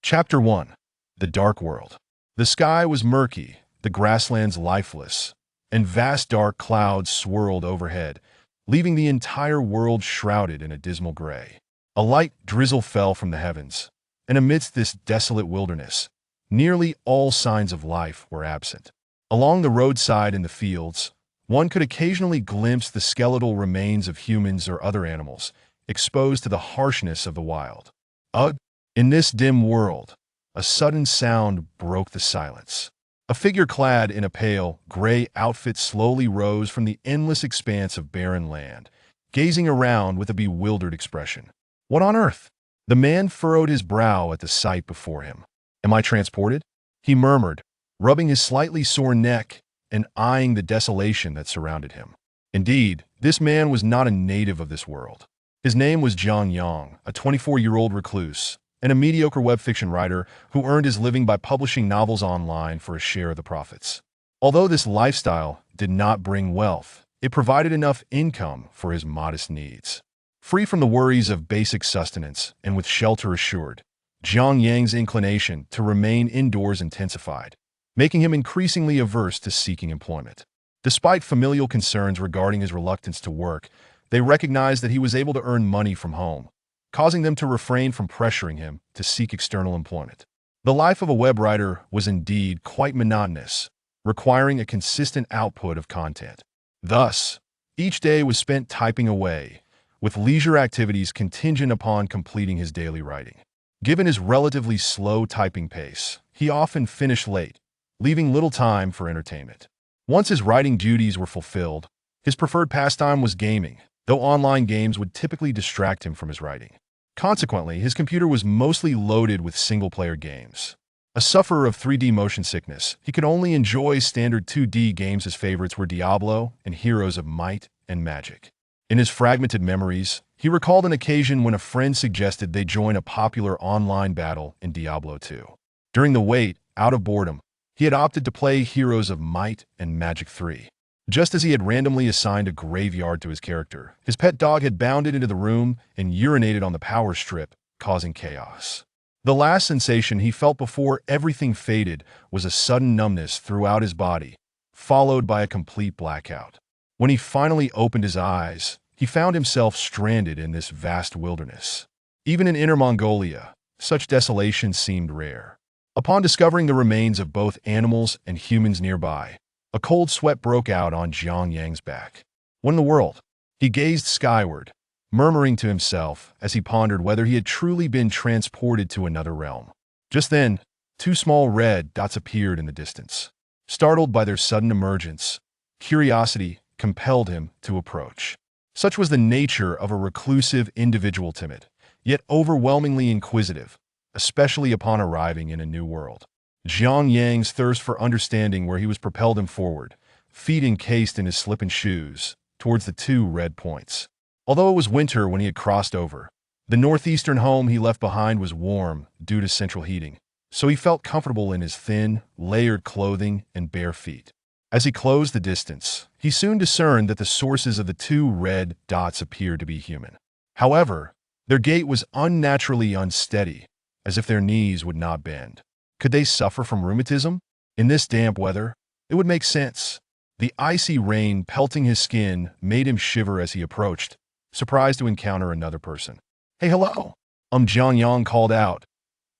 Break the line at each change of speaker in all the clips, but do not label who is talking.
Chapter 1. The Dark World. The sky was murky, the grasslands lifeless, and vast dark clouds swirled overhead, leaving the entire world shrouded in a dismal gray. A light drizzle fell from the heavens, and amidst this desolate wilderness, nearly all signs of life were absent. Along the roadside and the fields, one could occasionally glimpse the skeletal remains of humans or other animals, exposed to the harshness of the wild. Ugh! In this dim world, a sudden sound broke the silence. A figure clad in a pale, gray outfit slowly rose from the endless expanse of barren land, gazing around with a bewildered expression. What on earth? The man furrowed his brow at the sight before him. Am I transported? He murmured, rubbing his slightly sore neck and eyeing the desolation that surrounded him. Indeed, this man was not a native of this world. His name was John Yang, a 24-year-old recluse, and a mediocre web fiction writer who earned his living by publishing novels online for a share of the profits. Although this lifestyle did not bring wealth, it provided enough income for his modest needs. Free from the worries of basic sustenance and with shelter assured, Jiang Yang's inclination to remain indoors intensified, making him increasingly averse to seeking employment. Despite familial concerns regarding his reluctance to work, they recognized that he was able to earn money from home, causing them to refrain from pressuring him to seek external employment. The life of a web writer was indeed quite monotonous, requiring a consistent output of content. Thus, each day was spent typing away, with leisure activities contingent upon completing his daily writing. Given his relatively slow typing pace, he often finished late, leaving little time for entertainment. Once his writing duties were fulfilled, his preferred pastime was gaming, though online games would typically distract him from his writing. Consequently, his computer was mostly loaded with single-player games. A sufferer of 3D motion sickness, he could only enjoy standard 2D games. His favorites were Diablo and Heroes of Might and Magic. In his fragmented memories, he recalled an occasion when a friend suggested they join a popular online battle in Diablo 2. During the wait, out of boredom, he had opted to play Heroes of Might and Magic 3. Just as he had randomly assigned a graveyard to his character, his pet dog had bounded into the room and urinated on the power strip, causing chaos. The last sensation he felt before everything faded was a sudden numbness throughout his body, followed by a complete blackout. When he finally opened his eyes, he found himself stranded in this vast wilderness. Even in Inner Mongolia, such desolation seemed rare. Upon discovering the remains of both animals and humans nearby, a cold sweat broke out on Jiang Yang's back. What in the world? He gazed skyward, murmuring to himself as he pondered whether he had truly been transported to another realm. Just then, two small red dots appeared in the distance. Startled by their sudden emergence, curiosity compelled him to approach. Such was the nature of a reclusive individual, timid, yet overwhelmingly inquisitive, especially upon arriving in a new world. Jiang Yang's thirst for understanding where he was propelled him forward, feet encased in his slip-in shoes, towards the two red points. Although it was winter when he had crossed over, the northeastern home he left behind was warm due to central heating, so he felt comfortable in his thin, layered clothing and bare feet. As he closed the distance, he soon discerned that the sources of the two red dots appeared to be human. However, their gait was unnaturally unsteady, as if their knees would not bend. Could they suffer from rheumatism? In this damp weather, it would make sense. The icy rain pelting his skin made him shiver as he approached, surprised to encounter another person. "Hey, hello!" Jiang Yang called out,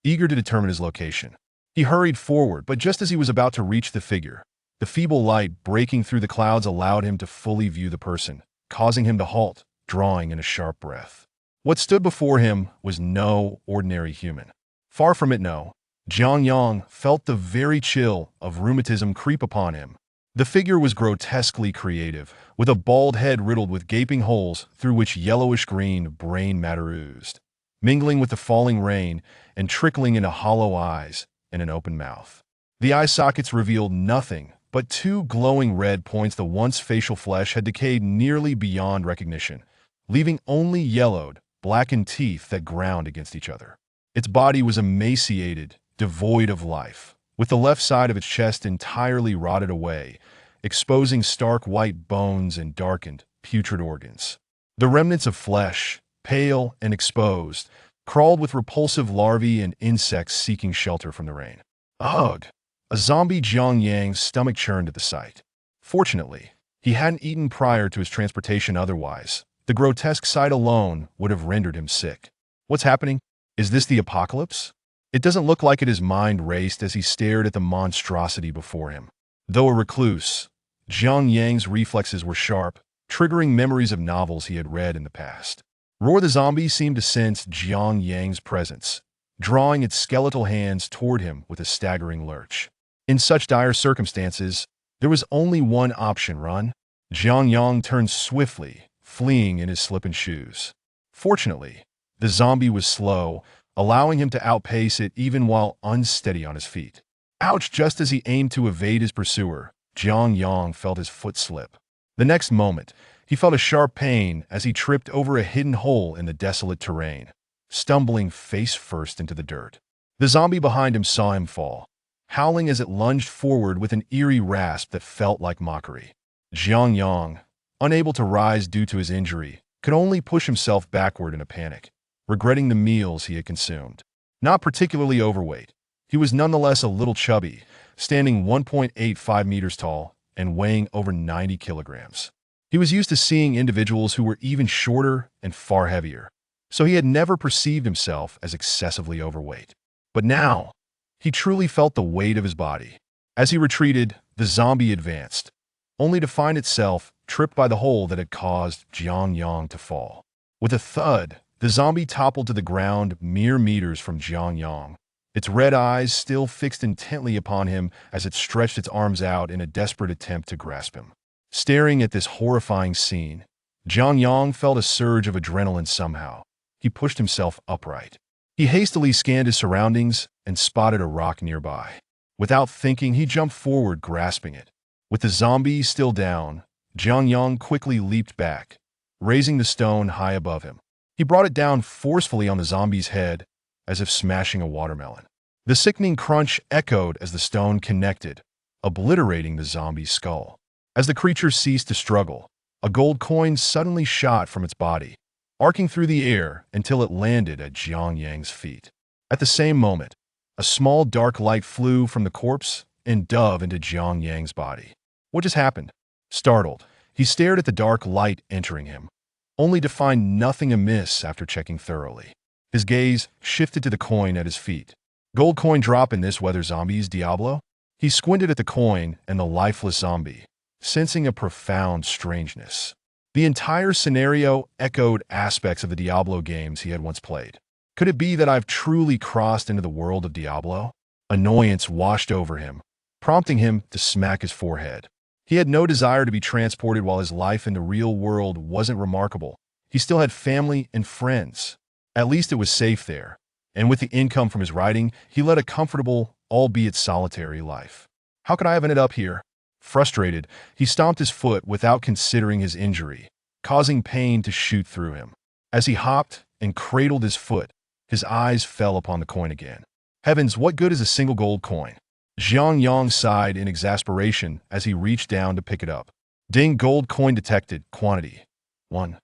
eager to determine his location. He hurried forward, but just as he was about to reach the figure, the feeble light breaking through the clouds allowed him to fully view the person, causing him to halt, drawing in a sharp breath. What stood before him was no ordinary human. Far from it, no. Jiang Yang felt the very chill of rheumatism creep upon him. The figure was grotesquely creative, with a bald head riddled with gaping holes through which yellowish-green brain matter oozed, mingling with the falling rain and trickling into hollow eyes and an open mouth. The eye sockets revealed nothing but two glowing red points. The once facial flesh had decayed nearly beyond recognition, leaving only yellowed, blackened teeth that ground against each other. Its body was emaciated, devoid of life, with the left side of its chest entirely rotted away, exposing stark white bones and darkened, putrid organs. The remnants of flesh, pale and exposed, crawled with repulsive larvae and insects seeking shelter from the rain. Ugh! A zombie Jiang Yang's stomach churned at the sight. Fortunately, he hadn't eaten prior to his transportation otherwise. The grotesque sight alone would have rendered him sick. What's happening? Is this the apocalypse? It doesn't look like it. His mind raced as he stared at the monstrosity before him. Though a recluse, Jiang Yang's reflexes were sharp, triggering memories of novels he had read in the past. Roar the zombie seemed to sense Jiang Yang's presence, drawing its skeletal hands toward him with a staggering lurch. In such dire circumstances, there was only one option: run. Jiang Yang turned swiftly, fleeing in his slip-in shoes. Fortunately, the zombie was slow, allowing him to outpace it even while unsteady on his feet. Ouch! Just as he aimed to evade his pursuer, Jiang Yang felt his foot slip. The next moment, he felt a sharp pain as he tripped over a hidden hole in the desolate terrain, stumbling face first into the dirt. The zombie behind him saw him fall, howling as it lunged forward with an eerie rasp that felt like mockery. Jiang Yang, unable to rise due to his injury, could only push himself backward in a panic, regretting the meals he had consumed. Not particularly overweight, he was nonetheless a little chubby, standing 1.85 meters tall and weighing over 90 kilograms. He was used to seeing individuals who were even shorter and far heavier, so he had never perceived himself as excessively overweight. But now, he truly felt the weight of his body. As he retreated, the zombie advanced, only to find itself tripped by the hole that had caused Jiang Yang to fall. With a thud, the zombie toppled to the ground mere meters from Jiang Yang, its red eyes still fixed intently upon him as it stretched its arms out in a desperate attempt to grasp him. Staring at this horrifying scene, Jiang Yang felt a surge of adrenaline somehow. He pushed himself upright. He hastily scanned his surroundings and spotted a rock nearby. Without thinking, he jumped forward, grasping it. With the zombie still down, Jiang Yang quickly leaped back, raising the stone high above him. He brought it down forcefully on the zombie's head, as if smashing a watermelon. The sickening crunch echoed as the stone connected, obliterating the zombie's skull. As the creature ceased to struggle, a gold coin suddenly shot from its body, arcing through the air until it landed at Jiang Yang's feet. At the same moment, a small dark light flew from the corpse and dove into Jiang Yang's body. What just happened? Startled, he stared at the dark light entering him, only to find nothing amiss after checking thoroughly. His gaze shifted to the coin at his feet. Gold coin drop in this weather, zombies, Diablo? He squinted at the coin and the lifeless zombie, sensing a profound strangeness. The entire scenario echoed aspects of the Diablo games he had once played. Could it be that I've truly crossed into the world of Diablo? Annoyance washed over him, prompting him to smack his forehead. He had no desire to be transported while his life in the real world wasn't remarkable. He still had family and friends. At least it was safe there, and with the income from his writing, he led a comfortable, albeit solitary life. How could I have ended up here? Frustrated, he stomped his foot without considering his injury, causing pain to shoot through him. As he hopped and cradled his foot, his eyes fell upon the coin again. Heavens, what good is a single gold coin? Jiang Yang sighed in exasperation as he reached down to pick it up. Ding, gold coin detected. Quantity 1.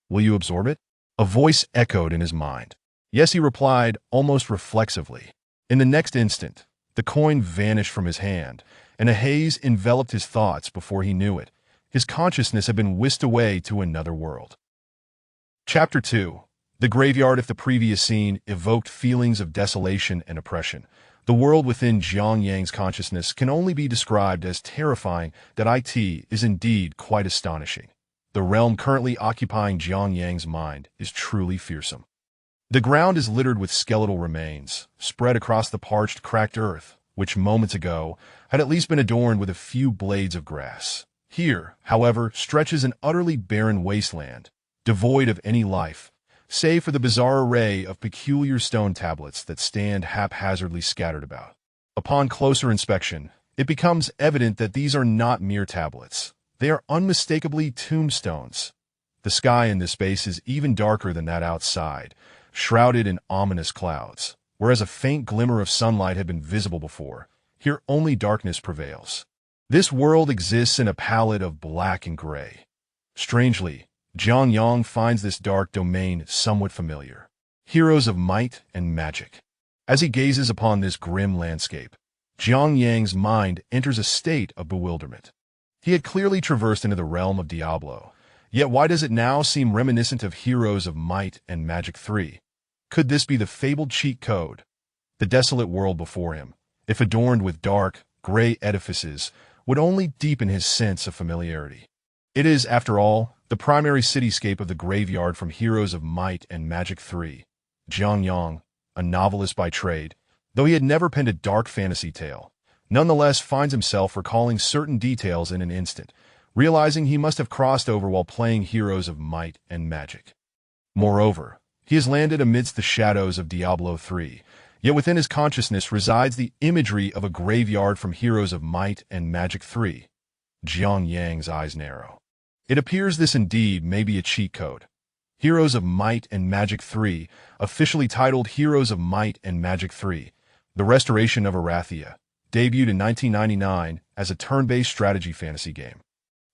Will you absorb it? A voice echoed in his mind. Yes, he replied, almost reflexively. In the next instant, the coin vanished from his hand, and a haze enveloped his thoughts before he knew it. His consciousness had been whisked away to another world. Chapter 2. The graveyard. If the previous scene evoked feelings of desolation and oppression, the world within Jiang Yang's consciousness can only be described as terrifying. That it is indeed quite astonishing. The realm currently occupying Jiang Yang's mind is truly fearsome. The ground is littered with skeletal remains, spread across the parched, cracked earth, which moments ago had at least been adorned with a few blades of grass. Here, however, stretches an utterly barren wasteland, devoid of any life, save for the bizarre array of peculiar stone tablets that stand haphazardly scattered about. Upon closer inspection, it becomes evident that these are not mere tablets. They are unmistakably tombstones. The sky in this space is even darker than that outside, shrouded in ominous clouds. Whereas a faint glimmer of sunlight had been visible before, here only darkness prevails. This world exists in a palette of black and gray. Strangely, Jiang Yang finds this dark domain somewhat familiar. Heroes of Might and Magic. As he gazes upon this grim landscape, Jiang Yang's mind enters a state of bewilderment. He had clearly traversed into the realm of Diablo, yet why does it now seem reminiscent of Heroes of Might and Magic 3? Could this be the fabled cheat code? The desolate world before him, if adorned with dark, gray edifices, would only deepen his sense of familiarity. It is, after all, the primary cityscape of the graveyard from Heroes of Might and Magic 3. Jiang Yang, a novelist by trade, though he had never penned a dark fantasy tale, nonetheless finds himself recalling certain details in an instant, realizing he must have crossed over while playing Heroes of Might and Magic. Moreover, he has landed amidst the shadows of Diablo 3, yet within his consciousness resides the imagery of a graveyard from Heroes of Might and Magic 3. Jiang Yang's eyes narrow. It appears this indeed may be a cheat code. Heroes of Might and Magic 3, officially titled Heroes of Might and Magic 3, The Restoration of Arathia, debuted in 1999 as a turn-based strategy fantasy game.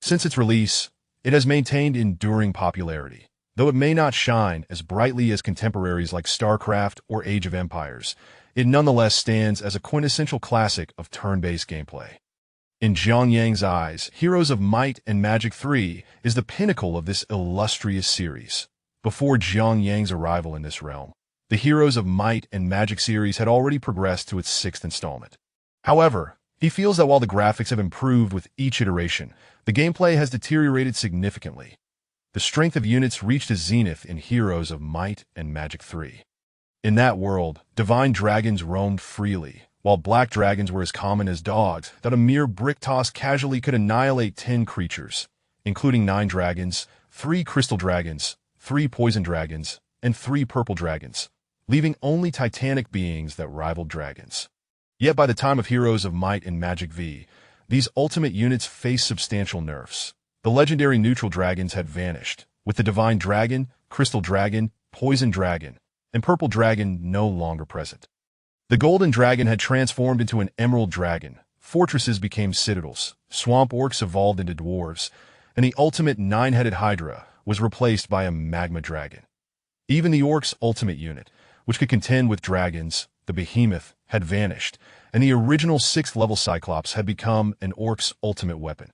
Since its release, it has maintained enduring popularity. Though it may not shine as brightly as contemporaries like StarCraft or Age of Empires, it nonetheless stands as a quintessential classic of turn-based gameplay. In Jiang Yang's eyes, Heroes of Might and Magic 3 is the pinnacle of this illustrious series. Before Jiang Yang's arrival in this realm, the Heroes of Might and Magic series had already progressed to its 6th installment. However, he feels that while the graphics have improved with each iteration, the gameplay has deteriorated significantly. The strength of units reached a zenith in Heroes of Might and Magic 3. In that world, divine dragons roamed freely, while black dragons were as common as dogs that a mere brick toss casually could annihilate 10 creatures, including 9 dragons, 3 crystal dragons, 3 poison dragons, and 3 purple dragons, leaving only titanic beings that rivaled dragons. Yet by the time of Heroes of Might and Magic V, these ultimate units faced substantial nerfs. The legendary neutral dragons had vanished, with the divine dragon, crystal dragon, poison dragon, and purple dragon no longer present. The golden dragon had transformed into an emerald dragon, fortresses became citadels, swamp orcs evolved into dwarves, and the ultimate 9-headed hydra was replaced by a magma dragon. Even the orcs' ultimate unit, which could contend with dragons, the behemoth, had vanished, and the original 6th-level Cyclops had become an orc's ultimate weapon.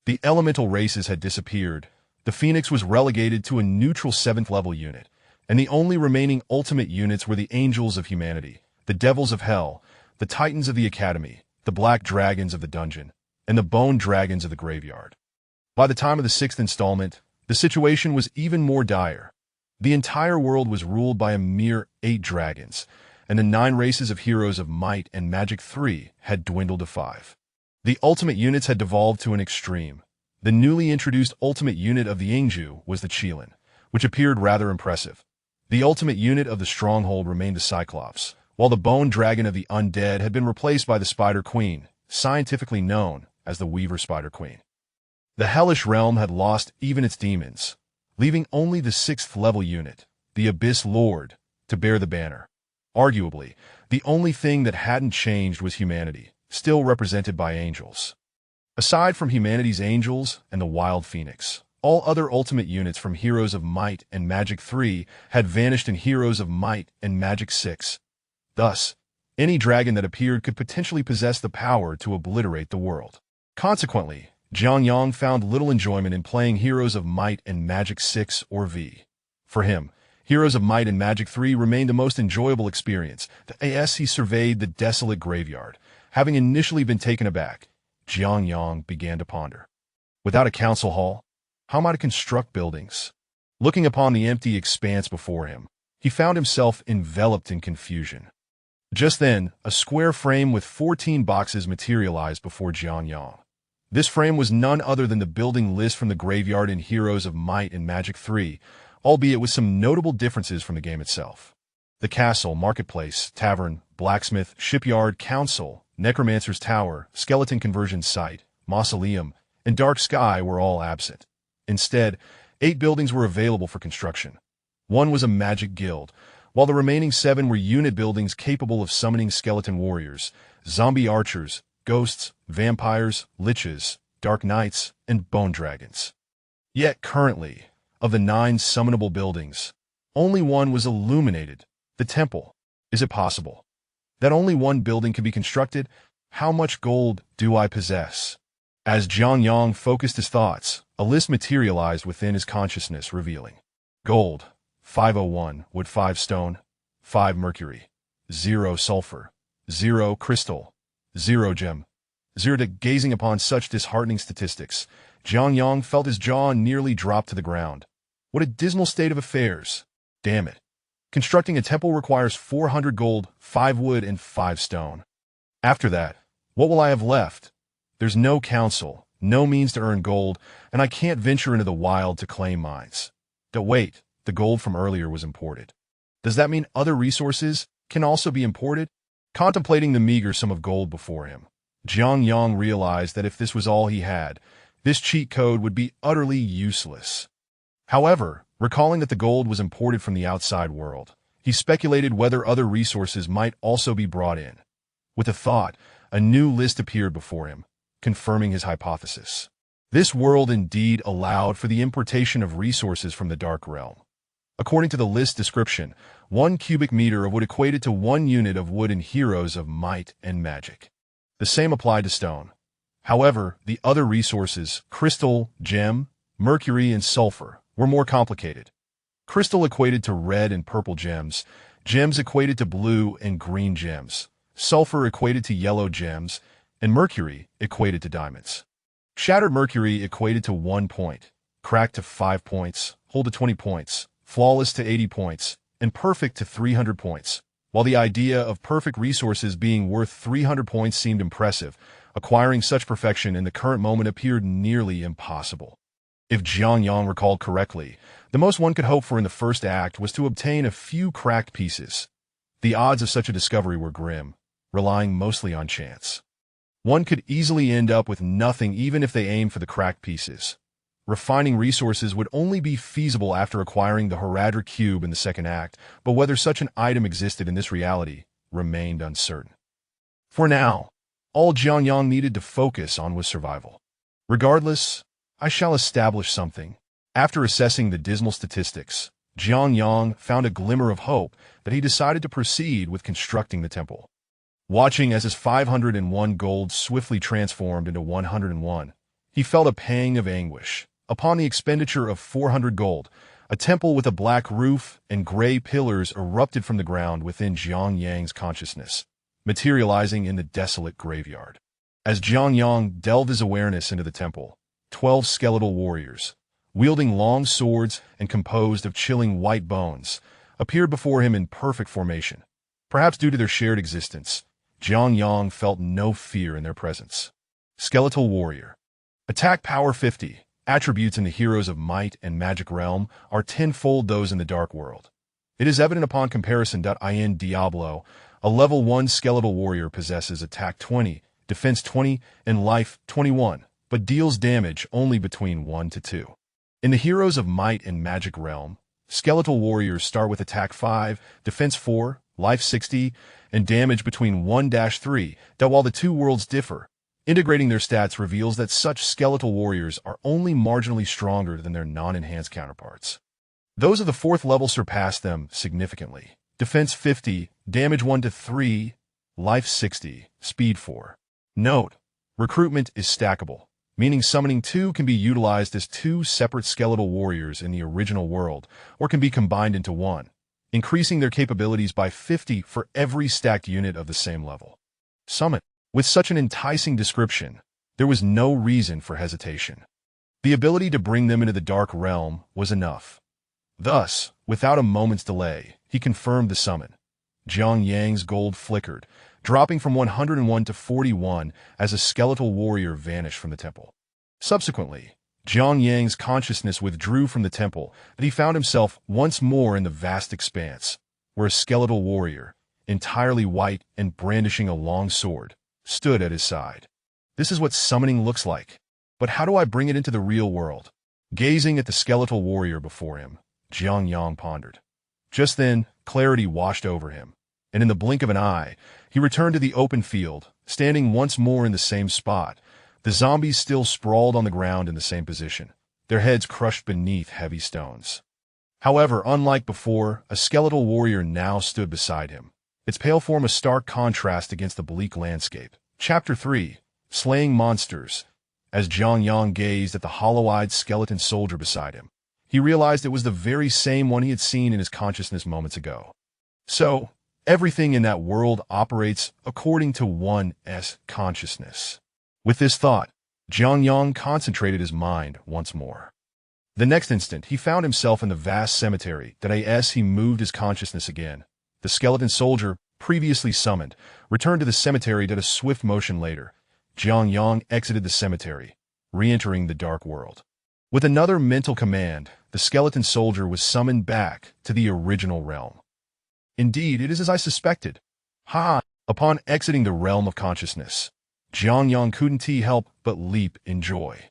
The elemental races had disappeared, the Phoenix was relegated to a neutral 7th-level unit, and the only remaining ultimate units were the Angels of Humanity, the Devils of Hell, the Titans of the Academy, the Black Dragons of the Dungeon, and the Bone Dragons of the Graveyard. By the time of the 6th installment, the situation was even more dire. The entire world was ruled by a mere 8 dragons, and the 9 races of Heroes of Might and Magic 3 had dwindled to 5. The ultimate units had devolved to an extreme. The newly introduced ultimate unit of the Angju was the Qilin, which appeared rather impressive. The ultimate unit of the Stronghold remained the Cyclops, while the Bone Dragon of the Undead had been replaced by the Spider Queen, scientifically known as the Weaver Spider Queen. The Hellish Realm had lost even its demons, leaving only the 6th-level unit, the Abyss Lord, to bear the banner. Arguably, the only thing that hadn't changed was humanity, still represented by angels. Aside from humanity's angels and the Wild Phoenix, all other ultimate units from Heroes of Might and Magic 3 had vanished in Heroes of Might and Magic 6. Thus, any dragon that appeared could potentially possess the power to obliterate the world. Consequently, Jiang Yang found little enjoyment in playing Heroes of Might and Magic 6 or V. For him, Heroes of Might and Magic 3 remained the most enjoyable experience. As he surveyed the desolate graveyard, having initially been taken aback, Jiang Yang began to ponder. Without a council hall, how might I construct buildings? Looking upon the empty expanse before him, he found himself enveloped in confusion. Just then, a square frame with 14 boxes materialized before Jiang Yang. This frame was none other than the building list from the graveyard in Heroes of Might and Magic 3, albeit with some notable differences from the game itself. The castle, marketplace, tavern, blacksmith, shipyard, council, necromancer's tower, skeleton conversion site, mausoleum, and dark sky were all absent. Instead, 8 buildings were available for construction. One was a magic guild, while the remaining 7 were unit buildings capable of summoning skeleton warriors, zombie archers, ghosts, vampires, liches, dark knights, and bone dragons. Yet currently, of the 9 summonable buildings, Only one was illuminated, the temple. Is it possible that only one building can be constructed? How much gold do I possess? As Jiang Yang focused his thoughts, a list materialized within his consciousness, revealing gold, 501, wood 5 stone, 5 mercury, 0 sulfur, 0 crystal, 0 gem, 0. Gazing upon such disheartening statistics, Jiang Yang felt his jaw nearly drop to the ground. What a dismal state of affairs. Damn it. Constructing a temple requires 400 gold, 5 wood, and 5 stone. After that, what will I have left? There's no council, no means to earn gold, and I can't venture into the wild to claim mines. Wait, the gold from earlier was imported. Does that mean other resources can also be imported? Contemplating the meager sum of gold before him, Jiang Yang realized that if this was all he had, this cheat code would be utterly useless. However, recalling that the gold was imported from the outside world, he speculated whether other resources might also be brought in. With a thought, a new list appeared before him, confirming his hypothesis. This world indeed allowed for the importation of resources from the Dark Realm. According to the list description, 1 cubic meter of wood equated to 1 unit of wood in Heroes of Might and Magic. The same applied to stone. However, the other resources, crystal, gem, mercury, and sulfur, were more complicated. Crystal equated to red and purple gems, gems equated to blue and green gems, sulfur equated to yellow gems, and mercury equated to diamonds. Shattered mercury equated to 1 point, cracked to 5 points, whole to 20 points, flawless to 80 points, and perfect to 300 points. While the idea of perfect resources being worth 300 points seemed impressive, acquiring such perfection in the current moment appeared nearly impossible. If Jiang Yang recalled correctly, the most one could hope for in the first act was to obtain a few cracked pieces. The odds of such a discovery were grim, relying mostly on chance. One could easily end up with nothing even if they aimed for the cracked pieces. Refining resources would only be feasible after acquiring the Heradra Cube in the second act, but whether such an item existed in this reality remained uncertain. For now, all Jiang Yang needed to focus on was survival. Regardless, I shall establish something. After assessing the dismal statistics, Jiang Yang found a glimmer of hope that he decided to proceed with constructing the temple. Watching as his 501 gold swiftly transformed into 101, he felt a pang of anguish. Upon the expenditure of 400 gold, a temple with a black roof and gray pillars erupted from the ground within Jiang Yang's consciousness, materializing in the desolate graveyard. As Jiang Yang delved his awareness into the temple, 12 skeletal warriors, wielding long swords and composed of chilling white bones, appeared before him in perfect formation. Perhaps due to their shared existence, Jiang Yang felt no fear in their presence. Skeletal Warrior. Attack Power 50. Attributes in the Heroes of Might and Magic realm are tenfold those in the Dark World. It is evident upon comparison. In Diablo, a level 1 Skeletal Warrior possesses Attack 20, Defense 20, and Life 21, but deals damage only between 1 to 2. In the Heroes of Might and Magic realm, Skeletal Warriors start with Attack 5, Defense 4, Life 60, and damage between 1-3. While the two worlds differ, integrating their stats reveals that such skeletal warriors are only marginally stronger than their non-enhanced counterparts. Those of the 4th level surpass them significantly. Defense 50, damage 1-3, life 60, speed 4. Note: recruitment is stackable, meaning summoning 2 can be utilized as 2 separate skeletal warriors in the original world, or can be combined into 1, increasing their capabilities by 50 for every stacked unit of the same level. Summon. With such an enticing description, there was no reason for hesitation. The ability to bring them into the Dark Realm was enough. Thus, without a moment's delay, he confirmed the summon. Jiang Yang's gold flickered, dropping from 101 to 41 as a skeletal warrior vanished from the temple. Subsequently, Jiang Yang's consciousness withdrew from the temple, and he found himself once more in the vast expanse, where a skeletal warrior, entirely white and brandishing a long sword, stood at his side. This is what summoning looks like. But how do I bring it into the real world? Gazing at the skeletal warrior before him, Jiang Yang pondered. Just then, clarity washed over him, and in the blink of an eye, he returned to the open field, standing once more in the same spot. The zombies still sprawled on the ground in the same position, their heads crushed beneath heavy stones. However, unlike before, a skeletal warrior now stood beside him, its pale form a stark contrast against the bleak landscape. Chapter 3. Slaying Monsters. As Jiang Yang gazed at the hollow-eyed skeleton soldier beside him, he realized it was the very same one he had seen in his consciousness moments ago. So, everything in that world operates according to one's consciousness. With this thought, Jiang Yang concentrated his mind once more. The next instant, he found himself in the vast cemetery. As he moved his consciousness again, the skeleton soldier, previously summoned, returned to the cemetery at a swift motion later. Jiang Yang exited the cemetery, re-entering the dark world. With another mental command, the skeleton soldier was summoned back to the original realm. Indeed, it is as I suspected. Upon exiting the realm of consciousness, Jiang Yang couldn't help but leap in joy.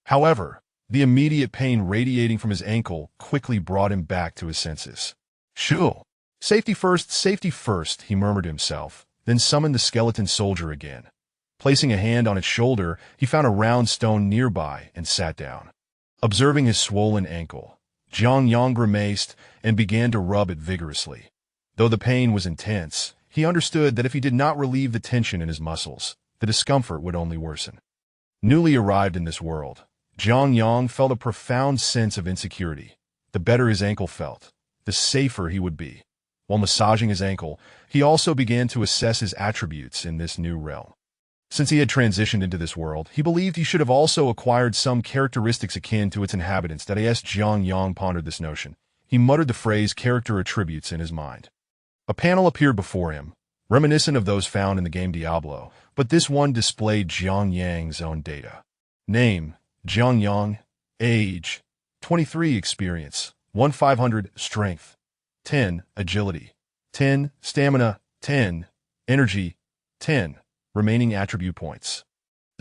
However, the immediate pain radiating from his ankle quickly brought him back to his senses. Shoo! Safety first, he murmured to himself, then summoned the skeleton soldier again. Placing a hand on its shoulder, he found a round stone nearby and sat down. Observing his swollen ankle, Jiang Yang grimaced and began to rub it vigorously. Though the pain was intense, he understood that if he did not relieve the tension in his muscles, the discomfort would only worsen. Newly arrived in this world, Jiang Yang felt a profound sense of insecurity. The better his ankle felt, the safer he would be. While massaging his ankle, he also began to assess his attributes in this new realm. Since he had transitioned into this world, he believed he should have also acquired some characteristics akin to its inhabitants. As Jiang Yang pondered this notion, he muttered the phrase character attributes in his mind. A panel appeared before him, reminiscent of those found in the game Diablo, but this one displayed Jiang Yang's own data. Name: Jiang Yang. Age: 23. Experience: 1500. Strength: 10. Agility: 10. Stamina: 10. Energy: 10. Remaining attribute points: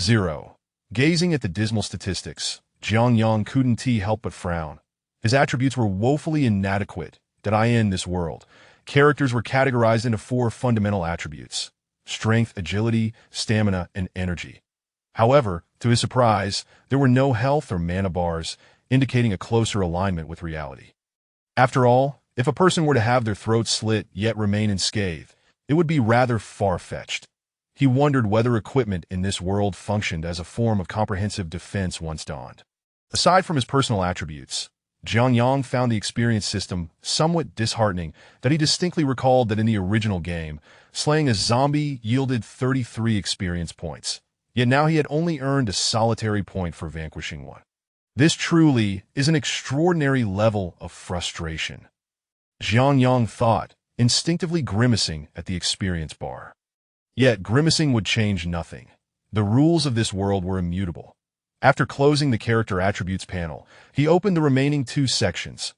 0. Gazing at the dismal statistics, Jiang Yang couldn't help but frown. His attributes were woefully inadequate. In this world, characters were categorized into 4 fundamental attributes: strength, agility, stamina, and energy. However, to his surprise, there were no health or mana bars, indicating a closer alignment with reality. After all, if a person were to have their throat slit yet remain unscathed, it would be rather far-fetched. He wondered whether equipment in this world functioned as a form of comprehensive defense once dawned. Aside from his personal attributes, Jiang Yang found the experience system somewhat disheartening. He distinctly recalled that in the original game, slaying a zombie yielded 33 experience points, yet now he had only earned a solitary point for vanquishing one. This truly is an extraordinary level of frustration, Jiang Yang thought, instinctively grimacing at the experience bar. Yet grimacing would change nothing. The rules of this world were immutable. After closing the character attributes panel, he opened the remaining 2 sections,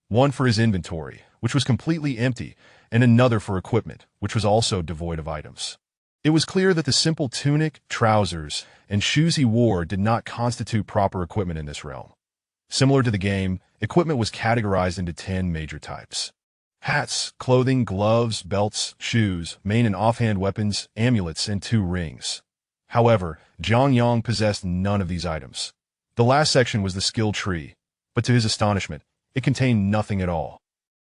one for his inventory, which was completely empty, and another for equipment, which was also devoid of items. It was clear that the simple tunic, trousers, and shoes he wore did not constitute proper equipment in this realm. Similar to the game, equipment was categorized into 10 major types: hats, clothing, gloves, belts, shoes, main and offhand weapons, amulets, and 2 rings. However, Jiang Yang possessed none of these items. The last section was the skill tree, but to his astonishment, it contained nothing at all.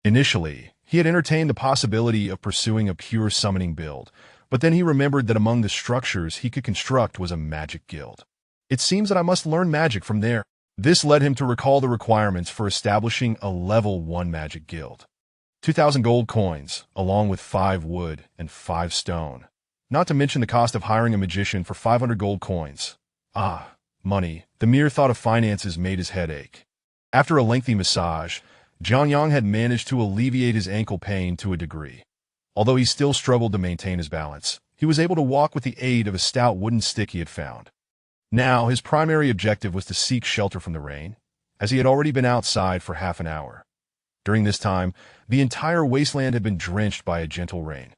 Initially, he had entertained the possibility of pursuing a pure summoning build, but then he remembered that among the structures he could construct was a magic guild. It seems that I must learn magic from there. This led him to recall the requirements for establishing a level 1 magic guild. 2,000 gold coins, along with 5 wood and 5 stone. Not to mention the cost of hiring a magician for 500 gold coins. Money. The mere thought of finances made his head ache. After a lengthy massage, Jiang Yang had managed to alleviate his ankle pain to a degree. Although he still struggled to maintain his balance, he was able to walk with the aid of a stout wooden stick he had found. Now, his primary objective was to seek shelter from the rain, as he had already been outside for half an hour. During this time, the entire wasteland had been drenched by a gentle rain.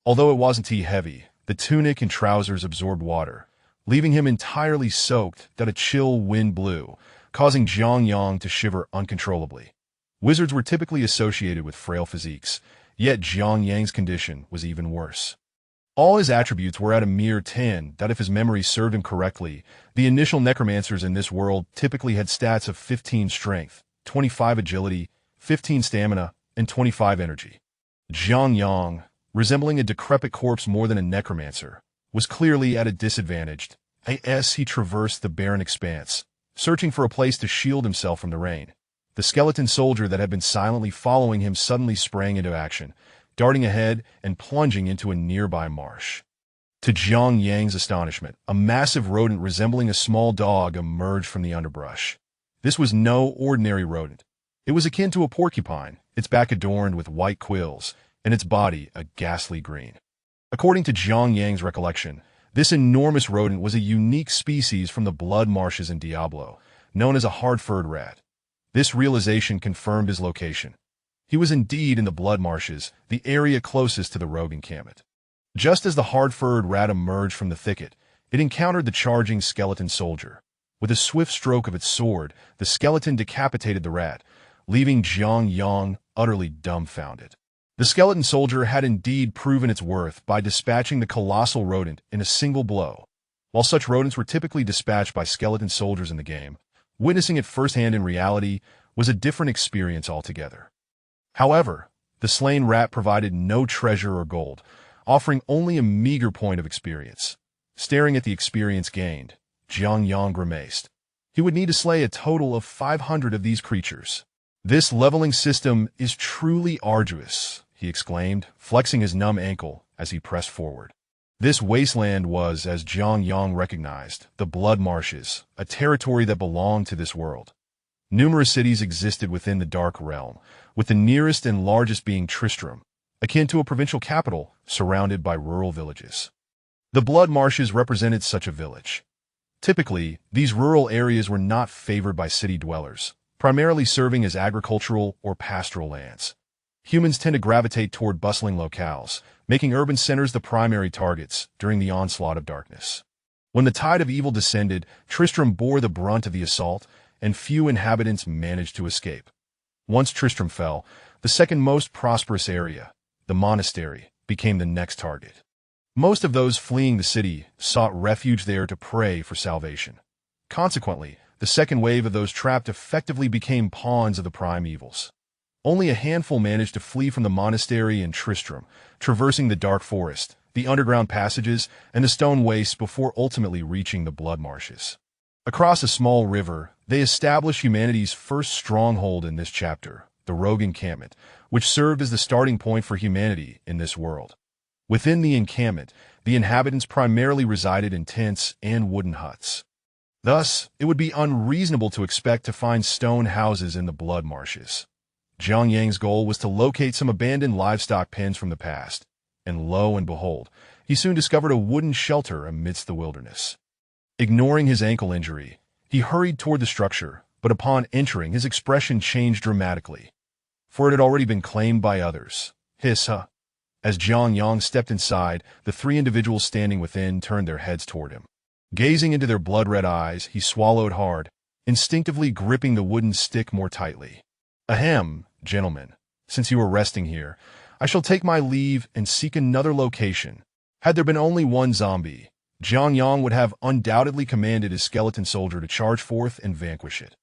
Although it wasn't heavy, the tunic and trousers absorbed water, leaving him entirely soaked. A chill wind blew, causing Jiang Yang to shiver uncontrollably. Wizards were typically associated with frail physiques, yet Jiang Yang's condition was even worse. All his attributes were at a mere 10. If his memory served him correctly, the initial necromancers in this world typically had stats of 15 strength, 25 agility, 15 stamina, and 25 energy. Jiang Yang, resembling a decrepit corpse more than a necromancer, was clearly at a disadvantage. As he traversed the barren expanse, searching for a place to shield himself from the rain. The skeleton soldier that had been silently following him suddenly sprang into action, darting ahead and plunging into a nearby marsh. To Jiang Yang's astonishment, a massive rodent resembling a small dog emerged from the underbrush. This was no ordinary rodent. It was akin to a porcupine, its back adorned with white quills, and its body a ghastly green. According to Jiang Yang's recollection, this enormous rodent was a unique species from the blood marshes in Diablo, known as a hard-furred rat. This realization confirmed his location. He was indeed in the blood marshes, the area closest to the rogue encampment. Just as the hard-furred rat emerged from the thicket, it encountered the charging skeleton soldier. With a swift stroke of its sword, the skeleton decapitated the rat, leaving Jiang Yang utterly dumbfounded. The skeleton soldier had indeed proven its worth by dispatching the colossal rodent in a single blow. While such rodents were typically dispatched by skeleton soldiers in the game, witnessing it firsthand in reality was a different experience altogether. However, the slain rat provided no treasure or gold, offering only a meager point of experience. Staring at the experience gained, Jiang Yang grimaced. He would need to slay a total of 500 of these creatures. This leveling system is truly arduous, he exclaimed, flexing his numb ankle as he pressed forward. This wasteland was, as Jiang Yang recognized, the Blood Marshes, a territory that belonged to this world. Numerous cities existed within the Dark Realm, with the nearest and largest being Tristram, akin to a provincial capital surrounded by rural villages. The Blood Marshes represented such a village. Typically, these rural areas were not favored by city dwellers, primarily serving as agricultural or pastoral lands. Humans tend to gravitate toward bustling locales, making urban centers the primary targets during the onslaught of darkness. When the tide of evil descended, Tristram bore the brunt of the assault, and few inhabitants managed to escape. Once Tristram fell, the second most prosperous area, the monastery, became the next target. Most of those fleeing the city sought refuge there to pray for salvation. Consequently, the second wave of those trapped effectively became pawns of the prime evils. Only a handful managed to flee from the monastery and Tristram, traversing the dark forest, the underground passages, and the stone wastes before ultimately reaching the blood marshes. Across a small river, they established humanity's first stronghold in this chapter, the rogue encampment, which served as the starting point for humanity in this world. Within the encampment, the inhabitants primarily resided in tents and wooden huts. Thus, it would be unreasonable to expect to find stone houses in the blood marshes. Jiang Yang's goal was to locate some abandoned livestock pens from the past, and lo and behold, he soon discovered a wooden shelter amidst the wilderness. Ignoring his ankle injury, he hurried toward the structure, but upon entering, his expression changed dramatically. For it had already been claimed by others. Hissa. As Jiang Yang stepped inside, the three individuals standing within turned their heads toward him. Gazing into their blood-red eyes, he swallowed hard, instinctively gripping the wooden stick more tightly. Ahem, gentlemen, since you are resting here, I shall take my leave and seek another location. Had there been only one zombie, Jiang Yang would have undoubtedly commanded his skeleton soldier to charge forth and vanquish it.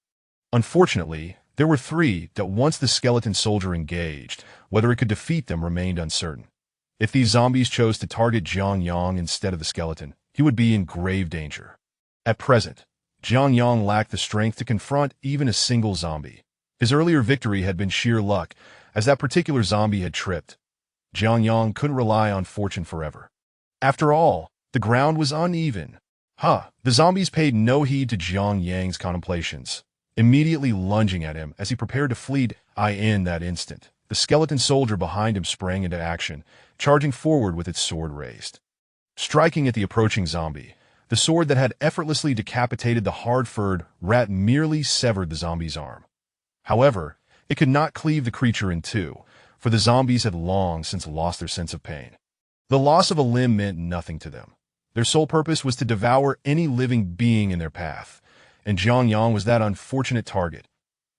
Unfortunately, there were three that once the skeleton soldier engaged, whether it could defeat them remained uncertain. If these zombies chose to target Jiang Yang instead of the skeleton, he would be in grave danger. At present, Jiang Yang lacked the strength to confront even a single zombie. His earlier victory had been sheer luck, as that particular zombie had tripped. Jiang Yang couldn't rely on fortune forever. After all, the ground was uneven. The zombies paid no heed to Jiang Yang's contemplations, immediately lunging at him as he prepared to flee. In that instant, the skeleton soldier behind him sprang into action, charging forward with its sword raised. Striking at the approaching zombie, the sword that had effortlessly decapitated the hard-furred rat merely severed the zombie's arm. However, it could not cleave the creature in two, for the zombies had long since lost their sense of pain. The loss of a limb meant nothing to them. Their sole purpose was to devour any living being in their path, and Jiang Yang was that unfortunate target.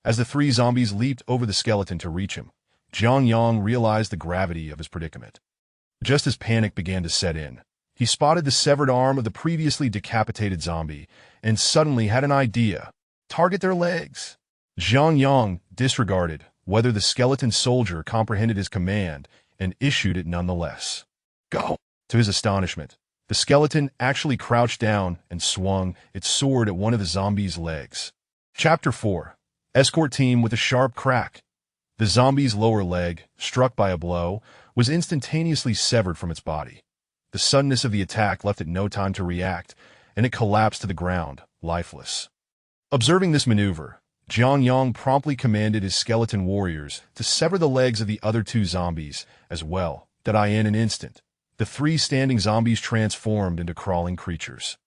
As the three zombies leaped over the skeleton to reach him, Jiang Yang realized the gravity of his predicament. Just as panic began to set in, he spotted the severed arm of the previously decapitated zombie, and suddenly had an idea. Target their legs. Jiang Yang disregarded whether the skeleton soldier comprehended his command and issued it nonetheless. Go! To his astonishment, the skeleton actually crouched down and swung its sword at one of the zombie's legs. Chapter 4. Escort Team with a Sharp Crack. The zombie's lower leg, struck by a blow, was instantaneously severed from its body. The suddenness of the attack left it no time to react, and it collapsed to the ground, lifeless. Observing this maneuver, Jiang Yang promptly commanded his skeleton warriors to sever the legs of the other two zombies as well, that in an instant, the three standing zombies transformed into crawling creatures.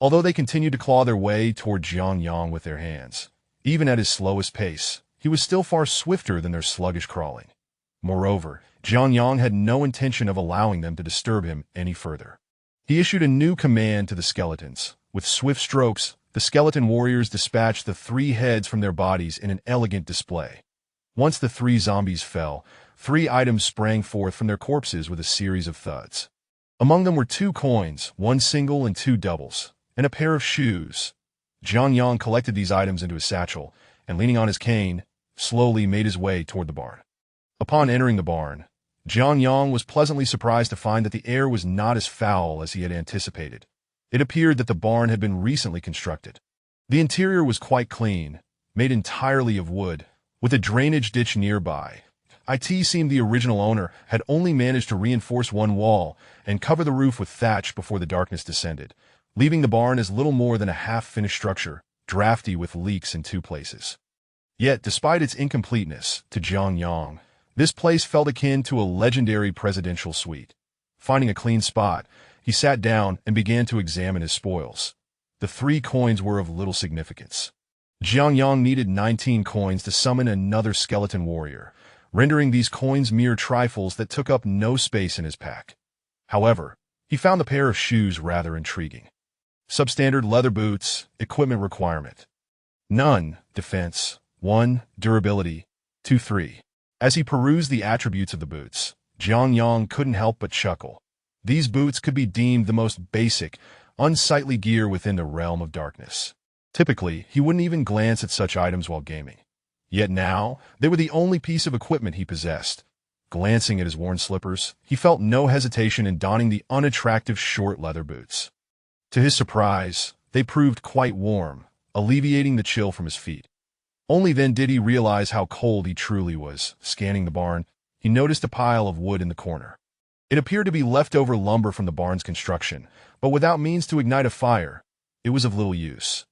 Although they continued to claw their way toward Jiang Yang with their hands, even at his slowest pace, he was still far swifter than their sluggish crawling. Moreover, Jiang Yang had no intention of allowing them to disturb him any further. He issued a new command to the skeletons. With swift strokes, the skeleton warriors dispatched the three heads from their bodies in an elegant display. Once the three zombies fell, three items sprang forth from their corpses with a series of thuds. Among them were 2 coins, 1 single and 2 doubles, and a pair of shoes. Jiang Yang collected these items into his satchel, and leaning on his cane, slowly made his way toward the barn. Upon entering the barn, Jiang Yang was pleasantly surprised to find that the air was not as foul as he had anticipated. It appeared that the barn had been recently constructed. The interior was quite clean, made entirely of wood, with a drainage ditch nearby. It seemed the original owner had only managed to reinforce one wall and cover the roof with thatch before the darkness descended, leaving the barn as little more than a half-finished structure, drafty with leaks in 2 places. Yet, despite its incompleteness, to Jiang Yang, this place felt akin to a legendary presidential suite. Finding a clean spot, he sat down and began to examine his spoils. The 3 coins were of little significance. Jiang Yang needed 19 coins to summon another skeleton warrior, rendering these coins mere trifles that took up no space in his pack. However, he found the pair of shoes rather intriguing. Substandard leather boots, equipment requirement. None, defense. 1, durability. 2, 3. As he perused the attributes of the boots, Jiang Yang couldn't help but chuckle. These boots could be deemed the most basic, unsightly gear within the realm of darkness. Typically, he wouldn't even glance at such items while gaming. Yet now, they were the only piece of equipment he possessed. Glancing at his worn slippers, he felt no hesitation in donning the unattractive short leather boots. To his surprise, they proved quite warm, alleviating the chill from his feet. Only then did he realize how cold he truly was. Scanning the barn, he noticed a pile of wood in the corner. It appeared to be leftover lumber from the barn's construction, but without means to ignite a fire, it was of little use.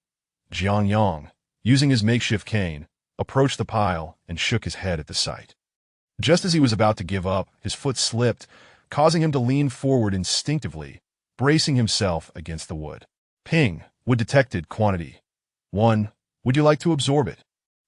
Jiang Yang, using his makeshift cane, approached the pile and shook his head at the sight. Just as he was about to give up, his foot slipped, causing him to lean forward instinctively, bracing himself against the wood. Ping, wood detected, quantity 1. Would you like to absorb it?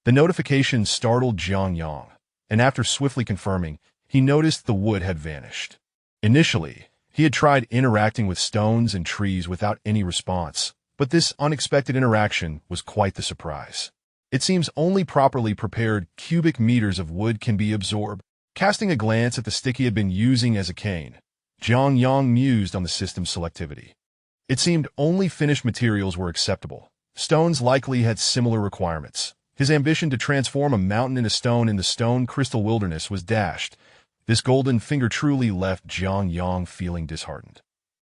The notification startled Jiang Yang, and after swiftly confirming, he noticed the wood had vanished. Initially, he had tried interacting with stones and trees without any response, but this unexpected interaction was quite the surprise. It seems only properly prepared cubic meters of wood can be absorbed. Casting a glance at the stick he had been using as a cane, Jiang Yang mused on the system's selectivity. It seemed only finished materials were acceptable. Stones likely had similar requirements. His ambition to transform a mountain into stone in the stone crystal wilderness was dashed. This golden finger truly left Jiang Yang feeling disheartened.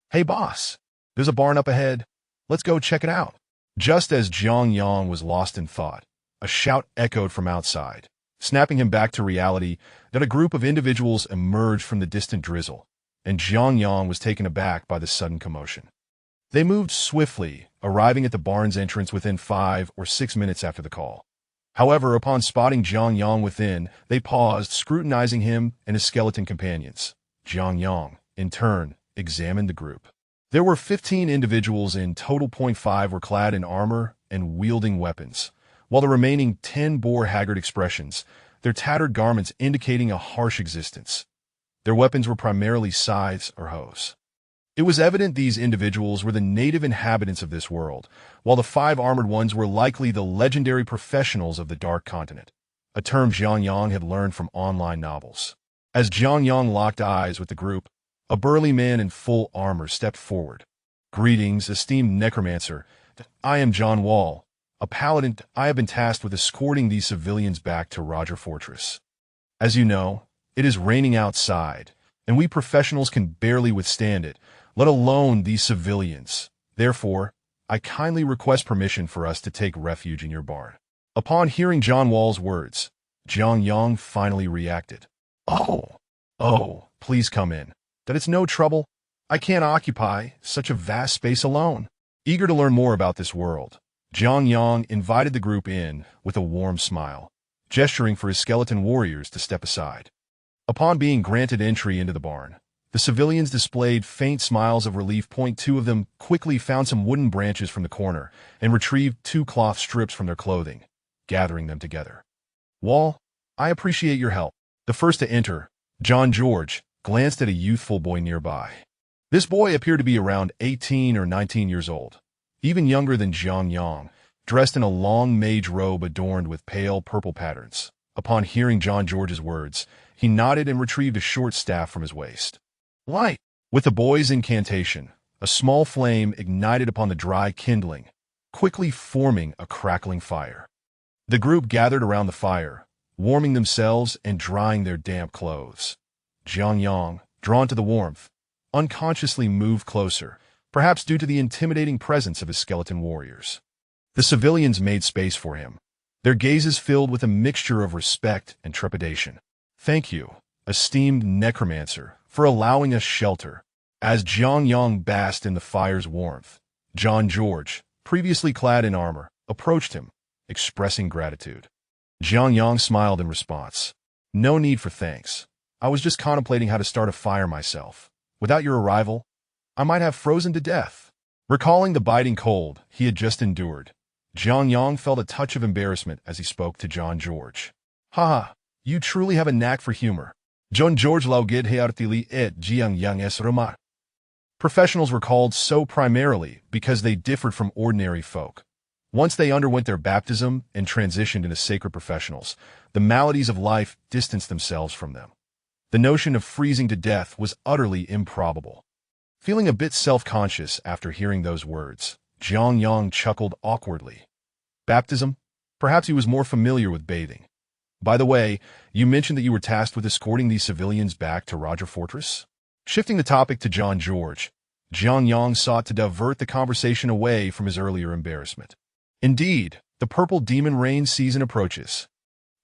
Hey boss, there's a barn up ahead. Let's go check it out. Just as Jiang Yang was lost in thought, a shout echoed from outside, snapping him back to reality that a group of individuals emerged from the distant drizzle, and Jiang Yang was taken aback by the sudden commotion. They moved swiftly, arriving at the barn's entrance within 5 or 6 minutes after the call. However, upon spotting Jiang Yang within, they paused, scrutinizing him and his skeleton companions. Jiang Yang, in turn, examined the group. There were 15 individuals in total. 5 were clad in armor and wielding weapons, while the remaining 10 bore haggard expressions, their tattered garments indicating a harsh existence. Their weapons were primarily scythes or hoes. It was evident these individuals were the native inhabitants of this world, while the 5 armored ones were likely the legendary professionals of the Dark Continent, a term Jiang Yang had learned from online novels. As Jiang Yang locked eyes with the group, a burly man in full armor stepped forward. Greetings, esteemed Necromancer. I am John Wall, a paladin. I have been tasked with escorting these civilians back to Roger Fortress. As you know, it is raining outside, and we professionals can barely withstand it, let alone these civilians. Therefore, I kindly request permission for us to take refuge in your barn." Upon hearing John Wall's words, Jiang Yang finally reacted. Oh, please come in. That it's no trouble. I can't occupy such a vast space alone." Eager to learn more about this world, Jiang Yang invited the group in with a warm smile, gesturing for his skeleton warriors to step aside. Upon being granted entry into the barn, the civilians displayed faint smiles of relief. Two of them quickly found some wooden branches from the corner and retrieved 2 cloth strips from their clothing, gathering them together. "Wall, I appreciate your help." The first to enter, John George, glanced at a youthful boy nearby. This boy appeared to be around 18 or 19 years old, even younger than Jiang Yang, dressed in a long mage robe adorned with pale purple patterns. Upon hearing John George's words, he nodded and retrieved a short staff from his waist. Light! With the boy's incantation, a small flame ignited upon the dry kindling, quickly forming a crackling fire. The group gathered around the fire, warming themselves and drying their damp clothes. Jiang Yang, drawn to the warmth, unconsciously moved closer, perhaps due to the intimidating presence of his skeleton warriors. The civilians made space for him, their gazes filled with a mixture of respect and trepidation. "Thank you, esteemed Necromancer, for allowing us shelter." As Jiang Yang basked in the fire's warmth, John George, previously clad in armor, approached him, expressing gratitude. Jiang Yang smiled in response. "No need for thanks. I was just contemplating how to start a fire myself. Without your arrival, I might have frozen to death." Recalling the biting cold he had just endured, Jiang Yang felt a touch of embarrassment as he spoke to John George. "Haha, you truly have a knack for humor." John George laughed heartily at Jiang Yang's remark. Professionals were called so primarily because they differed from ordinary folk. Once they underwent their baptism and transitioned into sacred professionals, the maladies of life distanced themselves from them. The notion of freezing to death was utterly improbable. Feeling a bit self-conscious after hearing those words, Jiang Yang chuckled awkwardly. Baptism? Perhaps he was more familiar with bathing. "By the way, you mentioned that you were tasked with escorting these civilians back to Roger Fortress?" Shifting the topic to John George, Jiang Yang sought to divert the conversation away from his earlier embarrassment. "Indeed, the purple demon rain season approaches.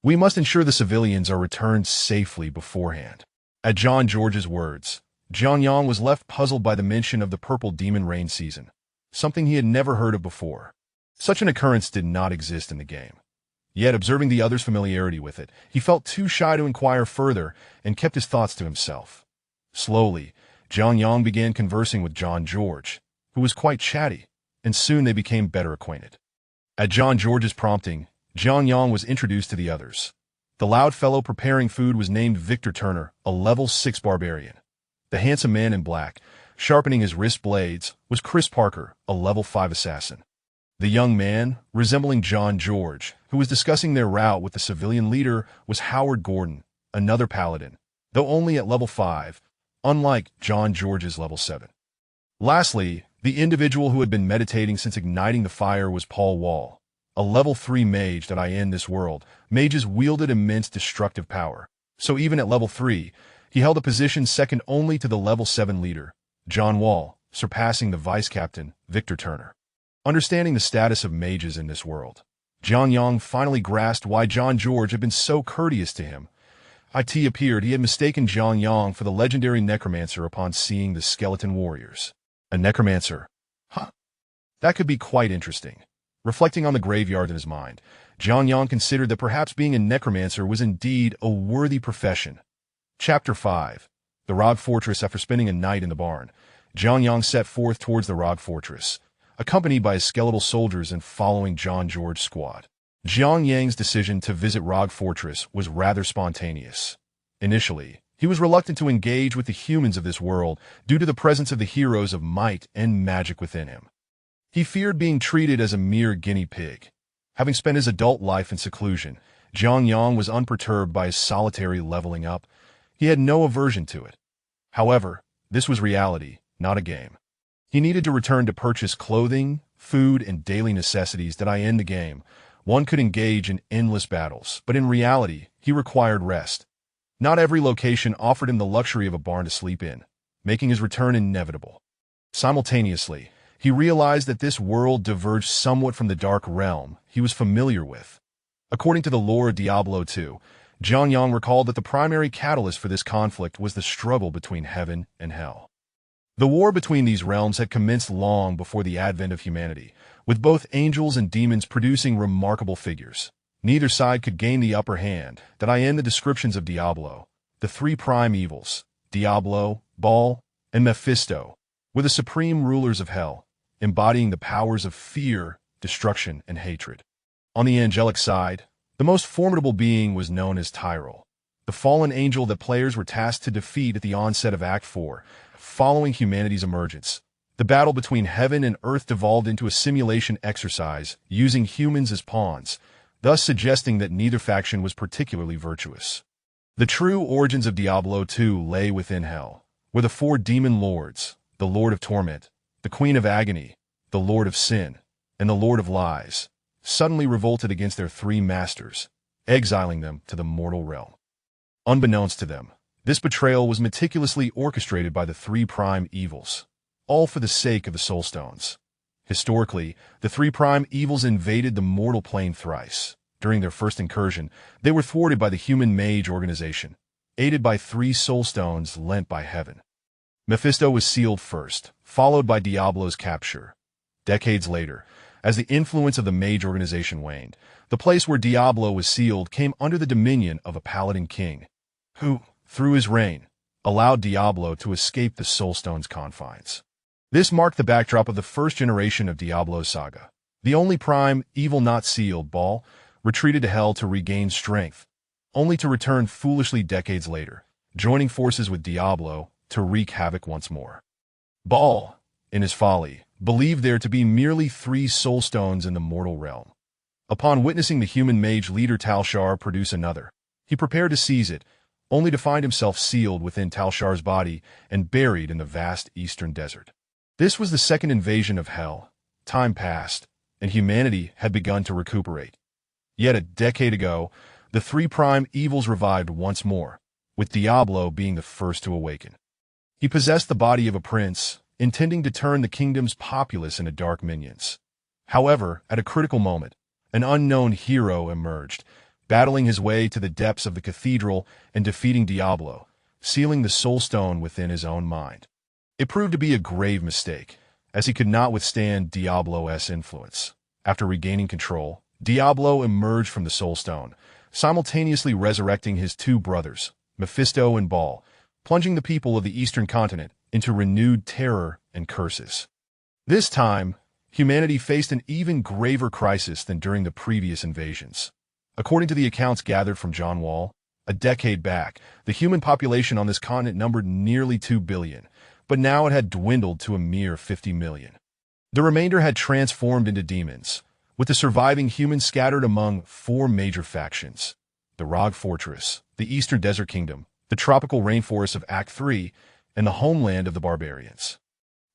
We must ensure the civilians are returned safely beforehand." At John George's words, Jiang Yang was left puzzled by the mention of the purple demon rain season, something he had never heard of before. Such an occurrence did not exist in the game. Yet, observing the other's familiarity with it, he felt too shy to inquire further and kept his thoughts to himself. Slowly, Jiang Yang began conversing with John George, who was quite chatty, and soon they became better acquainted. At John George's prompting, Jiang Yang was introduced to the others. The loud fellow preparing food was named Victor Turner, a level 6 barbarian. The handsome man in black, sharpening his wrist blades, was Chris Parker, a level 5 assassin. The young man, resembling John George, who was discussing their route with the civilian leader, was Howard Gordon, another paladin, though only at level 5, unlike John George's level 7. Lastly, the individual who had been meditating since igniting the fire was Paul Wall, a level 3 mage that in this world, mages wielded immense destructive power. So even at level 3, he held a position second only to the level 7 leader, John Wall, surpassing the vice captain, Victor Turner. Understanding the status of mages in this world, Jiang Yang finally grasped why John George had been so courteous to him. It appeared he had mistaken Jiang Yang for the legendary Necromancer upon seeing the skeleton warriors. A Necromancer? Huh. That could be quite interesting. Reflecting on the graveyard in his mind, Jiang Yang considered that perhaps being a Necromancer was indeed a worthy profession. Chapter 5. The Rogue Fortress. After spending a night in the barn, Jiang Yang set forth towards the Rogue Fortress, accompanied by his skeletal soldiers and following John George's squad. Jiang Yang's decision to visit Rogue Fortress was rather spontaneous. Initially, he was reluctant to engage with the humans of this world due to the presence of the heroes of might and magic within him. He feared being treated as a mere guinea pig. Having spent his adult life in seclusion, Jiang Yang was unperturbed by his solitary leveling up. He had no aversion to it. However, this was reality, not a game. He needed to return to purchase clothing, food, and daily necessities that in the game, one could engage in endless battles, but in reality, he required rest. Not every location offered him the luxury of a barn to sleep in, making his return inevitable. Simultaneously, he realized that this world diverged somewhat from the dark realm he was familiar with. According to the lore of Diablo 2, Jiang Yang recalled that the primary catalyst for this conflict was the struggle between heaven and hell. The war between these realms had commenced long before the advent of humanity, with both angels and demons producing remarkable figures. Neither side could gain the upper hand. That in the descriptions of Diablo, the three prime evils, Diablo, Baal, and Mephisto, were the supreme rulers of hell, embodying the powers of fear, destruction, and hatred. On the angelic side, the most formidable being was known as Tyrell, the fallen angel that players were tasked to defeat at the onset of Act 4, following humanity's emergence. The battle between heaven and earth devolved into a simulation exercise, using humans as pawns, thus suggesting that neither faction was particularly virtuous. The true origins of Diablo 2 lay within hell, where the four demon lords, the Lord of Torment, the Queen of Agony, the Lord of Sin, and the Lord of Lies, suddenly revolted against their three masters, exiling them to the mortal realm. Unbeknownst to them, this betrayal was meticulously orchestrated by the three prime evils, all for the sake of the Soul Stones. Historically, the three prime evils invaded the mortal plane thrice. During their first incursion, they were thwarted by the human mage organization, aided by 3 Soul Stones lent by heaven. Mephisto was sealed first, followed by Diablo's capture. Decades later, as the influence of the mage organization waned, the place where Diablo was sealed came under the dominion of a paladin king, who, through his reign, allowed Diablo to escape the Soulstone's confines. This marked the backdrop of the first generation of Diablo's saga. The only prime evil not sealed, Baal, retreated to hell to regain strength, only to return foolishly decades later, joining forces with Diablo to wreak havoc once more. Baal, in his folly, believed there to be merely 3 soul stones in the mortal realm. Upon witnessing the human mage leader Talshar produce another, he prepared to seize it, only to find himself sealed within Talshar's body and buried in the vast eastern desert. This was the second invasion of hell. Time passed, and humanity had begun to recuperate. Yet a decade ago, the 3 prime evils revived once more, with Diablo being the first to awaken. He possessed the body of a prince, intending to turn the kingdom's populace into dark minions. However, at a critical moment, an unknown hero emerged, battling his way to the depths of the cathedral and defeating Diablo, sealing the soul stone within his own mind. It proved to be a grave mistake, as he could not withstand Diablo's influence. After regaining control, Diablo emerged from the soul stone, simultaneously resurrecting his 2 brothers, Mephisto and Baal, plunging the people of the eastern continent into renewed terror and curses. This time, humanity faced an even graver crisis than during the previous invasions. According to the accounts gathered from John Wall, a decade back, the human population on this continent numbered nearly 2 billion, but now it had dwindled to a mere 50 million. The remainder had transformed into demons, with the surviving humans scattered among 4 major factions: the Rog Fortress, the Eastern Desert Kingdom, the tropical rainforests of Act 3, and the homeland of the barbarians.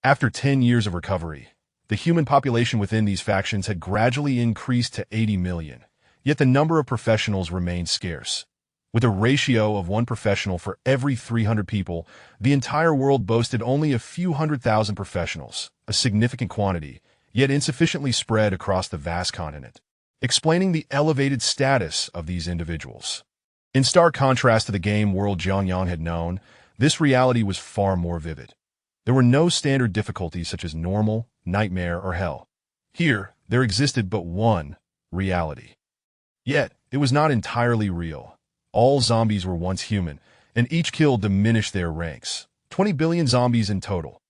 After 10 years of recovery, the human population within these factions had gradually increased to 80 million, yet the number of professionals remained scarce. With a ratio of 1 professional for every 300 people, the entire world boasted only a few 100,000 professionals, a significant quantity, yet insufficiently spread across the vast continent, explaining the elevated status of these individuals. In stark contrast to the game world Jiang Yang had known, this reality was far more vivid. There were no standard difficulties such as normal, nightmare, or hell. Here, there existed but one reality. Yet, it was not entirely real. All zombies were once human, and each kill diminished their ranks. 20 billion zombies in total.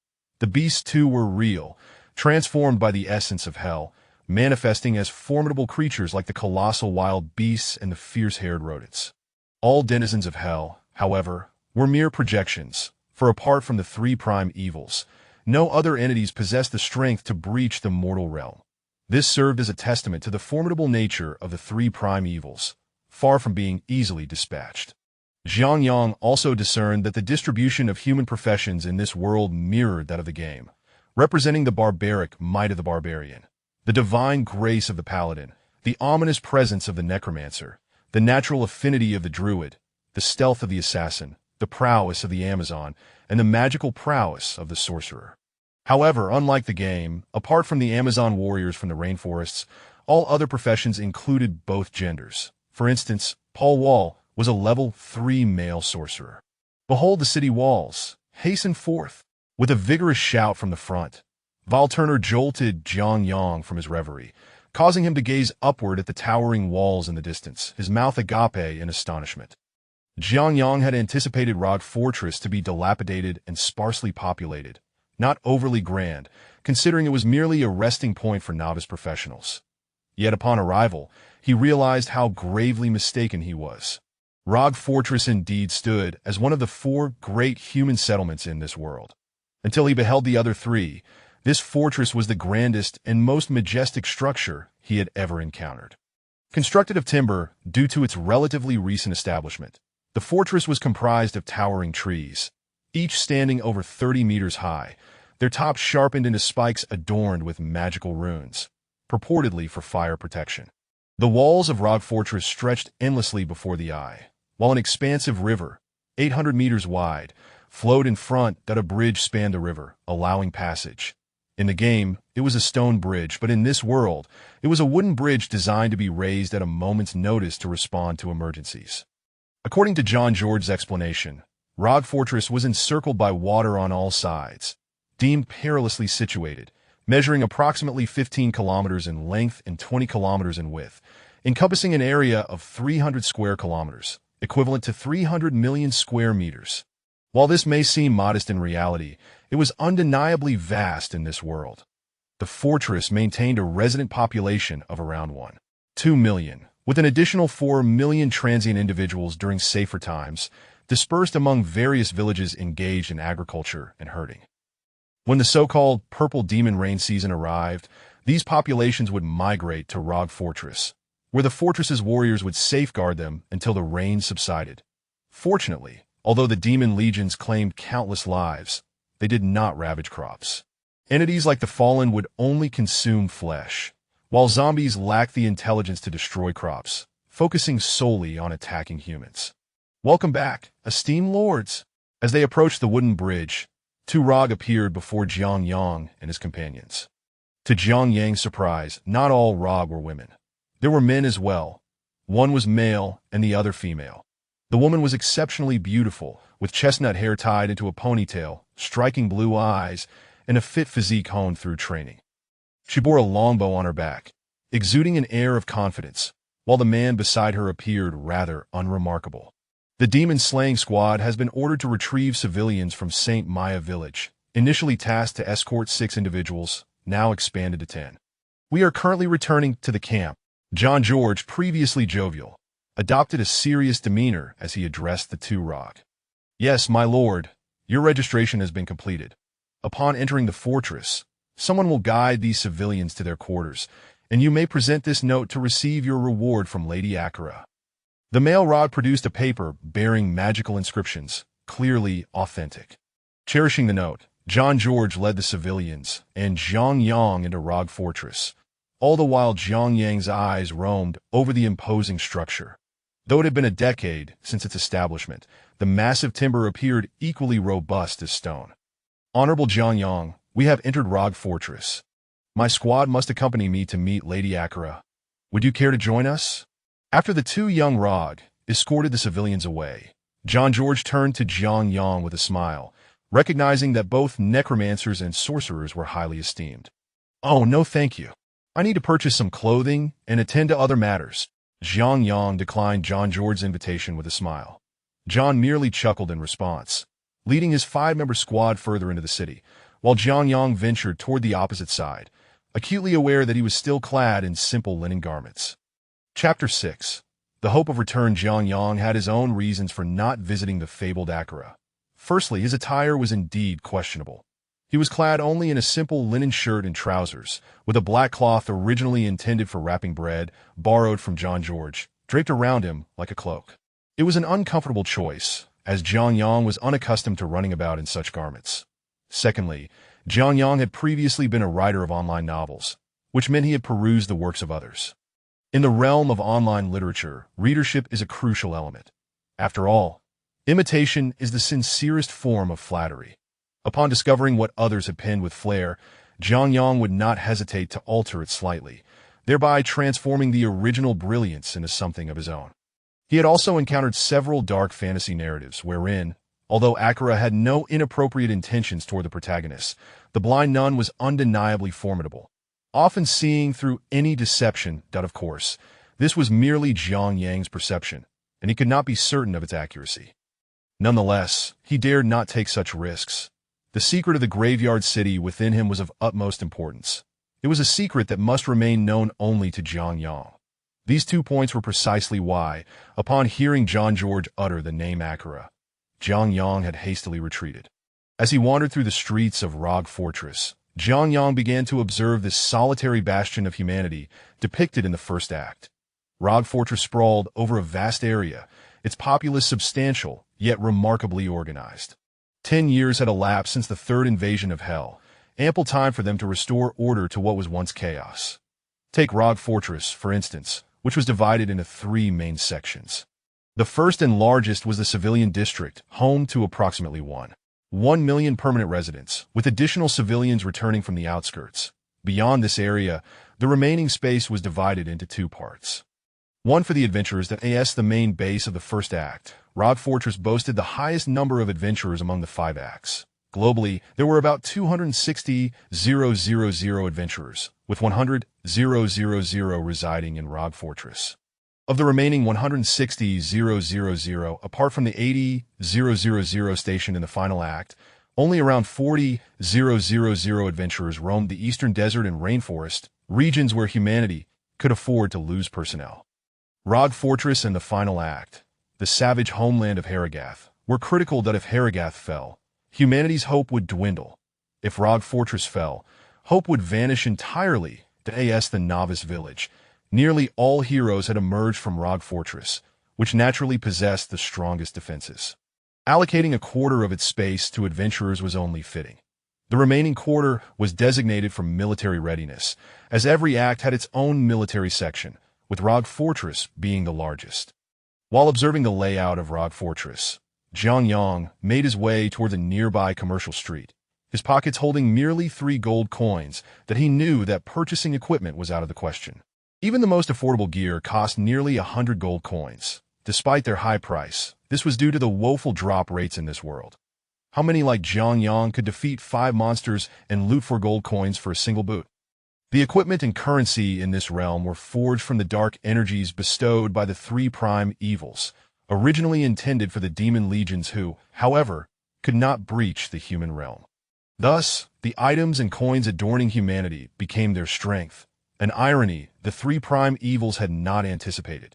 The beasts too were real, transformed by the essence of hell, manifesting as formidable creatures like the colossal wild beasts and the fierce-haired rodents. All denizens of hell, however, were mere projections, for apart from the 3 prime evils, no other entities possessed the strength to breach the mortal realm. This served as a testament to the formidable nature of the 3 prime evils, far from being easily dispatched. Jiang Yang also discerned that the distribution of human professions in this world mirrored that of the game, representing the barbaric might of the barbarian, the divine grace of the paladin, the ominous presence of the necromancer, the natural affinity of the druid, the stealth of the assassin, the prowess of the Amazon, and the magical prowess of the sorcerer. However, unlike the game, apart from the Amazon warriors from the rainforests, all other professions included both genders. For instance, Paul Wall was a level 3 male sorcerer. Behold the city walls, hasten forth! With a vigorous shout from the front, Val Turner jolted Jiang Yang from his reverie, causing him to gaze upward at the towering walls in the distance, his mouth agape in astonishment. Jiang Yang had anticipated Rock Fortress to be dilapidated and sparsely populated, not overly grand, considering it was merely a resting point for novice professionals. Yet upon arrival, he realized how gravely mistaken he was. Rock Fortress indeed stood as one of the 4 great human settlements in this world. Until he beheld the other 3, this fortress was the grandest and most majestic structure he had ever encountered. Constructed of timber due to its relatively recent establishment, the fortress was comprised of towering trees, each standing over 30 meters high, their tops sharpened into spikes adorned with magical runes, purportedly for fire protection. The walls of Rock Fortress stretched endlessly before the eye, while an expansive river, 800 meters wide, flowed in front that a bridge spanned the river, allowing passage. In the game, it was a stone bridge, but in this world, it was a wooden bridge designed to be raised at a moment's notice to respond to emergencies. According to John George's explanation, Rock Fortress was encircled by water on all sides, deemed perilously situated, measuring approximately 15 kilometers in length and 20 kilometers in width, encompassing an area of 300 square kilometers, equivalent to 300 million square meters. While this may seem modest in reality, it was undeniably vast in this world. The fortress maintained a resident population of around 1.2 million, with an additional 4 million transient individuals during safer times, dispersed among various villages engaged in agriculture and herding. When the so-called Purple Demon rain season arrived, these populations would migrate to Rock Fortress, where the fortress's warriors would safeguard them until the rain subsided. Fortunately, although the demon legions claimed countless lives, they did not ravage crops. Entities like the Fallen would only consume flesh, while zombies lacked the intelligence to destroy crops, focusing solely on attacking humans. Welcome back, esteemed lords! As they approached the wooden bridge, 2 Rog appeared before Jiang Yang and his companions. To Jiang Yang's surprise, not all Rog were women. There were men as well. One was male and the other female. The woman was exceptionally beautiful, with chestnut hair tied into a ponytail, striking blue eyes, and a fit physique honed through training. She bore a longbow on her back, exuding an air of confidence, while the man beside her appeared rather unremarkable. The demon-slaying squad has been ordered to retrieve civilians from St. Maya village, initially tasked to escort 6 individuals, now expanded to 10. We are currently returning to the camp. John George, previously jovial, adopted a serious demeanor as he addressed the 2 Rog. Yes, my lord, your registration has been completed. Upon entering the fortress, someone will guide these civilians to their quarters, and you may present this note to receive your reward from Lady Akira. The male Rog produced a paper bearing magical inscriptions, clearly authentic. Cherishing the note, John George led the civilians and Jiang Yang into Rog Fortress, all the while Jiang Yang's eyes roamed over the imposing structure. Though it had been a decade since its establishment, the massive timber appeared equally robust as stone. Honorable Jiang Yang, we have entered Rog Fortress. My squad must accompany me to meet Lady Akira. Would you care to join us? After the 2 young Rog escorted the civilians away, John George turned to Jiang Yang with a smile, recognizing that both necromancers and sorcerers were highly esteemed. Oh, no thank you. I need to purchase some clothing and attend to other matters. Jiang Yang declined John George's invitation with a smile. John merely chuckled in response, leading his 5-member squad further into the city, while Jiang Yang ventured toward the opposite side, acutely aware that he was still clad in simple linen garments. Chapter 6. The hope of return. Jiang Yang had his own reasons for not visiting the fabled Akira. Firstly, his attire was indeed questionable. He was clad only in a simple linen shirt and trousers, with a black cloth originally intended for wrapping bread, borrowed from John George, draped around him like a cloak. It was an uncomfortable choice, as Jiang Yang was unaccustomed to running about in such garments. Secondly, Zhang Yang had previously been a writer of online novels, which meant he had perused the works of others. In the realm of online literature, readership is a crucial element. After all, imitation is the sincerest form of flattery. Upon discovering what others had penned with flair, Zhang Yang would not hesitate to alter it slightly, thereby transforming the original brilliance into something of his own. He had also encountered several dark fantasy narratives wherein, although Akira had no inappropriate intentions toward the protagonist, the blind nun was undeniably formidable, often seeing through any deception that, of course, this was merely Zhang Yang's perception, and he could not be certain of its accuracy. Nonetheless, he dared not take such risks. The secret of the graveyard city within him was of utmost importance. It was a secret that must remain known only to Zhang Yang. These 2 points were precisely why, upon hearing John George utter the name Akira, Zhang Yang had hastily retreated. As he wandered through the streets of Rogue Fortress, Zhang Yang began to observe this solitary bastion of humanity depicted in the first act. Rogue Fortress sprawled over a vast area, its populace substantial, yet remarkably organized. 10 years had elapsed since the third invasion of Hell, ample time for them to restore order to what was once chaos. Take Rogue Fortress, for instance, which was divided into 3 main sections. The first and largest was the civilian district, home to approximately 1 million permanent residents, with additional civilians returning from the outskirts. Beyond this area, the remaining space was divided into 2 parts. One for the adventurers that is the main base of the first act. Rogue Fortress boasted the highest number of adventurers among the 5 acts. Globally, there were about 260,000 adventurers, with 100,000 residing in Rogue Fortress. Of the remaining 160,000, apart from the 80,000 stationed in the final act, only around 40,000 adventurers roamed the eastern desert and rainforest, regions where humanity could afford to lose personnel. Rogue Fortress and the final act, the savage homeland of Harrogath, were critical that if Harrogath fell, humanity's hope would dwindle. If Rogue Fortress fell, hope would vanish entirely. The novice village. Nearly all heroes had emerged from Rogue Fortress, which naturally possessed the strongest defenses. Allocating a quarter of its space to adventurers was only fitting. The remaining quarter was designated for military readiness, as every act had its own military section, with Rogue Fortress being the largest. While observing the layout of Rogue Fortress, Zhang Yang made his way toward the nearby commercial street, his pockets holding merely 3 gold coins that he knew that purchasing equipment was out of the question. Even the most affordable gear cost nearly 100 gold coins. Despite their high price, this was due to the woeful drop rates in this world. How many like Zhang Yang could defeat 5 monsters and loot 4 gold coins for a single boot? The equipment and currency in this realm were forged from the dark energies bestowed by the 3 prime evils, originally intended for the demon legions who, however, could not breach the human realm. Thus, the items and coins adorning humanity became their strength, an irony the 3 prime evils had not anticipated.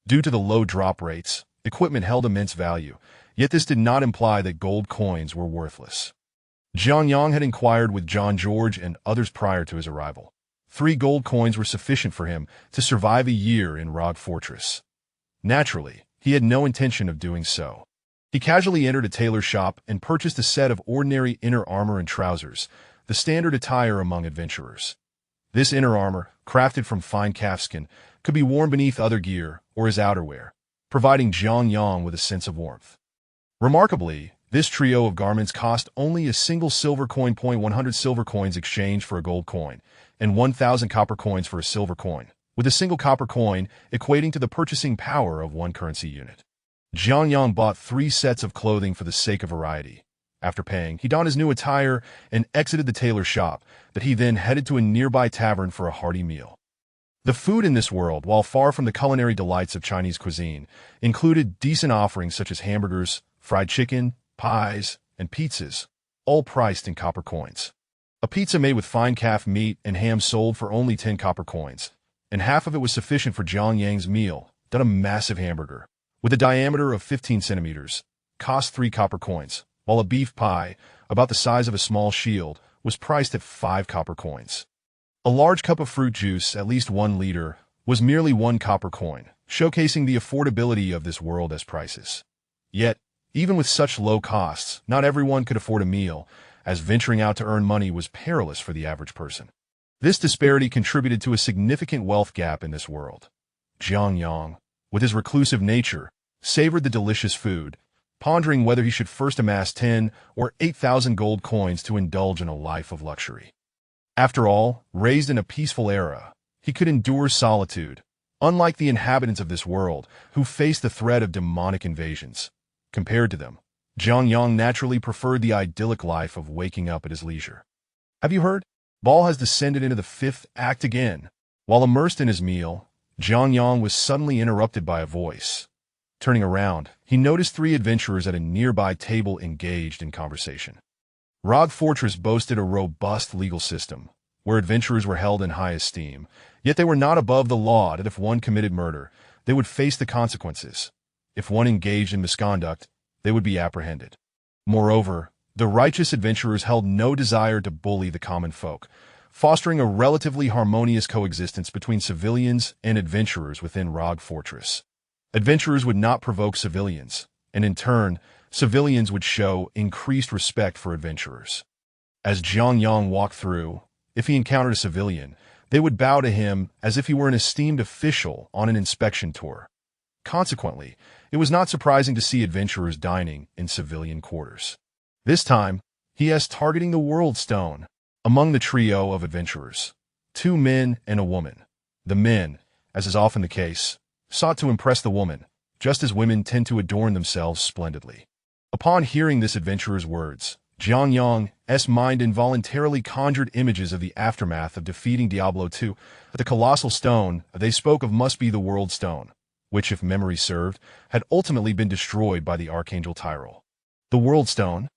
Due to the low drop rates, equipment held immense value, yet this did not imply that gold coins were worthless. Zhang Yang had inquired with John George and others prior to his arrival. 3 gold coins were sufficient for him to survive a year in Rogue Fortress. Naturally, he had no intention of doing so. He casually entered a tailor shop and purchased a set of ordinary inner armor and trousers, the standard attire among adventurers. This inner armor, crafted from fine calfskin, could be worn beneath other gear or as outerwear, providing Zhang Yang with a sense of warmth. Remarkably, this trio of garments cost only a single silver coin. 100 silver coins exchanged for a gold coin, and 1,000 copper coins for a silver coin, with a single copper coin equating to the purchasing power of 1 currency unit. Zhang Yang bought 3 sets of clothing for the sake of variety. After paying, he donned his new attire and exited the tailor shop, that he then headed to a nearby tavern for a hearty meal. The food in this world, while far from the culinary delights of Chinese cuisine, included decent offerings such as hamburgers, fried chicken, pies, and pizzas, all priced in copper coins. A pizza made with fine calf meat and ham sold for only 10 copper coins, and half of it was sufficient for Zhang Yang's meal. Then a massive hamburger, with a diameter of 15 centimeters, cost 3 copper coins, while a beef pie, about the size of a small shield, was priced at 5 copper coins. A large cup of fruit juice, at least 1 liter, was merely 1 copper coin, showcasing the affordability of this world as prices. Yet, even with such low costs, not everyone could afford a meal, as venturing out to earn money was perilous for the average person. This disparity contributed to a significant wealth gap in this world. Jiang Yang, with his reclusive nature, savored the delicious food, pondering whether he should first amass 10 or 8,000 gold coins to indulge in a life of luxury. After all, raised in a peaceful era, he could endure solitude, unlike the inhabitants of this world who faced the threat of demonic invasions. Compared to them, Jiang Yang naturally preferred the idyllic life of waking up at his leisure. Have you heard? Ball has descended into the fifth act again. While immersed in his meal, Jiang Yang was suddenly interrupted by a voice. Turning around, he noticed three adventurers at a nearby table engaged in conversation. Rogue Fortress boasted a robust legal system, where adventurers were held in high esteem, yet they were not above the law that if one committed murder, they would face the consequences. If one engaged in misconduct, they would be apprehended. Moreover, the righteous adventurers held no desire to bully the common folk, fostering a relatively harmonious coexistence between civilians and adventurers within Rogue Fortress. Adventurers would not provoke civilians, and in turn, civilians would show increased respect for adventurers. As Jiang Yang walked through, if he encountered a civilian, they would bow to him as if he were an esteemed official on an inspection tour. Consequently, it was not surprising to see adventurers dining in civilian quarters. This time, he asked targeting the World Stone. Among the trio of adventurers, 2 men and a woman. The men, as is often the case, sought to impress the woman, just as women tend to adorn themselves splendidly. Upon hearing this adventurer's words, Jiang Yang's mind involuntarily conjured images of the aftermath of defeating Diablo II. The colossal stone they spoke of must be the World Stone, which, if memory served, had ultimately been destroyed by the Archangel Tyrell. The World Stone?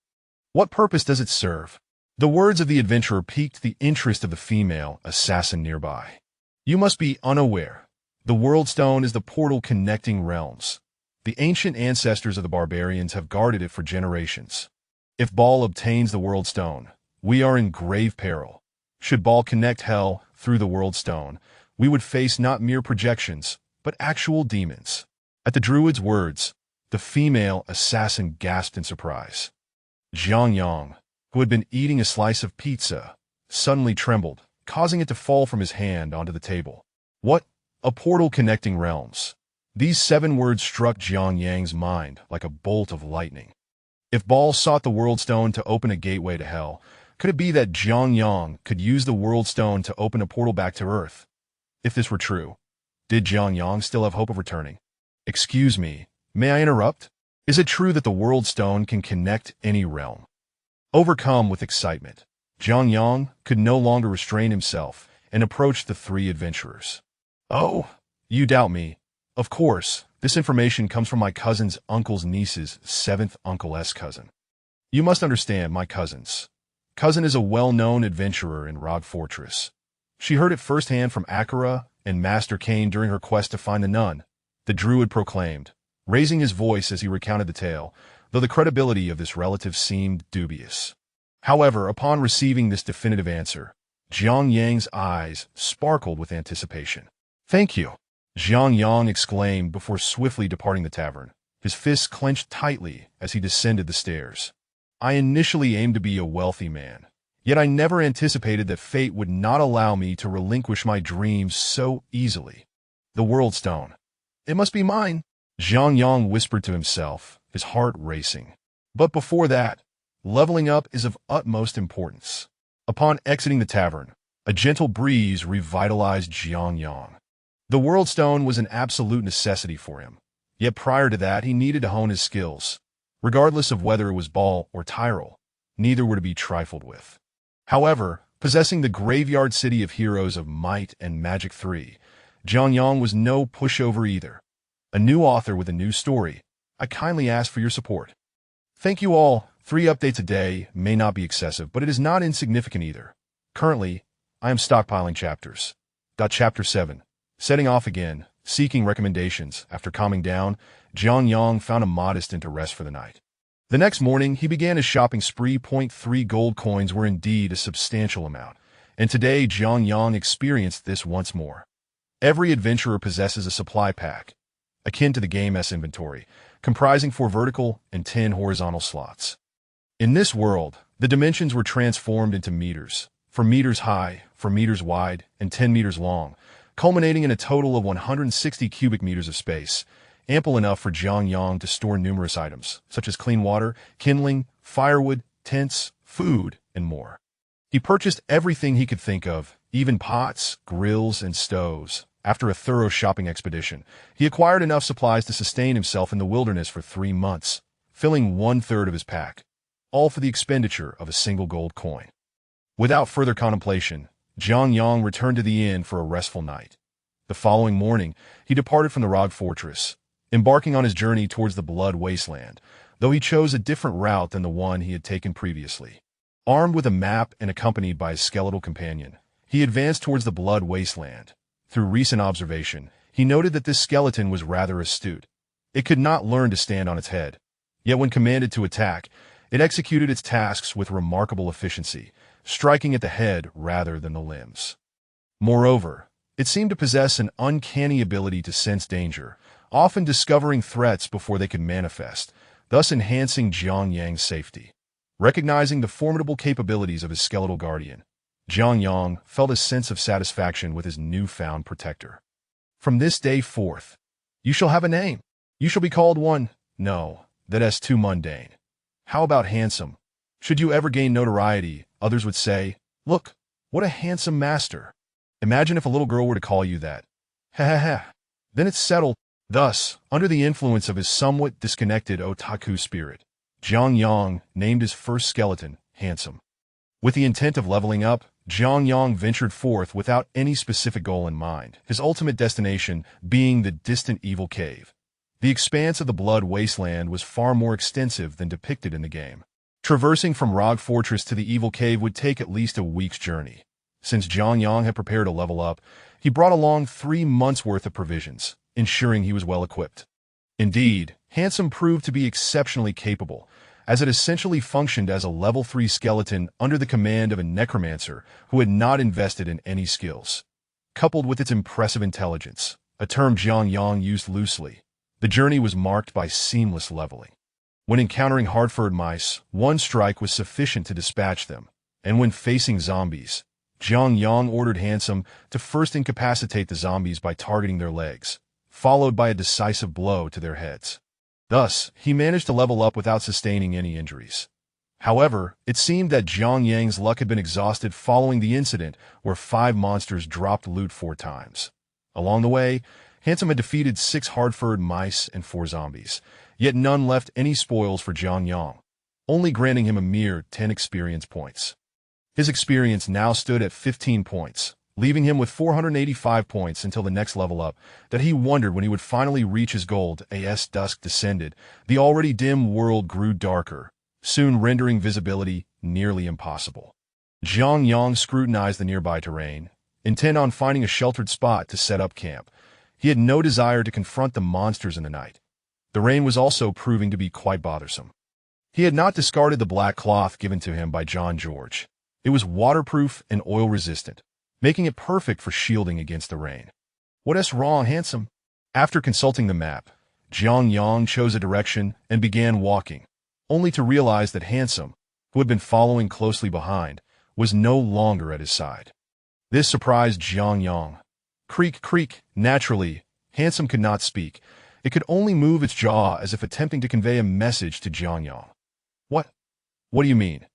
What purpose does it serve? The words of the adventurer piqued the interest of the female assassin nearby. You must be unaware. The World Stone is the portal connecting realms. The ancient ancestors of the barbarians have guarded it for generations. If Baal obtains the World Stone, we are in grave peril. Should Baal connect hell through the World Stone, we would face not mere projections, but actual demons. At the druid's words, the female assassin gasped in surprise. Jiang Yang, who had been eating a slice of pizza, suddenly trembled, causing it to fall from his hand onto the table. What? A portal connecting realms. These 7 words struck Jiang Yang's mind like a bolt of lightning. If Baal sought the World Stone to open a gateway to hell, could it be that Jiang Yang could use the World Stone to open a portal back to Earth? If this were true, did Jiang Yang still have hope of returning? Excuse me, may I interrupt? Is it true that the World Stone can connect any realm? Overcome with excitement, Jiang Yang could no longer restrain himself and approached the 3 adventurers. Oh, you doubt me. Of course, this information comes from my cousin's uncle's niece's 7th uncle's cousin. You must understand my cousin's cousin is a well-known adventurer in Rogue Fortress. She heard it firsthand from Akira and Master Cain during her quest to find the nun, the druid proclaimed, raising his voice as he recounted the tale, though the credibility of this relative seemed dubious. However, upon receiving this definitive answer, Jiang Yang's eyes sparkled with anticipation. Thank you, Jiang Yang exclaimed before swiftly departing the tavern, his fists clenched tightly as he descended the stairs. I initially aimed to be a wealthy man, yet I never anticipated that fate would not allow me to relinquish my dreams so easily. The World Stone. It must be mine, Jiang Yang whispered to himself, his heart racing. But before that, leveling up is of utmost importance. Upon exiting the tavern, a gentle breeze revitalized Jiang Yang. The World Stone was an absolute necessity for him, yet prior to that he needed to hone his skills. Regardless of whether it was Baal or Tyrell, neither were to be trifled with. However, possessing the Graveyard City of Heroes of Might and Magic 3, Jiang Yang was no pushover either. A new author with a new story, I kindly ask for your support. Thank you all. 3 updates a day may not be excessive, but it is not insignificant either. Currently, I am stockpiling chapters. Chapter 7. Setting off again, seeking recommendations. After calming down, Jiang Yang found a modest inn to rest for the night. The next morning, he began his shopping spree. 3 gold coins were indeed a substantial amount, and today Jiang Yang experienced this once more. Every adventurer possesses a supply pack, akin to the game's inventory, comprising 4 vertical and 10 horizontal slots. In this world, The dimensions were transformed into meters, from meters high, from meters wide, and 10 meters long, culminating in a total of 160 cubic meters of space, ample enough for Jiang Yang to store numerous items, such as clean water, kindling, firewood, tents, food, and more. He purchased everything he could think of, even pots, grills, and stoves. After a thorough shopping expedition, he acquired enough supplies to sustain himself in the wilderness for 3 months, filling 1/3 of his pack, all for the expenditure of a single gold coin. Without further contemplation, Jiang Yang returned to the inn for a restful night. The following morning, he departed from the Rog Fortress, embarking on his journey towards the Blood Wasteland, though he chose a different route than the one he had taken previously. Armed with a map and accompanied by his skeletal companion, he advanced towards the Blood Wasteland. Through recent observation, he noted that this skeleton was rather astute. It could not learn to stand on its head. Yet when commanded to attack, it executed its tasks with remarkable efficiency, striking at the head rather than the limbs. Moreover, it seemed to possess an uncanny ability to sense danger, often discovering threats before they could manifest, thus enhancing Jiang Yang's safety. Recognizing the formidable capabilities of his skeletal guardian, Jiang Yang felt a sense of satisfaction with his newfound protector. From this day forth, you shall have a name. You shall be called one. No, that's too mundane. How about handsome? Should you ever gain notoriety, others would say, look, what a handsome master. Imagine if a little girl were to call you that. Ha ha ha. Then it's settled. Thus, under the influence of his somewhat disconnected otaku spirit, Jiang Yang named his first skeleton Handsome. With the intent of leveling up, Jiang Yang ventured forth without any specific goal in mind, his ultimate destination being the distant Evil Cave. The expanse of the Blood Wasteland was far more extensive than depicted in the game. Traversing from Rog Fortress to the Evil Cave would take at least a week's journey. Since Jiang Yang had prepared to level up, he brought along 3 months' worth of provisions, ensuring he was well equipped. Indeed, Handsome proved to be exceptionally capable, as it essentially functioned as a level 3 skeleton under the command of a Necromancer who had not invested in any skills. Coupled with its impressive intelligence, a term Jiang Yang used loosely, the journey was marked by seamless leveling. When encountering hard-furred mice, one strike was sufficient to dispatch them, and when facing zombies, Jiang Yang ordered Handsome to first incapacitate the zombies by targeting their legs, followed by a decisive blow to their heads. Thus, he managed to level up without sustaining any injuries. However, it seemed that Jiang Yang's luck had been exhausted following the incident where 5 monsters dropped loot 4 times. Along the way, Handsome had defeated 6 hard-furred mice and 4 zombies, yet none left any spoils for Jiang Yang, only granting him a mere 10 experience points. His experience now stood at 15 points, leaving him with 485 points until the next level up that he wondered when he would finally reach his goal. As dusk descended, the already dim world grew darker, soon rendering visibility nearly impossible. Jiang Yang scrutinized the nearby terrain, intent on finding a sheltered spot to set up camp. He had no desire to confront the monsters in the night. The rain was also proving to be quite bothersome. He had not discarded the black cloth given to him by John George. It was waterproof and oil-resistant, making it perfect for shielding against the rain. What's wrong, Handsome? After consulting the map, Jiang Yang chose a direction and began walking, only to realize that Handsome, who had been following closely behind, was no longer at his side. This surprised Jiang Yang. Creak, creak. Naturally, Handsome could not speak. It could only move its jaw as if attempting to convey a message to Jiang Yang. What? What do you mean?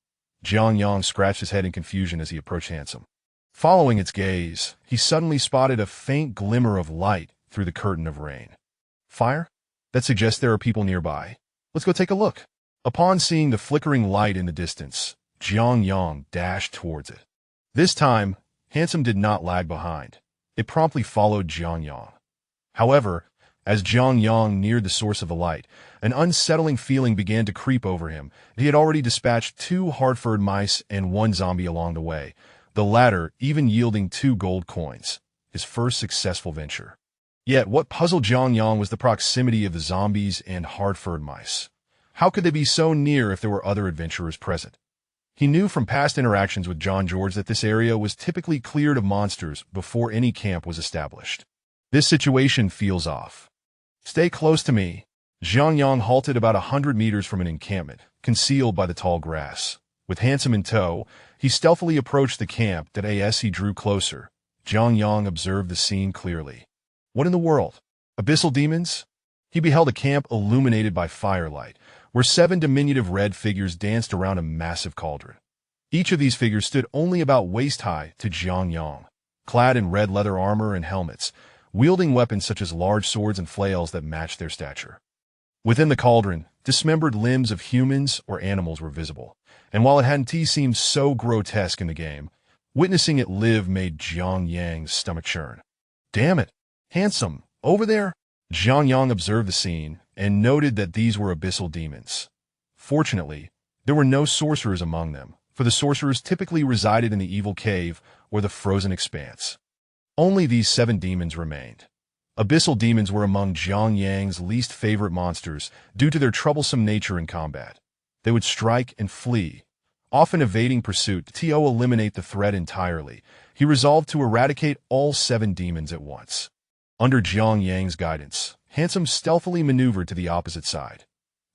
Jiang Yang scratched his head in confusion as he approached Handsome. Following its gaze, he suddenly spotted a faint glimmer of light through the curtain of rain. Fire? That suggests there are people nearby. Let's go take a look. Upon seeing the flickering light in the distance, Jiang Yang dashed towards it. This time, Handsome did not lag behind. It promptly followed Jiang Yang. However, as Jiang Yang neared the source of the light, an unsettling feeling began to creep over him. He had already dispatched 2 hard-furred mice and 1 zombie along the way, the latter even yielding 2 gold coins, his first successful venture. Yet what puzzled Jiang Yang was the proximity of the zombies and hard-furred mice. How could they be so near if there were other adventurers present? He knew from past interactions with John George that this area was typically cleared of monsters before any camp was established. This situation feels off. Stay close to me. Jiang Yang halted about 100 meters from an encampment, concealed by the tall grass. With Handsome in tow, he stealthily approached the camp. That as he drew closer, Jiang Yang observed the scene clearly. What in the world? Abyssal demons? He beheld a camp illuminated by firelight, where 7 diminutive red figures danced around a massive cauldron. Each of these figures stood only about waist-high to Jiang Yang, clad in red leather armor and helmets, wielding weapons such as large swords and flails that matched their stature. Within the cauldron, dismembered limbs of humans or animals were visible, and while it hadn't seemed so grotesque in the game, witnessing it live made Jiang Yang's stomach churn. Damn it! Handsome, over there? Jiang Yang observed the scene and noted that these were abyssal demons. Fortunately, there were no sorcerers among them, for the sorcerers typically resided in the evil cave or the frozen expanse. Only these 7 demons remained. Abyssal demons were among Jiang Yang's least favorite monsters due to their troublesome nature in combat. They would strike and flee, often evading pursuit. To eliminate the threat entirely, he resolved to eradicate all 7 demons at once. Under Jiang Yang's guidance, Handsome stealthily maneuvered to the opposite side.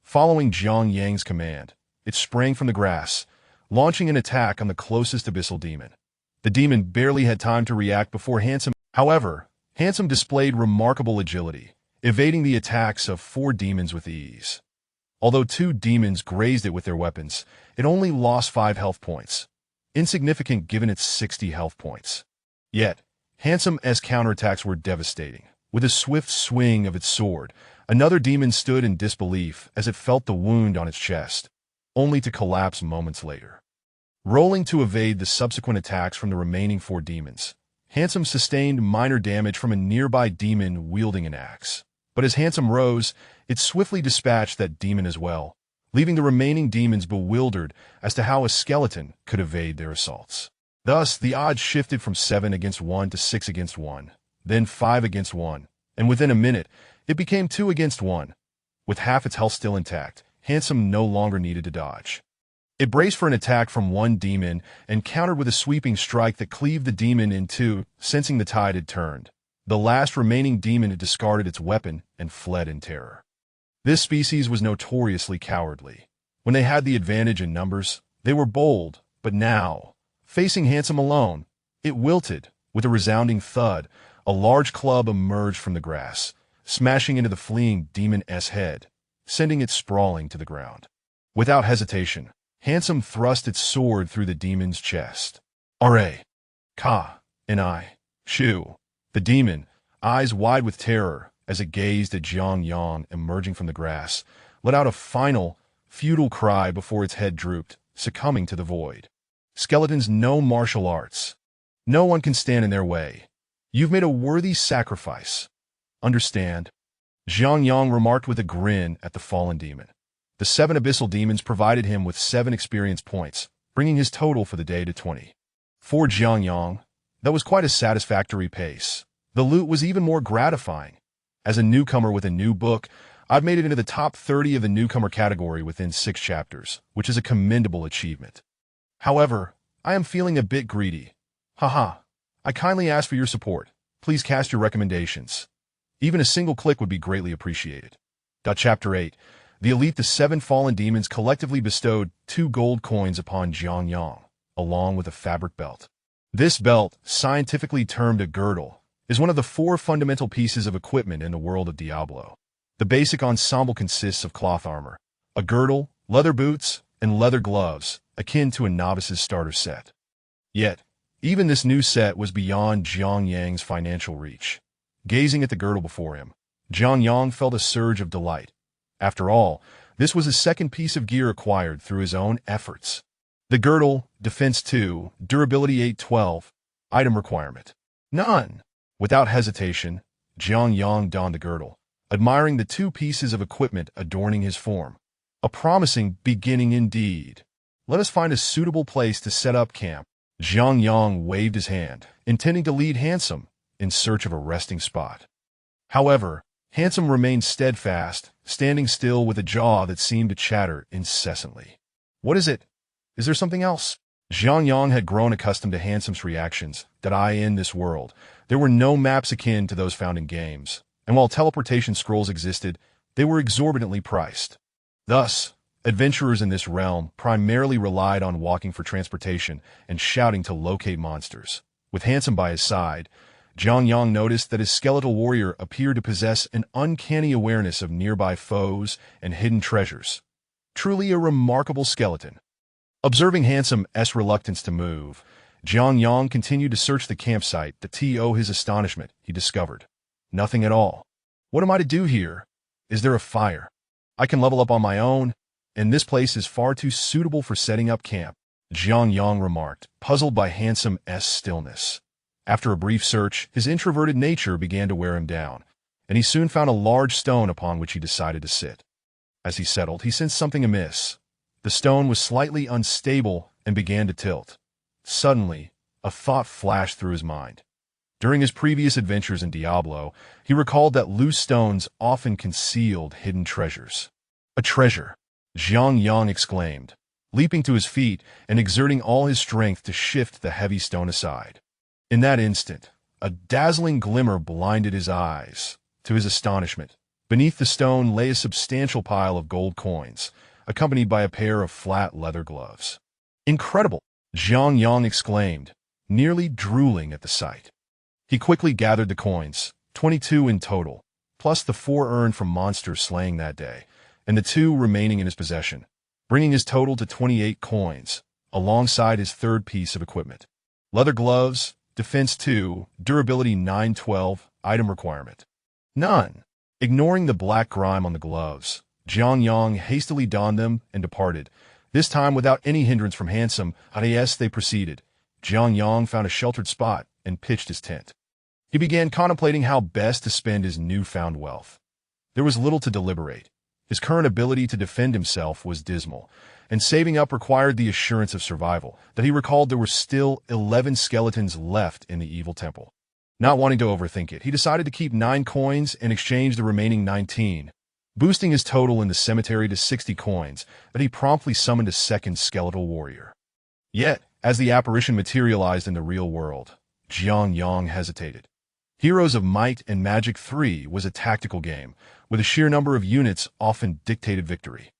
Following Jiang Yang's command, it sprang from the grass, launching an attack on the closest abyssal demon. The demon barely had time to react before Handsome. However, Handsome displayed remarkable agility, evading the attacks of 4 demons with ease. Although 2 demons grazed it with their weapons, it only lost 5 health points, insignificant given its 60 health points. Yet, Handsome's counterattacks were devastating. With a swift swing of its sword, another demon stood in disbelief as it felt the wound on its chest, only to collapse moments later. Rolling to evade the subsequent attacks from the remaining 4 demons, Handsome sustained minor damage from a nearby demon wielding an axe. But as Handsome rose, it swiftly dispatched that demon as well, leaving the remaining demons bewildered as to how a skeleton could evade their assaults. Thus, the odds shifted from 7 against 1 to 6 against 1, then 5 against 1, and within a minute, it became 2 against 1. With half its health still intact, Handsome no longer needed to dodge. It braced for an attack from one demon and countered with a sweeping strike that cleaved the demon in 2, sensing the tide had turned. The last remaining demon had discarded its weapon and fled in terror. This species was notoriously cowardly. When they had the advantage in numbers, they were bold, but now, facing Handsome alone, it wilted. With a resounding thud, a large club emerged from the grass, smashing into the fleeing demon's head, sending it sprawling to the ground. Without hesitation, Handsome thrust its sword through the demon's chest. R.A. Ka, and I, Shu. The demon, eyes wide with terror as it gazed at Jiang Yang emerging from the grass, let out a final, futile cry before its head drooped, succumbing to the void. Skeletons know martial arts. No one can stand in their way. You've made a worthy sacrifice. Understand? Jiang Yang remarked with a grin at the fallen demon. The 7 abyssal demons provided him with 7 experience points, bringing his total for the day to 20. For Jiang Yang, that was quite a satisfactory pace. The loot was even more gratifying. As a newcomer with a new book, I've made it into the top 30 of the newcomer category within 6 chapters, which is a commendable achievement. However, I am feeling a bit greedy. Haha, I kindly ask for your support. Please cast your recommendations. Even a single click would be greatly appreciated. Chapter 8. The elite, the 7 fallen demons collectively bestowed 2 gold coins upon Jiang Yang, along with a fabric belt. This belt, scientifically termed a girdle, is one of the 4 fundamental pieces of equipment in the world of Diablo. The basic ensemble consists of cloth armor, a girdle, leather boots, and leather gloves, akin to a novice's starter set. Yet, even this new set was beyond Jiang Yang's financial reach. Gazing at the girdle before him, Jiang Yang felt a surge of delight. After all, this was his second piece of gear acquired through his own efforts. The girdle, defense 2, durability 812, item requirement, none. Without hesitation, Jiang Yang donned the girdle, admiring the 2 pieces of equipment adorning his form. A promising beginning indeed. Let us find a suitable place to set up camp. Jiang Yang waved his hand, intending to lead Handsome in search of a resting spot. However, Handsome remained steadfast, standing still with a jaw that seemed to chatter incessantly. What is it? Is there something else? Jiang Yang had grown accustomed to Handsome's reactions, that in this world, there were no maps akin to those found in games, and while teleportation scrolls existed, they were exorbitantly priced. Thus, Adventurers in this realm primarily relied on walking for transportation and shouting to locate monsters. With Handsome by his side, Jiang Yang noticed that his skeletal warrior appeared to possess an uncanny awareness of nearby foes and hidden treasures. Truly a remarkable skeleton. Observing Handsome's reluctance to move, Jiang Yang continued to search the campsite. To his astonishment, he discovered nothing at all. What am I to do here? Is there a fire? I can level up on my own, and this place is far too suitable for setting up camp, Jiang Yang remarked, puzzled by Handsome's stillness. After a brief search, his introverted nature began to wear him down, and he soon found a large stone upon which he decided to sit. As he settled, he sensed something amiss. The stone was slightly unstable and began to tilt. Suddenly, a thought flashed through his mind. During his previous adventures in Diablo, he recalled that loose stones often concealed hidden treasures. A treasure! Jiang Yang exclaimed, leaping to his feet and exerting all his strength to shift the heavy stone aside. In that instant, a dazzling glimmer blinded his eyes. To his astonishment, beneath the stone lay a substantial pile of gold coins, accompanied by a pair of flat leather gloves. Incredible! Jiang Yang exclaimed, nearly drooling at the sight. He quickly gathered the coins, 22 in total, plus the 4 earned from monster slaying that day, and the 2 remaining in his possession, bringing his total to 28 coins, alongside his third piece of equipment. Leather gloves, defense 2, durability 912, item requirement. None. Ignoring the black grime on the gloves, Jiang Yang hastily donned them and departed, this time without any hindrance from Handsome. As they proceeded, Jiang Yang found a sheltered spot and pitched his tent. He began contemplating how best to spend his newfound wealth. There was little to deliberate. His current ability to defend himself was dismal, and saving up required the assurance of survival that he recalled there were still 11 skeletons left in the evil temple. Not wanting to overthink it, he decided to keep 9 coins and exchange the remaining 19, boosting his total in the cemetery to 60 coins, but he promptly summoned a second skeletal warrior. Yet, as the apparition materialized in the real world, Jiang Yang hesitated. Heroes of Might and Magic 3 was a tactical game, with a sheer number of units often dictated victory.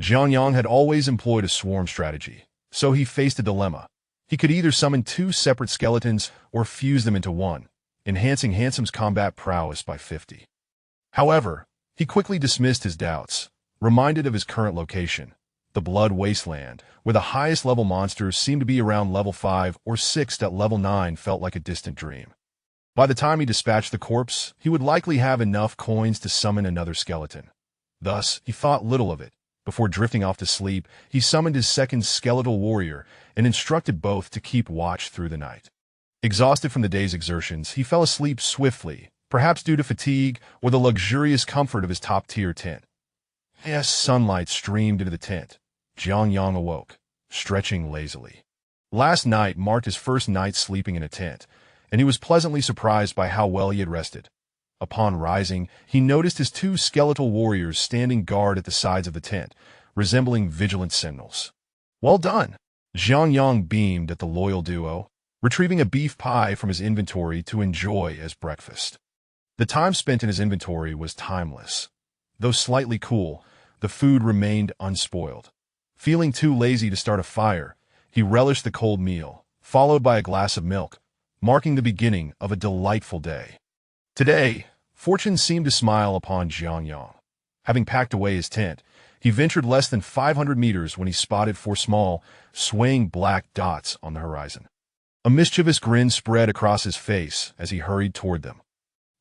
Jiang Yang had always employed a swarm strategy, so he faced a dilemma. He could either summon 2 separate skeletons or fuse them into one, enhancing Handsome's combat prowess by 50. However, he quickly dismissed his doubts, reminded of his current location, the Blood Wasteland, where the highest level monsters seemed to be around level 5 or 6. That level 9 felt like a distant dream. By the time he dispatched the corpse, he would likely have enough coins to summon another skeleton. Thus, he thought little of it. Before drifting off to sleep, he summoned his second skeletal warrior and instructed both to keep watch through the night. Exhausted from the day's exertions, he fell asleep swiftly, perhaps due to fatigue or the luxurious comfort of his top-tier tent. As sunlight streamed into the tent, Jiang Yang awoke, stretching lazily. Last night marked his first night sleeping in a tent, and he was pleasantly surprised by how well he had rested. Upon rising, he noticed his 2 skeletal warriors standing guard at the sides of the tent, resembling vigilant sentinels. Well done! Jiang Yang beamed at the loyal duo, retrieving a beef pie from his inventory to enjoy as breakfast. The time spent in his inventory was timeless. Though slightly cool, the food remained unspoiled. Feeling too lazy to start a fire, he relished the cold meal, followed by a glass of milk, marking the beginning of a delightful day. Today, fortune seemed to smile upon Jiang Yang. Having packed away his tent, he ventured less than 500 meters when he spotted 4 small, swaying black dots on the horizon. A mischievous grin spread across his face as he hurried toward them.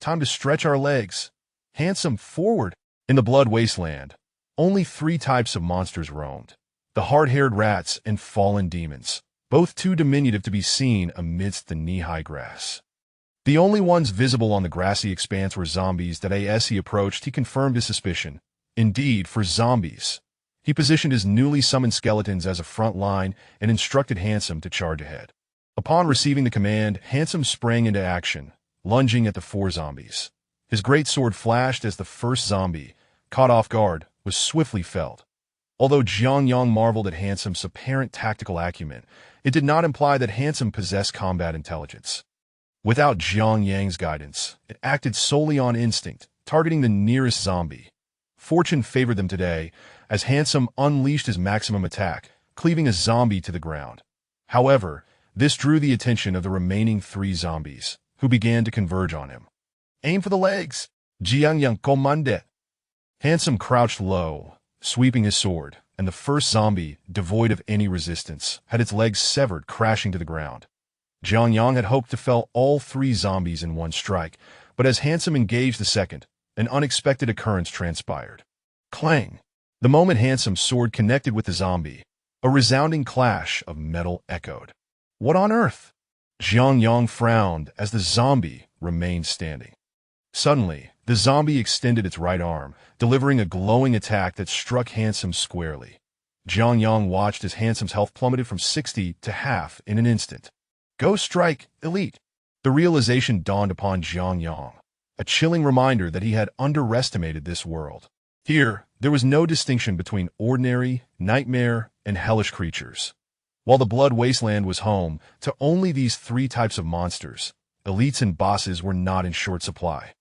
Time to stretch our legs. Handsome, forward! In the Blood Wasteland, only 3 types of monsters roamed: the hard-haired rats and fallen demons, both too diminutive to be seen amidst the knee-high grass. The only ones visible on the grassy expanse were zombies that as he approached, he confirmed his suspicion. Indeed, for zombies. He positioned his newly summoned skeletons as a front line and instructed Handsome to charge ahead. Upon receiving the command, Handsome sprang into action, lunging at the 4 zombies. His great sword flashed as the first zombie, caught off guard, was swiftly felled. Although Jiang Yang marveled at Handsome's apparent tactical acumen, it did not imply that Handsome possessed combat intelligence. Without Jiang Yang's guidance, it acted solely on instinct, targeting the nearest zombie. Fortune favored them today, as Handsome unleashed his maximum attack, cleaving a zombie to the ground. However, this drew the attention of the remaining 3 zombies, who began to converge on him. Aim for the legs! Jiang Yang commande! Handsome crouched low, sweeping his sword, and the first zombie, devoid of any resistance, had its legs severed, crashing to the ground. Jiang Yang had hoped to fell all 3 zombies in one strike, but as Handsome engaged the second, an unexpected occurrence transpired. Clang! The moment Handsome's sword connected with the zombie, a resounding clash of metal echoed. What on earth? Jiang Yang frowned as the zombie remained standing. Suddenly, the zombie extended its right arm, delivering a glowing attack that struck Handsome squarely. Jiang Yang watched as Handsome's health plummeted from 60 to half in an instant. Go strike, elite! The realization dawned upon Jiang Yang, a chilling reminder that he had underestimated this world. Here, there was no distinction between ordinary, nightmare, and hellish creatures. While the Blood Wasteland was home to only these 3 types of monsters, elites and bosses were not in short supply.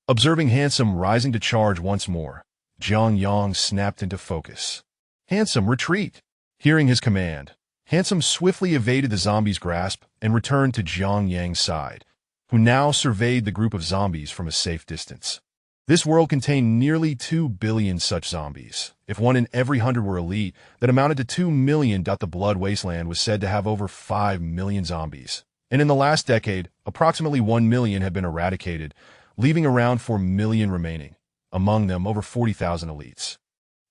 Observing Handsome rising to charge once more, Jiang Yang snapped into focus. Handsome, retreat! Hearing his command, Handsome swiftly evaded the zombie's grasp and returned to Jiang Yang's side, who now surveyed the group of zombies from a safe distance. This world contained nearly 2 billion such zombies. If 1 in every 100 were elite, that amounted to 2 million. The Blood Wasteland was said to have over 5 million zombies. And in the last decade, approximately 1 million had been eradicated, leaving around 4 million remaining, among them over 40,000 elites.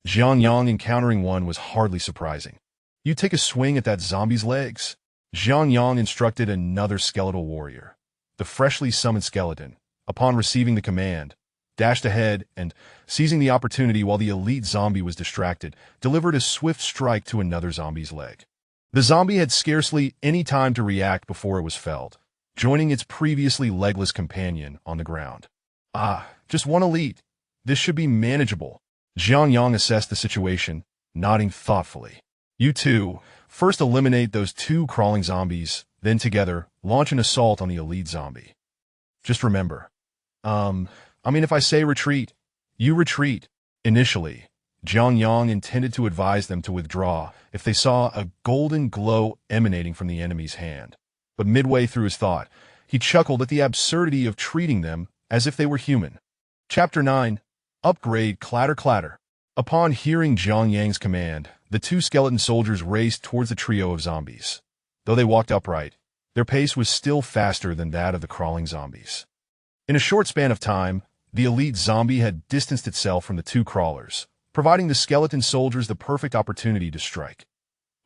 Jiang Yang encountering one was hardly surprising. You take a swing at that zombie's legs. Jiang Yang instructed another skeletal warrior. The freshly summoned skeleton, upon receiving the command, dashed ahead and, seizing the opportunity while the elite zombie was distracted, delivered a swift strike to another zombie's leg. The zombie had scarcely any time to react before it was felled, joining its previously legless companion on the ground. Just 1 elite. This should be manageable. Jiang Yang assessed the situation, nodding thoughtfully. You 2, first eliminate those 2 crawling zombies, then together, launch an assault on the elite zombie. Just remember, if I say retreat, you retreat. Initially, Jiang Yang intended to advise them to withdraw if they saw a golden glow emanating from the enemy's hand. But midway through his thought, he chuckled at the absurdity of treating them as if they were human. Chapter 9. Upgrade Clatter Clatter. Upon hearing Jiang Yang's command, the 2 skeleton soldiers raced towards the trio of zombies. Though they walked upright, their pace was still faster than that of the crawling zombies. In a short span of time, the elite zombie had distanced itself from the 2 crawlers, providing the skeleton soldiers the perfect opportunity to strike.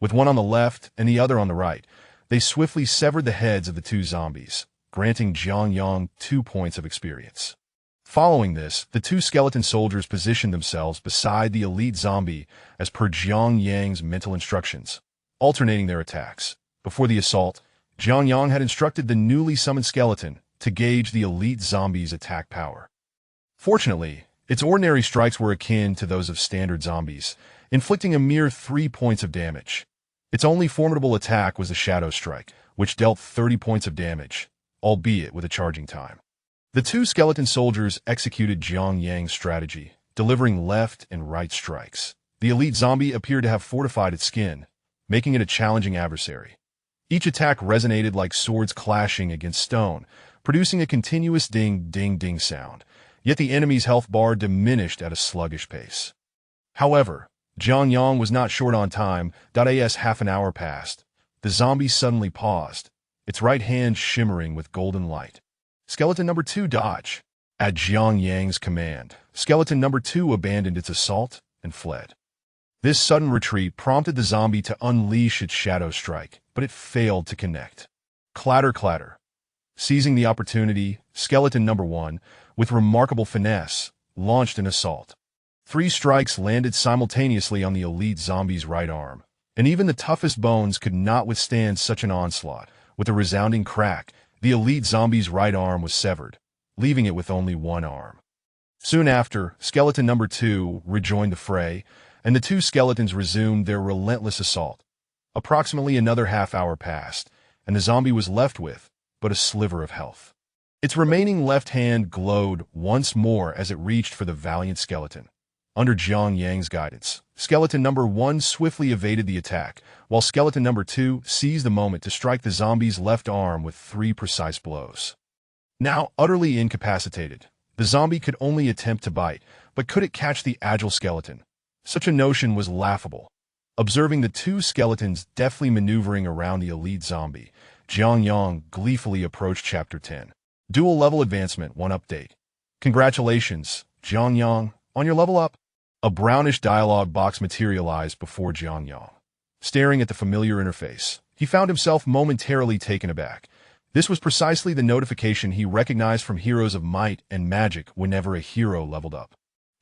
With one on the left and the other on the right, they swiftly severed the heads of the 2 zombies, granting Jiang Yang 2 points of experience. Following this, the 2 skeleton soldiers positioned themselves beside the elite zombie as per Jiang Yang's mental instructions, alternating their attacks. Before the assault, Jiang Yang had instructed the newly summoned skeleton to gauge the elite zombie's attack power. Fortunately, its ordinary strikes were akin to those of standard zombies, inflicting a mere 3 points of damage. Its only formidable attack was the Shadow Strike, which dealt 30 points of damage, albeit with a charging time. The 2 skeleton soldiers executed Jiang Yang's strategy, delivering left and right strikes. The elite zombie appeared to have fortified its skin, making it a challenging adversary. Each attack resonated like swords clashing against stone, producing a continuous ding-ding-ding sound, yet the enemy's health bar diminished at a sluggish pace. However, Jiang Yang was not short on time. As half an hour passed, the zombie suddenly paused, its right hand shimmering with golden light. Skeleton number 2 dodge. At Jiang Yang's command, skeleton number 2 abandoned its assault and fled. This sudden retreat prompted the zombie to unleash its Shadow Strike, but it failed to connect. Clatter, clatter. Seizing the opportunity, skeleton number 1, with remarkable finesse, launched an assault. 3 strikes landed simultaneously on the elite zombie's right arm, and even the toughest bones could not withstand such an onslaught. With a resounding crack, the elite zombie's right arm was severed, leaving it with only 1 arm. Soon after, skeleton number 2 rejoined the fray, and the 2 skeletons resumed their relentless assault. Approximately another half hour passed, and the zombie was left with but a sliver of health. Its remaining left hand glowed once more as it reached for the valiant skeleton. Under Jiang Yang's guidance, skeleton number 1 swiftly evaded the attack, while skeleton number 2 seized the moment to strike the zombie's left arm with 3 precise blows. Now utterly incapacitated, the zombie could only attempt to bite, but could it catch the agile skeleton? Such a notion was laughable. Observing the 2 skeletons deftly maneuvering around the elite zombie, Jiang Yang gleefully approached Chapter 10. Dual level advancement 1 update. Congratulations, Jiang Yang, on your level up. A brownish dialogue box materialized before Jiang Yang. Staring at the familiar interface, he found himself momentarily taken aback. This was precisely the notification he recognized from Heroes of Might and Magic whenever a hero leveled up.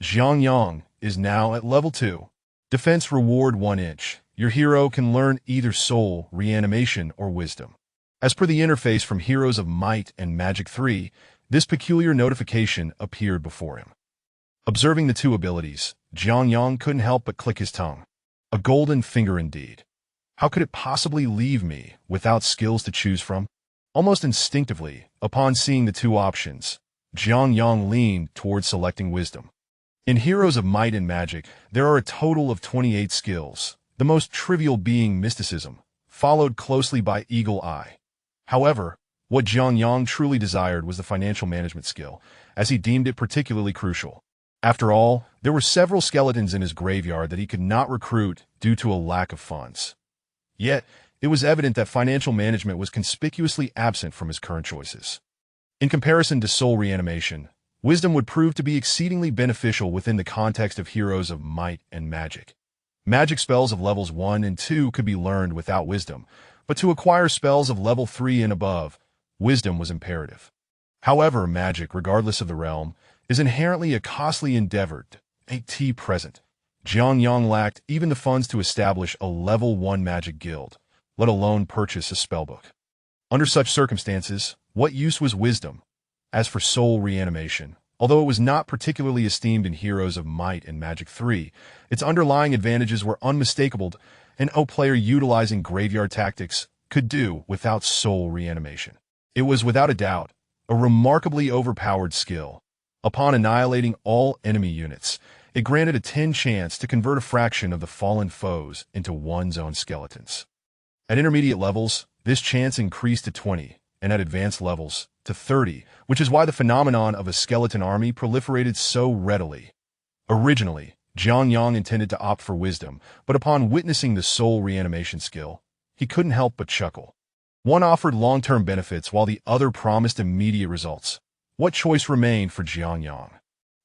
Jiang Yang is now at level 2. Defense reward 1 inch. Your hero can learn either Soul, Reanimation, or Wisdom. As per the interface from Heroes of Might and Magic 3, this peculiar notification appeared before him. Observing the 2 abilities, Jiang Yang couldn't help but click his tongue. A golden finger indeed. How could it possibly leave me without skills to choose from? Almost instinctively, upon seeing the 2 options, Jiang Yang leaned towards selecting Wisdom. In Heroes of Might and Magic, there are a total of 28 skills, the most trivial being Mysticism, followed closely by Eagle Eye. However, what Jiang Yang truly desired was the financial management skill, as he deemed it particularly crucial. After all, there were several skeletons in his graveyard that he could not recruit due to a lack of funds. Yet, it was evident that financial management was conspicuously absent from his current choices. In comparison to Soul Reanimation, Wisdom would prove to be exceedingly beneficial within the context of Heroes of Might and Magic. Magic spells of levels 1 and 2 could be learned without Wisdom, but to acquire spells of level 3 and above, Wisdom was imperative. However, magic, regardless of the realm, is inherently a costly endeavor. At present, Jiang Yang lacked even the funds to establish a level 1 magic guild, let alone purchase a spellbook. Under such circumstances, what use was Wisdom? As for Soul Reanimation, although it was not particularly esteemed in Heroes of Might and Magic 3, its underlying advantages were unmistakable. An player utilizing graveyard tactics could do without Soul Reanimation. It was, without a doubt, a remarkably overpowered skill. Upon annihilating all enemy units, it granted a 10 chance to convert a fraction of the fallen foes into one's own skeletons. At intermediate levels, this chance increased to 20, and at advanced levels, to 30, which is why the phenomenon of a skeleton army proliferated so readily. Originally, Jiang Yang intended to opt for Wisdom, but upon witnessing the Soul Reanimation skill, he couldn't help but chuckle. One offered long-term benefits while the other promised immediate results. What choice remained for Jiang Yang?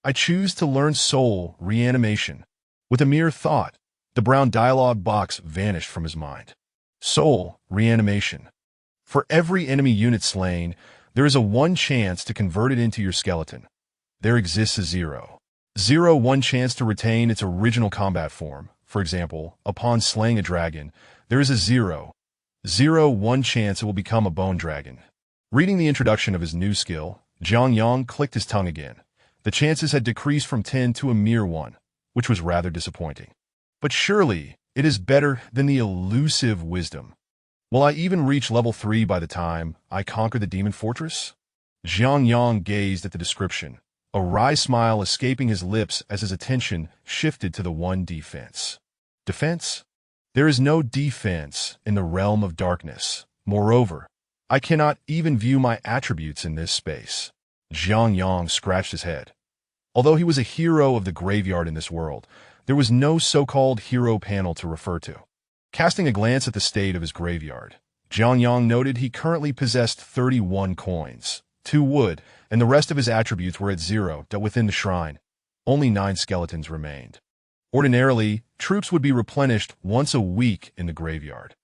I choose to learn Soul Reanimation. With a mere thought, the brown dialogue box vanished from his mind. Soul Reanimation. For every enemy unit slain, there is a 1 chance to convert it into your skeleton. There exists a 0.01 chance to retain its original combat form. For example, upon slaying a dragon, there is a 0.01 chance it will become a bone dragon. Reading the introduction of his new skill, Jiang Yang clicked his tongue again. The chances had decreased from 10 to a mere 1, which was rather disappointing. But surely, it is better than the elusive Wisdom. Will I even reach level 3 by the time I conquer the Demon Fortress? Jiang Yang gazed at the description, a wry smile escaping his lips as his attention shifted to the 1 defense. Defense? There is no defense in the realm of darkness. Moreover, I cannot even view my attributes in this space. Jiang Yang scratched his head. Although he was a hero of the graveyard in this world, there was no so-called hero panel to refer to. Casting a glance at the state of his graveyard, Jiang Yang noted he currently possessed 31 coins, 2 wood, and the rest of his attributes were at 0. Within the shrine, only 9 skeletons remained. Ordinarily, troops would be replenished once a week in the graveyard.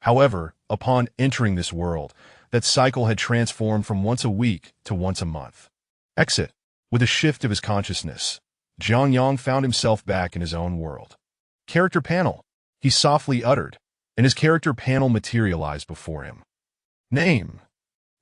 However, upon entering this world, that cycle had transformed from once a week to once a month. Exit. With a shift of his consciousness, Jiang Yang found himself back in his own world. Character panel, he softly uttered, and his character panel materialized before him. Name: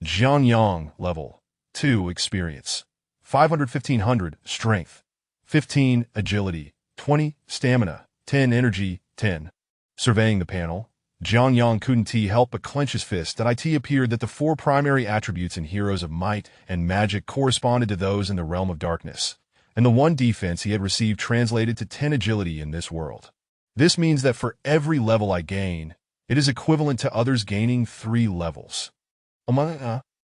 Jiang Yang. Level 2 experience, 500-1500 strength, 15 agility, 20 stamina, 10 energy, 10. Surveying the panel, Jiang Yang couldn't help but clench his fist. It appeared that the four primary attributes in Heroes of Might and Magic corresponded to those in the Realm of Darkness, and the one defense he had received translated to 10 agility in this world. This means that for every level I gain, it is equivalent to others gaining 3 levels.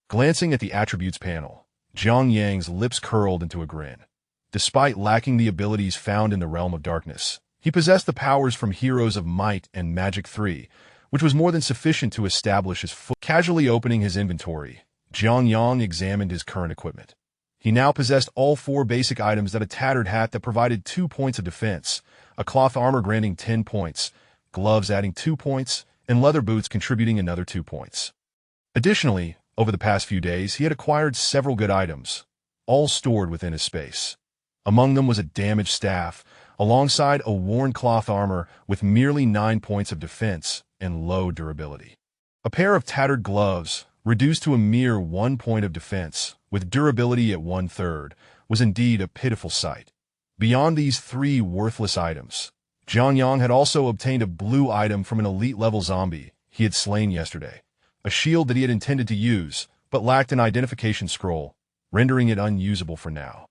Glancing at the attributes panel, Jiang Yang's lips curled into a grin. Despite lacking the abilities found in the Realm of Darkness, he possessed the powers from Heroes of Might and Magic 3, which was more than sufficient to establish his foot. Casually opening his inventory, Jiang Yang examined his current equipment. He now possessed all 4 basic items: that a tattered hat that provided 2 points of defense, a cloth armor granting 10 points, gloves adding 2 points, and leather boots contributing another 2 points. Additionally, over the past few days, he had acquired several good items, all stored within his space. Among them was a damaged staff, alongside a worn cloth armor with merely 9 points of defense and low durability. A pair of tattered gloves, reduced to a mere 1 point of defense, with durability at 1/3, was indeed a pitiful sight. Beyond these 3 worthless items, Jiang Yang had also obtained a blue item from an elite-level zombie he had slain yesterday, a shield that he had intended to use, but lacked an identification scroll, rendering it unusable for now.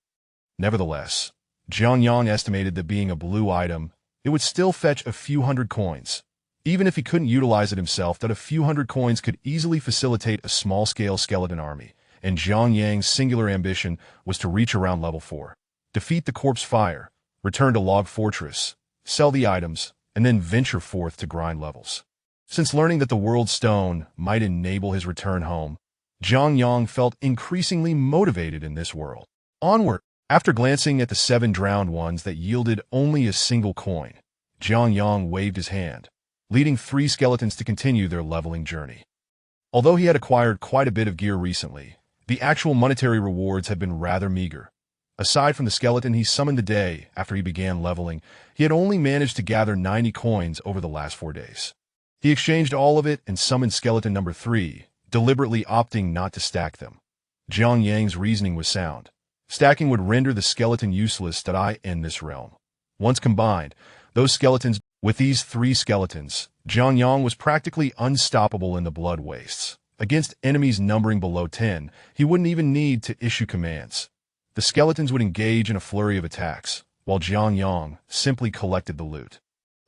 Nevertheless, Jiang Yang estimated that being a blue item, it would still fetch a few hundred coins. Even if he couldn't utilize it himself, that a few hundred coins could easily facilitate a small-scale skeleton army, and Jiang Yang's singular ambition was to reach around level 4, defeat the Corpse Fire, return to Log Fortress, sell the items, and then venture forth to grind levels. Since learning that the World Stone might enable his return home, Jiang Yang felt increasingly motivated in this world. Onward! After glancing at the 7 drowned ones that yielded only a single coin, Jiang Yang waved his hand, leading 3 skeletons to continue their leveling journey. Although he had acquired quite a bit of gear recently, the actual monetary rewards had been rather meager. Aside from the skeleton he summoned the day after he began leveling, he had only managed to gather 90 coins over the last 4 days. He exchanged all of it and summoned skeleton number 3, deliberately opting not to stack them. Jiang Yang's reasoning was sound. Stacking would render the skeleton useless in this realm. Once combined, those skeletons. With these 3 skeletons, Jiang Yang was practically unstoppable in the blood wastes. Against enemies numbering below 10, he wouldn't even need to issue commands. The skeletons would engage in a flurry of attacks, while Jiang Yang simply collected the loot.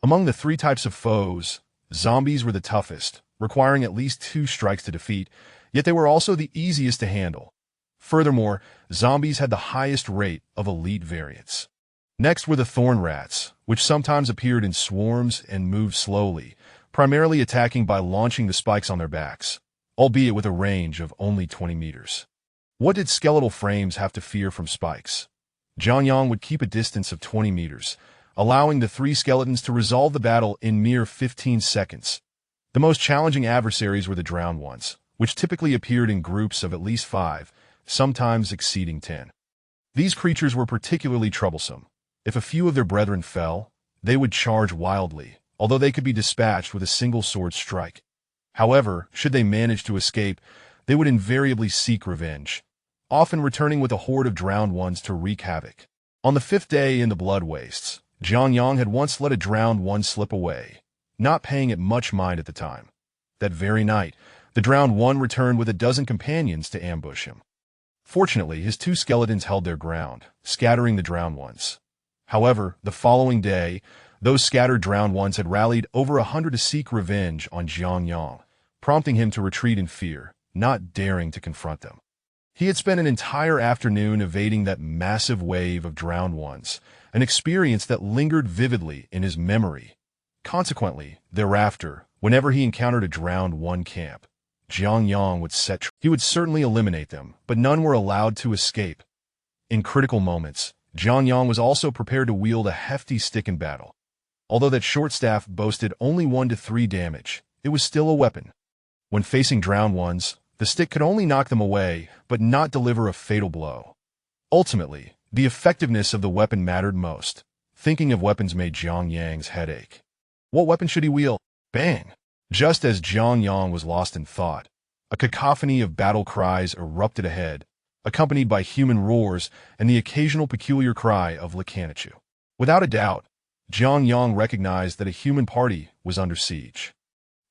Among the 3 types of foes, zombies were the toughest, requiring at least 2 strikes to defeat, yet they were also the easiest to handle. Furthermore, zombies had the highest rate of elite variants. Next were the thorn rats, which sometimes appeared in swarms and moved slowly, primarily attacking by launching the spikes on their backs, albeit with a range of only 20 meters. What did skeletal frames have to fear from spikes? Jiang Yang would keep a distance of 20 meters, allowing the 3 skeletons to resolve the battle in mere 15 seconds. The most challenging adversaries were the drowned ones, which typically appeared in groups of at least 5, sometimes exceeding 10. These creatures were particularly troublesome. If a few of their brethren fell, they would charge wildly, although they could be dispatched with a single sword strike. However, should they manage to escape, they would invariably seek revenge, often returning with a horde of drowned ones to wreak havoc. On the 5th day in the blood wastes, Jiang Yang had once let a drowned one slip away, not paying it much mind at the time. That very night, the drowned one returned with a dozen companions to ambush him. Fortunately, his 2 skeletons held their ground, scattering the drowned ones. However, the following day, those scattered drowned ones had rallied over 100 to seek revenge on Jiang Yang, prompting him to retreat in fear, not daring to confront them. He had spent an entire afternoon evading that massive wave of drowned ones, an experience that lingered vividly in his memory. Consequently, thereafter, whenever he encountered a drowned one camp, Jiang Yang would he would certainly eliminate them, but none were allowed to escape. In critical moments, Jiang Yang was also prepared to wield a hefty stick in battle. Although that short staff boasted only 1 to 3 damage, it was still a weapon. When facing drowned ones, the stick could only knock them away, but not deliver a fatal blow. Ultimately, the effectiveness of the weapon mattered most. Thinking of weapons made Jiang Yang's head ache. What weapon should he wield? Bang! Just as Jiang Yang was lost in thought, a cacophony of battle cries erupted ahead, accompanied by human roars and the occasional peculiar cry of Lakanichu. Without a doubt, Jiang Yang recognized that a human party was under siege.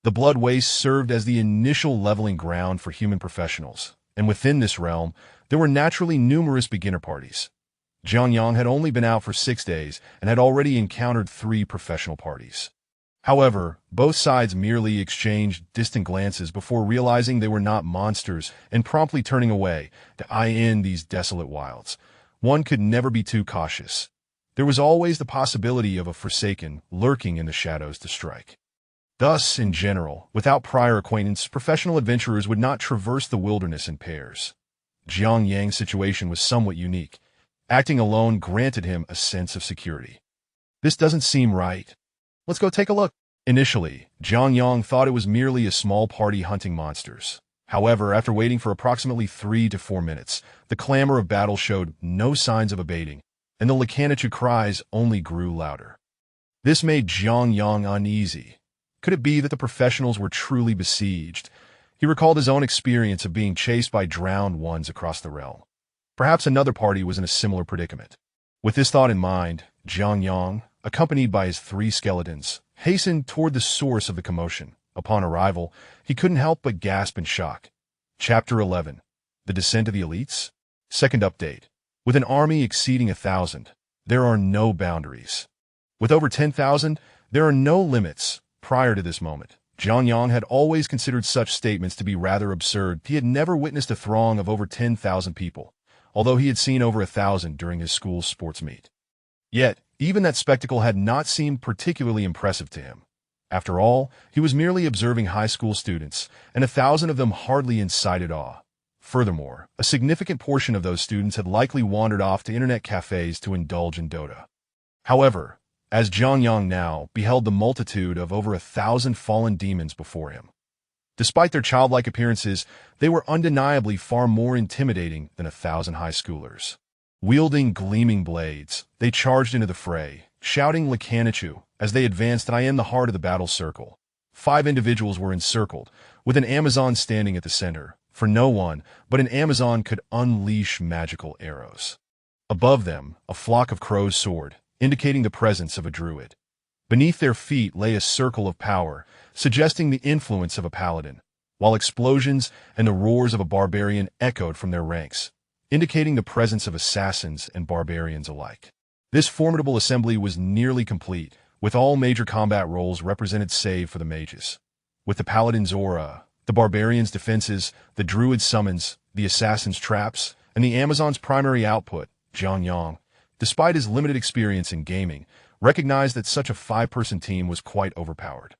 The Blood Waste served as the initial leveling ground for human professionals, and within this realm, there were naturally numerous beginner parties. Jiang Yang had only been out for 6 days and had already encountered 3 professional parties. However, both sides merely exchanged distant glances before realizing they were not monsters and promptly turning away to eye in these desolate wilds. One could never be too cautious. There was always the possibility of a Forsaken lurking in the shadows to strike. Thus, in general, without prior acquaintance, professional adventurers would not traverse the wilderness in pairs. Jiang Yang's situation was somewhat unique. Acting alone granted him a sense of security. This doesn't seem right. Let's go take a look. Initially, Jiang Yang thought it was merely a small party hunting monsters. However, after waiting for approximately 3 to 4 minutes, the clamor of battle showed no signs of abating, and the Necromancer cries only grew louder. This made Jiang Yang uneasy. Could it be that the professionals were truly besieged? He recalled his own experience of being chased by drowned ones across the realm. Perhaps another party was in a similar predicament. With this thought in mind, Jiang Yang, accompanied by his 3 skeletons, hastened toward the source of the commotion. Upon arrival, he couldn't help but gasp in shock. Chapter 11. The Descent of the Elites? Second update. With an army exceeding 1,000, there are no boundaries. With over 10,000, there are no limits. Prior to this moment, Jiang Yang had always considered such statements to be rather absurd. He had never witnessed a throng of over 10,000 people, although he had seen over 1,000 during his school's sports meet. Yet, even that spectacle had not seemed particularly impressive to him. After all, he was merely observing high school students, and 1,000 of them hardly incited awe. Furthermore, a significant portion of those students had likely wandered off to internet cafes to indulge in Dota. However, as Jiang Yang now beheld the multitude of over 1,000 fallen demons before him. Despite their childlike appearances, they were undeniably far more intimidating than 1,000 high schoolers. Wielding gleaming blades, they charged into the fray, shouting Necromancer as they advanced in the heart of the battle circle. 5 individuals were encircled, with an Amazon standing at the center, for no one but an Amazon could unleash magical arrows. Above them, a flock of crows soared, indicating the presence of a druid. Beneath their feet lay a circle of power, suggesting the influence of a paladin, while explosions and the roars of a barbarian echoed from their ranks, indicating the presence of assassins and barbarians alike. This formidable assembly was nearly complete, with all major combat roles represented save for the mages. With the paladin's aura, the barbarian's defenses, the druid's summons, the assassin's traps, and the Amazon's primary output, Jiang Yang, despite his limited experience in gaming, recognized that such a 5-person team was quite overpowered.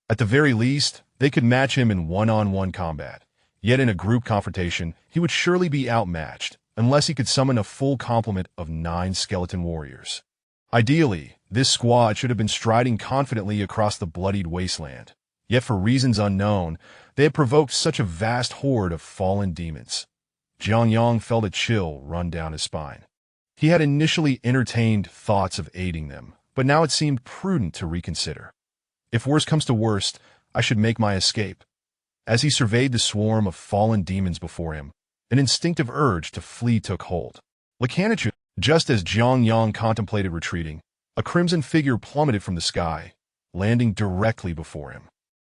At the very least, they could match him in one-on-one combat. Yet in a group confrontation, he would surely be outmatched, unless he could summon a full complement of 9 skeleton warriors. Ideally, this squad should have been striding confidently across the bloodied wasteland. Yet for reasons unknown, they had provoked such a vast horde of fallen demons. Jiang Yang felt a chill run down his spine. He had initially entertained thoughts of aiding them, but now it seemed prudent to reconsider. If worst comes to worst, I should make my escape. As he surveyed the swarm of fallen demons before him, an instinctive urge to flee took hold. Necromancer, just as Jiang Yang contemplated retreating, a crimson figure plummeted from the sky, landing directly before him.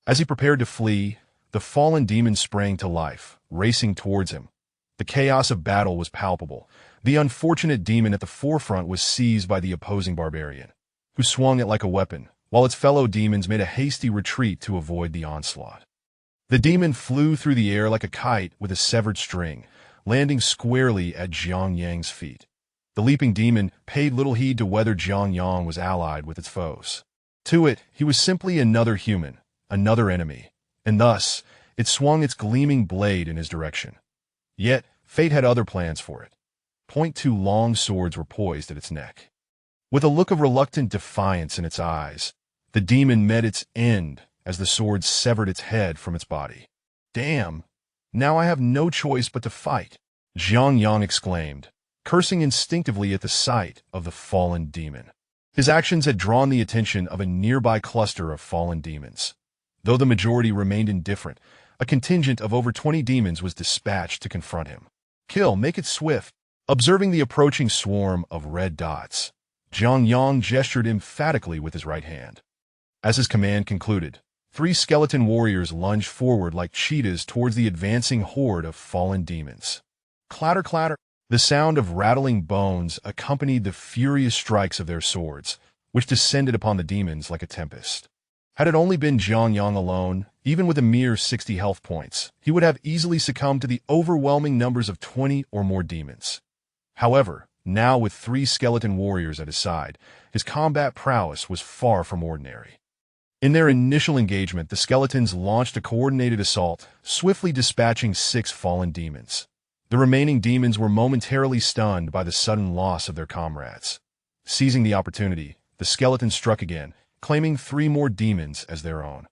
As he prepared to flee, the fallen demon sprang to life, racing towards him. The chaos of battle was palpable. The unfortunate demon at the forefront was seized by the opposing barbarian, who swung it like a weapon, while its fellow demons made a hasty retreat to avoid the onslaught. The demon flew through the air like a kite with a severed string, landing squarely at Jiang Yang's feet. The leaping demon paid little heed to whether Jiang Yang was allied with its foes. To it, he was simply another human, another enemy, and thus, it swung its gleaming blade in his direction. Yet, fate had other plans for it. 2 long swords were poised at its neck. With a look of reluctant defiance in its eyes, the demon met its end as the sword severed its head from its body. Damn! Now I have no choice but to fight, Jiang Yang exclaimed, cursing instinctively at the sight of the fallen demon. His actions had drawn the attention of a nearby cluster of fallen demons. Though the majority remained indifferent, a contingent of over 20 demons was dispatched to confront him. Kill, make it swift. Observing the approaching swarm of red dots, Jiang Yang gestured emphatically with his right hand. As his command concluded, Three skeleton warriors lunged forward like cheetahs towards the advancing horde of fallen demons. Clatter, clatter. The sound of rattling bones accompanied the furious strikes of their swords, which descended upon the demons like a tempest. Had it only been Jiang Yang alone, even with a mere 60 health points, he would have easily succumbed to the overwhelming numbers of 20 or more demons. However, now with three skeleton warriors at his side, his combat prowess was far from ordinary. In their initial engagement, the skeletons launched a coordinated assault, swiftly dispatching 6 fallen demons. The remaining demons were momentarily stunned by the sudden loss of their comrades. Seizing the opportunity, the skeletons struck again, claiming 3 more demons as their own.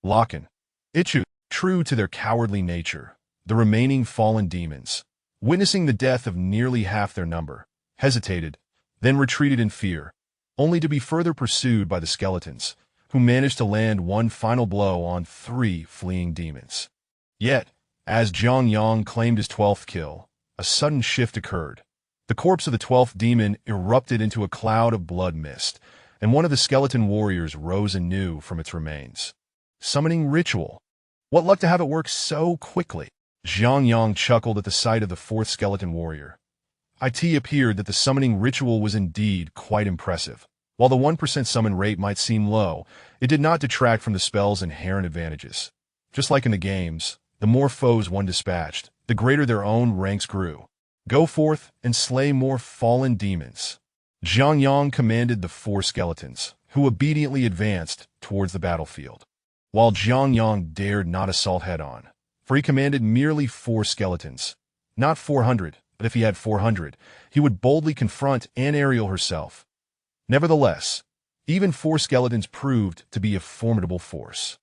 Loken, Ichu, true to their cowardly nature, the remaining fallen demons, witnessing the death of nearly half their number, hesitated, then retreated in fear, only to be further pursued by the skeletons, who managed to land one final blow on 3 fleeing demons. Yet, as Jiang Yang claimed his 12th kill, a sudden shift occurred. The corpse of the 12th demon erupted into a cloud of blood mist, and one of the skeleton warriors rose anew from its remains. Summoning ritual. What luck to have it work so quickly! Jiang Yang chuckled at the sight of the 4th skeleton warrior. It appeared that the summoning ritual was indeed quite impressive. While the 1% summon rate might seem low, it did not detract from the spell's inherent advantages. Just like in the games, the more foes one dispatched, the greater their own ranks grew. Go forth and slay more fallen demons. Jiang Yang commanded the 4 skeletons, who obediently advanced towards the battlefield. While Jiang Yang dared not assault head-on, for he commanded merely 4 skeletons. Not 400, but if he had 400, he would boldly confront Aunt Ariel herself. Nevertheless, even 4 skeletons proved to be a formidable force.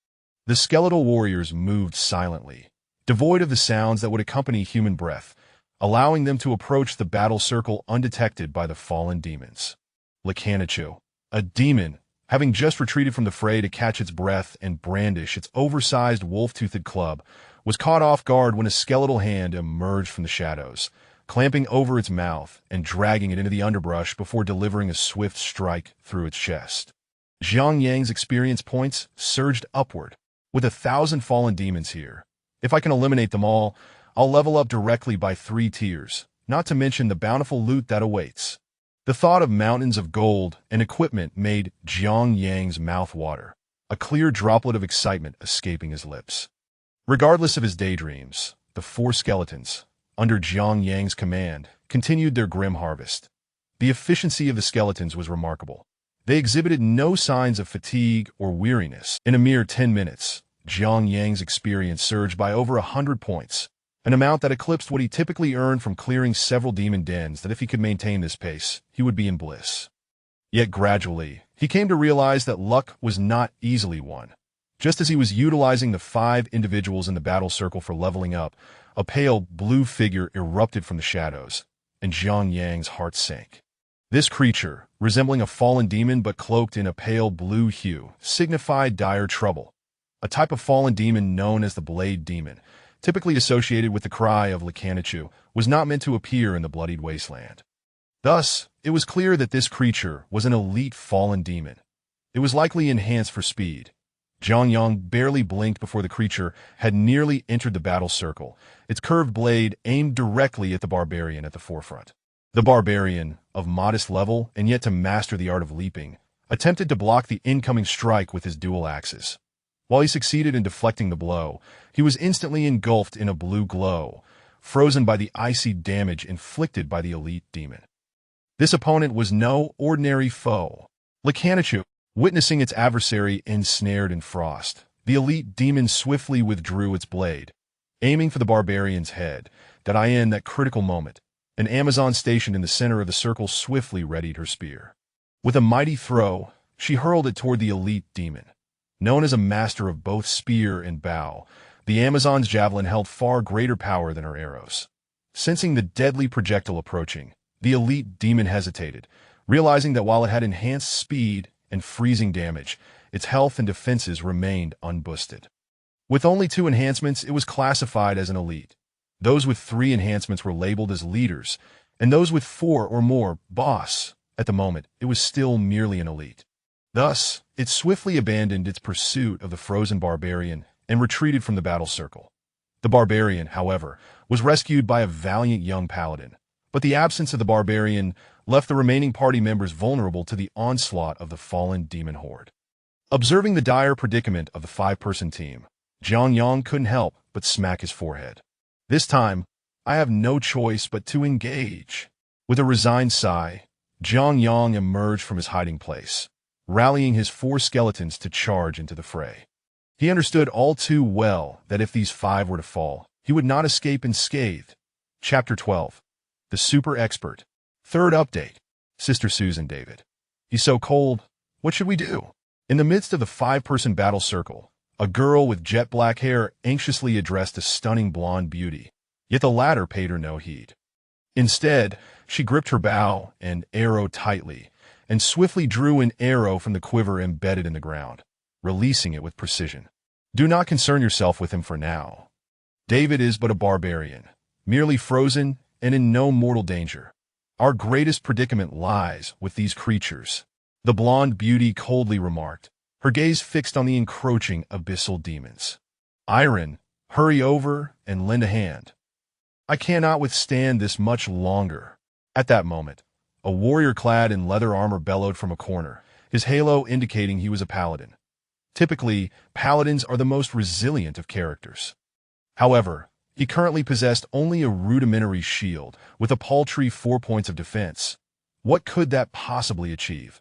The skeletal warriors moved silently, devoid of the sounds that would accompany human breath, allowing them to approach the battle circle undetected by the fallen demons. Lecanichu, a demon, having just retreated from the fray to catch its breath and brandish its oversized wolf-toothed club, was caught off guard when a skeletal hand emerged from the shadows, clamping over its mouth and dragging it into the underbrush before delivering a swift strike through its chest. Jiang Yang's experience points surged upward. With 1,000 fallen demons here, if I can eliminate them all, I'll level up directly by 3 tiers, not to mention the bountiful loot that awaits. The thought of mountains of gold and equipment made Jiang Yang's mouth water, a clear droplet of excitement escaping his lips. Regardless of his daydreams, the 4 skeletons, under Jiang Yang's command, continued their grim harvest. The efficiency of the skeletons was remarkable. They exhibited no signs of fatigue or weariness. In a mere 10 minutes, Jiang Yang's experience surged by over 100 points, an amount that eclipsed what he typically earned from clearing several demon dens that if he could maintain this pace, he would be in bliss. Yet gradually, he came to realize that luck was not easily won. Just as he was utilizing the 5 individuals in the battle circle for leveling up, a pale blue figure erupted from the shadows, and Jiang Yang's heart sank. This creature, resembling a fallen demon but cloaked in a pale blue hue, signified dire trouble. A type of fallen demon known as the Blade Demon, typically associated with the cry of Lecanichu, was not meant to appear in the bloodied wasteland. Thus, it was clear that this creature was an elite fallen demon. It was likely enhanced for speed. Jiang Yang barely blinked before the creature had nearly entered the battle circle, its curved blade aimed directly at the barbarian at the forefront. The barbarian, of modest level and yet to master the art of leaping, attempted to block the incoming strike with his dual axes. While he succeeded in deflecting the blow, he was instantly engulfed in a blue glow, frozen by the icy damage inflicted by the elite demon. This opponent was no ordinary foe. Lecanichu, witnessing its adversary ensnared in frost, the elite demon swiftly withdrew its blade, aiming for the barbarian's head. In that critical moment, an Amazon stationed in the center of the circle swiftly readied her spear. With a mighty throw, she hurled it toward the elite demon. Known as a master of both spear and bow, the Amazon's javelin held far greater power than her arrows. Sensing the deadly projectile approaching, the elite demon hesitated, realizing that while it had enhanced speed and freezing damage, its health and defenses remained unboosted. With only 2 enhancements, it was classified as an elite. Those with 3 enhancements were labeled as leaders, and those with 4 or more, boss. At the moment, it was still merely an elite. Thus, it swiftly abandoned its pursuit of the frozen barbarian and retreated from the battle circle. The barbarian, however, was rescued by a valiant young paladin, but the absence of the barbarian left the remaining party members vulnerable to the onslaught of the fallen demon horde. Observing the dire predicament of the five-person team, Jiang Yang couldn't help but smack his forehead. This time, I have no choice but to engage. With a resigned sigh, Jiang Yang emerged from his hiding place, rallying his 4 skeletons to charge into the fray. He understood all too well that if these 5 were to fall, he would not escape unscathed. Chapter 12. The Super Expert. Third update. Sister Susan David. He's so cold. What should we do? In the midst of the 5-person battle circle, a girl with jet black hair anxiously addressed a stunning blonde beauty, yet the latter paid her no heed. Instead, she gripped her bow and arrow tightly, and swiftly drew an arrow from the quiver embedded in the ground, releasing it with precision. Do not concern yourself with him for now. David is but a barbarian, merely frozen and in no mortal danger. Our greatest predicament lies with these creatures, the blonde beauty coldly remarked, her gaze fixed on the encroaching abyssal demons. Iron, hurry over and lend a hand. I cannot withstand this much longer. At that moment, a warrior clad in leather armor bellowed from a corner, his halo indicating he was a paladin. Typically, paladins are the most resilient of characters. However, he currently possessed only a rudimentary shield with a paltry 4 points of defense. What could that possibly achieve?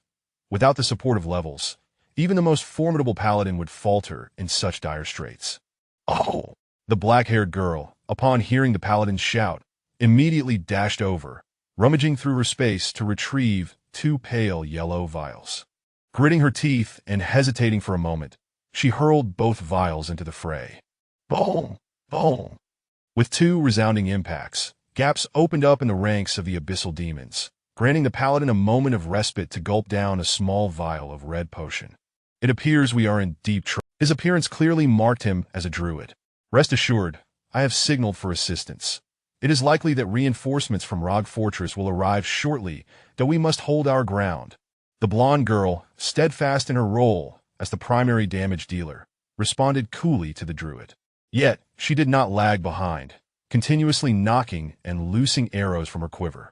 Without the support of levels, even the most formidable paladin would falter in such dire straits. Oh! The black-haired girl, upon hearing the paladin's shout, immediately dashed over, rummaging through her space to retrieve 2 pale yellow vials. Gritting her teeth and hesitating for a moment, she hurled both vials into the fray. Boom! Boom! With 2 resounding impacts, gaps opened up in the ranks of the abyssal demons, granting the paladin a moment of respite to gulp down a small vial of red potion. It appears we are in deep trouble. His appearance clearly marked him as a druid. Rest assured, I have signaled for assistance. It is likely that reinforcements from Rogue Fortress will arrive shortly, though we must hold our ground. The blonde girl, steadfast in her role as the primary damage dealer, responded coolly to the druid. Yet, she did not lag behind, continuously knocking and loosing arrows from her quiver.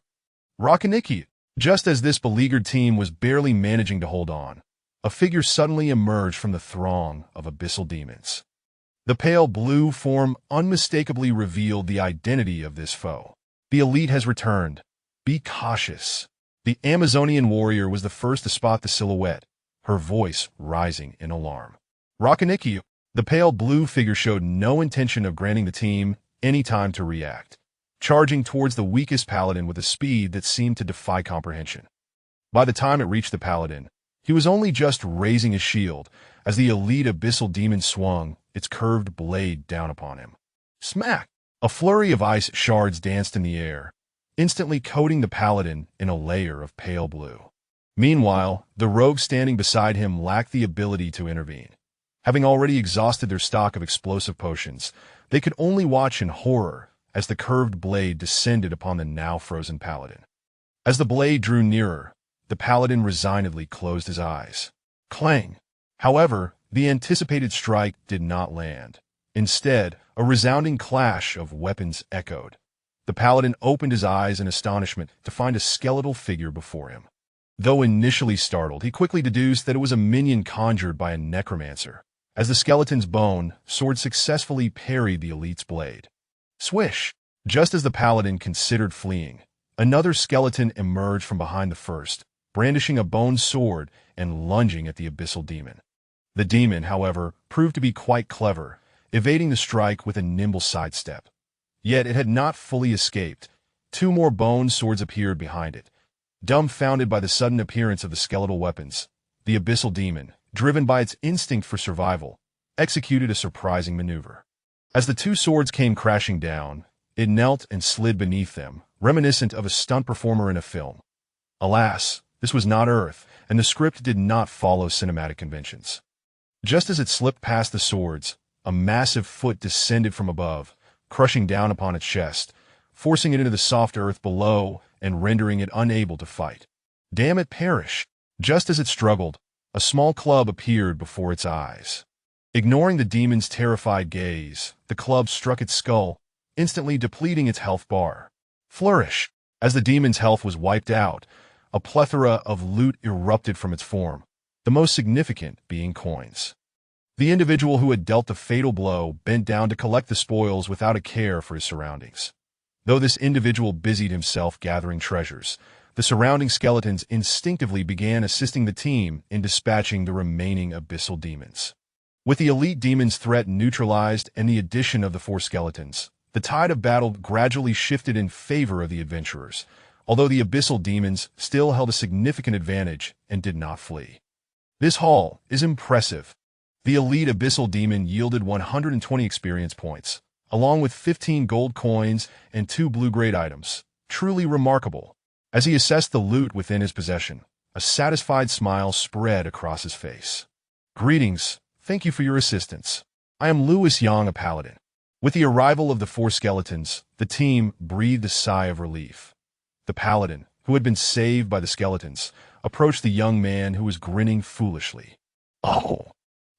Rockaniki! Just as this beleaguered team was barely managing to hold on, a figure suddenly emerged from the throng of abyssal demons. The pale blue form unmistakably revealed the identity of this foe. The elite has returned. Be cautious. The Amazonian warrior was the first to spot the silhouette, her voice rising in alarm. Rockaniki! The pale blue figure showed no intention of granting the team any time to react, charging towards the weakest paladin with a speed that seemed to defy comprehension. By the time it reached the paladin, he was only just raising his shield as the elite abyssal demon swung its curved blade down upon him. Smack! A flurry of ice shards danced in the air, instantly coating the paladin in a layer of pale blue. Meanwhile, the rogues standing beside him lacked the ability to intervene. Having already exhausted their stock of explosive potions, they could only watch in horror as the curved blade descended upon the now frozen paladin. As the blade drew nearer, the paladin resignedly closed his eyes. Clang! However, the anticipated strike did not land. Instead, a resounding clash of weapons echoed. The paladin opened his eyes in astonishment to find a skeletal figure before him. Though initially startled, he quickly deduced that it was a minion conjured by a necromancer, as the skeleton's bone sword successfully parried the elite's blade. Swish! Just as the paladin considered fleeing, another skeleton emerged from behind the first, brandishing a bone sword and lunging at the abyssal demon. The demon, however, proved to be quite clever, evading the strike with a nimble sidestep. Yet it had not fully escaped. 2 more bone swords appeared behind it. Dumbfounded by the sudden appearance of the skeletal weapons, the abyssal demon, driven by its instinct for survival, executed a surprising maneuver. As the 2 swords came crashing down, it knelt and slid beneath them, reminiscent of a stunt performer in a film. Alas, this was not Earth, and the script did not follow cinematic conventions. Just as it slipped past the swords, a massive foot descended from above, crushing down upon its chest, forcing it into the soft earth below and rendering it unable to fight. Damn it, perish! Just as it struggled, A small club appeared before its eyes. Ignoring the demon's terrified gaze, the club struck its skull, instantly depleting its health bar. Flourish! As the demon's health was wiped out, a plethora of loot erupted from its form, the most significant being coins. The individual who had dealt the fatal blow bent down to collect the spoils without a care for his surroundings. Though this individual busied himself gathering treasures, the surrounding skeletons instinctively began assisting the team in dispatching the remaining abyssal demons. With the elite demon's threat neutralized and the addition of the 4 skeletons, the tide of battle gradually shifted in favor of the adventurers, although the abyssal demons still held a significant advantage and did not flee. This haul is impressive. The elite abyssal demon yielded 120 experience points, along with 15 gold coins and 2 blue-grade items. Truly remarkable. As he assessed the loot within his possession, a satisfied smile spread across his face. Greetings. Thank you for your assistance. I am Louis Yang, a paladin. With the arrival of the 4 skeletons, the team breathed a sigh of relief. The paladin, who had been saved by the skeletons, approached the young man who was grinning foolishly. Oh,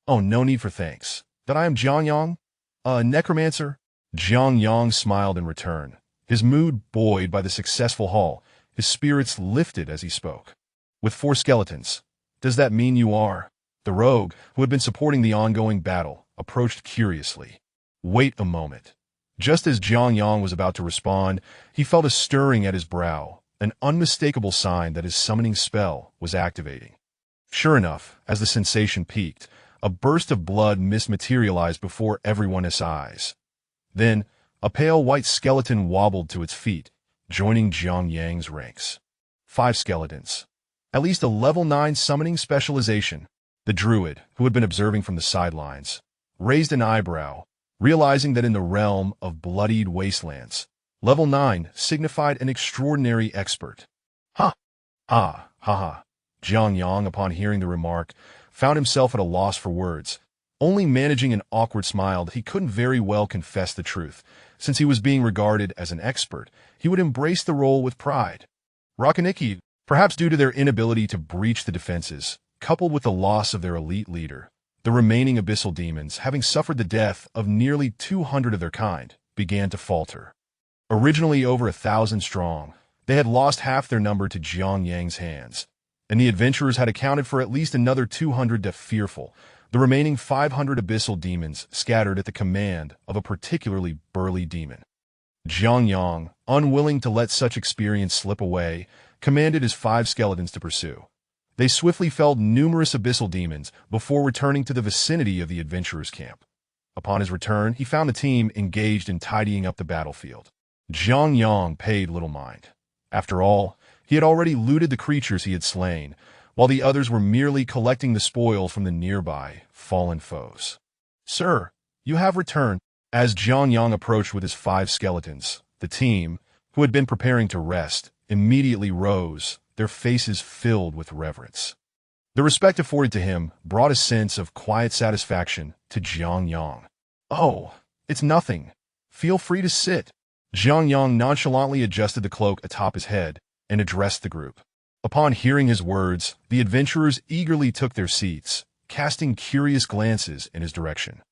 no need for thanks. That I am Jiang Yang, a necromancer? Jiang Yang smiled in return, his mood buoyed by the successful haul. His spirits lifted as he spoke. With 4 skeletons, does that mean you are? The rogue, who had been supporting the ongoing battle, approached curiously. Wait a moment. Just as Jiang Yang was about to respond, he felt a stirring at his brow, an unmistakable sign that his summoning spell was activating. Sure enough, as the sensation peaked, a burst of blood materialized before everyone's eyes. Then, a pale white skeleton wobbled to its feet, joining Jiang Yang's ranks. 5 skeletons. At least a level 9 summoning specialization. The druid, who had been observing from the sidelines, raised an eyebrow, realizing that in the realm of bloodied wastelands, level 9 signified an extraordinary expert. Ha! Jiang Yang, upon hearing the remark, found himself at a loss for words, only managing an awkward smile that he couldn't very well confess the truth. Since he was being regarded as an expert, he would embrace the role with pride. Rakaniki, perhaps due to their inability to breach the defenses, coupled with the loss of their elite leader, the remaining abyssal demons, having suffered the death of nearly 200 of their kind, began to falter. Originally over 1,000 strong, they had lost half their number to Jiang Yang's hands, and the adventurers had accounted for at least another 200 to fearful, the remaining 500 abyssal demons scattered at the command of a particularly burly demon. Jiang Yang, unwilling to let such experience slip away, commanded his 5 skeletons to pursue. They swiftly felled numerous abyssal demons before returning to the vicinity of the adventurers' camp. Upon his return, he found the team engaged in tidying up the battlefield. Jiang Yang paid little mind. After all, he had already looted the creatures he had slain, while the others were merely collecting the spoil from the nearby fallen foes. Sir, you have returned. As Jiang Yang approached with his 5 skeletons, the team, who had been preparing to rest, immediately rose, their faces filled with reverence. The respect afforded to him brought a sense of quiet satisfaction to Jiang Yang. Oh, it's nothing. Feel free to sit. Jiang Yang nonchalantly adjusted the cloak atop his head and addressed the group. Upon hearing his words, the adventurers eagerly took their seats, casting curious glances in his direction.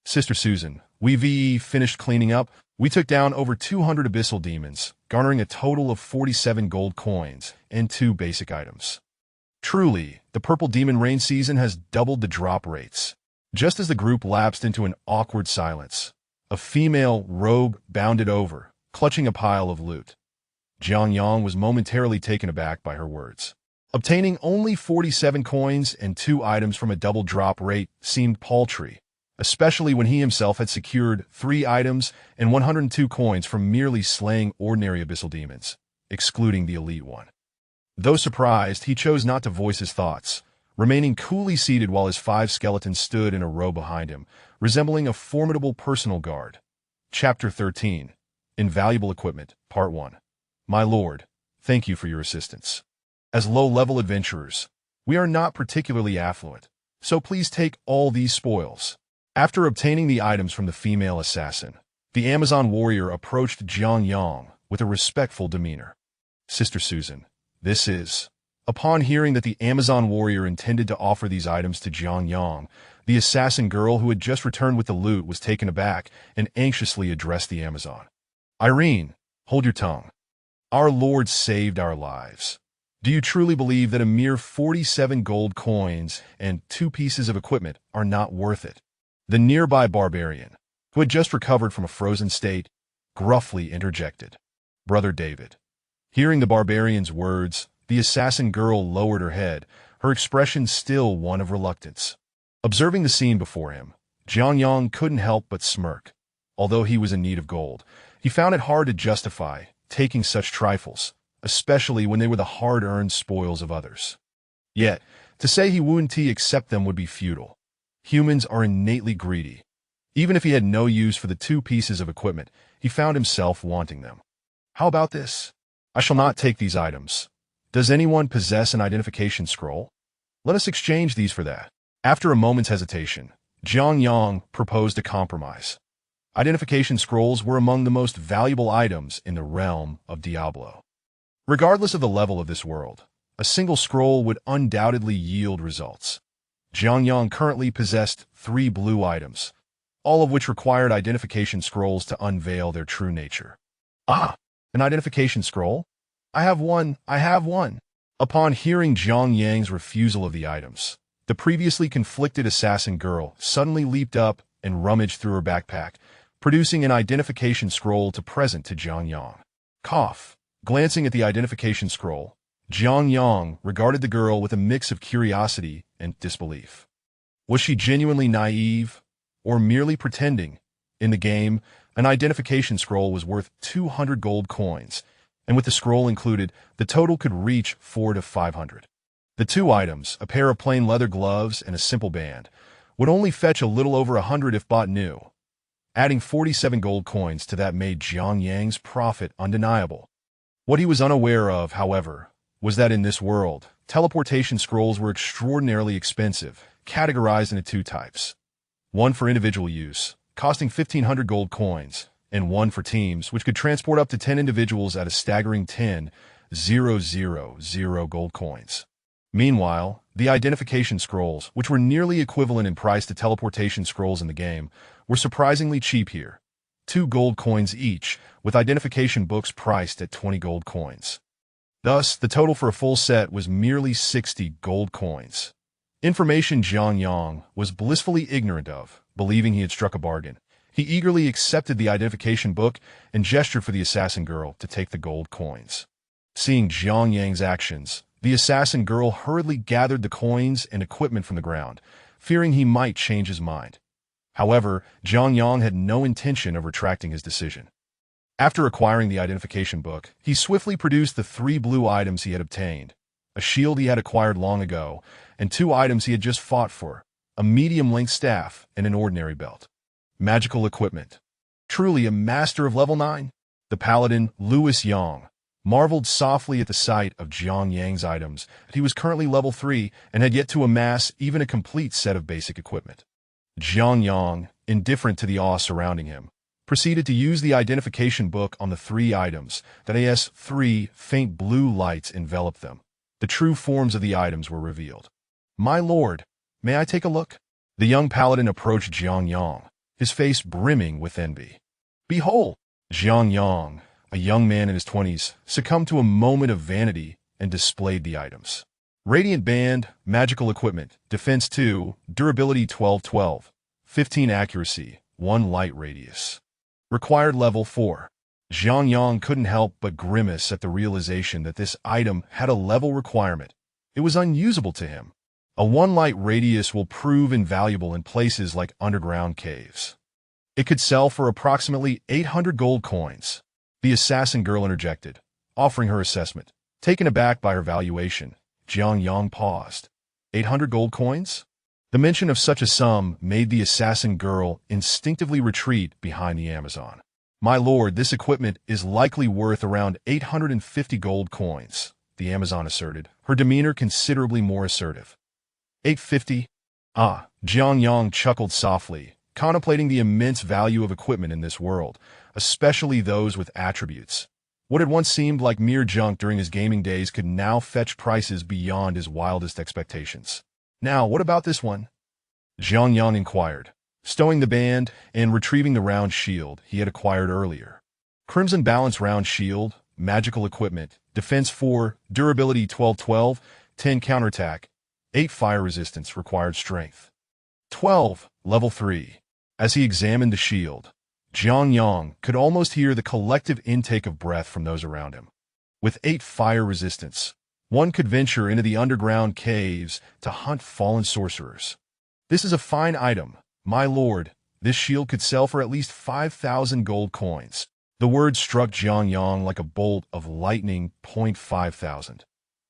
Sister Susan, we finished cleaning up. We took down over 200 abyssal demons, garnering a total of 47 gold coins and 2 basic items. Truly, the purple demon rain season has doubled the drop rates. Just as the group lapsed into an awkward silence, a female rogue bounded over, clutching a pile of loot. Jiang Yang was momentarily taken aback by her words. Obtaining only 47 coins and 2 items from a double drop rate seemed paltry, especially when he himself had secured 3 items and 102 coins from merely slaying ordinary abyssal demons, excluding the elite one. Though surprised, he chose not to voice his thoughts, remaining coolly seated while his 5 skeletons stood in a row behind him, resembling a formidable personal guard. Chapter 13. Invaluable Equipment, Part 1. My lord, thank you for your assistance. As low-level adventurers, we are not particularly affluent, so please take all these spoils. After obtaining the items from the female assassin, the Amazon warrior approached Jiang Yang with a respectful demeanor. Sister Susan, this is Upon hearing that the Amazon warrior intended to offer these items to Jiang Yang, the assassin girl who had just returned with the loot was taken aback and anxiously addressed the Amazon. Irene, hold your tongue. Our Lord saved our lives. Do you truly believe that a mere 47 gold coins and 2 pieces of equipment are not worth it? The nearby barbarian, who had just recovered from a frozen state, gruffly interjected. Brother David. Hearing the barbarian's words, the assassin girl lowered her head, her expression still one of reluctance. Observing the scene before him, Jiang Yang couldn't help but smirk. Although he was in need of gold, he found it hard to justify taking such trifles, especially when they were the hard-earned spoils of others. Yet, to say he wouldn't accept them would be futile. Humans are innately greedy. Even if he had no use for the 2 pieces of equipment, he found himself wanting them. How about this? I shall not take these items. Does anyone possess an identification scroll? Let us exchange these for that. After a moment's hesitation, Jiang Yang proposed a compromise. Identification scrolls were among the most valuable items in the realm of Diablo. Regardless of the level of this world, a single scroll would undoubtedly yield results. Jiang Yang currently possessed 3 blue items, all of which required identification scrolls to unveil their true nature. Ah, an identification scroll? I have one. Upon hearing Jiang Yang's refusal of the items, the previously conflicted assassin girl suddenly leaped up and rummaged through her backpack, producing an identification scroll to present to Jiang Yang. Cough. Glancing at the identification scroll, Jiang Yang regarded the girl with a mix of curiosity and disbelief. Was she genuinely naive, or merely pretending? In the game, an identification scroll was worth 200 gold coins, and with the scroll included, the total could reach 400 to 500. The 2 items, a pair of plain leather gloves and a simple band, would only fetch a little over 100 if bought new. Adding 47 gold coins to that made Jiang Yang's profit undeniable. What he was unaware of, however, was that in this world, teleportation scrolls were extraordinarily expensive, categorized into 2 types. One for individual use, costing 1,500 gold coins, and one for teams, which could transport up to 10 individuals at a staggering 10,000 gold coins. Meanwhile, the identification scrolls, which were nearly equivalent in price to teleportation scrolls in the game, were surprisingly cheap here. 2 gold coins each, with identification books priced at 20 gold coins. Thus, the total for a full set was merely 60 gold coins. Information Jiang Yang was blissfully ignorant of, believing he had struck a bargain. He eagerly accepted the identification book and gestured for the assassin girl to take the gold coins. Seeing Jiang Yang's actions, the assassin girl hurriedly gathered the coins and equipment from the ground, fearing he might change his mind. However, Jiang Yang had no intention of retracting his decision. After acquiring the identification book, he swiftly produced the 3 blue items he had obtained, a shield he had acquired long ago, and 2 items he had just fought for, a medium-length staff and an ordinary belt. Magical equipment. Truly a master of level 9? The paladin, Louis Yang, marveled softly at the sight of Jiang Yang's items that he was currently level 3 and had yet to amass even a complete set of basic equipment. Jiang Yang, indifferent to the awe surrounding him, proceeded to use the identification book on the 3 items that as 3 faint blue lights enveloped them. The true forms of the items were revealed. My lord, may I take a look? The young paladin approached Jiang Yang, his face brimming with envy. Behold! Jiang Yang, a young man in his 20s, succumbed to a moment of vanity and displayed the items. Radiant Band, Magical Equipment, Defense 2, Durability 12-12, 15 Accuracy, 1 Light Radius. Required Level 4. Jiang Yang couldn't help but grimace at the realization that this item had a level requirement. It was unusable to him. A 1 light radius will prove invaluable in places like underground caves. It could sell for approximately 800 gold coins. The assassin girl interjected, offering her assessment. Taken aback by her valuation, Jiang Yang paused. 800 gold coins? The mention of such a sum made the assassin girl instinctively retreat behind the Amazon. My lord, this equipment is likely worth around 850 gold coins, the Amazon asserted, her demeanor considerably more assertive. 850? Ah, Jiang Yang chuckled softly, contemplating the immense value of equipment in this world, especially those with attributes. What had once seemed like mere junk during his gaming days could now fetch prices beyond his wildest expectations. Now, what about this one? Zhang Yang inquired, stowing the band and retrieving the round shield he had acquired earlier. Crimson Balance round shield, magical equipment, defense 4, durability 12-12, 10 counterattack, 8 fire resistance required strength. 12, level 3. As he examined the shield, Zhang Yang could almost hear the collective intake of breath from those around him. With 8 fire resistance, one could venture into the underground caves to hunt fallen sorcerers. This is a fine item, my lord. This shield could sell for at least 5,000 gold coins. The word struck Zhang Yang like a bolt of lightning. 5,000.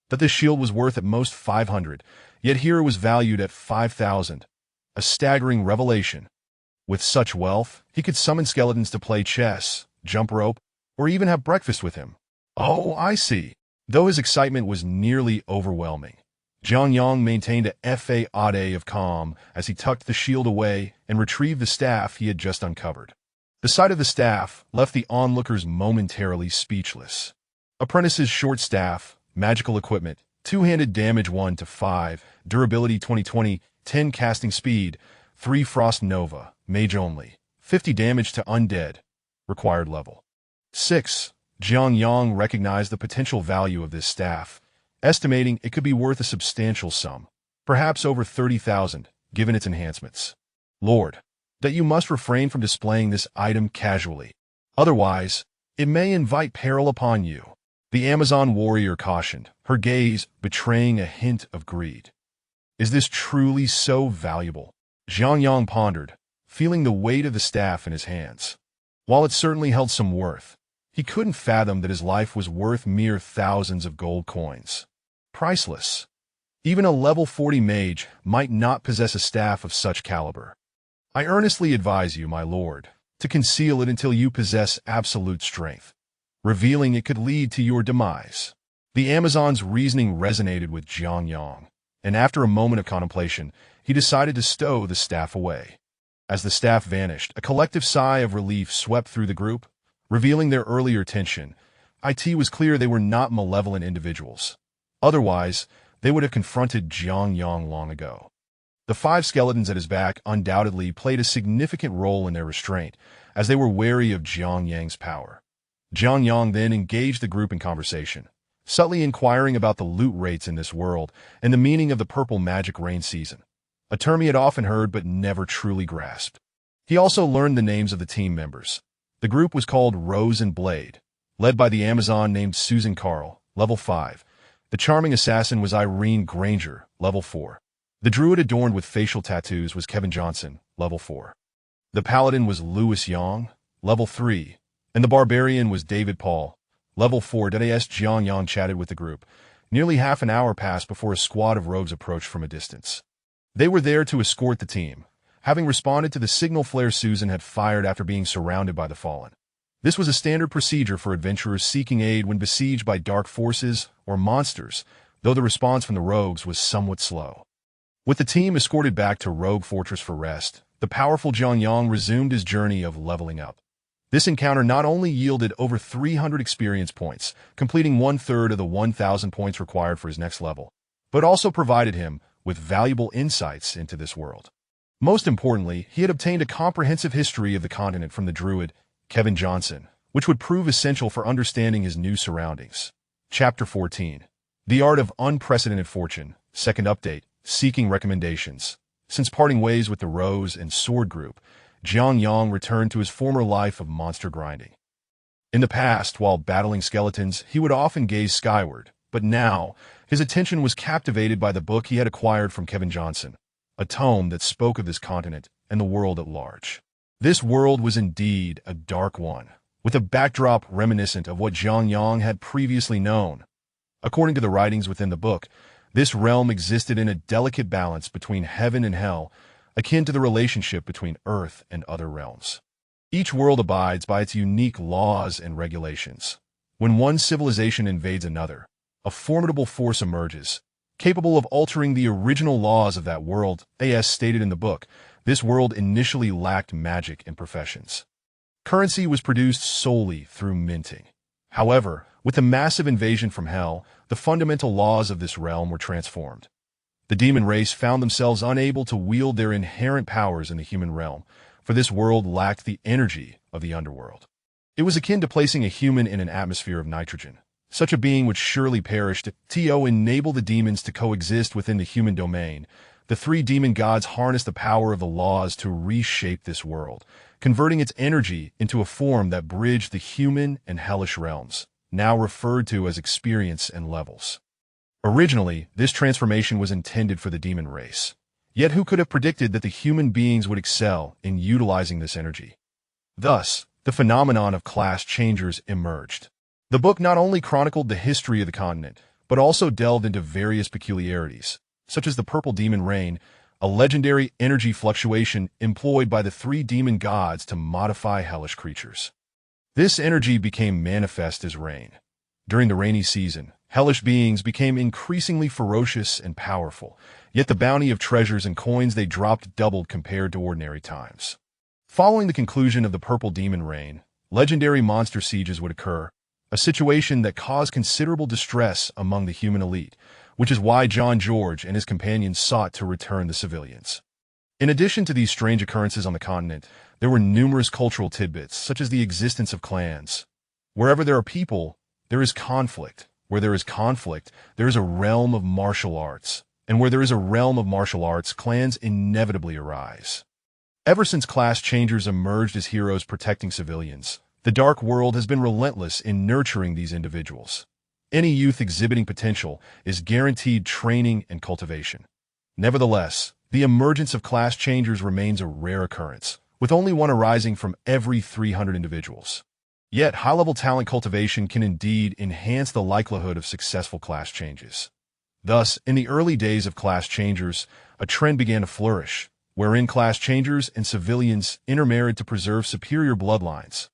That this shield was worth at most 500, yet here it was valued at 5,000. A staggering revelation. With such wealth, he could summon skeletons to play chess, jump rope, or even have breakfast with him. Oh, I see. Though his excitement was nearly overwhelming, Zhang Yang maintained a facade of calm as he tucked the shield away and retrieved the staff he had just uncovered. The sight of the staff left the onlookers momentarily speechless. Apprentice's short staff, magical equipment, two-handed damage 1-5, durability 20-20, 10 casting speed, 3 frost nova, mage only, 50 damage to undead, required level 6. Zhang Yang recognized the potential value of this staff, estimating it could be worth a substantial sum, perhaps over 30,000, given its enhancements. Lord, that you must refrain from displaying this item casually. Otherwise, it may invite peril upon you. The Amazon warrior cautioned, her gaze betraying a hint of greed. Is this truly so valuable? Zhang Yang pondered, feeling the weight of the staff in his hands. While it certainly held some worth, he couldn't fathom that his life was worth mere thousands of gold coins. Priceless. Even a level 40 mage might not possess a staff of such caliber. I earnestly advise you, my lord, to conceal it until you possess absolute strength. Revealing it could lead to your demise. The Amazon's reasoning resonated with Zhang Yang, and after a moment of contemplation, he decided to stow the staff away. As the staff vanished, a collective sigh of relief swept through the group, revealing their earlier tension. It was clear they were not malevolent individuals. Otherwise, they would have confronted Zhang Yang long ago. The 5 skeletons at his back undoubtedly played a significant role in their restraint, as they were wary of Zhang Yang's power. Zhang Yang then engaged the group in conversation, subtly inquiring about the loot rates in this world and the meaning of the purple magic rain season, a term he had often heard but never truly grasped. He also learned the names of the team members. The group was called Rose and Blade, led by the Amazon named Susan Carl, level 5. The charming assassin was Irene Granger, level 4. The druid adorned with facial tattoos was Kevin Johnson, level 4. The paladin was Louis Yang, level 3. And the barbarian was David Paul, level 4. As Zhang Yang chatted with the group, nearly half an hour passed before a squad of rogues approached from a distance. They were there to escort the team, having responded to the signal flare Susan had fired after being surrounded by the fallen. This was a standard procedure for adventurers seeking aid when besieged by dark forces or monsters, though the response from the rogues was somewhat slow. With the team escorted back to Rogue Fortress for rest, the powerful Zhang Yang resumed his journey of leveling up. This encounter not only yielded over 300 experience points, completing 1/3 of the 1,000 points required for his next level, but also provided him with valuable insights into this world. Most importantly, he had obtained a comprehensive history of the continent from the druid, Kevin Johnson, which would prove essential for understanding his new surroundings. Chapter 14. The Art of Unprecedented Fortune, Second Update, Seeking Recommendations. Since parting ways with the Rose and Sword group, Zhang Yang returned to his former life of monster grinding. In the past, while battling skeletons, he would often gaze skyward, but now, his attention was captivated by the book he had acquired from Kevin Johnson, a tome that spoke of this continent and the world at large. This world was indeed a dark one, with a backdrop reminiscent of what Zhang Yang had previously known. According to the writings within the book, this realm existed in a delicate balance between heaven and hell, akin to the relationship between Earth and other realms. Each world abides by its unique laws and regulations. When one civilization invades another, a formidable force emerges, capable of altering the original laws of that world. As stated in the book, this world initially lacked magic and professions. Currency was produced solely through minting. However, with the massive invasion from Hell, the fundamental laws of this realm were transformed. The demon race found themselves unable to wield their inherent powers in the human realm, for this world lacked the energy of the underworld. It was akin to placing a human in an atmosphere of nitrogen. Such a being would surely perish. To enable the demons to coexist within the human domain, the three demon gods harnessed the power of the laws to reshape this world, converting its energy into a form that bridged the human and hellish realms, now referred to as experience and levels. Originally, this transformation was intended for the demon race. Yet who could have predicted that the human beings would excel in utilizing this energy? Thus, the phenomenon of class changers emerged. The book not only chronicled the history of the continent, but also delved into various peculiarities, such as the purple demon rain, a legendary energy fluctuation employed by the three demon gods to modify hellish creatures. This energy became manifest as rain. During the rainy season, hellish beings became increasingly ferocious and powerful, yet the bounty of treasures and coins they dropped doubled compared to ordinary times. Following the conclusion of the purple demon rain, legendary monster sieges would occur, a situation that caused considerable distress among the human elite, which is why John George and his companions sought to return the civilians. In addition to these strange occurrences on the continent, there were numerous cultural tidbits, such as the existence of clans. Wherever there are people, there is conflict. Where there is conflict, there is a realm of martial arts. And where there is a realm of martial arts, clans inevitably arise. Ever since class changers emerged as heroes protecting civilians, the dark world has been relentless in nurturing these individuals. Any youth exhibiting potential is guaranteed training and cultivation. Nevertheless, the emergence of class changers remains a rare occurrence, with only one arising from every 300 individuals. Yet, high-level talent cultivation can indeed enhance the likelihood of successful class changes. Thus, in the early days of class changers, a trend began to flourish, wherein class changers and civilians intermarried to preserve superior bloodlines.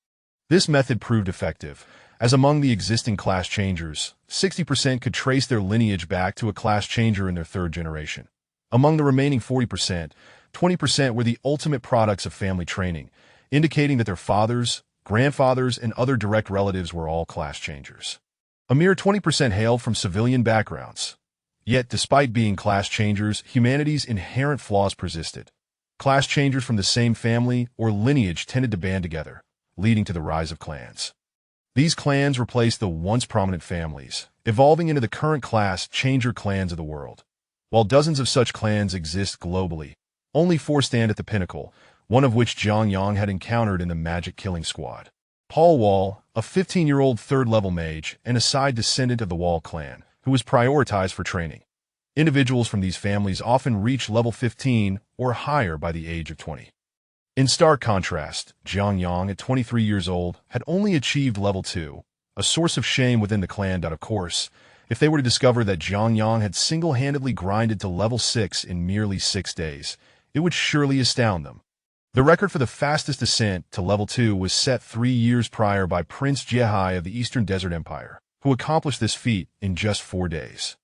This method proved effective, as among the existing class changers, 60% could trace their lineage back to a class changer in their third generation. Among the remaining 40%, 20% were the ultimate products of family training, indicating that their fathers, grandfathers, and other direct relatives were all class changers. A mere 20% hailed from civilian backgrounds. Yet, despite being class changers, humanity's inherent flaws persisted. Class changers from the same family or lineage tended to band together, leading to the rise of clans. These clans replaced the once prominent families, evolving into the current class changer clans of the world. While dozens of such clans exist globally, only 4 stand at the pinnacle, one of which Zhang Yang had encountered in the Magic Killing Squad. Paul Wall, a 15-year-old third-level mage and a side descendant of the Wall clan, who was prioritized for training. Individuals from these families often reach level 15 or higher by the age of 20. In stark contrast, Zhang Yang, at 23 years old, had only achieved level 2, a source of shame within the clan. Of course, if they were to discover that Zhang Yang had single-handedly grinded to level 6 in merely 6 days, it would surely astound them. The record for the fastest ascent to level 2 was set 3 years prior by Prince Jehai of the Eastern Desert Empire, who accomplished this feat in just 4 days.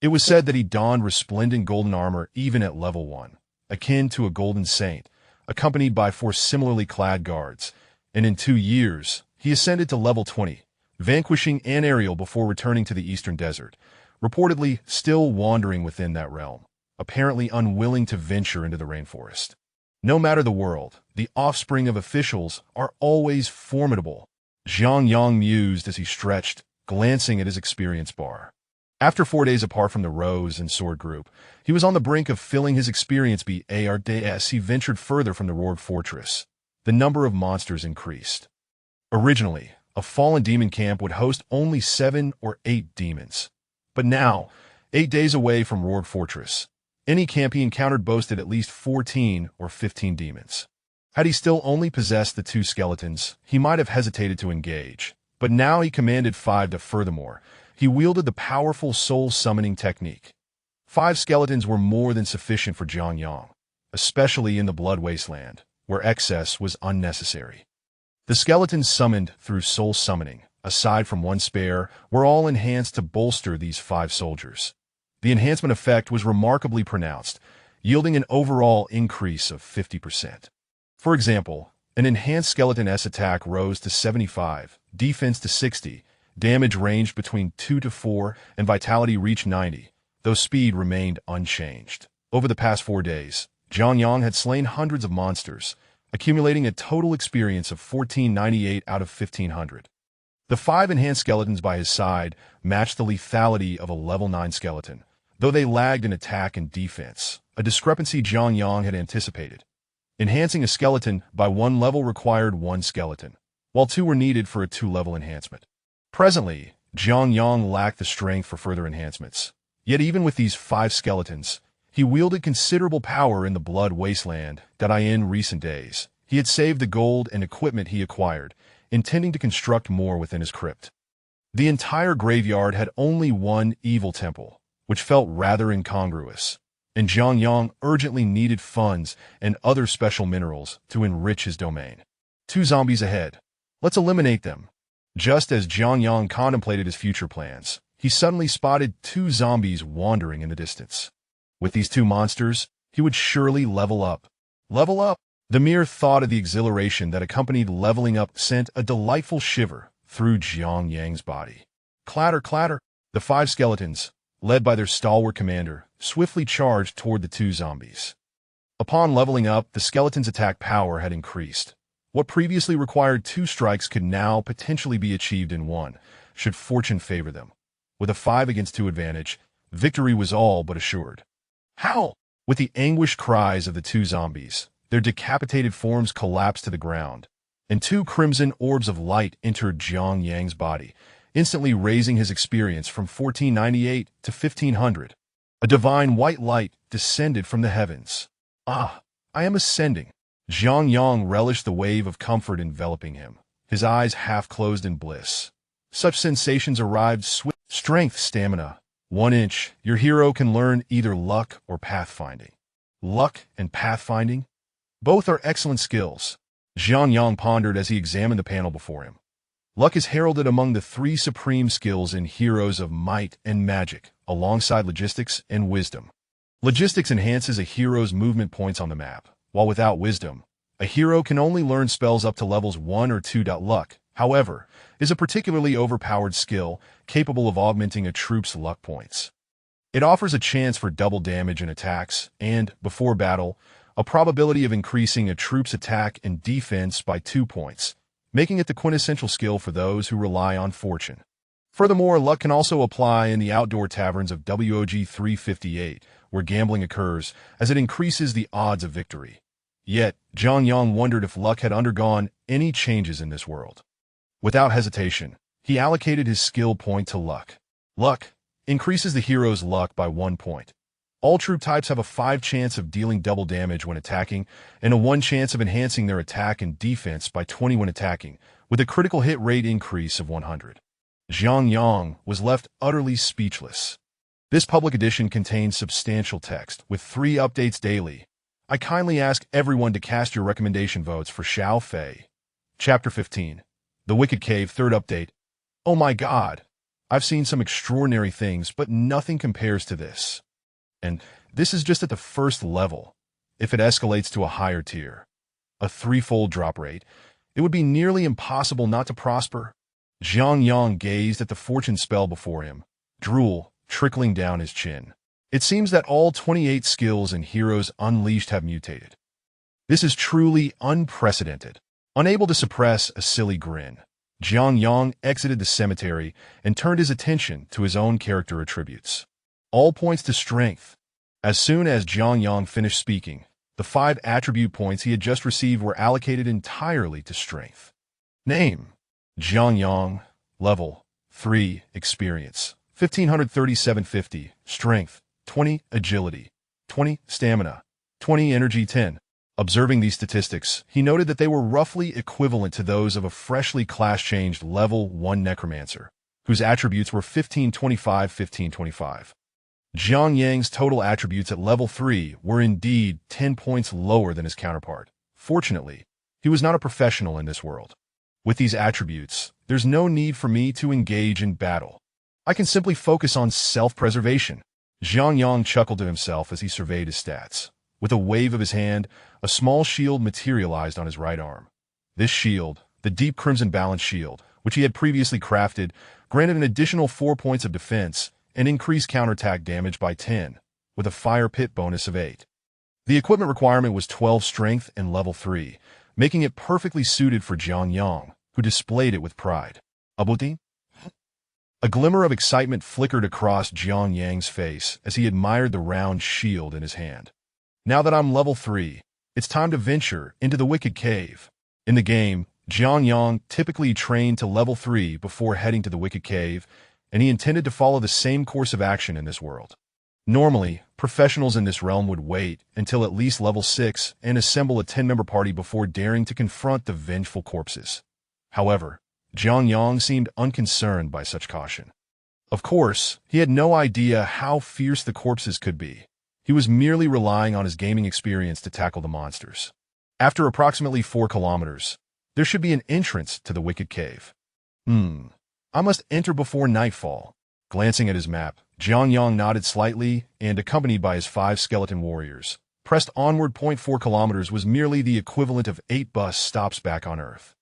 It was said that he donned resplendent golden armor even at level 1, akin to a golden saint, accompanied by 4 similarly clad guards, and in 2 years, he ascended to level 20, vanquishing an Ariel before returning to the Eastern Desert, reportedly still wandering within that realm, apparently unwilling to venture into the rainforest. No matter the world, the offspring of officials are always formidable, Zhang Yang mused as he stretched, glancing at his experience bar. After 4 days apart from the Rose and Sword group, he was on the brink of filling his experience bar as he ventured further from the Roared Fortress. The number of monsters increased. Originally, a fallen demon camp would host only 7 or 8 demons. But now, 8 days away from Roared Fortress, any camp he encountered boasted at least 14 or 15 demons. Had he still only possessed the 2 skeletons, he might have hesitated to engage. But now he commanded 5 furthermore, he wielded the powerful soul-summoning technique. 5 skeletons were more than sufficient for Zhang Yang, especially in the Blood Wasteland, where excess was unnecessary. The skeletons summoned through soul summoning, aside from 1 spare, were all enhanced to bolster these 5 soldiers. The enhancement effect was remarkably pronounced, yielding an overall increase of 50%. For example, an enhanced skeleton S attack rose to 75, defense to 60, damage ranged between 2 to 4, and vitality reached 90, though speed remained unchanged. Over the past 4 days, Jiang Yang had slain hundreds of monsters, accumulating a total experience of 1498 out of 1500. The 5 enhanced skeletons by his side matched the lethality of a level 9 skeleton, though they lagged in attack and defense, a discrepancy Jiang Yang had anticipated. Enhancing a skeleton by 1 level required 1 skeleton, while 2 were needed for a 2-level enhancement. Presently, Jiang Yang lacked the strength for further enhancements. Yet even with these 5 skeletons, he wielded considerable power in the blood wasteland that in recent days. He had saved the gold and equipment he acquired, intending to construct more within his crypt. The entire graveyard had only one evil temple, which felt rather incongruous, and Jiang Yang urgently needed funds and other special minerals to enrich his domain. 2 zombies ahead. Let's eliminate them. Just as Jiang Yang contemplated his future plans, he suddenly spotted 2 zombies wandering in the distance. With these 2 monsters, he would surely level up. Level up! The mere thought of the exhilaration that accompanied leveling up sent a delightful shiver through Jiang Yang's body. Clatter, clatter! The 5 skeletons, led by their stalwart commander, swiftly charged toward the 2 zombies. Upon leveling up, the skeleton's attack power had increased. What previously required 2 strikes could now potentially be achieved in 1, should fortune favor them. With a 5 against 2 advantage, victory was all but assured. How? With the anguished cries of the 2 zombies, their decapitated forms collapsed to the ground, and 2 crimson orbs of light entered Jiang Yang's body, instantly raising his experience from 1498 to 1500. A divine white light descended from the heavens. Ah, I am ascending. Jiang Yang relished the wave of comfort enveloping him, his eyes half closed in bliss. Such sensations arrived swift. Strength, stamina. 1 inch, your hero can learn either luck or pathfinding. Luck and pathfinding? Both are excellent skills. Jiang Yang pondered as he examined the panel before him. Luck is heralded among the 3 supreme skills in Heroes of Might and Magic, alongside logistics and wisdom. Logistics enhances a hero's movement points on the map, while without wisdom, a hero can only learn spells up to levels 1 or 2. Luck, however, is a particularly overpowered skill capable of augmenting a troop's luck points. It offers a chance for double damage in attacks and, before battle, a probability of increasing a troop's attack and defense by 2 points, making it the quintessential skill for those who rely on fortune. Furthermore, luck can also apply in the outdoor taverns of WOG 358, where gambling occurs, as it increases the odds of victory. Yet, Jiang Yang wondered if luck had undergone any changes in this world. Without hesitation, he allocated his skill point to luck. Luck increases the hero's luck by 1 point. All troop types have a 5 chance of dealing double damage when attacking, and a 1 chance of enhancing their attack and defense by 20 when attacking, with a critical hit rate increase of 100. Jiang Yang was left utterly speechless. This public edition contains substantial text, with 3 updates daily. I kindly ask everyone to cast your recommendation votes for Xiao Fei. Chapter 15. The Wicked Cave, 3rd update. Oh my god! I've seen some extraordinary things, but nothing compares to this. And this is just at the 1st level. If it escalates to a higher tier, a 3-fold drop rate, it would be nearly impossible not to prosper. Jiang Yang gazed at the fortune spell before him, drool trickling down his chin. It seems that all 28 skills in Heroes Unleashed have mutated. This is truly unprecedented. Unable to suppress a silly grin, Jiang Yang exited the cemetery and turned his attention to his own character attributes. All points to strength. As soon as Jiang Yang finished speaking, the 5 attribute points he had just received were allocated entirely to strength. Name: Jiang Yang. Level: 3. Experience: 1537.50. Strength: 20. Agility: 20. Stamina: 20. Energy: 10. Observing these statistics, he noted that they were roughly equivalent to those of a freshly class-changed Level 1 Necromancer, whose attributes were 1525. Jiang Yang's total attributes at Level 3 were indeed 10 points lower than his counterpart. Fortunately, he was not a professional in this world. With these attributes, there's no need for me to engage in battle. I can simply focus on self-preservation. Jiang Yang chuckled to himself as he surveyed his stats. With a wave of his hand, a small shield materialized on his right arm. This shield, the deep crimson balance shield, which he had previously crafted, granted an additional 4 points of defense and increased counterattack damage by 10, with a fire pit bonus of 8. The equipment requirement was 12 strength and level 3, making it perfectly suited for Jiang Yang, who displayed it with pride. Abuti? A glimmer of excitement flickered across Jiang Yang's face as he admired the round shield in his hand. Now that I'm level 3, it's time to venture into the Wicked Cave. In the game, Jiang Yang typically trained to level 3 before heading to the Wicked Cave, and he intended to follow the same course of action in this world. Normally, professionals in this realm would wait until at least level 6 and assemble a 10-member party before daring to confront the vengeful corpses. However, Jiang Yang seemed unconcerned by such caution. Of course, he had no idea how fierce the corpses could be. He was merely relying on his gaming experience to tackle the monsters. After approximately 4 kilometers, there should be an entrance to the Wicked Cave. I must enter before nightfall. Glancing at his map, Jiang Yang nodded slightly and, accompanied by his 5 skeleton warriors, pressed onward. 4 kilometers was merely the equivalent of 8 bus stops back on Earth.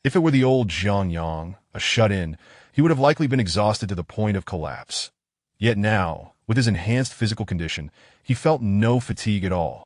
If it were the old Jiang Yang, a shut-in, he would have likely been exhausted to the point of collapse. Yet now, with his enhanced physical condition, he felt no fatigue at all.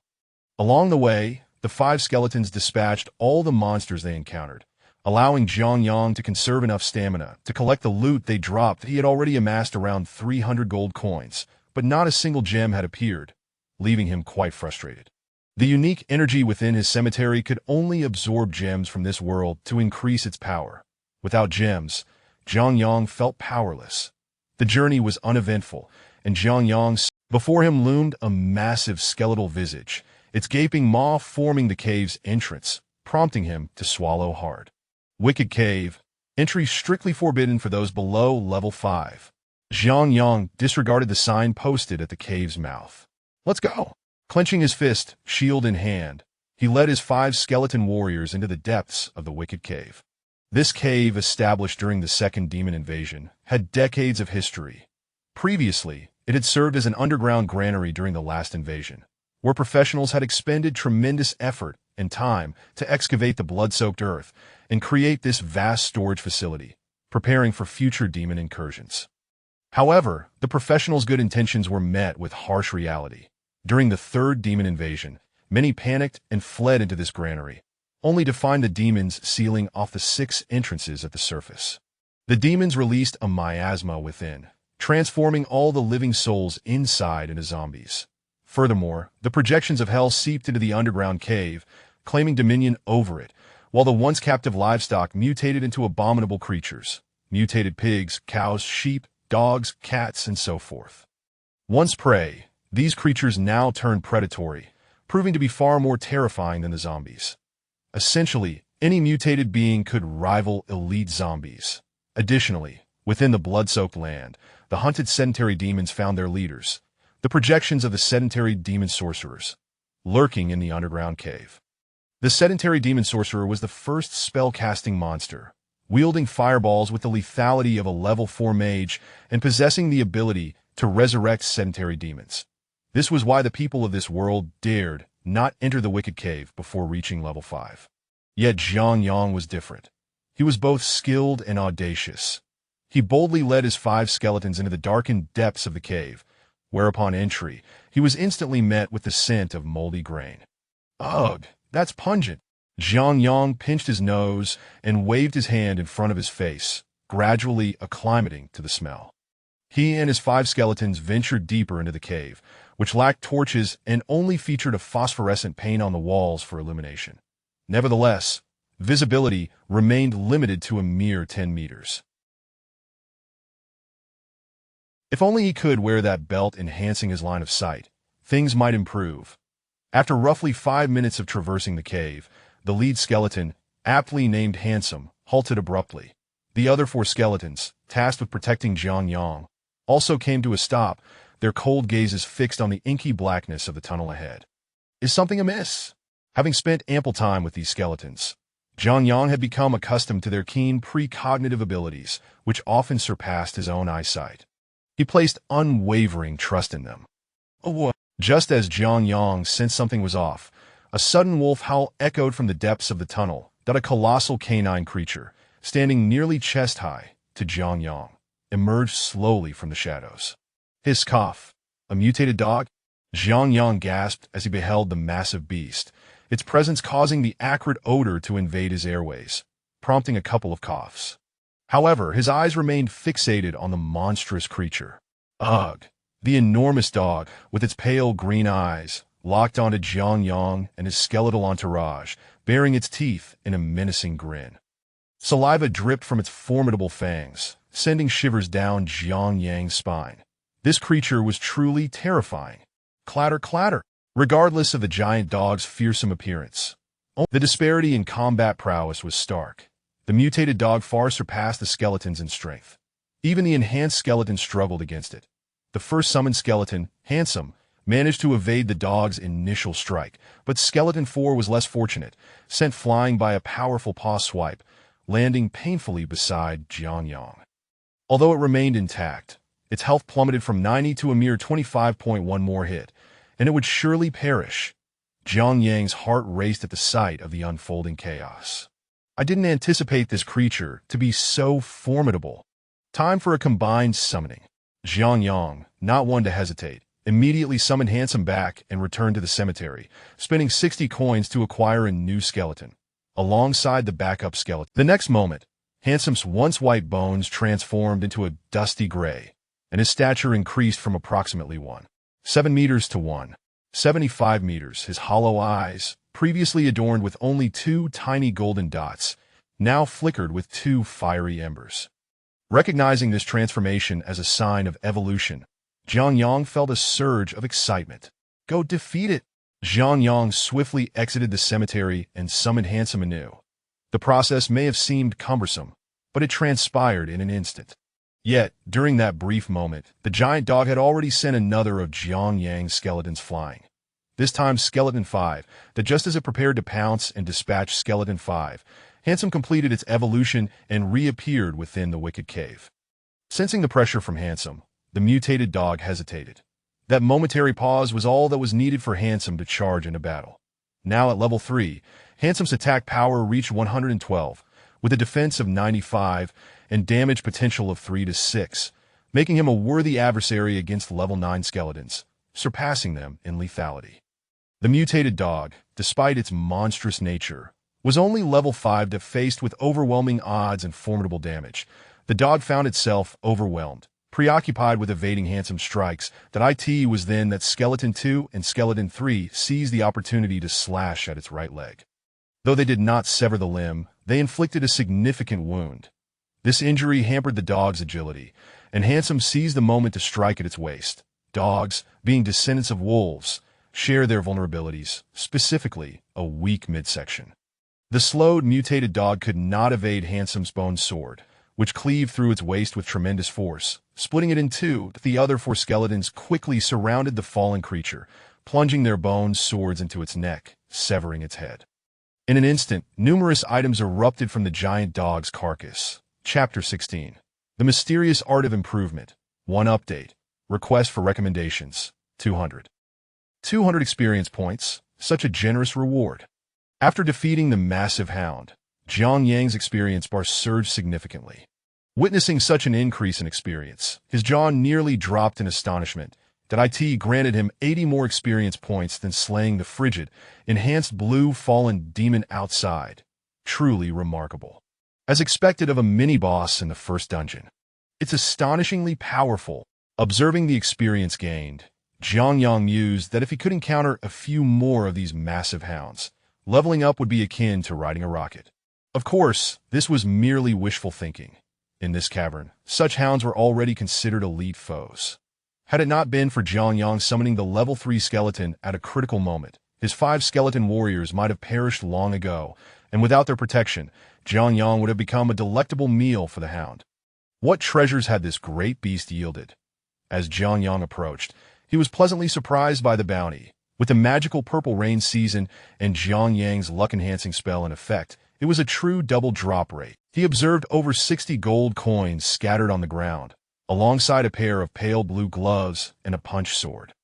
Along the way, the 5 skeletons dispatched all the monsters they encountered, allowing Jiang Yang to conserve enough stamina to collect the loot they dropped. He had already amassed around 300 gold coins, but not a single gem had appeared, leaving him quite frustrated. The unique energy within his cemetery could only absorb gems from this world to increase its power. Without gems, Jiang Yang felt powerless. The journey was uneventful, and Jiang Yang, before him loomed a massive skeletal visage, its gaping maw forming the cave's entrance, prompting him to swallow hard. Wicked Cave, entry strictly forbidden for those below level 5. Jiang Yang disregarded the sign posted at the cave's mouth. Let's go! Clenching his fist, shield in hand, he led his 5 skeleton warriors into the depths of the Wicked Cave. This cave, established during the Second Demon Invasion, had decades of history. Previously, it had served as an underground granary during the last invasion, where professionals had expended tremendous effort and time to excavate the blood-soaked earth and create this vast storage facility, preparing for future demon incursions. However, the professionals' good intentions were met with harsh reality. During the Third Demon Invasion, many panicked and fled into this granary, only to find the demons sealing off the 6 entrances at the surface. The demons released a miasma within, transforming all the living souls inside into zombies. Furthermore, the projections of hell seeped into the underground cave, claiming dominion over it, while the once captive livestock mutated into abominable creatures, mutated pigs, cows, sheep, dogs, cats, and so forth. Once prey, these creatures now turned predatory, proving to be far more terrifying than the zombies. Essentially, any mutated being could rival elite zombies. Additionally, within the blood-soaked land, the hunted sedentary demons found their leaders, the projections of the sedentary demon sorcerers, lurking in the underground cave. The sedentary demon sorcerer was the first spell-casting monster, wielding fireballs with the lethality of a level 4 mage and possessing the ability to resurrect sedentary demons. This was why the people of this world dared not enter the Wicked Cave before reaching level 5. Yet Jiang Yang was different. He was both skilled and audacious. He boldly led his 5 skeletons into the darkened depths of the cave, where upon entry, he was instantly met with the scent of moldy grain. Ugh, that's pungent. Jiang Yang pinched his nose and waved his hand in front of his face, gradually acclimating to the smell. He and his 5 skeletons ventured deeper into the cave, which lacked torches and only featured a phosphorescent paint on the walls for illumination. Nevertheless, visibility remained limited to a mere 10 meters. If only he could wear that belt enhancing his line of sight, things might improve. After roughly 5 minutes of traversing the cave, the lead skeleton, aptly named Handsome, halted abruptly. The other 4 skeletons, tasked with protecting Jiang Yang, also came to a stop, their cold gazes fixed on the inky blackness of the tunnel ahead. Is something amiss? Having spent ample time with these skeletons, Jiang Yang had become accustomed to their keen precognitive abilities, which often surpassed his own eyesight. He placed unwavering trust in them. Just as Jiang Yang sensed something was off, a sudden wolf howl echoed from the depths of the tunnel, that a colossal canine creature, standing nearly chest-high, to Jiang Yang. emerged slowly from the shadows. His cough. A mutated dog? Jiang Yang gasped as he beheld the massive beast, its presence causing the acrid odor to invade his airways, prompting a couple of coughs. However, his eyes remained fixated on the monstrous creature. Ugh! The enormous dog, with its pale green eyes, locked onto Jiang Yang and his skeletal entourage, baring its teeth in a menacing grin. Saliva dripped from its formidable fangs, sending shivers down Jiang Yang's spine. This creature was truly terrifying. Clatter, clatter! Regardless of the giant dog's fearsome appearance, the disparity in combat prowess was stark. The mutated dog far surpassed the skeletons in strength. Even the enhanced skeleton struggled against it. The first summoned skeleton, Handsome, managed to evade the dog's initial strike, but Skeleton 4 was less fortunate, sent flying by a powerful paw swipe, landing painfully beside Jiang Yang. Although it remained intact, its health plummeted from 90 to a mere 25.1 more hit, and it would surely perish. Jiang Yang's heart raced at the sight of the unfolding chaos. I didn't anticipate this creature to be so formidable. Time for a combined summoning. Jiang Yang, not one to hesitate, immediately summoned Handsome back and returned to the cemetery, spending 60 coins to acquire a new skeleton, alongside the backup skeleton. The next moment, Handsome's once white bones transformed into a dusty gray, and his stature increased from approximately 1.7 meters to 1.75 meters. His hollow eyes, previously adorned with only 2 tiny golden dots, now flickered with 2 fiery embers. Recognizing this transformation as a sign of evolution, Jiang Yang felt a surge of excitement. Go defeat it! Jiang Yang swiftly exited the cemetery and summoned Handsome anew. The process may have seemed cumbersome, but it transpired in an instant. Yet, during that brief moment, the giant dog had already sent another of Jiang Yang's skeletons flying. This time Skeleton 5, that just as it prepared to pounce and dispatch Skeleton 5, Handsome completed its evolution and reappeared within the wicked cave. Sensing the pressure from Handsome, the mutated dog hesitated. That momentary pause was all that was needed for Handsome to charge into battle. Now at level 3, Handsome's attack power reached 112, with a defense of 95 and damage potential of 3 to 6, making him a worthy adversary against level 9 skeletons, surpassing them in lethality. The mutated dog, despite its monstrous nature, was only level 5 that faced with overwhelming odds and formidable damage. The dog found itself overwhelmed, preoccupied with evading Handsome's strikes. That it was then that Skeleton 2 and Skeleton 3 seized the opportunity to slash at its right leg. Though they did not sever the limb, they inflicted a significant wound. This injury hampered the dog's agility, and Handsome seized the moment to strike at its waist. Dogs, being descendants of wolves, share their vulnerabilities, specifically a weak midsection. The slowed, mutated dog could not evade Handsome's bone sword, which cleaved through its waist with tremendous force, splitting it in two. The other 4 skeletons quickly surrounded the fallen creature, plunging their bone swords into its neck, severing its head. In an instant, numerous items erupted from the giant dog's carcass. Chapter 16. The Mysterious Art of Improvement. 1 update. Request for recommendations. 200. 200 experience points. Such a generous reward. After defeating the massive hound, Jiang Yang's experience bar surged significantly. Witnessing such an increase in experience, his jaw nearly dropped in astonishment. That it granted him 80 more experience points than slaying the frigid, enhanced blue fallen demon outside. Truly remarkable. As expected of a mini-boss in the first dungeon. It's astonishingly powerful. Observing the experience gained, Jiang Yang mused that if he could encounter a few more of these massive hounds, leveling up would be akin to riding a rocket. Of course, this was merely wishful thinking. In this cavern, such hounds were already considered elite foes. Had it not been for Jiang Yang summoning the level 3 skeleton at a critical moment, his 5 skeleton warriors might have perished long ago, and without their protection, Jiang Yang would have become a delectable meal for the hound. What treasures had this great beast yielded? As Jiang Yang approached, he was pleasantly surprised by the bounty. With the magical purple rain season and Jiang Yang's luck-enhancing spell in effect, it was a true double drop rate. He observed over 60 gold coins scattered on the ground, alongside a pair of pale blue gloves and a punch sword.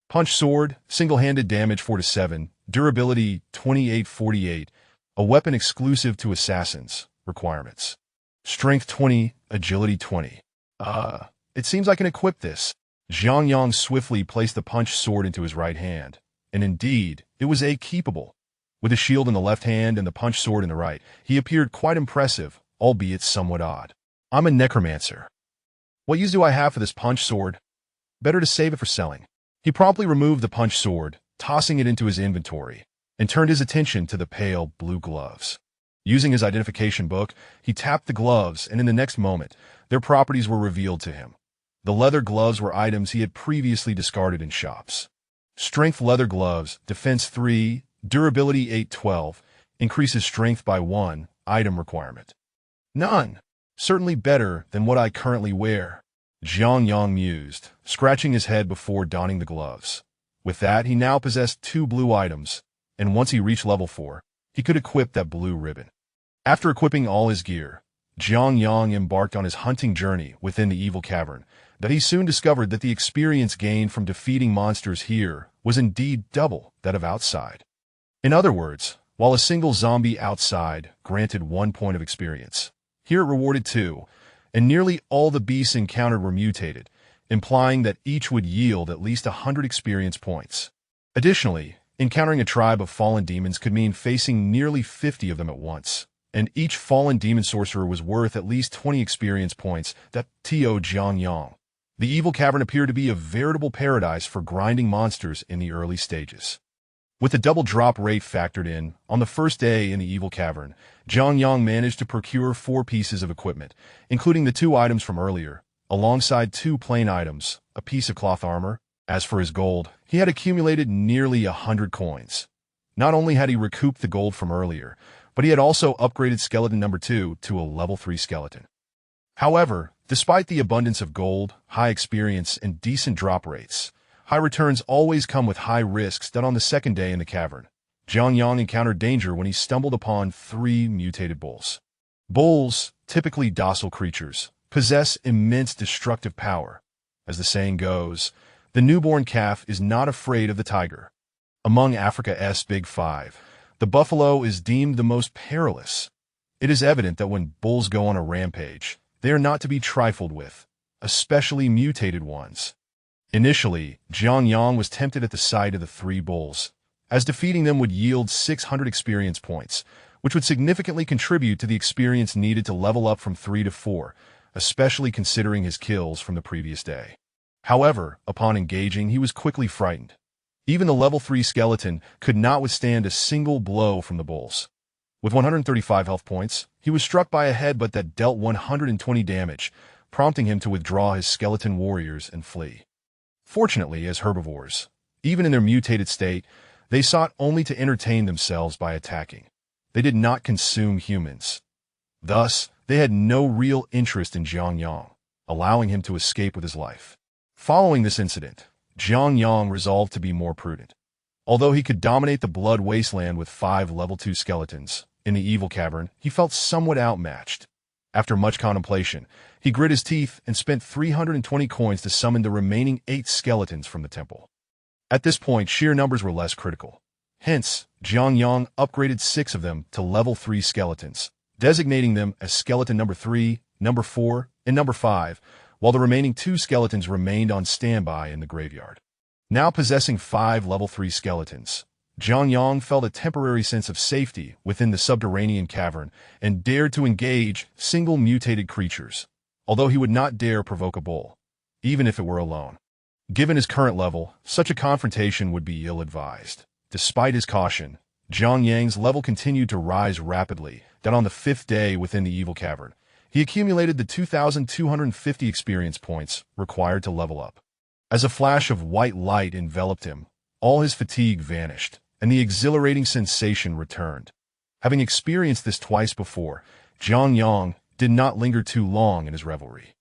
Punch sword, single-handed damage 4 to 7, durability 2848, a weapon exclusive to assassins. Requirements: Strength 20, Agility 20. It seems I can equip this. Zhang Yang swiftly placed the punch sword into his right hand, and indeed, it was keepable. With a shield in the left hand and the punch sword in the right, he appeared quite impressive, albeit somewhat odd. I'm a necromancer. What use do I have for this punch sword? Better to save it for selling. He promptly removed the punch sword, tossing it into his inventory, and turned his attention to the pale blue gloves. Using his identification book, he tapped the gloves, and in the next moment, their properties were revealed to him. The leather gloves were items he had previously discarded in shops. Strength leather gloves, defense 3, durability 812, increases strength by 1, item requirement. None. Certainly better than what I currently wear. Zhang Yang mused, scratching his head before donning the gloves. With that, he now possessed 2 blue items, and once he reached level 4, he could equip that blue ribbon. After equipping all his gear, Zhang Yang embarked on his hunting journey within the evil cavern, but he soon discovered that the experience gained from defeating monsters here was indeed double that of outside. In other words, while a single zombie outside granted 1 point of experience, here it rewarded 2, and nearly all the beasts encountered were mutated, implying that each would yield at least 100 experience points. Additionally, encountering a tribe of fallen demons could mean facing nearly 50 of them at once, and each fallen demon sorcerer was worth at least 20 experience points. That To Zhang Yang. The evil cavern appeared to be a veritable paradise for grinding monsters in the early stages. With the double drop rate factored in, on the first day in the evil cavern, Zhang Yang managed to procure 4 pieces of equipment, including the 2 items from earlier, alongside 2 plain items, a piece of cloth armor. As for his gold, he had accumulated nearly 100 coins. Not only had he recouped the gold from earlier, but he had also upgraded skeleton number 2 to a level 3 skeleton. However, despite the abundance of gold, high experience, and decent drop rates, high returns always come with high risks. That on the second day in the cavern, Zhang Yang encountered danger when he stumbled upon 3 mutated bulls. Bulls, typically docile creatures, possess immense destructive power. As the saying goes, the newborn calf is not afraid of the tiger. Among Africa's Big Five, the buffalo is deemed the most perilous. It is evident that when bulls go on a rampage, they are not to be trifled with, especially mutated ones. Initially, Zhang Yang was tempted at the sight of the 3 bulls, as defeating them would yield 600 experience points, which would significantly contribute to the experience needed to level up from 3 to 4, especially considering his kills from the previous day. However, upon engaging, he was quickly frightened. Even the level 3 skeleton could not withstand a single blow from the bulls. With 135 health points, he was struck by a headbutt that dealt 120 damage, prompting him to withdraw his skeleton warriors and flee. Fortunately, as herbivores, even in their mutated state, they sought only to entertain themselves by attacking. They did not consume humans. Thus, they had no real interest in Zhang Yang, allowing him to escape with his life. Following this incident, Zhang Yang resolved to be more prudent. Although he could dominate the blood wasteland with 5 level 2 skeletons, in the evil cavern, he felt somewhat outmatched. After much contemplation, he grit his teeth and spent 320 coins to summon the remaining 8 skeletons from the temple. At this point, sheer numbers were less critical. Hence, Zhang Yang upgraded 6 of them to level 3 skeletons, designating them as skeleton number 3, number 4, and number 5, while the remaining 2 skeletons remained on standby in the graveyard. Now possessing 5 level 3 skeletons, Zhang Yang felt a temporary sense of safety within the subterranean cavern and dared to engage single mutated creatures, although he would not dare provoke a bull, even if it were alone. Given his current level, such a confrontation would be ill-advised. Despite his caution, Zhang Yang's level continued to rise rapidly. That on the 5th day within the evil cavern, he accumulated the 2,250 experience points required to level up. As a flash of white light enveloped him, all his fatigue vanished, and the exhilarating sensation returned. Having experienced this twice before, Zhang Yang did not linger too long in his revelry.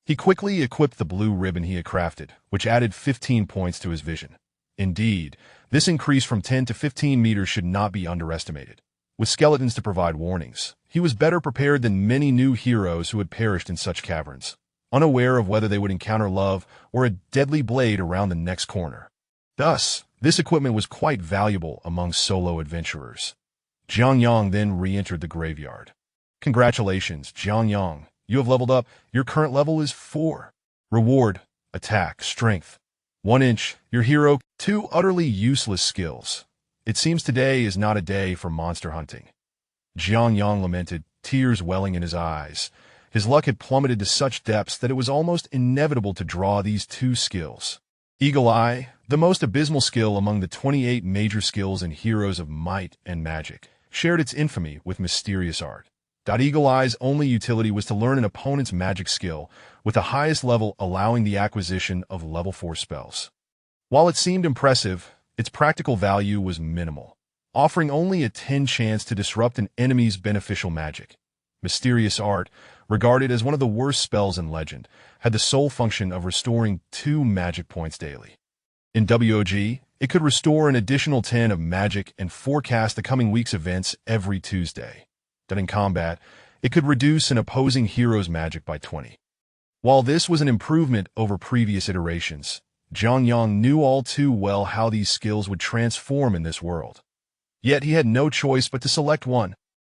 He quickly equipped the blue ribbon he had crafted, which added 15 points to his vision. Indeed, this increase from 10 to 15 meters should not be underestimated. With skeletons to provide warnings, he was better prepared than many new heroes who had perished in such caverns, unaware of whether they would encounter love or a deadly blade around the next corner. Thus, this equipment was quite valuable among solo adventurers. Zhang Yang then re-entered the graveyard. Congratulations, Zhang Yang. You have leveled up. Your current level is 4. Reward, attack, strength. 1 inch, your hero. 2 utterly useless skills. It seems today is not a day for monster hunting. Jiang Yang lamented, tears welling in his eyes. His luck had plummeted to such depths that it was almost inevitable to draw these 2 skills. Eagle Eye, the most abysmal skill among the 28 major skills in Heroes of Might and Magic, shared its infamy with Mysterious Art. Eagle Eye's only utility was to learn an opponent's magic skill, with the highest level allowing the acquisition of level 4 spells. While it seemed impressive, its practical value was minimal, offering only a 10 chance to disrupt an enemy's beneficial magic. Mysterious Art, regarded as one of the worst spells in Legend, had the sole function of restoring 2 magic points daily. In WOG, it could restore an additional 10 of magic and forecast the coming week's events every Tuesday. In combat, it could reduce an opposing hero's magic by 20. While this was an improvement over previous iterations, Jiang Yang knew all too well how these skills would transform in this world. Yet he had no choice but to select one.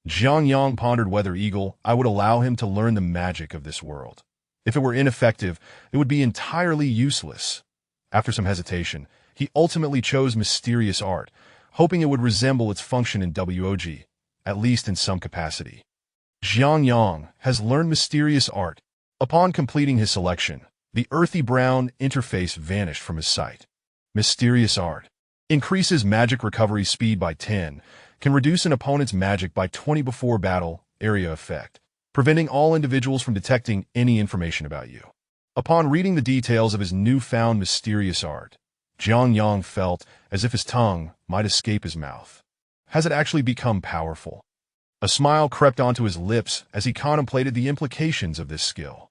Jiang Yang pondered whether Eagle Eye would allow him to learn the magic of this world. If it were ineffective, it would be entirely useless. After some hesitation, he ultimately chose Mysterious Art, hoping it would resemble its function in WOG, at least in some capacity. Jiang Yang has learned Mysterious Art. Upon completing his selection, the earthy brown interface vanished from his sight. Mysterious Art increases magic recovery speed by 10, can reduce an opponent's magic by 20 before battle, area effect, preventing all individuals from detecting any information about you. Upon reading the details of his newfound Mysterious Art, Jiang Yang felt as if his tongue might escape his mouth. Has it actually become powerful? A smile crept onto his lips as he contemplated the implications of this skill.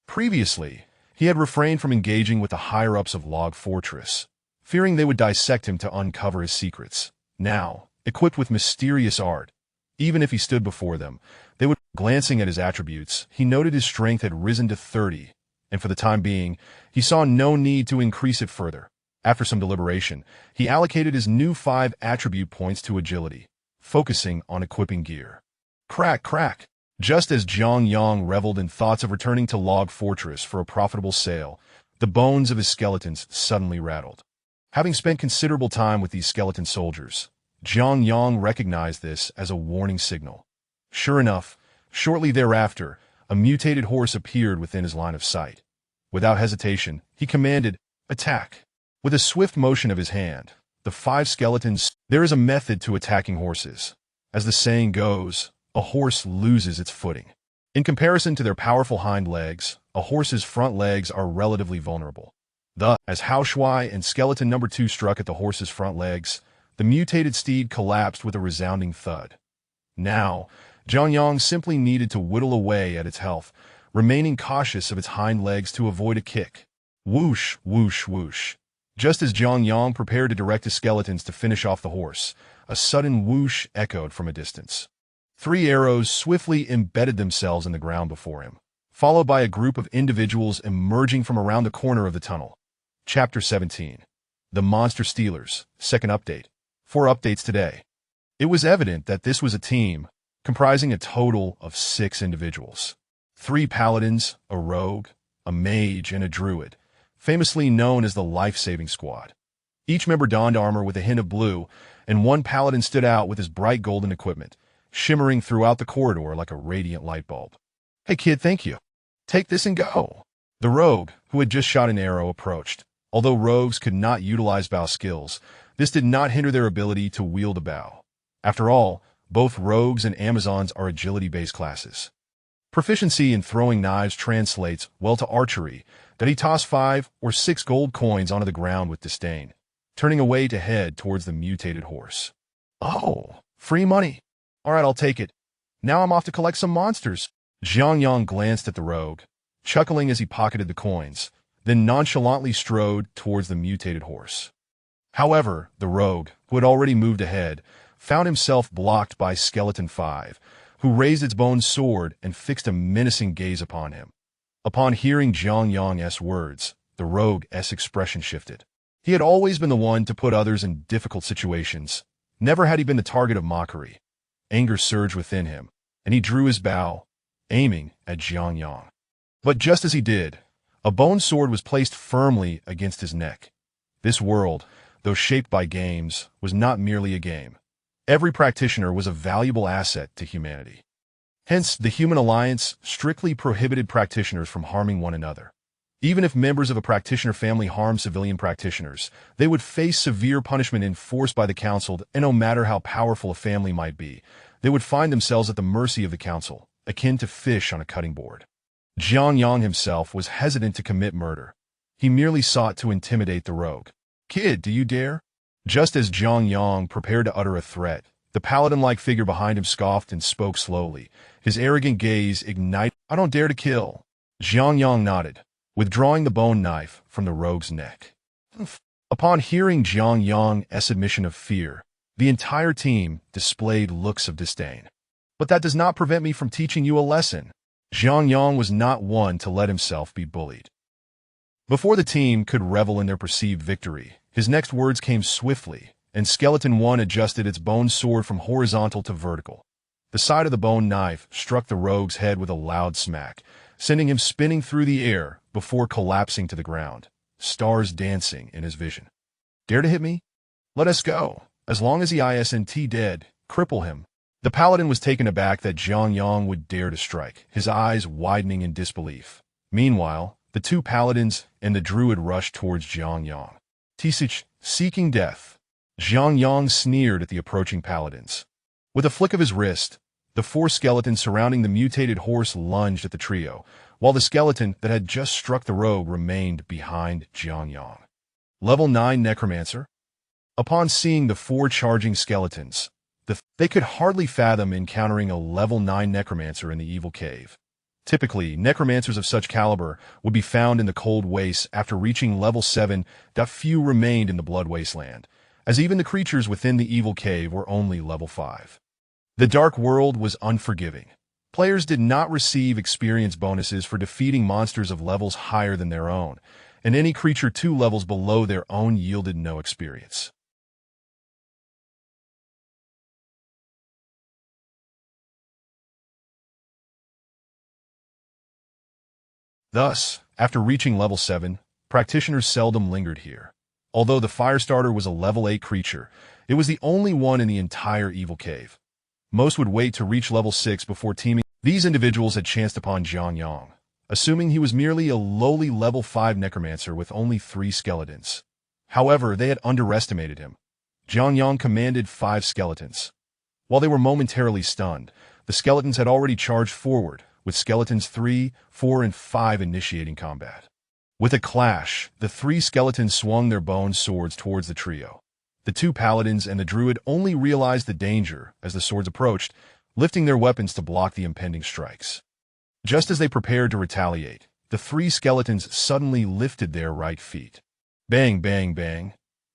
Previously, he had refrained from engaging with the higher-ups of Log Fortress, fearing they would dissect him to uncover his secrets. Now, equipped with Mysterious Art, even if he stood before them, they would. Glancing at his attributes, he noted his strength had risen to 30, and for the time being, he saw no need to increase it further. After some deliberation, he allocated his new 5 attribute points to agility, focusing on equipping gear. Crack, crack! Just as Jiang Yang reveled in thoughts of returning to Log Fortress for a profitable sale, the bones of his skeletons suddenly rattled. Having spent considerable time with these skeleton soldiers, Jiang Yang recognized this as a warning signal. Sure enough, shortly thereafter, a mutated horse appeared within his line of sight. Without hesitation, he commanded, "Attack!" With a swift motion of his hand, the 5 skeletons. There is a method to attacking horses. As the saying goes, a horse loses its footing. In comparison to their powerful hind legs, a horse's front legs are relatively vulnerable. As Hao Shuai and skeleton number 2 struck at the horse's front legs, the mutated steed collapsed with a resounding thud. Now, Jiang Yang simply needed to whittle away at its health, remaining cautious of its hind legs to avoid a kick. Whoosh, whoosh, whoosh. Just as Jiang Yang prepared to direct his skeletons to finish off the horse, a sudden whoosh echoed from a distance. 3 arrows swiftly embedded themselves in the ground before him, followed by a group of individuals emerging from around the corner of the tunnel. Chapter 17. The Monster Stealers, second update. 4 updates today. It was evident that this was a team comprising a total of 6 individuals. 3 paladins, a rogue, a mage, and a druid, famously known as the Life-Saving Squad. Each member donned armor with a hint of blue, and one paladin stood out with his bright golden equipment, shimmering throughout the corridor like a radiant light bulb. "Hey kid, thank you. Take this and go." The rogue, who had just shot an arrow, approached. Although rogues could not utilize bow skills, this did not hinder their ability to wield a bow. After all, both rogues and Amazons are agility-based classes. Proficiency in throwing knives translates well to archery, that he tossed 5 or 6 gold coins onto the ground with disdain, turning away to head towards the mutated horse. "Oh, free money. All right, I'll take it. Now I'm off to collect some monsters." Jiang Yang glanced at the rogue, chuckling as he pocketed the coins, then nonchalantly strode towards the mutated horse. However, the rogue, who had already moved ahead, found himself blocked by Skeleton 5, who raised its bone sword and fixed a menacing gaze upon him. Upon hearing Jiang Yang's words, the rogue's expression shifted. He had always been the one to put others in difficult situations. Never had he been the target of mockery. Anger surged within him, and he drew his bow, aiming at Jiang Yang. But just as he did, a bone sword was placed firmly against his neck. This world, though shaped by games, was not merely a game. Every practitioner was a valuable asset to humanity. Hence, the Human Alliance strictly prohibited practitioners from harming one another. Even if members of a practitioner family harmed civilian practitioners, they would face severe punishment enforced by the Council, and no matter how powerful a family might be, they would find themselves at the mercy of the Council, akin to fish on a cutting board. Jiang Yang himself was hesitant to commit murder. He merely sought to intimidate the rogue. "Kid, do you dare?" Just as Jiang Yang prepared to utter a threat, the paladin-like figure behind him scoffed and spoke slowly. His arrogant gaze ignited. "I don't dare to kill." Jiang Yang nodded, withdrawing the bone knife from the rogue's neck. Upon hearing Jiang Yang's admission of fear, the entire team displayed looks of disdain. "But that does not prevent me from teaching you a lesson." Jiang Yang was not one to let himself be bullied. Before the team could revel in their perceived victory, his next words came swiftly, and Skeleton 1 adjusted its bone sword from horizontal to vertical. The side of the bone knife struck the rogue's head with a loud smack, sending him spinning through the air before collapsing to the ground, stars dancing in his vision. "Dare to hit me? Let us go. As long as he isn't dead, cripple him." The paladin was taken aback that Jiang Yang would dare to strike, his eyes widening in disbelief. Meanwhile, the two paladins and the druid rushed towards Jiang Yang. "Tisich, seeking death." Jiang Yang sneered at the approaching paladins. With a flick of his wrist, the four skeletons surrounding the mutated horse lunged at the trio, while the skeleton that had just struck the rogue remained behind Jiang Yang. Level 9 Necromancer? Upon seeing the four charging skeletons, they could hardly fathom encountering a level 9 Necromancer in the evil cave. Typically, Necromancers of such caliber would be found in the cold wastes after reaching level 7. Few remained in the blood wasteland, as even the creatures within the evil cave were only level 5. The Dark World was unforgiving. Players did not receive experience bonuses for defeating monsters of levels higher than their own, and any creature 2 levels below their own yielded no experience. Thus, after reaching level 7, practitioners seldom lingered here. Although the Firestarter was a level 8 creature, it was the only one in the entire evil cave. Most would wait to reach level 6 before teaming. These individuals had chanced upon Jiang Yang, assuming he was merely a lowly level 5 Necromancer with only 3 skeletons. However, they had underestimated him. Jiang Yang commanded 5 skeletons. While they were momentarily stunned, the skeletons had already charged forward, with skeletons 3, 4, and 5 initiating combat. With a clash, the 3 skeletons swung their bone swords towards the trio. The 2 paladins and the druid only realized the danger as the swords approached, lifting their weapons to block the impending strikes. Just as they prepared to retaliate, the 3 skeletons suddenly lifted their right feet. Bang, bang, bang.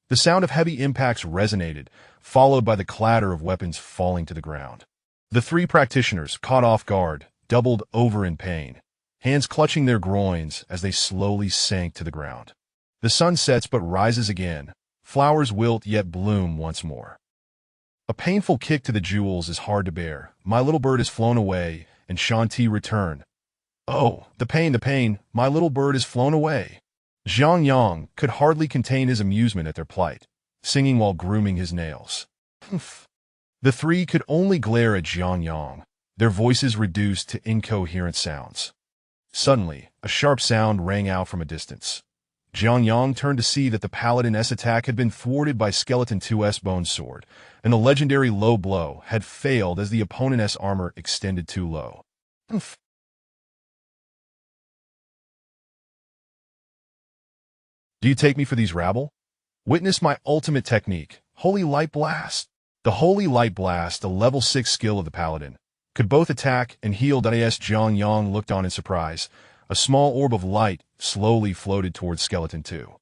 The sound of heavy impacts resonated, followed by the clatter of weapons falling to the ground. The 3 practitioners, caught off guard, doubled over in pain, hands clutching their groins as they slowly sank to the ground. The sun sets but rises again. Flowers wilt yet bloom once more. A painful kick to the jewels is hard to bear. My little bird is flown away, and Shanti returned. Oh, the pain, my little bird is flown away. Jiang Yang could hardly contain his amusement at their plight, singing while grooming his nails. The 3 could only glare at Jiang Yang, their voices reduced to incoherent sounds. Suddenly, a sharp sound rang out from a distance. Jiang Yang turned to see that the paladin's attack had been thwarted by Skeleton 2's bone sword, and the legendary low blow had failed as the opponent's armor extended too low. Do you take me for these rabble? Witness my ultimate technique, Holy Light Blast. The Holy Light Blast, a level 6 skill of the paladin, could both attack and heal. Jiang Yang looked on in surprise. A small orb of light slowly floated towards Skeleton 2.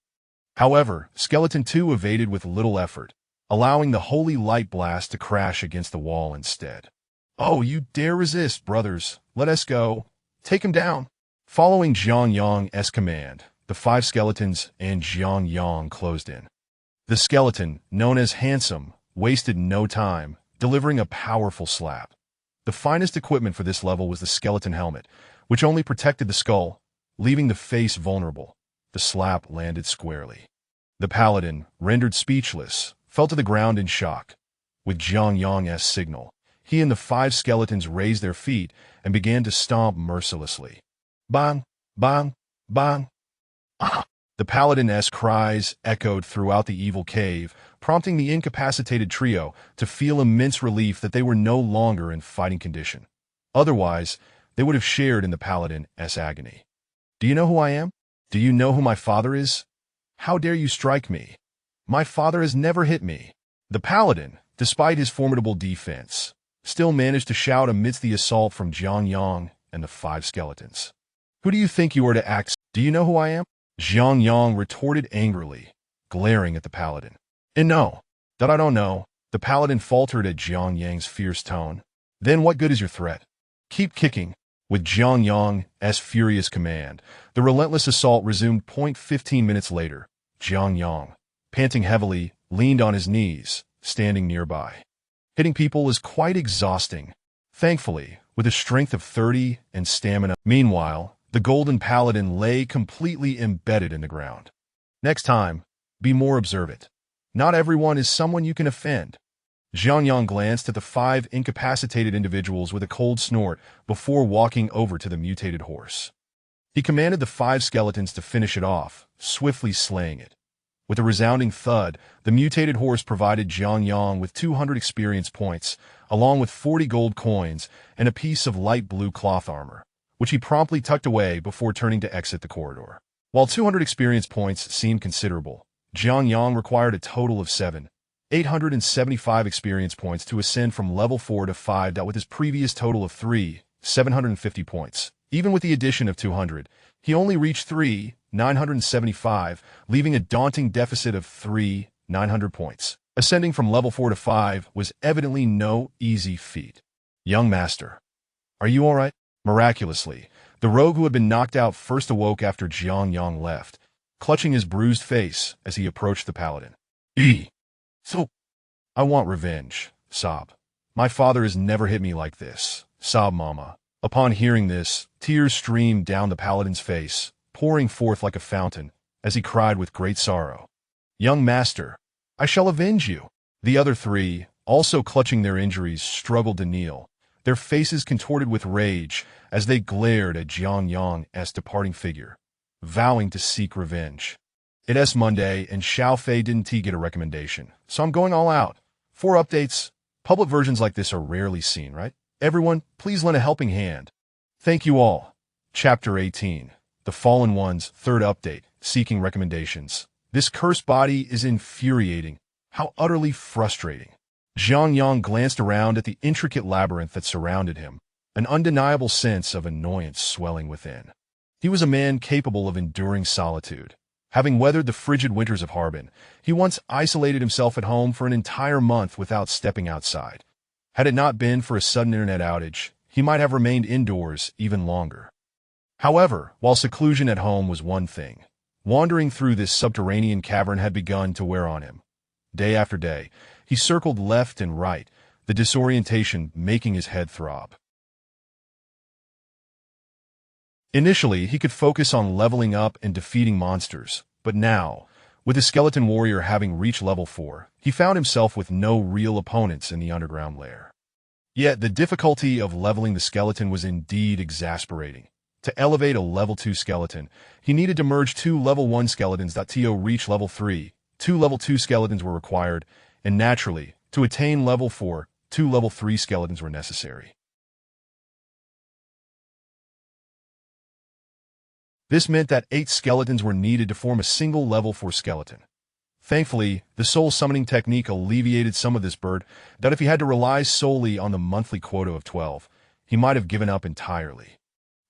However, Skeleton 2 evaded with little effort, allowing the Holy Light Blast to crash against the wall instead. Oh, you dare resist, brothers. Let us go. Take him down. Following Jiang Yang's command, the 5 skeletons and Jiang Yang closed in. The skeleton, known as Handsome, wasted no time, delivering a powerful slap. The finest equipment for this level was the skeleton helmet, which only protected the skull, leaving the face vulnerable. The slap landed squarely. The paladin, rendered speechless, fell to the ground in shock. With Jiang Yang's signal, he and the 5 skeletons raised their feet and began to stomp mercilessly. Bang! Bang! Bang! Ah! The paladin's cries echoed throughout the evil cave, prompting the incapacitated trio to feel immense relief that they were no longer in fighting condition. Otherwise, they would have shared in the paladin's agony. Do you know who I am? Do you know who my father is? How dare you strike me? My father has never hit me. The paladin, despite his formidable defense, still managed to shout amidst the assault from Jiang Yang and the 5 skeletons. Who do you think you are to act? Do you know who I am? Jiang Yang retorted angrily, glaring at the paladin. And no, that I don't know. The paladin faltered at Jiang Yang's fierce tone. Then what good is your threat? Keep kicking. With Jiang Yang's furious command, the relentless assault resumed. 15 minutes later, Jiang Yang, panting heavily, leaned on his knees, standing nearby. Hitting people is quite exhausting. Thankfully, with a strength of 30 and stamina. Meanwhile, the golden paladin lay completely embedded in the ground. Next time, be more observant. Not everyone is someone you can offend. Jiang Yang glanced at the 5 incapacitated individuals with a cold snort before walking over to the mutated horse. He commanded the 5 skeletons to finish it off, swiftly slaying it. With a resounding thud, the mutated horse provided Jiang Yang with 200 experience points, along with 40 gold coins and a piece of light blue cloth armor, which he promptly tucked away before turning to exit the corridor. While 200 experience points seemed considerable, Jiang Yang required a total of 875 experience points to ascend from level 4 to 5. With his previous total of 750 points. Even with the addition of 200, he only reached 975, leaving a daunting deficit of 900 points. Ascending from level 4 to 5 was evidently no easy feat. Young master, are you all right? Miraculously, the rogue who had been knocked out first awoke after Jiang Yang left, clutching his bruised face as he approached the paladin. So, I want revenge, sob. My father has never hit me like this, sob Mama. Upon hearing this, tears streamed down the paladin's face, pouring forth like a fountain, as he cried with great sorrow. Young master, I shall avenge you. The other 3, also clutching their injuries, struggled to kneel, their faces contorted with rage as they glared at Jiang Yang's departing figure, vowing to seek revenge. It's Monday, and Xiao Fei didn't get a recommendation, so I'm going all out. 4 updates. Public versions like this are rarely seen, right? Everyone, please lend a helping hand. Thank you all. Chapter 18. The Fallen One's 3rd update, seeking recommendations. This cursed body is infuriating. How utterly frustrating. Jiang Yang glanced around at the intricate labyrinth that surrounded him, an undeniable sense of annoyance swelling within. He was a man capable of enduring solitude. Having weathered the frigid winters of Harbin, he once isolated himself at home for an entire month without stepping outside. Had it not been for a sudden internet outage, he might have remained indoors even longer. However, while seclusion at home was one thing, wandering through this subterranean cavern had begun to wear on him. Day after day, he circled left and right, the disorientation making his head throb. Initially, he could focus on leveling up and defeating monsters, but now, with the skeleton warrior having reached level 4, he found himself with no real opponents in the underground lair. Yet the difficulty of leveling the skeleton was indeed exasperating. To elevate a level 2 skeleton, he needed to merge 2 level 1 skeletons. To reach level 3, 2 level 2 skeletons were required, and naturally, to attain level 4, 2 level 3 skeletons were necessary. This meant that 8 skeletons were needed to form a single level 4 skeleton. Thankfully, the soul summoning technique alleviated some of this burden, that if he had to rely solely on the monthly quota of 12, he might have given up entirely.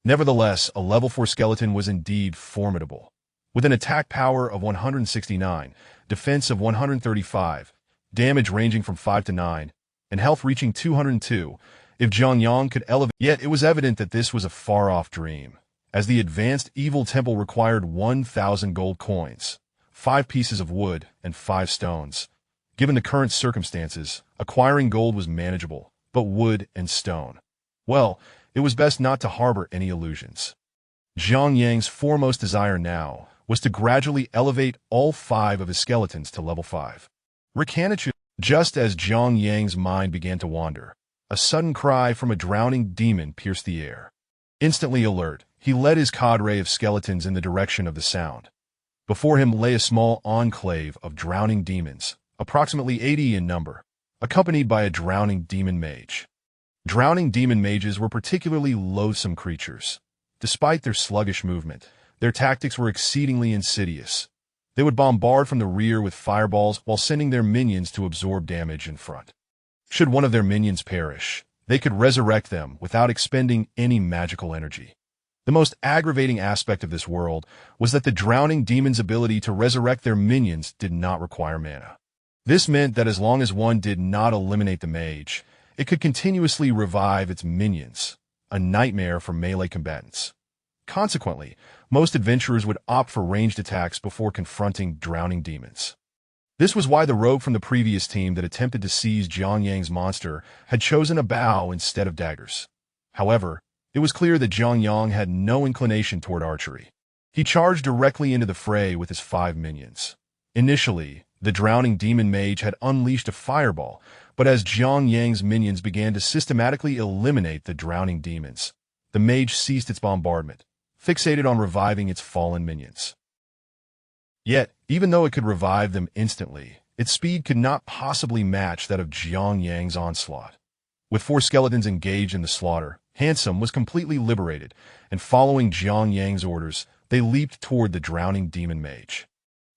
Nevertheless, a level 4 skeleton was indeed formidable. With an attack power of 169, defense of 135, damage ranging from 5 to 9, and health reaching 202, if Jiang Yang could elevate. Yet it was evident that this was a far-off dream, as the advanced evil temple required 1,000 gold coins, 5 pieces of wood, and 5 stones. Given the current circumstances, acquiring gold was manageable, but wood and stone, Well, it was best not to harbor any illusions. Zhang Yang's foremost desire now was to gradually elevate all 5 of his skeletons to level 5. Rikanichu. Just as Zhang Yang's mind began to wander, a sudden cry from a drowning demon pierced the air. Instantly alert, he led his cadre of skeletons in the direction of the sound. Before him lay a small enclave of drowning demons, approximately 80 in number, accompanied by a drowning demon mage. Drowning demon mages were particularly loathsome creatures. Despite their sluggish movement, their tactics were exceedingly insidious. They would bombard from the rear with fireballs while sending their minions to absorb damage in front. Should one of their minions perish, they could resurrect them without expending any magical energy. The most aggravating aspect of this world was that the drowning demon's ability to resurrect their minions did not require mana. This meant that as long as one did not eliminate the mage, it could continuously revive its minions, a nightmare for melee combatants. Consequently, most adventurers would opt for ranged attacks before confronting drowning demons. This was why the rogue from the previous team that attempted to seize Zhang Yang's monster had chosen a bow instead of daggers. However, it was clear that Zhang Yang had no inclination toward archery. He charged directly into the fray with his 5 minions. Initially, the drowning demon mage had unleashed a fireball, but as Zhang Yang's minions began to systematically eliminate the drowning demons, the mage ceased its bombardment, fixated on reviving its fallen minions. Yet, even though it could revive them instantly, its speed could not possibly match that of Zhang Yang's onslaught. With 4 skeletons engaged in the slaughter, Handsome was completely liberated, and following Zhang Yang's orders, they leaped toward the drowning demon mage.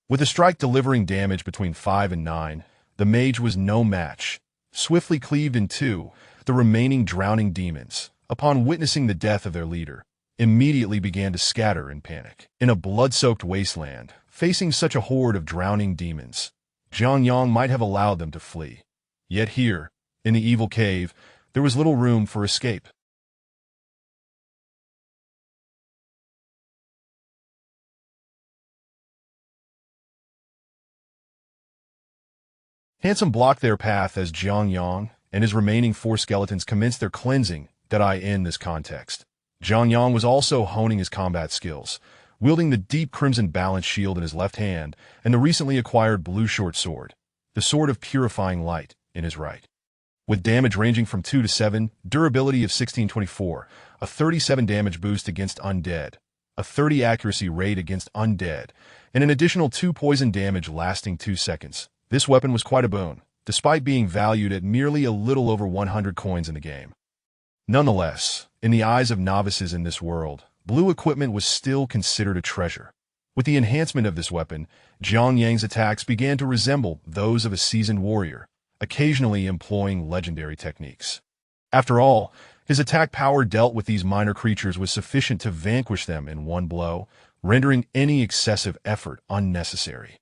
With a strike delivering damage between 5 and 9, the mage was no match. Swiftly cleaved in 2, the remaining drowning demons, upon witnessing the death of their leader, immediately began to scatter in panic. In a blood-soaked wasteland, facing such a horde of drowning demons, Zhang Yang might have allowed them to flee. Yet here, in the evil cave, there was little room for escape. Handsome blocked their path as Zhang Yang and his remaining 4 skeletons commenced their cleansing in this context. Zhang Yang was also honing his combat skills, wielding the deep crimson balance shield in his left hand and the recently acquired blue short sword, the sword of purifying light, in his right. With damage ranging from 2 to 7, durability of 1624, a 37 damage boost against undead, a 30 accuracy rate against undead, and an additional 2 poison damage lasting 2 seconds. This weapon was quite a boon, despite being valued at merely a little over 100 coins in the game. Nonetheless, in the eyes of novices in this world, blue equipment was still considered a treasure. With the enhancement of this weapon, Zhang Yang's attacks began to resemble those of a seasoned warrior, occasionally employing legendary techniques. After all, his attack power dealt with these minor creatures was sufficient to vanquish them in one blow, rendering any excessive effort unnecessary.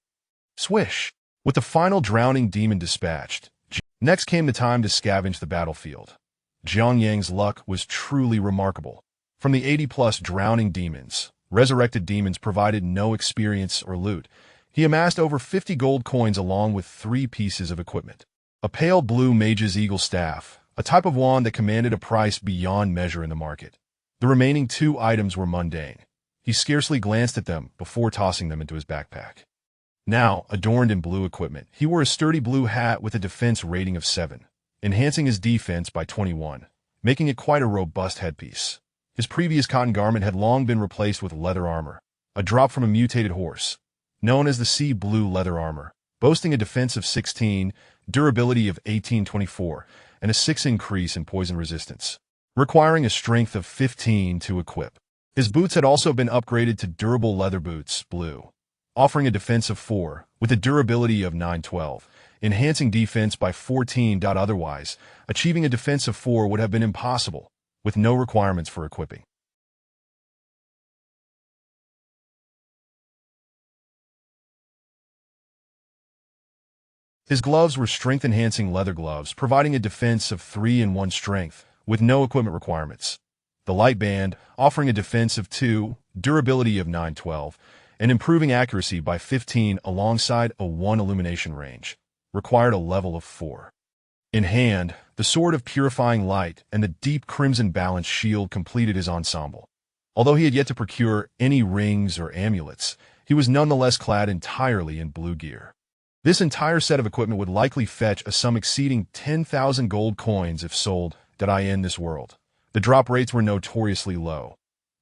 Swish! With the final drowning demon dispatched, next came the time to scavenge the battlefield. Zhang Yang's luck was truly remarkable. From the 80-plus drowning demons, resurrected demons provided no experience or loot. He amassed over 50 gold coins along with 3 pieces of equipment. A pale blue mage's eagle staff, a type of wand that commanded a price beyond measure in the market. The remaining 2 items were mundane. He scarcely glanced at them before tossing them into his backpack. Now, adorned in blue equipment, he wore a sturdy blue hat with a defense rating of 7, enhancing his defense by 21, making it quite a robust headpiece. His previous cotton garment had long been replaced with leather armor, a drop from a mutated horse, known as the sea blue leather armor, boasting a defense of 16, durability of 1824, and a 6 increase in poison resistance, requiring a strength of 15 to equip. His boots had also been upgraded to durable leather boots, blue, offering a defense of 4, with a durability of 912, enhancing defense by 14. Otherwise, achieving a defense of 4 would have been impossible, with no requirements for equipping. His gloves were strength-enhancing leather gloves, providing a defense of 3 and 1 strength, with no equipment requirements. The light band, offering a defense of 2, durability of 912, and improving accuracy by 15 alongside a 1 illumination range, required a level of 4. In hand, The sword of purifying light and the deep crimson balanced shield completed his ensemble. Although he had yet to procure any rings or amulets, he was nonetheless clad entirely in blue gear. This entire set of equipment would likely fetch a sum exceeding 10,000 gold coins if sold in this world. The drop rates were notoriously low.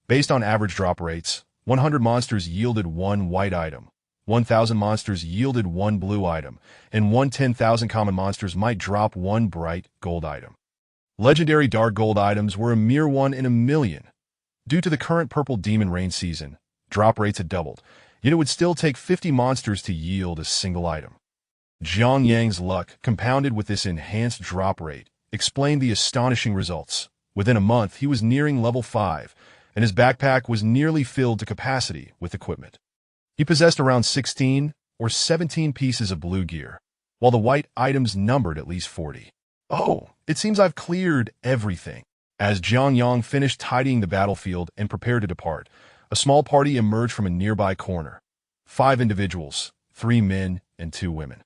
Based on average drop rates, 100 monsters yielded one white item, 1,000 monsters yielded one blue item, and 10,000 common monsters might drop one bright gold item. Legendary dark gold items were a mere 1 in a million. Due to the current purple demon rain season, drop rates had doubled, yet it would still take 50 monsters to yield a single item. Jiang Yang's luck, compounded with this enhanced drop rate, explained the astonishing results. Within a month, he was nearing level 5, and his backpack was nearly filled to capacity with equipment. He possessed around 16 or 17 pieces of blue gear, while the white items numbered at least 40. Oh, it seems I've cleared everything. As Jiang Yang finished tidying the battlefield and prepared to depart, a small party emerged from a nearby corner. 5 individuals, 3 men and 2 women.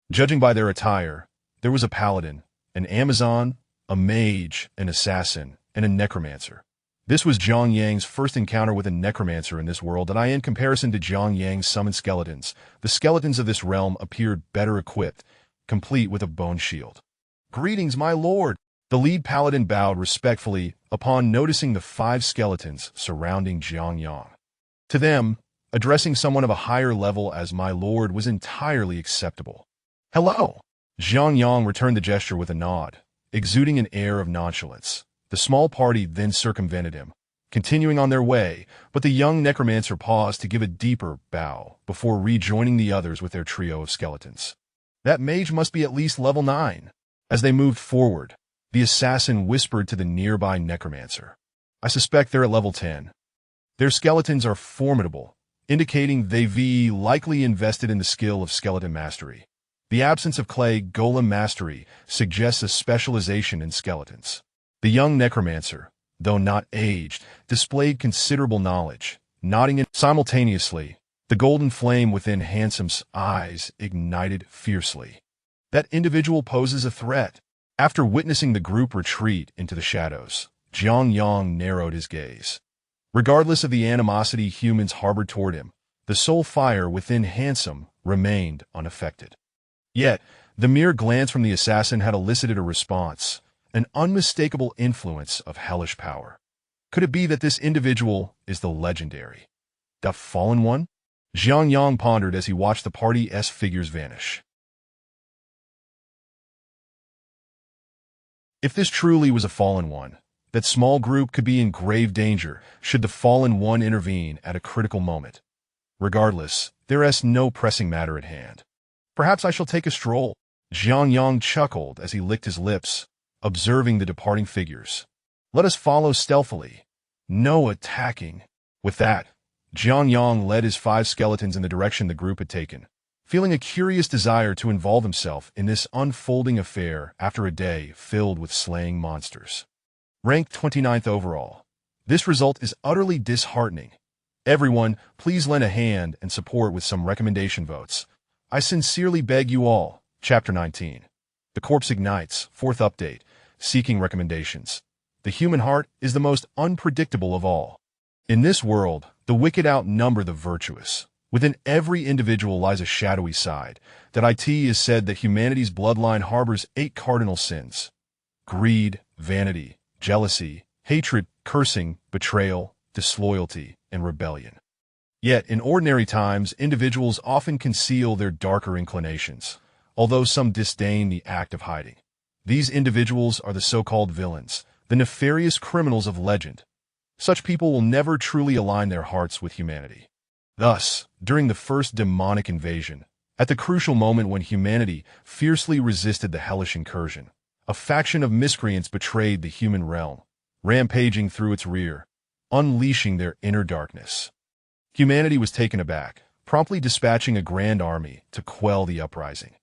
Judging by their attire, there was a paladin, an Amazon, a mage, an assassin, and a necromancer. This was Jiang Yang's first encounter with a necromancer in this world, and in comparison to Jiang Yang's summoned skeletons, the skeletons of this realm appeared better equipped, complete with a bone shield. "Greetings, my lord!" The lead paladin bowed respectfully upon noticing the 5 skeletons surrounding Jiang Yang. To them, addressing someone of a higher level as my lord was entirely acceptable. "Hello!" Jiang Yang returned the gesture with a nod, exuding an air of nonchalance. The small party then circumvented him, continuing on their way, but the young necromancer paused to give a deeper bow before rejoining the others with their trio of skeletons. "That mage must be at least level 9. As they moved forward, the assassin whispered to the nearby necromancer, "I suspect they're at level 10. Their skeletons are formidable, indicating they've likely invested in the skill of skeleton mastery. The absence of clay golem mastery suggests a specialization in skeletons." The young necromancer, though not aged, displayed considerable knowledge, nodding in simultaneously. The golden flame within Handsome's eyes ignited fiercely. "That individual poses a threat." After witnessing the group retreat into the shadows, Jiang Yang narrowed his gaze. Regardless of the animosity humans harbored toward him, the soul fire within Handsome remained unaffected. Yet, the mere glance from the assassin had elicited a response, an unmistakable influence of hellish power. Could it be that this individual is the legendary, the Fallen One? Jiang Yang pondered as he watched the party's figures vanish. If this truly was a Fallen One, that small group could be in grave danger should the Fallen One intervene at a critical moment. Regardless, there is no pressing matter at hand. "Perhaps I shall take a stroll." Jiang Yang chuckled as he licked his lips, observing the departing figures. "Let us follow stealthily. No attacking." With that, Jiang Yang led his 5 skeletons in the direction the group had taken, feeling a curious desire to involve himself in this unfolding affair after a day filled with slaying monsters. Ranked 29th overall. This result is utterly disheartening. Everyone, please lend a hand and support with some recommendation votes. I sincerely beg you all. Chapter 19. The Corpse Ignites, 4th update, seeking recommendations. The human heart is the most unpredictable of all. In this world, the wicked outnumber the virtuous. Within every individual lies a shadowy side. That it is said that humanity's bloodline harbors 8 cardinal sins: greed, vanity, jealousy, hatred, cursing, betrayal, disloyalty, and rebellion. Yet, in ordinary times, individuals often conceal their darker inclinations, although some disdain the act of hiding. These individuals are the so-called villains, the nefarious criminals of legend. Such people will never truly align their hearts with humanity. Thus, during the first demonic invasion, at the crucial moment when humanity fiercely resisted the hellish incursion, a faction of miscreants betrayed the human realm, rampaging through its rear, unleashing their inner darkness. Humanity was taken aback, promptly dispatching a grand army to quell the uprising.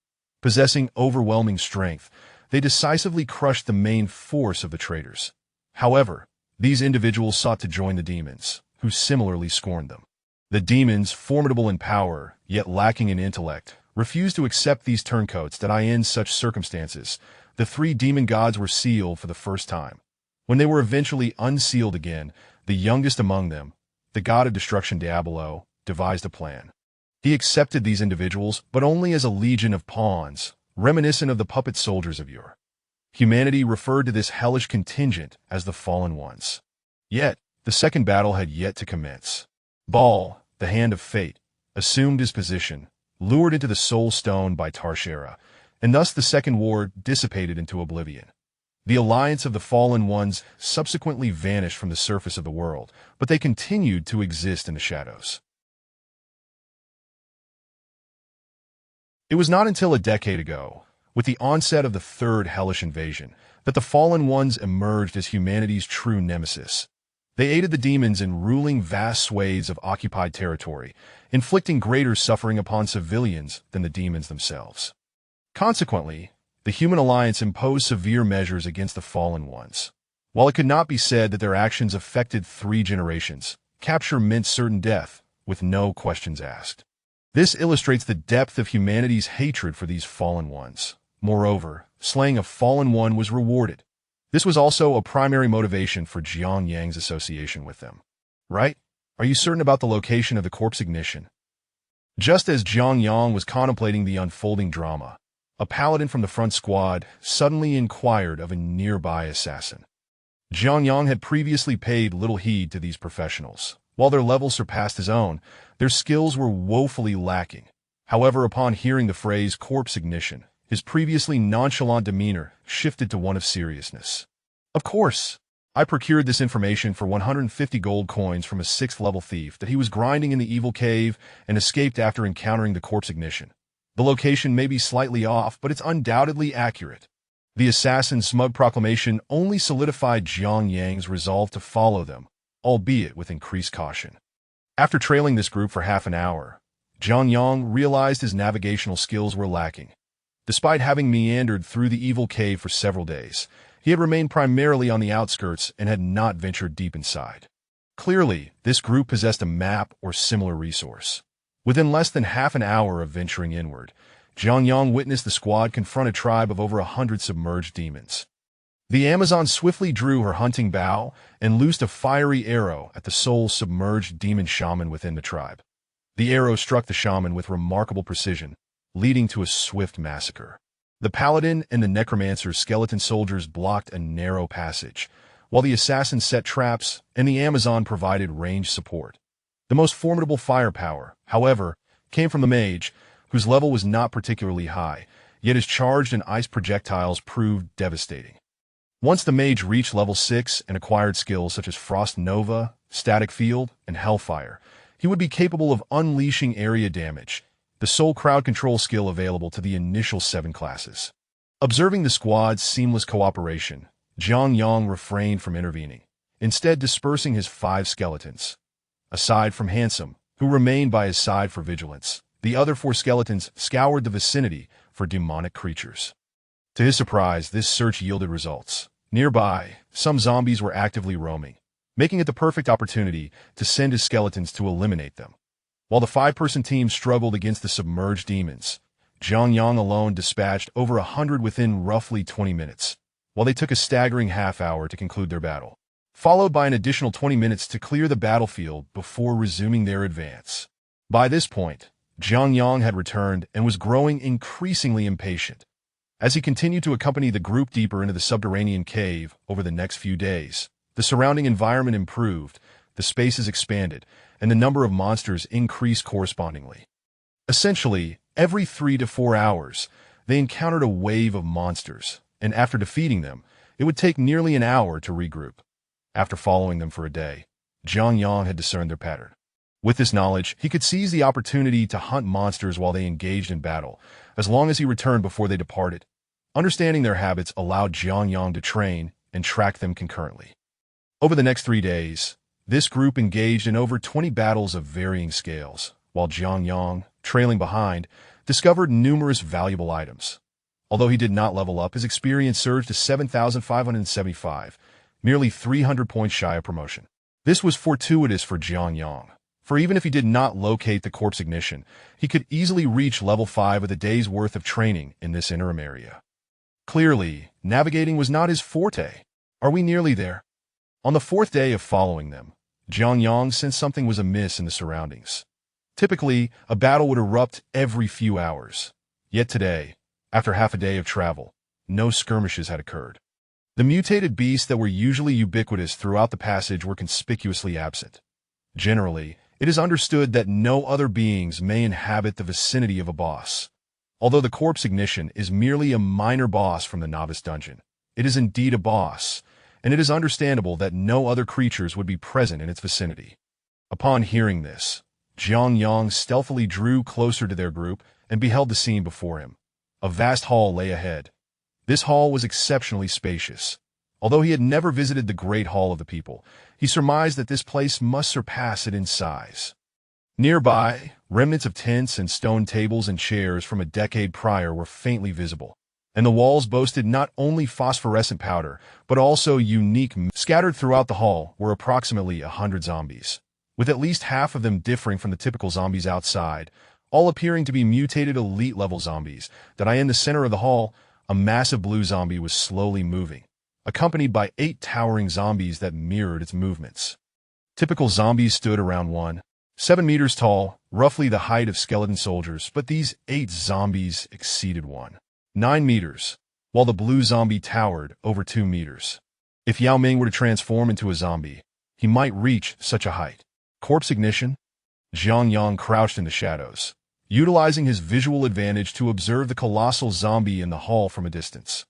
Possessing overwhelming strength, they decisively crushed the main force of the traitors. However, these individuals sought to join the demons, who similarly scorned them. The demons, formidable in power, yet lacking in intellect, refused to accept these turncoats. In such circumstances, The three demon gods were sealed for the first time. When they were eventually unsealed again, the youngest among them, the god of destruction Diablo, devised a plan. He accepted these individuals, but only as a legion of pawns, reminiscent of the puppet soldiers of yore. Humanity referred to this hellish contingent as the Fallen Ones. Yet, the second battle had yet to commence. Baal, the Hand of Fate, assumed his position, lured into the Soul Stone by Tarshera, and thus the Second War dissipated into oblivion. The alliance of the Fallen Ones subsequently vanished from the surface of the world, but they continued to exist in the shadows. It was not until a decade ago, with the onset of the Third Hellish Invasion, that the Fallen Ones emerged as humanity's true nemesis. They aided the demons in ruling vast swathes of occupied territory, inflicting greater suffering upon civilians than the demons themselves. Consequently, the human alliance imposed severe measures against the Fallen Ones. While it could not be said that their actions affected 3 generations, capture meant certain death, with no questions asked. This illustrates the depth of humanity's hatred for these Fallen Ones. Moreover, slaying a Fallen One was rewarded. This was also a primary motivation for Jiang Yang's association with them. Right? Are you certain about the location of the corpse ignition? Just as Jiang Yang was contemplating the unfolding drama, a paladin from the front squad suddenly inquired of a nearby assassin. Jiang Yang had previously paid little heed to these professionals. While their level surpassed his own, their skills were woefully lacking. However, upon hearing the phrase corpse ignition, his previously nonchalant demeanor shifted to one of seriousness. Of course, I procured this information for 150 gold coins from a 6th-level thief that he was grinding in the evil cave and escaped after encountering the corpse ignition. The location may be slightly off, but it's undoubtedly accurate. The assassin's smug proclamation only solidified Jiang Yang's resolve to follow them, albeit with increased caution. After trailing this group for half an hour, Jiang Yang realized his navigational skills were lacking. Despite having meandered through the evil cave for several days, he had remained primarily on the outskirts and had not ventured deep inside. Clearly, this group possessed a map or similar resource. Within less than half an hour of venturing inward, Jiang Yang witnessed the squad confront a tribe of over 100 submerged demons. The Amazon swiftly drew her hunting bow and loosed a fiery arrow at the sole submerged demon shaman within the tribe. The arrow struck the shaman with remarkable precision, leading to a swift massacre. The paladin and the necromancer's skeleton soldiers blocked a narrow passage, while the assassin set traps and the Amazon provided ranged support. The most formidable firepower, however, came from the mage, whose level was not particularly high, yet his charged and ice projectiles proved devastating. Once the mage reached level 6 and acquired skills such as Frost Nova, Static Field, and Hellfire, he would be capable of unleashing area damage, the sole crowd control skill available to the initial 7 classes. Observing the squad's seamless cooperation, Jiang Yang refrained from intervening, instead dispersing his 5 skeletons. Aside from Handsome, who remained by his side for vigilance, the other 4 skeletons scoured the vicinity for demonic creatures. To his surprise, this search yielded results. Nearby, some zombies were actively roaming, making it the perfect opportunity to send his skeletons to eliminate them. While the 5-person team struggled against the submerged demons, Jiang Yang alone dispatched over 100 within roughly 20 minutes, while they took a staggering half-hour to conclude their battle, followed by an additional 20 minutes to clear the battlefield before resuming their advance. By this point, Jiang Yang had returned and was growing increasingly impatient. As he continued to accompany the group deeper into the subterranean cave over the next few days, the surrounding environment improved, the spaces expanded, and the number of monsters increased correspondingly. Essentially, every 3 to 4 hours, they encountered a wave of monsters, and after defeating them, it would take nearly an hour to regroup. After following them for a day, Jiang Yang had discerned their pattern. With this knowledge, he could seize the opportunity to hunt monsters while they engaged in battle, as long as he returned before they departed. Understanding their habits allowed Jiang Yang to train and track them concurrently. Over the next 3 days, this group engaged in over 20 battles of varying scales, while Jiang Yang, trailing behind, discovered numerous valuable items. Although he did not level up, his experience surged to 7,575, merely 300 points shy of promotion. This was fortuitous for Jiang Yang, for even if he did not locate the corpse ignition, he could easily reach level 5 with a day's worth of training in this interim area. Clearly, navigating was not his forte. Are we nearly there? On the fourth day of following them, Jiang Yang sensed something was amiss in the surroundings. Typically, a battle would erupt every few hours. Yet today, after half a day of travel, no skirmishes had occurred. The mutated beasts that were usually ubiquitous throughout the passage were conspicuously absent. Generally, it is understood that no other beings may inhabit the vicinity of a boss. Although the corpse ignition is merely a minor boss from the novice dungeon, it is indeed a boss, and it is understandable that no other creatures would be present in its vicinity. Upon hearing this, Jiang Yang stealthily drew closer to their group and beheld the scene before him. A vast hall lay ahead. This hall was exceptionally spacious. Although he had never visited the Great Hall of the People, he surmised that this place must surpass it in size. Nearby, remnants of tents and stone tables and chairs from a decade prior were faintly visible, and the walls boasted not only phosphorescent powder, but also unique. Scattered throughout the hall were approximately 100 zombies, with at least half of them differing from the typical zombies outside, all appearing to be mutated elite-level zombies. In the center of the hall, a massive blue zombie was slowly moving, accompanied by 8 towering zombies that mirrored its movements. Typical zombies stood around 7 meters tall, roughly the height of skeleton soldiers, but these 8 zombies exceeded 9 meters, while the blue zombie towered over 2 meters. If Yao Ming were to transform into a zombie, he might reach such a height. Corpse ignition? Jiang Yang crouched in the shadows, utilizing his visual advantage to observe the colossal zombie in the hall from a distance.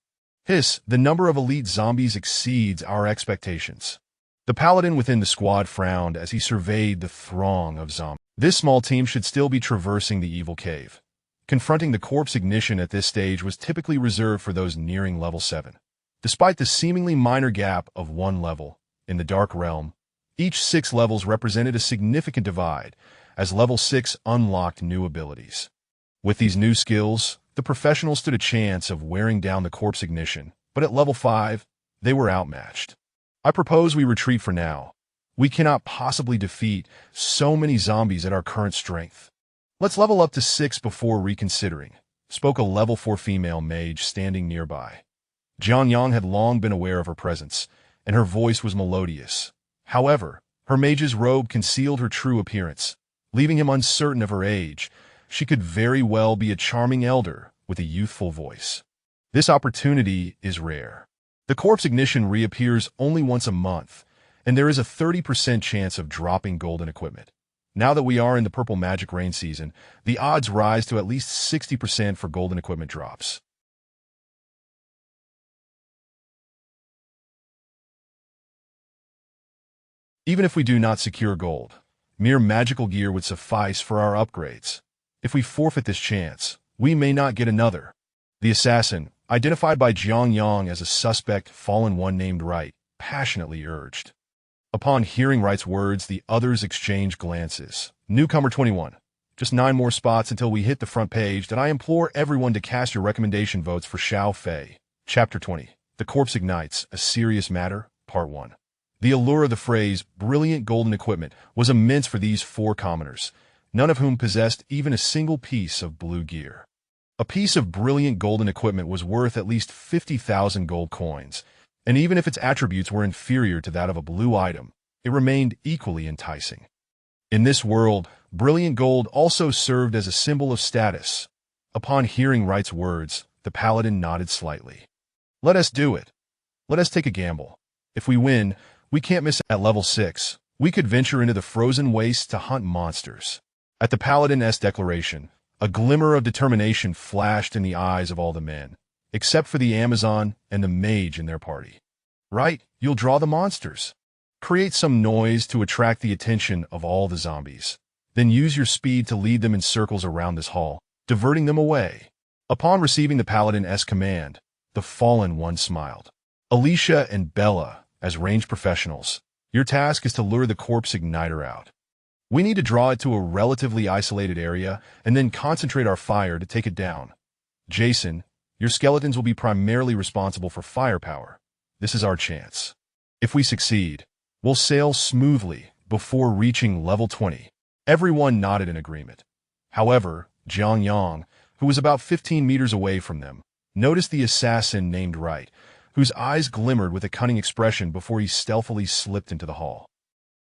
The number of elite zombies exceeds our expectations. The paladin within the squad frowned as he surveyed the throng of zombies. This small team should still be traversing the evil cave. Confronting the corpse ignition at this stage was typically reserved for those nearing level 7. Despite the seemingly minor gap of 1 level in the Dark Realm, each 6 levels represented a significant divide, as level 6 unlocked new abilities. With these new skills, the professionals stood a chance of wearing down the corpse ignition, but at level 5, they were outmatched. I propose we retreat for now. We cannot possibly defeat so many zombies at our current strength. Let's level up to 6 before reconsidering, spoke a level 4 female mage standing nearby. Jiang Yang had long been aware of her presence, and her voice was melodious. However, her mage's robe concealed her true appearance, leaving him uncertain of her age. She could very well be a charming elder with a youthful voice. This opportunity is rare. The corpse ignition reappears only once a month, and there is a 30% chance of dropping golden equipment. Now that we are in the purple magic rain season, the odds rise to at least 60% for golden equipment drops. Even if we do not secure gold, mere magical gear would suffice for our upgrades. If we forfeit this chance, we may not get another. The assassin, identified by Jiang Yang as a suspect fallen one named Wright, passionately urged. Upon hearing Wright's words, the others exchanged glances. Newcomer 21. Just 9 more spots until we hit the front page, and I implore everyone to cast your recommendation votes for Xiao Fei. Chapter 20. The Corpse Ignites, a Serious Matter, Part 1. The allure of the phrase, brilliant golden equipment, was immense for these 4 commoners, none of whom possessed even a single piece of blue gear. A piece of brilliant golden equipment was worth at least 50,000 gold coins, and even if its attributes were inferior to that of a blue item, it remained equally enticing. In this world, brilliant gold also served as a symbol of status. Upon hearing Wright's words, the paladin nodded slightly. Let us do it. Let us take a gamble. If we win, we can't miss at level 6. We could venture into the frozen wastes to hunt monsters. At the paladin's declaration, a glimmer of determination flashed in the eyes of all the men, except for the Amazon and the mage in their party. Right, you'll draw the monsters. Create some noise to attract the attention of all the zombies. Then use your speed to lead them in circles around this hall, diverting them away. Upon receiving the paladin's command, the fallen one smiled. Alicia and Bella, as ranged professionals, your task is to lure the corpse igniter out. We need to draw it to a relatively isolated area and then concentrate our fire to take it down. Jason, your skeletons will be primarily responsible for firepower. This is our chance. If we succeed, we'll sail smoothly before reaching level 20. Everyone nodded in agreement. However, Jiang Yang, who was about 15 meters away from them, noticed the assassin named Wright, whose eyes glimmered with a cunning expression before he stealthily slipped into the hall.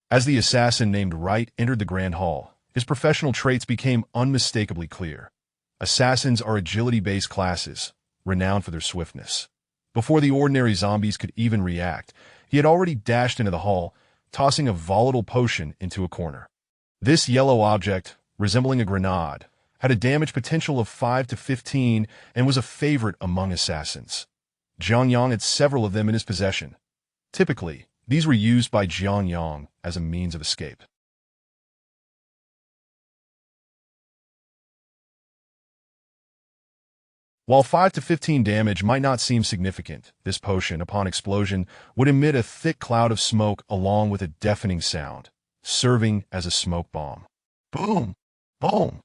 As the assassin named Wright entered the grand hall, his professional traits became unmistakably clear. Assassins are agility-based classes, renowned for their swiftness. Before the ordinary zombies could even react, he had already dashed into the hall, tossing a volatile potion into a corner. This yellow object, resembling a grenade, had a damage potential of 5 to 15 and was a favorite among assassins. Jiang Yang had several of them in his possession. Typically, these were used by Jiang Yang as a means of escape. While 5 to 15 damage might not seem significant, this potion, upon explosion, would emit a thick cloud of smoke along with a deafening sound, serving as a smoke bomb. Boom! Boom!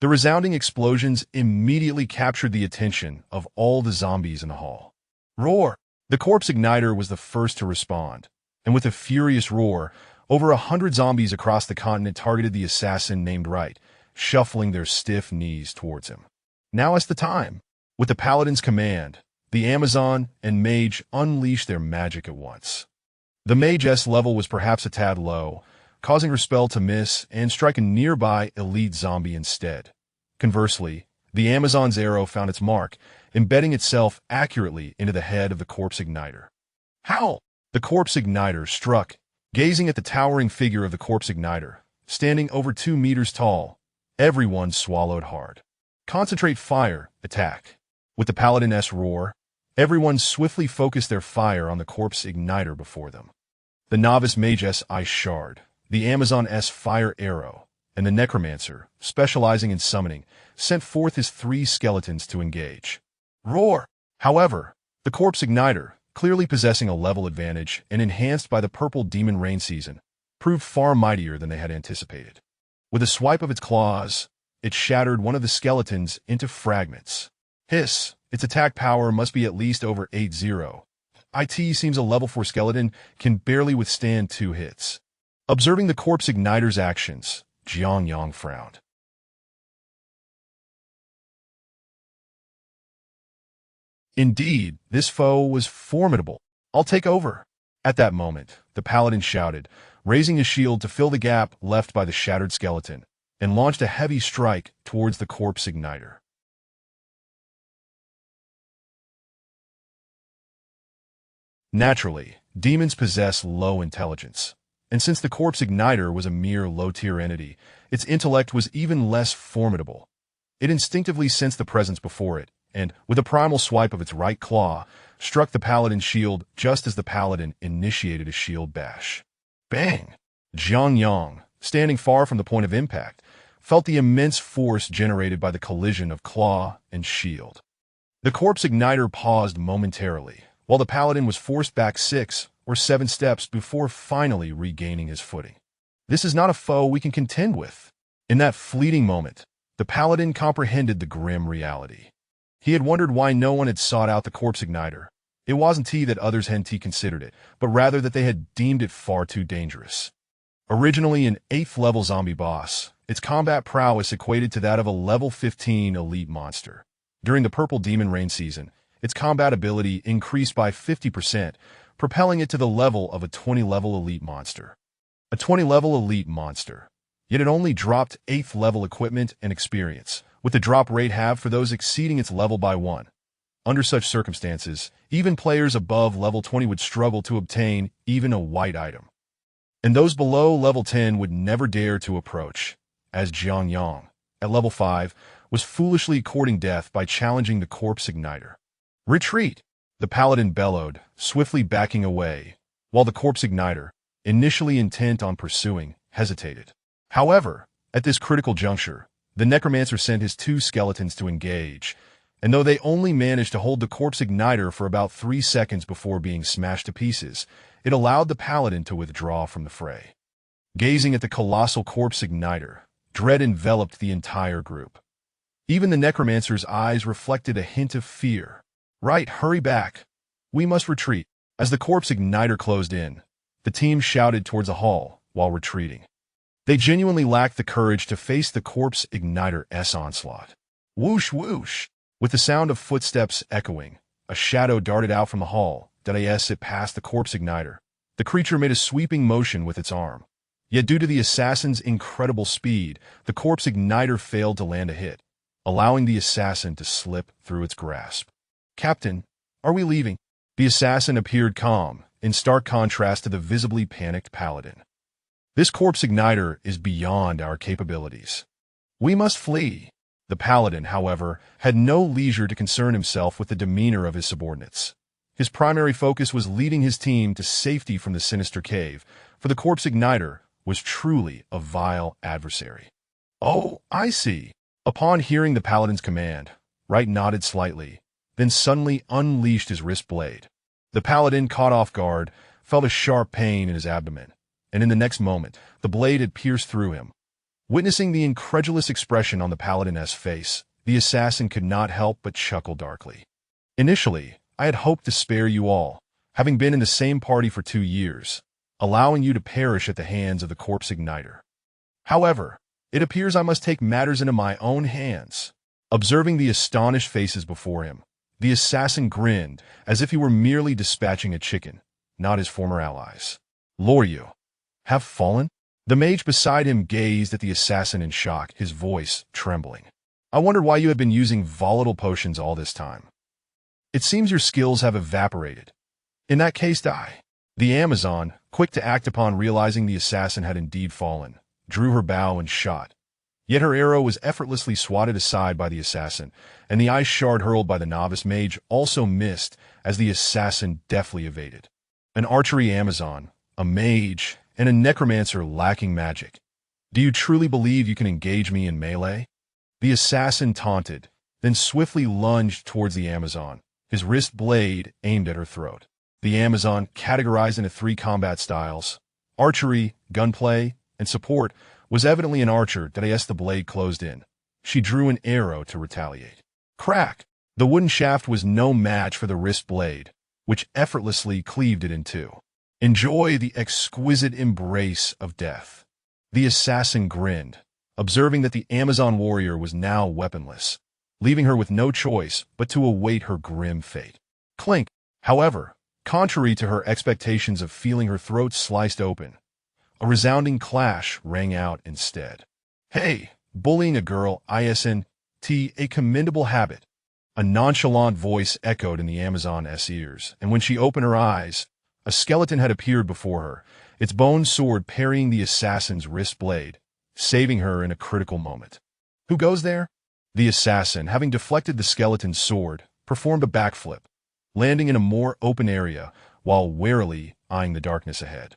The resounding explosions immediately captured the attention of all the zombies in the hall. Roar! The corpse igniter was the first to respond, and with a furious roar, over 100 zombies across the continent targeted the assassin named Wright, shuffling their stiff knees towards him. Now is the time. With the paladin's command, the Amazon and mage unleashed their magic at once. The mage's level was perhaps a tad low, causing her spell to miss and strike a nearby elite zombie instead. Conversely, the Amazon's arrow found its mark, embedding itself accurately into the head of the corpse igniter. Howl! The corpse igniter struck, gazing at the towering figure of the corpse igniter, standing over 2 meters tall. Everyone swallowed hard. Concentrate fire, attack. With the paladin's roar, everyone swiftly focused their fire on the corpse igniter before them. The novice mage's ice shard, the Amazon's fire arrow, and the necromancer, specializing in summoning, sent forth his 3 skeletons to engage. Roar! However, the corpse igniter, clearly possessing a level advantage and enhanced by the purple demon rain season, proved far mightier than they had anticipated. With a swipe of its claws, it shattered one of the skeletons into fragments. Hiss! Its attack power must be at least over 8-0. IT seems a level 4 skeleton can barely withstand 2 hits. Observing the corpse igniter's actions, Jiang Yang frowned. Indeed, this foe was formidable. I'll take over. At that moment, the paladin shouted, raising his shield to fill the gap left by the shattered skeleton, and launched a heavy strike towards the corpse igniter. Naturally, demons possess low intelligence, and since the corpse igniter was a mere low-tier entity, its intellect was even less formidable. It instinctively sensed the presence before it, and, with a primal swipe of its right claw, struck the paladin's shield just as the paladin initiated a shield bash. Bang! Jiang Yang, standing far from the point of impact, felt the immense force generated by the collision of claw and shield. The corpse igniter paused momentarily, while the paladin was forced back 6 or 7 steps before finally regaining his footing. This is not a foe we can contend with. In that fleeting moment, the paladin comprehended the grim reality. He had wondered why no one had sought out the corpse igniter. It wasn't that others hadn't considered it, but rather that they had deemed it far too dangerous. Originally an 8th level zombie boss, its combat prowess equated to that of a level 15 elite monster. During the purple demon rain season, its combat ability increased by 50%, propelling it to the level of a 20-level elite monster. A 20-level elite monster. Yet it only dropped 8th level equipment and experience, with the drop rate halved for those exceeding its level by 1. Under such circumstances, even players above level 20 would struggle to obtain even a white item. And those below level 10 would never dare to approach, as Jiang Yang, at level 5, was foolishly courting death by challenging the corpse igniter. Retreat! The paladin bellowed, swiftly backing away, while the corpse igniter, initially intent on pursuing, hesitated. However, at this critical juncture, the necromancer sent his 2 skeletons to engage, and though they only managed to hold the corpse igniter for about 3 seconds before being smashed to pieces, it allowed the paladin to withdraw from the fray. Gazing at the colossal corpse igniter, dread enveloped the entire group. Even the necromancer's eyes reflected a hint of fear. Right, hurry back. We must retreat. As the corpse igniter closed in, the team shouted towards the hall while retreating. They genuinely lacked the courage to face the corpse igniter's onslaught. Whoosh whoosh! With the sound of footsteps echoing, a shadow darted out from the hall. As it passed the corpse igniter, the creature made a sweeping motion with its arm. Yet due to the assassin's incredible speed, the corpse igniter failed to land a hit, allowing the assassin to slip through its grasp. "Captain, are we leaving?" The assassin appeared calm, in stark contrast to the visibly panicked paladin. "This corpse igniter is beyond our capabilities. We must flee." The paladin, however, had no leisure to concern himself with the demeanor of his subordinates. His primary focus was leading his team to safety from the sinister cave, for the corpse igniter was truly a vile adversary. "Oh, I see." Upon hearing the paladin's command, Wright nodded slightly, then suddenly unleashed his wrist blade. The paladin, caught off guard, felt a sharp pain in his abdomen, and in the next moment, the blade had pierced through him. Witnessing the incredulous expression on the paladin's face, the assassin could not help but chuckle darkly. "Initially, I had hoped to spare you all, having been in the same party for 2 years, allowing you to perish at the hands of the corpse igniter. However, it appears I must take matters into my own hands." Observing the astonished faces before him, the assassin grinned as if he were merely dispatching a chicken, not his former allies. "Loryu, have fallen?" The mage beside him gazed at the assassin in shock, his voice trembling. "I wondered why you had been using volatile potions all this time. It seems your skills have evaporated. In that case, die." The Amazon, quick to act upon realizing the assassin had indeed fallen, drew her bow and shot. Yet her arrow was effortlessly swatted aside by the assassin, and the ice shard hurled by the novice mage also missed as the assassin deftly evaded. An archery Amazon, a mage, and a necromancer lacking magic. "Do you truly believe you can engage me in melee?" The assassin taunted, then swiftly lunged towards the Amazon, his wrist blade aimed at her throat. The Amazon, categorized into 3 combat styles, archery, gunplay, and support, was evidently an archer as the blade closed in. She drew an arrow to retaliate. Crack! The wooden shaft was no match for the wrist blade, which effortlessly cleaved it in 2. Enjoy the exquisite embrace of death. The assassin grinned, observing that the Amazon warrior was now weaponless, leaving her with no choice but to await her grim fate. Clink! However, contrary to her expectations of feeling her throat sliced open, a resounding clash rang out instead. "Hey, bullying a girl isn't a commendable habit." A nonchalant voice echoed in the Amazon's ears, and when she opened her eyes, a skeleton had appeared before her, its bone sword parrying the assassin's wrist blade, saving her in a critical moment. "Who goes there?" The assassin, having deflected the skeleton's sword, performed a backflip, landing in a more open area while warily eyeing the darkness ahead.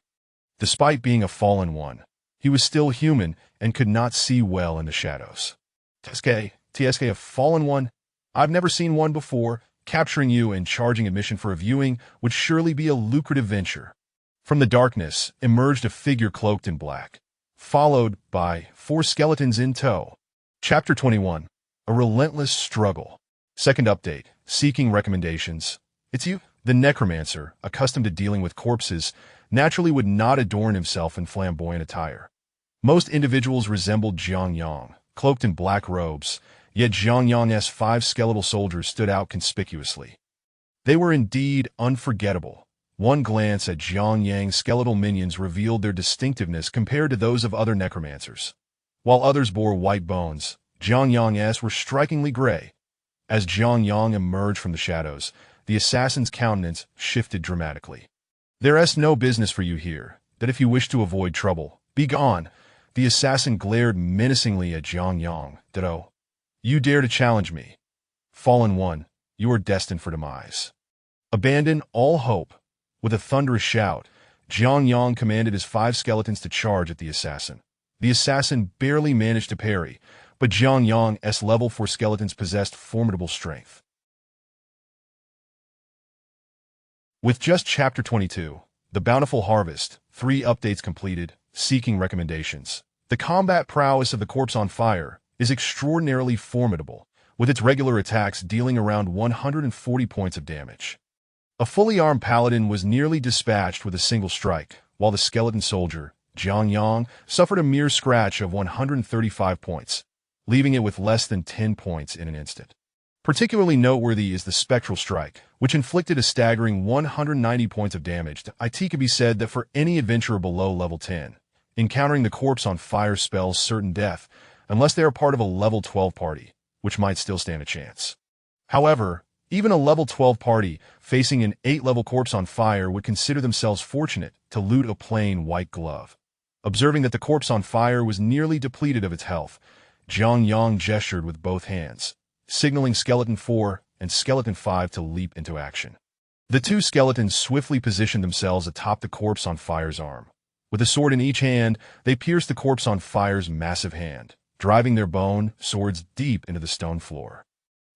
Despite being a fallen one, he was still human and could not see well in the shadows. "TSK, a fallen one? I've never seen one before. Capturing you and charging admission for a viewing would surely be a lucrative venture." From the darkness emerged a figure cloaked in black, followed by 4 skeletons in tow. Chapter 21. A Relentless Struggle. Second update. Seeking recommendations. "It's you." The Necromancer, accustomed to dealing with corpses, naturally would not adorn himself in flamboyant attire. Most individuals resembled Jiang Yang, cloaked in black robes, yet Jiang Yang's 5 skeletal soldiers stood out conspicuously. They were indeed unforgettable. One glance at Jiang Yang's skeletal minions revealed their distinctiveness compared to those of other necromancers. While others bore white bones, Jiang Yang's were strikingly gray. As Jiang Yang emerged from the shadows, the assassin's countenance shifted dramatically. "There's no business for you here, that if you wish to avoid trouble, be gone." The assassin glared menacingly at Jiang Yang. "Ditto. You dare to challenge me? Fallen one, you are destined for demise. Abandon all hope." With a thunderous shout, Jiang Yang commanded his 5 skeletons to charge at the assassin. The assassin barely managed to parry, but Jiang Yang's level 4 skeletons possessed formidable strength. With just Chapter 22, The Bountiful Harvest, 3 updates completed, seeking recommendations. The combat prowess of the Corpse on Fire is extraordinarily formidable, with its regular attacks dealing around 140 points of damage. A fully armed paladin was nearly dispatched with a single strike, while the skeleton soldier, Jiang Yang, suffered a mere scratch of 135 points, leaving it with less than 10 points in an instant. Particularly noteworthy is the Spectral Strike, which inflicted a staggering 190 points of damage. It could be said that for any adventurer below level 10, encountering the Corpse on Fire spells certain death, unless they are part of a level 12 party, which might still stand a chance. However, even a level 12 party facing an 8-level Corpse on Fire would consider themselves fortunate to loot a plain white glove. Observing that the Corpse on Fire was nearly depleted of its health, Jiang Yang gestured with both hands, signaling Skeleton 4 and Skeleton 5 to leap into action. The two skeletons swiftly positioned themselves atop the Corpse on Fire's arm. With a sword in each hand, they pierced the Corpse on Fire's massive hand, driving their bone swords deep into the stone floor.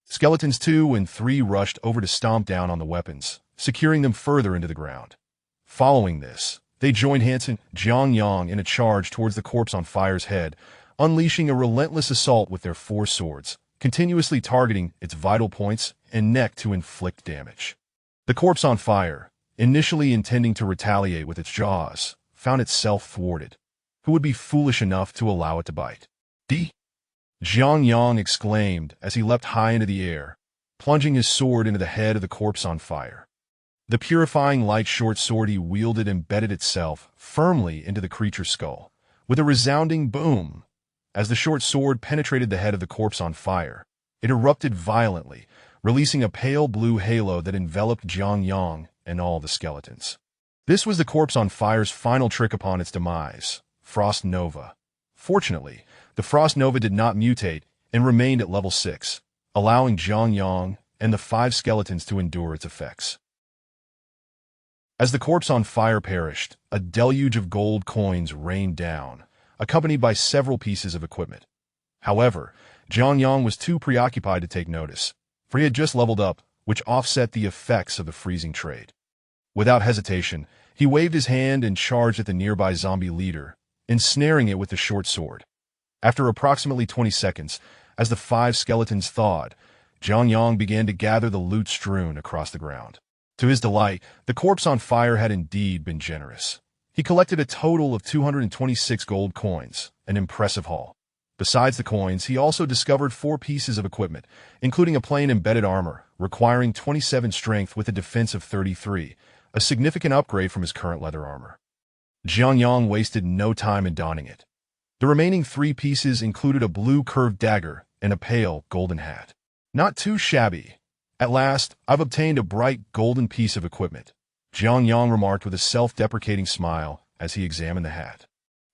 Skeletons 2 and 3 rushed over to stomp down on the weapons, securing them further into the ground. Following this, they joined Hansen Jiang Yang in a charge towards the Corpse on Fire's head, unleashing a relentless assault with their 4 swords, continuously targeting its vital points and neck to inflict damage. The Corpse on Fire, initially intending to retaliate with its jaws, found itself thwarted. Who would be foolish enough to allow it to bite? Jiang Yang exclaimed as he leapt high into the air, plunging his sword into the head of the Corpse on Fire. The purifying light short sword he wielded embedded itself firmly into the creature's skull, with a resounding boom. As the short sword penetrated the head of the Corpse on Fire, it erupted violently, releasing a pale blue halo that enveloped Jiang Yang and all the skeletons. This was the Corpse on Fire's final trick upon its demise, Frost Nova. Fortunately, the Frost Nova did not mutate and remained at level 6, allowing Jiang Yang and the 5 skeletons to endure its effects. As the Corpse on Fire perished, a deluge of gold coins rained down, accompanied by several pieces of equipment. However, Jiang Yang was too preoccupied to take notice, for he had just leveled up, which offset the effects of the freezing trade. Without hesitation, he waved his hand and charged at the nearby zombie leader, ensnaring it with the short sword. After approximately 20 seconds, as the 5 skeletons thawed, Jiang Yang began to gather the loot strewn across the ground. To his delight, the Corpse on Fire had indeed been generous. He collected a total of 226 gold coins, an impressive haul. Besides the coins, he also discovered 4 pieces of equipment, including a plain embedded armor, requiring 27 strength with a defense of 33, a significant upgrade from his current leather armor. Jiang Yang wasted no time in donning it. The remaining 3 pieces included a blue curved dagger and a pale golden hat. Not too shabby. At last, I've obtained a bright golden piece of equipment, Jiang Yang remarked with a self-deprecating smile as he examined the hat.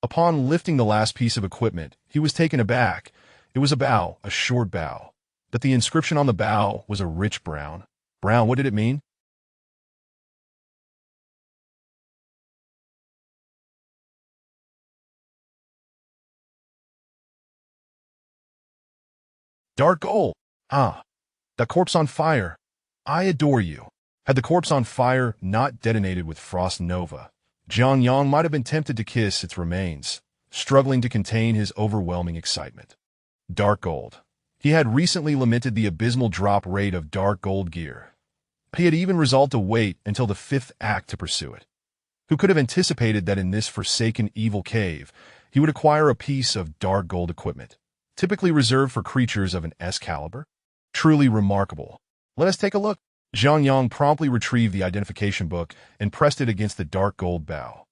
Upon lifting the last piece of equipment, he was taken aback. It was a bow, a short bow. But the inscription on the bow was a rich brown. Brown, what did it mean? Dark gold. Ah, the Corpse on Fire. I adore you. Had the Corpse on Fire not detonated with Frost Nova, Jiang Yang might have been tempted to kiss its remains, struggling to contain his overwhelming excitement. Dark gold. He had recently lamented the abysmal drop rate of dark gold gear. He had even resolved to wait until the 5th act to pursue it. Who could have anticipated that in this forsaken evil cave, he would acquire a piece of dark gold equipment, typically reserved for creatures of an S caliber? Truly remarkable. Let us take a look. Jiang Yang promptly retrieved the identification book and pressed it against the dark gold bow.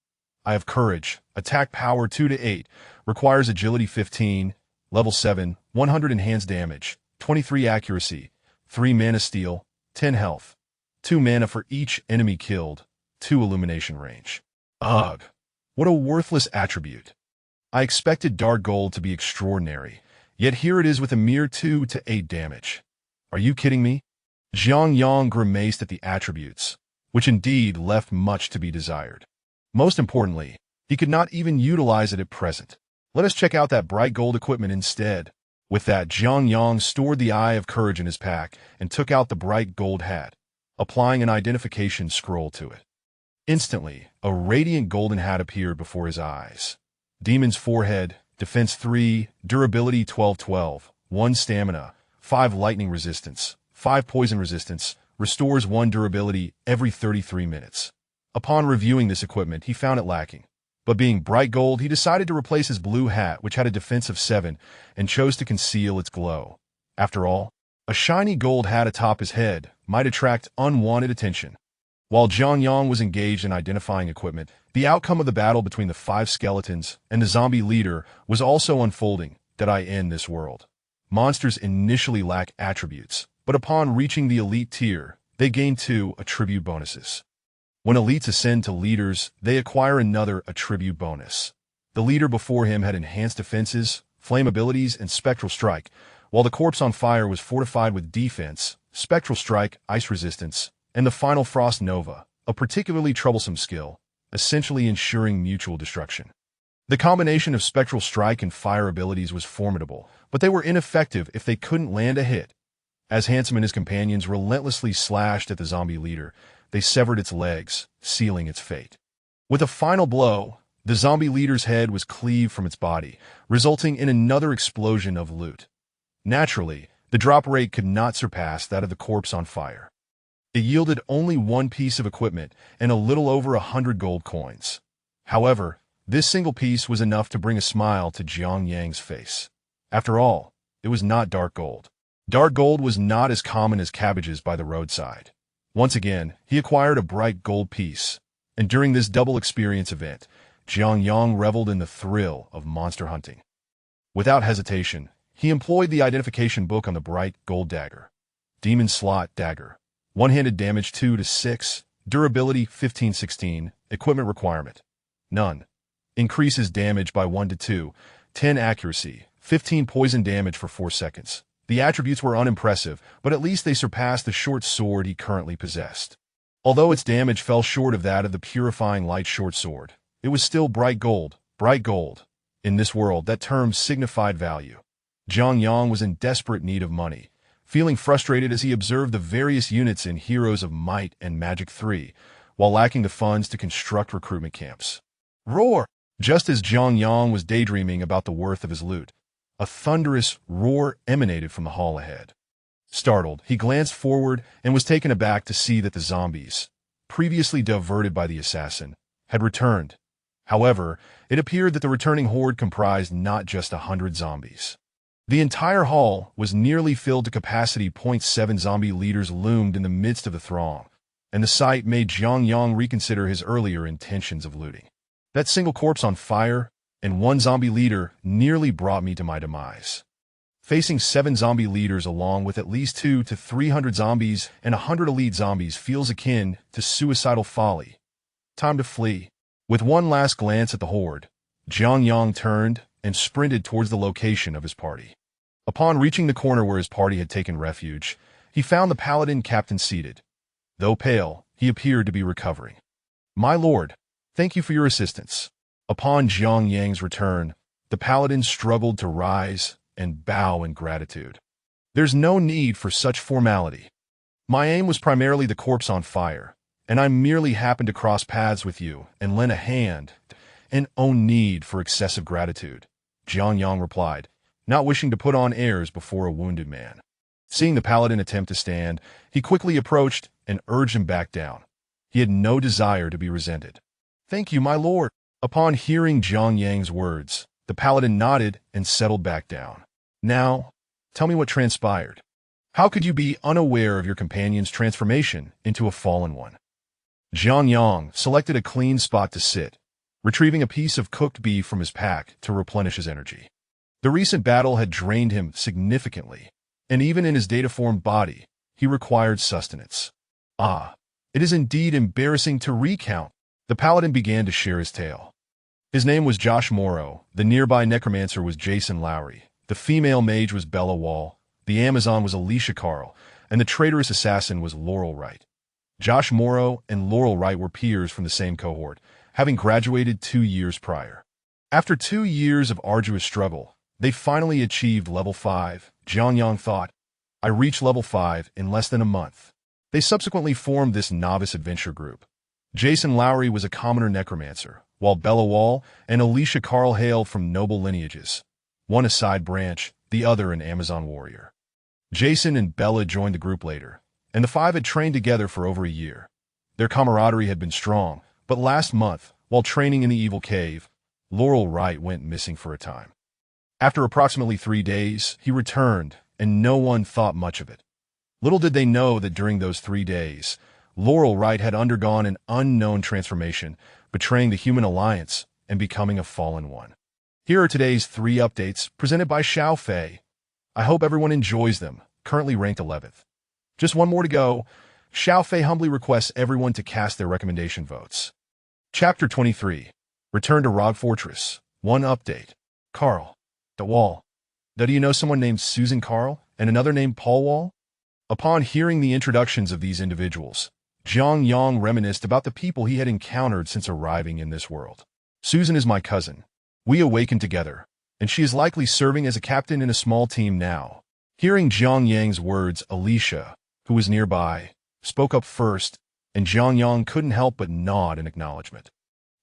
I have courage, attack power 2 to 8, requires agility 15, level 7, 100 enhanced damage, 23 accuracy, 3 mana steel, 10 health, 2 mana for each enemy killed, 2 illumination range. Ugh, what a worthless attribute. I expected dark gold to be extraordinary, yet here it is with a mere 2 to 8 damage. Are you kidding me? Jiang Yang grimaced at the attributes, which indeed left much to be desired. Most importantly, he could not even utilize it at present. Let us check out that bright gold equipment instead. With that, Jiang Yang stored the Eye of Courage in his pack and took out the bright gold hat, applying an identification scroll to it. Instantly, a radiant golden hat appeared before his eyes. Demon's Forehead, Defense 3, Durability 12-12, 1 Stamina, 5 Lightning Resistance, 5 Poison Resistance, restores 1 durability every 33 minutes. Upon reviewing this equipment, he found it lacking. But being bright gold, he decided to replace his blue hat, which had a defense of 7, and chose to conceal its glow. After all, A shiny gold hat atop his head might attract unwanted attention. While Jiang Yang was engaged in identifying equipment, the outcome of the battle between the 5 skeletons and the zombie leader was also unfolding. Did I end this world? Monsters initially lack attributes, but upon reaching the elite tier, they gain 2 attribute bonuses. When elites ascend to leaders, they acquire another attribute bonus. The leader before him had enhanced defenses, flame abilities, and spectral strike, while the corpse on fire was fortified with defense, spectral strike, ice resistance, and the final Frost Nova, a particularly troublesome skill, essentially ensuring mutual destruction. The combination of spectral strike and fire abilities was formidable, but they were ineffective if they couldn't land a hit. As Handsome and his companions relentlessly slashed at the zombie leader, they severed its legs, sealing its fate. With a final blow, the zombie leader's head was cleaved from its body, resulting in another explosion of loot. Naturally, the drop rate could not surpass that of the corpse on fire. It yielded only 1 piece of equipment and a little over 100 gold coins. However, this single piece was enough to bring a smile to Jiang Yang's face. After all, it was not dark gold. Dark gold was not as common as cabbages by the roadside. Once again, he acquired a bright gold piece, and during this double experience event, Jiang Yang reveled in the thrill of monster hunting. Without hesitation, he employed the identification book on the bright gold dagger. Demon Slot Dagger. One-handed damage 2 to 6, durability 15-16, equipment requirement none. Increases damage by 1 to 2, 10 accuracy, 15 poison damage for 4 seconds. The attributes were unimpressive, but at least they surpassed the short sword he currently possessed. Although its damage fell short of that of the purifying light short sword, it was still bright gold. Bright gold. In this world, that term signified value. Jiang Yang was in desperate need of money, feeling frustrated as he observed the various units in Heroes of Might and Magic 3, while lacking the funds to construct recruitment camps. Roar! Just as Jiang Yang was daydreaming about the worth of his loot, a thunderous roar emanated from the hall ahead. Startled, he glanced forward and was taken aback to see that the zombies, previously diverted by the assassin, had returned. However, it appeared that the returning horde comprised not just 100 zombies. The entire hall was nearly filled to capacity. 7 zombie leaders loomed in the midst of the throng, and the sight made Jiang Yang reconsider his earlier intentions of looting. That single corpse on fire and 1 zombie leader nearly brought me to my demise. Facing 7 zombie leaders along with at least 200 to 300 zombies and 100 elite zombies feels akin to suicidal folly. Time to flee. With one last glance at the horde, Jiang Yang turned and sprinted towards the location of his party. Upon reaching the corner where his party had taken refuge, he found the paladin captain seated. Though pale, he appeared to be recovering. "My lord, thank you for your assistance." Upon Jiang Yang's return, the paladin struggled to rise and bow in gratitude. "There's no need for such formality. My aim was primarily the corpse on fire, and I merely happened to cross paths with you and lend a hand, and no need for excessive gratitude," Jiang Yang replied, not wishing to put on airs before a wounded man. Seeing the paladin attempt to stand, he quickly approached and urged him back down. He had no desire to be resented. "Thank you, my lord." Upon hearing Jiang Yang's words, the paladin nodded and settled back down. "Now, tell me what transpired. How could you be unaware of your companion's transformation into a fallen one?" Jiang Yang selected a clean spot to sit, retrieving a piece of cooked beef from his pack to replenish his energy. The recent battle had drained him significantly, and even in his data-formed body, he required sustenance. It is indeed embarrassing to recount. The paladin began to share his tale. His name was Josh Morrow, the nearby necromancer was Jason Lowry, the female mage was Bella Wall, the Amazon was Alicia Carl, and the traitorous assassin was Laurel Wright. Josh Morrow and Laurel Wright were peers from the same cohort, having graduated 2 years prior. After 2 years of arduous struggle, they finally achieved level 5, Jiang Yang thought. I reached level 5 in less than a month. They subsequently formed this novice adventure group. Jason Lowry was a commoner necromancer, while Bella Wall and Alicia Carl hailed from noble lineages, one a side branch, the other an Amazon warrior. Jason and Bella joined the group later, and the 5 had trained together for over a year. Their camaraderie had been strong, but last month, while training in the Evil Cave, Laurel Wright went missing for a time. After approximately 3 days, he returned, and no one thought much of it. Little did they know that during those 3 days, Laurel Wright had undergone an unknown transformation, betraying the human alliance and becoming a fallen one. Here are today's 3 updates presented by Xiao Fei. I hope everyone enjoys them, currently ranked 11th. Just one more to go. Xiao Fei humbly requests everyone to cast their recommendation votes. Chapter 23. Return to Rogue Fortress. 1 update. Carl. The Wall. Do you know someone named Susan Carl and another named Paul Wall? Upon hearing the introductions of these individuals, Zhang Yang reminisced about the people he had encountered since arriving in this world. Susan is my cousin. We awakened together, and she is likely serving as a captain in a small team now. Hearing Zhang Yang's words, Alicia, who was nearby, spoke up first, and Zhang Yang couldn't help but nod in acknowledgement.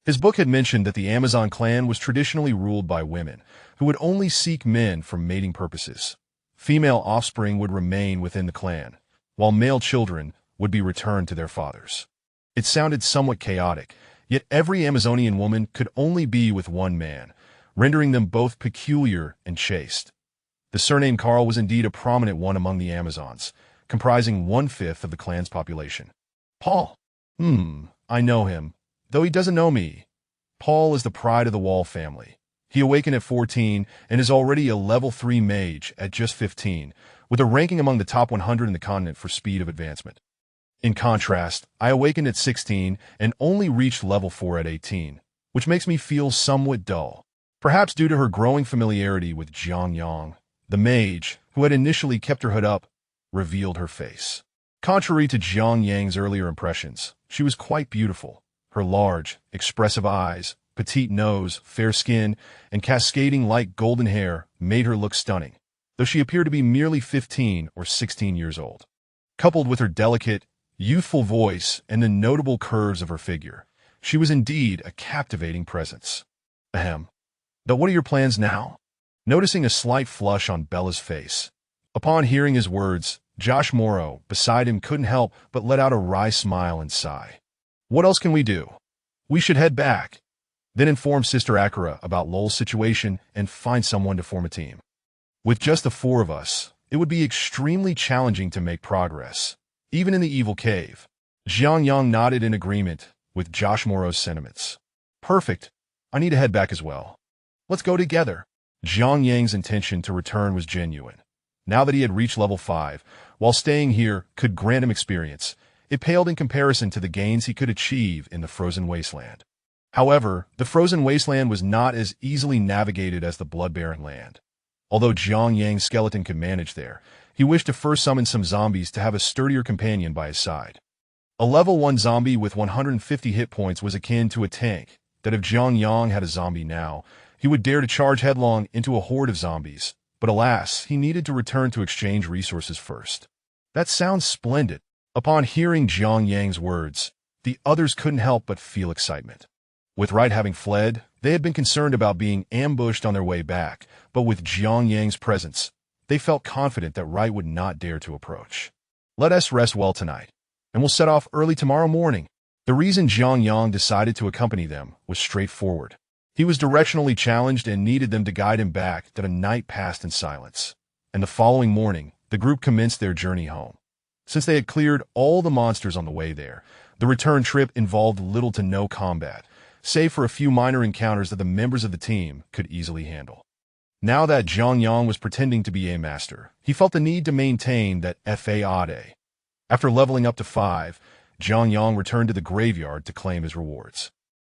His book had mentioned that the Amazon clan was traditionally ruled by women, who would only seek men for mating purposes. Female offspring would remain within the clan, while male children would be returned to their fathers. It sounded somewhat chaotic, yet every Amazonian woman could only be with one man, rendering them both peculiar and chaste. The surname Carl was indeed a prominent one among the Amazons, comprising 1/5 of the clan's population. Paul. I know him, though he doesn't know me. Paul is the pride of the Wall family. He awakened at 14 and is already a level 3 mage at just 15, with a ranking among the top 100 in the continent for speed of advancement. In contrast, I awakened at 16 and only reached level 4 at 18, which makes me feel somewhat dull. Perhaps due to her growing familiarity with Zhang Yang, the mage, who had initially kept her hood up, revealed her face. Contrary to Zhang Yang's earlier impressions, she was quite beautiful. Her large, expressive eyes, petite nose, fair skin, and cascading light golden hair made her look stunning, though she appeared to be merely 15 or 16 years old. Coupled with her delicate, youthful voice and the notable curves of her figure, she was indeed a captivating presence. Ahem. But what are your plans now? Noticing a slight flush on Bella's face, upon hearing his words, Josh Morrow, beside him, couldn't help but let out a wry smile and sigh. What else can we do? We should head back, then inform Sister Akira about Lowell's situation and find someone to form a team. With just the 4 of us, it would be extremely challenging to make progress, even in the evil cave. Zhang Yang nodded in agreement with Josh Morrow's sentiments. Perfect. I need to head back as well. Let's go together. Zhang Yang's intention to return was genuine. Now that he had reached level 5, while staying here could grant him experience, it paled in comparison to the gains he could achieve in the Frozen Wasteland. However, the Frozen Wasteland was not as easily navigated as the Blood-Barren Land. Although Zhang Yang's skeleton could manage there, he wished to first summon some zombies to have a sturdier companion by his side. A level 1 zombie with 150 hit points was akin to a tank, that if Zhang Yang had a zombie now, he would dare to charge headlong into a horde of zombies. But alas, he needed to return to exchange resources first. That sounds splendid. Upon hearing Zhang Yang's words, the others couldn't help but feel excitement. With Wright having fled, they had been concerned about being ambushed on their way back, but with Zhang Yang's presence, they felt confident that Wright would not dare to approach. Let us rest well tonight, and we'll set off early tomorrow morning. The reason Zhang Yang decided to accompany them was straightforward. He was directionally challenged and needed them to guide him back that a night passed in silence. And the following morning, the group commenced their journey home. Since they had cleared all the monsters on the way there, the return trip involved little to no combat, save for a few minor encounters that the members of the team could easily handle. Now that Zhang Yang was pretending to be a master, he felt the need to maintain that FAAD. After leveling up to 5, Zhang Yang returned to the graveyard to claim his rewards.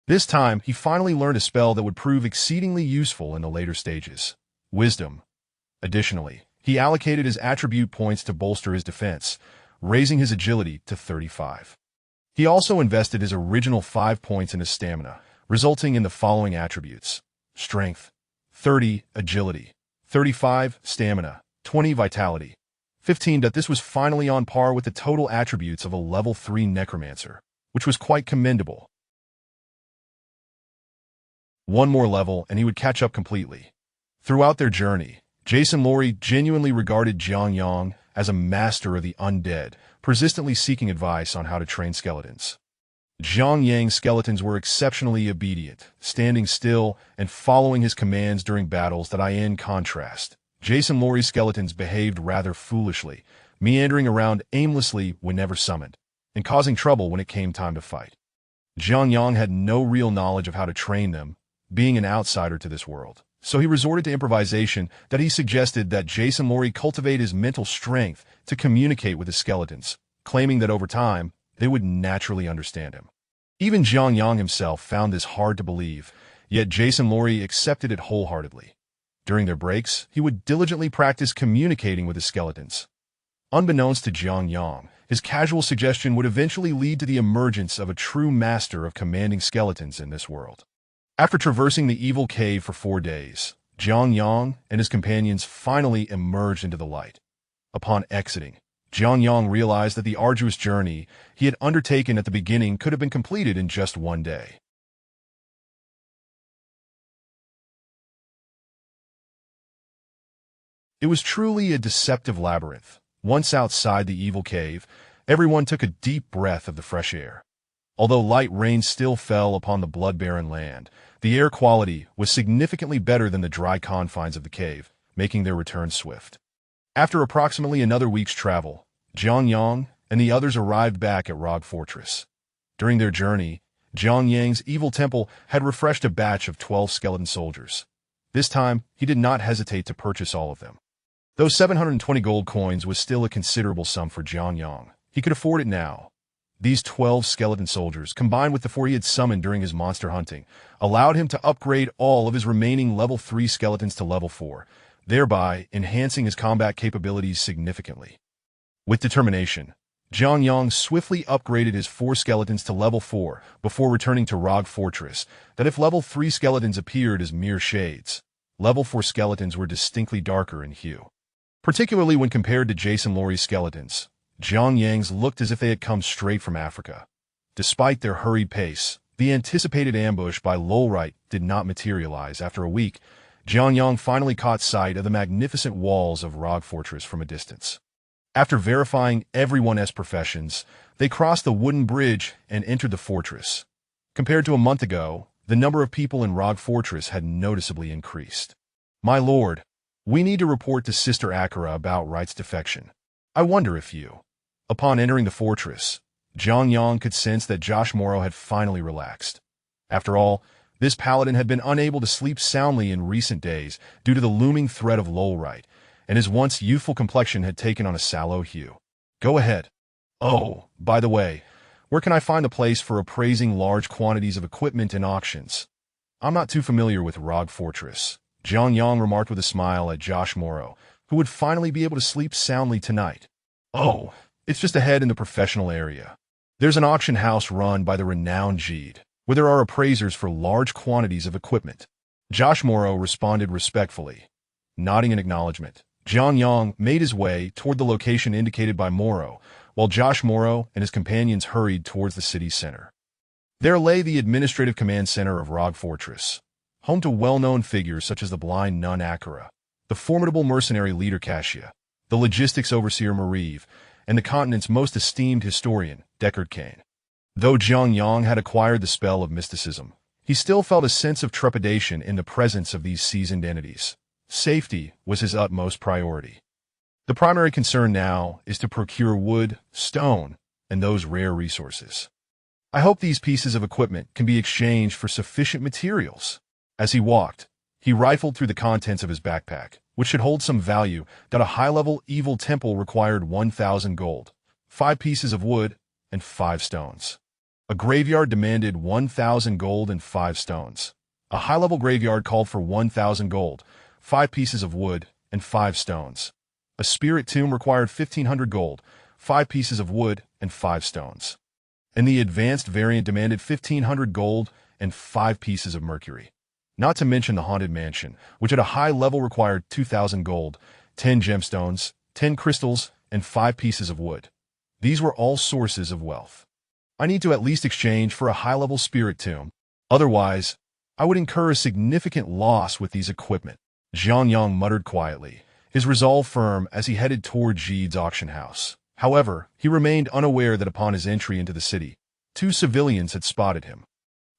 This time, he finally learned a spell that would prove exceedingly useful in the later stages: Wisdom. Additionally, he allocated his attribute points to bolster his defense, raising his agility to 35. He also invested his original 5 points in his stamina, resulting in the following attributes: Strength, 30, Agility, 35, Stamina, 20, Vitality, 15. This was finally on par with the total attributes of a level 3 Necromancer, which was quite commendable. One more level and he would catch up completely. Throughout their journey, Jason Laurie genuinely regarded Zhang Yang as a master of the undead, persistently seeking advice on how to train skeletons. Zhang Yang's skeletons were exceptionally obedient, standing still and following his commands during battles that, in contrast, Jason Lorry's skeletons behaved rather foolishly, meandering around aimlessly when never summoned, and causing trouble when it came time to fight. Jiang Yang had no real knowledge of how to train them, being an outsider to this world. So he resorted to improvisation that he suggested that Jason Lorry cultivate his mental strength to communicate with his skeletons, claiming that over time, they would naturally understand him. Even Jiang Yang himself found this hard to believe, yet Jason Lorry accepted it wholeheartedly. During their breaks, he would diligently practice communicating with his skeletons. Unbeknownst to Jiang Yang, his casual suggestion would eventually lead to the emergence of a true master of commanding skeletons in this world. After traversing the evil cave for 4 days, Jiang Yang and his companions finally emerged into the light. Upon exiting, Jiang Yang realized that the arduous journey he had undertaken at the beginning could have been completed in just 1 day. It was truly a deceptive labyrinth. Once outside the evil cave, everyone took a deep breath of the fresh air. Although light rain still fell upon the blood-barren land, the air quality was significantly better than the dry confines of the cave, making their return swift. After approximately another week's travel, Jiang Yang and the others arrived back at Rog Fortress. During their journey, Jiang Yang's evil temple had refreshed a batch of 12 skeleton soldiers. This time, he did not hesitate to purchase all of them. Though 720 gold coins was still a considerable sum for Jiang Yang, he could afford it now. These 12 skeleton soldiers, combined with the 4 he had summoned during his monster hunting, allowed him to upgrade all of his remaining level 3 skeletons to level 4, thereby enhancing his combat capabilities significantly. With determination, Jiang Yang swiftly upgraded his 4 skeletons to level 4 before returning to Rog Fortress, that if level 3 skeletons appeared as mere shades, level 4 skeletons were distinctly darker in hue. Particularly when compared to Jason Lorry's skeletons, Jiang Yang's looked as if they had come straight from Africa. Despite their hurried pace, the anticipated ambush by Lolrite did not materialize. After a week, Jiang Yang finally caught sight of the magnificent walls of Rog Fortress from a distance. After verifying everyone's professions, they crossed the wooden bridge and entered the fortress. Compared to a month ago, the number of people in Rog Fortress had noticeably increased. "My lord, we need to report to Sister Akira about Wright's defection. I wonder if you..." Upon entering the fortress, Jiang Yang could sense that Josh Morrow had finally relaxed. After all, this paladin had been unable to sleep soundly in recent days due to the looming threat of Lolrite, and his once youthful complexion had taken on a sallow hue. "Go ahead. Oh, by the way, where can I find a place for appraising large quantities of equipment in auctions? I'm not too familiar with Rog Fortress," Jiang Yang remarked with a smile at Josh Morrow, who would finally be able to sleep soundly tonight. "Oh, it's just ahead in the professional area. There's an auction house run by the renowned Jeed, where there are appraisers for large quantities of equipment." Josh Morrow responded respectfully. Nodding in acknowledgement, Jiang Yang made his way toward the location indicated by Morrow, while Josh Morrow and his companions hurried towards the city's center. There lay the administrative command center of Rog Fortress, home to well-known figures such as the blind nun Akira, the formidable mercenary leader Cassia, the logistics overseer Mariv, and the continent's most esteemed historian, Deckard Cain. Though Jiang Yang had acquired the spell of mysticism, he still felt a sense of trepidation in the presence of these seasoned entities. Safety was his utmost priority. The primary concern now is to procure wood, stone, and those rare resources. I hope these pieces of equipment can be exchanged for sufficient materials. As he walked, he rifled through the contents of his backpack, which should hold some value, that a high-level evil temple required 1,000 gold, 5 pieces of wood, and 5 stones. A graveyard demanded 1,000 gold and 5 stones. A high-level graveyard called for 1,000 gold, 5 pieces of wood, and 5 stones. A spirit tomb required 1,500 gold, 5 pieces of wood, and 5 stones. And the advanced variant demanded 1,500 gold and 5 pieces of mercury. Not to mention the haunted mansion, which at a high level required 2,000 gold, 10 gemstones, 10 crystals, and 5 pieces of wood. These were all sources of wealth. I need to at least exchange for a high-level spirit tomb. Otherwise, I would incur a significant loss with these equipment. Jiang Yang muttered quietly, his resolve firm as he headed toward Jeed's auction house. However, he remained unaware that upon his entry into the city, 2 civilians had spotted him.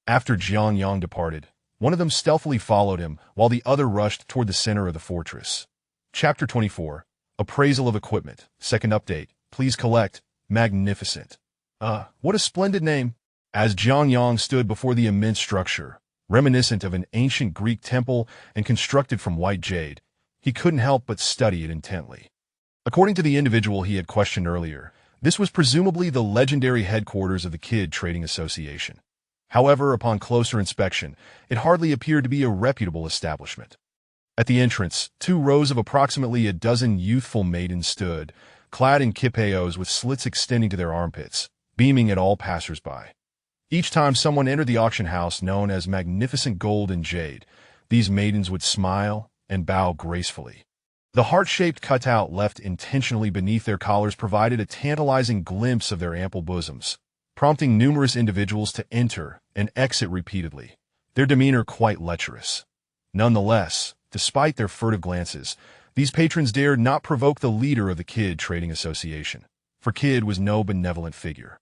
After Jiang Yang departed, one of them stealthily followed him while the other rushed toward the center of the fortress. Chapter 24. Appraisal of Equipment. Second update. Please collect. Magnificent. What a splendid name. As Jiang Yang stood before the immense structure, reminiscent of an ancient Greek temple and constructed from white jade, he couldn't help but study it intently. According to the individual he had questioned earlier, this was presumably the legendary headquarters of the Kid Trading Association. However, upon closer inspection, it hardly appeared to be a reputable establishment. At the entrance, 2 rows of approximately a dozen youthful maidens stood, clad in kipayos with slits extending to their armpits, beaming at all passers-by. Each time someone entered the auction house known as Magnificent Gold and Jade, these maidens would smile and bow gracefully. The heart-shaped cutout left intentionally beneath their collars provided a tantalizing glimpse of their ample bosoms, prompting numerous individuals to enter and exit repeatedly, their demeanor quite lecherous. Nonetheless, despite their furtive glances, these patrons dared not provoke the leader of the Kid Trading Association, for Kid was no benevolent figure.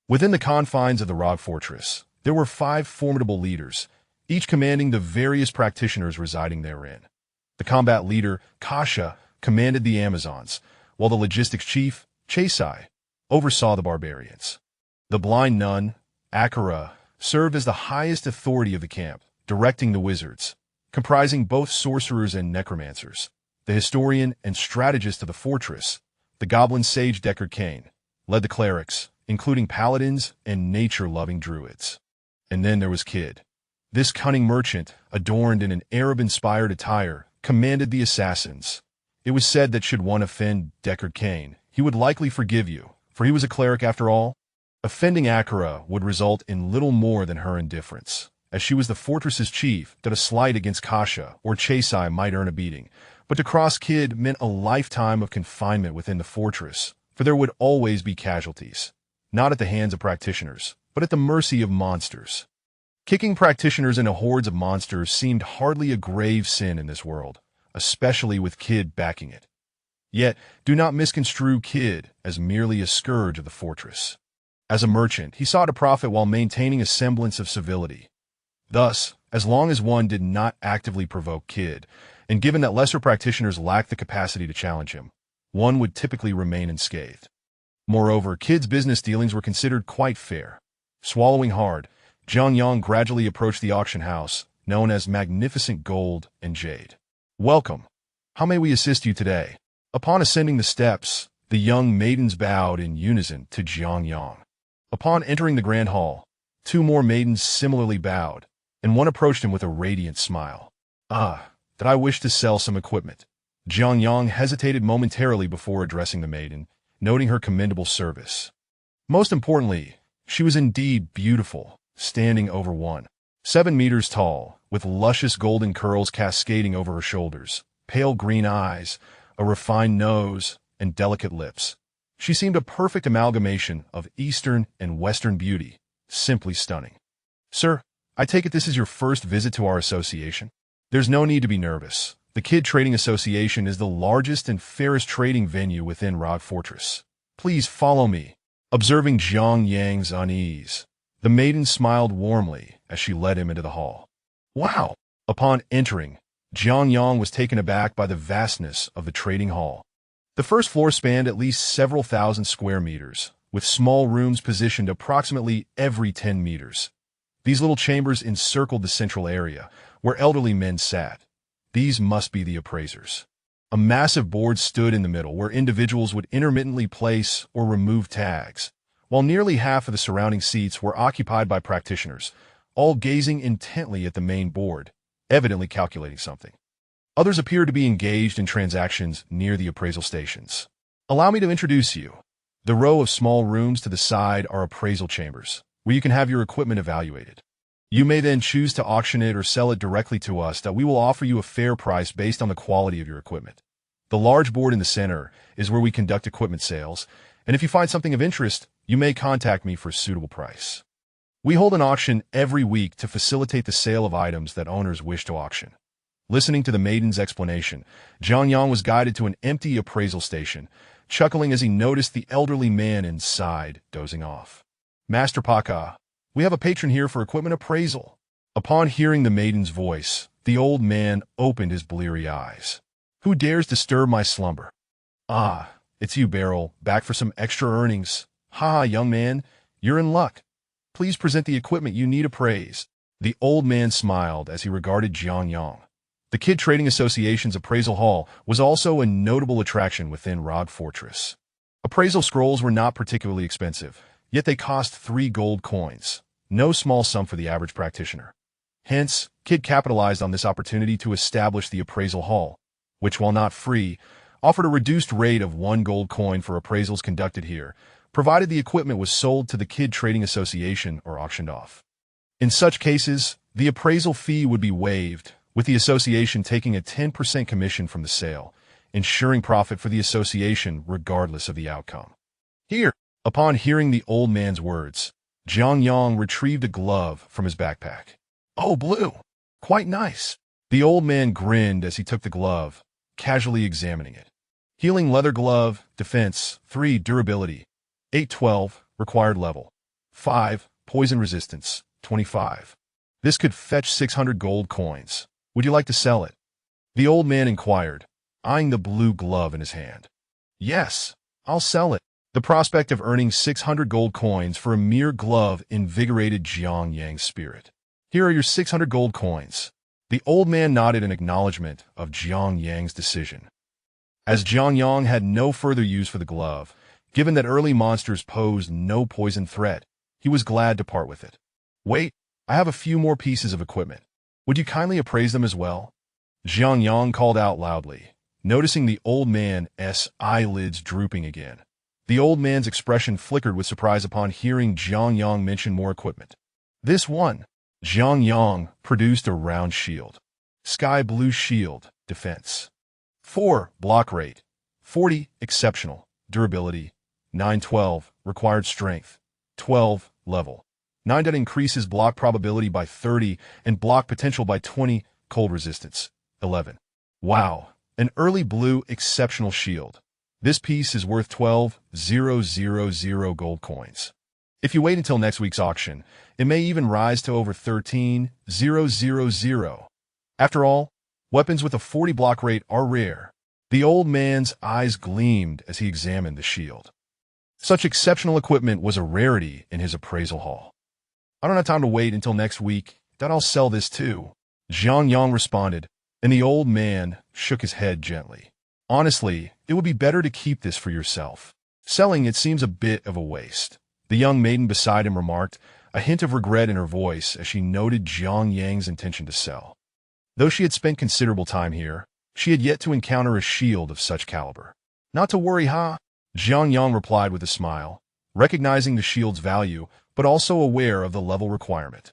Within the confines of the Rock Fortress, there were 5 formidable leaders, each commanding the various practitioners residing therein. The combat leader, Kasha, commanded the Amazons, while the logistics chief, Chasai, oversaw the barbarians. The blind nun, Akira, served as the highest authority of the camp, directing the wizards, comprising both sorcerers and necromancers. The historian and strategist of the fortress, the goblin sage Deckard Cain, led the clerics, including paladins and nature-loving druids. And then there was Kid. This cunning merchant, adorned in an Arab-inspired attire, commanded the assassins. It was said that should one offend Deckard Cain, he would likely forgive you, for he was a cleric after all. Offending Akira would result in little more than her indifference. As she was the fortress's chief, that a slight against Kasha or Chasai might earn a beating, but to cross Kid meant a lifetime of confinement within the fortress, for there would always be casualties, not at the hands of practitioners, but at the mercy of monsters. Kicking practitioners into hordes of monsters seemed hardly a grave sin in this world, especially with Kid backing it. Yet, do not misconstrue Kid as merely a scourge of the fortress. As a merchant, he sought to profit while maintaining a semblance of civility. Thus, as long as one did not actively provoke Kid, and given that lesser practitioners lacked the capacity to challenge him, one would typically remain unscathed. Moreover, Kid's business dealings were considered quite fair. Swallowing hard, Jiang Yang gradually approached the auction house, known as Magnificent Gold and Jade. Welcome. How may we assist you today? Upon ascending the steps, the young maidens bowed in unison to Jiang Yang. Upon entering the grand hall, 2 more maidens similarly bowed, and one approached him with a radiant smile. That I wish to sell some equipment. Jiang Yang hesitated momentarily before addressing the maiden, noting her commendable service. Most importantly, she was indeed beautiful, standing over 1.7 meters tall, with luscious golden curls cascading over her shoulders, pale green eyes, a refined nose, and delicate lips. She seemed a perfect amalgamation of Eastern and Western beauty, simply stunning. Sir, I take it this is your first visit to our association? There's no need to be nervous. The Kid Trading Association is the largest and fairest trading venue within Rock Fortress. Please follow me. Observing Jiang Yang's unease, the maiden smiled warmly as she led him into the hall. Wow! Upon entering, Jiang Yang was taken aback by the vastness of the trading hall. The first floor spanned at least several thousand square meters, with small rooms positioned approximately every 10 meters. These little chambers encircled the central area, where elderly men sat. These must be the appraisers. A massive board stood in the middle where individuals would intermittently place or remove tags, while nearly half of the surrounding seats were occupied by practitioners, all gazing intently at the main board, evidently calculating something. Others appeared to be engaged in transactions near the appraisal stations. Allow me to introduce you. The row of small rooms to the side are appraisal chambers, where you can have your equipment evaluated. You may then choose to auction it or sell it directly to us that we will offer you a fair price based on the quality of your equipment. The large board in the center is where we conduct equipment sales, and if you find something of interest, you may contact me for a suitable price. We hold an auction every week to facilitate the sale of items that owners wish to auction. Listening to the maiden's explanation, Jiang Yang was guided to an empty appraisal station, chuckling as he noticed the elderly man inside dozing off. Master Paka, we have a patron here for equipment appraisal. Upon hearing the maiden's voice, the old man opened his bleary eyes. Who dares disturb my slumber? Ah, it's you, Beryl, back for some extra earnings. Ha, young man, you're in luck. Please present the equipment you need appraised. The old man smiled as he regarded Jiang Yang. The Kid Trading Association's appraisal hall was also a notable attraction within Rog Fortress. Appraisal scrolls were not particularly expensive, yet they cost 3 gold coins, no small sum for the average practitioner. Hence, Kid capitalized on this opportunity to establish the appraisal hall, which, while not free, offered a reduced rate of 1 gold coin for appraisals conducted here, provided the equipment was sold to the Kid Trading Association or auctioned off. In such cases, the appraisal fee would be waived, with the association taking a 10% commission from the sale, ensuring profit for the association regardless of the outcome. Here, upon hearing the old man's words, Jiang Yang retrieved a glove from his backpack. Oh, blue! Quite nice. The old man grinned as he took the glove, casually examining it. Healing leather glove, defense, 3 durability, 812, required level, 5 poison resistance, 25. This could fetch 600 gold coins. Would you like to sell it? The old man inquired, eyeing the blue glove in his hand. Yes, I'll sell it. The prospect of earning 600 gold coins for a mere glove invigorated Jiang Yang's spirit. Here are your 600 gold coins. The old man nodded in acknowledgement of Jiang Yang's decision. As Jiang Yang had no further use for the glove, given that early monsters posed no poison threat, he was glad to part with it. Wait, I have a few more pieces of equipment. Would you kindly appraise them as well? Jiang Yang called out loudly, noticing the old man's eyelids drooping again. The old man's expression flickered with surprise upon hearing Jiang Yang mention more equipment. This one. Jiang Yang produced a round shield. Sky blue shield, defense. 4, block rate. 40, exceptional. Durability. 912, required strength. 12, level. 9 that increases block probability by 30 and block potential by 20, cold resistance. 11. Wow, an early blue exceptional shield. This piece is worth 12,000 gold coins. If you wait until next week's auction, it may even rise to over 13,000. After all, weapons with a 40 block rate are rare. The old man's eyes gleamed as he examined the shield. Such exceptional equipment was a rarity in his appraisal hall. I don't have time to wait until next week. Then I'll sell this too. Jiang Yang responded, and the old man shook his head gently. Honestly, it would be better to keep this for yourself. Selling it seems a bit of a waste. The young maiden beside him remarked, a hint of regret in her voice as she noted Jiang Yang's intention to sell. Though she had spent considerable time here, she had yet to encounter a shield of such caliber. Not to worry, huh? Jiang Yang replied with a smile, recognizing the shield's value, but also aware of the level requirement.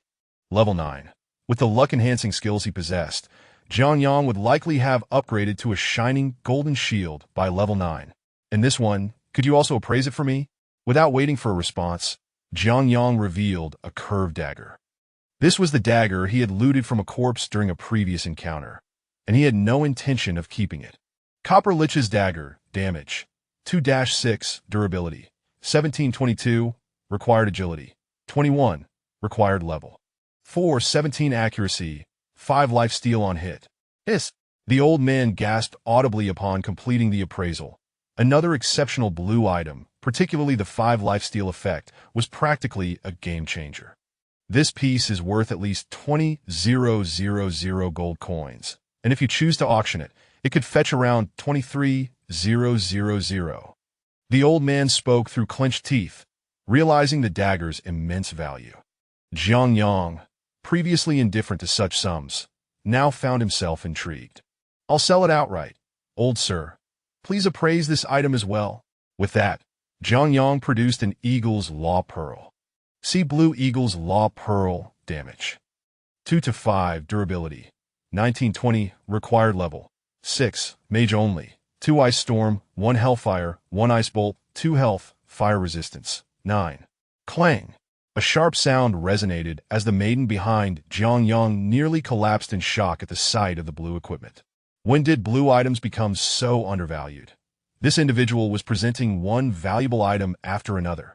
Level 9. With the luck-enhancing skills he possessed, Jiang Yang would likely have upgraded to a shining golden shield by level 9. And this one, could you also appraise it for me? Without waiting for a response, Jiang Yang revealed a curved dagger. This was the dagger he had looted from a corpse during a previous encounter, and he had no intention of keeping it. Copper Lich's dagger, damage, 2-6, durability, 1722, required agility, 21, required level, 4-17 accuracy, 5 lifesteal on hit. Hiss! The old man gasped audibly upon completing the appraisal. Another exceptional blue item, particularly the 5 lifesteal effect, was practically a game-changer. This piece is worth at least 20,000 gold coins, and if you choose to auction it, it could fetch around 23,000. The old man spoke through clenched teeth, realizing the dagger's immense value. Jiang Yang, previously indifferent to such sums, now found himself intrigued. I'll sell it outright, old sir. Please appraise this item as well. With that, Jiang Yang produced an Eagle's Law Pearl. See Blue Eagle's Law Pearl, damage. 2-5, durability. 1920, required level. 6, mage only. 2 ice storm, 1 hellfire, 1 ice bolt, 2 health, fire resistance. 9. Clang! A sharp sound resonated as the maiden behind Jiang Yang nearly collapsed in shock at the sight of the blue equipment. When did blue items become so undervalued? This individual was presenting one valuable item after another.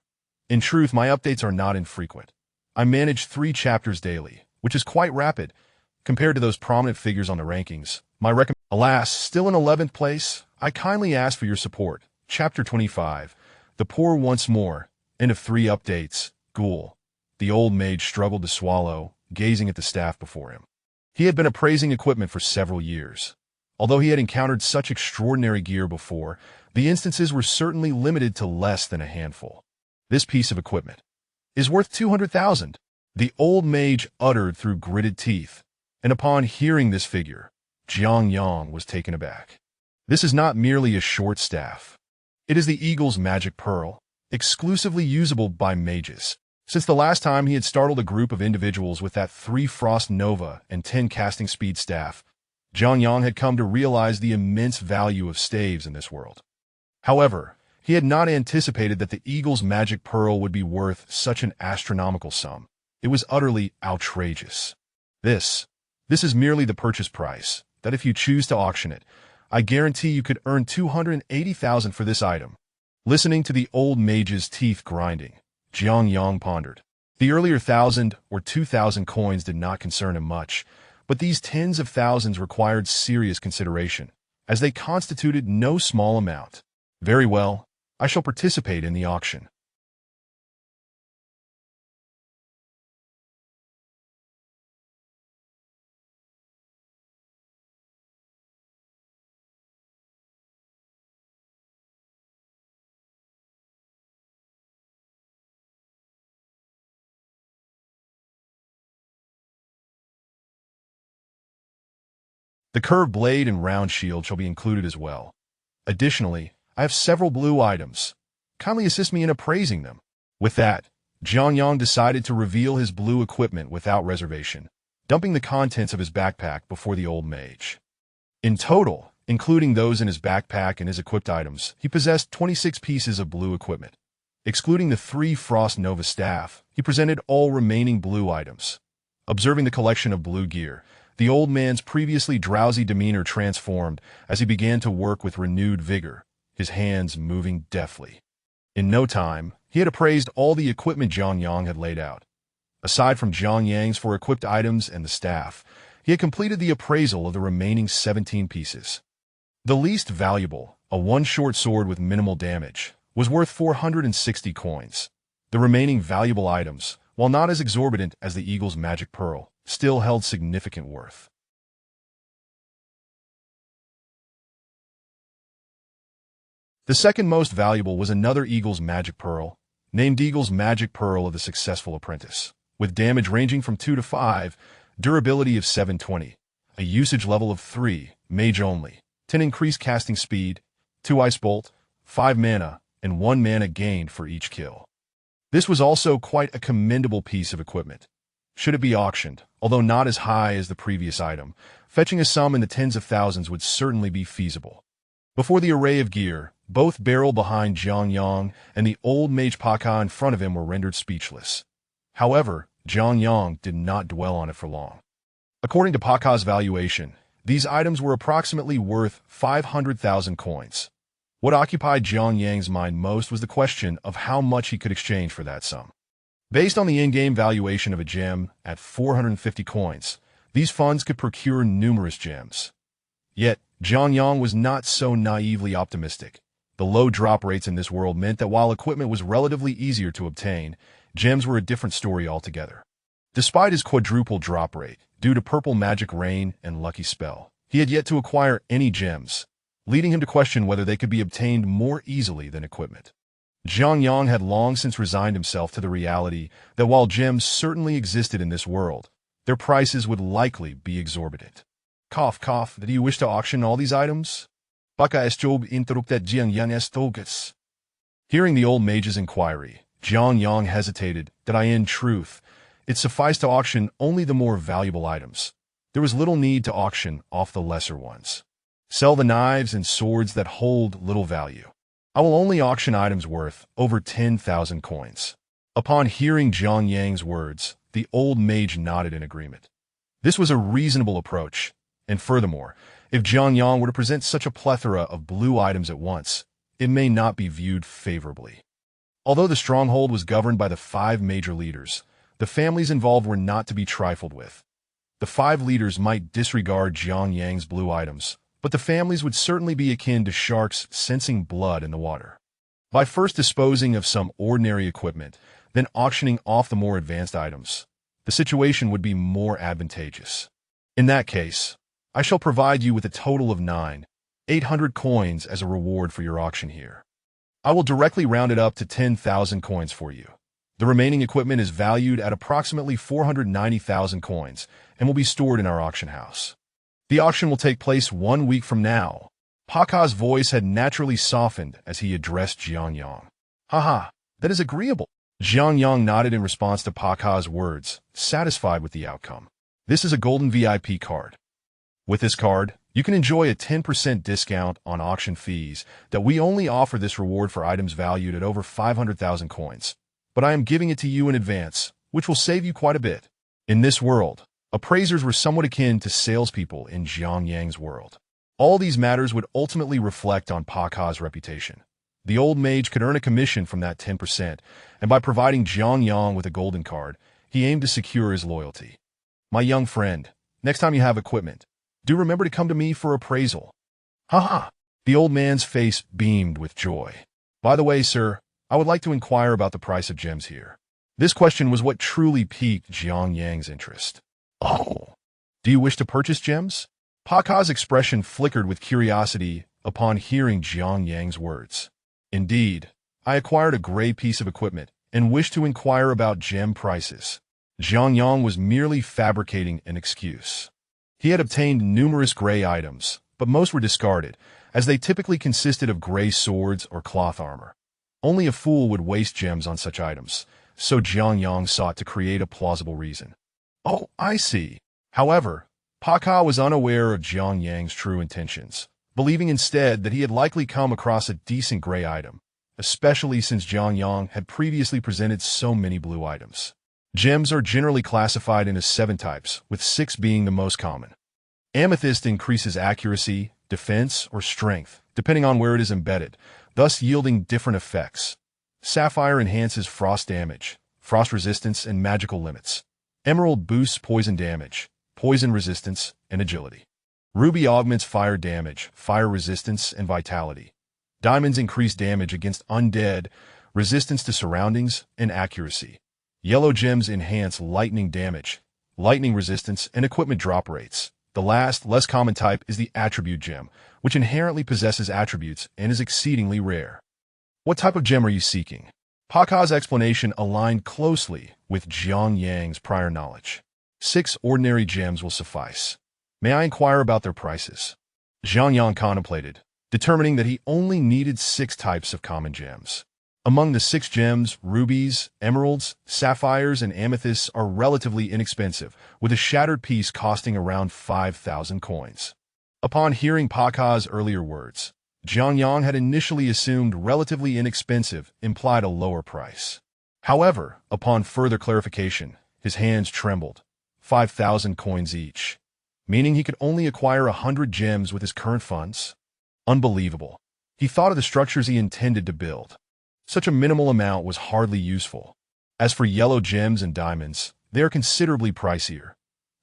In truth, my updates are not infrequent. I manage 3 chapters daily, which is quite rapid. Compared to those prominent figures on the rankings, my recommendation Alas, still in 11th place, I kindly ask for your support. Chapter 25. The Poor Once More. End of 3 updates. Ghoul. The old mage struggled to swallow, gazing at the staff before him. He had been appraising equipment for several years. Although he had encountered such extraordinary gear before, the instances were certainly limited to less than a handful. This piece of equipment is worth 200,000, the old mage uttered through gritted teeth, and upon hearing this figure, Jiang Yang was taken aback. This is not merely a short staff. It is the Eagle's magic pearl, exclusively usable by mages. Since the last time he had startled a group of individuals with that 3 Frost Nova and 10 casting speed staff, Jiang Yang had come to realize the immense value of staves in this world. However, he had not anticipated that the Eagle's magic pearl would be worth such an astronomical sum. It was utterly outrageous. This is merely the purchase price, that if you choose to auction it, I guarantee you could earn 280,000 for this item. Listening to the old mage's teeth grinding, Jiang Yang pondered. The earlier 1,000 or 2,000 coins did not concern him much, but these tens of thousands required serious consideration, as they constituted no small amount. Very well, I shall participate in the auction. The curved blade and round shield shall be included as well. Additionally, I have several blue items. Kindly assist me in appraising them. With that, Jiang Yang decided to reveal his blue equipment without reservation, dumping the contents of his backpack before the old mage. In total, including those in his backpack and his equipped items, he possessed 26 pieces of blue equipment. Excluding the 3 Frost Nova staff, he presented all remaining blue items. Observing the collection of blue gear, the old man's previously drowsy demeanor transformed as he began to work with renewed vigor, his hands moving deftly. In no time, he had appraised all the equipment Jiang Yang had laid out. Aside from Jiang Yang's 4 equipped items and the staff, he had completed the appraisal of the remaining 17 pieces. The least valuable, a 1 short sword with minimal damage, was worth 460 coins. The remaining valuable items, while not as exorbitant as the Eagle's magic pearl, still held significant worth. The second most valuable was another Eagle's magic pearl, named Eagle's Magic Pearl of the Successful Apprentice, with damage ranging from 2 to 5, durability of 720, a usage level of 3, mage only, 10 increased casting speed, 2 ice bolt, 5 mana, and 1 mana gained for each kill. This was also quite a commendable piece of equipment. Should it be auctioned, although not as high as the previous item, fetching a sum in the tens of thousands would certainly be feasible. Before the array of gear, both Beryl behind Jiang Yang and the old mage Paka in front of him were rendered speechless. However, Jiang Yang did not dwell on it for long. According to Paka's valuation, these items were approximately worth 500,000 coins. What occupied Jiang Yang's mind most was the question of how much he could exchange for that sum. Based on the in-game valuation of a gem at 450 coins, these funds could procure numerous gems. Yet, Jiang Yang was not so naively optimistic. The low drop rates in this world meant that while equipment was relatively easier to obtain, gems were a different story altogether. Despite his quadruple drop rate, due to Purple Magic Rain and Lucky Spell, he had yet to acquire any gems, leading him to question whether they could be obtained more easily than equipment. Jiang Yang had long since resigned himself to the reality that while gems certainly existed in this world, their prices would likely be exorbitant. Cough, cough, do you wish to auction all these items? Baka Job interrupted Jiang Yang Togus. Hearing the old mage's inquiry, Jiang Yang hesitated that in truth, it sufficed to auction only the more valuable items. There was little need to auction off the lesser ones. Sell the knives and swords that hold little value. I will only auction items worth over 10,000 coins. Upon hearing Jiang Yang's words, the old mage nodded in agreement. This was a reasonable approach, and furthermore, if Jiang Yang were to present such a plethora of blue items at once, it may not be viewed favorably. Although the stronghold was governed by the 5 major leaders, the families involved were not to be trifled with. The 5 leaders might disregard Jiang Yang's blue items, but the families would certainly be akin to sharks sensing blood in the water. By first disposing of some ordinary equipment, then auctioning off the more advanced items, the situation would be more advantageous. In that case, I shall provide you with a total of 800 coins as a reward for your auction here. I will directly round it up to 10,000 coins for you. The remaining equipment is valued at approximately 490,000 coins and will be stored in our auction house. The auction will take place 1 week from now. Paka's voice had naturally softened as he addressed Jiang Yang. Haha, that is agreeable. Jiang Yang nodded in response to Paka's words, satisfied with the outcome. This is a golden VIP card. With this card, you can enjoy a 10% discount on auction fees that we only offer this reward for items valued at over 500,000 coins. But I am giving it to you in advance, which will save you quite a bit. In this world, appraisers were somewhat akin to salespeople in Jiang Yang's world. All these matters would ultimately reflect on Paka's reputation. The old mage could earn a commission from that 10%, and by providing Jiang Yang with a golden card, he aimed to secure his loyalty. My young friend, next time you have equipment, do remember to come to me for appraisal. Haha! The old man's face beamed with joy. By the way, sir, I would like to inquire about the price of gems here. This question was what truly piqued Jiang Yang's interest. Oh, do you wish to purchase gems? Paka's expression flickered with curiosity upon hearing Jiang Yang's words. Indeed, I acquired a gray piece of equipment and wish to inquire about gem prices. Jiang Yang was merely fabricating an excuse. He had obtained numerous gray items, but most were discarded, as they typically consisted of gray swords or cloth armor. Only a fool would waste gems on such items, so Jiang Yang sought to create a plausible reason. Oh, I see. However, Paka was unaware of Jiang Yang's true intentions, believing instead that he had likely come across a decent gray item, especially since Jiang Yang had previously presented so many blue items. Gems are generally classified into 7 types, with 6 being the most common. Amethyst increases accuracy, defense, or strength, depending on where it is embedded, thus yielding different effects. Sapphire enhances frost damage, frost resistance, and magical limits. Emerald boosts poison damage, poison resistance, and agility. Ruby augments fire damage, fire resistance, and vitality. Diamonds increase damage against undead, resistance to surroundings, and accuracy. Yellow gems enhance lightning damage, lightning resistance, and equipment drop rates. The last, less common type is the attribute gem, which inherently possesses attributes and is exceedingly rare. What type of gem are you seeking? Paka's explanation aligned closely with Jiang Yang's prior knowledge. 6 ordinary gems will suffice. May I inquire about their prices? Jiang Yang contemplated, determining that he only needed 6 types of common gems. Among the 6 gems, rubies, emeralds, sapphires, and amethysts are relatively inexpensive, with a shattered piece costing around 5,000 coins. Upon hearing Paka's earlier words, Jiang Yang had initially assumed relatively inexpensive implied a lower price. However, upon further clarification, his hands trembled. 5,000 coins each, meaning he could only acquire 100 gems with his current funds? Unbelievable. He thought of the structures he intended to build. Such a minimal amount was hardly useful. As for yellow gems and diamonds, they are considerably pricier.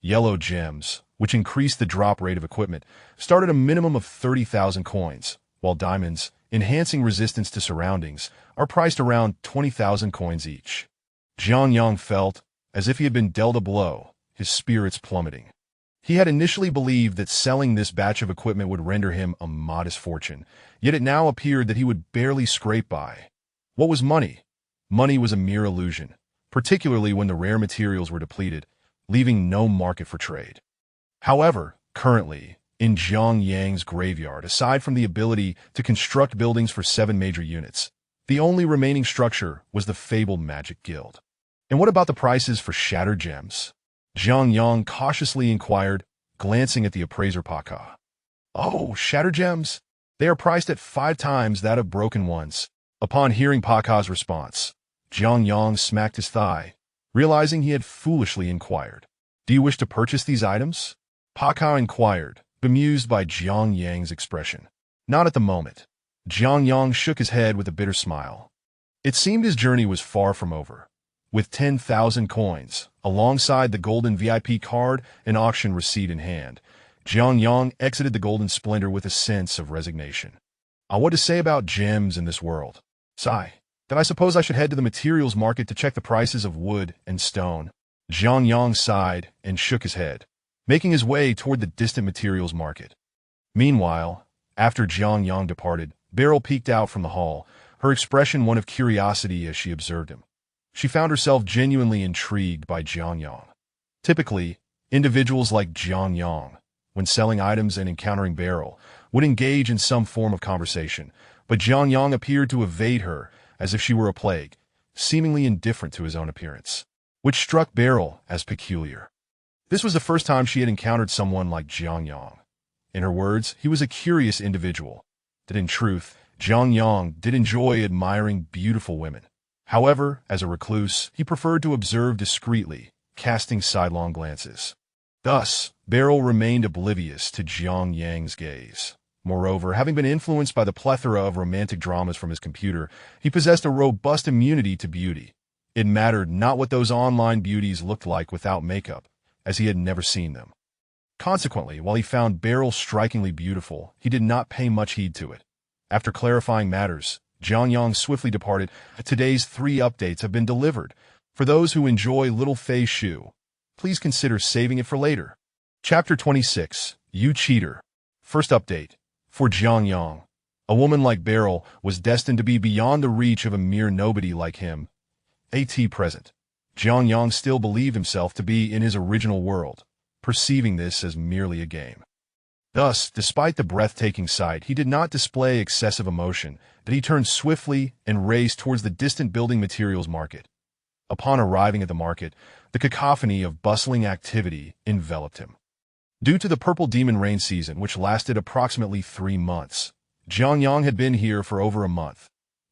Yellow gems, which increase the drop rate of equipment, start at a minimum of 30,000 coins, while diamonds, enhancing resistance to surroundings, are priced around 20,000 coins each. Jiang Yang felt as if he had been dealt a blow, his spirits plummeting. He had initially believed that selling this batch of equipment would render him a modest fortune, yet it now appeared that he would barely scrape by. What was money? Money was a mere illusion, particularly when the rare materials were depleted, leaving no market for trade. However, currently, in Jiang Yang's graveyard, aside from the ability to construct buildings for 7 major units, the only remaining structure was the fabled Magic Guild. And what about the prices for shattered gems? Jiang Yang cautiously inquired, glancing at the appraiser Paka. Oh, shattered gems? They are priced at 5 times that of broken ones. Upon hearing Paka's response, Jiang Yang smacked his thigh, realizing he had foolishly inquired. Do you wish to purchase these items? Paka inquired, bemused by Jiang Yang's expression. Not at the moment. Jiang Yang shook his head with a bitter smile. It seemed his journey was far from over. With 10,000 coins, alongside the golden VIP card and auction receipt in hand, Jiang Yang exited the golden splendor with a sense of resignation. What to say about gems in this world? Sigh. Then I suppose I should head to the materials market to check the prices of wood and stone. Jiang Yang sighed and shook his head, making his way toward the distant materials market. Meanwhile, after Jiang Yang departed, Beryl peeked out from the hall, her expression one of curiosity as she observed him. She found herself genuinely intrigued by Jiang Yang. Typically, individuals like Jiang Yang, when selling items and encountering Beryl, would engage in some form of conversation, but Jiang Yang appeared to evade her as if she were a plague, seemingly indifferent to his own appearance, which struck Beryl as peculiar. This was the first time she had encountered someone like Jiang Yang. In her words, he was a curious individual, that in truth, Jiang Yang did enjoy admiring beautiful women. However, as a recluse, he preferred to observe discreetly, casting sidelong glances. Thus, Beryl remained oblivious to Jiang Yang's gaze. Moreover, having been influenced by the plethora of romantic dramas from his computer, he possessed a robust immunity to beauty. It mattered not what those online beauties looked like without makeup, as he had never seen them. Consequently, while he found Beryl strikingly beautiful, he did not pay much heed to it. After clarifying matters, Jiang Yang swiftly departed. Today's 3 updates have been delivered. For those who enjoy Little Fei Shu, please consider saving it for later. Chapter 26, You Cheater. First update. For Jiang Yang, a woman like Beryl was destined to be beyond the reach of a mere nobody like him. Present. Jiang Yang still believed himself to be in his original world, perceiving this as merely a game. Thus, despite the breathtaking sight, he did not display excessive emotion, that he turned swiftly and raced towards the distant building materials market. Upon arriving at the market, the cacophony of bustling activity enveloped him. Due to the purple demon rain season, which lasted approximately 3 months, Jiang Yang had been here for over a month.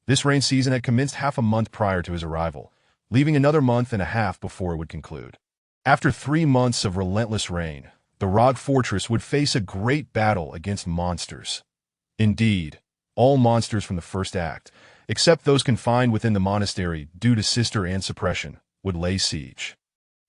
This rain season had commenced half a month prior to his arrival, leaving another month and a half before it would conclude. After 3 months of relentless rain, the Rock Fortress would face a great battle against monsters. Indeed, all monsters from the first act, except those confined within the monastery due to Sister Anne's suppression, would lay siege.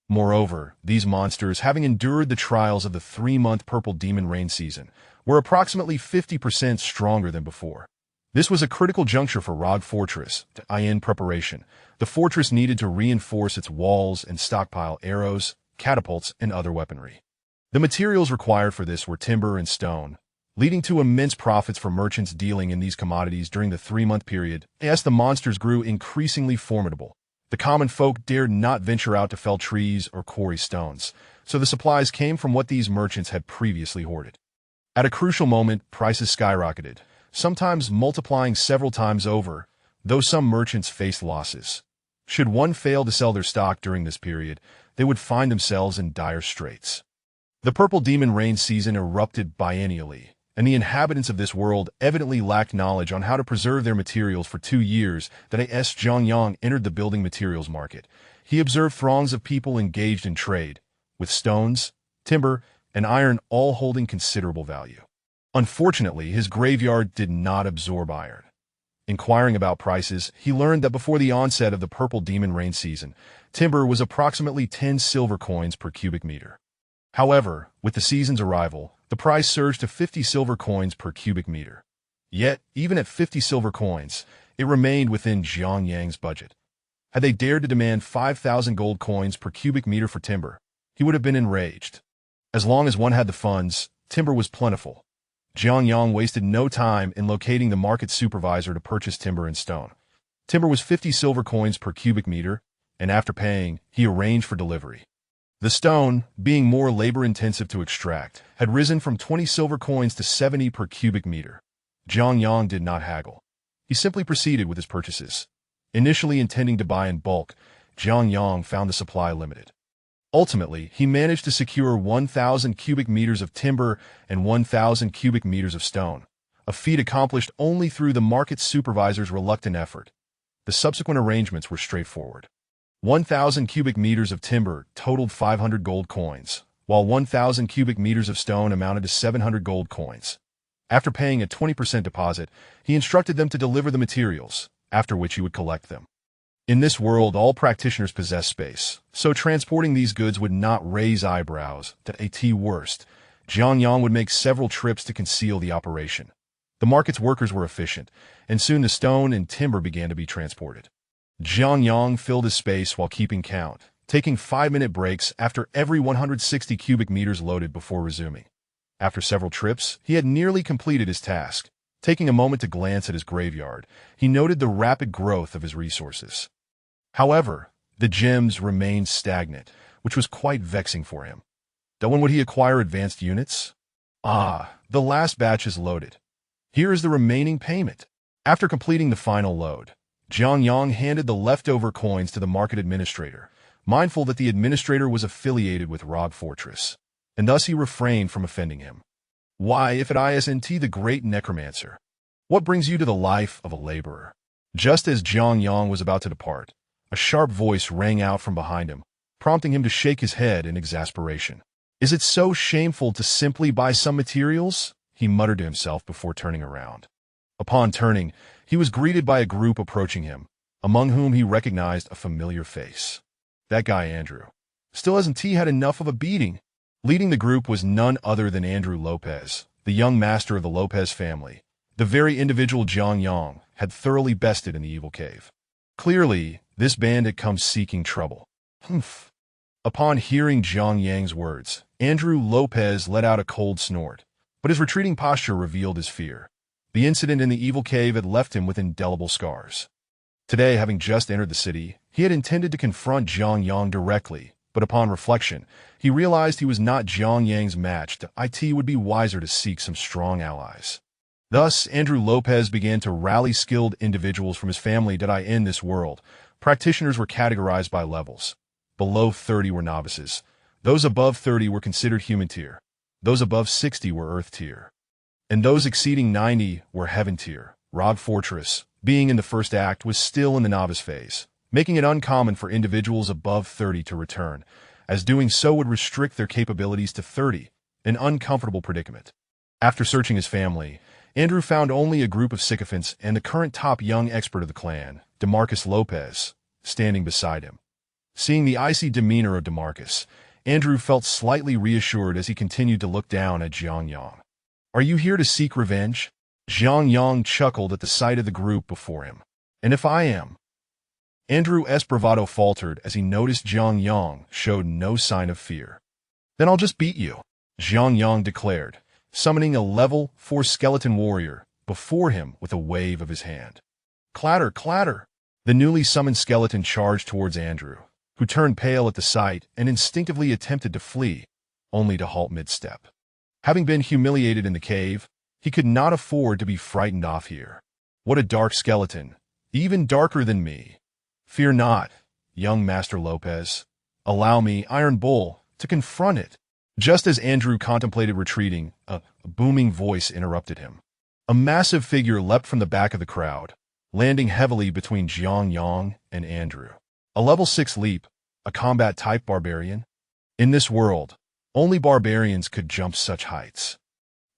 Moreover, these monsters, having endured the trials of the 3-month purple demon rain season, were approximately 50% stronger than before. This was a critical juncture for Rock Fortress. In preparation, the fortress needed to reinforce its walls and stockpile arrows, catapults, and other weaponry. The materials required for this were timber and stone, leading to immense profits for merchants dealing in these commodities during the 3-month period. As the monsters grew increasingly formidable, the common folk dared not venture out to fell trees or quarry stones, so the supplies came from what these merchants had previously hoarded. At a crucial moment, prices skyrocketed, sometimes multiplying several times over, though some merchants faced losses. Should one fail to sell their stock during this period, they would find themselves in dire straits. The purple demon rain season erupted biennially, and the inhabitants of this world evidently lacked knowledge on how to preserve their materials. For 2 years that A.S. Jiang Yang entered the building materials market, he observed throngs of people engaged in trade, with stones, timber, and iron all holding considerable value. Unfortunately, his graveyard did not absorb iron. Inquiring about prices, he learned that before the onset of the purple demon rain season, timber was approximately 10 silver coins per cubic meter. However, with the season's arrival, the price surged to 50 silver coins per cubic meter. Yet, even at 50 silver coins, it remained within Jiang Yang's budget. Had they dared to demand 5,000 gold coins per cubic meter for timber, he would have been enraged. As long as one had the funds, timber was plentiful. Jiang Yang wasted no time in locating the market supervisor to purchase timber and stone. Timber was 50 silver coins per cubic meter, and after paying, he arranged for delivery. The stone, being more labor-intensive to extract, had risen from 20 silver coins to 70 per cubic meter. Jiang Yang did not haggle. He simply proceeded with his purchases. Initially intending to buy in bulk, Jiang Yang found the supply limited. Ultimately, he managed to secure 1,000 cubic meters of timber and 1,000 cubic meters of stone, a feat accomplished only through the market supervisor's reluctant effort. The subsequent arrangements were straightforward. 1,000 cubic meters of timber totaled 500 gold coins, while 1,000 cubic meters of stone amounted to 700 gold coins. After paying a 20% deposit, he instructed them to deliver the materials, after which he would collect them. In this world, all practitioners possess space, so transporting these goods would not raise eyebrows. At worst, Jiang Yang would make several trips to conceal the operation. The market's workers were efficient, and soon the stone and timber began to be transported. Jiang Yang filled his space while keeping count, taking 5-minute breaks after every 160 cubic meters loaded before resuming. After several trips, he had nearly completed his task. Taking a moment to glance at his graveyard, he noted the rapid growth of his resources. However, the gems remained stagnant, which was quite vexing for him. When would he acquire advanced units? The last batch is loaded. Here is the remaining payment. After completing the final load, Jiang Yang handed the leftover coins to the market administrator, mindful that the administrator was affiliated with Rogue Fortress, and thus he refrained from offending him. Why, if it isn't the great Necromancer? What brings you to the life of a laborer? Just as Jiang Yang was about to depart, a sharp voice rang out from behind him, prompting him to shake his head in exasperation. Is it so shameful to simply buy some materials? He muttered to himself before turning around. Upon turning, he was greeted by a group approaching him, among whom he recognized a familiar face. That guy Andrew. Still hasn't he had enough of a beating? Leading the group was none other than Andrew Lopez, the young master of the Lopez family. The very individual Jiang Yang had thoroughly bested in the evil cave. Clearly, this band had come seeking trouble. Humph. Upon hearing Jiang Yang's words, Andrew Lopez let out a cold snort, but his retreating posture revealed his fear. The incident in the evil cave had left him with indelible scars. Today, having just entered the city, he had intended to confront Jiang Yang directly, but upon reflection, he realized he was not Jiang Yang's match. It would be wiser to seek some strong allies. Thus, Andrew Lopez began to rally skilled individuals from his family. In this world, practitioners were categorized by levels. Below 30 were novices. Those above 30 were considered human tier. Those above 60 were earth tier. And those exceeding 90 were heaven tier. Rogue Fortress, being in the first act, was still in the novice phase, making it uncommon for individuals above 30 to return, as doing so would restrict their capabilities to 30, an uncomfortable predicament. After searching his family, Andrew found only a group of sycophants and the current top young expert of the clan, DeMarcus Lopez, standing beside him. Seeing the icy demeanor of DeMarcus, Andrew felt slightly reassured as he continued to look down at Jiang Yang. Are you here to seek revenge? Jiang Yang chuckled at the sight of the group before him. And if I am? Andrew's bravado faltered as he noticed Jiang Yang showed no sign of fear. Then I'll just beat you, Jiang Yang declared, summoning a level 4 skeleton warrior before him with a wave of his hand. Clatter, clatter! The newly summoned skeleton charged towards Andrew, who turned pale at the sight and instinctively attempted to flee, only to halt mid-step. Having been humiliated in the cave, he could not afford to be frightened off here. What a dark skeleton, even darker than me. Fear not, young Master Lopez. Allow me, Iron Bull, to confront it. Just as Andrew contemplated retreating, a booming voice interrupted him. A massive figure leapt from the back of the crowd, landing heavily between Jiang Yang and Andrew. A level 6 leap, a combat-type barbarian? In this world, only barbarians could jump such heights.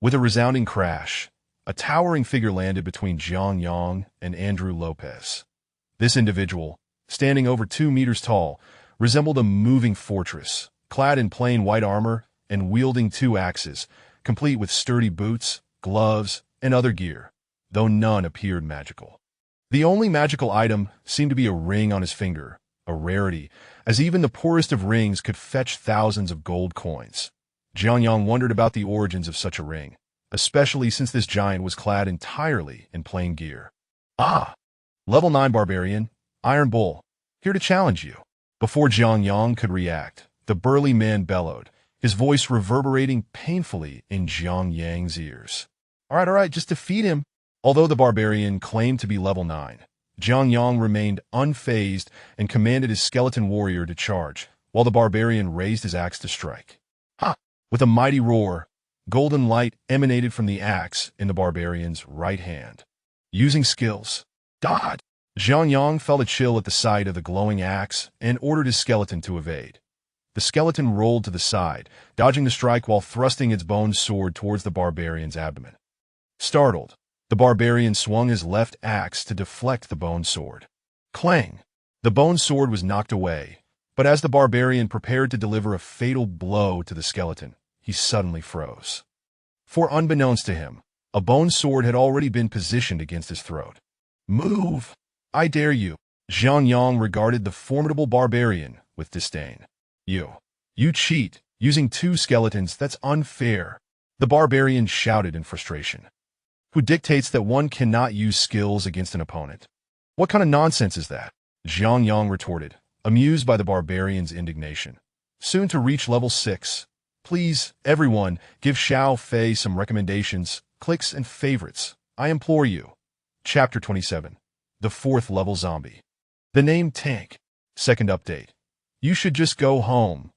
With a resounding crash, a towering figure landed between Jiang Yang and Andrew Lopez. This individual, standing over 2 meters tall, resembled a moving fortress, clad in plain white armor and wielding 2 axes, complete with sturdy boots, gloves, and other gear, though none appeared magical. The only magical item seemed to be a ring on his finger, a rarity, as even the poorest of rings could fetch thousands of gold coins. Jiang Yang wondered about the origins of such a ring, especially since this giant was clad entirely in plain gear. Ah! Level 9 barbarian, Iron Bull, here to challenge you. Before Jiang Yang could react, the burly man bellowed, his voice reverberating painfully in Jiang Yang's ears. All right, just defeat him. Although the barbarian claimed to be level 9, Jiang Yang remained unfazed and commanded his skeleton warrior to charge, while the barbarian raised his axe to strike. Ha! With a mighty roar, golden light emanated from the axe in the barbarian's right hand. Using skills. Dodge! Jiang Yang felt a chill at the sight of the glowing axe and ordered his skeleton to evade. The skeleton rolled to the side, dodging the strike while thrusting its bone sword towards the barbarian's abdomen. Startled, the barbarian swung his left axe to deflect the bone sword. Clang! The bone sword was knocked away, but as the barbarian prepared to deliver a fatal blow to the skeleton, he suddenly froze. For unbeknownst to him, a bone sword had already been positioned against his throat. "Move! I dare you!" Zhang Yang regarded the formidable barbarian with disdain. You cheat, using two skeletons, that's unfair," the barbarian shouted in frustration. "Who dictates that one cannot use skills against an opponent? What kind of nonsense is that?" Zhang Yang retorted, amused by the barbarian's indignation. "Soon to reach level 6. Please, everyone, give Xiao Fei some recommendations, clicks, and favorites. I implore you." Chapter 27. The 4th level zombie. The name Tank. Second update. You should just go home.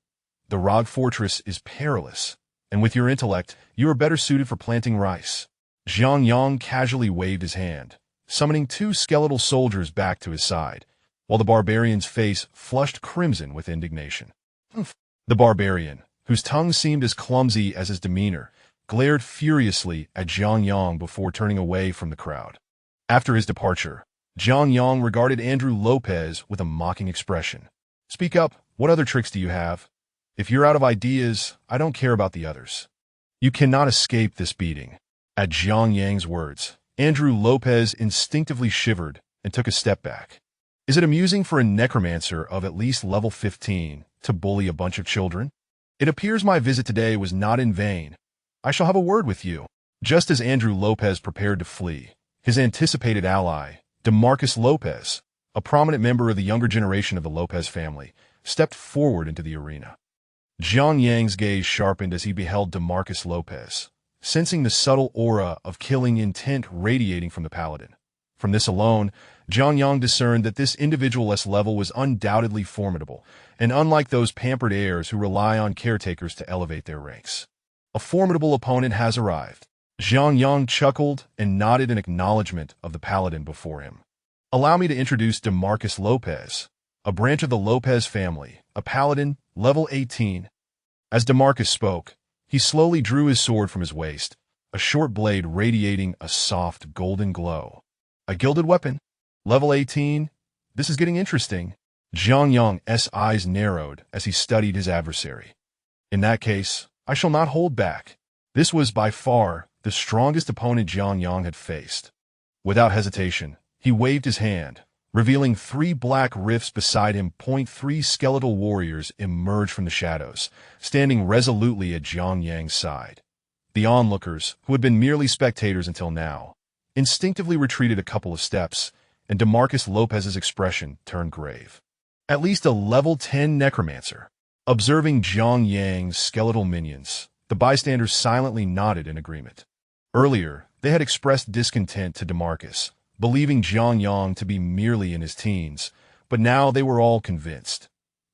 The Rog Fortress is perilous, and with your intellect, you are better suited for planting rice. Zhang Yang casually waved his hand, summoning 2 skeletal soldiers back to his side, while the barbarian's face flushed crimson with indignation. The barbarian, whose tongue seemed as clumsy as his demeanor, glared furiously at Zhang Yang before turning away from the crowd. After his departure, Zhang Yang regarded Andrew Lopez with a mocking expression. "Speak up, what other tricks do you have? If you're out of ideas, I don't care about the others. You cannot escape this beating." At Zhang Yang's words, Andrew Lopez instinctively shivered and took a step back. Is it amusing for a necromancer of at least level 15 to bully a bunch of children? It appears my visit today was not in vain. I shall have a word with you. Just as Andrew Lopez prepared to flee, his anticipated ally, DeMarcus Lopez, a prominent member of the younger generation of the Lopez family, stepped forward into the arena. Zhang Yang's gaze sharpened as he beheld DeMarcus Lopez, sensing the subtle aura of killing intent radiating from the paladin. From this alone, Zhang Yang discerned that this individual's level was undoubtedly formidable, and unlike those pampered heirs who rely on caretakers to elevate their ranks. A formidable opponent has arrived. Zhang Yang chuckled and nodded in acknowledgement of the paladin before him. "Allow me to introduce DeMarcus Lopez, a branch of the Lopez family, a paladin, level 18. As DeMarcus spoke, he slowly drew his sword from his waist, a short blade radiating a soft golden glow. A gilded weapon, level 18. This is getting interesting. Zhang Yang's eyes narrowed as he studied his adversary. In that case, I shall not hold back. This was by far the strongest opponent Zhang Yang had faced. Without hesitation, he waved his hand, revealing 3 black rifts beside him. 3 skeletal warriors emerged from the shadows, standing resolutely at Zhang Yang's side. The onlookers, who had been merely spectators until now, instinctively retreated a couple of steps, and DeMarcus Lopez's expression turned grave. At least a level 10 necromancer. Observing Zhang Yang's skeletal minions, the bystanders silently nodded in agreement. Earlier, they had expressed discontent to DeMarcus, believing Zhang Yang to be merely in his teens, but now they were all convinced.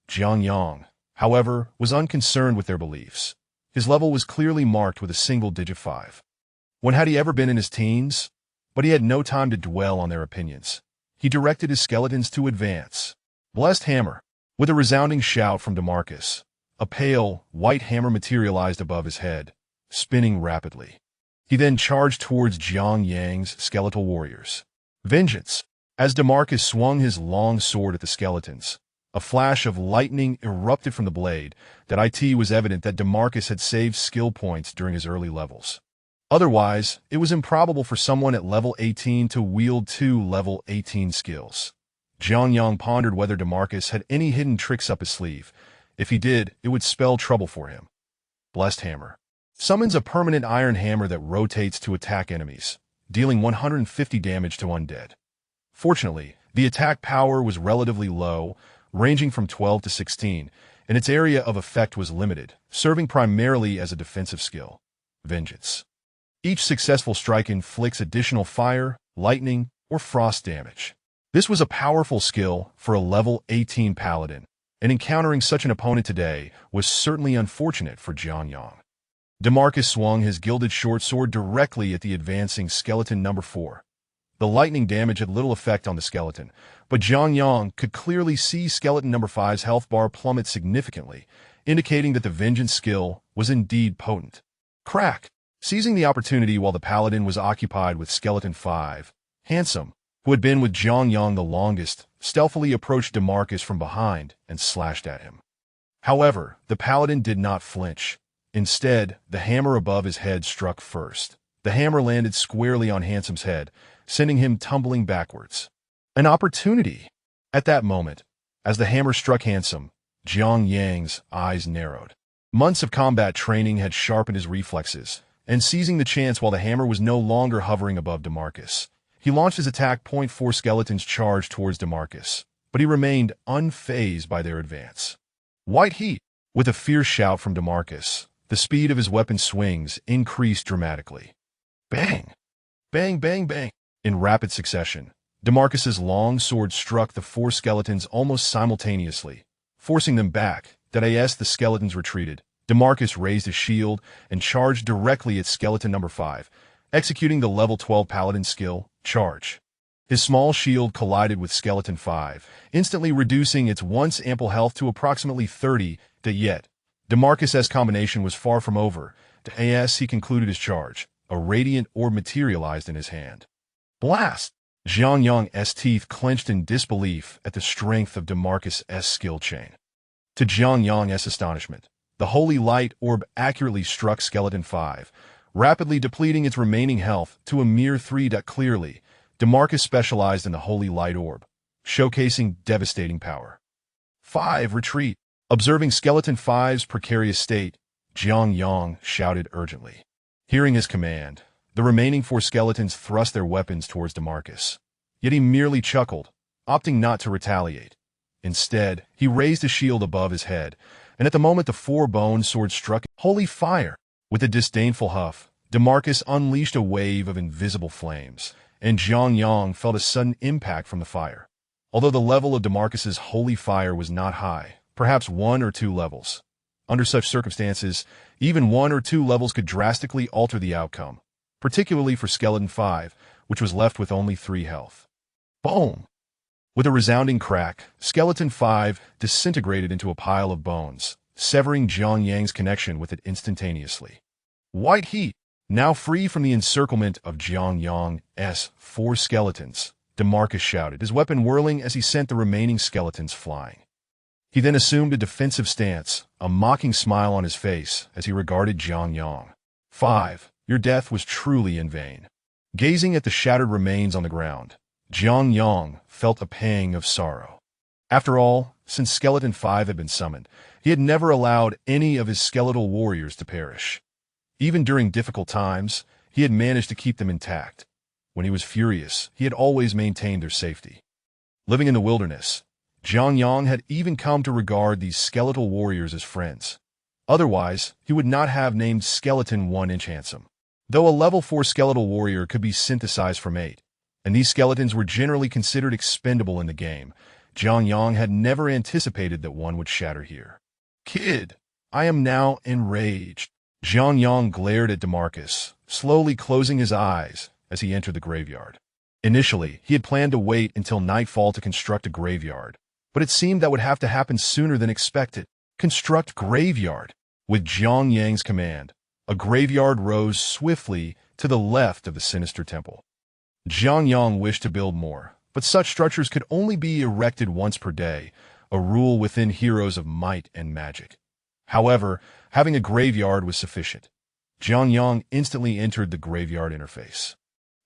Zhang Yang, however, was unconcerned with their beliefs. His level was clearly marked with a single-digit 5. When had he ever been in his teens? But he had no time to dwell on their opinions. He directed his skeletons to advance. Blessed hammer. With a resounding shout from DeMarcus, a pale, white hammer materialized above his head, spinning rapidly. He then charged towards Zhang Yang's skeletal warriors. Vengeance! As DeMarcus swung his long sword at the skeletons, a flash of lightning erupted from the blade. That it was evident that DeMarcus had saved skill points during his early levels. Otherwise, it was improbable for someone at level 18 to wield 2 level 18 skills. Zhang Yang pondered whether DeMarcus had any hidden tricks up his sleeve. If he did, it would spell trouble for him. Blessed hammer. Summons a permanent iron hammer that rotates to attack enemies, dealing 150 damage to undead. Fortunately, the attack power was relatively low, ranging from 12 to 16, and its area of effect was limited, serving primarily as a defensive skill. Vengeance. Each successful strike inflicts additional fire, lightning, or frost damage. This was a powerful skill for a level 18 paladin, and encountering such an opponent today was certainly unfortunate for Zhang Yang. DeMarcus swung his gilded short sword directly at the advancing skeleton number 4. The lightning damage had little effect on the skeleton, but Zhang Yang could clearly see skeleton number 5's health bar plummet significantly, indicating that the vengeance skill was indeed potent. Crack! Seizing the opportunity while the paladin was occupied with skeleton 5, Handsome, who had been with Zhang Yang the longest, stealthily approached DeMarcus from behind and slashed at him. However, the paladin did not flinch. Instead, the hammer above his head struck first. The hammer landed squarely on Handsome's head, sending him tumbling backwards. An opportunity! At that moment, as the hammer struck Handsome, Jiang Yang's eyes narrowed. Months of combat training had sharpened his reflexes, and seizing the chance while the hammer was no longer hovering above DeMarcus, he launched his attack. Four skeletons charged towards DeMarcus, but he remained unfazed by their advance. White heat! With a fierce shout from DeMarcus, the speed of his weapon swings increased dramatically. Bang! Bang, bang, bang! In rapid succession, DeMarcus's long sword struck the four skeletons almost simultaneously, forcing them back. As the skeletons retreated, DeMarcus raised his shield and charged directly at skeleton number 5, executing the level 12 paladin skill, Charge. His small shield collided with skeleton 5, instantly reducing its once ample health to approximately 30. Yet, DeMarcus's combination was far from over. As he concluded his charge, a radiant orb materialized in his hand. Blast! Jiang Yang's teeth clenched in disbelief at the strength of DeMarcus's skill chain. To Jiang Yang's astonishment, the holy light orb accurately struck skeleton 5, rapidly depleting its remaining health to a mere 3. Clearly, DeMarcus specialized in the holy light orb, showcasing devastating power. 5. Retreat! Observing skeleton 5's precarious state, Jiang Yang shouted urgently. Hearing his command, the remaining 4 skeletons thrust their weapons towards DeMarcus. Yet he merely chuckled, opting not to retaliate. Instead, he raised his shield above his head, and at the moment the 4-bone sword struck holy fire. With a disdainful huff, DeMarcus unleashed a wave of invisible flames, and Jiang Yang felt a sudden impact from the fire. Although the level of DeMarcus's holy fire was not high, perhaps 1 or 2 levels. Under such circumstances, even 1 or 2 levels could drastically alter the outcome, particularly for skeleton 5, which was left with only 3 health. Boom! With a resounding crack, skeleton 5 disintegrated into a pile of bones, severing Jiang Yang's connection with it instantaneously. White heat! Now free from the encirclement of Jiang Yang's 4 skeletons, DeMarcus shouted, his weapon whirling as he sent the remaining skeletons flying. He then assumed a defensive stance, a mocking smile on his face as he regarded Jiang Yang. 5. Your death was truly in vain. Gazing at the shattered remains on the ground, Jiang Yang felt a pang of sorrow. After all, since Skeleton 5 had been summoned, he had never allowed any of his skeletal warriors to perish. Even during difficult times, he had managed to keep them intact. When he was furious, he had always maintained their safety. Living in the wilderness, Jiang Yang had even come to regard these skeletal warriors as friends. Otherwise, he would not have named Skeleton 1-inch Handsome. Though a level 4 skeletal warrior could be synthesized from 8, and these skeletons were generally considered expendable in the game, Jiang Yang had never anticipated that one would shatter here. Kid, I am now enraged. Jiang Yang glared at DeMarcus, slowly closing his eyes as he entered the graveyard. Initially, he had planned to wait until nightfall to construct a graveyard, but it seemed that would have to happen sooner than expected. Construct graveyard. With Jiang Yang's command, a graveyard rose swiftly to the left of the sinister temple. Jiang Yang wished to build more, but such structures could only be erected once per day, a rule within Heroes of Might and Magic. However, having a graveyard was sufficient. Jiang Yang instantly entered the graveyard interface.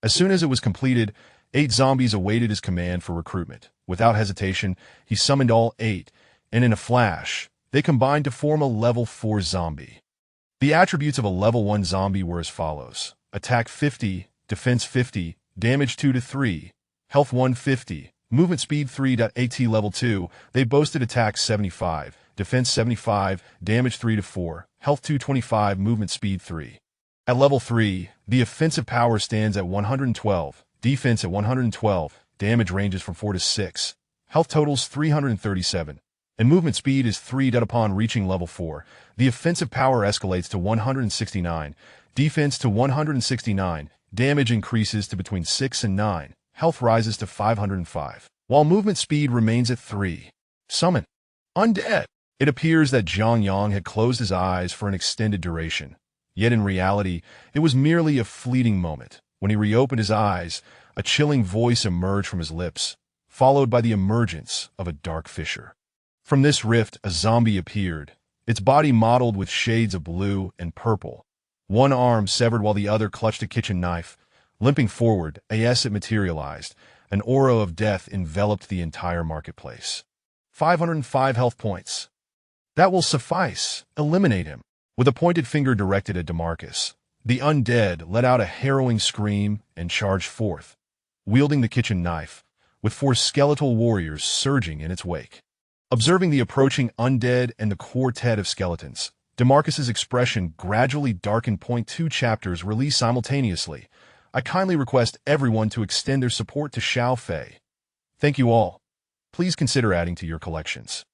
As soon as it was completed, 8 zombies awaited his command for recruitment. Without hesitation, he summoned all 8, and in a flash, they combined to form a level 4 zombie. The attributes of a level 1 zombie were as follows: attack 50, defense 50, damage 2 to 3, health 150, movement speed 3. At level 2, they boasted attack 75, defense 75, damage 3 to 4, health 225, movement speed 3. At level 3, the offensive power stands at 112, defense at 112, damage ranges from 4 to 6, health totals 337, and movement speed is 3. Upon reaching level 4, the offensive power escalates to 169, defense to 169, damage increases to between 6 and 9, health rises to 505, while movement speed remains at 3. Summon. Undead. It appears that Jiang Yang had closed his eyes for an extended duration, yet in reality, it was merely a fleeting moment. When he reopened his eyes, a chilling voice emerged from his lips, followed by the emergence of a dark fissure. From this rift, a zombie appeared, its body mottled with shades of blue and purple. One arm severed while the other clutched a kitchen knife. Limping forward, as it materialized, an aura of death enveloped the entire marketplace. 505 health points. That will suffice. Eliminate him. With a pointed finger directed at DeMarcus, the undead let out a harrowing scream and charged forth, wielding the kitchen knife, with 4 skeletal warriors surging in its wake. Observing the approaching undead and the quartet of skeletons, DeMarcus's expression gradually darkened. 2 chapters released simultaneously. I kindly request everyone to extend their support to Xiao Fei. Thank you all. Please consider adding to your collections.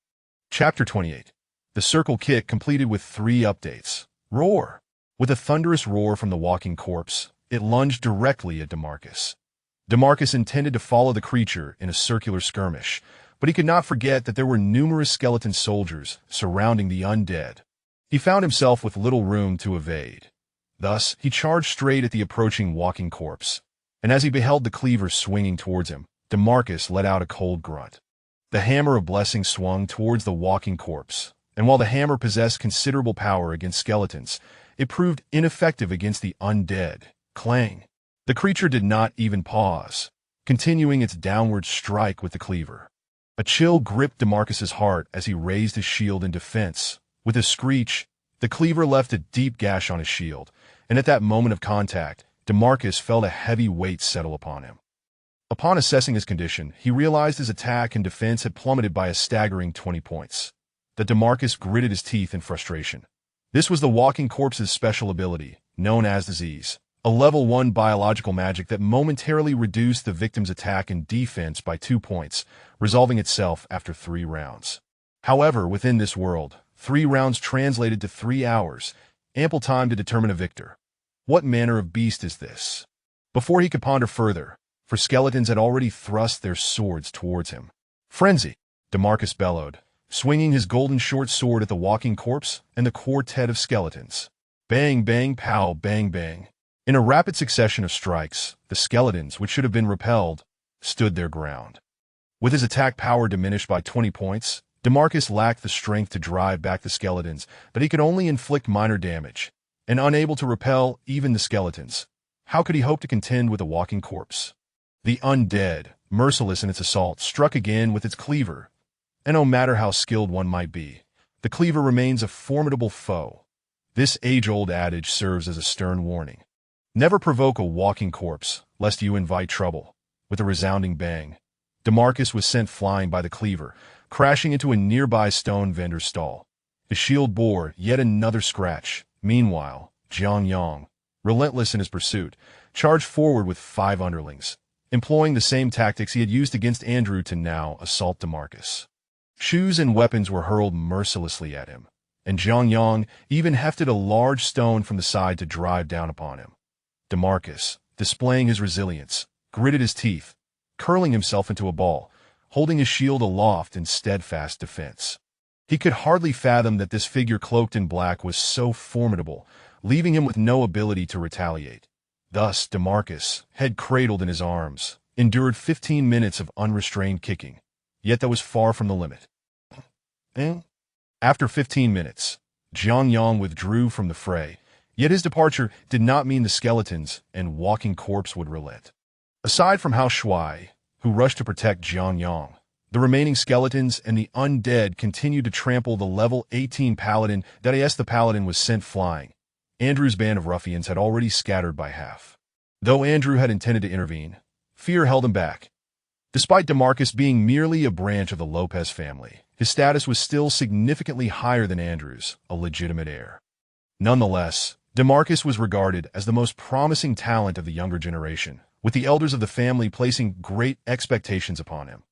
Chapter 28. The Circle Kick completed with 3 updates. Roar. With a thunderous roar from the walking corpse, it lunged directly at DeMarcus. DeMarcus intended to follow the creature in a circular skirmish, but he could not forget that there were numerous skeleton soldiers surrounding the undead. He found himself with little room to evade. Thus, he charged straight at the approaching walking corpse, and as he beheld the cleaver swinging towards him, DeMarcus let out a cold grunt. The hammer of blessing swung towards the walking corpse, and while the hammer possessed considerable power against skeletons, it proved ineffective against the undead. Clang! The creature did not even pause, continuing its downward strike with the cleaver. A chill gripped DeMarcus's heart as he raised his shield in defense. With a screech, the cleaver left a deep gash on his shield, and at that moment of contact, DeMarcus felt a heavy weight settle upon him. Upon assessing his condition, he realized his attack and defense had plummeted by a staggering 20 points. That DeMarcus gritted his teeth in frustration. This was the walking corpse's special ability, known as Disease, a level 1 biological magic that momentarily reduced the victim's attack and defense by 2 points, resolving itself after 3 rounds. However, within this world, 3 rounds translated to 3 hours, ample time to determine a victor. What manner of beast is this? Before he could ponder further, for skeletons had already thrust their swords towards him. Frenzy! DeMarcus bellowed, swinging his golden short sword at the walking corpse and the quartet of skeletons. Bang, bang, pow, bang, bang. In a rapid succession of strikes, the skeletons, which should have been repelled, stood their ground. With his attack power diminished by 20 points, DeMarcus lacked the strength to drive back the skeletons, but he could only inflict minor damage, and unable to repel even the skeletons. How could he hope to contend with a walking corpse? The undead, merciless in its assault, struck again with its cleaver, and no matter how skilled one might be, the cleaver remains a formidable foe. This age-old adage serves as a stern warning. Never provoke a walking corpse, lest you invite trouble. With a resounding bang, DeMarcus was sent flying by the cleaver, crashing into a nearby stone vendor's stall. His shield bore yet another scratch. Meanwhile, Jiang Yang, relentless in his pursuit, charged forward with 5 underlings, employing the same tactics he had used against Andrew to now assault DeMarcus. Shoes and weapons were hurled mercilessly at him, and Jiang Yang even hefted a large stone from the side to drive down upon him. DeMarcus, displaying his resilience, gritted his teeth, curling himself into a ball, holding his shield aloft in steadfast defense. He could hardly fathom that this figure cloaked in black was so formidable, leaving him with no ability to retaliate. Thus, DeMarcus, head cradled in his arms, endured 15 minutes of unrestrained kicking, yet that was far from the limit. After 15 minutes, Jiang Yang withdrew from the fray, yet his departure did not mean the skeletons and walking corpse would relent. Aside from Hao Shuai, who rushed to protect Jiang Yang, the remaining skeletons and the undead continued to trample the level 18 paladin. The paladin was sent flying. Andrew's band of ruffians had already scattered by half. Though Andrew had intended to intervene, fear held him back. Despite DeMarcus being merely a branch of the Lopez family, his status was still significantly higher than Andrew's, a legitimate heir. Nonetheless, DeMarcus was regarded as the most promising talent of the younger generation, with the elders of the family placing great expectations upon him.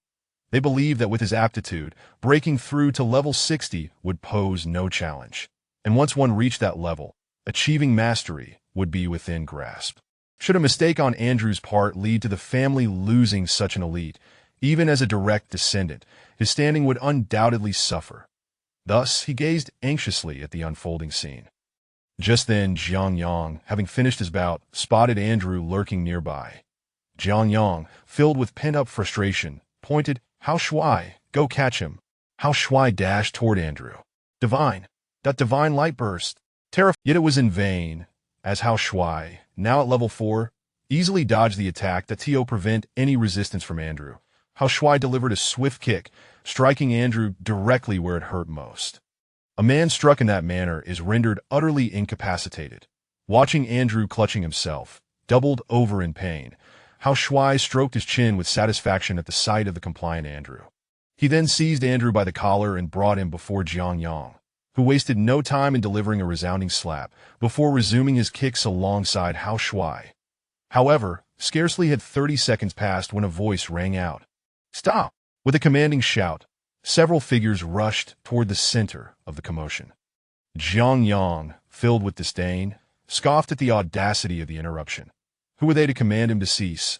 They believed that with his aptitude, breaking through to level 60 would pose no challenge, and once one reached that level, achieving mastery would be within grasp. Should a mistake on Andrew's part lead to the family losing such an elite, even as a direct descendant, his standing would undoubtedly suffer. Thus, he gazed anxiously at the unfolding scene. Just then, Jiang Yang, having finished his bout, spotted Andrew lurking nearby. Jiang Yang, filled with pent-up frustration, pointed, "Hao Shuai, go catch him." Hao Shuai dashed toward Andrew. "Divine!" That divine light burst. Yet it was in vain, as Hao Shuai, now at level 4, easily dodged the attack that to prevent any resistance from Andrew. Hao Shuai delivered a swift kick, striking Andrew directly where it hurt most. A man struck in that manner is rendered utterly incapacitated. Watching Andrew clutching himself, doubled over in pain, Hao Shuai stroked his chin with satisfaction at the sight of the compliant Andrew. He then seized Andrew by the collar and brought him before Jiang Yang, who wasted no time in delivering a resounding slap before resuming his kicks alongside Hao Shuai. However, scarcely had 30 seconds passed when a voice rang out. "Stop!" With a commanding shout, several figures rushed toward the center of the commotion. Jiang Yang, filled with disdain, scoffed at the audacity of the interruption. Who were they to command him to cease?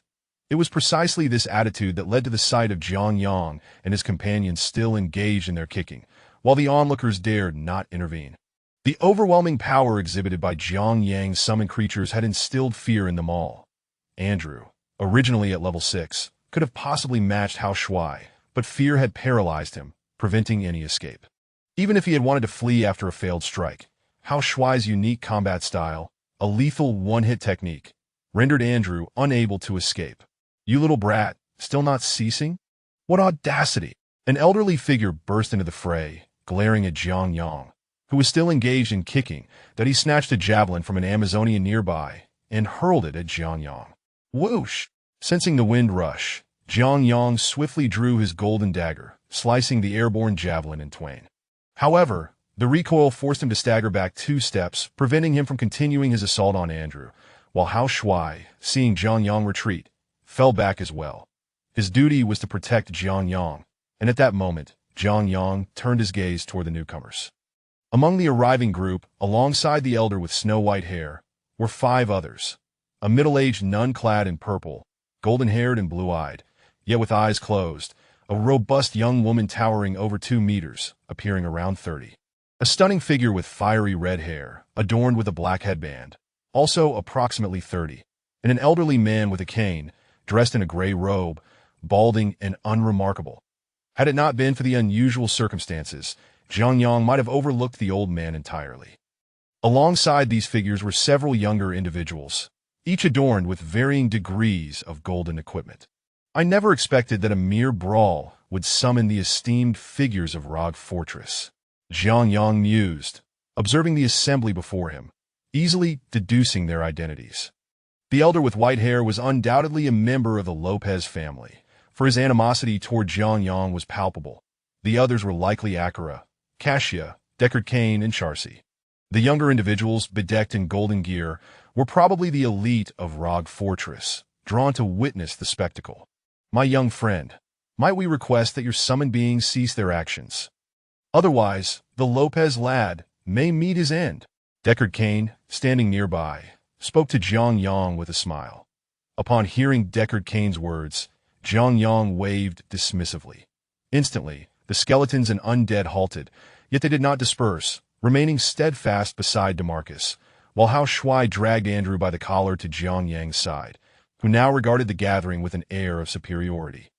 It was precisely this attitude that led to the sight of Jiang Yang and his companions still engaged in their kicking, while the onlookers dared not intervene. The overwhelming power exhibited by Jiang Yang's summoned creatures had instilled fear in them all. Andrew, originally at level 6, could have possibly matched Hao Shuai, but fear had paralyzed him, preventing any escape. Even if he had wanted to flee after a failed strike, Hao Shuai's unique combat style, a lethal one-hit technique, rendered Andrew unable to escape. "You little brat, still not ceasing? What audacity!" An elderly figure burst into the fray, glaring at Jiang Yang, who was still engaged in kicking, that he snatched a javelin from an Amazonian nearby and hurled it at Jiang Yang. Whoosh! Sensing the wind rush, Jiang Yang swiftly drew his golden dagger, slicing the airborne javelin in twain. However, the recoil forced him to stagger back 2 steps, preventing him from continuing his assault on Andrew, while Hao Shuai, seeing Jiang Yang retreat, fell back as well. His duty was to protect Jiang Yang, and at that moment, Jiang Yang turned his gaze toward the newcomers. Among the arriving group, alongside the elder with snow-white hair, were 5 others. A middle-aged nun clad in purple, golden-haired and blue-eyed, yet with eyes closed, a robust young woman towering over 2 meters, appearing around 30. A stunning figure with fiery red hair, adorned with a black headband, also approximately 30, and an elderly man with a cane, dressed in a gray robe, balding and unremarkable. Had it not been for the unusual circumstances, Jiang Yang might have overlooked the old man entirely. Alongside these figures were several younger individuals, each adorned with varying degrees of golden equipment. I never expected that a mere brawl would summon the esteemed figures of Rog Fortress. Jiang Yang mused, observing the assembly before him, easily deducing their identities. The elder with white hair was undoubtedly a member of the Lopez family, for his animosity toward Jiang Yang was palpable. The others were likely Akira, Cassia, Deckard Cain, and Charcy. The younger individuals, bedecked in golden gear, were probably the elite of Rog Fortress, drawn to witness the spectacle. "My young friend, might we request that your summoned beings cease their actions? Otherwise, the Lopez lad may meet his end." Deckard Cain, standing nearby, spoke to Jiang Yang with a smile. Upon hearing Deckard Cain's words, Jiang Yang waved dismissively. Instantly, the skeletons and undead halted, yet they did not disperse, remaining steadfast beside DeMarcus, while Hao Shuai dragged Andrew by the collar to Jiang Yang's side, who now regarded the gathering with an air of superiority.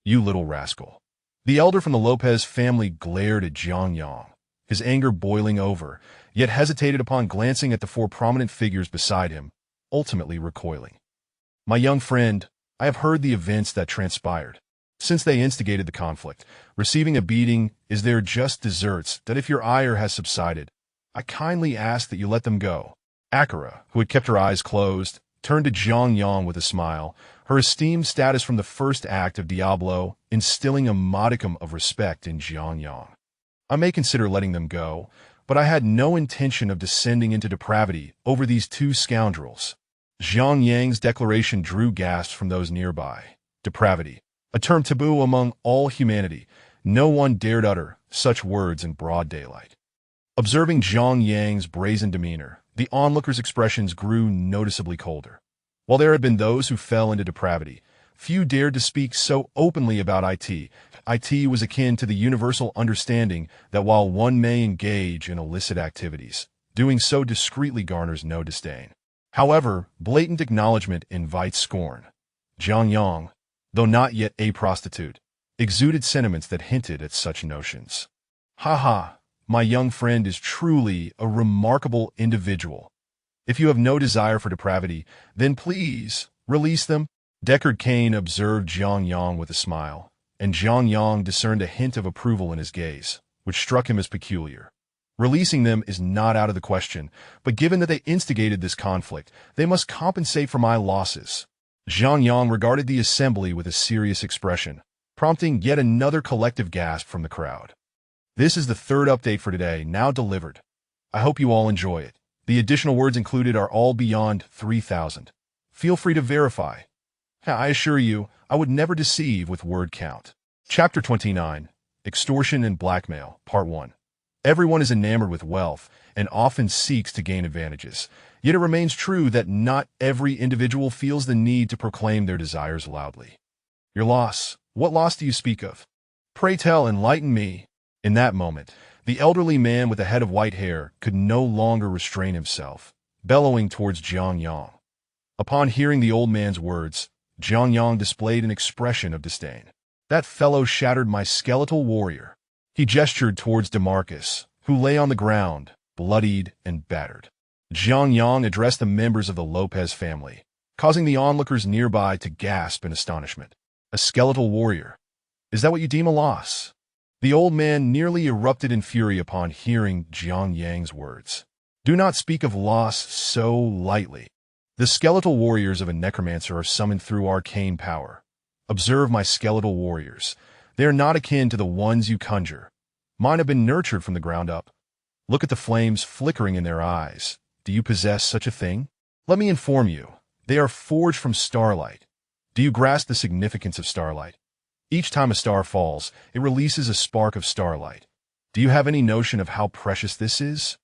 "You little rascal." The elder from the Lopez family glared at Jiang Yang, his anger boiling over, yet hesitated upon glancing at the 4 prominent figures beside him, ultimately recoiling. "My young friend, I have heard the events that transpired. Since they instigated the conflict, receiving a beating is their just deserts that if your ire has subsided, I kindly ask that you let them go." Akira, who had kept her eyes closed, turned to Jiang Yang with a smile, her esteemed status from the first act of Diablo instilling a modicum of respect in Jiang Yang. "I may consider letting them go, but I had no intention of descending into depravity over these 2 scoundrels." Jiang Yang's declaration drew gasps from those nearby. Depravity, a term taboo among all humanity. No one dared utter such words in broad daylight. Observing Jiang Yang's brazen demeanor, the onlookers' expressions grew noticeably colder. While there had been those who fell into depravity, few dared to speak so openly about IT. IT was akin to the universal understanding that while one may engage in illicit activities, doing so discreetly garners no disdain. However, blatant acknowledgement invites scorn. Jiang Yang, though not yet a prostitute, exuded sentiments that hinted at such notions. "Ha ha, my young friend is truly a remarkable individual. If you have no desire for depravity, then please release them." Deckard Cain observed Jiang Yang with a smile, and Jiang Yang discerned a hint of approval in his gaze, which struck him as peculiar. Releasing them is not out of the question, but given that they instigated this conflict, they must compensate for my losses. Jiang Yang regarded the assembly with a serious expression, prompting yet another collective gasp from the crowd. This is the third update for today, now delivered. I hope you all enjoy it. The additional words included are all beyond 3,000. Feel free to verify. I assure you, I would never deceive with word count. Chapter 29, Extortion and Blackmail, Part 1. Everyone is enamored with wealth and often seeks to gain advantages. Yet it remains true that not every individual feels the need to proclaim their desires loudly. Your loss. What loss do you speak of? Pray tell, enlighten me. In that moment, the elderly man with a head of white hair could no longer restrain himself, bellowing towards Jiang Yang. Upon hearing the old man's words, Jiang Yang displayed an expression of disdain. That fellow shattered my skeletal warrior. He gestured towards DeMarcus, who lay on the ground, bloodied and battered. Jiang Yang addressed the members of the Lopez family, causing the onlookers nearby to gasp in astonishment. A skeletal warrior. Is that what you deem a loss? The old man nearly erupted in fury upon hearing Jiang Yang's words. Do not speak of loss so lightly. The skeletal warriors of a necromancer are summoned through arcane power. Observe my skeletal warriors. They are not akin to the ones you conjure. Mine have been nurtured from the ground up. Look at the flames flickering in their eyes. Do you possess such a thing? Let me inform you. They are forged from starlight. Do you grasp the significance of starlight? Each time a star falls, it releases a spark of starlight. Do you have any notion of how precious this is?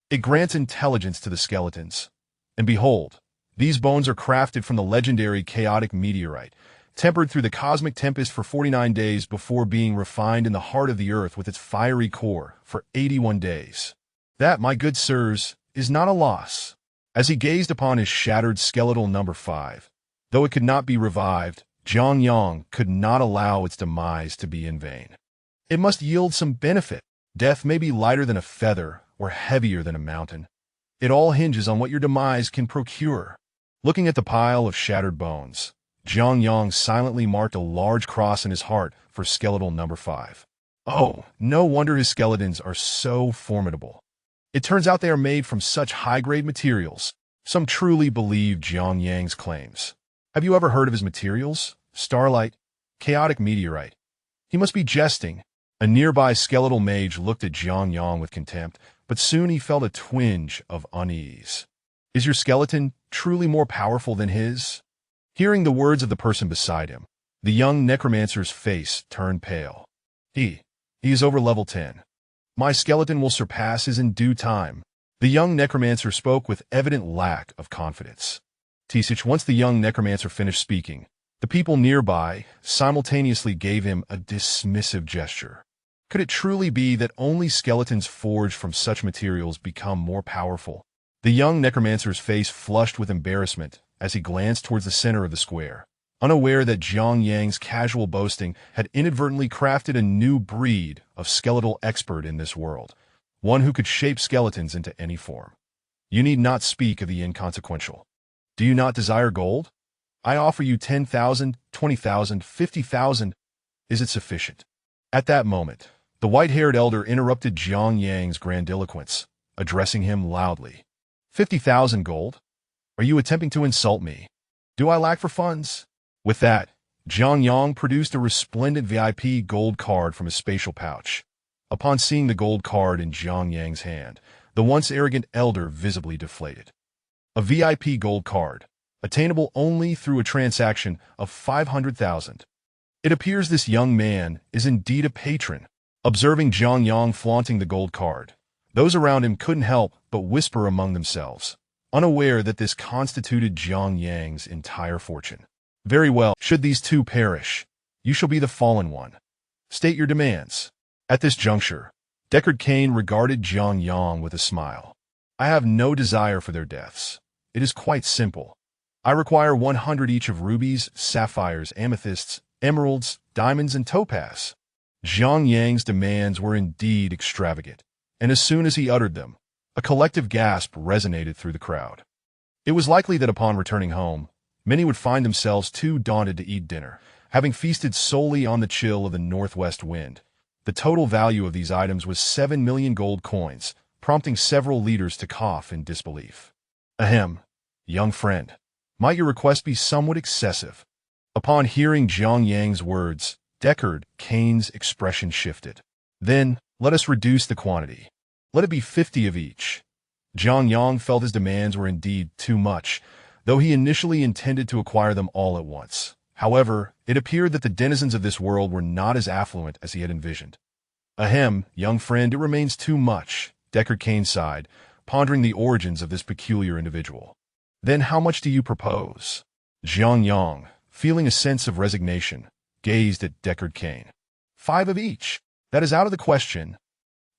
It grants intelligence to the skeletons. And behold, these bones are crafted from the legendary chaotic meteorite, tempered through the cosmic tempest for 49 days before being refined in the heart of the earth with its fiery core for 81 days. That, my good sirs, is not a loss. As he gazed upon his shattered skeletal number 5, though it could not be revived, Jiang Yang could not allow its demise to be in vain. It must yield some benefit. Death may be lighter than a feather or heavier than a mountain. It all hinges on what your demise can procure. Looking at the pile of shattered bones, Jiang Yang silently marked a large cross in his heart for skeletal number 5. Oh, no wonder his skeletons are so formidable. It turns out they are made from such high-grade materials. Some truly believe Jiang Yang's claims. Have you ever heard of his materials? Starlight, chaotic meteorite. He must be jesting. A nearby skeletal mage looked at Jiang Yang with contempt, but soon he felt a twinge of unease. Is your skeleton truly more powerful than his? Hearing the words of the person beside him, the young necromancer's face turned pale. He is over level 10. My skeleton will surpass his in due time. The young necromancer spoke with evident lack of confidence. Once the young necromancer finished speaking, the people nearby simultaneously gave him a dismissive gesture. Could it truly be that only skeletons forged from such materials become more powerful? The young necromancer's face flushed with embarrassment as he glanced towards the center of the square, unaware that Jiang Yang's casual boasting had inadvertently crafted a new breed of skeletal expert in this world, one who could shape skeletons into any form. You need not speak of the inconsequential. Do you not desire gold? I offer you 10,000, 20,000, 50,000. Is it sufficient? At that moment, the white-haired elder interrupted Jiang Yang's grandiloquence, addressing him loudly. 50,000 gold? Are you attempting to insult me? Do I lack for funds? With that, Jiang Yang produced a resplendent VIP gold card from his spatial pouch. Upon seeing the gold card in Jiang Yang's hand, the once arrogant elder visibly deflated. A VIP gold card, attainable only through a transaction of 500,000. It appears this young man is indeed a patron. Observing Jiang Yang flaunting the gold card, those around him couldn't help but whisper among themselves, unaware that this constituted Jiang Yang's entire fortune. Very well, should these two perish, you shall be the fallen one. State your demands. At this juncture, Deckard Cain regarded Jiang Yang with a smile. I have no desire for their deaths. It is quite simple. I require 100 each of rubies, sapphires, amethysts, emeralds, diamonds, and topaz. Jiang Yang's demands were indeed extravagant, and as soon as he uttered them, a collective gasp resonated through the crowd. It was likely that upon returning home, many would find themselves too daunted to eat dinner, having feasted solely on the chill of the northwest wind. The total value of these items was 7 million gold coins, prompting several leaders to cough in disbelief. Ahem, young friend, might your request be somewhat excessive? Upon hearing Zhang Yang's words, Deckard Cain's expression shifted. Then, let us reduce the quantity. Let it be 50 of each. Zhang Yang felt his demands were indeed too much, though he initially intended to acquire them all at once. However, it appeared that the denizens of this world were not as affluent as he had envisioned. Ahem, young friend, it remains too much, Deckard Cain sighed, pondering the origins of this peculiar individual. Then how much do you propose? Zhang Yang, feeling a sense of resignation, gazed at Deckard Cain. 5 of each. That is out of the question.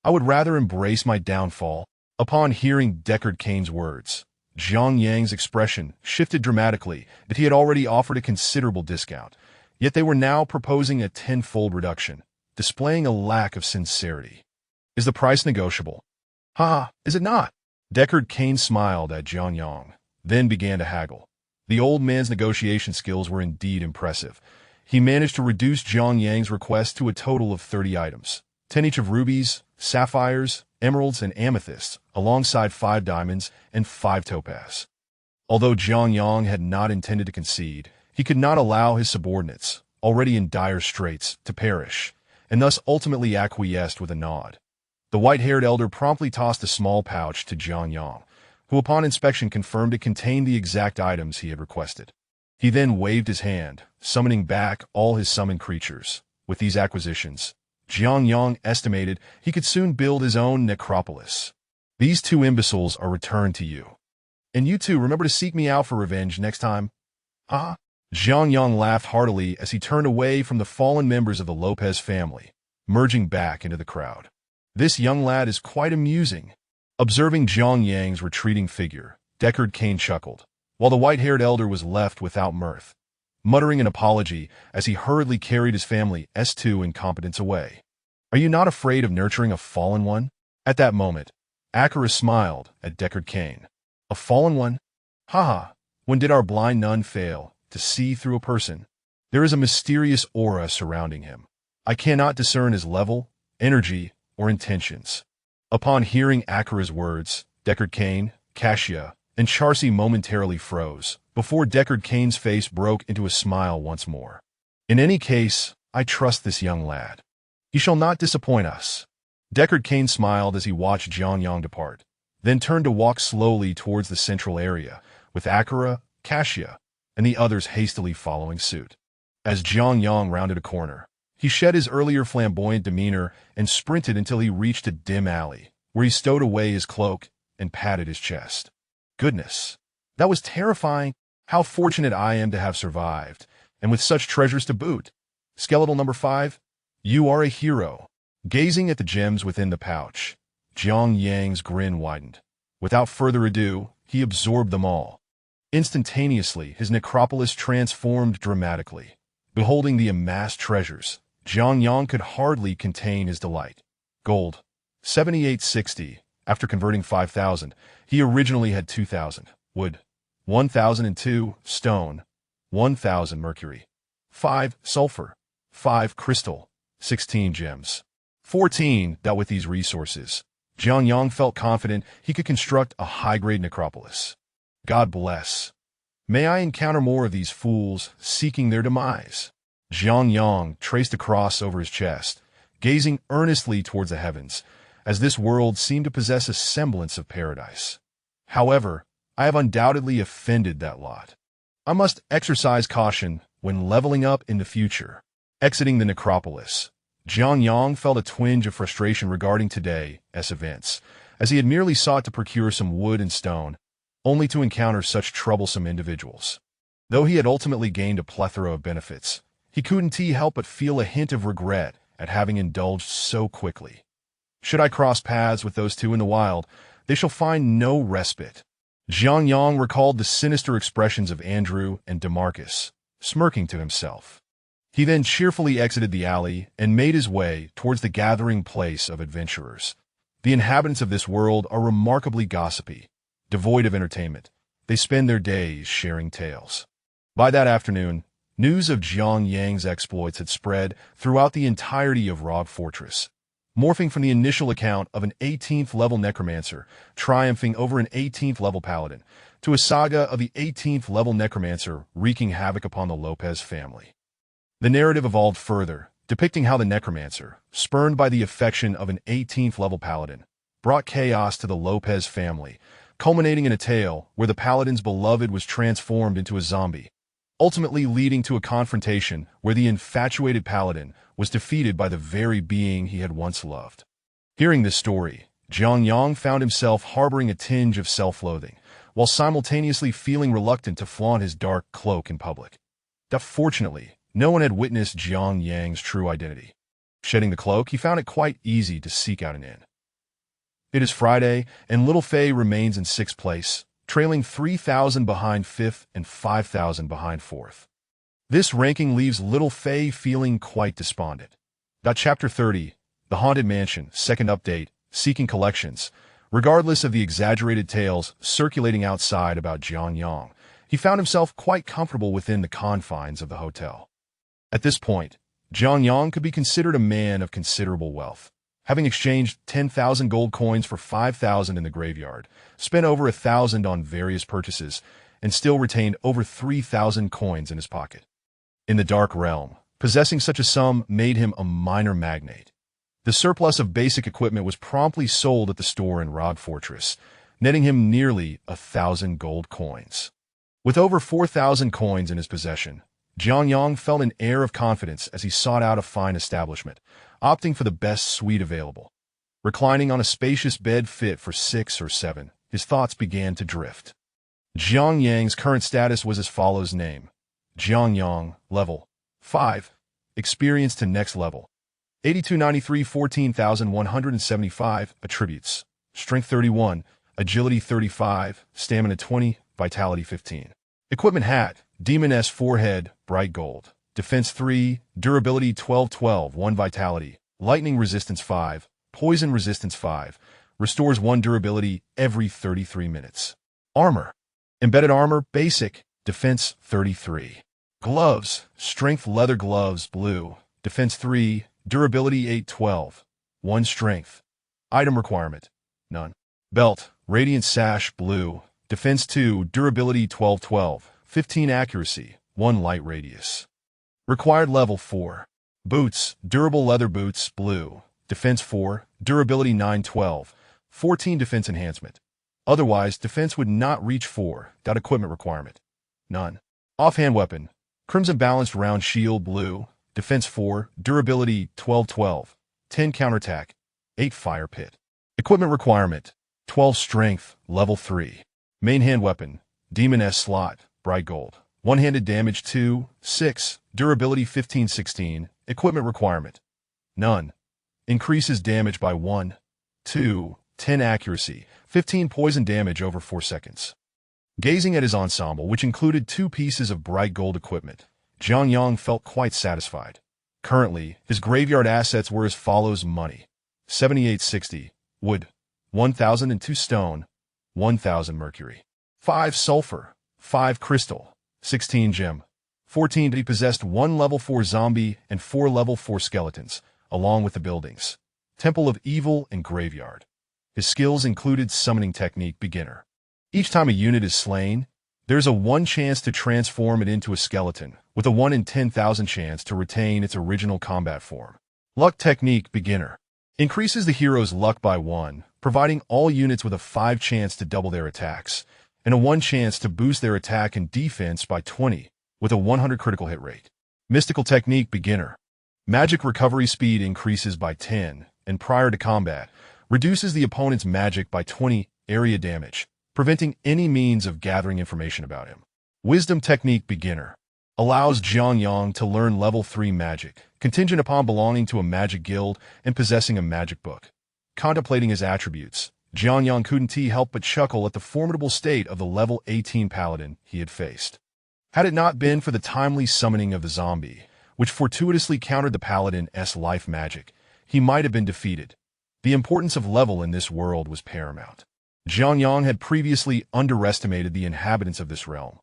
I would rather embrace my downfall. Upon hearing Deckard Cain's words, Zhang Yang's expression shifted dramatically, that he had already offered a considerable discount, yet they were now proposing a tenfold reduction, displaying a lack of sincerity. Is the price negotiable? Ha, is it not? Deckard Cain smiled at Zhang Yang, then began to haggle. The old man's negotiation skills were indeed impressive. He managed to reduce Zhang Yang's request to a total of 30 items, 10 each of rubies, sapphires, emeralds, and amethysts, alongside 5 diamonds and 5 topaz. Although Zhang Yang had not intended to concede, he could not allow his subordinates, already in dire straits, to perish, and thus ultimately acquiesced with a nod. The white-haired elder promptly tossed a small pouch to Zhang Yang, who upon inspection confirmed it contained the exact items he had requested. He then waved his hand, summoning back all his summoned creatures. With these acquisitions, Zhang Yang estimated he could soon build his own necropolis. These 2 imbeciles are returned to you. And you two remember to seek me out for revenge next time. Ah? Zhang Yang laughed heartily as he turned away from the fallen members of the Lopez family, merging back into the crowd. This young lad is quite amusing. Observing Zhang Yang's retreating figure, Deckard Cain chuckled, while the white-haired elder was left without mirth, muttering an apology as he hurriedly carried his family's 2 incompetents away. Are you not afraid of nurturing a fallen one? At that moment, Akira smiled at Deckard Cain. A fallen one? Haha, when did our blind nun fail to see through a person? There is a mysterious aura surrounding him. I cannot discern his level, energy, or intentions. Upon hearing Akira's words, Deckard Cain, Cassia, and Charcy momentarily froze, before Deckard Cain's face broke into a smile once more. In any case, I trust this young lad. He shall not disappoint us. Deckard Cain smiled as he watched Zhang Yang depart, then turned to walk slowly towards the central area, with Akira, Cassia, and the others hastily following suit. As Zhang Yang rounded a corner, he shed his earlier flamboyant demeanor and sprinted until he reached a dim alley, where he stowed away his cloak and patted his chest. Goodness, that was terrifying. How fortunate I am to have survived, and with such treasures to boot. Skeletal number 5, you are a hero. Gazing at the gems within the pouch, Zhang Yang's grin widened. Without further ado, he absorbed them all. Instantaneously, his necropolis transformed dramatically. Beholding the amassed treasures, Zhang Yang could hardly contain his delight. Gold, 7860. After converting 5,000, he originally had 2,000. Wood, 1,002. Stone, 1,000. Mercury, 5. Sulfur, 5. Crystal, 16 gems. 14. That with these resources, Zhang Yang felt confident he could construct a high-grade necropolis. God bless. May I encounter more of these fools seeking their demise. Zhang Yang traced a cross over his chest, gazing earnestly towards the heavens, as this world seemed to possess a semblance of paradise. However, I have undoubtedly offended that lot. I must exercise caution when leveling up in the future. Exiting the necropolis, Zhang Yang felt a twinge of frustration regarding today's events, as he had merely sought to procure some wood and stone, only to encounter such troublesome individuals. Though he had ultimately gained a plethora of benefits, he couldn't help but feel a hint of regret at having indulged so quickly. Should I cross paths with those two in the wild, they shall find no respite. Zhang Yang recalled the sinister expressions of Andrew and DeMarcus, smirking to himself. He then cheerfully exited the alley and made his way towards the gathering place of adventurers. The inhabitants of this world are remarkably gossipy, devoid of entertainment. They spend their days sharing tales. By that afternoon, news of Jiang Yang's exploits had spread throughout the entirety of Rogue Fortress, morphing from the initial account of an 18th-level Necromancer triumphing over an 18th-level Paladin to a saga of the 18th-level Necromancer wreaking havoc upon the Lopez family. The narrative evolved further, depicting how the Necromancer, spurned by the affection of an 18th-level Paladin, brought chaos to the Lopez family, culminating in a tale where the Paladin's beloved was transformed into a zombie, ultimately leading to a confrontation where the infatuated Paladin was defeated by the very being he had once loved. Hearing this story, Jiang Yang found himself harboring a tinge of self-loathing, while simultaneously feeling reluctant to flaunt his dark cloak in public. Fortunately, no one had witnessed Jiang Yang's true identity. Shedding the cloak, he found it quite easy to seek out an inn. It is Friday, and Little Fei remains in 6th place, trailing 3,000 behind 5th and 5,000 behind 4th. This ranking leaves Little Fei feeling quite despondent. Chapter 30, The Haunted Mansion, second update, Seeking Collections. Regardless of the exaggerated tales circulating outside about Jiang Yang, he found himself quite comfortable within the confines of the hotel. At this point, Jiang Yang could be considered a man of considerable wealth, having exchanged 10,000 gold coins for 5,000 in the graveyard, spent over 1,000 on various purchases, and still retained over 3,000 coins in his pocket. In the Dark Realm, possessing such a sum made him a minor magnate. The surplus of basic equipment was promptly sold at the store in Rogue Fortress, netting him nearly 1,000 gold coins. With over 4,000 coins in his possession, Jiang Yang felt an air of confidence as he sought out a fine establishment, opting for the best suite available. Reclining on a spacious bed fit for 6 or 7, his thoughts began to drift. Jiang Yang's current status was as follows: name, Jiang Yang, level 5, experience to next level, 8293 14,175, attributes, strength 31, agility 35, stamina 20, vitality 15. Equipment hat, Demon S forehead, bright gold. Defense 3, durability 12-12, 1 vitality, lightning resistance 5, poison resistance 5, restores 1 durability every 33 minutes. Armor, embedded armor, basic, defense 33. Gloves, strength leather gloves, blue, defense 3, durability 8-12, 1 strength. Item requirement, none. Belt, radiant sash, blue, defense 2, durability 12-12, 15 accuracy, 1 light radius. Required level 4. Boots, durable leather boots, blue, defense 4, durability 9-12, 14 defense enhancement. Otherwise, defense would not reach 4. Equipment requirement, none. Offhand weapon, crimson balanced round shield, blue, defense 4, durability 12-12, 10 counterattack, 8 fire pit. Equipment requirement, 12 strength, level 3. Main hand weapon, Demon S slot, bright gold. One-handed damage 2, 6, durability 15-16, equipment requirement, none. Increases damage by 1, 2, 10 accuracy, 15 poison damage over 4 seconds. Gazing at his ensemble, which included 2 pieces of bright gold equipment, Jiang Yang felt quite satisfied. Currently, his graveyard assets were as follows: money, 7860, wood, 1,002 stone, 1,000 mercury, 5 sulfur, 5 crystal, 16 gem, 14. He possessed 1 level 4 zombie and 4 level 4 skeletons, along with the buildings, Temple of Evil and Graveyard. His skills included summoning technique, beginner. Each time a unit is slain, there's a 1 chance to transform it into a skeleton, with a 1 in 10,000 chance to retain its original combat form. Luck technique, beginner. Increases the hero's luck by 1, providing all units with a 5 chance to double their attacks, and a 1 chance to boost their attack and defense by 20, with a 100 critical hit rate. Mystical technique, beginner. Magic recovery speed increases by 10, and prior to combat, reduces the opponent's magic by 20 area damage, preventing any means of gathering information about him. Wisdom technique, beginner. Allows Jiang Yang to learn level 3 magic, contingent upon belonging to a magic guild and possessing a magic book. Contemplating his attributes, Jiang Yang couldn't help but chuckle at the formidable state of the level 18 paladin he had faced. Had it not been for the timely summoning of the zombie, which fortuitously countered the paladin's life magic, he might have been defeated. The importance of level in this world was paramount. Jiang Yang had previously underestimated the inhabitants of this realm.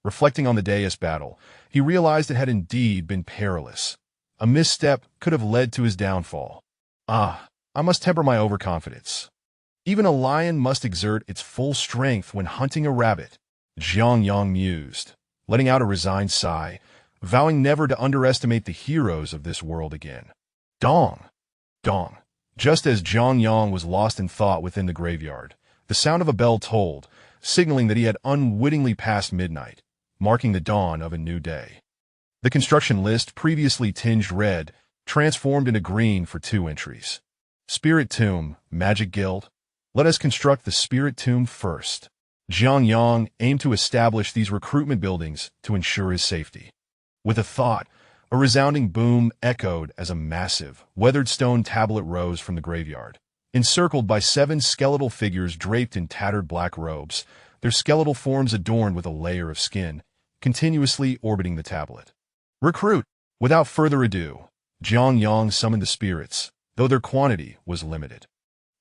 Reflecting on the day's battle, he realized it had indeed been perilous. A misstep could have led to his downfall. I must temper my overconfidence. Even a lion must exert its full strength when hunting a rabbit, Jiang Yang mused, letting out a resigned sigh, vowing never to underestimate the heroes of this world again. Dong! Dong! Just as Jiang Yang was lost in thought within the graveyard, the sound of a bell tolled, signaling that he had unwittingly passed midnight, marking the dawn of a new day. The construction list, previously tinged red, transformed into green for 2 entries. Spirit Tomb, Magic Guild. Let us construct the Spirit Tomb first. Jiang Yang aimed to establish these recruitment buildings to ensure his safety. With a thought, a resounding boom echoed as a massive, weathered stone tablet rose from the graveyard. Encircled by 7 skeletal figures draped in tattered black robes, their skeletal forms adorned with a layer of skin, continuously orbiting the tablet. Recruit! Without further ado, Jiang Yang summoned the spirits, though their quantity was limited.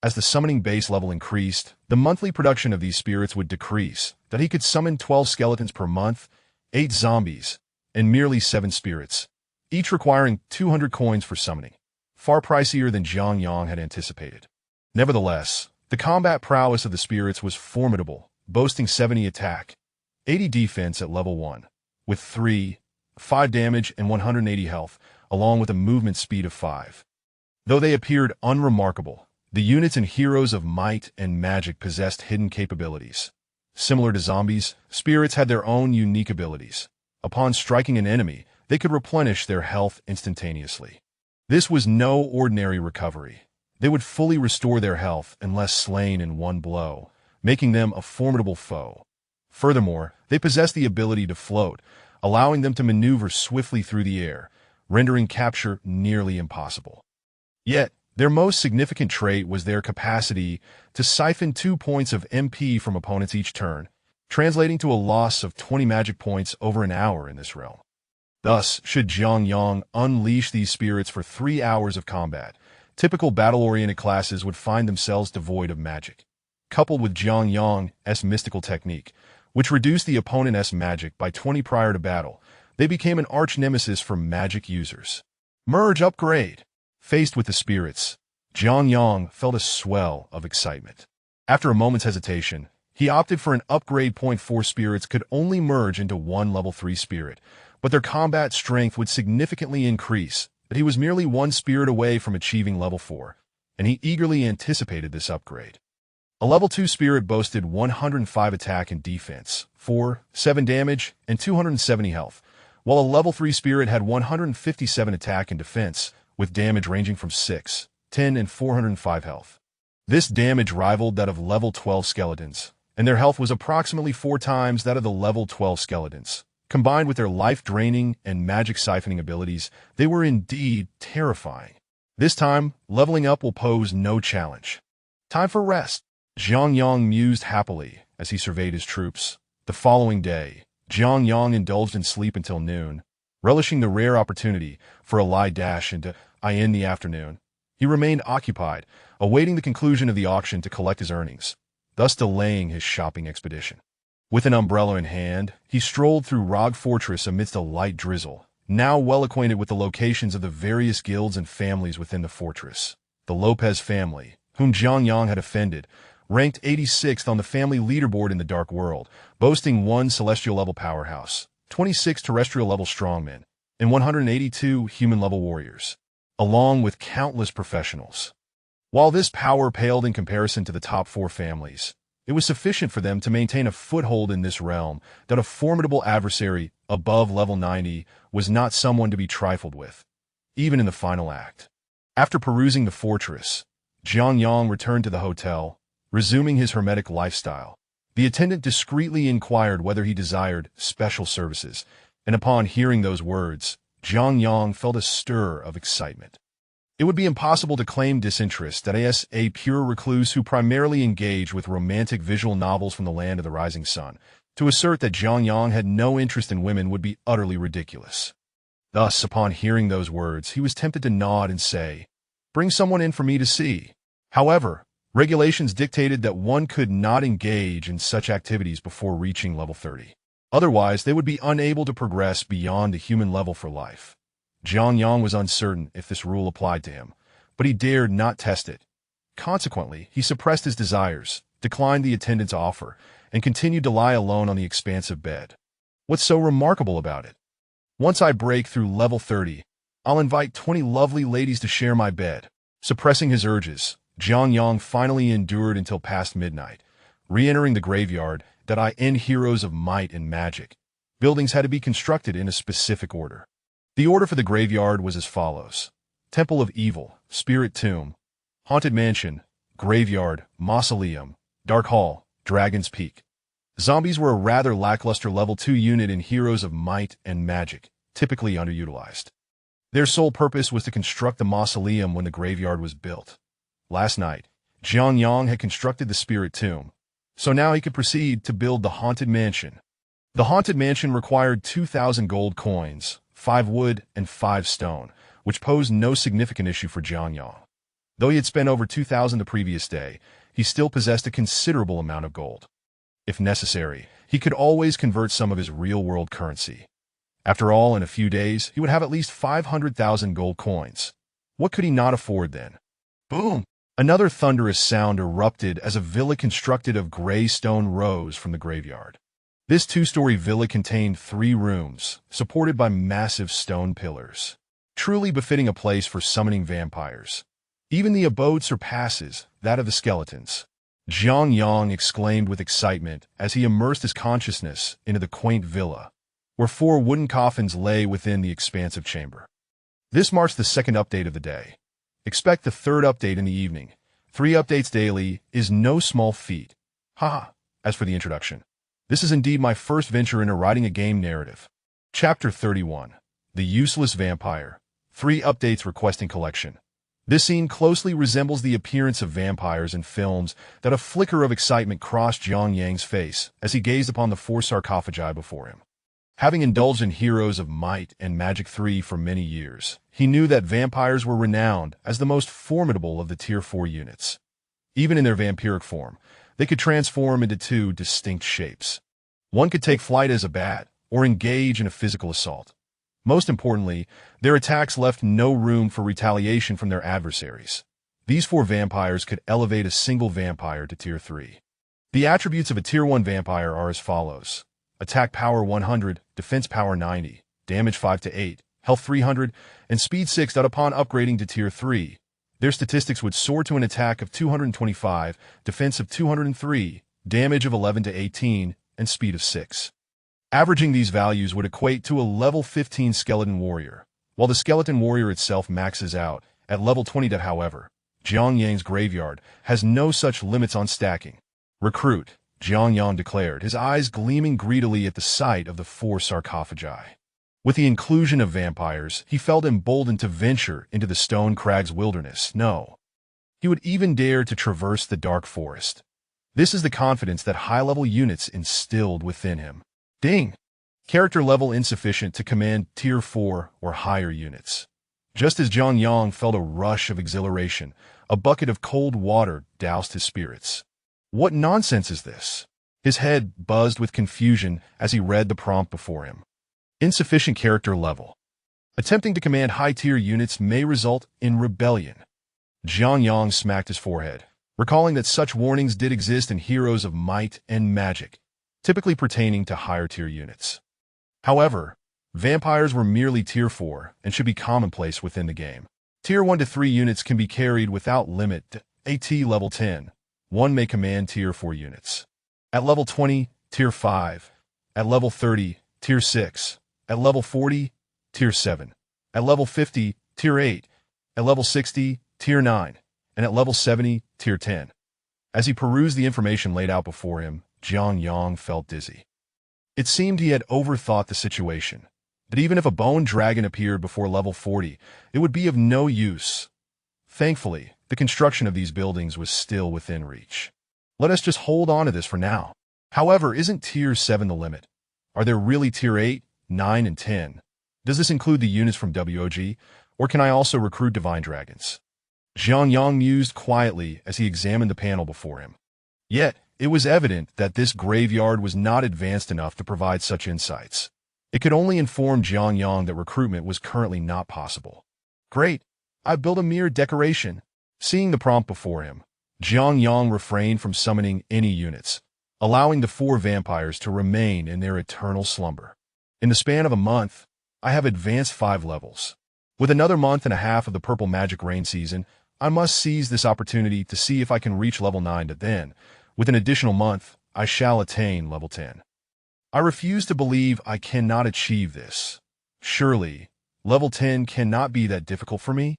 As the summoning base level increased, the monthly production of these spirits would decrease, that he could summon 12 skeletons per month, 8 zombies, and merely 7 spirits, each requiring 200 coins for summoning, far pricier than Jiang Yang had anticipated. Nevertheless, the combat prowess of the spirits was formidable, boasting 70 attack, 80 defense at level 1, with 5 damage and 180 health, along with a movement speed of 5. Though they appeared unremarkable, the units and heroes of might and magic possessed hidden capabilities. Similar to zombies, spirits had their own unique abilities. Upon striking an enemy, they could replenish their health instantaneously. This was no ordinary recovery. They would fully restore their health unless slain in one blow, making them a formidable foe. Furthermore, they possessed the ability to float, allowing them to maneuver swiftly through the air, rendering capture nearly impossible. Yet, their most significant trait was their capacity to siphon 2 points of MP from opponents each turn, translating to a loss of 20 magic points over an hour in this realm. Thus, should Jiang Yang unleash these spirits for 3 hours of combat, typical battle-oriented classes would find themselves devoid of magic. Coupled with Jiang Yang's mystical technique, which reduced the opponent's magic by 20 prior to battle, they became an arch-nemesis for magic users. Merge upgrade. Faced with the spirits, Jiang Yang felt a swell of excitement. After a moment's hesitation, he opted for an upgrade. 4 spirits could only merge into 1 level 3 spirit, but their combat strength would significantly increase, but he was merely 1 spirit away from achieving level 4, and he eagerly anticipated this upgrade. A level 2 spirit boasted 105 attack and defense, 7 damage, and 270 health, while a level 3 spirit had 157 attack and defense, with damage ranging from 6, 10, and 405 health. This damage rivaled that of level 12 skeletons, and their health was approximately 4 times that of the level 12 skeletons. Combined with their life-draining and magic siphoning abilities, they were indeed terrifying. This time, leveling up will pose no challenge. Time for rest. Jiang Yang mused happily as he surveyed his troops. The following day, Jiang Yang indulged in sleep until noon, relishing the rare opportunity for a lie dash into in the afternoon. He remained occupied, awaiting the conclusion of the auction to collect his earnings, thus delaying his shopping expedition. With an umbrella in hand, he strolled through Rog Fortress amidst a light drizzle, now well acquainted with the locations of the various guilds and families within the fortress. The Lopez family, whom Jiang Yang had offended, ranked 86th on the family leaderboard in the Dark World, boasting 1 celestial-level powerhouse, 26 terrestrial-level strongmen, and 182 human-level warriors, along with countless professionals. While this power paled in comparison to the top 4 families, it was sufficient for them to maintain a foothold in this realm that a formidable adversary above level 90 was not someone to be trifled with, even in the final act. After perusing the fortress, Jiang Yang returned to the hotel, resuming his hermetic lifestyle. The attendant discreetly inquired whether he desired special services, and upon hearing those words, Jiang Yang felt a stir of excitement. It would be impossible to claim disinterest as a pure recluse who primarily engaged with romantic visual novels from the land of the rising sun. To assert that Jiang Yang had no interest in women would be utterly ridiculous. Thus, upon hearing those words, he was tempted to nod and say, "Bring someone in for me to see." However, regulations dictated that one could not engage in such activities before reaching level 30. Otherwise, they would be unable to progress beyond the human level for life. Jiang Yang was uncertain if this rule applied to him, but he dared not test it. Consequently, he suppressed his desires, declined the attendant's offer, and continued to lie alone on the expansive bed. What's so remarkable about it? Once I break through level 30, I'll invite 20 lovely ladies to share my bed. Suppressing his urges, Jiang Yang finally endured until past midnight, re-entering the graveyard that I end heroes of might and magic. Buildings had to be constructed in a specific order. The order for the graveyard was as follows: Temple of Evil, Spirit Tomb, Haunted Mansion, Graveyard, Mausoleum, Dark Hall, Dragon's Peak. Zombies were a rather lackluster level 2 unit in Heroes of Might and Magic, typically underutilized. Their sole purpose was to construct the mausoleum when the graveyard was built. Last night, Jiang Yang had constructed the Spirit Tomb, so now he could proceed to build the Haunted Mansion. The Haunted Mansion required 2,000 gold coins, 5 wood, and 5 stone, which posed no significant issue for Jiang Yang. Though he had spent over 2,000 the previous day, he still possessed a considerable amount of gold. If necessary, he could always convert some of his real-world currency. After all, in a few days, he would have at least 500,000 gold coins. What could he not afford then? Boom! Another thunderous sound erupted as a villa constructed of gray stone rose from the graveyard. This 2-story villa contained 3 rooms, supported by massive stone pillars. Truly befitting a place for summoning vampires. Even the abode surpasses that of the skeletons. Jiang Yang exclaimed with excitement as he immersed his consciousness into the quaint villa, where 4 wooden coffins lay within the expansive chamber. This marks the second update of the day. Expect the third update in the evening. 3 updates daily is no small feat. Haha. As for the introduction, this is indeed my first venture into writing a game narrative. Chapter 31. The Useless Vampire. 3 updates requesting collection. This scene closely resembles the appearance of vampires in films that a flicker of excitement crossed Jiang Yang's face as he gazed upon the 4 sarcophagi before him. Having indulged in Heroes of Might and Magic 3 for many years, he knew that vampires were renowned as the most formidable of the Tier 4 units. Even in their vampiric form, they could transform into 2 distinct shapes. One could take flight as a bat, or engage in a physical assault. Most importantly, their attacks left no room for retaliation from their adversaries. These 4 vampires could elevate a single vampire to Tier 3. The attributes of a Tier 1 vampire are as follows: Attack Power 100, Defense Power 90, Damage 5 to 8, Health 300, and Speed 6. Upon upgrading to Tier 3, their statistics would soar to an attack of 225, Defense of 203, Damage of 11 to 18, and Speed of 6. Averaging these values would equate to a level 15 Skeleton Warrior, while the Skeleton Warrior itself maxes out at level 20. However, Jiang Yang's graveyard has no such limits on stacking. Recruit, Jiang Yang declared, his eyes gleaming greedily at the sight of the 4 sarcophagi. With the inclusion of vampires, he felt emboldened to venture into the Stone Crags wilderness. No, he would even dare to traverse the dark forest. This is the confidence that high-level units instilled within him. Ding! Character level insufficient to command Tier 4 or higher units. Just as Jiang Yang felt a rush of exhilaration, a bucket of cold water doused his spirits. What nonsense is this? His head buzzed with confusion as he read the prompt before him. Insufficient character level. Attempting to command high-tier units may result in rebellion. Jiang Yang smacked his forehead, recalling that such warnings did exist in Heroes of Might and Magic, typically pertaining to higher-tier units. However, vampires were merely Tier 4 and should be commonplace within the game. Tier 1 to 3 units can be carried without limit. At level 10, one may command Tier 4 units. At level 20, Tier 5. At level 30, Tier 6. At level 40, Tier 7. At level 50, Tier 8. At level 60, Tier 9. And at level 70, Tier 10. As he perused the information laid out before him, Jiang Yang felt dizzy. It seemed he had overthought the situation, that even if a bone dragon appeared before level 40, it would be of no use. Thankfully, the construction of these buildings was still within reach. Let us just hold on to this for now. However, isn't Tier 7 the limit? Are there really Tier 8, 9, and 10? Does this include the units from WOG, or can I also recruit Divine Dragons? Jiang Yang mused quietly as he examined the panel before him. Yet, it was evident that this graveyard was not advanced enough to provide such insights. It could only inform Jiang Yang that recruitment was currently not possible. Great, I've built a mere decoration. Seeing the prompt before him, Jiang Yang refrained from summoning any units, allowing the 4 vampires to remain in their eternal slumber. In the span of a month, I have advanced 5 levels. With another month and a half of the purple magic rain season, I must seize this opportunity to see if I can reach level 9 to then, with an additional month, I shall attain level 10. I refuse to believe I cannot achieve this. Surely, level 10 cannot be that difficult for me?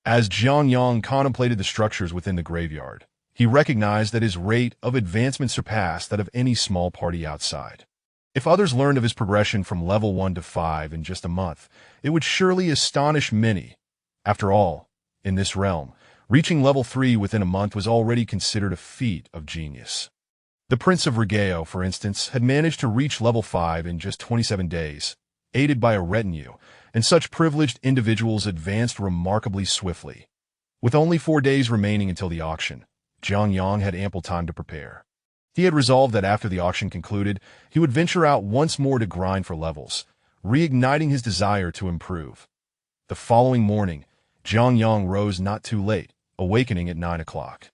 As Jiang Yang contemplated the structures within the graveyard, he recognized that his rate of advancement surpassed that of any small party outside. If others learned of his progression from level 1 to 5 in just a month, it would surely astonish many. After all, in this realm, reaching level 3 within a month was already considered a feat of genius. The Prince of Regeo, for instance, had managed to reach level 5 in just 27 days, aided by a retinue, and such privileged individuals advanced remarkably swiftly. With only 4 days remaining until the auction, Jiang Yang had ample time to prepare. He had resolved that after the auction concluded, he would venture out once more to grind for levels, reigniting his desire to improve. The following morning, Jiang Yang rose not too late, awakening at 9 o'clock.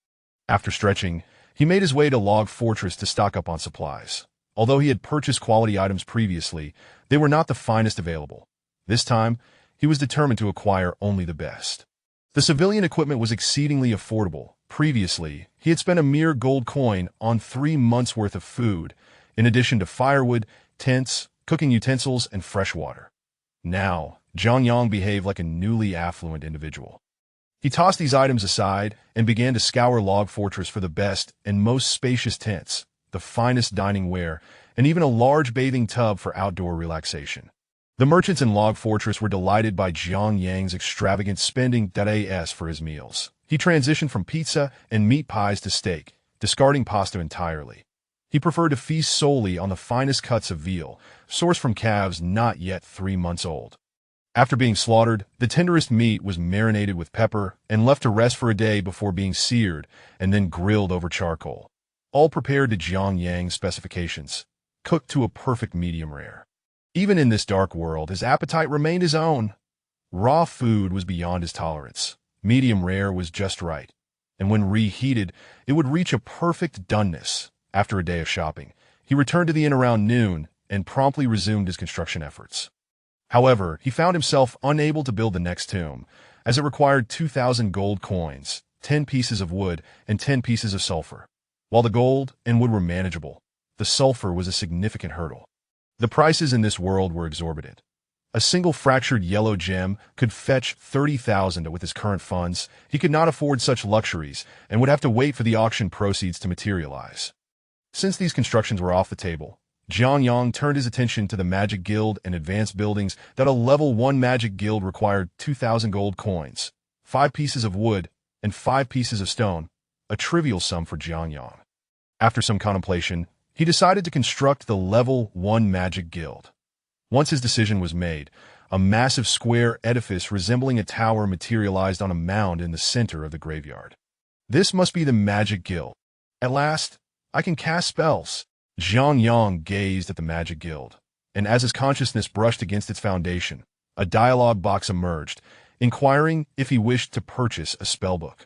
After stretching, he made his way to Log Fortress to stock up on supplies. Although he had purchased quality items previously, they were not the finest available. This time, he was determined to acquire only the best. The civilian equipment was exceedingly affordable. Previously, he had spent a mere gold coin on 3 months' worth of food, in addition to firewood, tents, cooking utensils, and fresh water. Now, Jiang Yang behaved like a newly affluent individual. He tossed these items aside and began to scour Log Fortress for the best and most spacious tents, the finest dining ware, and even a large bathing tub for outdoor relaxation. The merchants in Log Fortress were delighted by Jiang Yang's extravagant spending for his meals. He transitioned from pizza and meat pies to steak, discarding pasta entirely. He preferred to feast solely on the finest cuts of veal, sourced from calves not yet 3 months old. After being slaughtered, the tenderest meat was marinated with pepper and left to rest for a day before being seared and then grilled over charcoal, all prepared to Jiang Yang's specifications, cooked to a perfect medium rare. Even in this dark world, his appetite remained his own. Raw food was beyond his tolerance. Medium rare was just right, and when reheated, it would reach a perfect doneness. After a day of shopping, he returned to the inn around noon and promptly resumed his construction efforts. However, he found himself unable to build the next tomb, as it required 2,000 gold coins, 10 pieces of wood, and 10 pieces of sulfur. While the gold and wood were manageable, the sulfur was a significant hurdle. The prices in this world were exorbitant. A single fractured yellow gem could fetch 30,000 with his current funds. He could not afford such luxuries and would have to wait for the auction proceeds to materialize. Since these constructions were off the table, Jiang Yang turned his attention to the Magic Guild and advanced buildings. That a level 1 Magic Guild required 2,000 gold coins, 5 pieces of wood, and 5 pieces of stone, a trivial sum for Jiang Yang. After some contemplation, he decided to construct the level 1 Magic Guild. Once his decision was made, a massive square edifice resembling a tower materialized on a mound in the center of the graveyard. This must be the Magic Guild. At last, I can cast spells. Jiang Yang gazed at the Magic Guild, and as his consciousness brushed against its foundation, a dialogue box emerged, inquiring if he wished to purchase a spellbook.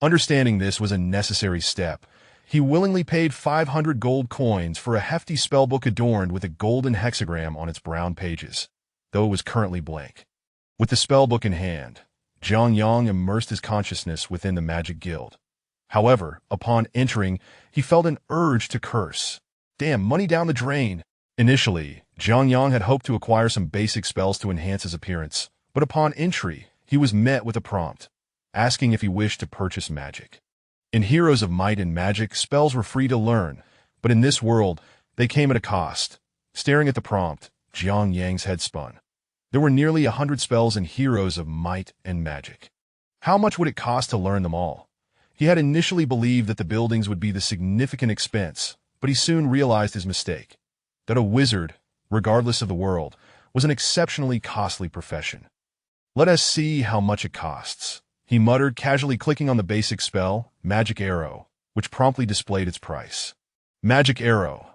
Understanding this was a necessary step, he willingly paid 500 gold coins for a hefty spellbook adorned with a golden hexagram on its brown pages, though it was currently blank. With the spellbook in hand, Jiang Yang immersed his consciousness within the Magic Guild. However, upon entering, he felt an urge to curse. Damn, money down the drain. Initially, Jiang Yang had hoped to acquire some basic spells to enhance his appearance, but upon entry, he was met with a prompt, asking if he wished to purchase magic. In Heroes of Might and Magic, spells were free to learn, but in this world, they came at a cost. Staring at the prompt, Jiang Yang's head spun. There were nearly 100 spells in Heroes of Might and Magic. How much would it cost to learn them all? He had initially believed that the buildings would be the significant expense, but he soon realized his mistake, that a wizard, regardless of the world, was an exceptionally costly profession. Let us see how much it costs. he muttered, casually clicking on the basic spell, Magic Arrow, which promptly displayed its price. Magic Arrow,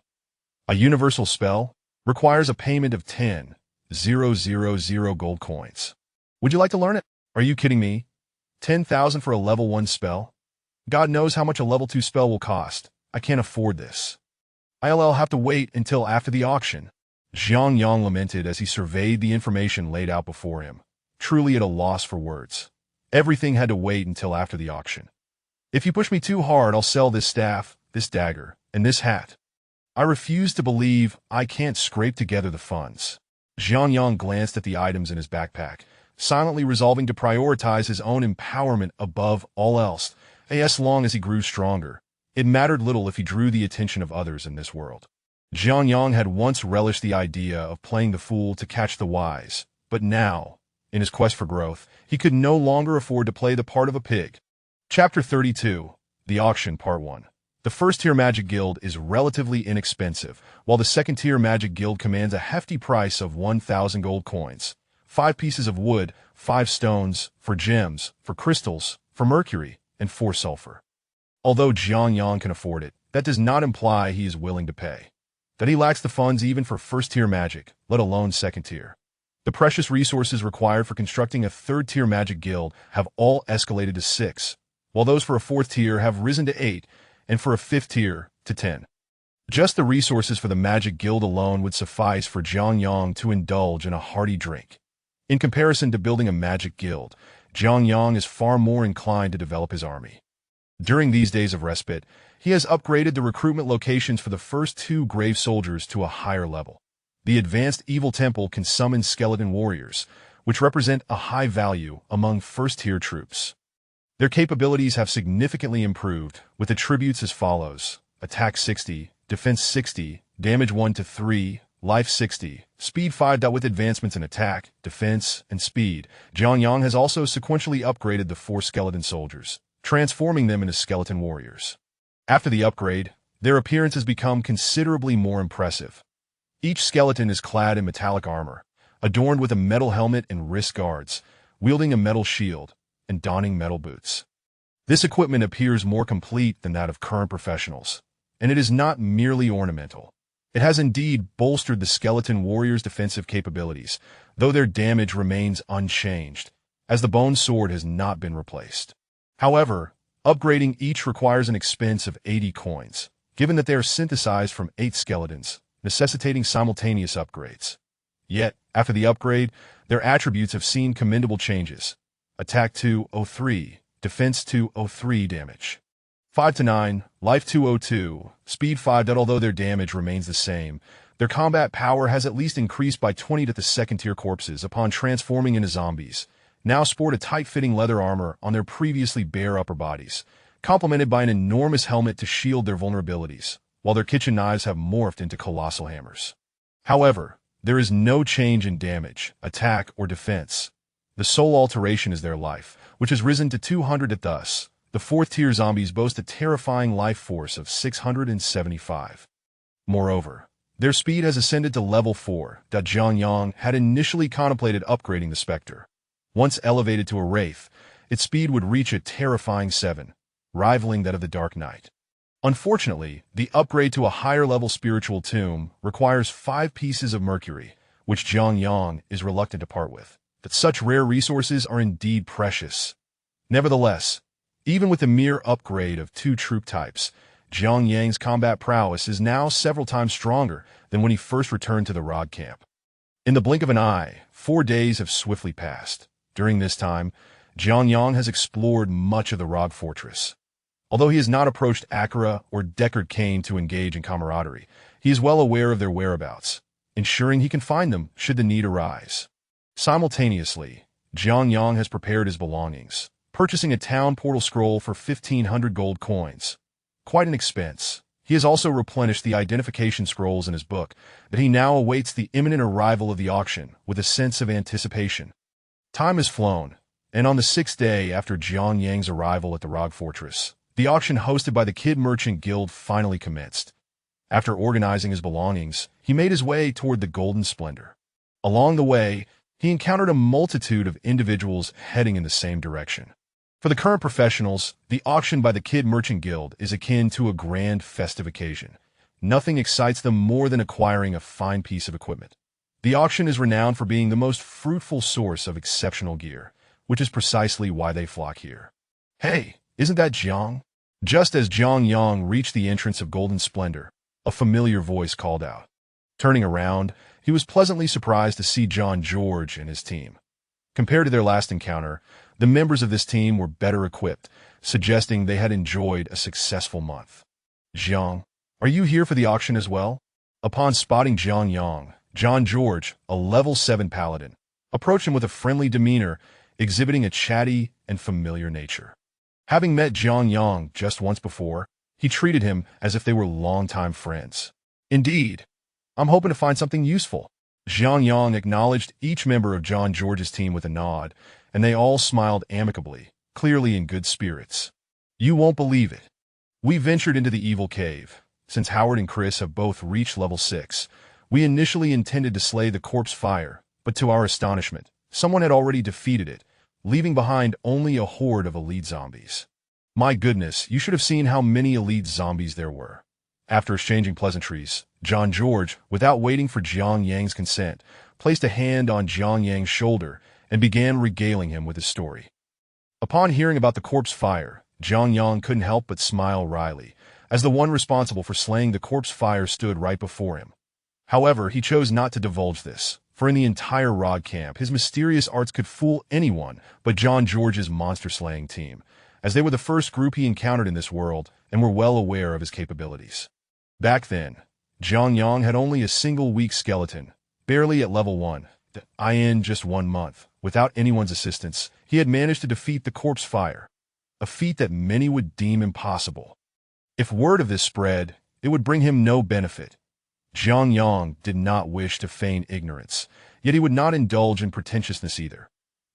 a universal spell, requires a payment of 10,000 gold coins. Would you like to learn it? Are you kidding me? 10,000 for a level 1 spell? God knows how much a level 2 spell will cost. I can't afford this. I'll have to wait until after the auction. Zhang Yang lamented as he surveyed the information laid out before him, truly at a loss for words. Everything had to wait until after the auction. If you push me too hard, I'll sell this staff, this dagger, and this hat. I refuse to believe I can't scrape together the funds. Zhang Yang glanced at the items in his backpack, silently resolving to prioritize his own empowerment above all else. As long as he grew stronger, it mattered little if he drew the attention of others in this world. Zhang Yang had once relished the idea of playing the fool to catch the wise, but now, in his quest for growth, he could no longer afford to play the part of a pig. Chapter 32, The Auction, Part 1. The first-tier Magic Guild is relatively inexpensive, while the second-tier Magic Guild commands a hefty price of 1,000 gold coins, 5 pieces of wood, 5 stones, for gems, for crystals, for mercury, and 4 sulfur. Although Zhang Yang can afford it, that does not imply he is willing to pay. That he lacks the funds even for first-tier magic, let alone second-tier. The precious resources required for constructing a third-tier Magic Guild have all escalated to 6, while those for a fourth tier have risen to 8, and for a fifth tier to 10. Just the resources for the Magic Guild alone would suffice for Zhang Yang to indulge in a hearty drink. In comparison to building a Magic Guild, Zhang Yang is far more inclined to develop his army. During these days of respite, he has upgraded the recruitment locations for the first 2 grave soldiers to a higher level. The Advanced Evil Temple can summon skeleton warriors, which represent a high value among first-tier troops. Their capabilities have significantly improved, with attributes as follows: Attack 60, Defense 60, Damage 1 to 3, Life 60, Speed 5. With advancements in attack, defense, and speed, Zhang Yang has also sequentially upgraded the 4 skeleton soldiers, transforming them into skeleton warriors. After the upgrade, their appearance has become considerably more impressive. Each skeleton is clad in metallic armor, adorned with a metal helmet and wrist guards, wielding a metal shield, and donning metal boots. This equipment appears more complete than that of current professionals, and it is not merely ornamental. It has indeed bolstered the skeleton warriors' defensive capabilities, though their damage remains unchanged, as the bone sword has not been replaced. However, upgrading each requires an expense of 80 coins, given that they are synthesized from 8 skeletons, necessitating simultaneous upgrades. Yet, after the upgrade, their attributes have seen commendable changes. Attack 203, Defense 203 damage. 5 to 9, Life 202, Speed 5. Although their damage remains the same, their combat power has at least increased by 20. The second-tier corpses, upon transforming into zombies, now sport a tight-fitting leather armor on their previously bare upper bodies, complemented by an enormous helmet to shield their vulnerabilities, while their kitchen knives have morphed into colossal hammers. However, there is no change in damage, attack, or defense. The sole alteration is their life, which has risen to 200. Thus, the fourth-tier zombies boast a terrifying life force of 675. Moreover, their speed has ascended to level 4. Zhang Yang had initially contemplated upgrading the Spectre. Once elevated to a Wraith, its speed would reach a terrifying 7, rivaling that of the Dark Knight. Unfortunately, the upgrade to a higher-level Spiritual Tomb requires 5 pieces of mercury, which Zhang Yang is reluctant to part with. That such rare resources are indeed precious. Nevertheless, even with a mere upgrade of 2 troop types, Zhang Yang's combat prowess is now several times stronger than when he first returned to the Rog camp. In the blink of an eye, 4 days have swiftly passed. During this time, Zhang Yang has explored much of the Rog fortress. Although he has not approached Akira or Deckard Cain to engage in camaraderie, he is well aware of their whereabouts, ensuring he can find them should the need arise. Simultaneously, Zhang Yang has prepared his belongings, purchasing a town portal scroll for 1,500 gold coins. Quite an expense. He has also replenished the identification scrolls in his book, but he now awaits the imminent arrival of the auction with a sense of anticipation. Time has flown, and on the 6th day after Zhang Yang's arrival at the Rog Fortress, the auction hosted by the Kid Merchant Guild finally commenced. After organizing his belongings, he made his way toward the Golden Splendor. Along the way, he encountered a multitude of individuals heading in the same direction. For the current professionals, the auction by the Kid Merchant Guild is akin to a grand festive occasion. Nothing excites them more than acquiring a fine piece of equipment. The auction is renowned for being the most fruitful source of exceptional gear, which is precisely why they flock here. Hey, isn't that Jiang? Just as Jiang Yang reached the entrance of Golden Splendor, a familiar voice called out. Turning around, he was pleasantly surprised to see John George and his team. Compared to their last encounter, the members of this team were better equipped, suggesting they had enjoyed a successful month. Jiang, are you here for the auction as well? Upon spotting Jiang Yang, John George, a level 7 paladin, approached him with a friendly demeanor, exhibiting a chatty and familiar nature. Having met Jiang Yang just once before, he treated him as if they were longtime friends. Indeed, I'm hoping to find something useful. Jiang Yang acknowledged each member of John George's team with a nod, and they all smiled amicably, clearly in good spirits. You won't believe it. We ventured into the evil cave. Since Howard and Chris have both reached level 6, we initially intended to slay the corpse fire, but to our astonishment, someone had already defeated it, leaving behind only a horde of elite zombies. My goodness, you should have seen how many elite zombies there were. After exchanging pleasantries, John George, without waiting for Jiang Yang's consent, placed a hand on Jiang Yang's shoulder and began regaling him with his story. Upon hearing about the corpse fire, Jiang Yang couldn't help but smile wryly, as the one responsible for slaying the corpse fire stood right before him. However, he chose not to divulge this, for in the entire Rod camp, his mysterious arts could fool anyone but John George's monster-slaying team, as they were the first group he encountered in this world and were well aware of his capabilities. Back then, Jiang Yang had only a single weak skeleton, barely at level 1. In just 1 month, without anyone's assistance, he had managed to defeat the corpse fire, a feat that many would deem impossible. If word of this spread, it would bring him no benefit. Jiang Yang did not wish to feign ignorance, yet he would not indulge in pretentiousness either.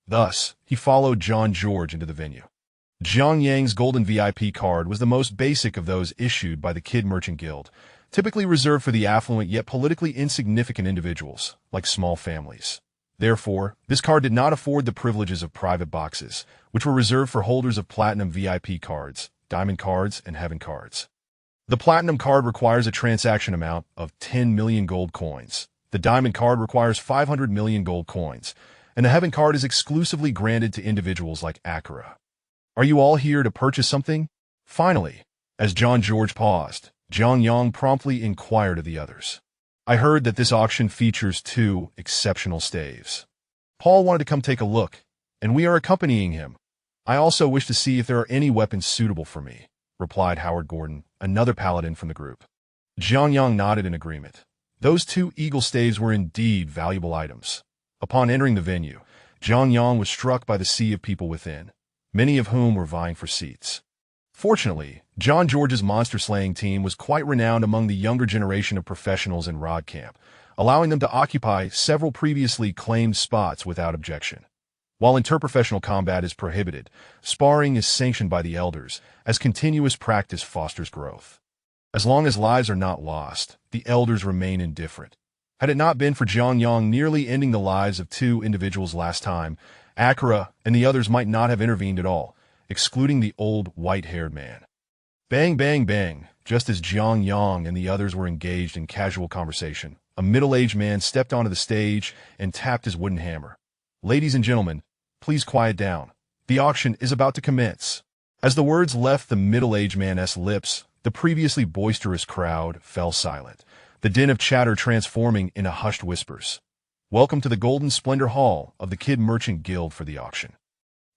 Thus, he followed John George into the venue. Jiang Yang's golden VIP card was the most basic of those issued by the Kid Merchant Guild, typically reserved for the affluent yet politically insignificant individuals, like small families. Therefore, this card did not afford the privileges of private boxes, which were reserved for holders of Platinum VIP cards, Diamond cards, and Heaven cards. The Platinum card requires a transaction amount of 10 million gold coins. The Diamond card requires 500 million gold coins, and the Heaven card is exclusively granted to individuals like Akira. Are you all here to purchase something? Finally, as John George paused, Jiang Yang promptly inquired of the others. I heard that this auction features 2 exceptional staves. Paul wanted to come take a look, and we are accompanying him. I also wish to see if there are any weapons suitable for me, replied Howard Gordon, another paladin from the group. Jiang Yang nodded in agreement. Those 2 eagle staves were indeed valuable items. Upon entering the venue, Jiang Yang was struck by the sea of people within, many of whom were vying for seats. Fortunately, John George's monster-slaying team was quite renowned among the younger generation of professionals in Rod Camp, allowing them to occupy several previously claimed spots without objection. While interprofessional combat is prohibited, sparring is sanctioned by the elders, as continuous practice fosters growth. As long as lives are not lost, the elders remain indifferent. Had it not been for Jiang Yang nearly ending the lives of 2 individuals last time, Akira and the others might not have intervened at all, excluding the old white-haired man. Bang, bang, bang. Just as Jiang Yang and the others were engaged in casual conversation, a middle-aged man stepped onto the stage and tapped his wooden hammer. Ladies and gentlemen, please quiet down. The auction is about to commence. As the words left the middle-aged man's lips, the previously boisterous crowd fell silent, the din of chatter transforming into hushed whispers. Welcome to the Golden Splendor Hall of the Kid Merchant Guild for the auction.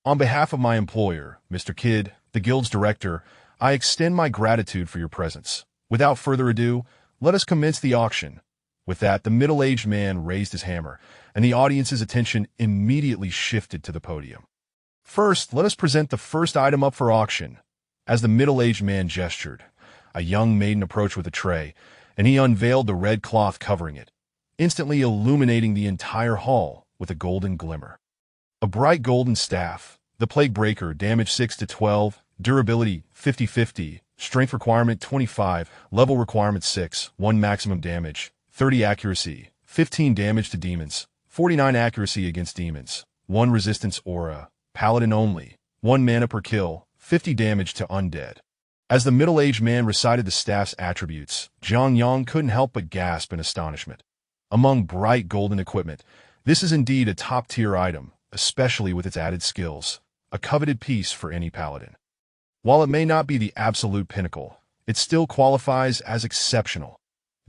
On behalf of my employer, Mr. Kidd, the Guild's director, I extend my gratitude for your presence. Without further ado, let us commence the auction. With that, the middle-aged man raised his hammer, and the audience's attention immediately shifted to the podium. First, let us present the first item up for auction. As the middle-aged man gestured, a young maiden approached with a tray, and he unveiled the red cloth covering it, instantly illuminating the entire hall with a golden glimmer. A bright golden staff, the Plague Breaker, damage 6 to 12, durability 50-50, strength requirement 25, level requirement 6, 1 maximum damage, 30 accuracy, 15 damage to demons, 49 accuracy against demons, 1 resistance aura, paladin only, 1 mana per kill, 50 damage to undead. As the middle-aged man recited the staff's attributes, Zhang Yang couldn't help but gasp in astonishment. Among bright golden equipment, this is indeed a top-tier item, especially with its added skills, a coveted piece for any paladin. While it may not be the absolute pinnacle, it still qualifies as exceptional.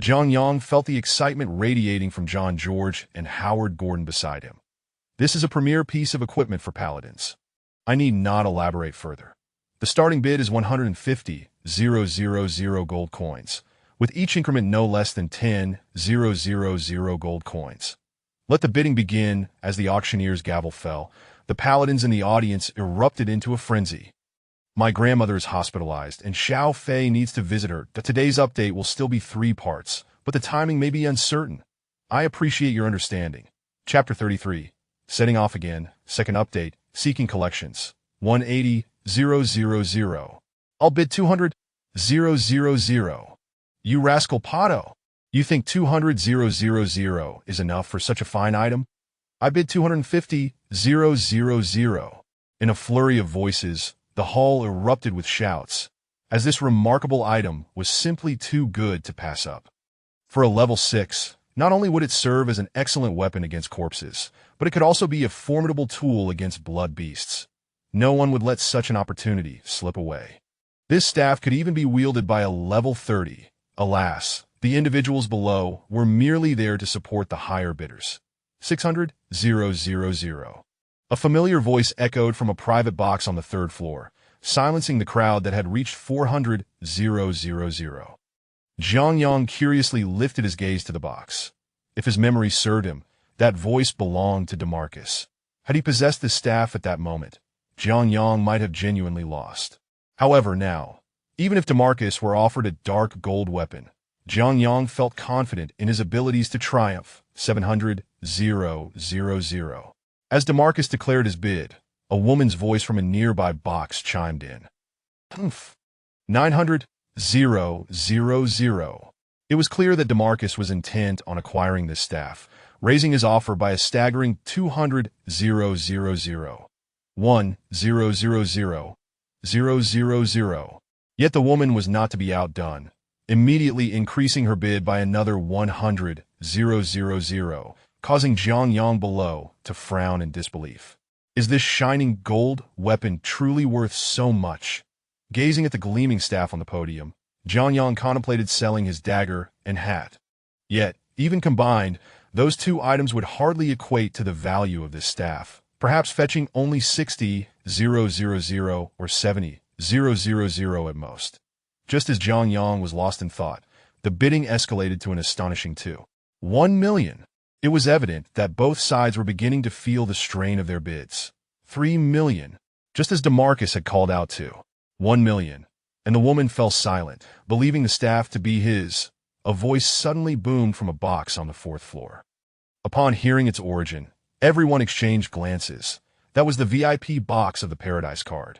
Zhang Yang felt the excitement radiating from John George and Howard Gordon beside him. This is a premier piece of equipment for paladins. I need not elaborate further. The starting bid is 150,000 gold coins, with each increment no less than 10,000 gold coins. Let the bidding begin. As the auctioneer's gavel fell, the paladins in the audience erupted into a frenzy. My grandmother is hospitalized, and Xiao Fei needs to visit her. Today's update will still be 3 parts, but the timing may be uncertain. I appreciate your understanding. Chapter 33. Setting off again. Second update. Seeking collections. 180,000. I'll bid 200,000. You rascal Pato. You think 200,000 is enough for such a fine item? I bid 250,000. In a flurry of voices, the hall erupted with shouts, as this remarkable item was simply too good to pass up. For a level 6, not only would it serve as an excellent weapon against corpses, but it could also be a formidable tool against blood beasts. No one would let such an opportunity slip away. This staff could even be wielded by a level 30. Alas, the individuals below were merely there to support the higher bidders. 600,000. A familiar voice echoed from a private box on the 3rd floor, silencing the crowd that had reached 400,000. Zhang Yang curiously lifted his gaze to the box. If his memory served him, that voice belonged to DeMarcus. Had he possessed this staff at that moment, Zhang Yang might have genuinely lost. However, now, even if DeMarcus were offered a dark gold weapon, Zhang Yang felt confident in his abilities to triumph. 700,000. As DeMarcus declared his bid, a woman's voice from a nearby box chimed in. 900,000. It was clear that DeMarcus was intent on acquiring this staff, raising his offer by a staggering 200,000. 1,000,000. Yet the woman was not to be outdone, immediately increasing her bid by another 100,000, causing Zhang Yang below to frown in disbelief. Is this shining gold weapon truly worth so much? Gazing at the gleaming staff on the podium, Zhang Yang contemplated selling his dagger and hat. Yet, even combined, those 2 items would hardly equate to the value of this staff, perhaps fetching only 60,000 or 70,000 at most. Just as Zhang Yang was lost in thought, the bidding escalated to an astonishing 1 million. It was evident that both sides were beginning to feel the strain of their bids. 3 million, just as DeMarcus had called out to 1 million, and the woman fell silent, believing the staff to be his. A voice suddenly boomed from a box on the 4th floor. Upon hearing its origin, everyone exchanged glances. That was the VIP box of the Paradise card.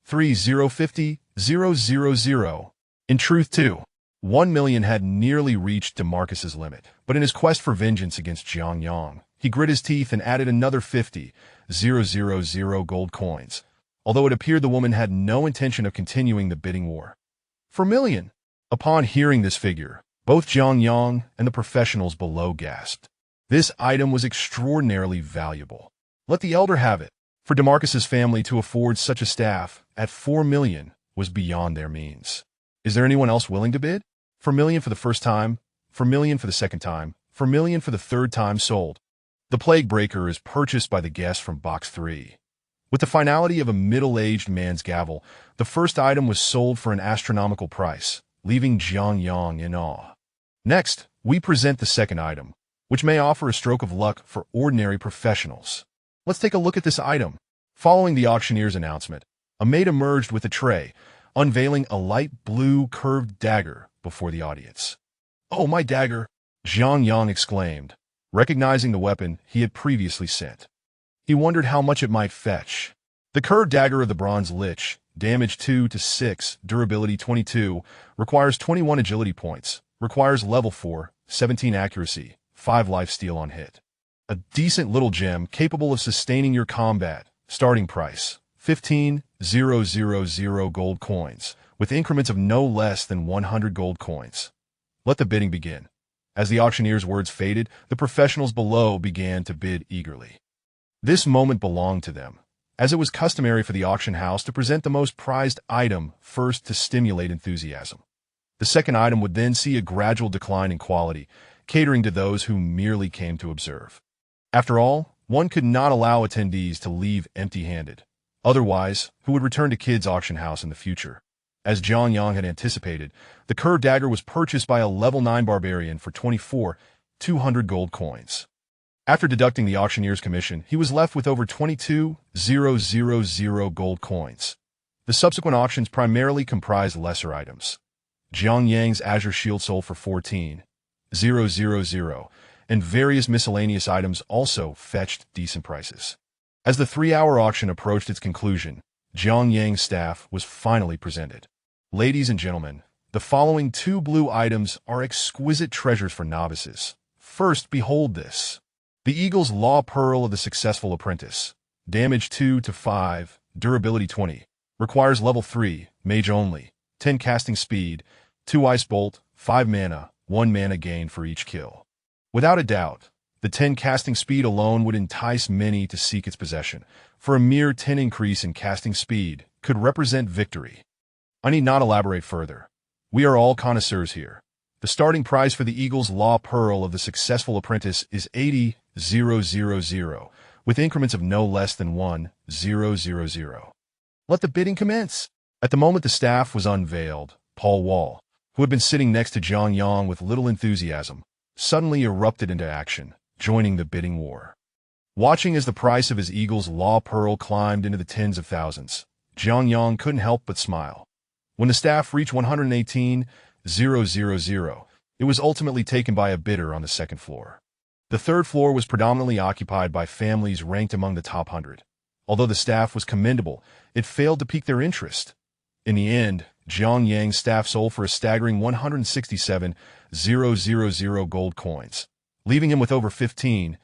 3,050,000. In truth, too, 1 million had nearly reached DeMarcus's limit, but in his quest for vengeance against Zhang Yang, he grit his teeth and added another 50,000 gold coins, although it appeared the woman had no intention of continuing the bidding war. For million. Upon hearing this figure, both Zhang Yang and the professionals below gasped. This item was extraordinarily valuable. Let the elder have it. For DeMarcus's family to afford such a staff at 4 million was beyond their means. Is there anyone else willing to bid? For million for the first time, for million for the second time, for million for the 3rd time sold. The Plague Breaker is purchased by the guest from Box 3. With the finality of a middle-aged man's gavel, the first item was sold for an astronomical price, leaving Zhang Yang in awe. Next, we present the second item, which may offer a stroke of luck for ordinary professionals. Let's take a look at this item. Following the auctioneer's announcement, a maid emerged with a tray, unveiling a light blue curved dagger before the audience. "Oh, my dagger!" Zhang Yang exclaimed, recognizing the weapon he had previously sent. He wondered how much it might fetch. The curved dagger of the Bronze Lich, damage 2 to 6, durability 22, requires 21 agility points, requires level 4, 17 accuracy, 5 lifesteal on hit. A decent little gem capable of sustaining your combat. Starting price, 15,000 gold coins, with increments of no less than 100 gold coins. Let the bidding begin. As the auctioneer's words faded, the professionals below began to bid eagerly. This moment belonged to them, as it was customary for the auction house to present the most prized item first to stimulate enthusiasm. The second item would then see a gradual decline in quality, catering to those who merely came to observe. After all, one could not allow attendees to leave empty-handed. Otherwise, who would return to Kid's auction house in the future? As Jiang Yang had anticipated, the curved dagger was purchased by a level 9 barbarian for 200 gold coins. After deducting the auctioneer's commission, he was left with over 22,000 gold coins. The subsequent auctions primarily comprised lesser items. Jiang Yang's azure shield sold for 14,000, and various miscellaneous items also fetched decent prices. As the 3-hour auction approached its conclusion, Jiang Yang's staff was finally presented. Ladies and gentlemen, the following 2 blue items are exquisite treasures for novices. First, behold this. The Eagle's Law Pearl of the Successful Apprentice. Damage 2 to 5, durability 20. Requires level 3, mage only. 10 casting speed, 2 ice bolt, 5 mana, 1 mana gain for each kill. Without a doubt, the 10 casting speed alone would entice many to seek its possession, for a mere 10 increase in casting speed could represent victory. I need not elaborate further. We are all connoisseurs here. The starting price for the Eagle's Law Pearl of the Successful Apprentice is 80,000, with increments of no less than 1,000. Let the bidding commence. At the moment the staff was unveiled, Paul Wall, who had been sitting next to Jiang Yang with little enthusiasm, suddenly erupted into action, joining the bidding war. Watching as the price of his Eagle's Law Pearl climbed into the tens of thousands, Jiang Yang couldn't help but smile. When the staff reached 118,000, it was ultimately taken by a bidder on the second floor. The third floor was predominantly occupied by families ranked among the top 100. Although the staff was commendable, it failed to pique their interest. In the end, Jiang Yang's staff sold for a staggering 167,000 gold coins, leaving him with over 15,000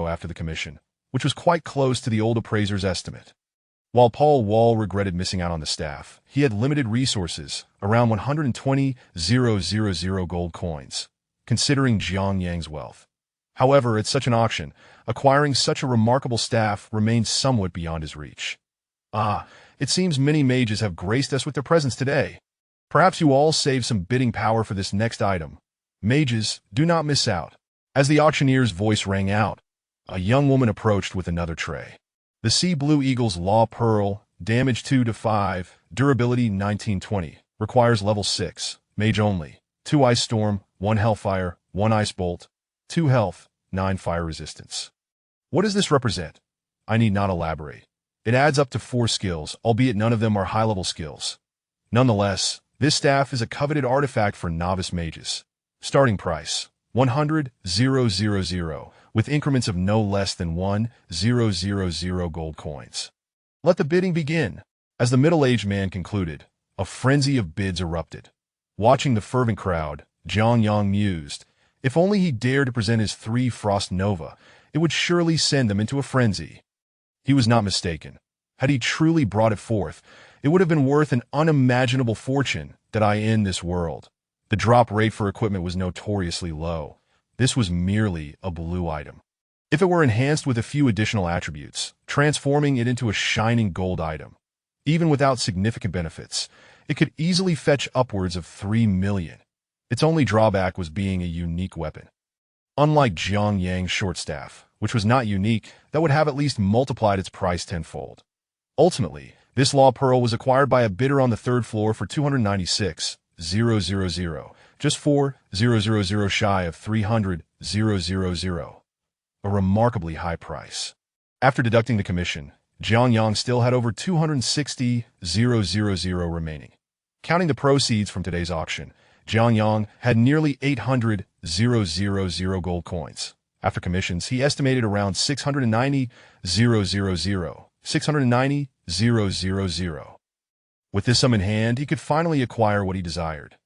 after the commission, which was quite close to the old appraiser's estimate. While Paul Wall regretted missing out on the staff, he had limited resources, around 120,000 gold coins, considering Jiang Yang's wealth. However, at such an auction, acquiring such a remarkable staff remained somewhat beyond his reach. It seems many mages have graced us with their presence today. Perhaps you all save some bidding power for this next item. Mages, do not miss out. As the auctioneer's voice rang out, a young woman approached with another tray. The Sea Blue Eagle's Law Pearl, damage 2 to 5, durability 1920, requires level 6, mage only, 2 Ice Storm, 1 Hellfire, 1 Ice Bolt, 2 health, 9 fire resistance. What does this represent? I need not elaborate. It adds up to 4 skills, albeit none of them are high-level skills. Nonetheless, this staff is a coveted artifact for novice mages. Starting price, 100,000, with increments of no less than 1,000 gold coins. Let the bidding begin. As the middle-aged man concluded, a frenzy of bids erupted. Watching the fervent crowd, Jiang Yang mused, if only he dared to present his 3 Frost Nova, it would surely send them into a frenzy. He was not mistaken. Had he truly brought it forth, it would have been worth an unimaginable fortune that I in this world. The drop rate for equipment was notoriously low. This was merely a blue item. If it were enhanced with a few additional attributes, transforming it into a shining gold item, even without significant benefits, it could easily fetch upwards of 3 million. Its only drawback was being a unique weapon. Unlike Jiang Yang's short staff, which was not unique, that would have at least multiplied its price tenfold. Ultimately, this Law Pearl was acquired by a bidder on the third floor for 296,000, just 4,000 shy of 300,000. A remarkably high price. After deducting the commission, Jiang Yang still had over 260,000 remaining. Counting the proceeds from today's auction, Jiang Yang had nearly 800,000 gold coins. After commissions, he estimated around 690,000. With this sum in hand, he could finally acquire what he desired.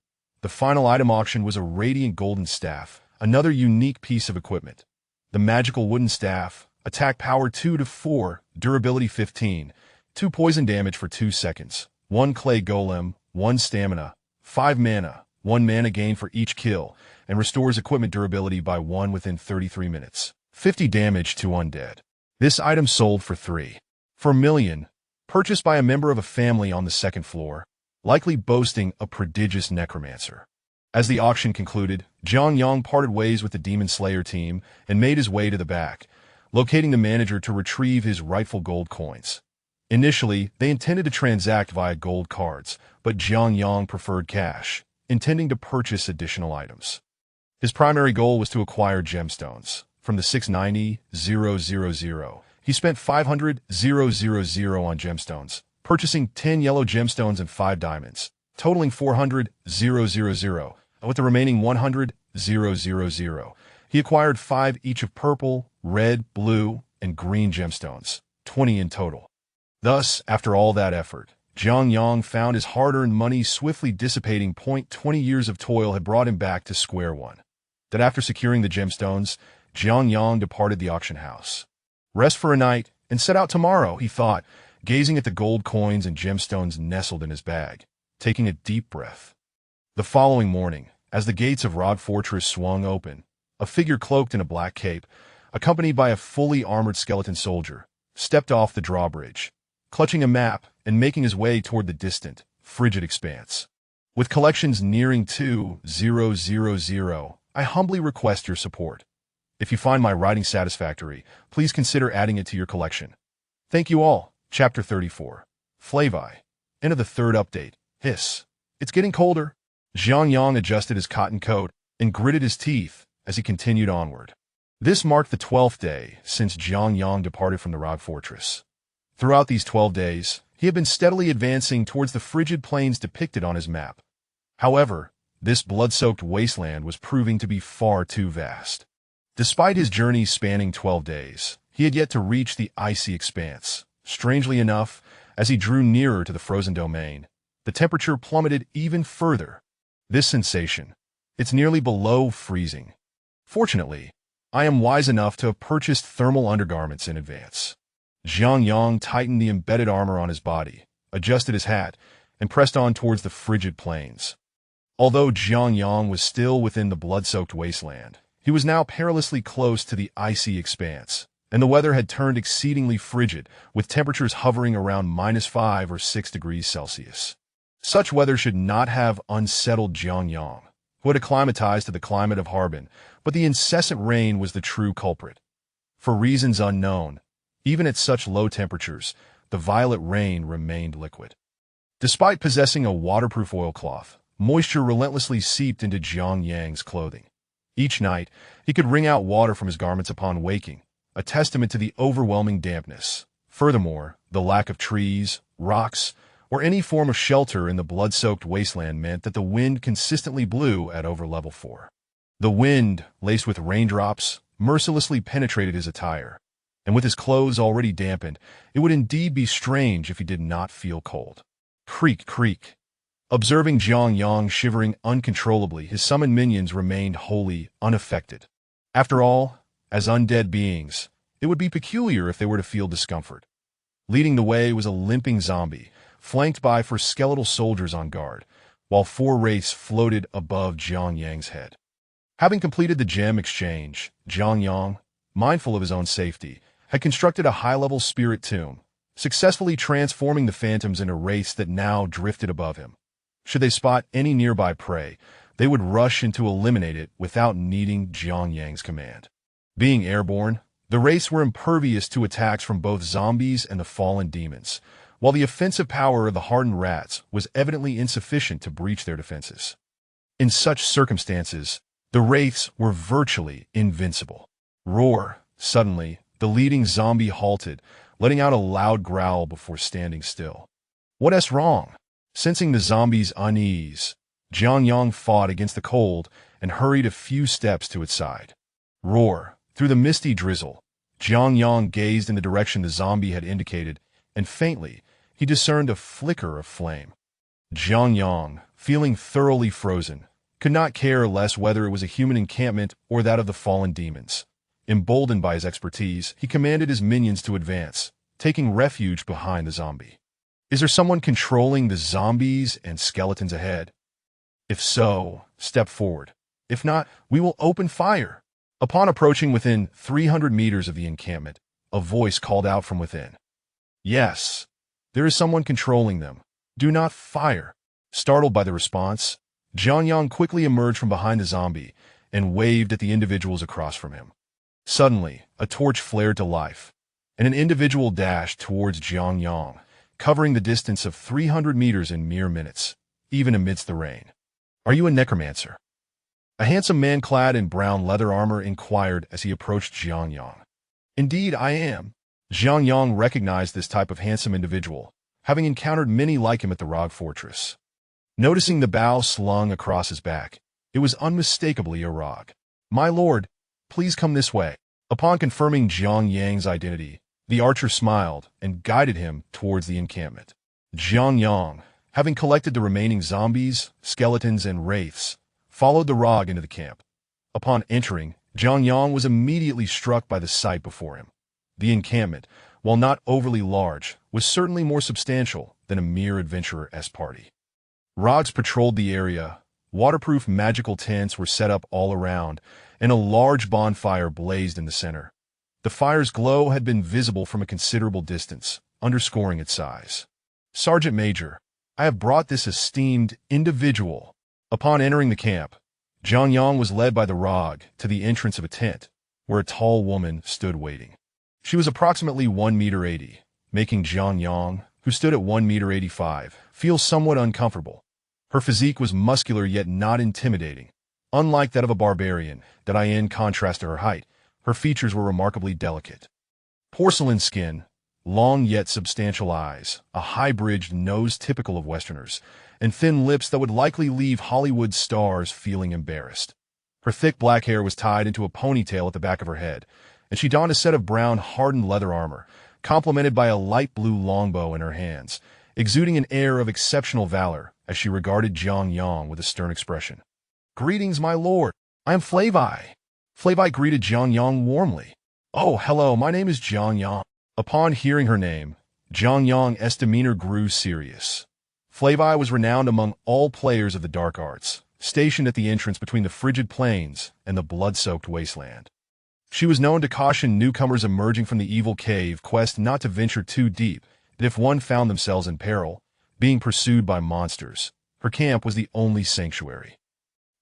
The final item auction was a radiant golden staff, another unique piece of equipment. The magical wooden staff, Attack power 2 to 4, durability 15, 2 poison damage for 2 seconds, 1 clay golem, 1 stamina, 5 mana, 1 mana gain for each kill, and restores equipment durability by 1 within 33 minutes. 50 damage to undead. This item sold for 3. For a million, purchased by a member of a family on the second floor, likely boasting a prodigious necromancer. As the auction concluded, Jiang Yang parted ways with the Demon Slayer team and made his way to the back, locating the manager to retrieve his rightful gold coins. Initially, they intended to transact via gold cards, but Jiang Yang preferred cash, intending to purchase additional items. His primary goal was to acquire gemstones. From the 690,000, he spent 500,000 on gemstones, purchasing 10 yellow gemstones and 5 diamonds, totaling 400,000. With the remaining 100,000, he acquired 5 each of purple, red, blue, and green gemstones, 20 in total. Thus, after all that effort, Jiang Yang found his hard-earned money swiftly dissipating. 20 years of toil had brought him back to square one. That after securing the gemstones, Jiang Yang departed the auction house. Rest for a night and set out tomorrow, he thought, gazing at the gold coins and gemstones nestled in his bag, taking a deep breath. The following morning, as the gates of Rod Fortress swung open, a figure cloaked in a black cape, accompanied by a fully armored skeleton soldier, stepped off the drawbridge, clutching a map and making his way toward the distant, frigid expanse. With collections nearing 2,000, I humbly request your support. If you find my writing satisfactory, please consider adding it to your collection. Thank you all. Chapter 34. Flavai. End of the 3rd update. Hiss. It's getting colder. Jiang Yang adjusted his cotton coat and gritted his teeth as he continued onward. This marked the 12th day since Jiang Yang departed from the Rod Fortress. Throughout these 12 days, he had been steadily advancing towards the frigid plains depicted on his map. However, this blood-soaked wasteland was proving to be far too vast. Despite his journey spanning 12 days, he had yet to reach the icy expanse. Strangely enough, as he drew nearer to the frozen domain, the temperature plummeted even further. This sensation, it's nearly below freezing. Fortunately, I am wise enough to have purchased thermal undergarments in advance. Jiang Yang tightened the embedded armor on his body, adjusted his hat, and pressed on towards the frigid plains. Although Jiang Yang was still within the blood-soaked wasteland, he was now perilously close to the icy expanse, and the weather had turned exceedingly frigid, with temperatures hovering around -5 or 6 degrees Celsius. Such weather should not have unsettled Jiang Yang, who had acclimatized to the climate of Harbin, but the incessant rain was the true culprit. For reasons unknown, even at such low temperatures, the violet rain remained liquid. Despite possessing a waterproof oilcloth, moisture relentlessly seeped into Jiang Yang's clothing. Each night, he could wring out water from his garments upon waking, a testament to the overwhelming dampness. Furthermore, the lack of trees, rocks, or any form of shelter in the blood-soaked wasteland meant that the wind consistently blew at over level 4. The wind, laced with raindrops, mercilessly penetrated his attire, and with his clothes already dampened, it would indeed be strange if he did not feel cold. Creak, creak. Observing Jiang Yang shivering uncontrollably, his summoned minions remained wholly unaffected. After all, as undead beings, it would be peculiar if they were to feel discomfort. Leading the way was a limping zombie, flanked by 4 skeletal soldiers on guard, while 4 wraiths floated above Jiang Yang's head. Having completed the gem exchange, Jiang Yang, mindful of his own safety, had constructed a high-level spirit tomb, successfully transforming the phantoms into wraiths that now drifted above him. Should they spot any nearby prey, they would rush in to eliminate it without needing Jiang Yang's command. Being airborne, the wraiths were impervious to attacks from both zombies and the fallen demons, while the offensive power of the hardened rats was evidently insufficient to breach their defenses. In such circumstances, the wraiths were virtually invincible. Roar! Suddenly, the leading zombie halted, letting out a loud growl before standing still. What's wrong? Sensing the zombie's unease, Jiang Yang fought against the cold and hurried a few steps to its side. Roar! Through the misty drizzle, Jiang Yang gazed in the direction the zombie had indicated, and faintly, he discerned a flicker of flame. Jiang Yang, feeling thoroughly frozen, could not care less whether it was a human encampment or that of the fallen demons. Emboldened by his expertise, he commanded his minions to advance, taking refuge behind the zombie. Is there someone controlling the zombies and skeletons ahead? If so, step forward. If not, we will open fire. Upon approaching within 300 meters of the encampment, a voice called out from within. Yes, there is someone controlling them. Do not fire. Startled by the response, Jianyang quickly emerged from behind the zombie and waved at the individuals across from him. Suddenly, a torch flared to life, and an individual dashed towards Jianyang, covering the distance of 300 meters in mere minutes, even amidst the rain. Are you a necromancer? A handsome man clad in brown leather armor inquired as he approached Jianyang. Indeed, I am. Jianyang recognized this type of handsome individual, having encountered many like him at the Rog Fortress. Noticing the bow slung across his back, it was unmistakably a Rog. My lord, please come this way. Upon confirming Jianyang's identity, the archer smiled and guided him towards the encampment. Jianyang, having collected the remaining zombies, skeletons, and wraiths, followed the Rog into the camp. Upon entering, Jianyang was immediately struck by the sight before him. The encampment, while not overly large, was certainly more substantial than a mere adventurer-esque party. Rogs patrolled the area, waterproof magical tents were set up all around, and a large bonfire blazed in the center. The fire's glow had been visible from a considerable distance, underscoring its size. Sergeant Major, I have brought this esteemed individual. Upon entering the camp, Jianyang was led by the Rog to the entrance of a tent, where a tall woman stood waiting. She was approximately 1 meter 80, making Jianyang, who stood at 1 meter 85, feel somewhat uncomfortable. Her physique was muscular yet not intimidating. Unlike that of a barbarian, that in contrast to her height, her features were remarkably delicate. Porcelain skin, long yet substantial eyes, a high-bridged nose typical of Westerners, and thin lips that would likely leave Hollywood stars feeling embarrassed. Her thick black hair was tied into a ponytail at the back of her head, and she donned a set of brown hardened leather armor, complemented by a light blue longbow in her hands, exuding an air of exceptional valor as she regarded Jianyang with a stern expression. Greetings, my lord. I am Flavai. Flavai greeted Jianyang warmly. Oh, hello, my name is Jianyang. Upon hearing her name, Jianyang's demeanor grew serious. Flavai was renowned among all players of the dark arts, stationed at the entrance between the frigid plains and the blood-soaked wasteland. She was known to caution newcomers emerging from the evil cave quest not to venture too deep, that if one found themselves in peril, being pursued by monsters, her camp was the only sanctuary.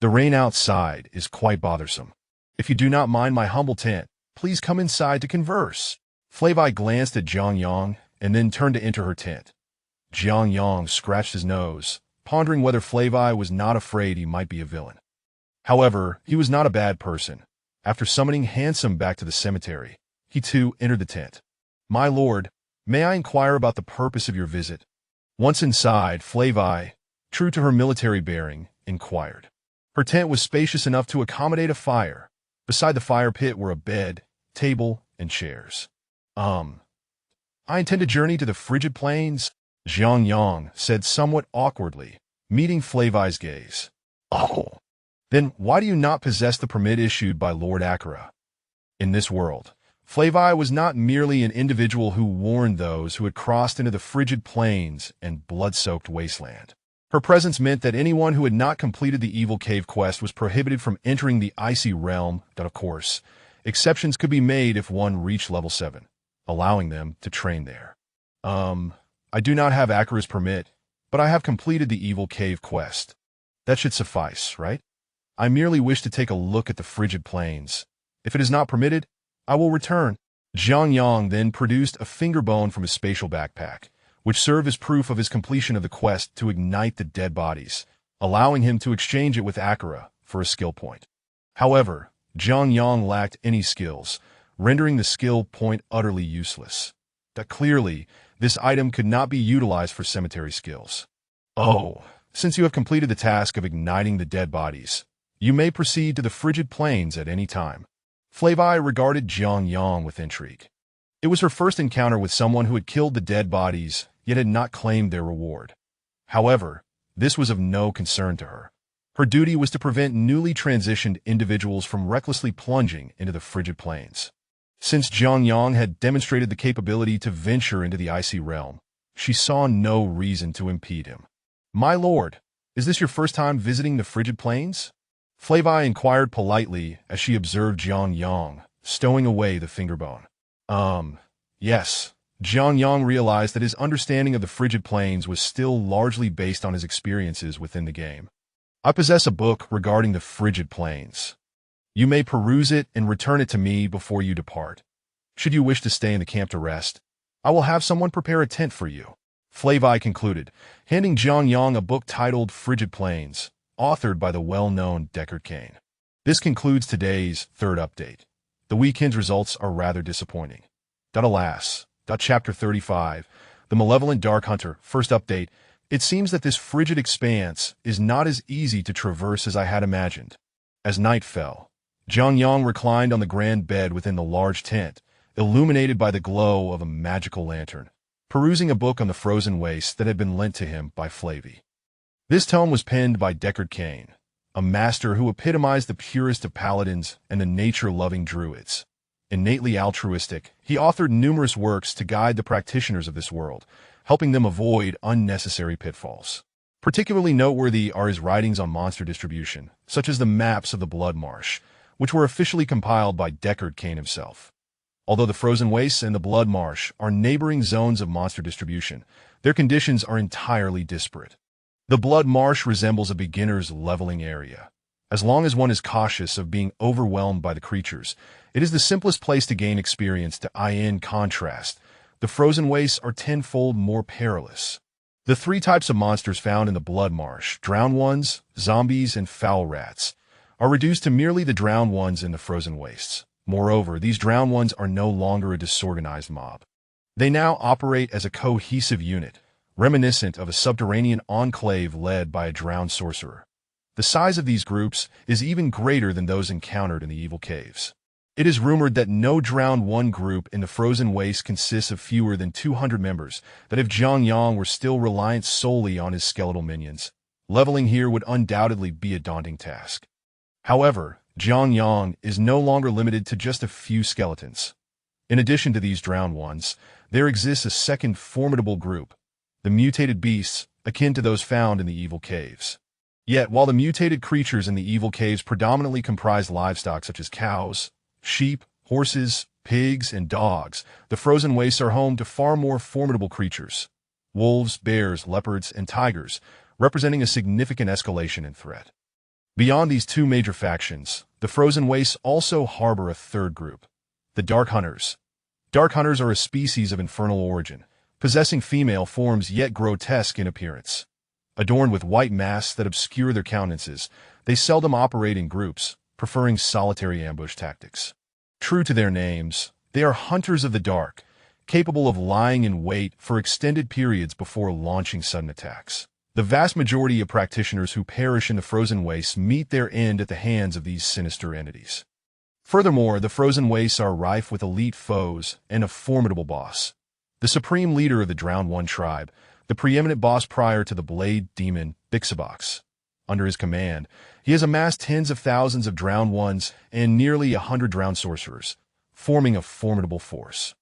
The rain outside is quite bothersome. If you do not mind my humble tent, please come inside to converse. Flavai glanced at Jianyang and then turned to enter her tent. Jianyang scratched his nose, pondering whether Flavai was not afraid he might be a villain. However, he was not a bad person. After summoning Handsome back to the cemetery, he too entered the tent. My lord, may I inquire about the purpose of your visit? Once inside, Flavai, true to her military bearing, inquired. Her tent was spacious enough to accommodate a fire. Beside the fire pit were a bed, table, and chairs. I intend to journey to the frigid plains, Jianyang said somewhat awkwardly, meeting Flavai's gaze. Oh, then why do you not possess the permit issued by Lord Akira? In this world, Flavai was not merely an individual who warned those who had crossed into the frigid plains and blood-soaked wasteland. Her presence meant that anyone who had not completed the Evil Cave quest was prohibited from entering the icy realm, that of course, exceptions could be made if one reached level 7, allowing them to train there. I do not have Akira's permit, but I have completed the Evil Cave quest. That should suffice, right? I merely wish to take a look at the frigid plains. If it is not permitted, I will return. Jianyang then produced a finger bone from his spatial backpack, which served as proof of his completion of the quest to ignite the dead bodies, allowing him to exchange it with Akira for a skill point. However, Jianyang lacked any skills, rendering the skill point utterly useless. That clearly, this item could not be utilized for cemetery skills. Oh, since you have completed the task of igniting the dead bodies, you may proceed to the frigid plains at any time. Flavai regarded Jianyang with intrigue. It was her first encounter with someone who had killed the dead bodies, yet had not claimed their reward. However, this was of no concern to her. Her duty was to prevent newly transitioned individuals from recklessly plunging into the frigid plains. Since Jiang Yang had demonstrated the capability to venture into the icy realm, she saw no reason to impede him. "My lord, is this your first time visiting the frigid plains?" Flavie inquired politely as she observed Jiang Yang, stowing away the fingerbone. Yes. Jiang Yang realized that his understanding of the frigid plains was still largely based on his experiences within the game. "I possess a book regarding the frigid plains. You may peruse it and return it to me before you depart. Should you wish to stay in the camp to rest, I will have someone prepare a tent for you," Flavie concluded, handing Jiang Yang a book titled Frigid Plains, authored by the well-known Deckard Cain. This concludes today's third update. The weekend's results are rather disappointing. Alas. Chapter 35, The Malevolent Dark Hunter, first update. It seems that this frigid expanse is not as easy to traverse as I had imagined. As night fell, Jiang Yang reclined on the grand bed within the large tent, illuminated by the glow of a magical lantern, perusing a book on the frozen wastes that had been lent to him by Flavie. This tome was penned by Deckard Cain, a master who epitomized the purest of paladins and the nature-loving druids. Innately altruistic, he authored numerous works to guide the practitioners of this world, helping them avoid unnecessary pitfalls. Particularly noteworthy are his writings on monster distribution, such as the maps of the Blood Marsh, which were officially compiled by Deckard Cain himself. Although the Frozen Wastes and the Blood Marsh are neighboring zones of monster distribution, their conditions are entirely disparate. The Blood Marsh resembles a beginner's leveling area. As long as one is cautious of being overwhelmed by the creatures, it is the simplest place to gain experience. In contrast, the Frozen Wastes are tenfold more perilous. The three types of monsters found in the Blood Marsh, drowned ones, zombies, and foul rats, are reduced to merely the drowned ones in the Frozen Wastes. Moreover, these drowned ones are no longer a disorganized mob. They now operate as a cohesive unit, reminiscent of a subterranean enclave led by a drowned sorcerer. The size of these groups is even greater than those encountered in the Evil Caves. It is rumored that no drowned one group in the Frozen Waste consists of fewer than 200 members, that if Jiang Yang were still reliant solely on his skeletal minions, leveling here would undoubtedly be a daunting task. However, Jiang Yang is no longer limited to just a few skeletons. In addition to these drowned ones, there exists a second formidable group, the mutated beasts, akin to those found in the Evil Caves. Yet, while the mutated creatures in the Evil Caves predominantly comprise livestock such as cows, sheep, horses, pigs, and dogs, the Frozen Wastes are home to far more formidable creatures: wolves, bears, leopards, and tigers, representing a significant escalation in threat. Beyond these two major factions, the Frozen Wastes also harbor a third group, the Dark Hunters. Dark Hunters are a species of infernal origin, possessing female forms yet grotesque in appearance. Adorned with white masks that obscure their countenances, they seldom operate in groups, preferring solitary ambush tactics. True to their names, they are hunters of the dark, capable of lying in wait for extended periods before launching sudden attacks. The vast majority of practitioners who perish in the Frozen Wastes meet their end at the hands of these sinister entities. Furthermore, the Frozen Wastes are rife with elite foes and a formidable boss. The supreme leader of the Drowned One tribe, the preeminent boss prior to the Blade Demon, Bixabox. Under his command, he has amassed tens of thousands of Drowned Ones and nearly 100 drowned sorcerers, forming a formidable force.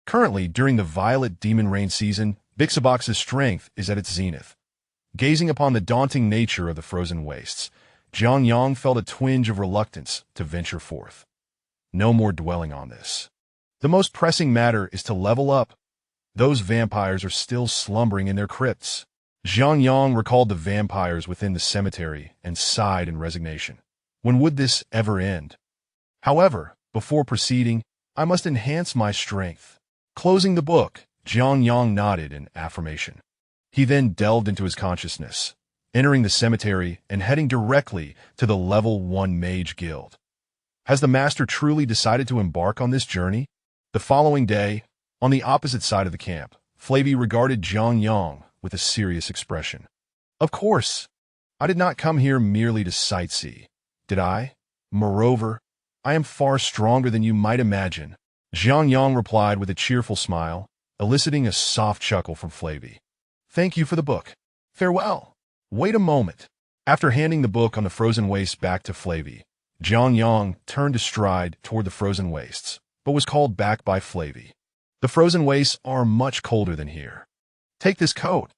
Currently, during the Violet Demon Rain season, Bixabox's strength is at its zenith. Gazing upon the daunting nature of the Frozen Wastes, Jiang Yang felt a twinge of reluctance to venture forth. No more dwelling on this. The most pressing matter is to level up. Those vampires are still slumbering in their crypts. Jiang Yang recalled the vampires within the cemetery and sighed in resignation. When would this ever end? However, before proceeding, I must enhance my strength. Closing the book, Jiang Yang nodded in affirmation. He then delved into his consciousness, entering the cemetery and heading directly to the Level 1 Mage Guild. Has the master truly decided to embark on this journey? The following day, on the opposite side of the camp, Flavie regarded Jiang Yang with a serious expression. Of course, I did not come here merely to sightsee, did I? Moreover, I am far stronger than you might imagine. Jiang Yang replied with a cheerful smile, eliciting a soft chuckle from Flavie. Thank you for the book. Farewell. Wait a moment. After handing the book on the frozen wastes back to Flavy, Jiang Yang turned to stride toward the frozen wastes, but was called back by Flavy. The frozen wastes are much colder than here. Take this coat,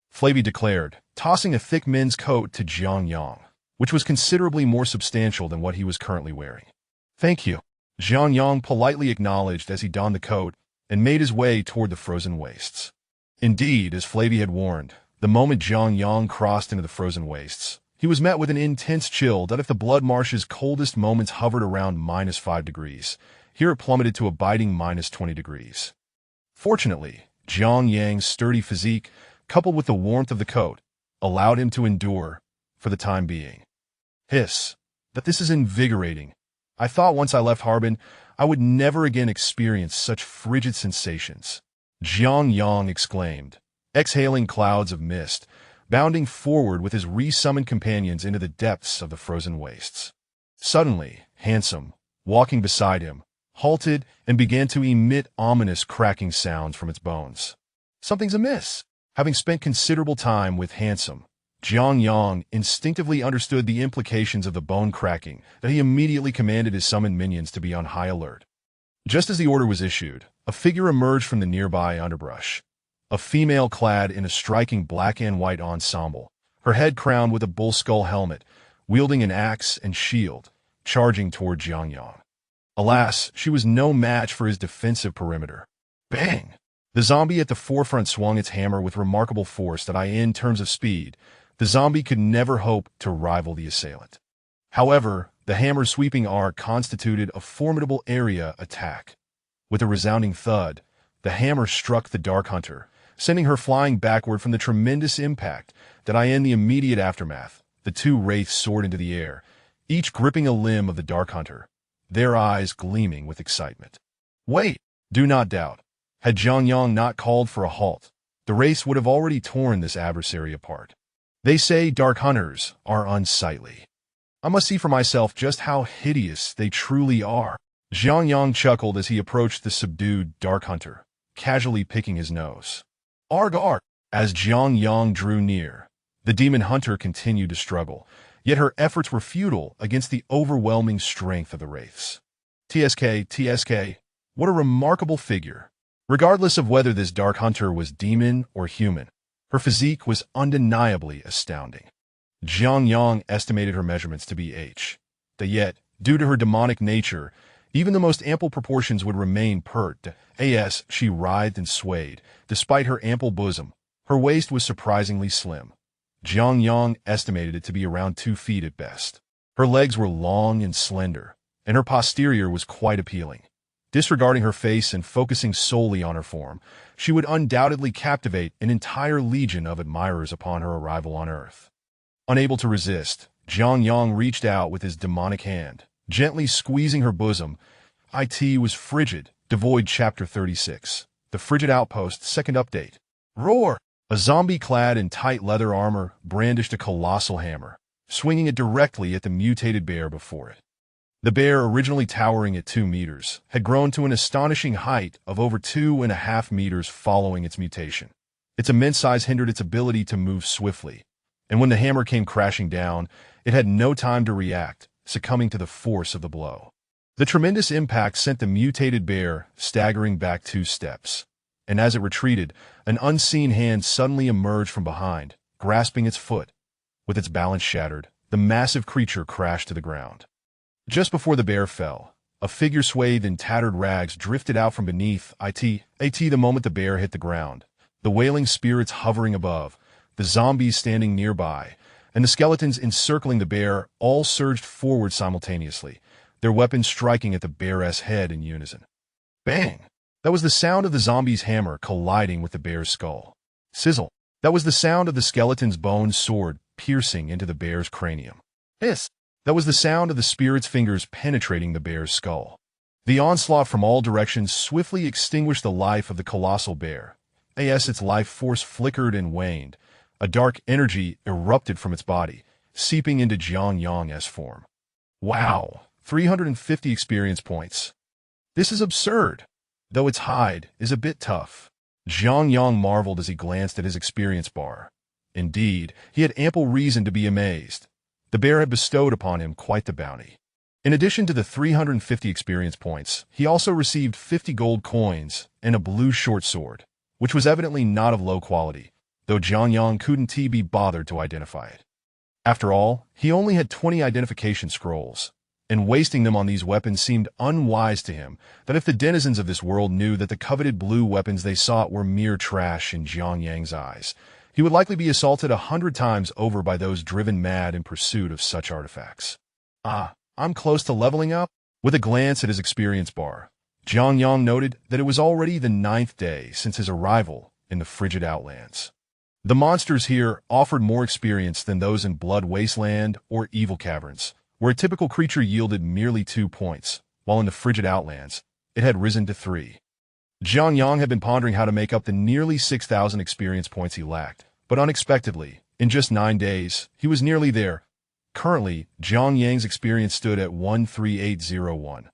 Flavy declared, tossing a thick men's coat to Jiang Yang, which was considerably more substantial than what he was currently wearing. Thank you, Jiang Yang politely acknowledged as he donned the coat and made his way toward the frozen wastes. Indeed, as Flavy had warned, the moment Jiang Yang crossed into the frozen wastes, he was met with an intense chill that if the blood marsh's coldest moments hovered around -5 degrees, here it plummeted to a biting -20 degrees. Fortunately, Jiang Yang's sturdy physique, coupled with the warmth of the coat, allowed him to endure, for the time being. Hiss, that this is invigorating. I thought once I left Harbin, I would never again experience such frigid sensations, Jiang Yang exclaimed, exhaling clouds of mist, bounding forward with his re-summoned companions into the depths of the frozen wastes. Suddenly, Handsome, walking beside him, halted and began to emit ominous cracking sounds from its bones. Something's amiss. Having spent considerable time with Handsome, Jiang Yang instinctively understood the implications of the bone cracking, that he immediately commanded his summoned minions to be on high alert. Just as the order was issued, a figure emerged from the nearby underbrush. A female clad in a striking black and white ensemble, her head crowned with a bull skull helmet, wielding an axe and shield, charging toward Jiang Yang. Alas, she was no match for his defensive perimeter. Bang! The zombie at the forefront swung its hammer with remarkable force that in terms of speed, the zombie could never hope to rival the assailant. However, the hammer's sweeping arc constituted a formidable area attack. With a resounding thud, the hammer struck the Dark Hunter, sending her flying backward from the tremendous impact that in the immediate aftermath, the two wraiths soared into the air, each gripping a limb of the Dark Hunter, their eyes gleaming with excitement. Wait! Do not doubt. Had Jiang Yang not called for a halt, the race would have already torn this adversary apart. They say Dark Hunters are unsightly. I must see for myself just how hideous they truly are. Jiang Yang chuckled as he approached the subdued Dark Hunter, casually picking his nose. Arg arg! As Jiang Yang drew near, the demon hunter continued to struggle, yet her efforts were futile against the overwhelming strength of the wraiths. TSK, what a remarkable figure. Regardless of whether this Dark Hunter was demon or human, her physique was undeniably astounding. Jiang Yang estimated her measurements to be yet, due to her demonic nature, even the most ample proportions would remain pert. As she writhed and swayed, despite her ample bosom, her waist was surprisingly slim. Jiang Yang estimated it to be around 2 feet at best. Her legs were long and slender, and her posterior was quite appealing. Disregarding her face and focusing solely on her form, she would undoubtedly captivate an entire legion of admirers upon her arrival on Earth. Unable to resist, Jiang Yang reached out with his demonic hand, gently squeezing her bosom. It was frigid, devoid. Chapter 36. The Frigid Outpost, second update. Roar! A zombie clad in tight leather armor brandished a colossal hammer, swinging it directly at the mutated bear before it. The bear, originally towering at 2 meters, had grown to an astonishing height of over 2.5 meters following its mutation. Its immense size hindered its ability to move swiftly, and when the hammer came crashing down, it had no time to react, succumbing to the force of the blow. The tremendous impact sent the mutated bear staggering back 2 steps, and as it retreated, an unseen hand suddenly emerged from behind, grasping its foot. With its balance shattered, the massive creature crashed to the ground. Just before the bear fell, a figure swathed in tattered rags drifted out from beneath the moment the bear hit the ground, the wailing spirits hovering above, the zombies standing nearby, and the skeletons encircling the bear all surged forward simultaneously, their weapons striking at the bear's head in unison. Bang! That was the sound of the zombie's hammer colliding with the bear's skull. Sizzle! That was the sound of the skeleton's bone sword piercing into the bear's cranium. Hiss! That was the sound of the spirit's fingers penetrating the bear's skull. The onslaught from all directions swiftly extinguished the life of the colossal bear. Its life force flickered and waned. A dark energy erupted from its body, seeping into Jiang Yang's form. Wow! 350 experience points. This is absurd, though its hide is a bit tough. Jiang Yang marveled as he glanced at his experience bar. Indeed, he had ample reason to be amazed. The bear had bestowed upon him quite the bounty. In addition to the 350 experience points, he also received 50 gold coins and a blue short sword, which was evidently not of low quality, though Jiang Yang couldn't be bothered to identify it. After all, he only had 20 identification scrolls, and wasting them on these weapons seemed unwise to him, that if the denizens of this world knew that the coveted blue weapons they sought were mere trash in Jiang Yang's eyes, he would likely be assaulted 100 times over by those driven mad in pursuit of such artifacts. I'm close to leveling up. With a glance at his experience bar, Jiang Yang noted that it was already the 9th day since his arrival in the frigid outlands. The monsters here offered more experience than those in Blood Wasteland or Evil Caverns, where a typical creature yielded merely 2 points, while in the frigid outlands, it had risen to 3. Jiang Yang had been pondering how to make up the nearly 6,000 experience points he lacked, but unexpectedly, in just 9 days, he was nearly there. Currently, Jiang Yang's experience stood at 13801,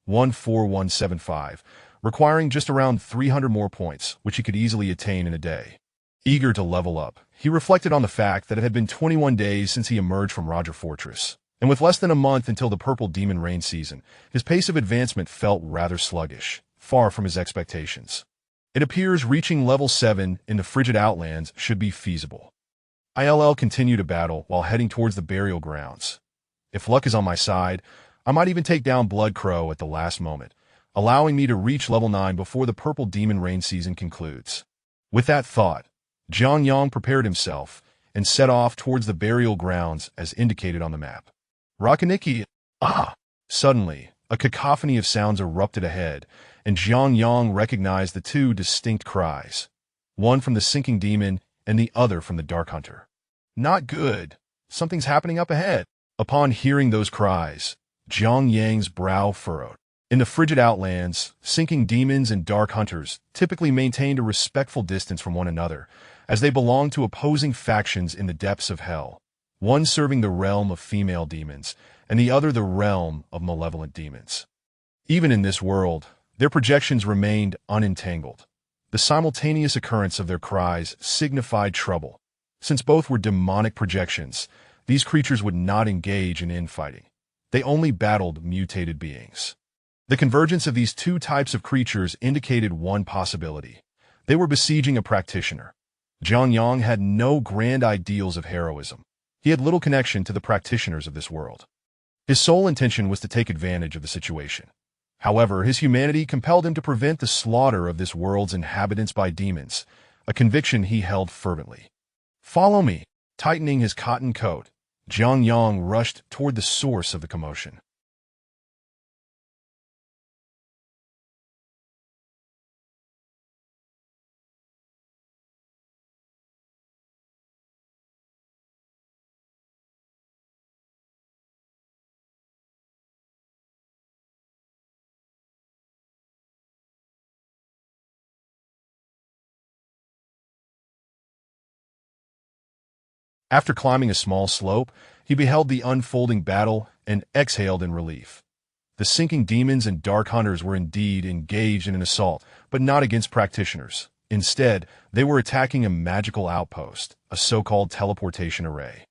14175, requiring just around 300 more points, which he could easily attain in a day. Eager to level up, he reflected on the fact that it had been 21 days since he emerged from Roger Fortress, and with less than a month until the Purple Demon Rain season, his pace of advancement felt rather sluggish, far from his expectations. It appears reaching level 7 in the frigid outlands should be feasible. I'll continue to battle while heading towards the burial grounds. If luck is on my side, I might even take down Blood Crow at the last moment, allowing me to reach level 9 before the Purple Demon Rain season concludes. With that thought, Jiang Yang prepared himself and set off towards the burial grounds as indicated on the map. Rakaniki! Suddenly, a cacophony of sounds erupted ahead, and Jiang Yang recognized the 2 distinct cries, one from the sinking demon and the other from the Dark Hunter. Not good. Something's happening up ahead. Upon hearing those cries, Jiang Yang's brow furrowed. In the frigid outlands, sinking demons and Dark Hunters typically maintained a respectful distance from one another, as they belonged to opposing factions in the depths of hell, one serving the realm of female demons, and the other the realm of malevolent demons. Even in this world, their projections remained unentangled. The simultaneous occurrence of their cries signified trouble. Since both were demonic projections, these creatures would not engage in infighting. They only battled mutated beings. The convergence of these 2 types of creatures indicated one possibility. They were besieging a practitioner. Jiang Yang had no grand ideals of heroism. He had little connection to the practitioners of this world. His sole intention was to take advantage of the situation. However, his humanity compelled him to prevent the slaughter of this world's inhabitants by demons, a conviction he held fervently. Follow me. Tightening his cotton coat, Jiang Yang rushed toward the source of the commotion. After climbing a small slope, he beheld the unfolding battle and exhaled in relief. The sinking demons and Dark Hunters were indeed engaged in an assault, but not against practitioners. Instead, they were attacking a magical outpost, a so-called teleportation array.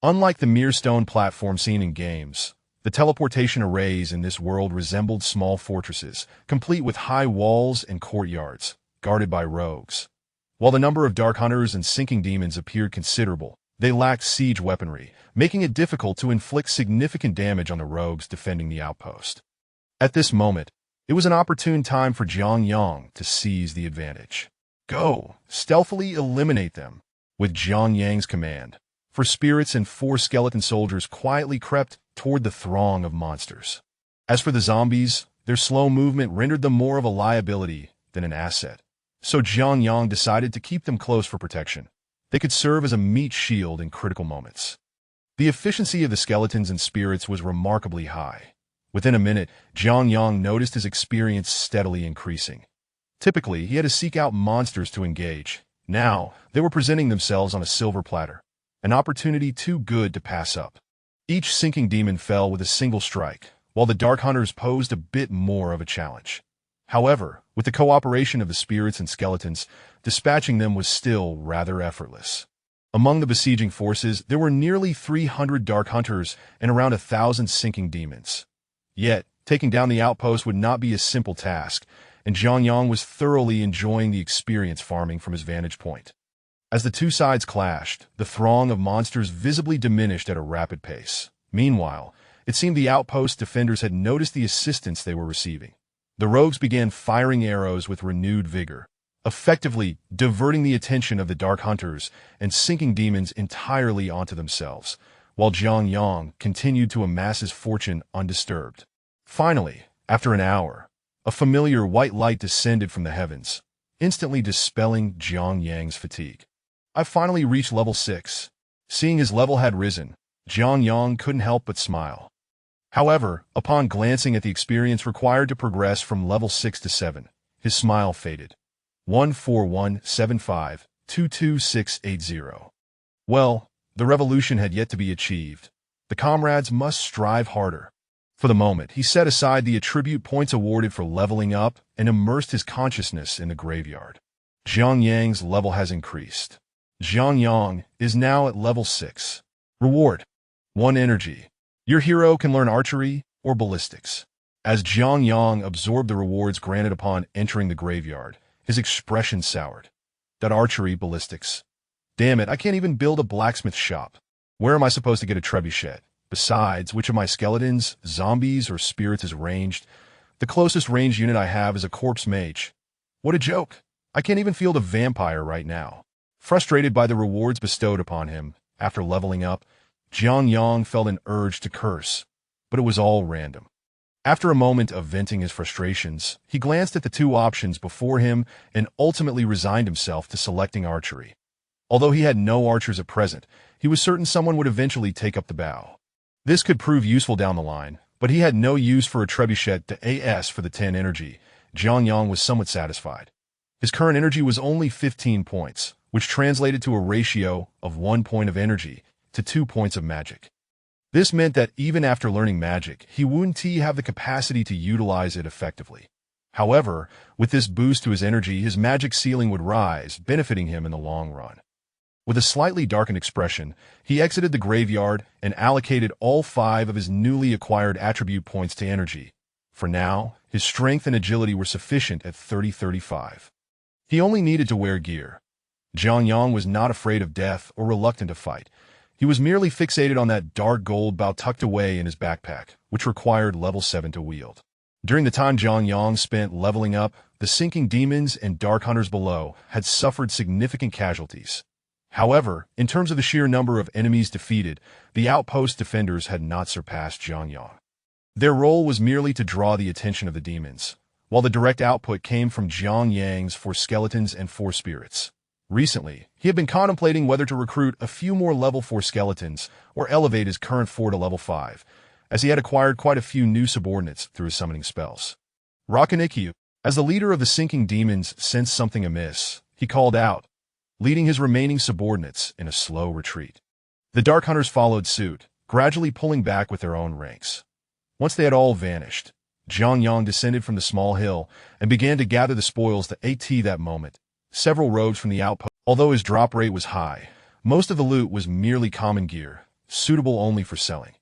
Unlike the mere stone platform seen in games, the teleportation arrays in this world resembled small fortresses, complete with high walls and courtyards, guarded by rogues. While the number of Dark Hunters and sinking demons appeared considerable, they lacked siege weaponry, making it difficult to inflict significant damage on the rogues defending the outpost. At this moment, it was an opportune time for Jiang Yang to seize the advantage. Go, stealthily eliminate them, with Jiang Yang's command. For spirits and 4 skeleton soldiers quietly crept toward the throng of monsters. As for the zombies, their slow movement rendered them more of a liability than an asset. So Jiang Yang decided to keep them close for protection. They could serve as a meat shield in critical moments. The efficiency of the skeletons and spirits was remarkably high. Within a minute, Jiang Yang noticed his experience steadily increasing. Typically, he had to seek out monsters to engage. Now, they were presenting themselves on a silver platter, an opportunity too good to pass up. Each sinking demon fell with a single strike, while the Dark Hunters posed a bit more of a challenge. However, with the cooperation of the spirits and skeletons, dispatching them was still rather effortless. Among the besieging forces, there were nearly 300 Dark Hunters and around 1,000 sinking demons. Yet, taking down the outpost would not be a simple task, and Zhang Yang was thoroughly enjoying the experience farming from his vantage point. As the two sides clashed, the throng of monsters visibly diminished at a rapid pace. Meanwhile, it seemed the outpost defenders had noticed the assistance they were receiving. The rogues began firing arrows with renewed vigor, effectively diverting the attention of the Dark Hunters and sinking demons entirely onto themselves, while Zhang Yang continued to amass his fortune undisturbed. Finally, after an hour, a familiar white light descended from the heavens, instantly dispelling Zhang Yang's fatigue. I finally reached level 6. Seeing his level had risen, Zhang Yang couldn't help but smile. However, upon glancing at the experience required to progress from level 6 to 7, his smile faded. 14175-22680. Well, the revolution had yet to be achieved. The comrades must strive harder. For the moment, he set aside the attribute points awarded for leveling up and immersed his consciousness in the graveyard. Zhang Yang's level has increased. Zhang Yang is now at level 6. Reward: 1 energy. Your hero can learn archery or ballistics. As Zhang Yang absorbed the rewards granted upon entering the graveyard, his expression soured. That archery, ballistics. Damn it, I can't even build a blacksmith shop. Where am I supposed to get a trebuchet? Besides, which of my skeletons, zombies, or spirits is ranged? The closest ranged unit I have is a corpse mage. What a joke. I can't even field a vampire right now. Frustrated by the rewards bestowed upon him, after leveling up, Zhang Yang felt an urge to curse, but it was all random. After a moment of venting his frustrations, he glanced at the two options before him and ultimately resigned himself to selecting archery. Although he had no archers at present, he was certain someone would eventually take up the bow. This could prove useful down the line, but he had no use for a trebuchet to AS for the 10 energy. Zhang Yang was somewhat satisfied. His current energy was only 15 points, which translated to a ratio of 1 point of energy to 2 points of magic. This meant that even after learning magic, he wouldn't have the capacity to utilize it effectively. However, with this boost to his energy, his magic ceiling would rise, benefiting him in the long run. With a slightly darkened expression, he exited the graveyard and allocated all 5 of his newly acquired attribute points to energy. For now, his strength and agility were sufficient at 30-35. He only needed to wear gear. Zhang Yang was not afraid of death or reluctant to fight. He was merely fixated on that dark gold bow tucked away in his backpack, which required level 7 to wield. During the time Zhang Yang spent leveling up, the sinking demons and Dark Hunters below had suffered significant casualties. However, in terms of the sheer number of enemies defeated, the outpost defenders had not surpassed Zhang Yang. Their role was merely to draw the attention of the demons, while the direct output came from Zhang Yang's 4 skeletons and 4 spirits. Recently, he had been contemplating whether to recruit a few more level 4 skeletons or elevate his current 4 to level 5, as he had acquired quite a few new subordinates through his summoning spells. Rakanikyu, as the leader of the sinking demons, sensed something amiss. He called out, leading his remaining subordinates in a slow retreat. The Dark Hunters followed suit, gradually pulling back with their own ranks. Once they had all vanished, Zhang Yang descended from the small hill and began to gather the spoils that AT that moment. Several rogues from the outpost. Although his drop rate was high, most of the loot was merely common gear, suitable only for selling.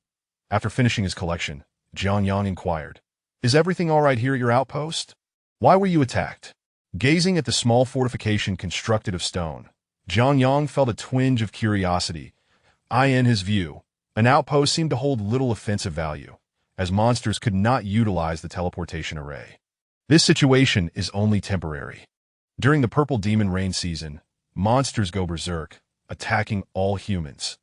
After finishing his collection, Zhang Yang inquired, "Is everything all right here at your outpost? Why were you attacked?" Gazing at the small fortification constructed of stone, Zhang Yang felt a twinge of curiosity. In his view, an outpost seemed to hold little offensive value, as monsters could not utilize the teleportation array. This situation is only temporary. During the Purple Demon Rain season, monsters go berserk, attacking all humans.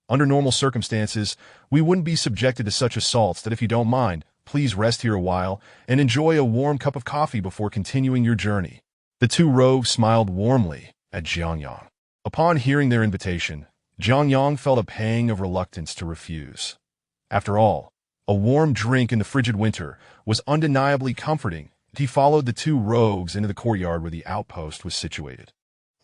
Under normal circumstances, we wouldn't be subjected to such assaults. That if you don't mind, please rest here a while and enjoy a warm cup of coffee before continuing your journey. The two rogues smiled warmly at Zhang Yang. Upon hearing their invitation, Zhang Yang felt a pang of reluctance to refuse. After all, a warm drink in the frigid winter was undeniably comforting. He followed the two rogues into the courtyard where the outpost was situated.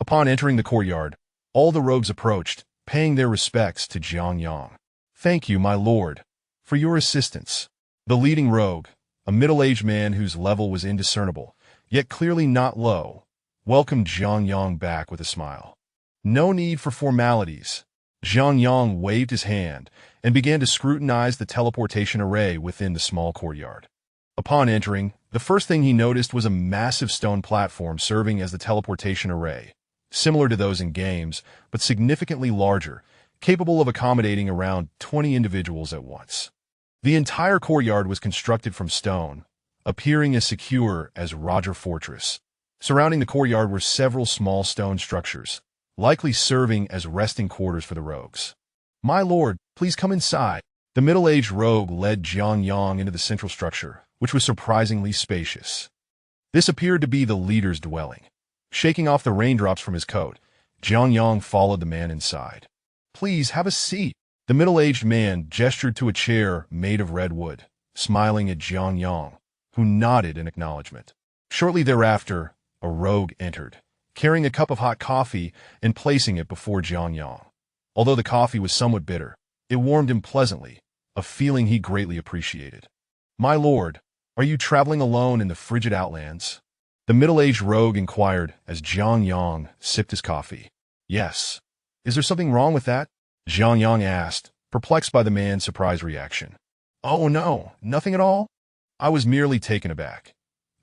Upon entering the courtyard, all the rogues approached, paying their respects to Zhang Yang. "Thank you, my lord, for your assistance." The leading rogue, a middle-aged man whose level was indiscernible, yet clearly not low, welcomed Zhang Yang back with a smile. No need for formalities. Zhang Yang waved his hand and began to scrutinize the teleportation array within the small courtyard. Upon entering, the first thing he noticed was a massive stone platform serving as the teleportation array, similar to those in games, but significantly larger, capable of accommodating around 20 individuals at once. The entire courtyard was constructed from stone, appearing as secure as Roger Fortress. Surrounding the courtyard were several small stone structures, likely serving as resting quarters for the rogues. "My lord, please come inside." The middle-aged rogue led Zhang Yang into the central structure, which was surprisingly spacious. This appeared to be the leader's dwelling. Shaking off the raindrops from his coat, Zhang Yang followed the man inside. "Please have a seat." The middle-aged man gestured to a chair made of red wood, smiling at Zhang Yang, who nodded in acknowledgement. Shortly thereafter, a rogue entered, carrying a cup of hot coffee and placing it before Zhang Yang. Although the coffee was somewhat bitter, it warmed him pleasantly, a feeling he greatly appreciated. "My lord, are you traveling alone in the frigid outlands?" The middle-aged rogue inquired as Zhang Yang sipped his coffee. "Yes. Is there something wrong with that?" Zhang Yang asked, perplexed by the man's surprised reaction. "Oh no, nothing at all. I was merely taken aback.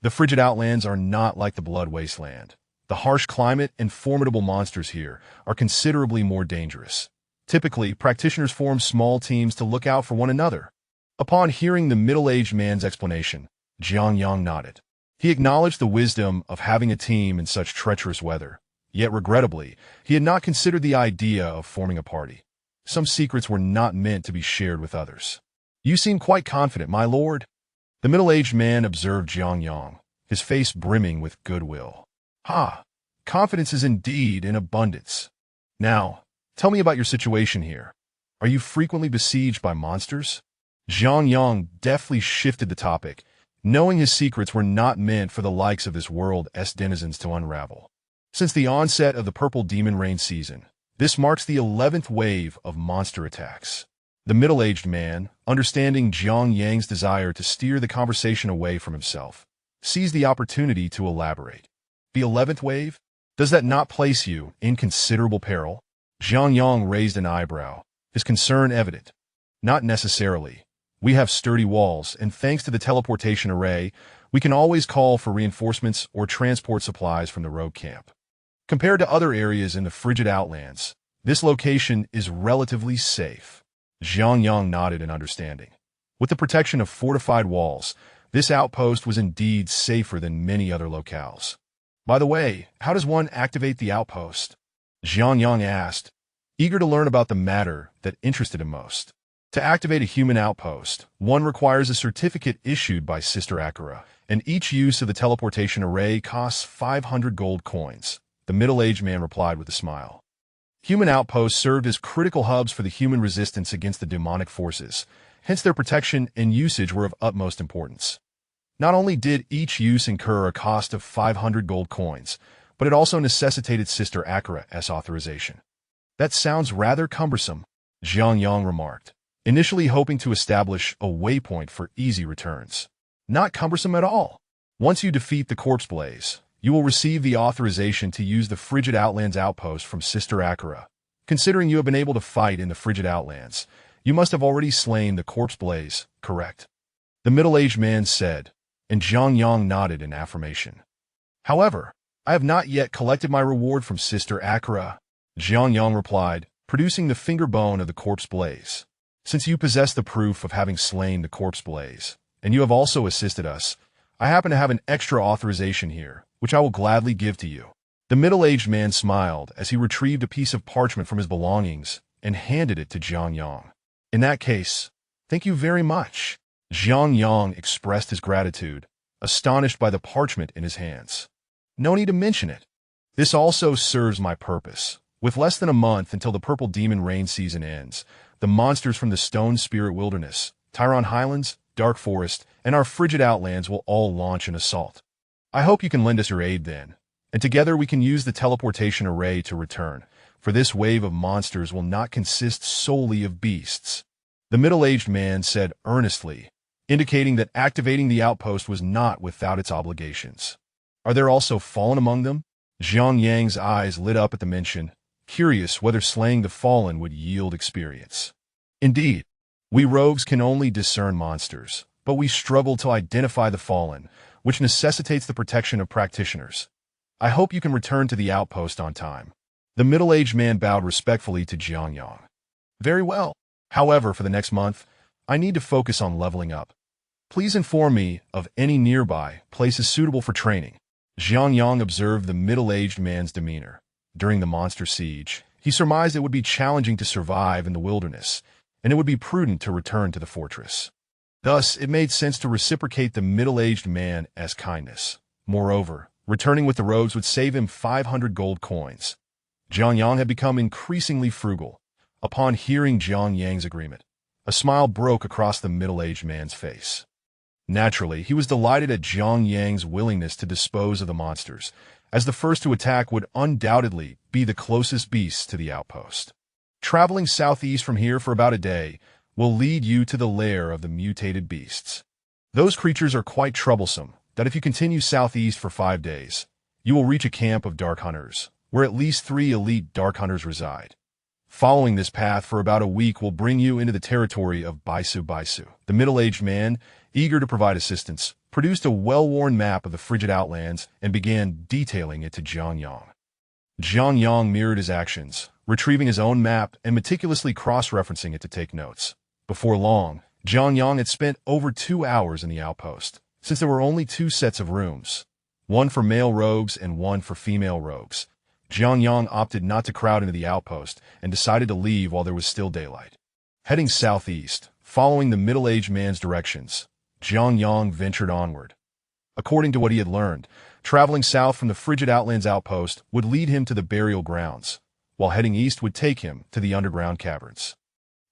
The frigid outlands are not like the Blood Wasteland. The harsh climate and formidable monsters here are considerably more dangerous. Typically, practitioners form small teams to look out for one another." Upon hearing the middle-aged man's explanation, Zhang Yang nodded. He acknowledged the wisdom of having a team in such treacherous weather, yet regrettably, he had not considered the idea of forming a party. Some secrets were not meant to be shared with others. "You seem quite confident, my lord." The middle-aged man observed Zhang Yang, his face brimming with goodwill. "Ha! Confidence is indeed in abundance. Now, tell me about your situation here. Are you frequently besieged by monsters?" Zhang Yang deftly shifted the topic, knowing his secrets were not meant for the likes of this world's denizens to unravel. Since the onset of the Purple Demon Rain season, this marks the 11th wave of monster attacks. The middle-aged man, understanding Zhang Yang's desire to steer the conversation away from himself, seized the opportunity to elaborate. "The 11th wave? Does that not place you in considerable peril?" Zhang Yang raised an eyebrow, his concern evident. "Not necessarily. We have sturdy walls, and thanks to the teleportation array, we can always call for reinforcements or transport supplies from the rogue camp. Compared to other areas in the frigid outlands, this location is relatively safe." Zhang Yang nodded in understanding. With the protection of fortified walls, this outpost was indeed safer than many other locales. "By the way, how does one activate the outpost?" Zhang Yang asked, eager to learn about the matter that interested him most. To activate a human outpost, one requires a certificate issued by Sister Akira, and each use of the teleportation array costs 500 gold coins, the middle-aged man replied with a smile. Human outposts served as critical hubs for the human resistance against the demonic forces, hence their protection and usage were of utmost importance. Not only did each use incur a cost of 500 gold coins, but it also necessitated Sister Akira's authorization. "That sounds rather cumbersome," Zhang Yang remarked, initially hoping to establish a waypoint for easy returns. "Not cumbersome at all. Once you defeat the Corpse Blaze, you will receive the authorization to use the Frigid Outlands outpost from Sister Akira. Considering you have been able to fight in the Frigid Outlands, you must have already slain the Corpse Blaze, correct?" The middle-aged man said, and Zhang Yang nodded in affirmation. "However, I have not yet collected my reward from Sister Akira," Zhang Yang replied, producing the finger bone of the Corpse Blaze. "Since you possess the proof of having slain the Corpse Blaze, and you have also assisted us, I happen to have an extra authorization here, which I will gladly give to you." The middle-aged man smiled as he retrieved a piece of parchment from his belongings and handed it to Zhang Yang. "In that case, thank you very much." Zhang Yang expressed his gratitude, astonished by the parchment in his hands. "No need to mention it. This also serves my purpose. With less than a month until the Purple Demon Rain season ends, the monsters from the Stone Spirit Wilderness, Tyron Highlands, Dark Forest, and our frigid outlands will all launch an assault. I hope you can lend us your aid then, and together we can use the teleportation array to return, for this wave of monsters will not consist solely of beasts." The middle-aged man said earnestly, indicating that activating the outpost was not without its obligations. "Are there also fallen among them?" Zhang Yang's eyes lit up at the mention, curious whether slaying the fallen would yield experience. Indeed, we rogues can only discern monsters, but we struggle to identify the fallen, which necessitates the protection of practitioners. I hope you can return to the outpost on time. The middle-aged man bowed respectfully to Jiang Yang. Very well. However, for the next month, I need to focus on leveling up. Please inform me of any nearby places suitable for training. Jiang Yang observed the middle-aged man's demeanor. During the monster siege, he surmised it would be challenging to survive in the wilderness, and it would be prudent to return to the fortress. Thus, it made sense to reciprocate the middle-aged man as kindness. Moreover, returning with the rogues would save him 500 gold coins. Jiang Yang had become increasingly frugal. Upon hearing Jiang Yang's agreement, a smile broke across the middle-aged man's face. Naturally, he was delighted at Jiang Yang's willingness to dispose of the monsters, as the first to attack would undoubtedly be the closest beasts to the outpost. Traveling southeast from here for about a day will lead you to the lair of the mutated beasts. Those creatures are quite troublesome, that if you continue southeast for 5 days, you will reach a camp of dark hunters, where at least 3 elite dark hunters reside. Following this path for about a week will bring you into the territory of Baisu Baisu. The middle-aged man, eager to provide assistance, produced a well-worn map of the frigid outlands and began detailing it to Jiang Yang. Jiang Yang mirrored his actions, retrieving his own map and meticulously cross-referencing it to take notes. Before long, Jiang Yang had spent over 2 hours in the outpost, since there were only 2 sets of rooms, one for male rogues and one for female rogues. Jiang Yang opted not to crowd into the outpost and decided to leave while there was still daylight. Heading southeast, following the middle-aged man's directions, Jiang Yang ventured onward. According to what he had learned, traveling south from the frigid outlands outpost would lead him to the burial grounds, while heading east would take him to the underground caverns.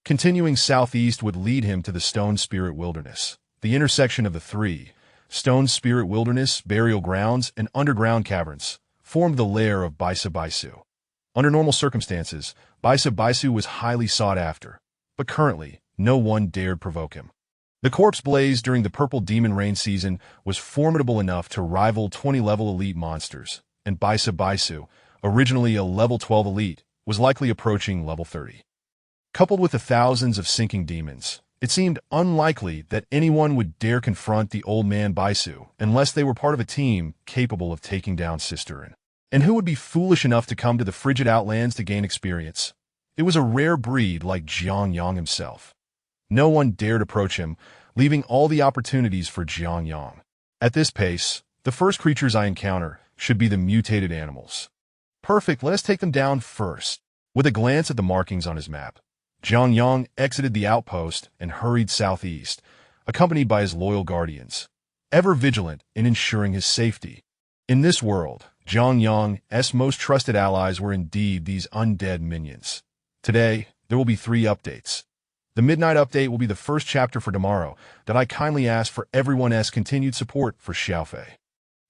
Continuing southeast would lead him to the Stone Spirit Wilderness, the intersection of the 3, Stone Spirit Wilderness, burial grounds, and underground caverns, formed the lair of Baisu Baisu. Under normal circumstances, Baisu Baisu was highly sought after, but currently, no one dared provoke him. The corpse blaze during the purple demon rain season was formidable enough to rival 20-level elite monsters, and Baisu Baisu, originally a level 12 elite, was likely approaching level 30. Coupled with the thousands of sinking demons, it seemed unlikely that anyone would dare confront the old man Baisu unless they were part of a team capable of taking down Sisterin. And who would be foolish enough to come to the frigid outlands to gain experience? It was a rare breed like Jiang Yang himself. No one dared approach him, leaving all the opportunities for Jiang Yang. At this pace, the first creatures I encounter should be the mutated animals. Perfect, let us take them down first. With a glance at the markings on his map, Jiang Yang exited the outpost and hurried southeast, accompanied by his loyal guardians, ever vigilant in ensuring his safety. In this world, Jiang Yang's most trusted allies were indeed these undead minions. Today, there will be 3 updates. The Midnight Update will be the first chapter for tomorrow that I kindly ask for everyone's continued support for Xiaofei.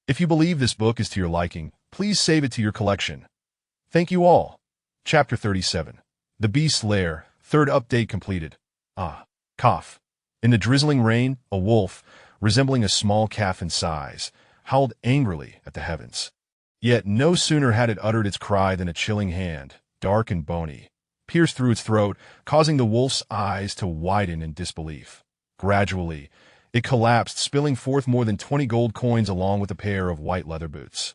If you believe this book is to your liking, please save it to your collection. Thank you all. Chapter 37. The Beast's Lair, 3rd update completed. Cough. In the drizzling rain, a wolf, resembling a small calf in size, howled angrily at the heavens. Yet no sooner had it uttered its cry than a chilling hand, dark and bony, pierced through its throat, causing the wolf's eyes to widen in disbelief. Gradually, it collapsed, spilling forth more than 20 gold coins along with a pair of white leather boots.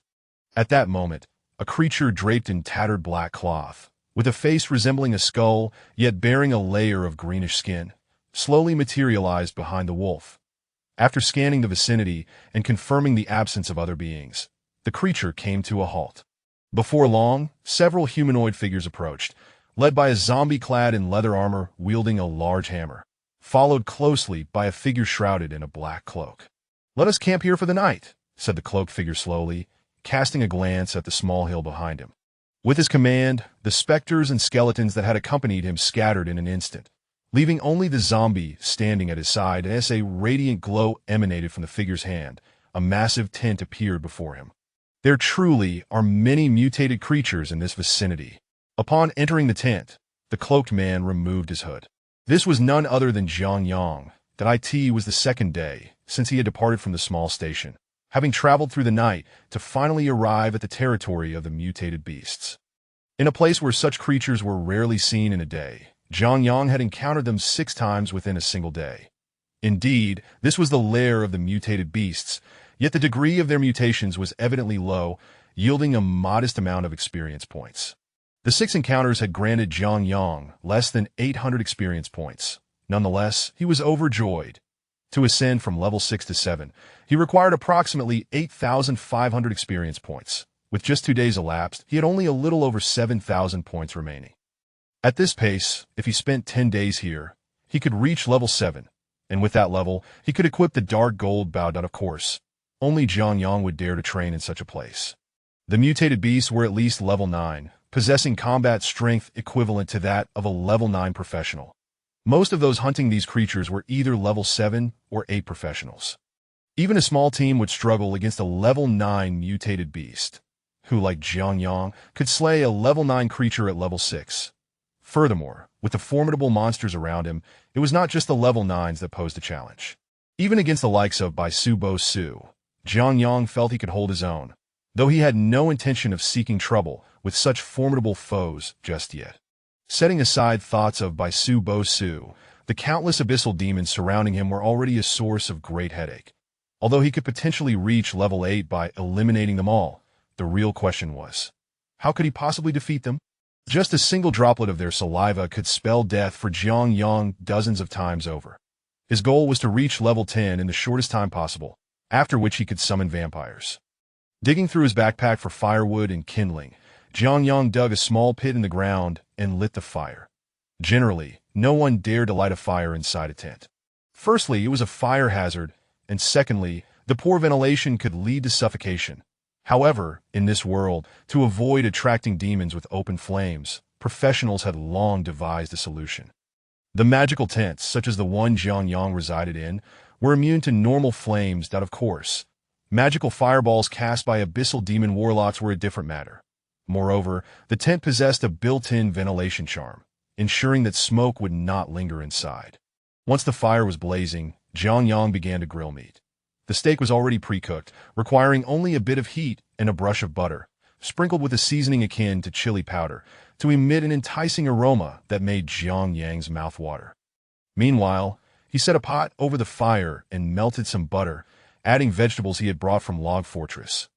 At that moment, a creature draped in tattered black cloth, with a face resembling a skull, yet bearing a layer of greenish skin, slowly materialized behind the wolf. After scanning the vicinity and confirming the absence of other beings, the creature came to a halt. Before long, several humanoid figures approached, led by a zombie clad in leather armor wielding a large hammer, followed closely by a figure shrouded in a black cloak. "Let us camp here for the night," said the cloaked figure slowly, casting a glance at the small hill behind him. With his command, the specters and skeletons that had accompanied him scattered in an instant, leaving only the zombie standing at his side. As a radiant glow emanated from the figure's hand, a massive tent appeared before him. There truly are many mutated creatures in this vicinity. Upon entering the tent, the cloaked man removed his hood. This was none other than Jiang Yang. That it was the 2nd day since he had departed from the small station, having traveled through the night to finally arrive at the territory of the mutated beasts. In a place where such creatures were rarely seen in a day, Zhang Yang had encountered them 6 times within a single day. Indeed, this was the lair of the mutated beasts, yet the degree of their mutations was evidently low, yielding a modest amount of experience points. The 6 encounters had granted Zhang Yang less than 800 experience points. Nonetheless, he was overjoyed. To ascend from level 6 to 7, he required approximately 8,500 experience points. With just 2 days elapsed, he had only a little over 7,000 points remaining. At this pace, if he spent 10 days here, he could reach level 7, and with that level, he could equip the dark gold bow. Of course, only Zhang Yang would dare to train in such a place. The mutated beasts were at least level 9, possessing combat strength equivalent to that of a level 9 professional. Most of those hunting these creatures were either level 7 or 8 professionals. Even a small team would struggle against a level 9 mutated beast, who, like Zhang Yang, could slay a level 9 creature at level 6. Furthermore, with the formidable monsters around him, it was not just the level 9s that posed a challenge. Even against the likes of Bo Su, Zhang Yang felt he could hold his own, though he had no intention of seeking trouble with such formidable foes just yet. Setting aside thoughts of Bo Su, the countless abyssal demons surrounding him were already a source of great headache. Although he could potentially reach level 8 by eliminating them all, the real question was, how could he possibly defeat them? Just a single droplet of their saliva could spell death for Zhang Yang dozens of times over. His goal was to reach level 10 in the shortest time possible, after which he could summon vampires. Digging through his backpack for firewood and kindling, Zhang Yang dug a small pit in the ground and lit the fire. Generally, no one dared to light a fire inside a tent. Firstly, it was a fire hazard, and secondly, the poor ventilation could lead to suffocation. However, in this world, to avoid attracting demons with open flames, professionals had long devised a solution. The magical tents, such as the one Zhang Yang resided in, were immune to normal flames. Of course, magical fireballs cast by abyssal demon warlocks were a different matter. Moreover, the tent possessed a built-in ventilation charm, ensuring that smoke would not linger inside. Once the fire was blazing, Zhang Yang began to grill meat. The steak was already pre-cooked, requiring only a bit of heat and a brush of butter, sprinkled with a seasoning akin to chili powder, to emit an enticing aroma that made Zhang Yang's mouth water. Meanwhile, he set a pot over the fire and melted some butter, adding vegetables he had brought from Log Fortress.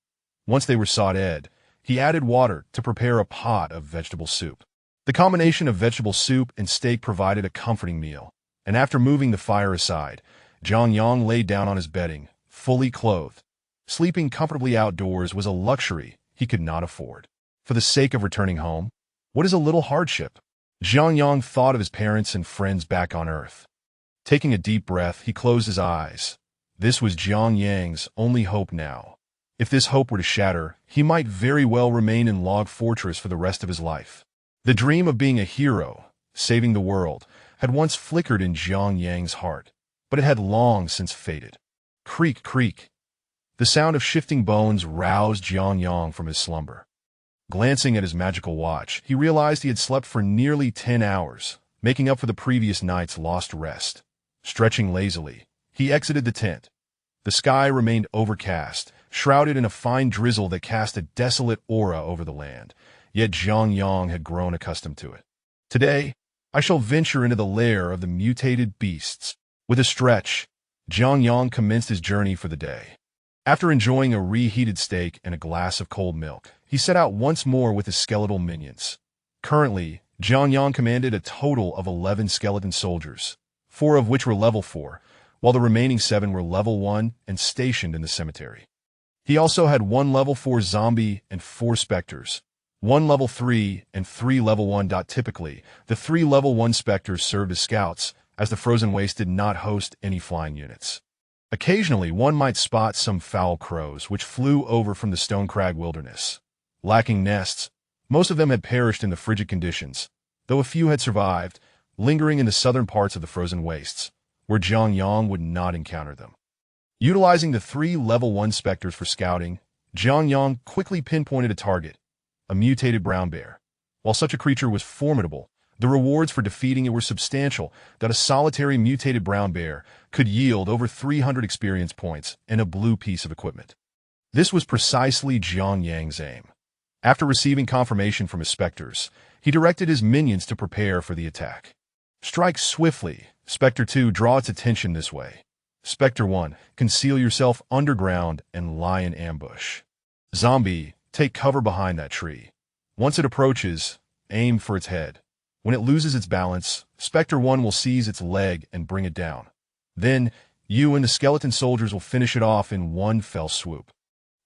Once they were sautéed, he added water to prepare a pot of vegetable soup. The combination of vegetable soup and steak provided a comforting meal, and after moving the fire aside, Zhang Yang lay down on his bedding, fully clothed. Sleeping comfortably outdoors was a luxury he could not afford. For the sake of returning home, what is a little hardship? Zhang Yang thought of his parents and friends back on Earth. Taking a deep breath, he closed his eyes. This was Zhang Yang's only hope now. If this hope were to shatter, he might very well remain in Log Fortress for the rest of his life. The dream of being a hero, saving the world, had once flickered in Zhang Yang's heart, but it had long since faded. Creak, creak. The sound of shifting bones roused Zhang Yang from his slumber. Glancing at his magical watch, he realized he had slept for nearly 10 hours, making up for the previous night's lost rest. Stretching lazily, he exited the tent. The sky remained overcast, shrouded in a fine drizzle that cast a desolate aura over the land, yet Zhang Yang had grown accustomed to it. Today, I shall venture into the lair of the mutated beasts. With a stretch, Zhang Yang commenced his journey for the day. After enjoying a reheated steak and a glass of cold milk, he set out once more with his skeletal minions. Currently, Zhang Yang commanded a total of 11 skeleton soldiers, 4 of which were level 4, while the remaining 7 were level 1 and stationed in the cemetery. He also had 1 level 4 zombie and 4 specters, 1 level 3 and 3 level 1. Typically, the 3 level 1 specters served as scouts, as the frozen waste did not host any flying units. Occasionally, one might spot some foul crows which flew over from the Stone Crag wilderness. Lacking nests, most of them had perished in the frigid conditions, though a few had survived, lingering in the southern parts of the frozen wastes, where Zhang Yang would not encounter them. Utilizing the 3 level 1 specters for scouting, Zhang Yang quickly pinpointed a target, a mutated brown bear. While such a creature was formidable, the rewards for defeating it were substantial, that a solitary mutated brown bear could yield over 300 experience points and a blue piece of equipment. This was precisely Zhang Yang's aim. After receiving confirmation from his specters, he directed his minions to prepare for the attack. Strike swiftly. Spectre 2, draw its attention this way. Spectre 1, conceal yourself underground and lie in ambush. Zombie, take cover behind that tree. Once it approaches, aim for its head. When it loses its balance, Spectre 1 will seize its leg and bring it down. Then, you and the skeleton soldiers will finish it off in one fell swoop.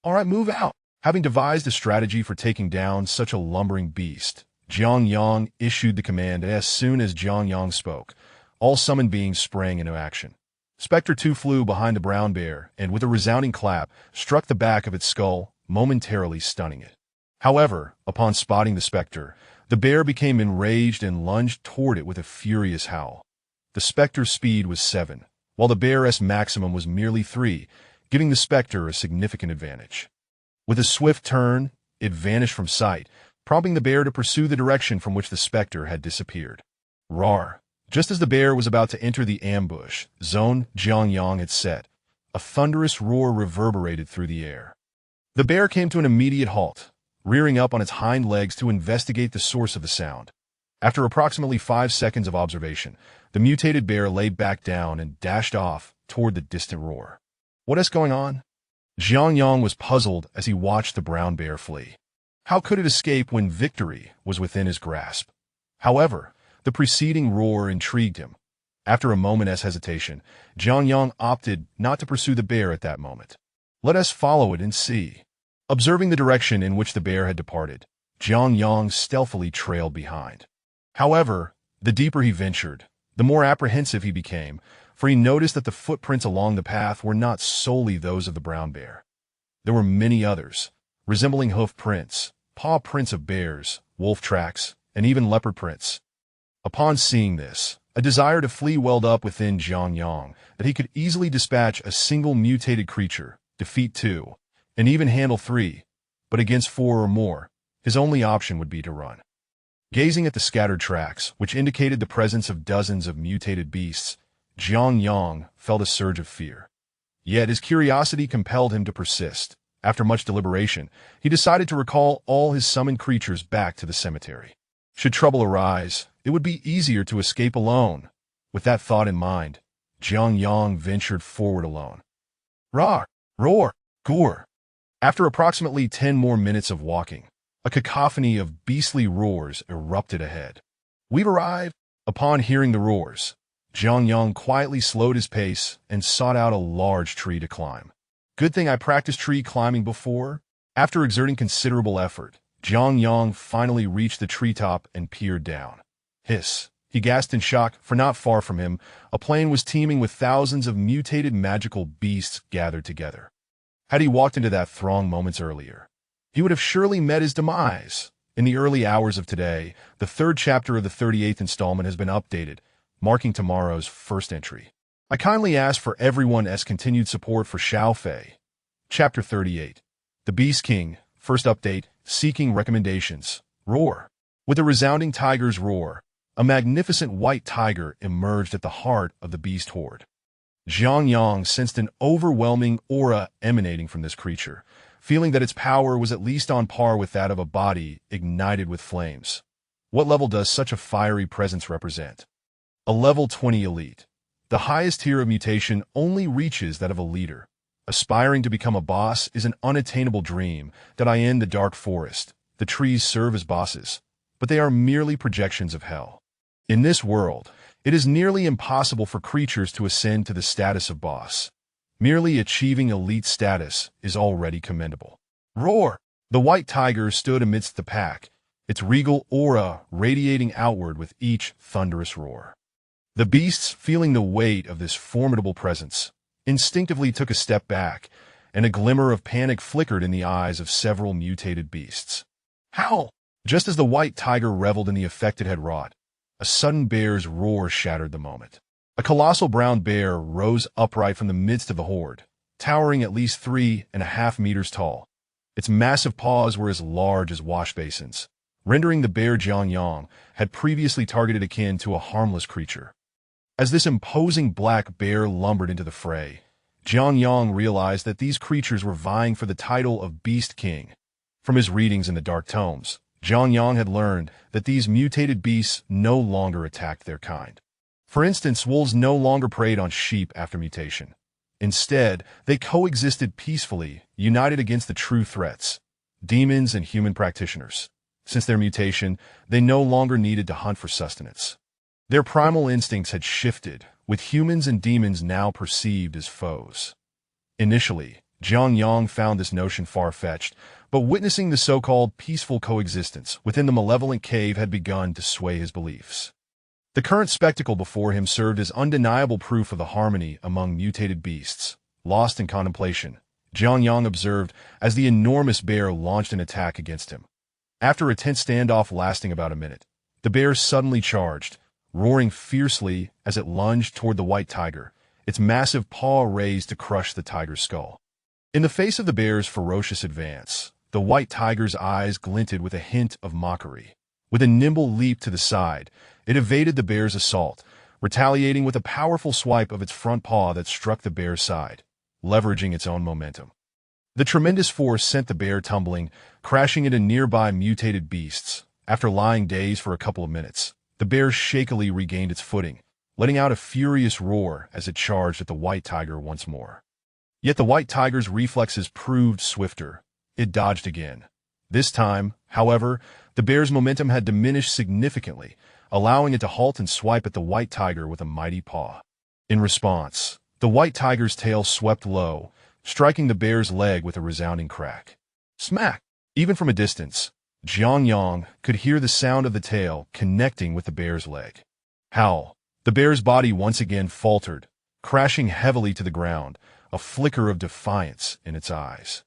Alright, move out. Having devised a strategy for taking down such a lumbering beast, Jiang Yang issued the command, and as soon as Jiang Yang spoke, all summoned beings sprang into action. Spectre 2 flew behind the brown bear and, with a resounding clap, struck the back of its skull, momentarily stunning it. However, upon spotting the spectre, the bear became enraged and lunged toward it with a furious howl. The spectre's speed was 7, while the bear's maximum was merely 3, giving the spectre a significant advantage. With a swift turn, it vanished from sight, prompting the bear to pursue the direction from which the spectre had disappeared. Roar! Just as the bear was about to enter the ambush zone Jiang Yang had set, a thunderous roar reverberated through the air. The bear came to an immediate halt, rearing up on its hind legs to investigate the source of the sound. After approximately 5 seconds of observation, the mutated bear lay back down and dashed off toward the distant roar. What is going on? Jiang Yang was puzzled as he watched the brown bear flee. How could it escape when victory was within his grasp? However, the preceding roar intrigued him. After a moment's hesitation, Jiang Yang opted not to pursue the bear at that moment. Let us follow it and see. Observing the direction in which the bear had departed, Jiang Yang stealthily trailed behind. However, the deeper he ventured, the more apprehensive he became, for he noticed that the footprints along the path were not solely those of the brown bear. There were many others, resembling hoof prints, paw prints of bears, wolf tracks, and even leopard prints. Upon seeing this, a desire to flee welled up within Jiang Yang that he could easily dispatch a single mutated creature, defeat 2, and even handle 3, but against 4 or more, his only option would be to run. Gazing at the scattered tracks, which indicated the presence of dozens of mutated beasts, Jiang Yang felt a surge of fear. Yet his curiosity compelled him to persist. After much deliberation, he decided to recall all his summoned creatures back to the cemetery. Should trouble arise, it would be easier to escape alone. With that thought in mind, Jiang Yang ventured forward alone. Roar! Roar! Gore! After approximately 10 more minutes of walking, a cacophony of beastly roars erupted ahead. We've arrived! Upon hearing the roars, Jiang Yang quietly slowed his pace and sought out a large tree to climb. Good thing I practiced tree climbing before. After exerting considerable effort, Jiang Yang finally reached the treetop and peered down. Hiss! He gasped in shock, for not far from him, a plain was teeming with thousands of mutated magical beasts gathered together. Had he walked into that throng moments earlier, he would have surely met his demise. In the early hours of today, the 3rd chapter of the 38th installment has been updated, marking tomorrow's first entry. I kindly ask for everyone's continued support for Xiao Fei. Chapter 38. The Beast King, first update, seeking recommendations. Roar. With a resounding tiger's roar, a magnificent white tiger emerged at the heart of the beast horde. Jiang Yang sensed an overwhelming aura emanating from this creature, feeling that its power was at least on par with that of a body ignited with flames. What level does such a fiery presence represent? A level 20 elite. The highest tier of mutation only reaches that of a leader. Aspiring to become a boss is an unattainable dream that I in the dark forest. The trees serve as bosses, but they are merely projections of hell. In this world, it is nearly impossible for creatures to ascend to the status of boss. Merely achieving elite status is already commendable. Roar! The white tiger stood amidst the pack, its regal aura radiating outward with each thunderous roar. The beasts, feeling the weight of this formidable presence, instinctively took a step back, and a glimmer of panic flickered in the eyes of several mutated beasts. Howl! Just as the white tiger reveled in the effect it had wrought, a sudden bear's roar shattered the moment. A colossal brown bear rose upright from the midst of the horde, towering at least 3.5 meters tall. Its massive paws were as large as wash basins, rendering the bear Jiang Yang had previously targeted akin to a harmless creature. As this imposing black bear lumbered into the fray, Jiang Yang realized that these creatures were vying for the title of Beast King. From his readings in the Dark Tomes, Zhang Yang had learned that these mutated beasts no longer attacked their kind. For instance, wolves no longer preyed on sheep after mutation. Instead, they coexisted peacefully, united against the true threats, demons and human practitioners. Since their mutation, they no longer needed to hunt for sustenance. Their primal instincts had shifted, with humans and demons now perceived as foes. Initially, Zhang Yang found this notion far-fetched, but witnessing the so-called peaceful coexistence within the malevolent cave had begun to sway his beliefs. The current spectacle before him served as undeniable proof of the harmony among mutated beasts. Lost in contemplation, Zhang Yang observed as the enormous bear launched an attack against him. After a tense standoff lasting about a minute, the bear suddenly charged, roaring fiercely as it lunged toward the white tiger, its massive paw raised to crush the tiger's skull. In the face of the bear's ferocious advance, the white tiger's eyes glinted with a hint of mockery. With a nimble leap to the side, it evaded the bear's assault, retaliating with a powerful swipe of its front paw that struck the bear's side, leveraging its own momentum. The tremendous force sent the bear tumbling, crashing into nearby mutated beasts. After lying dazed for a couple of minutes, the bear shakily regained its footing, letting out a furious roar as it charged at the white tiger once more. Yet the white tiger's reflexes proved swifter. It dodged again. This time, however, the bear's momentum had diminished significantly, allowing it to halt and swipe at the white tiger with a mighty paw. In response, the white tiger's tail swept low, striking the bear's leg with a resounding crack. Smack! Even from a distance, Zhang Yang could hear the sound of the tail connecting with the bear's leg. Howl! The bear's body once again faltered, crashing heavily to the ground, a flicker of defiance in its eyes.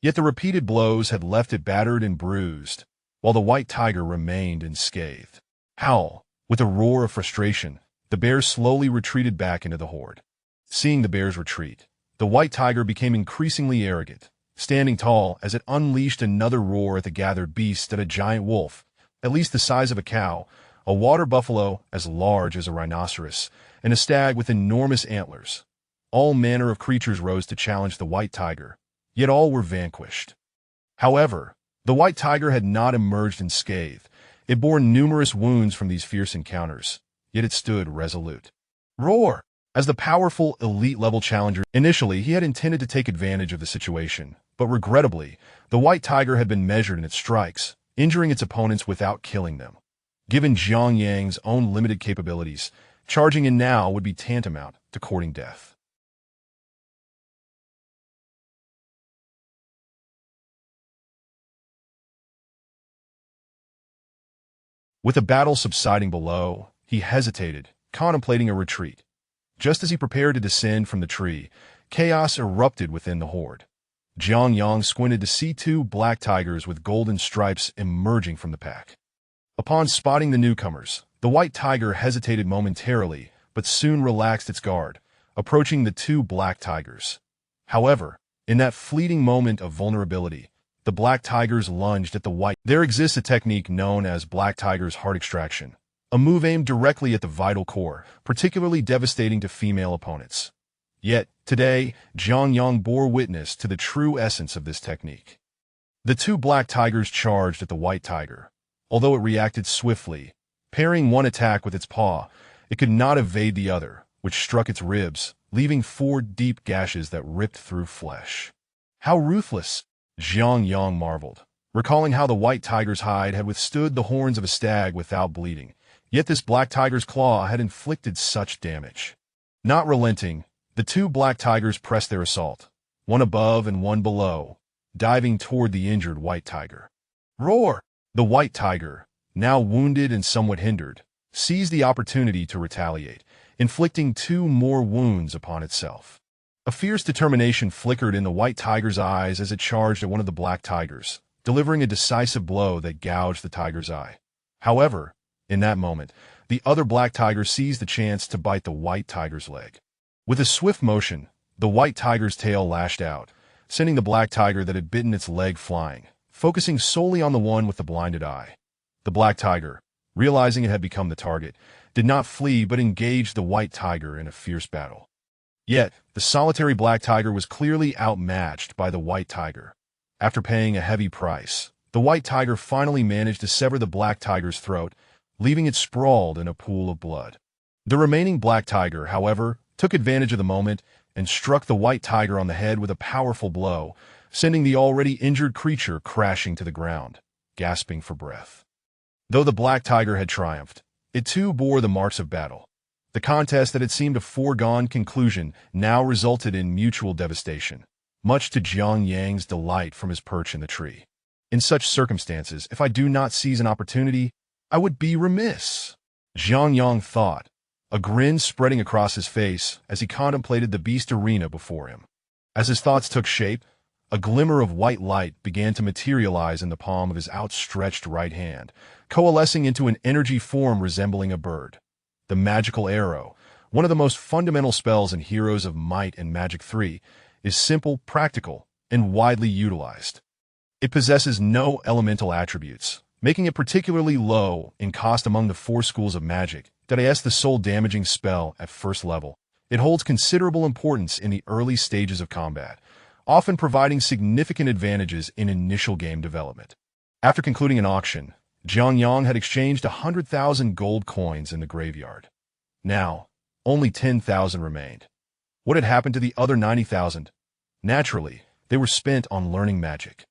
Yet the repeated blows had left it battered and bruised, while the white tiger remained unscathed. Howl! With a roar of frustration, the bear slowly retreated back into the horde. Seeing the bear's retreat, the white tiger became increasingly arrogant, standing tall as it unleashed another roar at the gathered beasts at a giant wolf, at least the size of a cow, a water buffalo as large as a rhinoceros, and a stag with enormous antlers. All manner of creatures rose to challenge the white tiger, yet all were vanquished. However, the white tiger had not emerged unscathed. It bore numerous wounds from these fierce encounters, yet it stood resolute. Roar! As the powerful elite-level challenger, initially he had intended to take advantage of the situation, but regrettably, the white tiger had been measured in its strikes, injuring its opponents without killing them. Given Zhang Yang's own limited capabilities, charging in now would be tantamount to courting death. With the battle subsiding below, he hesitated, contemplating a retreat. Just as he prepared to descend from the tree, chaos erupted within the horde. Zhang Yang squinted to see two black tigers with golden stripes emerging from the pack. Upon spotting the newcomers, the white tiger hesitated momentarily, but soon relaxed its guard, approaching the two black tigers. However, in that fleeting moment of vulnerability, the black tigers lunged at the white. There exists a technique known as black tiger's heart extraction, a move aimed directly at the vital core, particularly devastating to female opponents. Yet, today, Zhang Yang bore witness to the true essence of this technique. The two black tigers charged at the white tiger. Although it reacted swiftly, parrying one attack with its paw, it could not evade the other, which struck its ribs, leaving 4 deep gashes that ripped through flesh. How ruthless! Zhang Yang marveled, recalling how the white tiger's hide had withstood the horns of a stag without bleeding, yet this black tiger's claw had inflicted such damage. Not relenting, the two black tigers pressed their assault, one above and one below, diving toward the injured white tiger. Roar! The white tiger, now wounded and somewhat hindered, seized the opportunity to retaliate, inflicting 2 more wounds upon itself. A fierce determination flickered in the white tiger's eyes as it charged at one of the black tigers, delivering a decisive blow that gouged the tiger's eye. However, in that moment, the other black tiger seized the chance to bite the white tiger's leg. With a swift motion, the white tiger's tail lashed out, sending the black tiger that had bitten its leg flying, focusing solely on the one with the blinded eye. The black tiger, realizing it had become the target, did not flee but engaged the white tiger in a fierce battle. Yet, the solitary black tiger was clearly outmatched by the white tiger. After paying a heavy price, the white tiger finally managed to sever the black tiger's throat, leaving it sprawled in a pool of blood. The remaining black tiger, however, took advantage of the moment and struck the white tiger on the head with a powerful blow, sending the already injured creature crashing to the ground, gasping for breath. Though the black tiger had triumphed, it too bore the marks of battle. The contest that had seemed a foregone conclusion now resulted in mutual devastation, much to Jiang Yang's delight from his perch in the tree. In such circumstances, if I do not seize an opportunity, I would be remiss, Jiang Yang thought, a grin spreading across his face as he contemplated the beast arena before him. As his thoughts took shape, a glimmer of white light began to materialize in the palm of his outstretched right hand, coalescing into an energy form resembling a bird. The magical arrow, one of the most fundamental spells in Heroes of Might and Magic 3, is simple, practical, and widely utilized. It possesses no elemental attributes, making it particularly low in cost among the 4 schools of magic. That is the sole damaging spell at first level. It holds considerable importance in the early stages of combat, often providing significant advantages in initial game development. After concluding an auction, Jiang Yang had exchanged 100,000 gold coins in the graveyard. Now, only 10,000 remained. What had happened to the other 90,000? Naturally, they were spent on learning magic.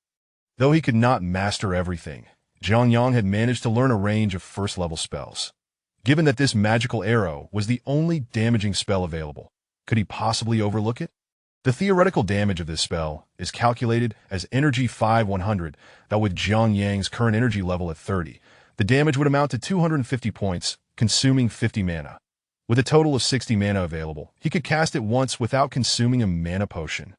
Though he could not master everything, Jiang Yang had managed to learn a range of first-level spells. Given that this magical arrow was the only damaging spell available, could he possibly overlook it? The theoretical damage of this spell is calculated as energy 5/100, that with Jiang Yang's current energy level at 30, the damage would amount to 250 points, consuming 50 mana. With a total of 60 mana available, he could cast it once without consuming a mana potion.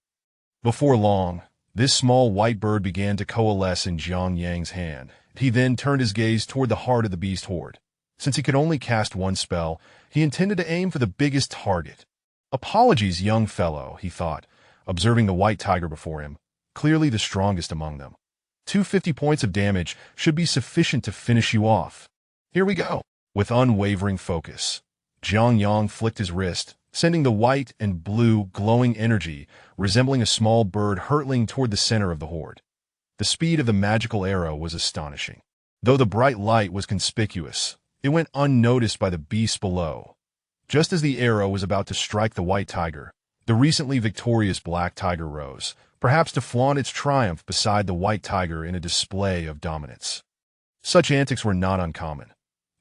Before long, this small white bird began to coalesce in Jiang Yang's hand. He then turned his gaze toward the heart of the beast horde. Since he could only cast one spell, he intended to aim for the biggest target. Apologies, young fellow, he thought, observing the white tiger before him, clearly the strongest among them. 250 points of damage should be sufficient to finish you off. Here we go. With unwavering focus, Jiang Yang flicked his wrist, sending the white and blue glowing energy resembling a small bird hurtling toward the center of the horde. The speed of the magical arrow was astonishing. Though the bright light was conspicuous, it went unnoticed by the beasts below. Just as the arrow was about to strike the white tiger, the recently victorious black tiger rose, perhaps to flaunt its triumph beside the white tiger in a display of dominance. Such antics were not uncommon.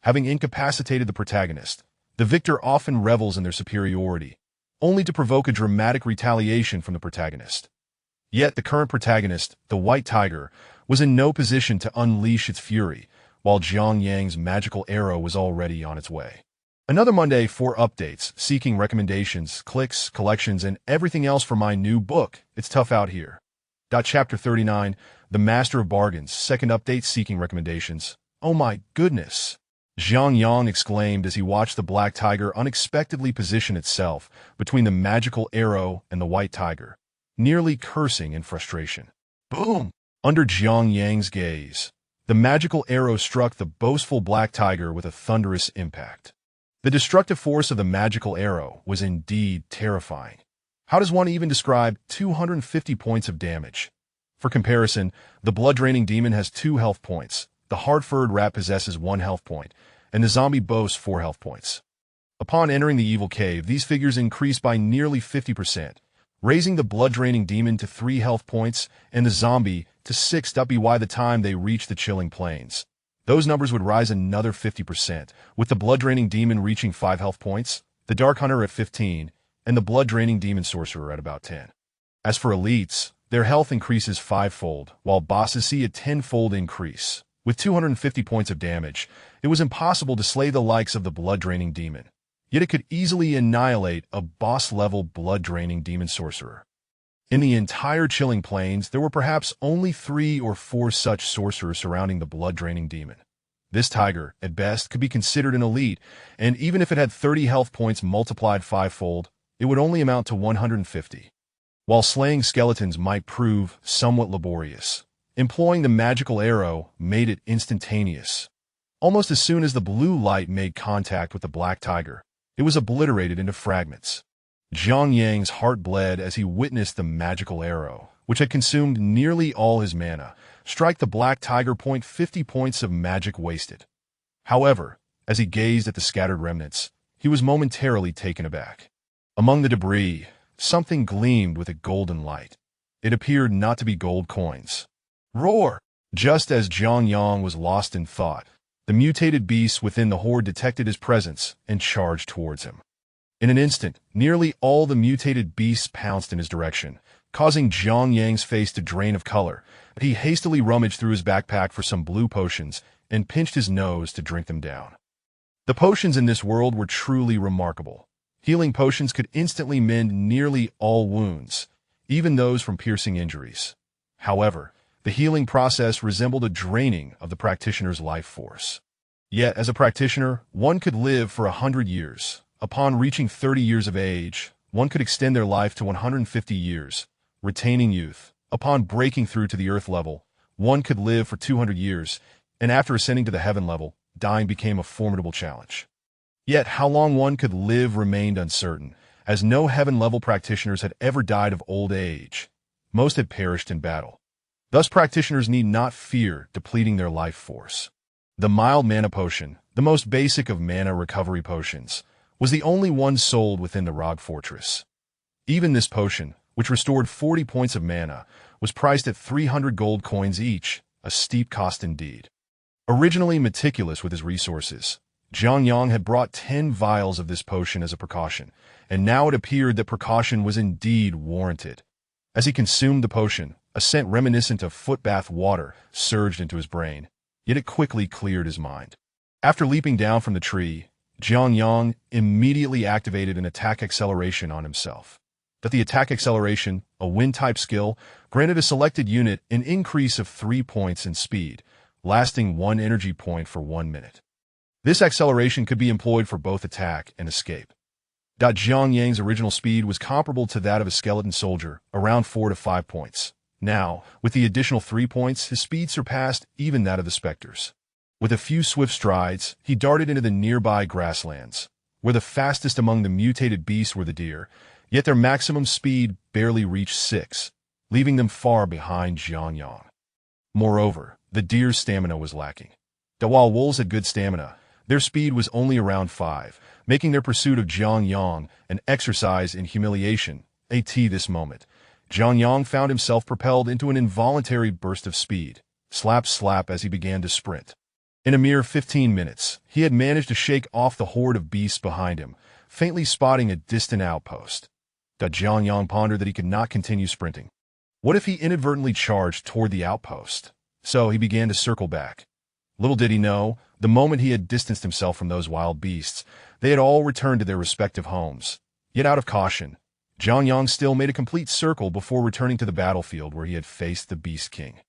Having incapacitated the protagonist, the victor often revels in their superiority, only to provoke a dramatic retaliation from the protagonist. Yet the current protagonist, the white tiger, was in no position to unleash its fury, while Jiang Yang's magical arrow was already on its way. Another Monday for updates, seeking recommendations, clicks, collections, and everything else for my new book, It's Tough Out Here. Chapter 39, The Master of Bargains, second update seeking recommendations. Oh my goodness! Jiang Yang exclaimed as he watched the black tiger unexpectedly position itself between the magical arrow and the white tiger, nearly cursing in frustration. Boom! Under Jiang Yang's gaze, the magical arrow struck the boastful black tiger with a thunderous impact. The destructive force of the magical arrow was indeed terrifying. How does one even describe 250 points of damage? For comparison, the blood-draining demon has 2 health points, the hard-furred rat possesses 1 health point, and the zombie boasts 4 health points. Upon entering the evil cave, these figures increased by nearly 50%, raising the blood-draining demon to 3 health points and the zombie to 6 by the time they reached the chilling plains. Those numbers would rise another 50%, with the blood-draining demon reaching 5 health points, the Dark Hunter at 15, and the blood-draining demon sorcerer at about 10. As for elites, their health increases 5-fold, while bosses see a 10-fold increase. With 250 points of damage, it was impossible to slay the likes of the blood-draining demon, yet it could easily annihilate a boss-level blood-draining demon sorcerer. In the entire Chilling Plains, there were perhaps only 3 or 4 such sorcerers surrounding the blood-draining demon. This tiger, at best, could be considered an elite, and even if it had 30 health points multiplied 5-fold, it would only amount to 150. While slaying skeletons might prove somewhat laborious, employing the magical arrow made it instantaneous. Almost as soon as the blue light made contact with the black tiger, it was obliterated into fragments. Jiang Yang's heart bled as he witnessed the magical arrow, which had consumed nearly all his mana, strike the black tiger. 50 points of magic wasted. However, as he gazed at the scattered remnants, he was momentarily taken aback. Among the debris, something gleamed with a golden light. It appeared not to be gold coins. Roar! Just as Zhang Yang was lost in thought, the mutated beasts within the horde detected his presence and charged towards him. In an instant, nearly all the mutated beasts pounced in his direction, causing Zhang Yang's face to drain of color. He hastily rummaged through his backpack for some blue potions and pinched his nose to drink them down. The potions in this world were truly remarkable. Healing potions could instantly mend nearly all wounds, even those from piercing injuries. However, the healing process resembled a draining of the practitioner's life force. Yet, as a practitioner, one could live for 100 years. Upon reaching 30 years of age, one could extend their life to 150 years, retaining youth. Upon breaking through to the earth level, one could live for 200 years, and after ascending to the heaven level, dying became a formidable challenge. Yet, how long one could live remained uncertain, as no heaven-level practitioners had ever died of old age. Most had perished in battle. Thus, practitioners need not fear depleting their life force. The mild mana potion, the most basic of mana recovery potions, was the only one sold within the Rogue Fortress. Even this potion, which restored 40 points of mana, was priced at 300 gold coins each, a steep cost indeed. Originally meticulous with his resources, Zhang Yang had brought 10 vials of this potion as a precaution, and now it appeared that precaution was indeed warranted. As he consumed the potion, a scent reminiscent of footbath water surged into his brain, yet it quickly cleared his mind. After leaping down from the tree, Zhang Yang immediately activated an attack acceleration on himself. The attack acceleration, a wind-type skill, granted a selected unit an increase of 3 points in speed, lasting 1 energy point for 1 minute. This acceleration could be employed for both attack and escape. Zhang Yang's original speed was comparable to that of a skeleton soldier, around 4 to 5 points. Now, with the additional 3 points, his speed surpassed even that of the specters. With a few swift strides, he darted into the nearby grasslands, where the fastest among the mutated beasts were the deer, yet their maximum speed barely reached 6, leaving them far behind Zhang Yang. Moreover, the deer's stamina was lacking. While wolves had good stamina, their speed was only around 5, making their pursuit of Zhang Yang an exercise in humiliation. At this moment, Zhang Yang found himself propelled into an involuntary burst of speed, slap as he began to sprint. In a mere 15 minutes, he had managed to shake off the horde of beasts behind him, faintly spotting a distant outpost. Zhang Yang pondered that he could not continue sprinting. What if he inadvertently charged toward the outpost? So he began to circle back. Little did he know, the moment he had distanced himself from those wild beasts, they had all returned to their respective homes. Yet out of caution, Zhang Yang still made a complete circle before returning to the battlefield where he had faced the Beast King.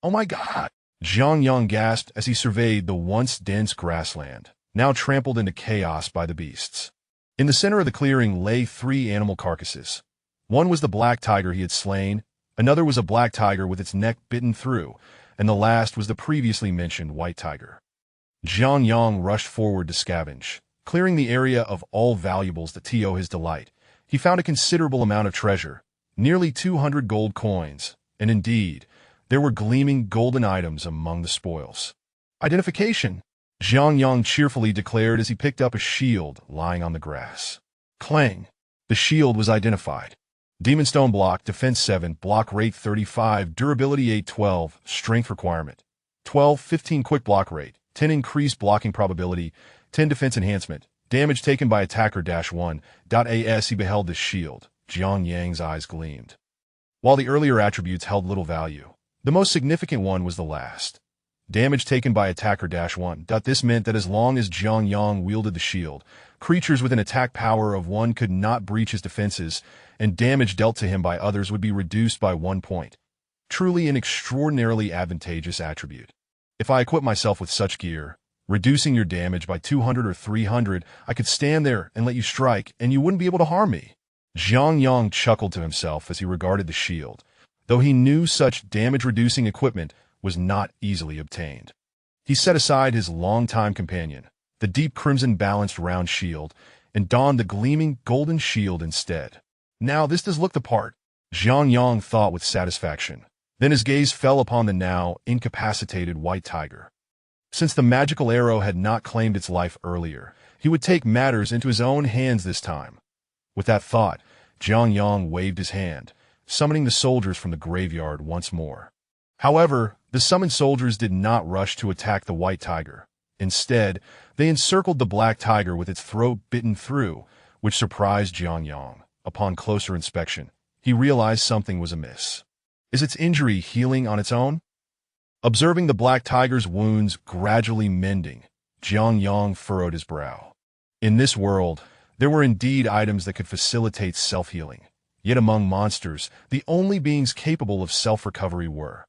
"Oh my God!" Zhang Yang gasped as he surveyed the once dense grassland, now trampled into chaos by the beasts. In the center of the clearing lay 3 animal carcasses. One was the black tiger he had slain, another was a black tiger with its neck bitten through, and the last was the previously mentioned white tiger. Zhang Yang rushed forward to scavenge, clearing the area of all valuables to his delight. He found a considerable amount of treasure, nearly 200 gold coins, and indeed, there were gleaming golden items among the spoils. "Identification," Zhang Yang cheerfully declared as he picked up a shield lying on the grass. Clang! The shield was identified. Demon Stone block, defense 7, block rate 35, durability 8, 12, strength requirement 12, 15 quick block rate, 10 increased blocking probability, 10 defense enhancement, damage taken by attacker -1. As he beheld the shield, Zhang Yang's eyes gleamed. While the earlier attributes held little value, the most significant one was the last. Damage taken by attacker -1. This meant that as long as Zhang Yang wielded the shield, creatures with an attack power of 1 could not breach his defenses, and damage dealt to him by others would be reduced by 1 point. Truly an extraordinarily advantageous attribute. If I equip myself with such gear, reducing your damage by 200 or 300, I could stand there and let you strike, and you wouldn't be able to harm me. Zhang Yang chuckled to himself as he regarded the shield, though he knew such damage-reducing equipment was not easily obtained. He set aside his longtime companion, the deep crimson balanced round shield, and donned the gleaming golden shield instead. Now this does look the part. Jiang Yang thought with satisfaction. Then his gaze fell upon the now incapacitated white tiger. Since the magical arrow had not claimed its life earlier, he would take matters into his own hands this time. With that thought, Jiang Yang waved his hand, summoning the soldiers from the graveyard once more. However, the summoned soldiers did not rush to attack the white tiger. Instead, they encircled the black tiger with its throat bitten through, which surprised Jiang Yang. Upon closer inspection, he realized something was amiss. Is its injury healing on its own? Observing the black tiger's wounds gradually mending, Jiang Yang furrowed his brow. In this world, there were indeed items that could facilitate self-healing. Yet among monsters, the only beings capable of self-recovery were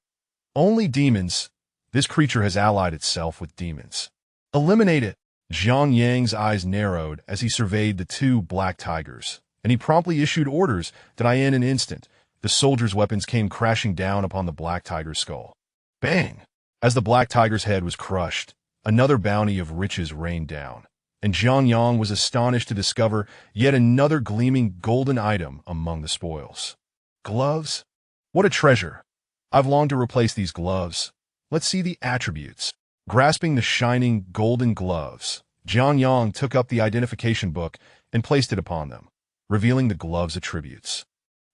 only demons. This creature has allied itself with demons. Eliminate it! Jiang Yang's eyes narrowed as he surveyed the two black tigers, and he promptly issued orders that in an instant, the soldiers' weapons came crashing down upon the black tiger's skull. Bang! As the black tiger's head was crushed, another bounty of riches rained down, and Jiang Yang was astonished to discover yet another gleaming golden item among the spoils. Gloves? What a treasure! I've longed to replace these gloves. Let's see the attributes. Grasping the shining golden gloves, Jiang Yang took up the identification book and placed it upon them, revealing the gloves' attributes.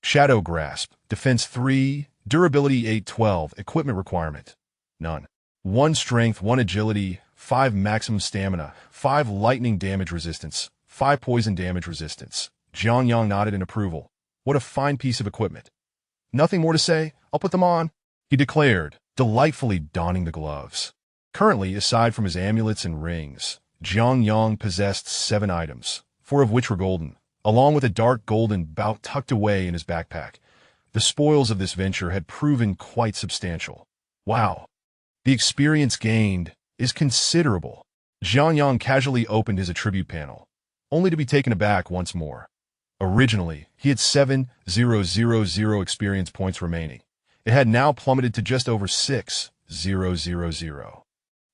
Shadow Grasp, Defense 3, Durability 812, Equipment Requirement none. 1 Strength, 1 Agility, 5 Maximum Stamina, 5 Lightning Damage Resistance, 5 Poison Damage Resistance. Jiang Yang nodded in approval. What a fine piece of equipment. Nothing more to say, I'll put them on, he declared, delightfully donning the gloves. Currently, aside from his amulets and rings, Jiang Yang possessed 7 items, 4 of which were golden, along with a dark golden bout tucked away in his backpack. The spoils of this venture had proven quite substantial. Wow! The experience gained is considerable. Jiang Yang casually opened his attribute panel, only to be taken aback once more. Originally, he had 7,000 experience points remaining. It had now plummeted to just over 6,000.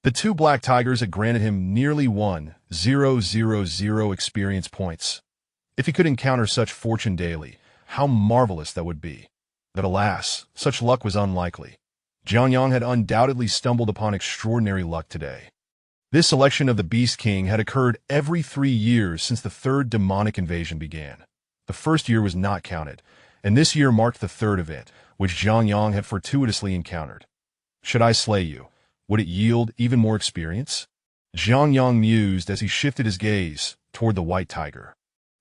The two black tigers had granted him nearly 1,000 experience points. If he could encounter such fortune daily, how marvelous that would be. But alas, such luck was unlikely. Jiang Yang had undoubtedly stumbled upon extraordinary luck today. This selection of the Beast King had occurred every 3 years since the third demonic invasion began. The first year was not counted, and this year marked the third event, which Jiang Yang had fortuitously encountered. Should I slay you? Would it yield even more experience? Jiang Yang mused as he shifted his gaze toward the white tiger.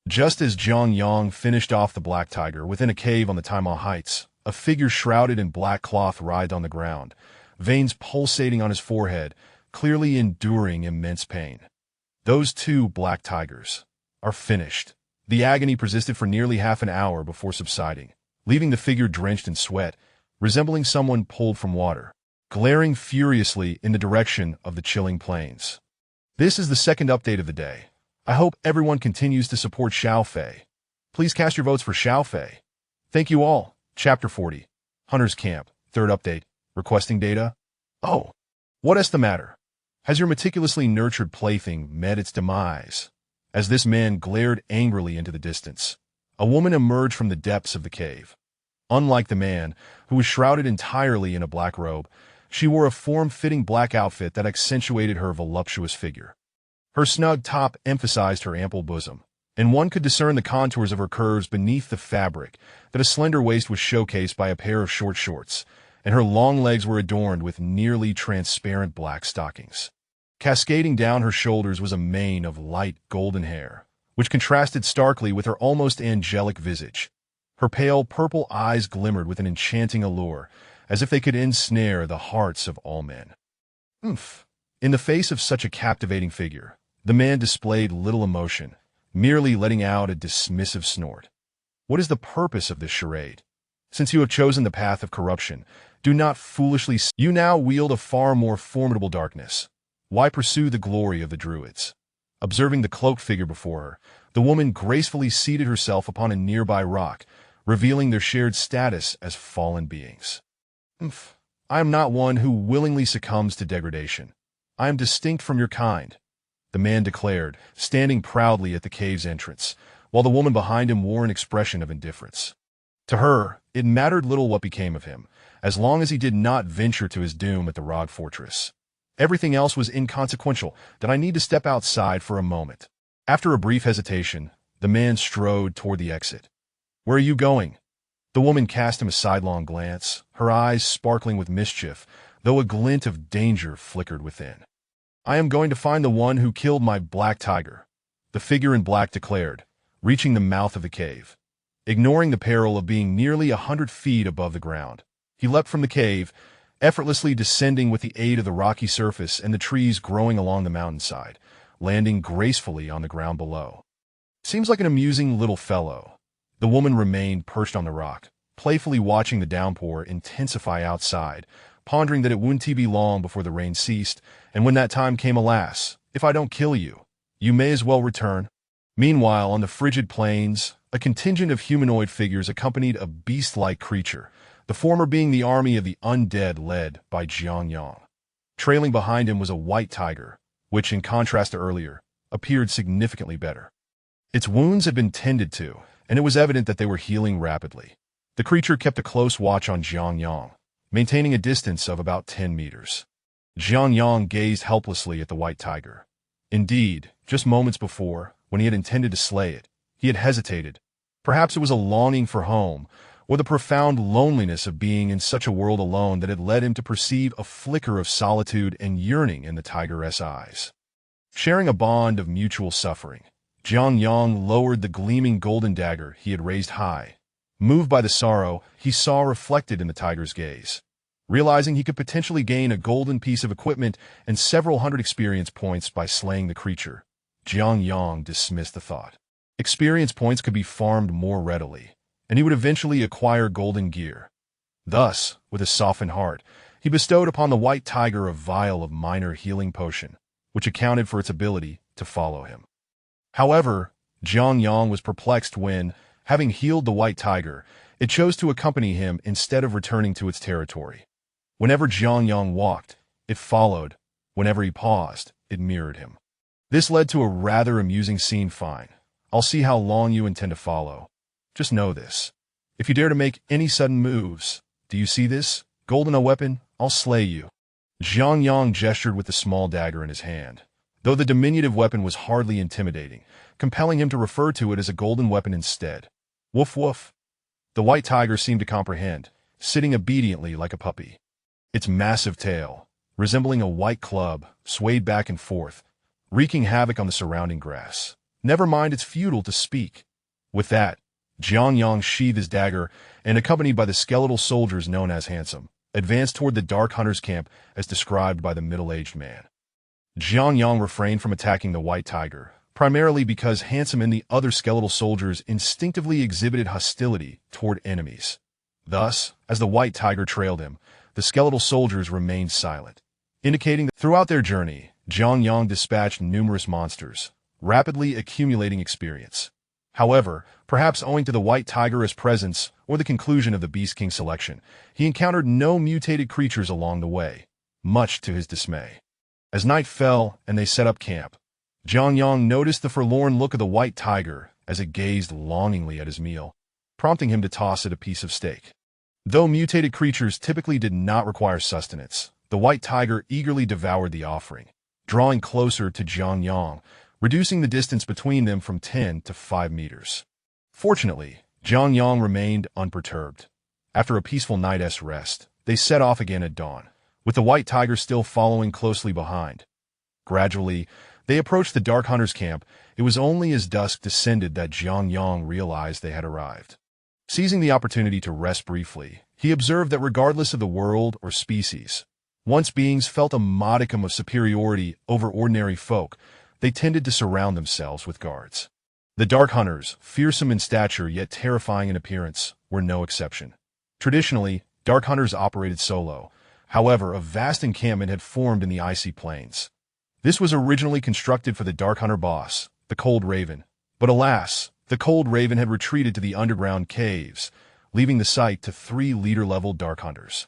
Just as Jiang Yang finished off the black tiger within a cave on the Taima Heights, a figure shrouded in black cloth writhed on the ground, veins pulsating on his forehead, clearly enduring immense pain. Those two black tigers are finished. The agony persisted for nearly half an hour before subsiding, leaving the figure drenched in sweat, resembling someone pulled from water, glaring furiously in the direction of the chilling plains. This is the second update of the day. I hope everyone continues to support Xiao Fei. Please cast your votes for Xiao Fei. Thank you all. Chapter 40. Hunter's Camp. Third update. Requesting data. Oh, what's the matter? Has your meticulously nurtured plaything met its demise? As this man glared angrily into the distance, a woman emerged from the depths of the cave. Unlike the man, who was shrouded entirely in a black robe, she wore a form-fitting black outfit that accentuated her voluptuous figure. Her snug top emphasized her ample bosom, and one could discern the contours of her curves beneath the fabric that a slender waist was showcased by a pair of short shorts, and her long legs were adorned with nearly transparent black stockings. Cascading down her shoulders was a mane of light golden hair, which contrasted starkly with her almost angelic visage. Her pale purple eyes glimmered with an enchanting allure, as if they could ensnare the hearts of all men. Oomph! In the face of such a captivating figure, the man displayed little emotion, merely letting out a dismissive snort. What is the purpose of this charade? Since you have chosen the path of corruption, do not foolishly. You now wield a far more formidable darkness. Why pursue the glory of the druids? Observing the cloaked figure before her, the woman gracefully seated herself upon a nearby rock, revealing their shared status as fallen beings. I am not one who willingly succumbs to degradation. I am distinct from your kind, the man declared, standing proudly at the cave's entrance, while the woman behind him wore an expression of indifference. To her, it mattered little what became of him, as long as he did not venture to his doom at the Rock Fortress. Everything else was inconsequential, that I need to step outside for a moment. After a brief hesitation, the man strode toward the exit. Where are you going? The woman cast him a sidelong glance, her eyes sparkling with mischief, though a glint of danger flickered within. I am going to find the one who killed my black tiger, the figure in black declared, reaching the mouth of the cave. Ignoring the peril of being nearly 100 feet above the ground, he leapt from the cave, effortlessly descending with the aid of the rocky surface and the trees growing along the mountainside, landing gracefully on the ground below. Seems like an amusing little fellow. The woman remained perched on the rock, playfully watching the downpour intensify outside, pondering that it wouldn't be long before the rain ceased, and when that time came, alas, if I don't kill you, you may as well return. Meanwhile, on the frigid plains, a contingent of humanoid figures accompanied a beast-like creature, the former being the army of the undead led by Jiang Yang. Trailing behind him was a white tiger, which, in contrast to earlier, appeared significantly better. Its wounds had been tended to, and it was evident that they were healing rapidly. The creature kept a close watch on Jiang Yang, maintaining a distance of about 10 meters. Jiang Yang gazed helplessly at the white tiger. Indeed, just moments before, when he had intended to slay it, he had hesitated. Perhaps it was a longing for home, or the profound loneliness of being in such a world alone that had led him to perceive a flicker of solitude and yearning in the tiger's eyes. Sharing a bond of mutual suffering, Jiang Yang lowered the gleaming golden dagger he had raised high. Moved by the sorrow he saw reflected in the tiger's gaze. Realizing he could potentially gain a golden piece of equipment and several hundred experience points by slaying the creature, Jiang Yang dismissed the thought. Experience points could be farmed more readily, and he would eventually acquire golden gear. Thus, with a softened heart, he bestowed upon the white tiger a vial of minor healing potion, which accounted for its ability to follow him. However, Jiang Yang was perplexed when, having healed the white tiger, it chose to accompany him instead of returning to its territory. Whenever Jiang Yang walked, it followed. Whenever he paused, it mirrored him. This led to a rather amusing scene. Fine. I'll see how long you intend to follow. Just know this. If you dare to make any sudden moves, do you see this? Golden a weapon, I'll slay you. Jiang Yang gestured with the small dagger in his hand, though the diminutive weapon was hardly intimidating, compelling him to refer to it as a golden weapon instead. Woof woof. The white tiger seemed to comprehend, sitting obediently like a puppy. Its massive tail, resembling a white club, swayed back and forth, wreaking havoc on the surrounding grass. Never mind, it's futile to speak. With that, Jiang Yang sheathed his dagger and, accompanied by the skeletal soldiers known as Handsome, advanced toward the Dark Hunter's camp as described by the middle-aged man. Jiang Yang refrained from attacking the white tiger, primarily because Handsome and the other skeletal soldiers instinctively exhibited hostility toward enemies. Thus, as the white tiger trailed him, the skeletal soldiers remained silent, indicating that throughout their journey, Jiang Yang dispatched numerous monsters, rapidly accumulating experience. However, perhaps owing to the white tiger's presence or the conclusion of the Beast King selection, he encountered no mutated creatures along the way, much to his dismay. As night fell and they set up camp, Jiang Yang noticed the forlorn look of the white tiger as it gazed longingly at his meal, prompting him to toss it a piece of steak. Though mutated creatures typically did not require sustenance, the white tiger eagerly devoured the offering, drawing closer to Jiang Yang, reducing the distance between them from 10 to 5 meters. Fortunately, Jiang Yang remained unperturbed. After a peaceful night's rest, they set off again at dawn, with the white tiger still following closely behind. Gradually, they approached the Dark Hunter's camp. It was only as dusk descended that Jiang Yang realized they had arrived. Seizing the opportunity to rest briefly, he observed that regardless of the world or species, once beings felt a modicum of superiority over ordinary folk, they tended to surround themselves with guards. The Dark Hunters, fearsome in stature yet terrifying in appearance, were no exception. Traditionally, Dark Hunters operated solo. However, a vast encampment had formed in the icy plains. This was originally constructed for the Dark Hunter boss, the Cold Raven. But alas, the Cold Raven had retreated to the underground caves, leaving the site to 3 leader-level Dark Hunters.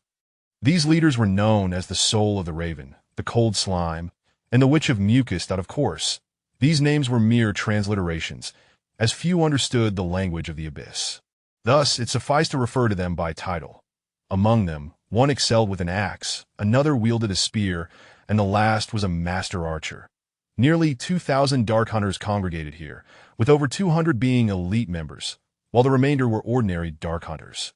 These leaders were known as the Soul of the Raven, the Cold Slime, and the Witch of Mucus. Of course, these names were mere transliterations, as few understood the language of the Abyss. Thus, it sufficed to refer to them by title. Among them, one excelled with an axe, another wielded a spear, and the last was a master archer. Nearly 2,000 Dark Hunters congregated here, with over 200 being elite members, while the remainder were ordinary Dark Hunters.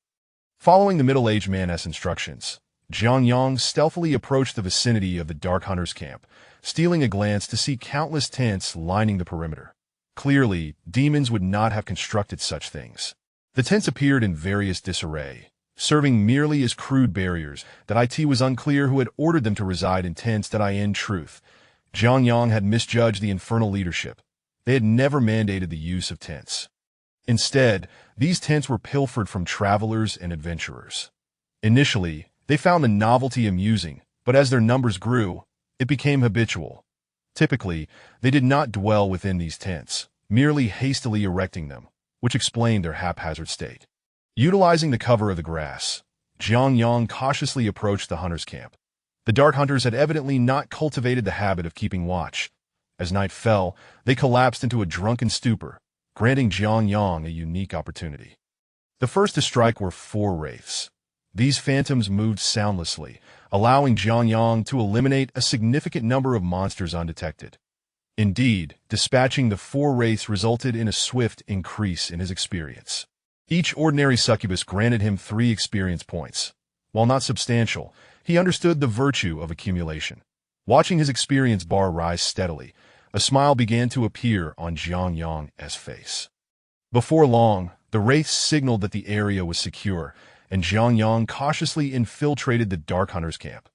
Following the middle-aged man's instructions, Jiang Yang stealthily approached the vicinity of the Dark Hunters' camp, stealing a glance to see countless tents lining the perimeter. Clearly, demons would not have constructed such things. The tents appeared in various disarray, serving merely as crude barriers that it was unclear who had ordered them to reside in tents. In truth, Jiang Yang had misjudged the infernal leadership. They had never mandated the use of tents. Instead, these tents were pilfered from travelers and adventurers. Initially, they found the novelty amusing, but as their numbers grew, it became habitual. Typically, they did not dwell within these tents, merely hastily erecting them, which explained their haphazard state. Utilizing the cover of the grass, Jiang Yang cautiously approached the hunters' camp. The Dark Hunters had evidently not cultivated the habit of keeping watch. As night fell, they collapsed into a drunken stupor, granting Jiang Yang a unique opportunity. The first to strike were 4 wraiths. These phantoms moved soundlessly, allowing Jiang Yang to eliminate a significant number of monsters undetected. Indeed, dispatching the 4 wraiths resulted in a swift increase in his experience. Each ordinary succubus granted him 3 experience points. While not substantial, he understood the virtue of accumulation. Watching his experience bar rise steadily, a smile began to appear on Jiang Yang's face. Before long, the wraiths signaled that the area was secure, and Jiang Yang cautiously infiltrated the Dark Hunters' camp.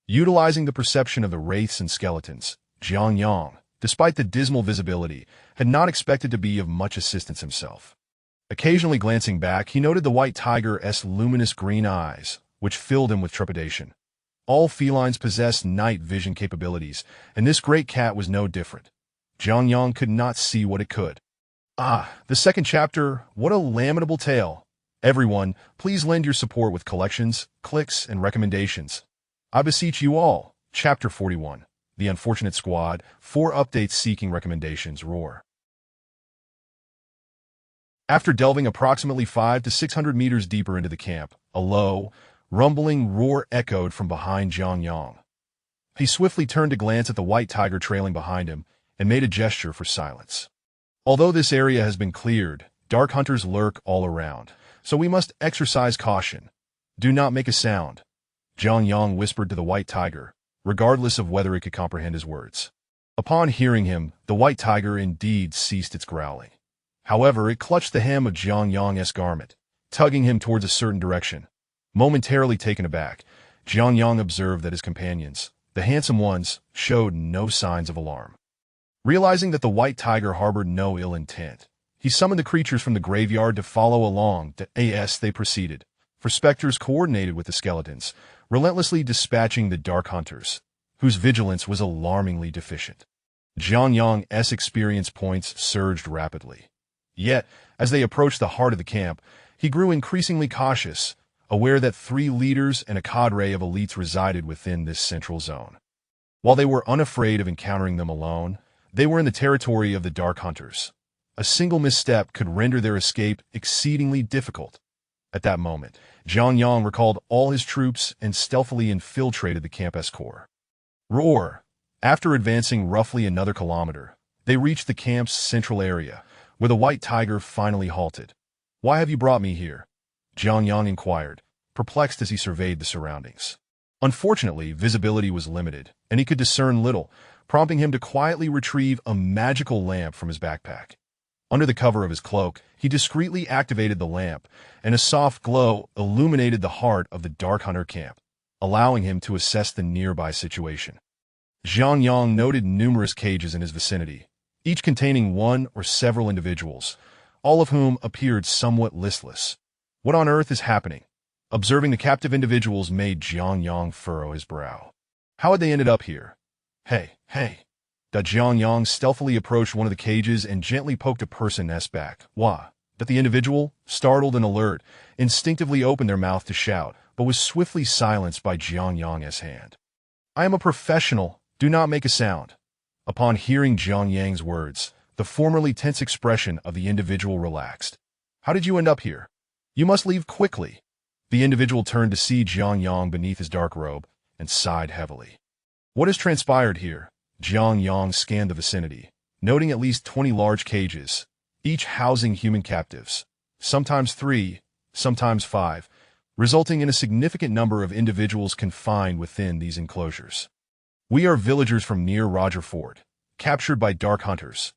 Utilizing the perception of the wraiths and skeletons, Jiang Yang, despite the dismal visibility, had not expected to be of much assistance himself. Occasionally glancing back, he noted the white tiger's luminous green eyes, which filled him with trepidation. All felines possess night vision capabilities, and this great cat was no different. Jiang Yang could not see what it could. Ah, the second chapter, what a lamentable tale. Everyone, please lend your support with collections, clicks, and recommendations. I beseech you all. Chapter 41. The Unfortunate Squad, 4 updates seeking recommendations, roar. After delving approximately 500 to 600 meters deeper into the camp, a low, rumbling roar echoed from behind Jiang Yang. He swiftly turned to glance at the white tiger trailing behind him and made a gesture for silence. Although this area has been cleared, Dark Hunters lurk all around, so we must exercise caution. Do not make a sound, Jiang Yang whispered to the white tiger, regardless of whether it could comprehend his words. Upon hearing him, the white tiger indeed ceased its growling. However, it clutched the hem of Jiang Yang's garment, tugging him towards a certain direction. Momentarily taken aback, Jiang Yang observed that his companions, the handsome ones, showed no signs of alarm. Realizing that the white tiger harbored no ill intent, he summoned the creatures from the graveyard to follow along. As they proceeded, for specters coordinated with the skeletons, relentlessly dispatching the Dark Hunters, whose vigilance was alarmingly deficient. Jiang Yang's experience points surged rapidly. Yet, as they approached the heart of the camp, he grew increasingly cautious, aware that 3 leaders and a cadre of elites resided within this central zone. While they were unafraid of encountering them alone, they were in the territory of the Dark Hunters. A single misstep could render their escape exceedingly difficult. At that moment, Jiang Yang recalled all his troops and stealthily infiltrated the camp's core. Roar! After advancing roughly another kilometer, they reached the camp's central area, where the white tiger finally halted. "Why have you brought me here?" Jiang Yang inquired, perplexed as he surveyed the surroundings. Unfortunately, visibility was limited, and he could discern little, prompting him to quietly retrieve a magical lamp from his backpack. Under the cover of his cloak, he discreetly activated the lamp, and a soft glow illuminated the heart of the Dark Hunter camp, allowing him to assess the nearby situation. Jiang Yang noted numerous cages in his vicinity, each containing one or several individuals, all of whom appeared somewhat listless. What on earth is happening? Observing the captive individuals made Jiang Yang furrow his brow. How had they ended up here? Hey. Jiang Yang stealthily approached one of the cages and gently poked a person's back. Wah! That the individual, startled and alert, instinctively opened their mouth to shout, but was swiftly silenced by Jiang Yang's hand. "I am a professional. Do not make a sound." Upon hearing Jiang Yang's words, the formerly tense expression of the individual relaxed. "How did you end up here?" You must leave quickly. The individual turned to see Jiang Yang beneath his dark robe and sighed heavily. What has transpired here? Jiang Yang scanned the vicinity, noting at least 20 large cages, each housing human captives, sometimes 3, sometimes 5, resulting in a significant number of individuals confined within these enclosures. We are villagers from near Roger Fort, captured by dark hunters.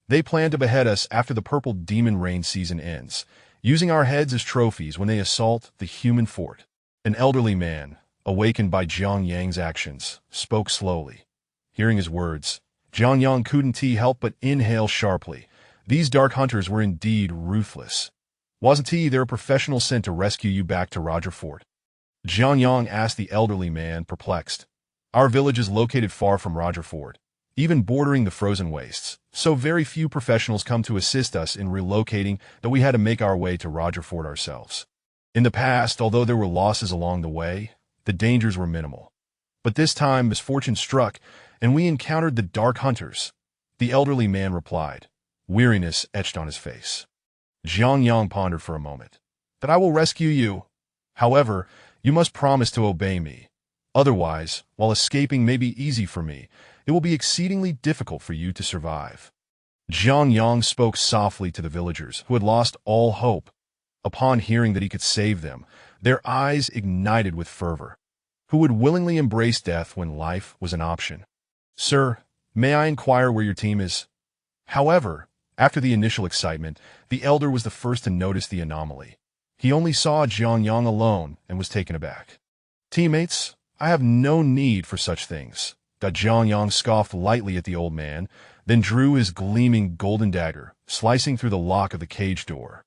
They plan to behead us after the purple demon rain season ends, using our heads as trophies when they assault the human fort. An elderly man, awakened by Jiang Yang's actions, spoke slowly. Hearing his words, Jiang Yang couldn't help but inhale sharply. These dark hunters were indeed ruthless. Wasn't he their professional sent to rescue you back to Roger Fort? Jiang Yang asked the elderly man, perplexed. Our village is located far from Roger Fort, even bordering the frozen wastes, so very few professionals come to assist us in relocating that we had to make our way to Roger Fort ourselves. In the past, although there were losses along the way, the dangers were minimal. But this time misfortune struck, and we encountered the dark hunters. The elderly man replied, weariness etched on his face. Jiang Yang pondered for a moment. That I will rescue you. However, you must promise to obey me. Otherwise, while escaping may be easy for me, it will be exceedingly difficult for you to survive. Jiang Yang spoke softly to the villagers, who had lost all hope. Upon hearing that he could save them, their eyes ignited with fervor. Who would willingly embrace death when life was an option? Sir, may I inquire where your team is? However, after the initial excitement, the elder was the first to notice the anomaly. He only saw Jiang Yang alone and was taken aback. Teammates, I have no need for such things. Jiang Yang scoffed lightly at the old man, then drew his gleaming golden dagger, slicing through the lock of the cage door.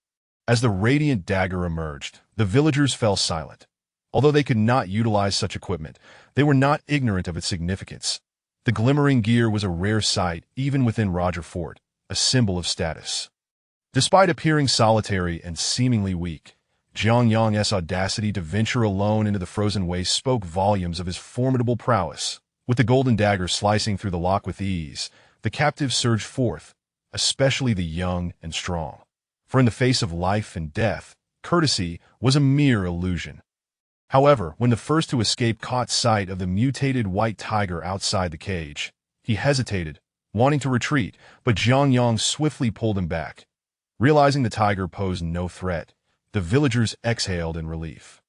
As the radiant dagger emerged, the villagers fell silent. Although they could not utilize such equipment, they were not ignorant of its significance. The glimmering gear was a rare sight even within Roger Fort, a symbol of status. Despite appearing solitary and seemingly weak, Jiang Yang's audacity to venture alone into the frozen waste spoke volumes of his formidable prowess. With the golden dagger slicing through the lock with ease, the captives surged forth, especially the young and strong. For in the face of life and death, courtesy was a mere illusion. However, when the first to escape caught sight of the mutated white tiger outside the cage, he hesitated, wanting to retreat, but Jiang Yang swiftly pulled him back. Realizing the tiger posed no threat, the villagers exhaled in relief.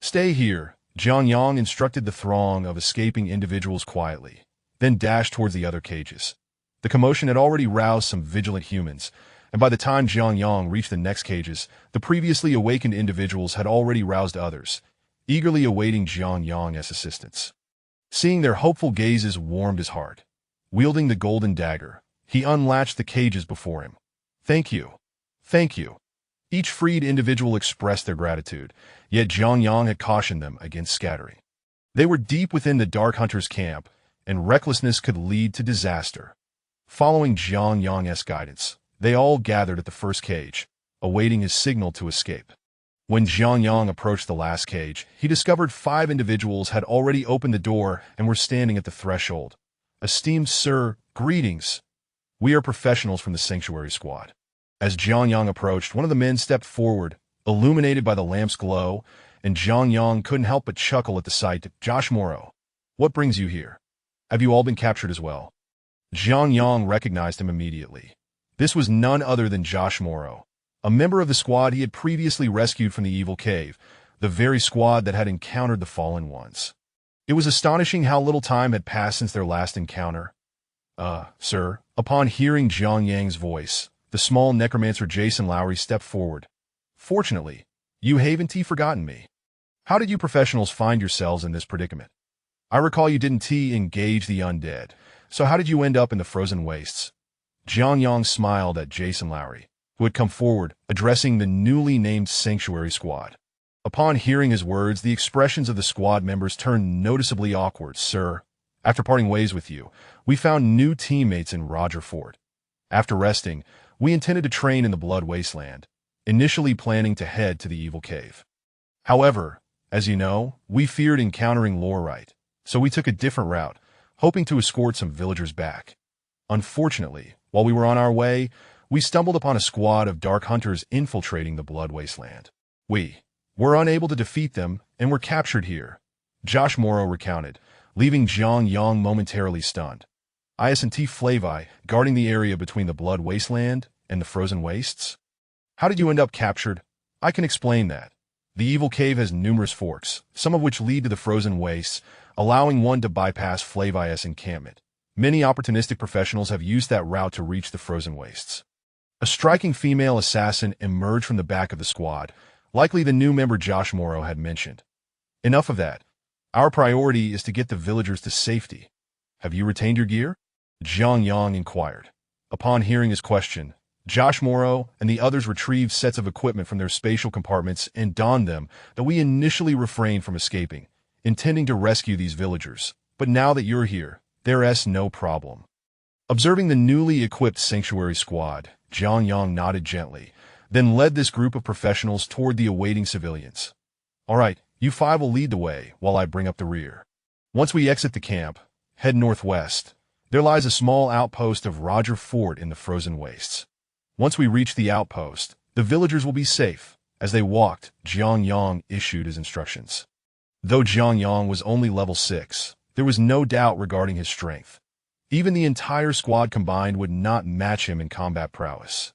Stay here, Jiang Yang instructed the throng of escaping individuals quietly, then dashed towards the other cages. The commotion had already roused some vigilant humans, and by the time Jiang Yang reached the next cages, the previously awakened individuals had already roused others, eagerly awaiting Jiang Yang's assistance. Seeing their hopeful gazes warmed his heart. Wielding the golden dagger, he unlatched the cages before him. Thank you. Thank you. Each freed individual expressed their gratitude, yet Jiang Yang had cautioned them against scattering. They were deep within the Dark Hunter's camp, and recklessness could lead to disaster. Following Jiang Yang's guidance, they all gathered at the first cage, awaiting his signal to escape. When Jiang Yang approached the last cage, he discovered 5 individuals had already opened the door and were standing at the threshold. Esteemed sir, greetings. We are professionals from the Sanctuary Squad. As Jiang Yang approached, one of the men stepped forward, illuminated by the lamp's glow, and Jiang Yang couldn't help but chuckle at the sight. Josh Morrow, what brings you here? Have you all been captured as well? Jiang Yang recognized him immediately. This was none other than Josh Morrow, a member of the squad he had previously rescued from the evil cave, the very squad that had encountered the fallen ones. It was astonishing how little time had passed since their last encounter. Sir, upon hearing Jiang Yang's voice, the small necromancer Jason Lowry stepped forward. Fortunately, you haven't forgotten me. How did you professionals find yourselves in this predicament? I recall you didn't engage the undead, so how did you end up in the frozen wastes? Jiang Yang smiled at Jason Lowry, who had come forward, addressing the newly named Sanctuary Squad. Upon hearing his words, the expressions of the squad members turned noticeably awkward. Sir, after parting ways with you, we found new teammates in Roger Fort. After resting, we intended to train in the Blood Wasteland, initially planning to head to the evil cave. However, as you know, we feared encountering Lorite, so we took a different route, hoping to escort some villagers back. Unfortunately, while we were on our way, we stumbled upon a squad of dark hunters infiltrating the Blood Wasteland. We were unable to defeat them and were captured here, Josh Morrow recounted, leaving Jiang Yang momentarily stunned. Isnt Flavi, guarding the area between the Blood Wasteland and the Frozen Wastes? How did you end up captured? I can explain that. The evil cave has numerous forks, some of which lead to the Frozen Wastes, allowing one to bypass Flavi's encampment. Many opportunistic professionals have used that route to reach the Frozen Wastes. A striking female assassin emerged from the back of the squad, likely the new member Josh Morrow had mentioned. Enough of that. Our priority is to get the villagers to safety. Have you retained your gear? Jiang Yang inquired. Upon hearing his question, Josh Morrow and the others retrieved sets of equipment from their spatial compartments and donned them, though we initially refrained from escaping, intending to rescue these villagers. But now that you're here, there's no problem. Observing the newly equipped sanctuary squad, Jiang Yang nodded gently, then led this group of professionals toward the awaiting civilians. All right, you five will lead the way while I bring up the rear. Once we exit the camp, head northwest. There lies a small outpost of Roger Fort in the Frozen Wastes. Once we reach the outpost, the villagers will be safe. As they walked, Jiang Yang issued his instructions. Though Jiang Yang was only level 6, there was no doubt regarding his strength. Even the entire squad combined would not match him in combat prowess.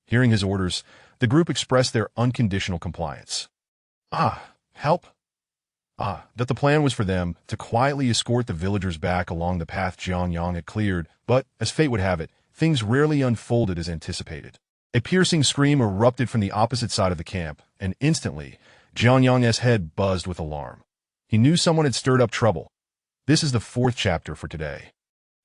Hearing his orders, the group expressed their unconditional compliance. Help? That the plan was for them to quietly escort the villagers back along the path Jiang Yang had cleared, but, as fate would have it, things rarely unfolded as anticipated. A piercing scream erupted from the opposite side of the camp, and instantly, Jiang Yang's head buzzed with alarm. He knew someone had stirred up trouble. This is the 4th chapter for today.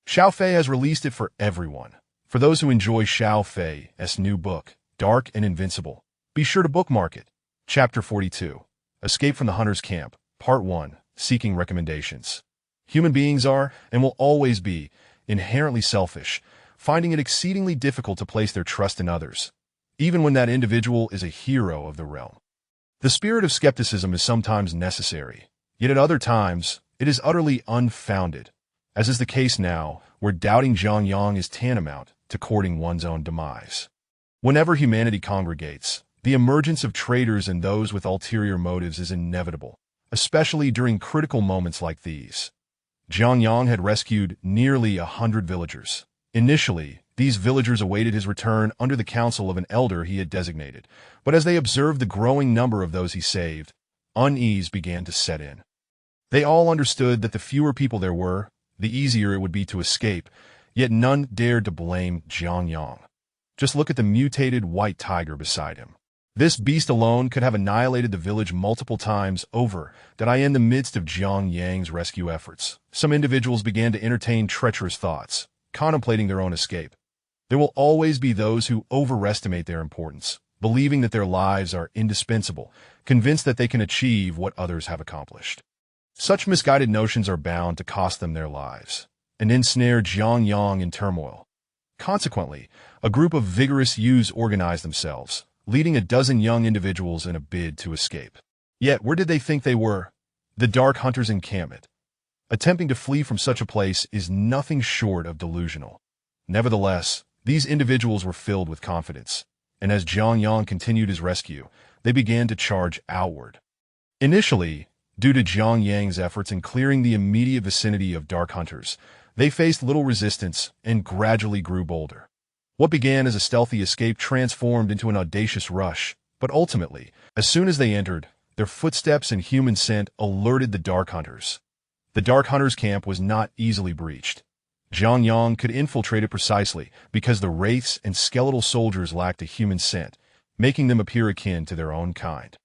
Xiao Fei has released it for everyone. For those who enjoy Xiao Fei's new book, Dark and Invincible, be sure to bookmark it. Chapter 42. Escape from the Hunter's Camp. Part 1. Seeking Recommendations. Human beings are, and will always be, inherently selfish, finding it exceedingly difficult to place their trust in others, even when that individual is a hero of the realm. The spirit of skepticism is sometimes necessary, yet at other times, it is utterly unfounded, as is the case now, where doubting Jiang Yang is tantamount to courting one's own demise. Whenever humanity congregates, the emergence of traitors and those with ulterior motives is inevitable, especially during critical moments like these. Jiang Yang had rescued nearly 100 villagers. Initially, these villagers awaited his return under the counsel of an elder he had designated, but as they observed the growing number of those he saved, unease began to set in. They all understood that the fewer people there were, the easier it would be to escape, yet none dared to blame Jiang Yang. Just look at the mutated white tiger beside him. This beast alone could have annihilated the village multiple times over. In the midst of Jiang Yang's rescue efforts, some individuals began to entertain treacherous thoughts, contemplating their own escape. There will always be those who overestimate their importance, believing that their lives are indispensable, convinced that they can achieve what others have accomplished. Such misguided notions are bound to cost them their lives, and ensnare Jiang Yang in turmoil. Consequently, a group of vigorous youths organized themselves, leading a dozen young individuals in a bid to escape. Yet, where did they think they were? The Dark Hunter's encampment. Attempting to flee from such a place is nothing short of delusional. Nevertheless, these individuals were filled with confidence, and as Jiang Yang continued his rescue, they began to charge outward. Initially, due to Jiang Yang's efforts in clearing the immediate vicinity of Dark Hunters, they faced little resistance and gradually grew bolder. What began as a stealthy escape transformed into an audacious rush, but ultimately, as soon as they entered, their footsteps and human scent alerted the Dark Hunters. The Dark Hunters' camp was not easily breached. Jiang Yang could infiltrate it precisely because the wraiths and skeletal soldiers lacked a human scent, making them appear akin to their own kind.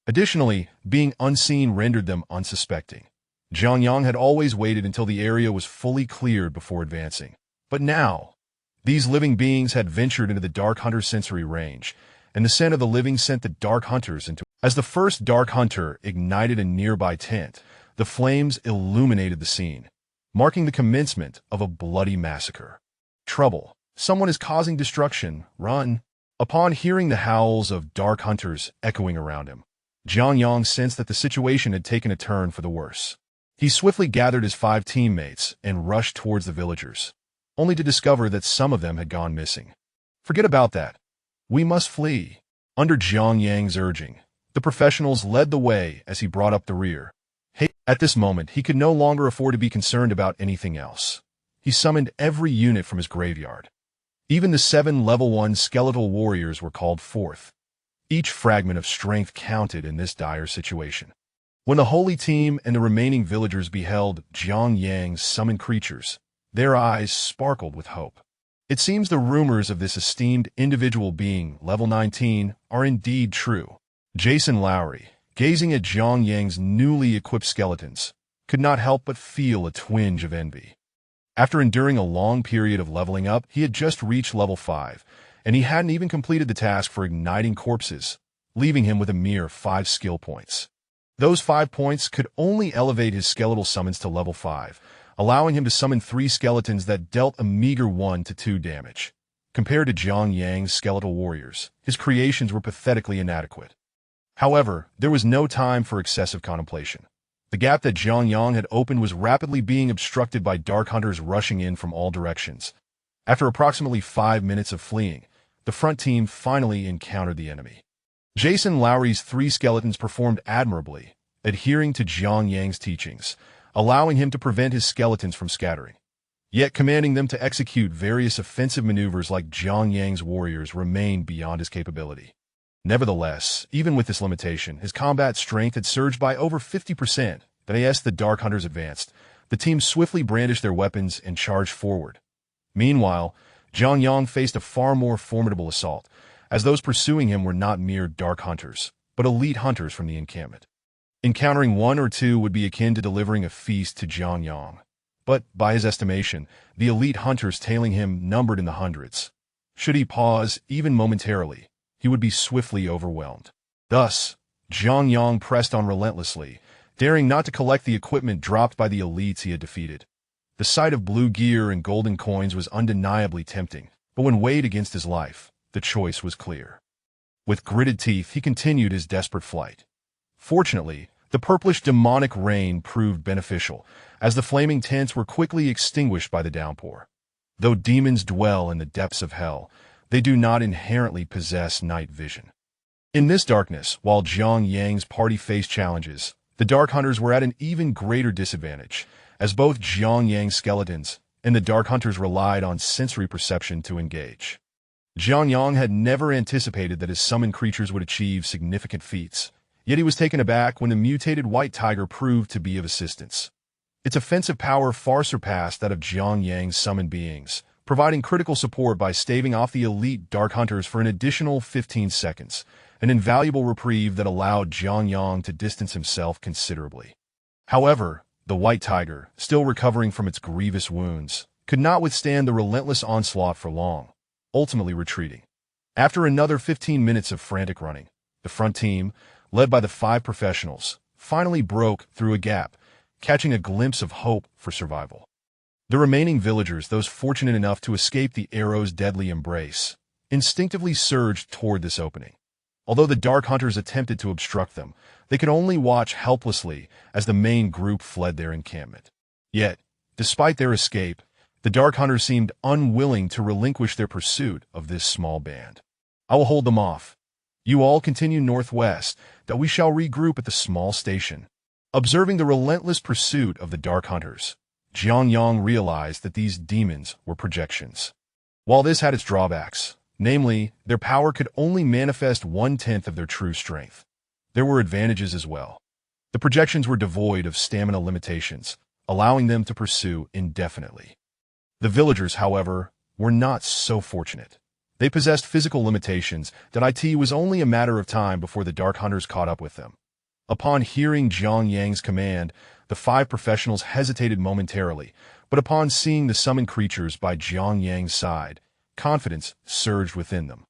Additionally, being unseen rendered them unsuspecting. Jiang Yang had always waited until the area was fully cleared before advancing. But now, these living beings had ventured into the Dark Hunter's sensory range, and the scent of the living sent the Dark Hunters into. As the first Dark Hunter ignited a nearby tent, the flames illuminated the scene, marking the commencement of a bloody massacre. Trouble. Someone is causing destruction. Run. Upon hearing the howls of Dark Hunters echoing around him, Jiang Yang sensed that the situation had taken a turn for the worse. He swiftly gathered his 5 teammates and rushed towards the villagers, only to discover that some of them had gone missing. Forget about that. We must flee. Under Jiang Yang's urging, The professionals led the way as he brought up the rear. At this moment, he could no longer afford to be concerned about anything else. He summoned every unit from his graveyard. Even the 7 level 1 skeletal warriors were called forth. Each fragment of strength counted in this dire situation. When the holy team and the remaining villagers beheld Jiang Yang's summoned creatures, their eyes sparkled with hope. It seems the rumors of this esteemed individual being level 19 are indeed true. Jason Lowry, gazing at Jiang Yang's newly equipped skeletons, could not help but feel a twinge of envy. After enduring a long period of leveling up, he had just reached level 5, and he hadn't even completed the task for igniting corpses, leaving him with a mere 5 skill points. Those 5 points could only elevate his skeletal summons to level 5, allowing him to summon 3 skeletons that dealt a meager 1 to 2 damage. Compared to Jiang Yang's skeletal warriors, his creations were pathetically inadequate. However, there was no time for excessive contemplation. The gap that Jiang Yang had opened was rapidly being obstructed by dark hunters rushing in from all directions. After approximately 5 minutes of fleeing, the front team finally encountered the enemy. Jason Lowry's 3 skeletons performed admirably, adhering to Jiang Yang's teachings, allowing him to prevent his skeletons from scattering. Yet commanding them to execute various offensive maneuvers like Jiang Yang's warriors remained beyond his capability. Nevertheless, even with this limitation, his combat strength had surged by over 50%. As the Dark Hunters advanced, the team swiftly brandished their weapons and charged forward. Meanwhile, Jiang Yang faced a far more formidable assault, as those pursuing him were not mere Dark Hunters, but elite hunters from the encampment. Encountering 1 or 2 would be akin to delivering a feast to Jiang Yang. But, by his estimation, the elite hunters tailing him numbered in the hundreds. Should he pause, even momentarily, he would be swiftly overwhelmed. Thus, Jiang Yang pressed on relentlessly, daring not to collect the equipment dropped by the elites he had defeated. The sight of blue gear and golden coins was undeniably tempting, but when weighed against his life, the choice was clear. With gritted teeth, he continued his desperate flight. Fortunately, the purplish demonic rain proved beneficial, as the flaming tents were quickly extinguished by the downpour. Though demons dwell in the depths of hell, they do not inherently possess night vision. In this darkness, while Jiang Yang's party faced challenges, the Dark Hunters were at an even greater disadvantage, as both Jiang Yang's skeletons and the Dark Hunters relied on sensory perception to engage. Jiang Yang had never anticipated that his summoned creatures would achieve significant feats, yet he was taken aback when the mutated white tiger proved to be of assistance. Its offensive power far surpassed that of Jiang Yang's summoned beings, providing critical support by staving off the elite Dark Hunters for an additional 15 seconds, an invaluable reprieve that allowed Jiang Yang to distance himself considerably. However, the white tiger, still recovering from its grievous wounds, could not withstand the relentless onslaught for long, ultimately retreating. After another 15 minutes of frantic running, the front team, led by the 5 professionals, finally broke through a gap, catching a glimpse of hope for survival. The remaining villagers, those fortunate enough to escape the arrow's deadly embrace, instinctively surged toward this opening. Although the Dark Hunters attempted to obstruct them, they could only watch helplessly as the main group fled their encampment. Yet, despite their escape, the Dark Hunters seemed unwilling to relinquish their pursuit of this small band. "I will hold them off. You all continue northwest, that we shall regroup at the small station." Observing the relentless pursuit of the Dark Hunters, Jiang Yang realized that these demons were projections. While this had its drawbacks, namely, their power could only manifest 1/10 of their true strength, there were advantages as well. The projections were devoid of stamina limitations, allowing them to pursue indefinitely. The villagers, however, were not so fortunate. They possessed physical limitations that it was only a matter of time before the Dark Hunters caught up with them. Upon hearing Jiang Yang's command, the 5 professionals hesitated momentarily, but upon seeing the summoned creatures by Jiang Yang's side, confidence surged within them.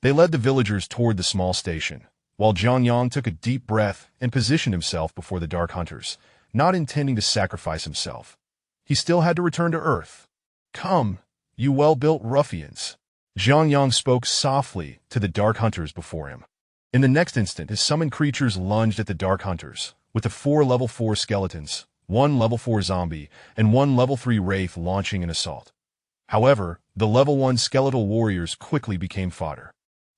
They led the villagers toward the small station, while Jiang Yang took a deep breath and positioned himself before the Dark Hunters, not intending to sacrifice himself. He still had to return to Earth. "Come, you well-built ruffians." Jiang Yang spoke softly to the Dark Hunters before him. In the next instant, his summoned creatures lunged at the Dark Hunters, with the 4 level 4 skeletons, 1 level 4 zombie, and 1 level 3 wraith launching an assault. However, the level 1 skeletal warriors quickly became fodder.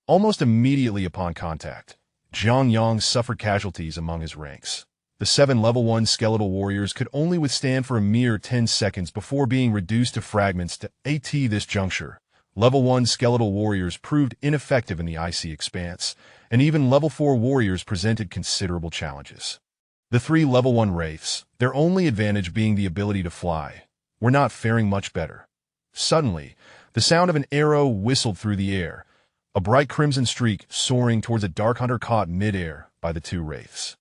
Almost immediately upon contact, Jiang Yang suffered casualties among his ranks. The 7 level 1 skeletal warriors could only withstand for a mere 10 seconds before being reduced to fragments to AT this juncture. Level 1 skeletal warriors proved ineffective in the icy expanse, and even level 4 warriors presented considerable challenges. The 3 level 1 wraiths, their only advantage being the ability to fly, were not faring much better. Suddenly, the sound of an arrow whistled through the air, a bright crimson streak soaring towards a dark hunter caught mid-air by the 2 wraiths.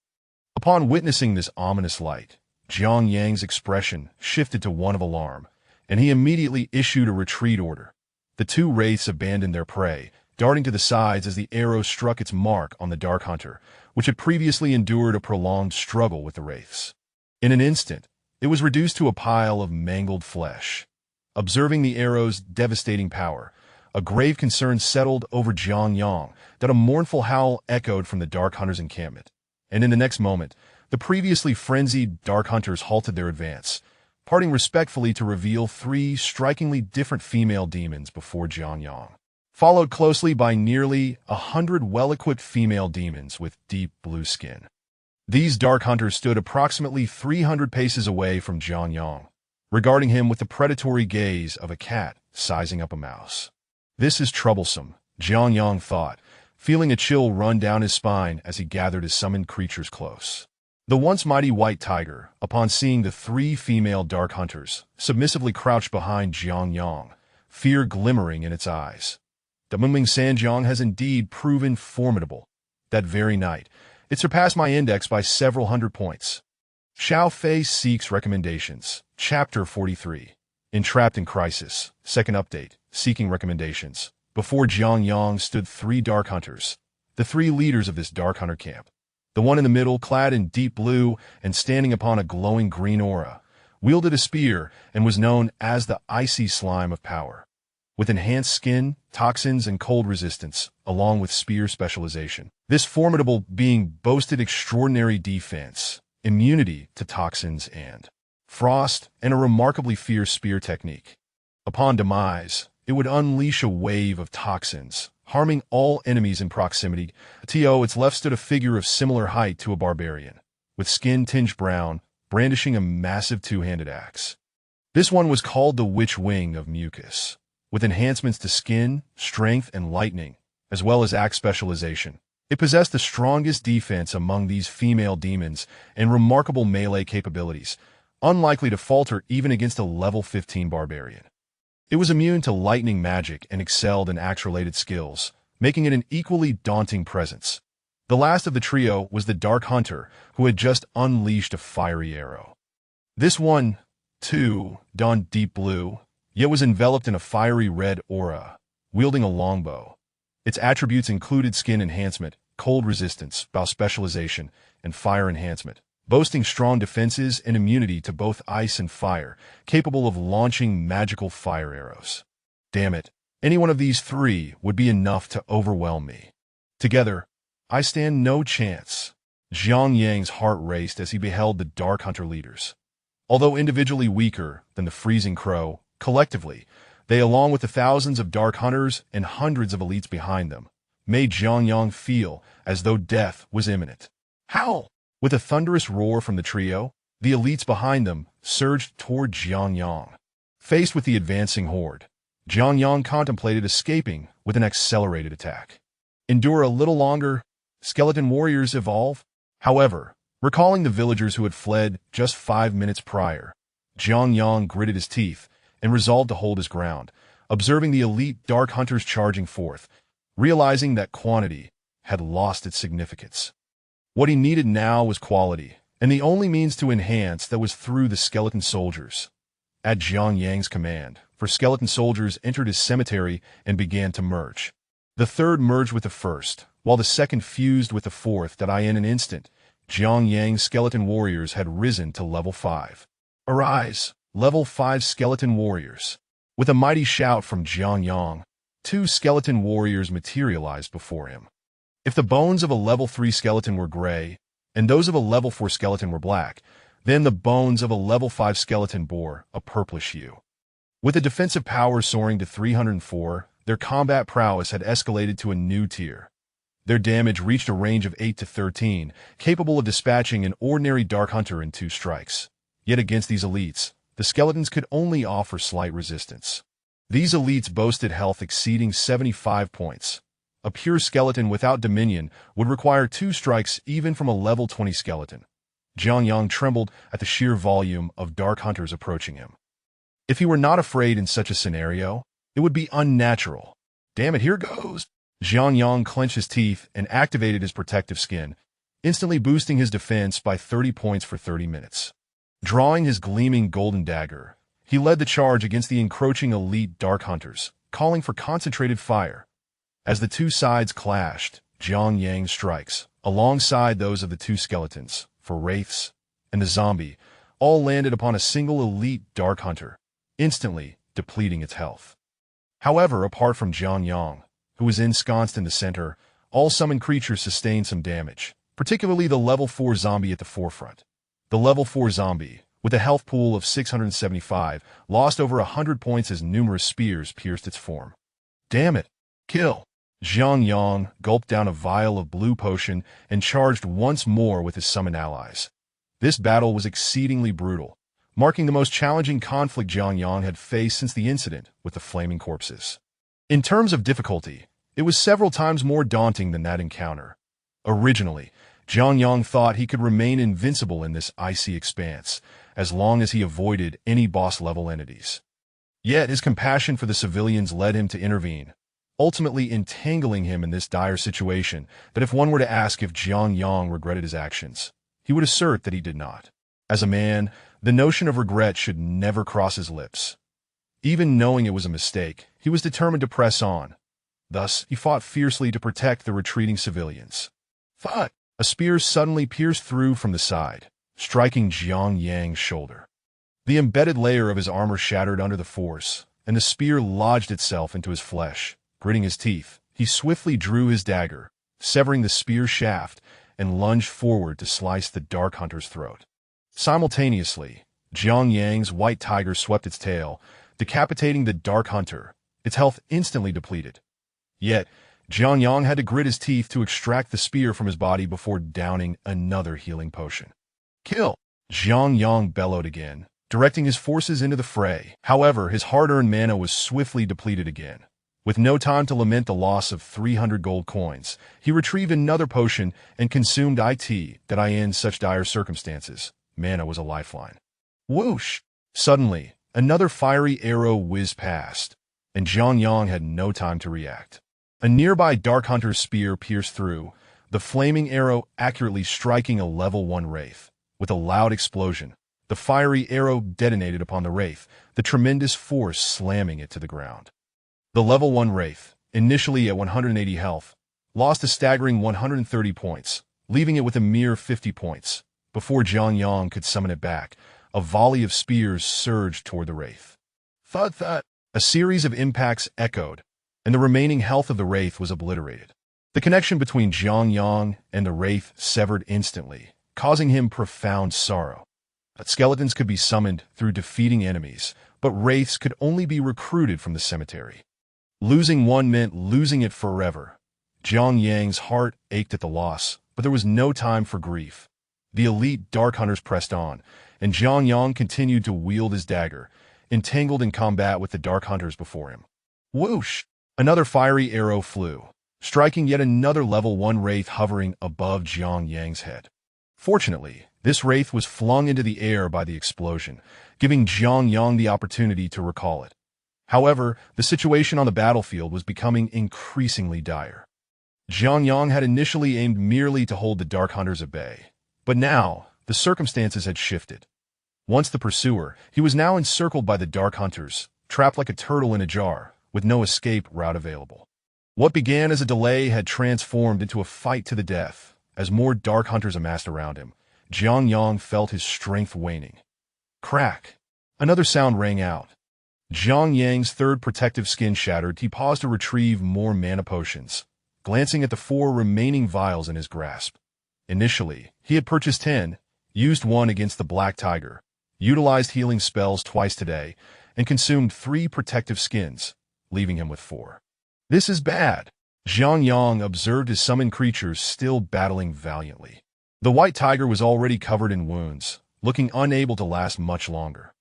Upon witnessing this ominous light, Jiang Yang's expression shifted to one of alarm, and he immediately issued a retreat order. The 2 wraiths abandoned their prey, darting to the sides as the arrow struck its mark on the dark hunter, which had previously endured a prolonged struggle with the wraiths. In an instant, it was reduced to a pile of mangled flesh. Observing the arrow's devastating power, a grave concern settled over Jiang Yang that a mournful howl echoed from the dark hunter's encampment. And in the next moment, the previously frenzied dark hunters halted their advance, parting respectfully to reveal 3 strikingly different female demons before Jiang Yang, followed closely by nearly 100 well-equipped female demons with deep blue skin. These dark hunters stood approximately 300 paces away from Jiang Yang, regarding him with the predatory gaze of a cat sizing up a mouse. This is troublesome, Jiang Yang thought, feeling a chill run down his spine as he gathered his summoned creatures close. The once mighty white tiger, upon seeing the 3 female dark hunters, submissively crouched behind Jiang Yang, fear glimmering in its eyes. The Muming Sanjiang has indeed proven formidable. That very night, it surpassed my index by several hundred points. Xiao Fei seeks recommendations. Chapter 43. Entrapped in Crisis. Second update. Seeking recommendations. Before Jiang Yang stood 3 dark hunters, the 3 leaders of this dark hunter camp. The one in the middle, clad in deep blue and standing upon a glowing green aura, wielded a spear and was known as the Icy Slime of Power. With enhanced skin, toxins, and cold resistance, along with spear specialization, this formidable being boasted extraordinary defense, immunity to toxins and frost, and a remarkably fierce spear technique. Upon demise, it would unleash a wave of toxins, harming all enemies in proximity. To its left stood a figure of similar height to a barbarian, with skin tinged brown, brandishing a massive 2-handed axe. This one was called the Witch Wing of Mucus, with enhancements to skin, strength, and lightning, as well as axe specialization. It possessed the strongest defense among these female demons and remarkable melee capabilities, unlikely to falter even against a level 15 barbarian. It was immune to lightning magic and excelled in axe-related skills, making it an equally daunting presence. The last of the trio was the Dark Hunter, who had just unleashed a fiery arrow. This one, too, donned deep blue, yet was enveloped in a fiery red aura, wielding a longbow. Its attributes included skin enhancement, cold resistance, bow specialization, and fire enhancement, boasting strong defenses and immunity to both ice and fire, capable of launching magical fire arrows. Damn it, any one of these 3 would be enough to overwhelm me. Together, I stand no chance. Jiang Yang's heart raced as he beheld the Dark Hunter leaders. Although individually weaker than the Freezing Crow, collectively, they, along with the thousands of Dark Hunters and hundreds of elites behind them, made Jiang Yang feel as though death was imminent. How? With a thunderous roar from the trio, the elites behind them surged toward Jiang Yang. Faced with the advancing horde, Jiang Yang contemplated escaping with an accelerated attack. Endure a little longer, skeleton warriors evolve. However, recalling the villagers who had fled just 5 minutes prior, Jiang Yang gritted his teeth and resolved to hold his ground, observing the elite dark hunters charging forth, realizing that quantity had lost its significance. What he needed now was quality, and the only means to enhance that was through the skeleton soldiers. At Jiang Yang's command, for skeleton soldiers entered his cemetery and began to merge. The third merged with the first, while the second fused with the fourth that in an instant, Jiang Yang's skeleton warriors had risen to level 5. Arise, level 5 skeleton warriors. With a mighty shout from Jiang Yang, 2 skeleton warriors materialized before him. If the bones of a level 3 skeleton were gray, and those of a level 4 skeleton were black, then the bones of a level 5 skeleton bore a purplish hue. With a defensive power soaring to 304, their combat prowess had escalated to a new tier. Their damage reached a range of 8 to 13, capable of dispatching an ordinary Dark Hunter in 2 strikes. Yet against these elites, the skeletons could only offer slight resistance. These elites boasted health exceeding 75 points. A pure skeleton without dominion would require 2 strikes even from a level 20 skeleton. Jiang Yang trembled at the sheer volume of Dark Hunters approaching him. If he were not afraid in such a scenario, it would be unnatural. Damn it, here goes! Jiang Yang clenched his teeth and activated his protective skin, instantly boosting his defense by 30 points for 30 minutes. Drawing his gleaming golden dagger, he led the charge against the encroaching elite Dark Hunters, calling for concentrated fire. As the 2 sides clashed, Jiang Yang's strikes, alongside those of the 2 skeletons, for wraiths, and the zombie, all landed upon a single elite Dark Hunter, instantly depleting its health. However, apart from Jiang Yang, who was ensconced in the center, all summoned creatures sustained some damage, particularly the level 4 zombie at the forefront. The level 4 zombie, with a health pool of 675, lost over 100 points as numerous spears pierced its form. Damn it! Kill! Jiang Yang gulped down a vial of blue potion and charged once more with his summoned allies. This battle was exceedingly brutal, marking the most challenging conflict Jiang Yang had faced since the incident with the flaming corpses. In terms of difficulty, it was several times more daunting than that encounter. Originally, Jiang Yang thought he could remain invincible in this icy expanse, as long as he avoided any boss-level entities. Yet his compassion for the civilians led him to intervene, ultimately entangling him in this dire situation that if one were to ask if Jiang Yang regretted his actions, he would assert that he did not. As a man, the notion of regret should never cross his lips. Even knowing it was a mistake, he was determined to press on. Thus, he fought fiercely to protect the retreating civilians. Thud! A spear suddenly pierced through from the side, striking Jiang Yang's shoulder. The embedded layer of his armor shattered under the force, and the spear lodged itself into his flesh. Gritting his teeth, he swiftly drew his dagger, severing the spear shaft, and lunged forward to slice the Dark Hunter's throat. Simultaneously, Jiang Yang's white tiger swept its tail, decapitating the Dark Hunter, its health instantly depleted. Yet, Jiang Yang had to grit his teeth to extract the spear from his body before downing another healing potion. Kill! Jiang Yang bellowed again, directing his forces into the fray. However, his hard-earned mana was swiftly depleted again. With no time to lament the loss of 300 gold coins, he retrieved another potion and consumed it that in such dire circumstances, mana was a lifeline. Whoosh! Suddenly, another fiery arrow whizzed past, and Jiang Yang had no time to react. A nearby Dark Hunter's spear pierced through, the flaming arrow accurately striking a level 1 wraith. With a loud explosion, the fiery arrow detonated upon the wraith, the tremendous force slamming it to the ground. The level 1 wraith, initially at 180 health, lost a staggering 130 points, leaving it with a mere 50 points. Before Jiang Yang could summon it back, a volley of spears surged toward the wraith. Thud thud! A series of impacts echoed, and the remaining health of the wraith was obliterated. The connection between Jiang Yang and the wraith severed instantly, causing him profound sorrow. Skeletons could be summoned through defeating enemies, but wraiths could only be recruited from the cemetery. Losing one meant losing it forever. Jiang Yang's heart ached at the loss, but there was no time for grief. The elite Dark Hunters pressed on, and Jiang Yang continued to wield his dagger, entangled in combat with the Dark Hunters before him. Whoosh! Another fiery arrow flew, striking yet another level 1 wraith hovering above Jiang Yang's head. Fortunately, this wraith was flung into the air by the explosion, giving Jiang Yang the opportunity to recall it. However, the situation on the battlefield was becoming increasingly dire. Jiang Yang had initially aimed merely to hold the Dark Hunters at bay, but now the circumstances had shifted. Once the pursuer, he was now encircled by the Dark Hunters, trapped like a turtle in a jar, with no escape route available. What began as a delay had transformed into a fight to the death. As more Dark Hunters amassed around him, Jiang Yang felt his strength waning. Crack! Another sound rang out. Jiang Yang's third protective skin shattered. He paused to retrieve more mana potions, glancing at the 4 remaining vials in his grasp. Initially, he had purchased 10, used 1 against the Black Tiger, utilized healing spells twice today, and consumed 3 protective skins, leaving him with 4. This is bad. Zhang Yang observed his summoned creatures still battling valiantly. The white tiger was already covered in wounds, looking unable to last much longer.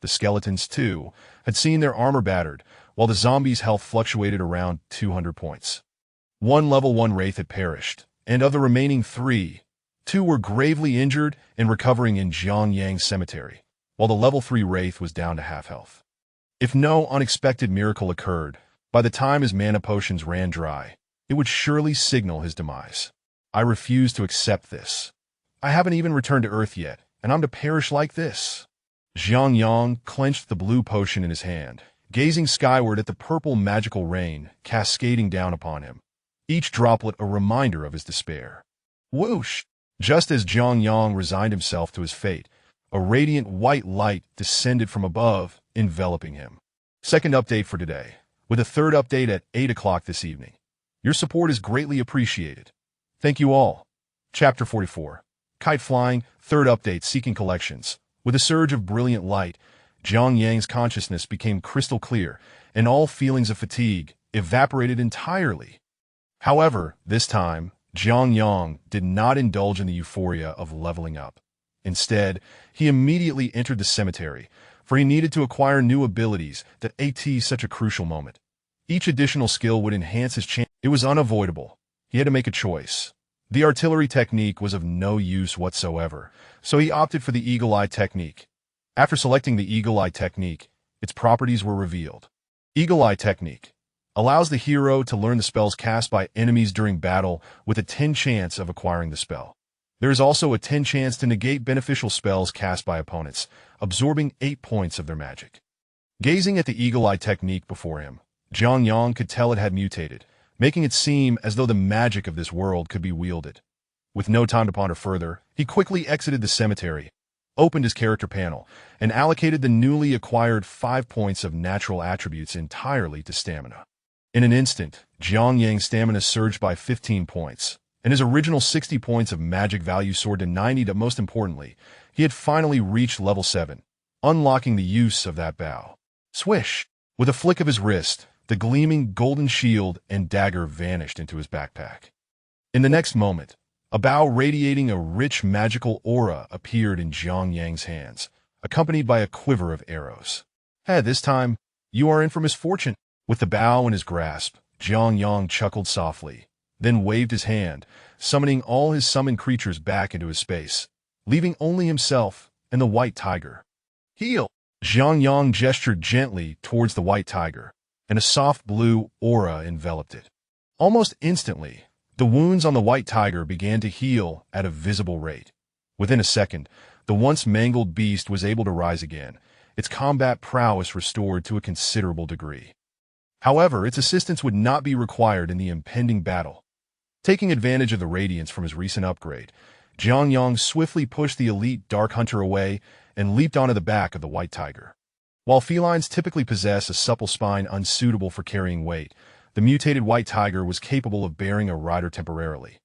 The skeletons, too, had seen their armor battered, while the zombies' health fluctuated around 200 points. One level 1 wraith had perished, and of the remaining 3, 2 were gravely injured and recovering in Zhang Yang's cemetery, while the level 3 wraith was down to half health. If no unexpected miracle occurred, by the time his mana potions ran dry, it would surely signal his demise. I refuse to accept this. I haven't even returned to Earth yet, and I'm to perish like this. Zhang Yang clenched the blue potion in his hand, gazing skyward at the purple magical rain cascading down upon him, each droplet a reminder of his despair. Whoosh! Just as Zhang Yang resigned himself to his fate, a radiant white light descended from above, enveloping him. Second update for today, with a third update at 8 o'clock this evening. Your support is greatly appreciated. Thank you all. Chapter 44. Kite Flying, third update seeking collections. With a surge of brilliant light, Zhang Yang's consciousness became crystal clear, and all feelings of fatigue evaporated entirely. However, this time, Zhang Yang did not indulge in the euphoria of leveling up. Instead, he immediately entered the cemetery, for he needed to acquire new abilities that at such a crucial moment. Each additional skill would enhance his chance. It was unavoidable. He had to make a choice. The artillery technique was of no use whatsoever, so he opted for the Eagle Eye technique. After selecting the Eagle Eye technique, its properties were revealed. Eagle Eye technique allows the hero to learn the spells cast by enemies during battle with a 10 chance of acquiring the spell. There is also a 10 chance to negate beneficial spells cast by opponents, absorbing 8 points of their magic. Gazing at the Eagle Eye technique before him, Zhang Yang could tell it had mutated, making it seem as though the magic of this world could be wielded. With no time to ponder further, he quickly exited the cemetery, opened his character panel, and allocated the newly acquired 5 points of natural attributes entirely to stamina. In an instant, Zhang Yang's stamina surged by 15 points, and his original 60 points of magic value soared to 90. Most importantly, he had finally reached level 7, unlocking the use of that bow. Swish! With a flick of his wrist, the gleaming golden shield and dagger vanished into his backpack. In the next moment, a bow radiating a rich magical aura appeared in Zhang Yang's hands, accompanied by a quiver of arrows. Hey, this time, you are in for misfortune. With the bow in his grasp, Zhang Yang chuckled softly, then waved his hand, summoning all his summoned creatures back into his space, leaving only himself and the white tiger. Heal! Zhang Yang gestured gently towards the white tiger, and a soft blue aura enveloped it. Almost instantly, the wounds on the white tiger began to heal at a visible rate. Within a second, the once mangled beast was able to rise again, its combat prowess restored to a considerable degree. However, its assistance would not be required in the impending battle. Taking advantage of the radiance from his recent upgrade, Zhang Yang swiftly pushed the elite Dark Hunter away and leaped onto the back of the white tiger. While felines typically possess a supple spine unsuitable for carrying weight, the mutated white tiger was capable of bearing a rider temporarily.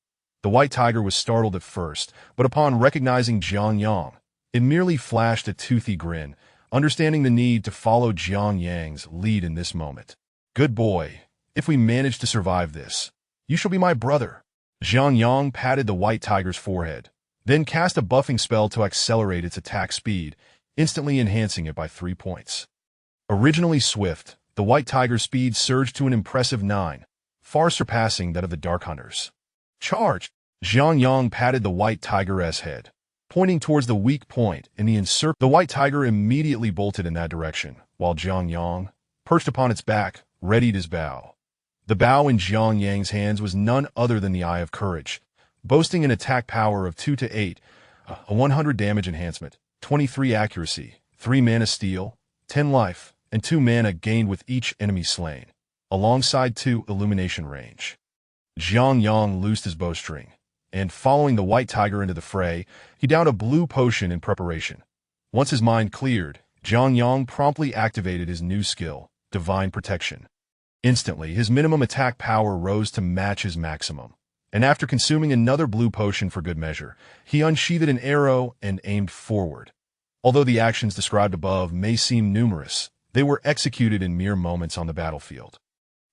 The white tiger was startled at first, but upon recognizing Zhang Yang, it merely flashed a toothy grin, understanding the need to follow Zhang Yang's lead in this moment. Good boy, if we manage to survive this, you shall be my brother. Zhang Yang patted the white tiger's forehead, then cast a buffing spell to accelerate its attack speed, instantly enhancing it by 3 points. Originally swift, the white tiger's speed surged to an impressive 9, far surpassing that of the Dark Hunters. Charge! Zhang Yang patted the white tiger's head, pointing towards the weak point in the encircle. The white tiger immediately bolted in that direction, while Zhang Yang, perched upon its back, readied his bow. The bow in Zhang Yang's hands was none other than the Eye of Courage, boasting an attack power of 2 to 8, a 100 damage enhancement, 23 accuracy, 3 mana steal, 10 life, and 2 mana gained with each enemy slain, alongside 2 illumination range. Zhang Yang loosed his bowstring, and following the white tiger into the fray, he downed a blue potion in preparation. Once his mind cleared, Zhang Yang promptly activated his new skill, Divine Protection. Instantly, his minimum attack power rose to match his maximum, and after consuming another blue potion for good measure, he unsheathed an arrow and aimed forward. Although the actions described above may seem numerous, they were executed in mere moments on the battlefield.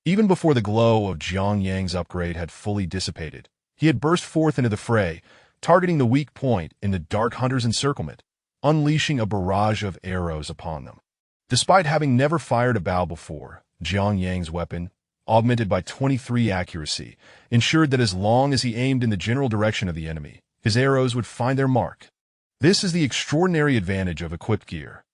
Even before the glow of Jiang Yang's upgrade had fully dissipated, he had burst forth into the fray, targeting the weak point in the Dark Hunter's encirclement, unleashing a barrage of arrows upon them. Despite having never fired a bow before, Jiang Yang's weapon, augmented by 23 accuracy, ensured that as long as he aimed in the general direction of the enemy, his arrows would find their mark. This is the extraordinary advantage of equipped gear.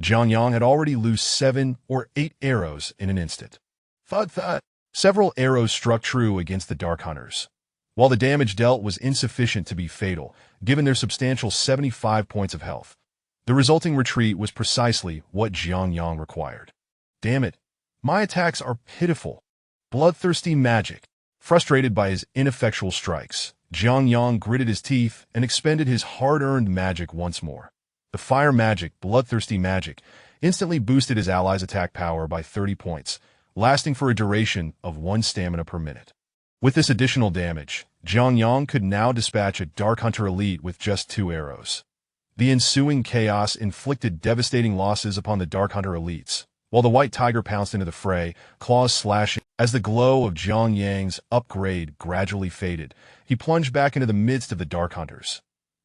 Jiang Yang had already loosed 7 or 8 arrows in an instant. Thud thud. Several arrows struck true against the Dark Hunters. While the damage dealt was insufficient to be fatal, given their substantial 75 points of health, the resulting retreat was precisely what Jiang Yang required. Damn it, my attacks are pitiful. Bloodthirsty magic. Frustrated by his ineffectual strikes, Jiang Yang gritted his teeth and expended his hard-earned magic once more. The fire magic, bloodthirsty magic, instantly boosted his allies' attack power by 30 points, lasting for a duration of 1 stamina per minute. With this additional damage, Jiang Yang could now dispatch a Dark Hunter elite with just 2 arrows. The ensuing chaos inflicted devastating losses upon the Dark Hunter elites, while the White Tiger pounced into the fray, claws slashing. As the glow of Jiang Yang's upgrade gradually faded, he plunged back into the midst of the Dark Hunters.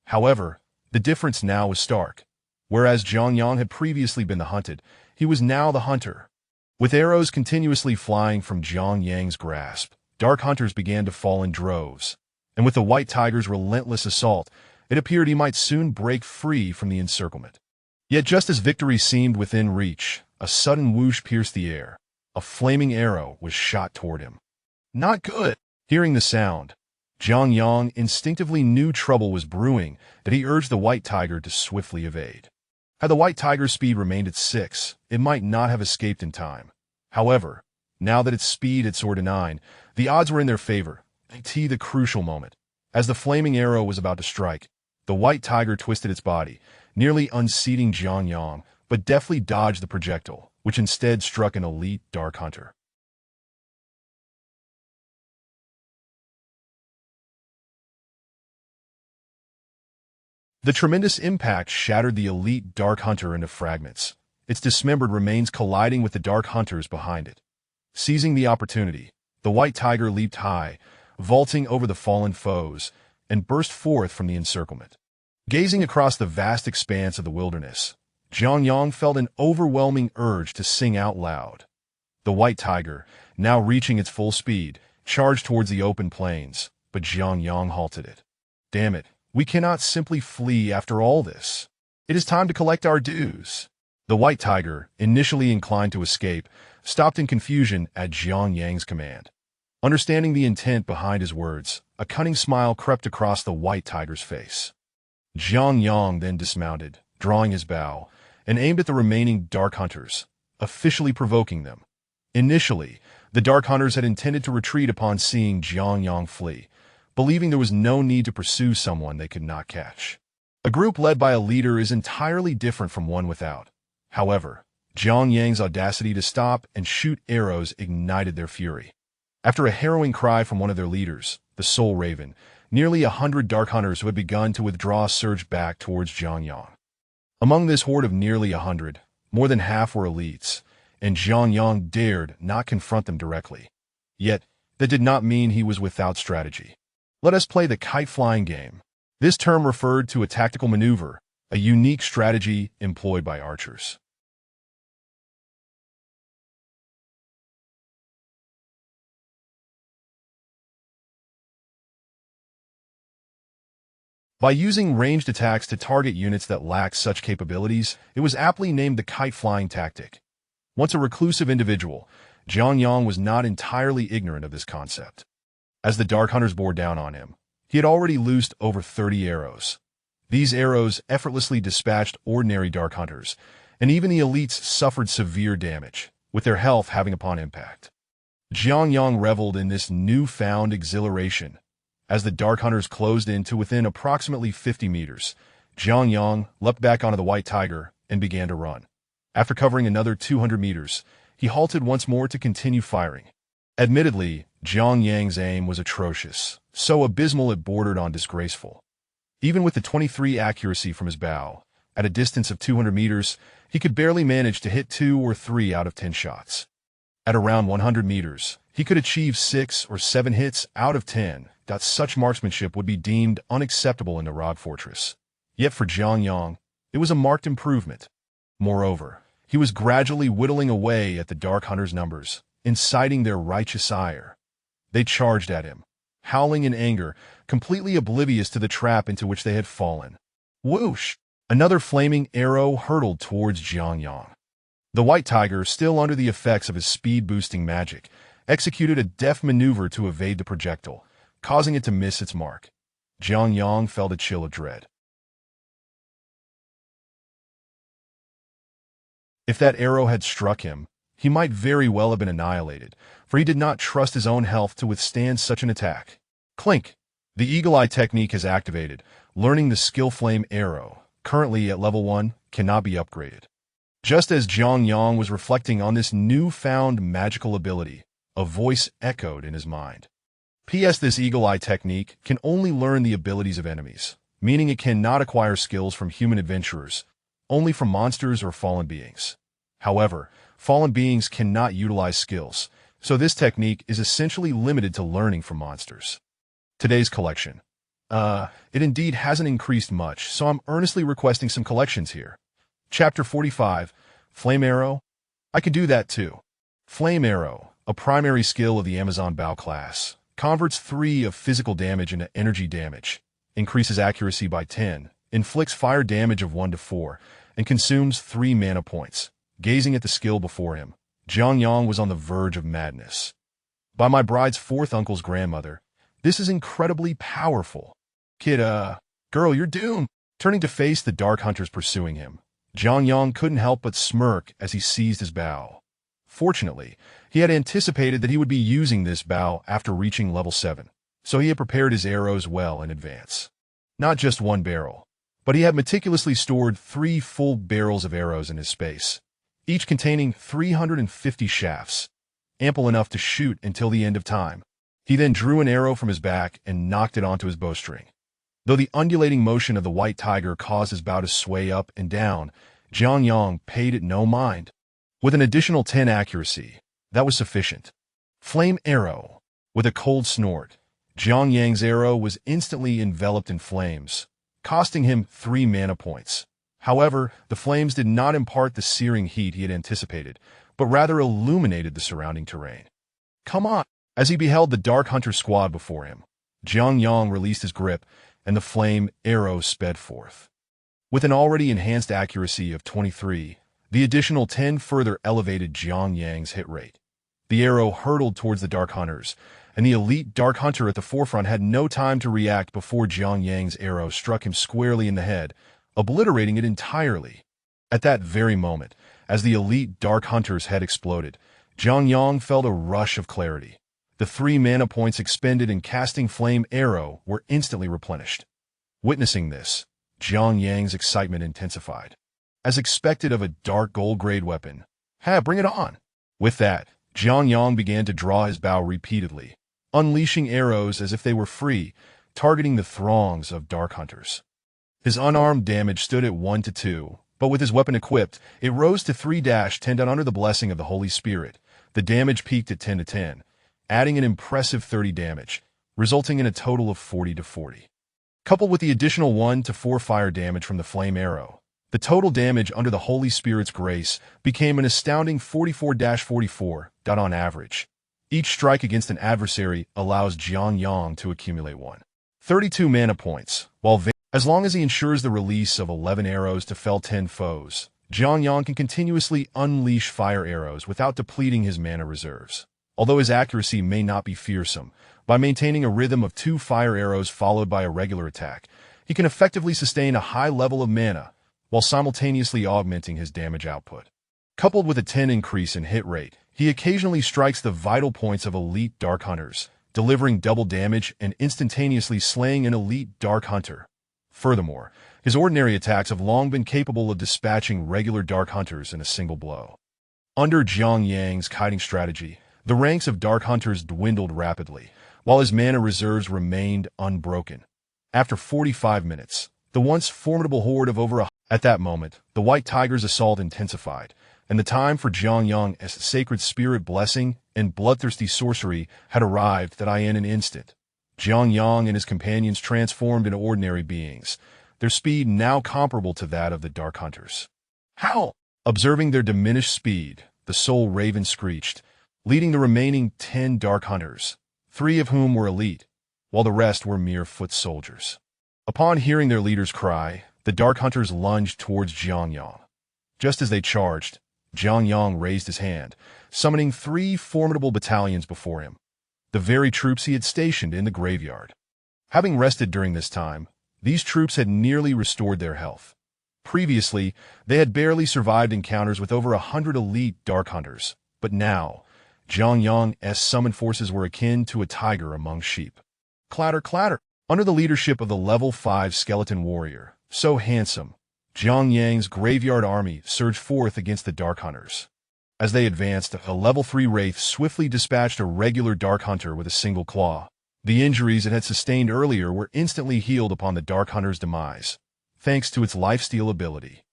However, the difference now was stark. Whereas Jiang Yang had previously been the hunted, he was now the hunter. With arrows continuously flying from Jiang Yang's grasp, Dark Hunters began to fall in droves, and with the White Tiger's relentless assault, it appeared he might soon break free from the encirclement. Yet just as victory seemed within reach, a sudden whoosh pierced the air. A flaming arrow was shot toward him. Not good. Hearing the sound, Jiang Yang instinctively knew trouble was brewing, that he urged the White Tiger to swiftly evade. Had the White Tiger's speed remained at 6, it might not have escaped in time. However, now that its speed had soared to 9, the odds were in their favor. The crucial moment. As the flaming arrow was about to strike, the White Tiger twisted its body, nearly unseating Jiang Yang, but deftly dodged the projectile, which instead struck an elite Dark Hunter. The tremendous impact shattered the elite Dark Hunter into fragments, its dismembered remains colliding with the Dark Hunters behind it. Seizing the opportunity, the White Tiger leaped high, vaulting over the fallen foes, and burst forth from the encirclement. Gazing across the vast expanse of the wilderness, Jiang Yang felt an overwhelming urge to sing out loud. The White Tiger, now reaching its full speed, charged towards the open plains, but Jiang Yang halted it. Damn it, we cannot simply flee after all this. It is time to collect our dues. The White Tiger, initially inclined to escape, stopped in confusion at Jiang Yang's command. Understanding the intent behind his words, a cunning smile crept across the White Tiger's face. Jiang Yang then dismounted, drawing his bow, and aimed at the remaining Dark Hunters, officially provoking them. Initially, the Dark Hunters had intended to retreat upon seeing Jiang Yang flee, believing there was no need to pursue someone they could not catch. A group led by a leader is entirely different from one without. However, Jiang Yang's audacity to stop and shoot arrows ignited their fury. After a harrowing cry from one of their leaders, the Soul Raven, nearly 100 Dark Hunters who had begun to withdraw surged back towards Jiang Yang. Among this horde of nearly 100, more than half were elites, and Jiang Yang dared not confront them directly. Yet, that did not mean he was without strategy. Let us play the kite-flying game. This term referred to a tactical maneuver, a unique strategy employed by archers. By using ranged attacks to target units that lacked such capabilities, it was aptly named the kite-flying tactic. Once a reclusive individual, Jiang Yang was not entirely ignorant of this concept. As the Dark Hunters bore down on him, he had already loosed over 30 arrows. These arrows effortlessly dispatched ordinary Dark Hunters, and even the elites suffered severe damage, with their health having upon impact. Jiang Yang reveled in this newfound exhilaration. As the Dark Hunters closed in to within approximately 50 meters, Jiang Yang leapt back onto the White Tiger and began to run. After covering another 200 meters, he halted once more to continue firing. Admittedly, Jiang Yang's aim was atrocious, so abysmal it bordered on disgraceful. Even with the 23 accuracy from his bow, at a distance of 200 meters, he could barely manage to hit 2 or 3 out of 10 shots. At around 100 meters, he could achieve 6 or 7 hits out of 10. Such marksmanship would be deemed unacceptable in the Rock Fortress. Yet for Jiang Yang, it was a marked improvement. Moreover, he was gradually whittling away at the Dark Hunter's numbers, inciting their righteous ire. They charged at him, howling in anger, completely oblivious to the trap into which they had fallen. Whoosh! Another flaming arrow hurtled towards Jiang Yang. The White Tiger, still under the effects of his speed-boosting magic, executed a deft maneuver to evade the projectile, causing it to miss its mark. Jiang Yang felt a chill of dread. If that arrow had struck him, he might very well have been annihilated, for he did not trust his own health to withstand such an attack. Clink! The Eagle Eye technique has activated, learning the skill Flame Arrow, currently at level 1, cannot be upgraded. Just as Jiang Yang was reflecting on this newfound magical ability, a voice echoed in his mind. P.S. This Eagle Eye technique can only learn the abilities of enemies, meaning it cannot acquire skills from human adventurers, only from monsters or fallen beings. However, fallen beings cannot utilize skills, so this technique is essentially limited to learning from monsters. Today's collection. It indeed hasn't increased much, so I'm earnestly requesting some collections here. Chapter 45, Flame Arrow. I can do that too. Flame Arrow, a primary skill of the Amazon Bow class, converts 3 of physical damage into energy damage, increases accuracy by 10, inflicts fire damage of 1 to 4, and consumes 3 mana points. Gazing at the skill before him, Jiang Yang was on the verge of madness. By my bride's 4th uncle's grandmother, this is incredibly powerful. Kid, girl, you're doomed. Turning to face the Dark Hunters pursuing him, Jiang Yang couldn't help but smirk as he seized his bow. Fortunately, he had anticipated that he would be using this bow after reaching level 7, so he had prepared his arrows well in advance. Not just 1 barrel, but he had meticulously stored 3 full barrels of arrows in his space, each containing 350 shafts, ample enough to shoot until the end of time. He then drew an arrow from his back and knocked it onto his bowstring. Though the undulating motion of the White Tiger caused his bow to sway up and down, Jiang Yang paid it no mind. With an additional 10 accuracy, that was sufficient. Flame Arrow. With a cold snort, Jiang Yang's arrow was instantly enveloped in flames, costing him 3 mana points. However, the flames did not impart the searing heat he had anticipated, but rather illuminated the surrounding terrain. Come on! As he beheld the Dark Hunter squad before him, Jiang Yang released his grip, and the flame arrow sped forth. With an already enhanced accuracy of 23, the additional 10 further elevated Jiang Yang's hit rate. The arrow hurtled towards the Dark Hunters, and the elite Dark Hunter at the forefront had no time to react before Jiang Yang's arrow struck him squarely in the head, obliterating it entirely. At that very moment, as the elite Dark Hunter's head exploded, Jiang Yang felt a rush of clarity. The 3 mana points expended in casting Flame Arrow were instantly replenished. Witnessing this, Jiang Yang's excitement intensified. As expected of a dark gold-grade weapon, bring it on! With that, Jiang Yang began to draw his bow repeatedly, unleashing arrows as if they were free, targeting the throngs of Dark Hunters. His unarmed damage stood at 1 to 2, but with his weapon equipped, it rose to 3-10 under the blessing of the Holy Spirit. The damage peaked at 10 to 10, adding an impressive 30 damage, resulting in a total of 40 to 40. Coupled with the additional 1 to 4 fire damage from the Flame Arrow, the total damage under the Holy Spirit's grace became an astounding 44-44. On average, each strike against an adversary allows Jiang Yang to accumulate 32 mana points, while as long as he ensures the release of 11 arrows to fell 10 foes, Jiang Yang can continuously unleash fire arrows without depleting his mana reserves. Although his accuracy may not be fearsome, by maintaining a rhythm of 2 fire arrows followed by a regular attack, he can effectively sustain a high level of mana, while simultaneously augmenting his damage output. Coupled with a 10 increase in hit rate, he occasionally strikes the vital points of elite Dark Hunters, delivering double damage and instantaneously slaying an elite Dark Hunter. Furthermore, his ordinary attacks have long been capable of dispatching regular Dark Hunters in a single blow. Under Jiang Yang's kiting strategy, the ranks of Dark Hunters dwindled rapidly, while his mana reserves remained unbroken. After 45 minutes, the once formidable horde of over At that moment, the White Tiger's assault intensified, and the time for Jiangyang's sacred spirit blessing and bloodthirsty sorcery had arrived that in an instant. Jiangyang and his companions transformed into ordinary beings, their speed now comparable to that of the Dark Hunters. How? Observing their diminished speed, the Soul Raven screeched, leading the remaining 10 Dark Hunters, 3 of whom were elite, while the rest were mere foot soldiers. Upon hearing their leader's cry, the Dark Hunters lunged towards Jiangyang. Just as they charged, Jiangyang raised his hand, summoning 3 formidable battalions before him, the very troops he had stationed in the graveyard. Having rested during this time, these troops had nearly restored their health. Previously, they had barely survived encounters with over 100 elite Dark Hunters, but now, Jiangyang's summoned forces were akin to a tiger among sheep. Clatter, clatter! Under the leadership of the level 5 skeleton warrior, so handsome, Jiangyang's graveyard army surged forth against the Dark Hunters. As they advanced, a level 3 wraith swiftly dispatched a regular Dark Hunter with a single claw. The injuries it had sustained earlier were instantly healed upon the Dark Hunter's demise, thanks to its lifesteal ability.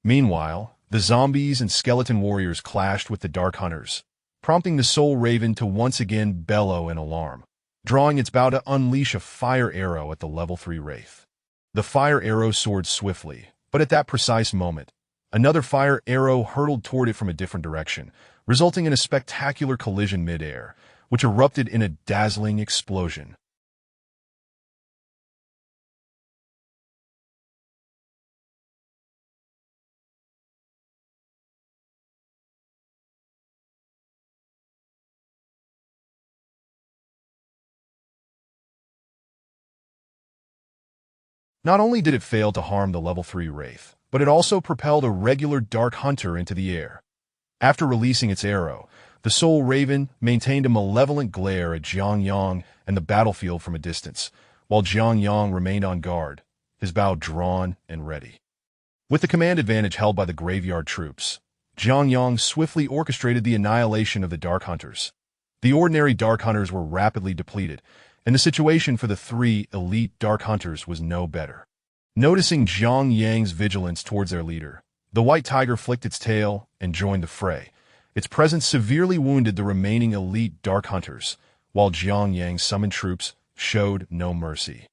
Meanwhile, the zombies and skeleton warriors clashed with the Dark Hunters, prompting the Soul Raven to once again bellow in alarm, drawing its bow to unleash a fire arrow at the level 3 wraith. The fire arrow soared swiftly, but at that precise moment, another fire arrow hurtled toward it from a different direction, resulting in a spectacular collision mid-air, which erupted in a dazzling explosion. Not only did it fail to harm the level 3 wraith, but it also propelled a regular Dark Hunter into the air. After releasing its arrow, the Soul Raven maintained a malevolent glare at Jiangyang and the battlefield from a distance, while Jiangyang remained on guard, his bow drawn and ready. With the command advantage held by the graveyard troops, Jiangyang swiftly orchestrated the annihilation of the Dark Hunters. The ordinary Dark Hunters were rapidly depleted, and the situation for the 3 elite Dark Hunters was no better. Noticing Jiangyang's vigilance towards their leader, the white tiger flicked its tail and joined the fray. Its presence severely wounded the remaining elite Dark Hunters, while Jiangyang's summoned troops showed no mercy.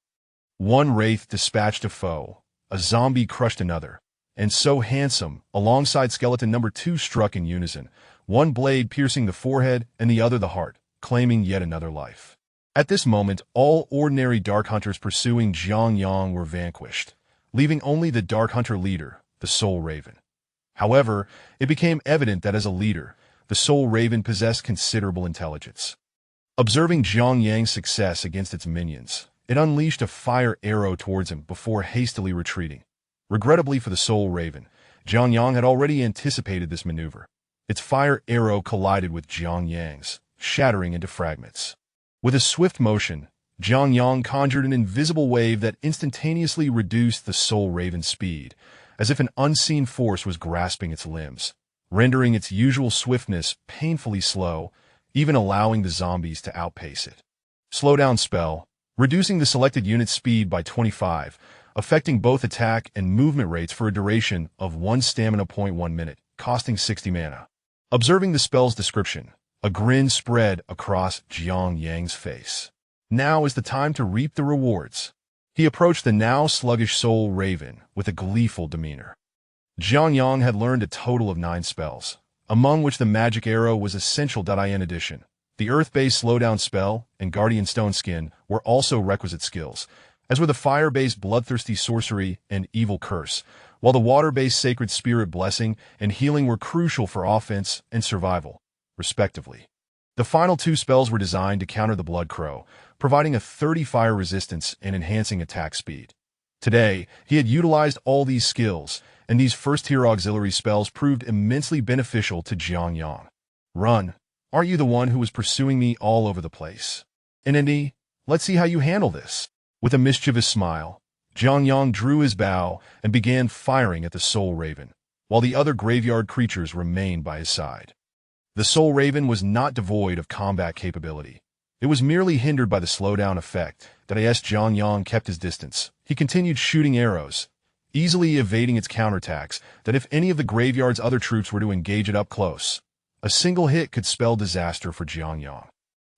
One wraith dispatched a foe, a zombie crushed another, and so handsome, alongside skeleton number 2 struck in unison, one blade piercing the forehead and the other the heart, claiming yet another life. At this moment, all ordinary Dark Hunters pursuing Jiangyang were vanquished, leaving only the Dark Hunter leader, the Soul Raven. However, it became evident that as a leader, the Soul Raven possessed considerable intelligence. Observing Jiangyang's success against its minions, it unleashed a fire arrow towards him before hastily retreating. Regrettably for the Soul Raven, Jiangyang had already anticipated this maneuver. Its fire arrow collided with Jiangyang's, shattering into fragments. With a swift motion, Jiangyang conjured an invisible wave that instantaneously reduced the Soul Raven's speed, as if an unseen force was grasping its limbs, rendering its usual swiftness painfully slow, even allowing the zombies to outpace it. Slowdown spell, reducing the selected unit's speed by 25, affecting both attack and movement rates for a duration of 1 stamina point 1 minute, costing 60 mana. Observing the spell's description, a grin spread across Jiangyang's face. Now is the time to reap the rewards. He approached the now sluggish Soul Raven with a gleeful demeanor. Jiangyang had learned a total of 9 spells, among which the Magic Arrow was essential. In addition, the Earth-based Slowdown spell and Guardian Stone Skin were also requisite skills, as were the Fire-based Bloodthirsty Sorcery and Evil Curse, while the Water-based Sacred Spirit Blessing and Healing were crucial for offense and survival, respectively. The final 2 spells were designed to counter the Blood Crow, providing a 30 fire resistance and enhancing attack speed. Today, he had utilized all these skills, and these first-tier auxiliary spells proved immensely beneficial to Jiangyang. Run! Aren't you the one who was pursuing me all over the place? Indy, let's see how you handle this. With a mischievous smile, Jiangyang drew his bow and began firing at the Soul Raven, while the other graveyard creatures remained by his side. The Soul Raven was not devoid of combat capability. It was merely hindered by the slowdown effect that as Jiangyang kept his distance, he continued shooting arrows, easily evading its counterattacks that if any of the graveyard's other troops were to engage it up close, a single hit could spell disaster for Jiangyang.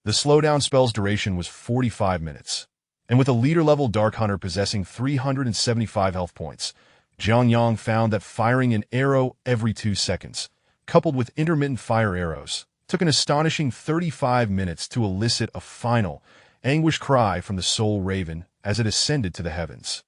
The slowdown spell's duration was 45 minutes, and with a leader-level Dark Hunter possessing 375 health points, Jiangyang found that firing an arrow every 2 seconds, coupled with intermittent fire arrows, took an astonishing 35 minutes to elicit a final, anguished cry from the Soul Raven as it ascended to the heavens.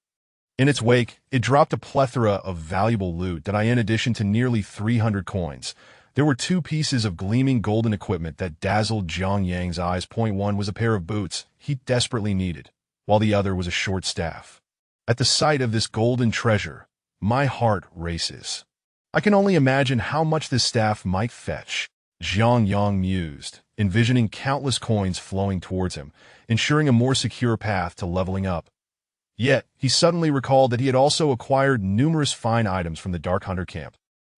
In its wake, it dropped a plethora of valuable loot that in addition to nearly 300 coins, there were 2 pieces of gleaming golden equipment that dazzled Jiangyang's eyes. One was a pair of boots he desperately needed, while the other was a short staff. At the sight of this golden treasure, my heart races. I can only imagine how much this staff might fetch, Jiangyang mused, envisioning countless coins flowing towards him, ensuring a more secure path to leveling up. Yet, he suddenly recalled that he had also acquired numerous fine items from the Dark Hunter camp.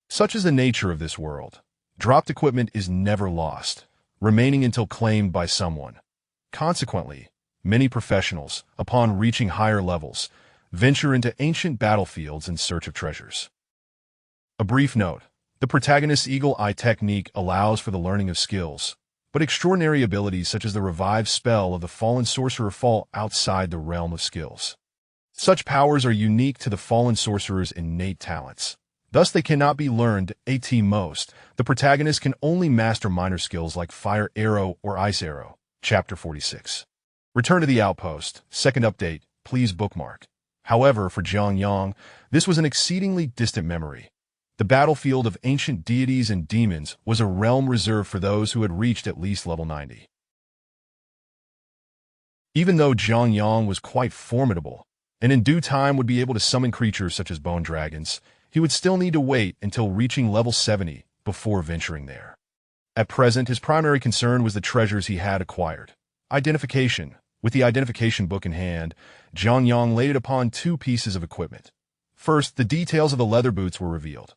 Such is the nature of this world. Dropped equipment is never lost, remaining until claimed by someone. Consequently, many professionals, upon reaching higher levels, venture into ancient battlefields in search of treasures. A brief note. The protagonist's Eagle Eye technique allows for the learning of skills, but extraordinary abilities such as the revive spell of the fallen sorcerer fall outside the realm of skills. Such powers are unique to the fallen sorcerer's innate talents. Thus they cannot be learned at most. The protagonist can only master minor skills like Fire Arrow or Ice Arrow. Chapter 46. Return to the Outpost. Second update. Please bookmark. However, for Jiangyang, this was an exceedingly distant memory. The battlefield of ancient deities and demons was a realm reserved for those who had reached at least level 90. Even though Jiangyang was quite formidable, and in due time would be able to summon creatures such as bone dragons, he would still need to wait until reaching level 70 before venturing there. At present, his primary concern was the treasures he had acquired. Identification. With the identification book in hand, Jiangyang laid it upon 2 pieces of equipment. First, the details of the leather boots were revealed.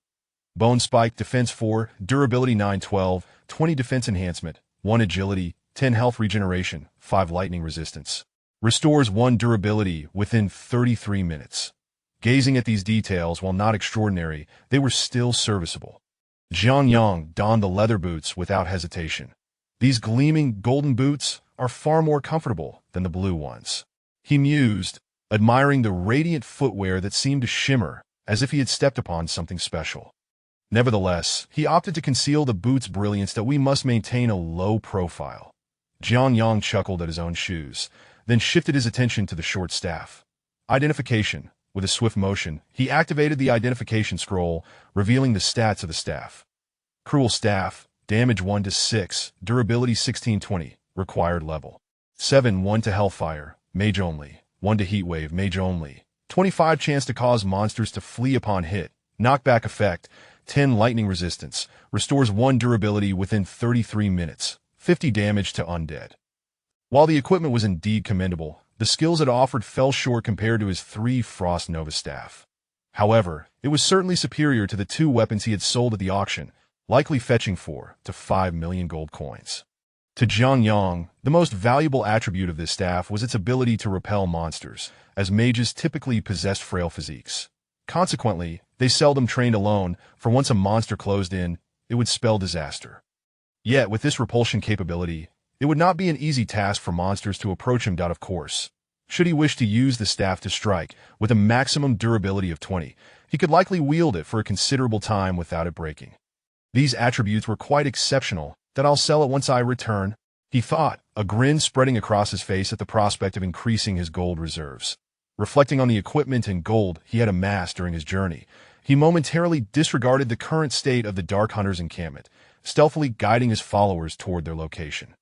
Bone Spike, Defense 4, Durability 912, 20 Defense Enhancement, 1 Agility, 10 Health Regeneration, 5 Lightning Resistance. Restores 1 Durability within 33 minutes. Gazing at these details, while not extraordinary, they were still serviceable. Jiangyang donned the leather boots without hesitation. These gleaming golden boots are far more comfortable than the blue ones. He mused, admiring the radiant footwear that seemed to shimmer as if he had stepped upon something special. Nevertheless, he opted to conceal the boots' brilliance that we must maintain a low profile. Jiangyang chuckled at his own shoes, then shifted his attention to the short staff. Identification. With a swift motion, he activated the identification scroll, revealing the stats of the staff. Cruel Staff, damage 1 to 6, durability 1620, required level 7, 1 to Hellfire, mage only, 1 to Heatwave, mage only, 25 chance to cause monsters to flee upon hit, knockback effect, 10 lightning resistance, restores 1 durability within 33 minutes, 50 damage to undead. While the equipment was indeed commendable, the skills it offered fell short compared to his 3 Frost Nova staff. However, it was certainly superior to the 2 weapons he had sold at the auction, likely fetching 4 to 5 million gold coins. To Jiangyang, the most valuable attribute of this staff was its ability to repel monsters, as mages typically possessed frail physiques. Consequently, they seldom trained alone, for once a monster closed in, it would spell disaster. Yet, with this repulsion capability, it would not be an easy task for monsters to approach him. Of course, should he wish to use the staff to strike, with a maximum durability of 20, he could likely wield it for a considerable time without it breaking. These attributes were quite exceptional, that I'll sell it once I return, he thought, a grin spreading across his face at the prospect of increasing his gold reserves. Reflecting on the equipment and gold he had amassed during his journey, he momentarily disregarded the current state of the Dark Hunter's encampment, stealthily guiding his followers toward their location.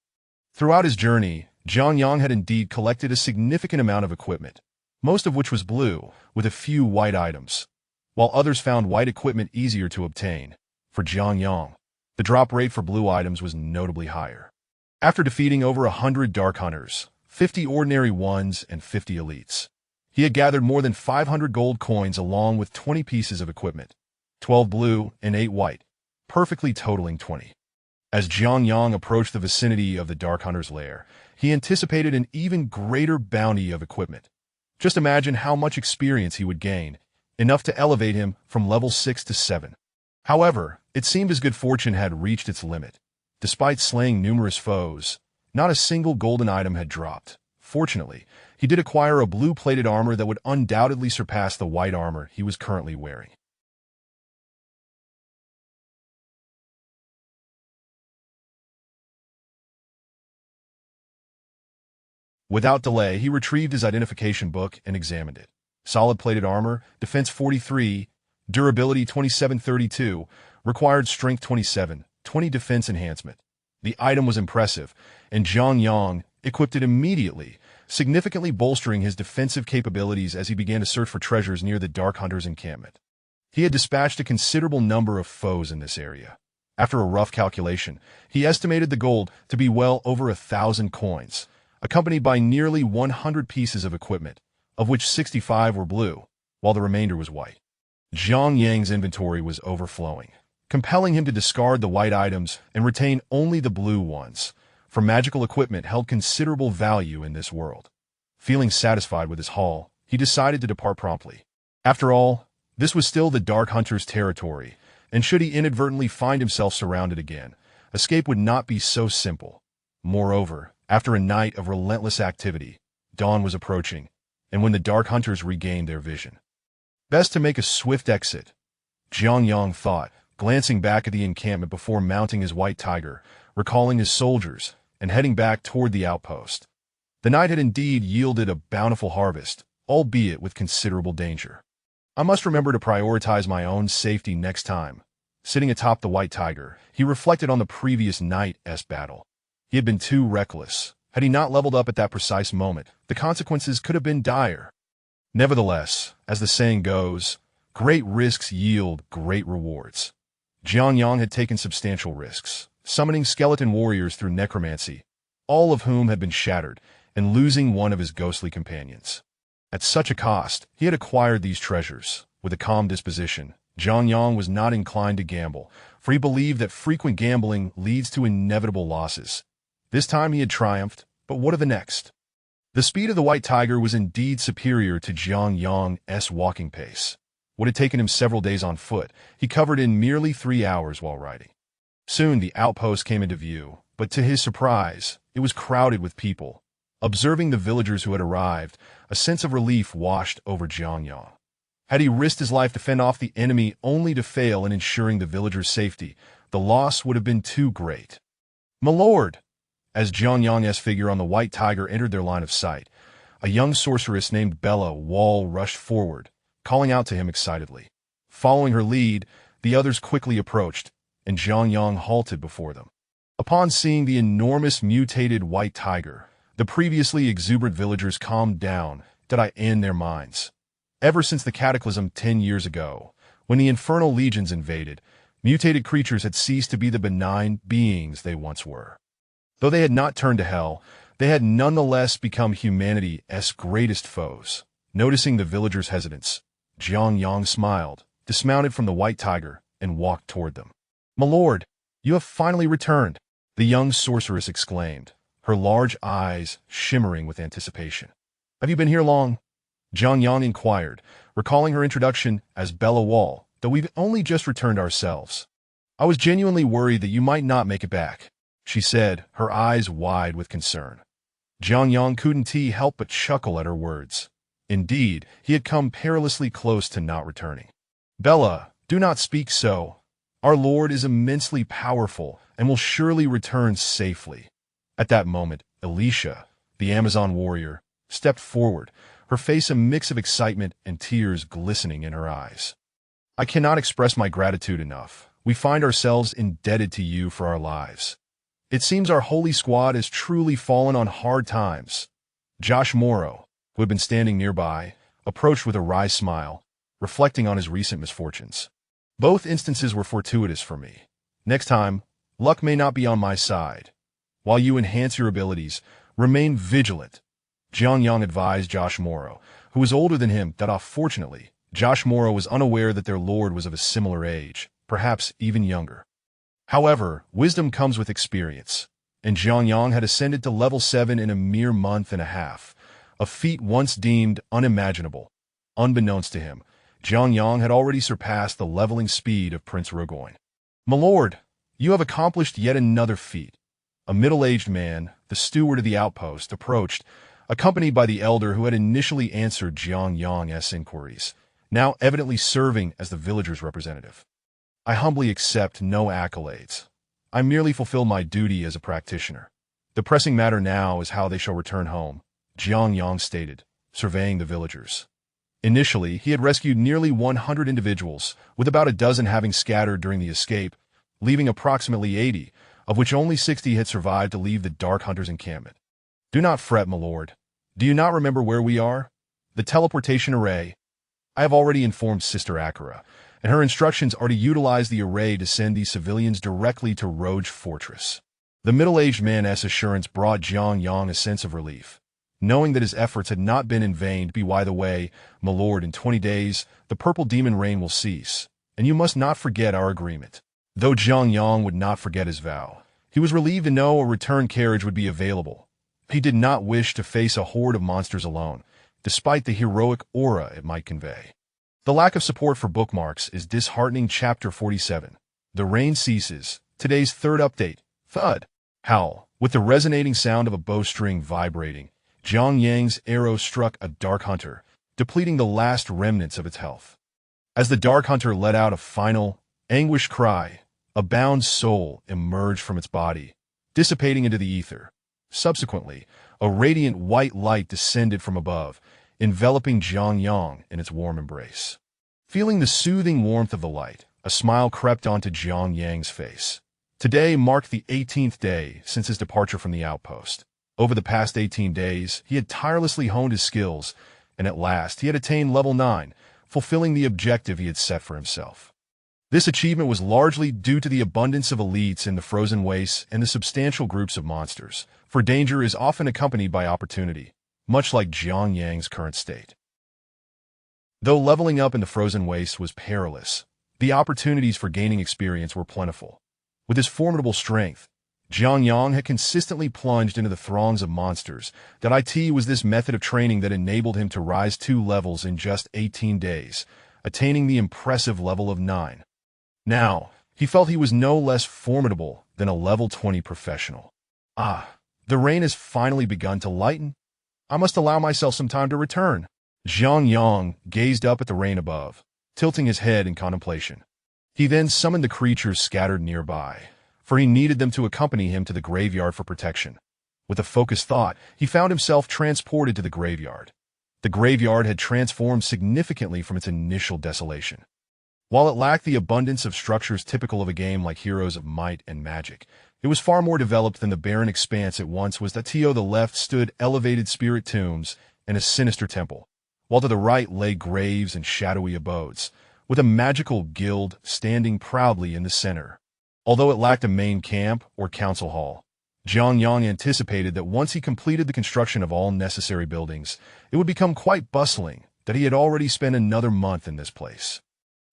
Throughout his journey, Jiangyang had indeed collected a significant amount of equipment, most of which was blue, with a few white items, while others found white equipment easier to obtain. For Jiangyang, the drop rate for blue items was notably higher. After defeating over 100 Dark Hunters, 50 ordinary ones, and 50 elites, he had gathered more than 500 gold coins along with 20 pieces of equipment, 12 blue and 8 white, perfectly totaling 20. As Jiangyang approached the vicinity of the Dark Hunter's lair, he anticipated an even greater bounty of equipment. Just imagine how much experience he would gain, enough to elevate him from level 6 to 7. However, it seemed his good fortune had reached its limit. Despite slaying numerous foes, not a single golden item had dropped. Fortunately, he did acquire a blue-plated armor that would undoubtedly surpass the white armor he was currently wearing. Without delay, he retrieved his identification book and examined it. Solid-plated armor, defense 43, durability 2732, required strength 27, 20 defense enhancement. The item was impressive, and Zhang Yang equipped it immediately, significantly bolstering his defensive capabilities as he began to search for treasures near the Dark Hunter's encampment. He had dispatched a considerable number of foes in this area. After a rough calculation, he estimated the gold to be well over 1,000 coins, accompanied by nearly 100 pieces of equipment, of which 65 were blue, while the remainder was white. Zhang Yang's inventory was overflowing, compelling him to discard the white items and retain only the blue ones, for magical equipment held considerable value in this world. Feeling satisfied with his haul, he decided to depart promptly. After all, this was still the Dark Hunter's territory, and should he inadvertently find himself surrounded again, escape would not be so simple. Moreover, after a night of relentless activity, dawn was approaching, and when the Dark Hunters regained their vision. Best to make a swift exit, Zhang Yang thought, glancing back at the encampment before mounting his white tiger, recalling his soldiers, and heading back toward the outpost. The night had indeed yielded a bountiful harvest, albeit with considerable danger. I must remember to prioritize my own safety next time. Sitting atop the white tiger, he reflected on the previous night's battle. He had been too reckless. Had he not leveled up at that precise moment, the consequences could have been dire. Nevertheless, as the saying goes, great risks yield great rewards. Zhang Yang had taken substantial risks, summoning skeleton warriors through necromancy, all of whom had been shattered, and losing one of his ghostly companions. At such a cost, he had acquired these treasures. With a calm disposition, Zhang Yang was not inclined to gamble, for he believed that frequent gambling leads to inevitable losses. This time he had triumphed, but what of the next? The speed of the white tiger was indeed superior to Zhang Yang's walking pace. What had taken him several days on foot, he covered in merely 3 hours while riding. Soon the outpost came into view, but to his surprise, it was crowded with people. Observing the villagers who had arrived, a sense of relief washed over Zhang Yang. Had he risked his life to fend off the enemy only to fail in ensuring the villagers' safety, the loss would have been too great. "My lord!" As Zhang Yang's figure on the white tiger entered their line of sight, a young sorceress named Bella Wall rushed forward, calling out to him excitedly. Following her lead, the others quickly approached, and Zhang Yang halted before them. Upon seeing the enormous mutated white tiger, the previously exuberant villagers calmed down, in their minds. Ever since the cataclysm 10 years ago, when the infernal legions invaded, mutated creatures had ceased to be the benign beings they once were. Though they had not turned to hell, they had nonetheless become humanity's greatest foes. Noticing the villagers' hesitance, Zhang Yang smiled, dismounted from the white tiger, and walked toward them. "My lord, you have finally returned," the young sorceress exclaimed, her large eyes shimmering with anticipation. "Have you been here long?" Zhang Yang inquired, recalling her introduction as Bella Wall, "though we've only just returned ourselves. I was genuinely worried that you might not make it back," she said, her eyes wide with concern. Zhang Yang couldn't help but chuckle at her words. Indeed, he had come perilously close to not returning. "Bella, do not speak so. Our Lord is immensely powerful and will surely return safely." At that moment, Alicia, the Amazon warrior, stepped forward, her face a mix of excitement and tears glistening in her eyes. "I cannot express my gratitude enough. We find ourselves indebted to you for our lives. It seems our holy squad has truly fallen on hard times." Josh Morrow, who had been standing nearby, approached with a wry smile, reflecting on his recent misfortunes. "Both instances were fortuitous for me. Next time, luck may not be on my side. While you enhance your abilities, remain vigilant," Zhang Yang advised Josh Morrow, who was older than him. Fortunately, Josh Morrow was unaware that their lord was of a similar age, perhaps even younger. However, wisdom comes with experience, and Zhang Yang had ascended to level 7 in a mere month and a half, a feat once deemed unimaginable. Unbeknownst to him, Jiang Yang had already surpassed the leveling speed of Prince Rugoyne. "My lord, you have accomplished yet another feat." A middle-aged man, the steward of the outpost, approached, accompanied by the elder who had initially answered Jiang Yang's inquiries, now evidently serving as the villager's representative. "I humbly accept no accolades. I merely fulfill my duty as a practitioner. The pressing matter now is how they shall return home," Jiang Yang stated, surveying the villagers. Initially, he had rescued nearly 100 individuals, with about a dozen having scattered during the escape, leaving approximately 80, of which only 60 had survived to leave the Dark Hunter's encampment. "Do not fret, my lord. Do you not remember where we are? The teleportation array. I have already informed Sister Akira, and her instructions are to utilize the array to send these civilians directly to Roge Fortress." The middle-aged man's assurance brought Jiang Yang a sense of relief, knowing that his efforts had not been in vain. "By the way, my lord, in 20 days, the purple demon rain will cease, and you must not forget our agreement." Though Jiang Yang would not forget his vow, he was relieved to know a return carriage would be available. He did not wish to face a horde of monsters alone, despite the heroic aura it might convey. The lack of support for bookmarks is disheartening. Chapter 47. The rain ceases. Today's third update. Thud. Howl. With the resonating sound of a bowstring vibrating, Jiang Yang's arrow struck a Dark Hunter, depleting the last remnants of its health. As the Dark Hunter let out a final, anguished cry, a bound soul emerged from its body, dissipating into the ether. Subsequently, a radiant white light descended from above, enveloping Jiang Yang in its warm embrace. Feeling the soothing warmth of the light, a smile crept onto Jiang Yang's face. Today marked the 18th day since his departure from the outpost. Over the past 18 days, he had tirelessly honed his skills, and at last he had attained level 9, fulfilling the objective he had set for himself. This achievement was largely due to the abundance of elites in the frozen wastes and the substantial groups of monsters, for danger is often accompanied by opportunity, much like Jiang Yang's current state. Though leveling up in the frozen wastes was perilous, the opportunities for gaining experience were plentiful. With his formidable strength, Jiang Yang had consistently plunged into the throngs of monsters. It was this method of training that enabled him to rise 2 levels in just 18 days, attaining the impressive level of 9. Now, he felt he was no less formidable than a level 20 professional. The rain has finally begun to lighten. I must allow myself some time to return. Jiang Yang gazed up at the rain above, tilting his head in contemplation. He then summoned the creatures scattered nearby, for he needed them to accompany him to the graveyard for protection. With a focused thought, he found himself transported to the graveyard. The graveyard had transformed significantly from its initial desolation. While it lacked the abundance of structures typical of a game like Heroes of Might and Magic, it was far more developed than the barren expanse it once was. To the left stood elevated spirit tombs and a sinister temple, while to the right lay graves and shadowy abodes, with a magical guild standing proudly in the center. Although it lacked a main camp or council hall, Jiang Yang anticipated that once he completed the construction of all necessary buildings, it would become quite bustling. That he had already spent another month in this place.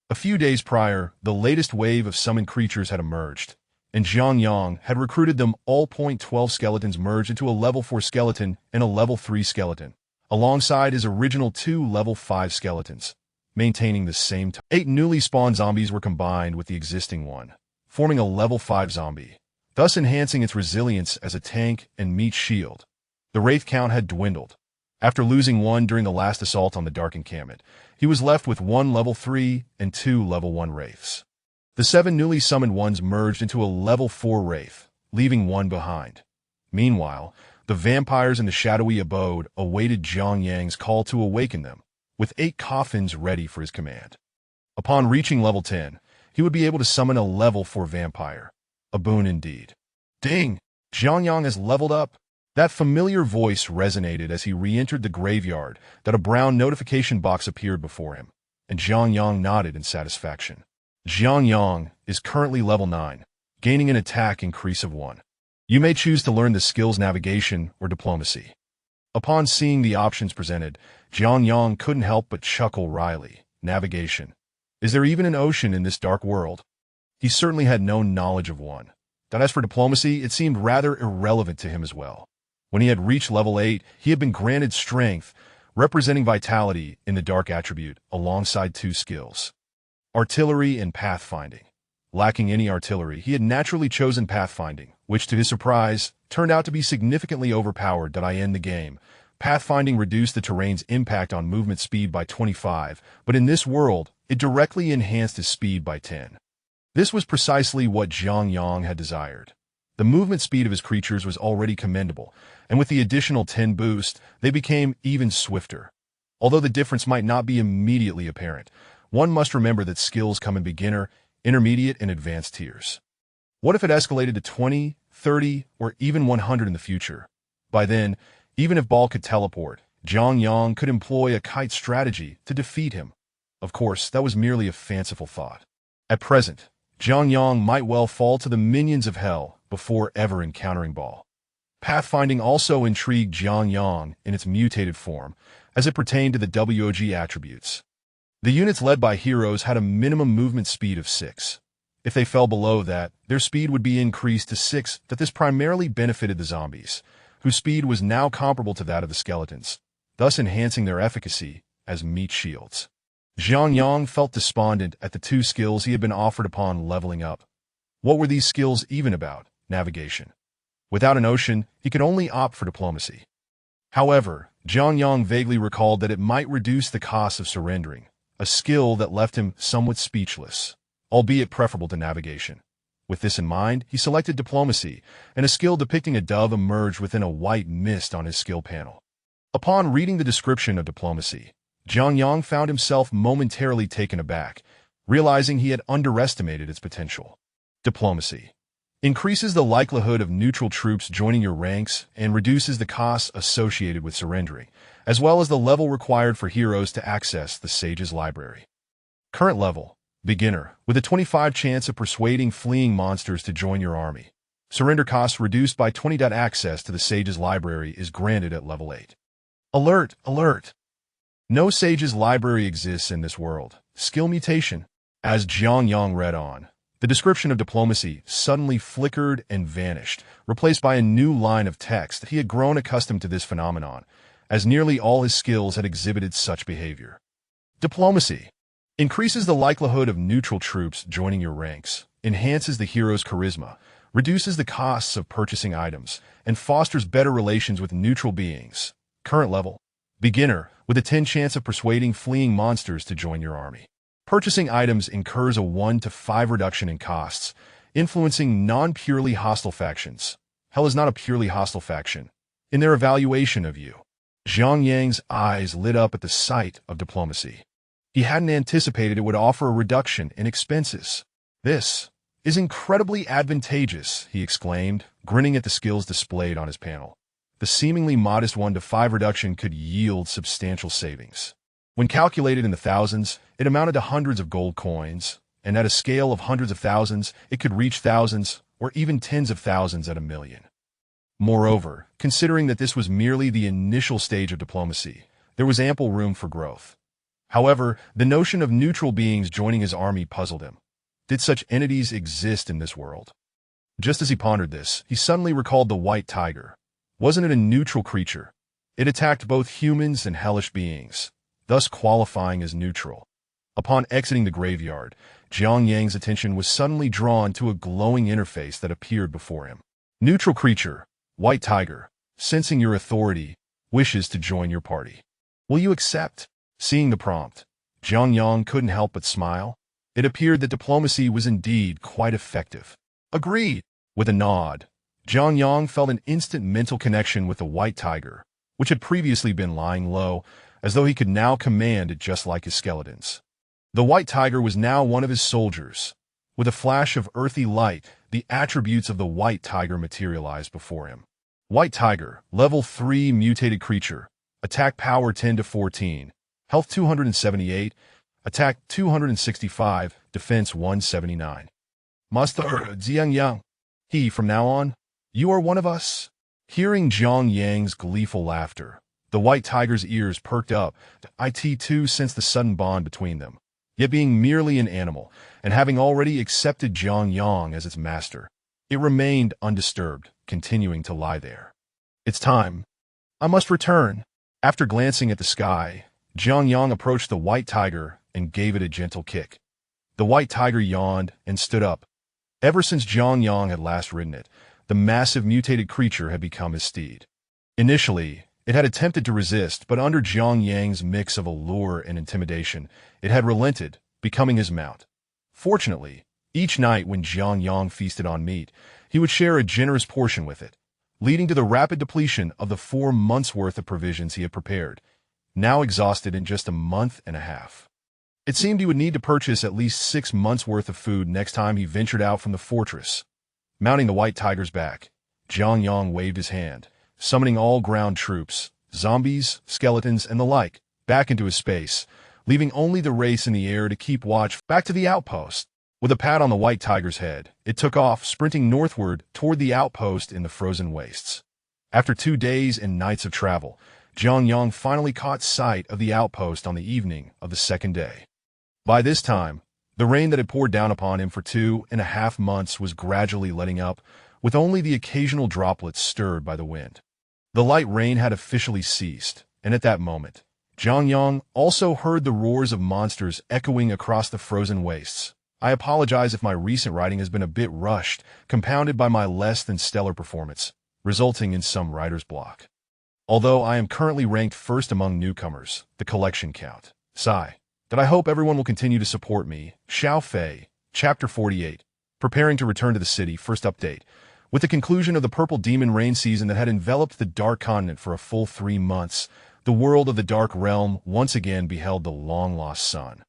A few days prior, the latest wave of summoned creatures had emerged, and Jiang Yang had recruited them all. 12 skeletons merged into a level 4 skeleton and a level 3 skeleton, alongside his original 2 level 5 skeletons, maintaining the same type. 8 newly spawned zombies were combined with the existing one, forming a level 5 zombie, thus enhancing its resilience as a tank and meat shield. The wraith count had dwindled. After losing one during the last assault on the Dark Encampment, he was left with 1 level 3 and 2 level 1 wraiths. The 7 newly summoned ones merged into a level 4 wraith, leaving one behind. Meanwhile, the vampires in the shadowy abode awaited Jiang Yang's call to awaken them, with 8 coffins ready for his command. Upon reaching level 10, he would be able to summon a level 4 vampire. A boon indeed. Ding! Jiang Yang has leveled up. That familiar voice resonated as he re-entered the graveyard. That a brown notification box appeared before him, and Jiang Yang nodded in satisfaction. Jiang Yang is currently level 9, gaining an attack increase of 1. You may choose to learn the skills Navigation or Diplomacy. Upon seeing the options presented, Jiang Yang couldn't help but chuckle wryly. Navigation. Is there even an ocean in this dark world? He certainly had no knowledge of one. That as for diplomacy, it seemed rather irrelevant to him as well. When he had reached level 8, he had been granted strength, representing vitality in the dark attribute alongside two skills: artillery and pathfinding. Lacking any artillery, he had naturally chosen pathfinding, which to his surprise turned out to be significantly overpowered. I end the game. Pathfinding reduced the terrain's impact on movement speed by 25, but in this world, it directly enhanced his speed by 10. This was precisely what Zhang Yang had desired. The movement speed of his creatures was already commendable, and with the additional 10 boost, they became even swifter. Although the difference might not be immediately apparent, one must remember that skills come in beginner, intermediate, and advanced tiers. What if it escalated to 20, 30, or even 100 in the future? By then, even if Ball could teleport, Zhang Yang could employ a kite strategy to defeat him. Of course, that was merely a fanciful thought. At present, Zhang Yang might well fall to the minions of hell before ever encountering Ball. Pathfinding also intrigued Zhang Yang in its mutated form, as it pertained to the WOG attributes. The units led by heroes had a minimum movement speed of 6. If they fell below that, their speed would be increased to 6. This primarily benefited the zombies, whose speed was now comparable to that of the skeletons, thus enhancing their efficacy as meat shields. Zhang Yang felt despondent at the two skills he had been offered upon leveling up. What were these skills even about? Navigation. Without an ocean, he could only opt for diplomacy. However, Zhang Yang vaguely recalled that it might reduce the cost of surrendering, a skill that left him somewhat speechless, albeit preferable to navigation. With this in mind, he selected diplomacy, and a skill depicting a dove emerged within a white mist on his skill panel. Upon reading the description of diplomacy, Zhang Yang found himself momentarily taken aback, realizing he had underestimated its potential. Diplomacy increases the likelihood of neutral troops joining your ranks and reduces the costs associated with surrendering, as well as the level required for heroes to access the Sage's library. Current level: Beginner, with a 25 chance of persuading fleeing monsters to join your army. Surrender costs reduced by 20. Access to the Sage's library is granted at level 8. Alert! Alert! No Sage's library exists in this world. Skill mutation. As Zhang Yang read on, the description of diplomacy suddenly flickered and vanished, replaced by a new line of text. He had grown accustomed to this phenomenon, as nearly all his skills had exhibited such behavior. Diplomacy increases the likelihood of neutral troops joining your ranks, enhances the hero's charisma, reduces the costs of purchasing items, and fosters better relations with neutral beings. Current level: Beginner, with a 10 chance of persuading fleeing monsters to join your army. Purchasing items incurs a 1 to 5 reduction in costs, influencing non-purely hostile factions. Hell is not a purely hostile faction. In their evaluation of you, Zhang Yang's eyes lit up at the sight of diplomacy. He hadn't anticipated it would offer a reduction in expenses. This is incredibly advantageous, he exclaimed, grinning at the skills displayed on his panel. The seemingly modest 1 to 5 reduction could yield substantial savings. When calculated in the thousands, it amounted to hundreds of gold coins, and at a scale of hundreds of thousands, it could reach thousands or even tens of thousands at a million. Moreover, considering that this was merely the initial stage of diplomacy, there was ample room for growth. However, the notion of neutral beings joining his army puzzled him. Did such entities exist in this world? Just as he pondered this, he suddenly recalled the white tiger. Wasn't it a neutral creature? It attacked both humans and hellish beings, thus qualifying as neutral. Upon exiting the graveyard, Zhang Yang's attention was suddenly drawn to a glowing interface that appeared before him. Neutral creature, white tiger, sensing your authority, wishes to join your party. Will you accept? Seeing the prompt, Zhang Yang couldn't help but smile. It appeared that diplomacy was indeed quite effective. Agreed. With a nod, Zhang Yang felt an instant mental connection with the white tiger, which had previously been lying low, as though he could now command it just like his skeletons. The white tiger was now one of his soldiers. With a flash of earthy light, the attributes of the white tiger materialized before him. White tiger, level 3 mutated creature, attack power 10 to 14, health 278, attack 265, defense 179. Master Zhang Yang. He, from now on, you are one of us. Hearing Zhang Yang's gleeful laughter, the white tiger's ears perked up. It too sensed the sudden bond between them. Yet being merely an animal, and having already accepted Zhang Yang as its master, it remained undisturbed, continuing to lie there. It's time. I must return. After glancing at the sky, Jiang Yang approached the white tiger and gave it a gentle kick. The white tiger yawned and stood up. Ever since Jiang Yang had last ridden it, the massive mutated creature had become his steed. Initially, it had attempted to resist, but under Jiang Yang's mix of allure and intimidation, it had relented, becoming his mount. Fortunately, each night when Jiang Yang feasted on meat, he would share a generous portion with it, leading to the rapid depletion of the 4 months' worth of provisions he had prepared, now exhausted in just a month and a half. It seemed he would need to purchase at least 6 months' worth of food next time he ventured out from the fortress. Mounting the white tiger's back, Jiang Yang waved his hand, summoning all ground troops, zombies, skeletons, and the like, back into his space, leaving only the race in the air to keep watch back to the outpost. With a pat on the white tiger's head, it took off, sprinting northward toward the outpost in the frozen wastes. After 2 days and nights of travel, Jiang Yang finally caught sight of the outpost on the evening of the 2nd day. By this time, the rain that had poured down upon him for 2.5 months was gradually letting up, with only the occasional droplets stirred by the wind. The light rain had officially ceased, and at that moment, Jiang Yang also heard the roars of monsters echoing across the frozen wastes. I apologize if my recent writing has been a bit rushed, compounded by my less than stellar performance, resulting in some writer's block. Although I am currently ranked first among newcomers, the collection count, sigh, that I hope everyone will continue to support me. Xiao Fei, Chapter 48, Preparing to Return to the City, first update. With the conclusion of the purple demon rain season that had enveloped the Dark Continent for a full 3 months, the world of the Dark Realm once again beheld the long-lost sun.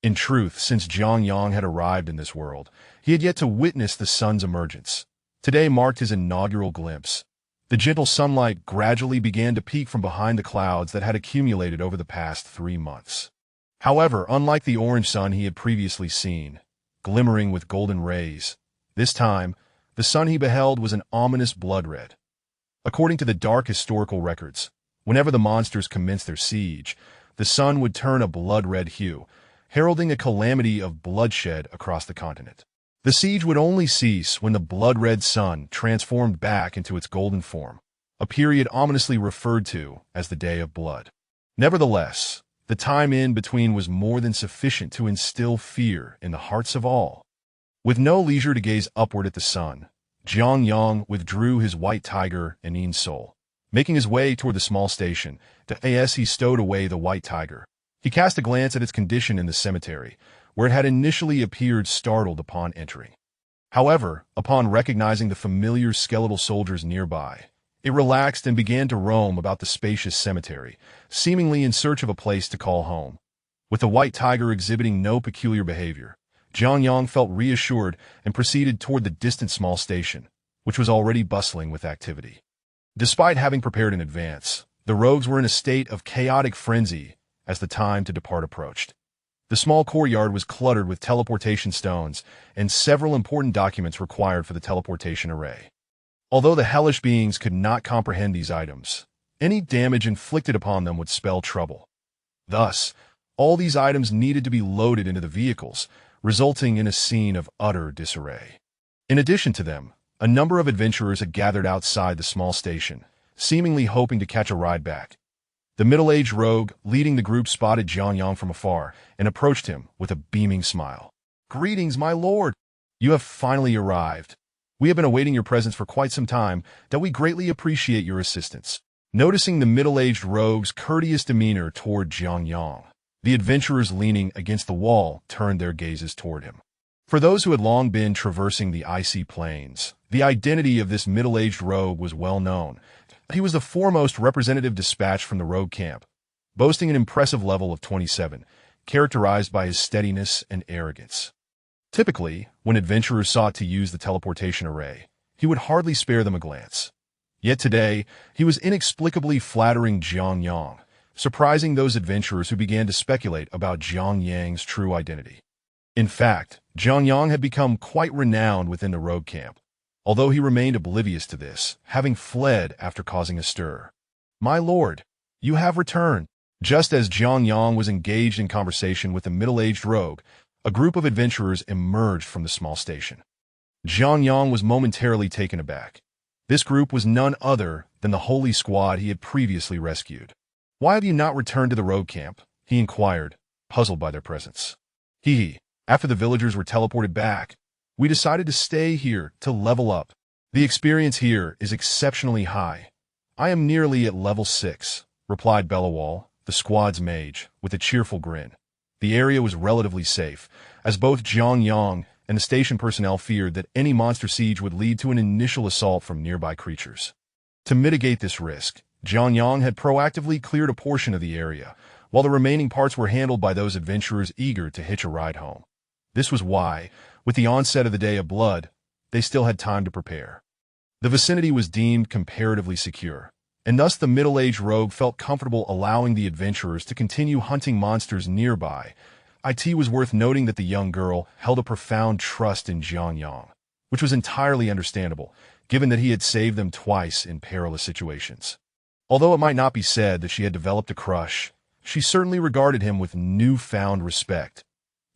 In truth, since Jiang Yang had arrived in this world, he had yet to witness the sun's emergence. Today marked his inaugural glimpse. The gentle sunlight gradually began to peek from behind the clouds that had accumulated over the past 3 months. However, unlike the orange sun he had previously seen, glimmering with golden rays, this time, the sun he beheld was an ominous blood red. According to the dark historical records, whenever the monsters commenced their siege, the sun would turn a blood-red hue, heralding a calamity of bloodshed across the continent. The siege would only cease when the blood-red sun transformed back into its golden form, a period ominously referred to as the Day of Blood. Nevertheless, the time in between was more than sufficient to instill fear in the hearts of all. With no leisure to gaze upward at the sun, Jiang Yang withdrew his white tiger and Yin soul. Making his way toward the small station, as he stowed away the white tiger, he cast a glance at its condition in the cemetery, where it had initially appeared startled upon entering. However, upon recognizing the familiar skeletal soldiers nearby, it relaxed and began to roam about the spacious cemetery, seemingly in search of a place to call home. With the white tiger exhibiting no peculiar behavior, Jiang Yang felt reassured and proceeded toward the distant small station, which was already bustling with activity. Despite having prepared in advance, the rogues were in a state of chaotic frenzy as the time to depart approached. The small courtyard was cluttered with teleportation stones and several important documents required for the teleportation array. Although the hellish beings could not comprehend these items, any damage inflicted upon them would spell trouble. Thus, all these items needed to be loaded into the vehicles, resulting in a scene of utter disarray. In addition to them, a number of adventurers had gathered outside the small station, seemingly hoping to catch a ride back. The middle-aged rogue leading the group spotted Jiang Yang from afar and approached him with a beaming smile. "Greetings, my lord! You have finally arrived. We have been awaiting your presence for quite some time, that we greatly appreciate your assistance." Noticing the middle-aged rogue's courteous demeanor toward Jiang Yang, the adventurers leaning against the wall turned their gazes toward him. For those who had long been traversing the icy plains, the identity of this middle-aged rogue was well known. He was the foremost representative dispatched from the rogue camp, boasting an impressive level of 27, characterized by his steadiness and arrogance. Typically, when adventurers sought to use the teleportation array, he would hardly spare them a glance. Yet today, he was inexplicably flattering Jiang Yang, surprising those adventurers who began to speculate about Jiang Yang's true identity. In fact, Jiang Yang had become quite renowned within the rogue camp, although he remained oblivious to this, having fled after causing a stir. "My lord, you have returned." Just as Jiang Yang was engaged in conversation with the middle-aged rogue, a group of adventurers emerged from the small station. Jiang Yang was momentarily taken aback. This group was none other than the holy squad he had previously rescued. "Why have you not returned to the rogue camp?" he inquired, puzzled by their presence. "Hee. After the villagers were teleported back, we decided to stay here to level up. The experience here is exceptionally high. I am nearly at level 6, replied Bellawal, the squad's mage, with a cheerful grin. The area was relatively safe, as both Jiang Yang and the station personnel feared that any monster siege would lead to an initial assault from nearby creatures. To mitigate this risk, Jiang Yang had proactively cleared a portion of the area, while the remaining parts were handled by those adventurers eager to hitch a ride home. This was why, with the onset of the Day of Blood, they still had time to prepare. The vicinity was deemed comparatively secure, and thus the middle-aged rogue felt comfortable allowing the adventurers to continue hunting monsters nearby. It was worth noting that the young girl held a profound trust in Jiang Yang, which was entirely understandable, given that he had saved them twice in perilous situations. Although it might not be said that she had developed a crush, she certainly regarded him with newfound respect.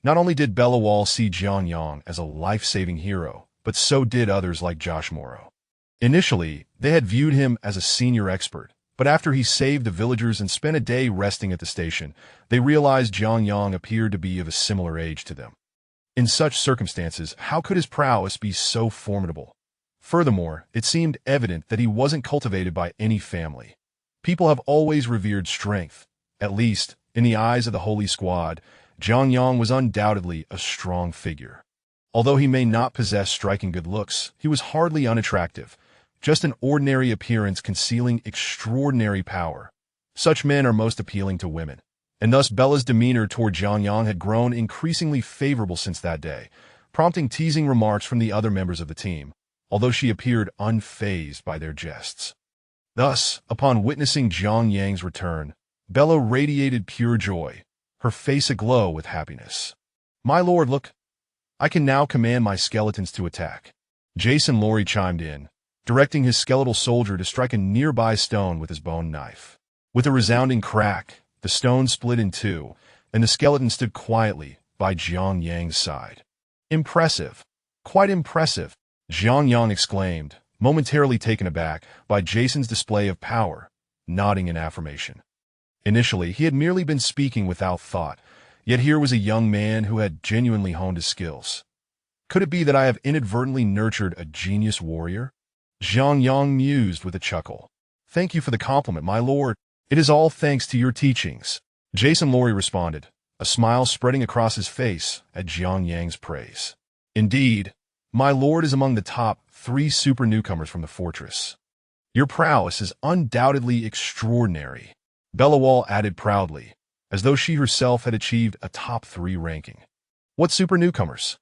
Not only did Bellawal see Jiang Yang as a life-saving hero, but so did others like Josh Morrow. Initially, they had viewed him as a senior expert, but after he saved the villagers and spent a day resting at the station, they realized Jiang Yang appeared to be of a similar age to them. In such circumstances, how could his prowess be so formidable? Furthermore, it seemed evident that he wasn't cultivated by any family. People have always revered strength. At least, in the eyes of the Holy Squad, Jiang Yang was undoubtedly a strong figure. Although he may not possess striking good looks, he was hardly unattractive, just an ordinary appearance concealing extraordinary power. Such men are most appealing to women, and thus Bella's demeanor toward Jiang Yang had grown increasingly favorable since that day, prompting teasing remarks from the other members of the team, although she appeared unfazed by their jests. Thus, upon witnessing Jiang Yang's return, Bella radiated pure joy, her face aglow with happiness. "My lord, look! I can now command my skeletons to attack." Jason Lorry chimed in, directing his skeletal soldier to strike a nearby stone with his bone knife. With a resounding crack, the stone split in two, and the skeleton stood quietly by Jiang Yang's side. "Impressive. Quite impressive," Jiang Yang exclaimed, momentarily taken aback by Jason's display of power, nodding in affirmation. Initially, he had merely been speaking without thought, yet here was a young man who had genuinely honed his skills. "Could it be that I have inadvertently nurtured a genius warrior?" Jiang Yang mused with a chuckle. "Thank you for the compliment, my lord. It is all thanks to your teachings," Jason Lorry responded, a smile spreading across his face at Jiang Yang's praise. "Indeed, my lord is among the top 3 super newcomers from the fortress. Your prowess is undoubtedly extraordinary," Bellawal added proudly, as though she herself had achieved a top 3 ranking. "What super newcomers?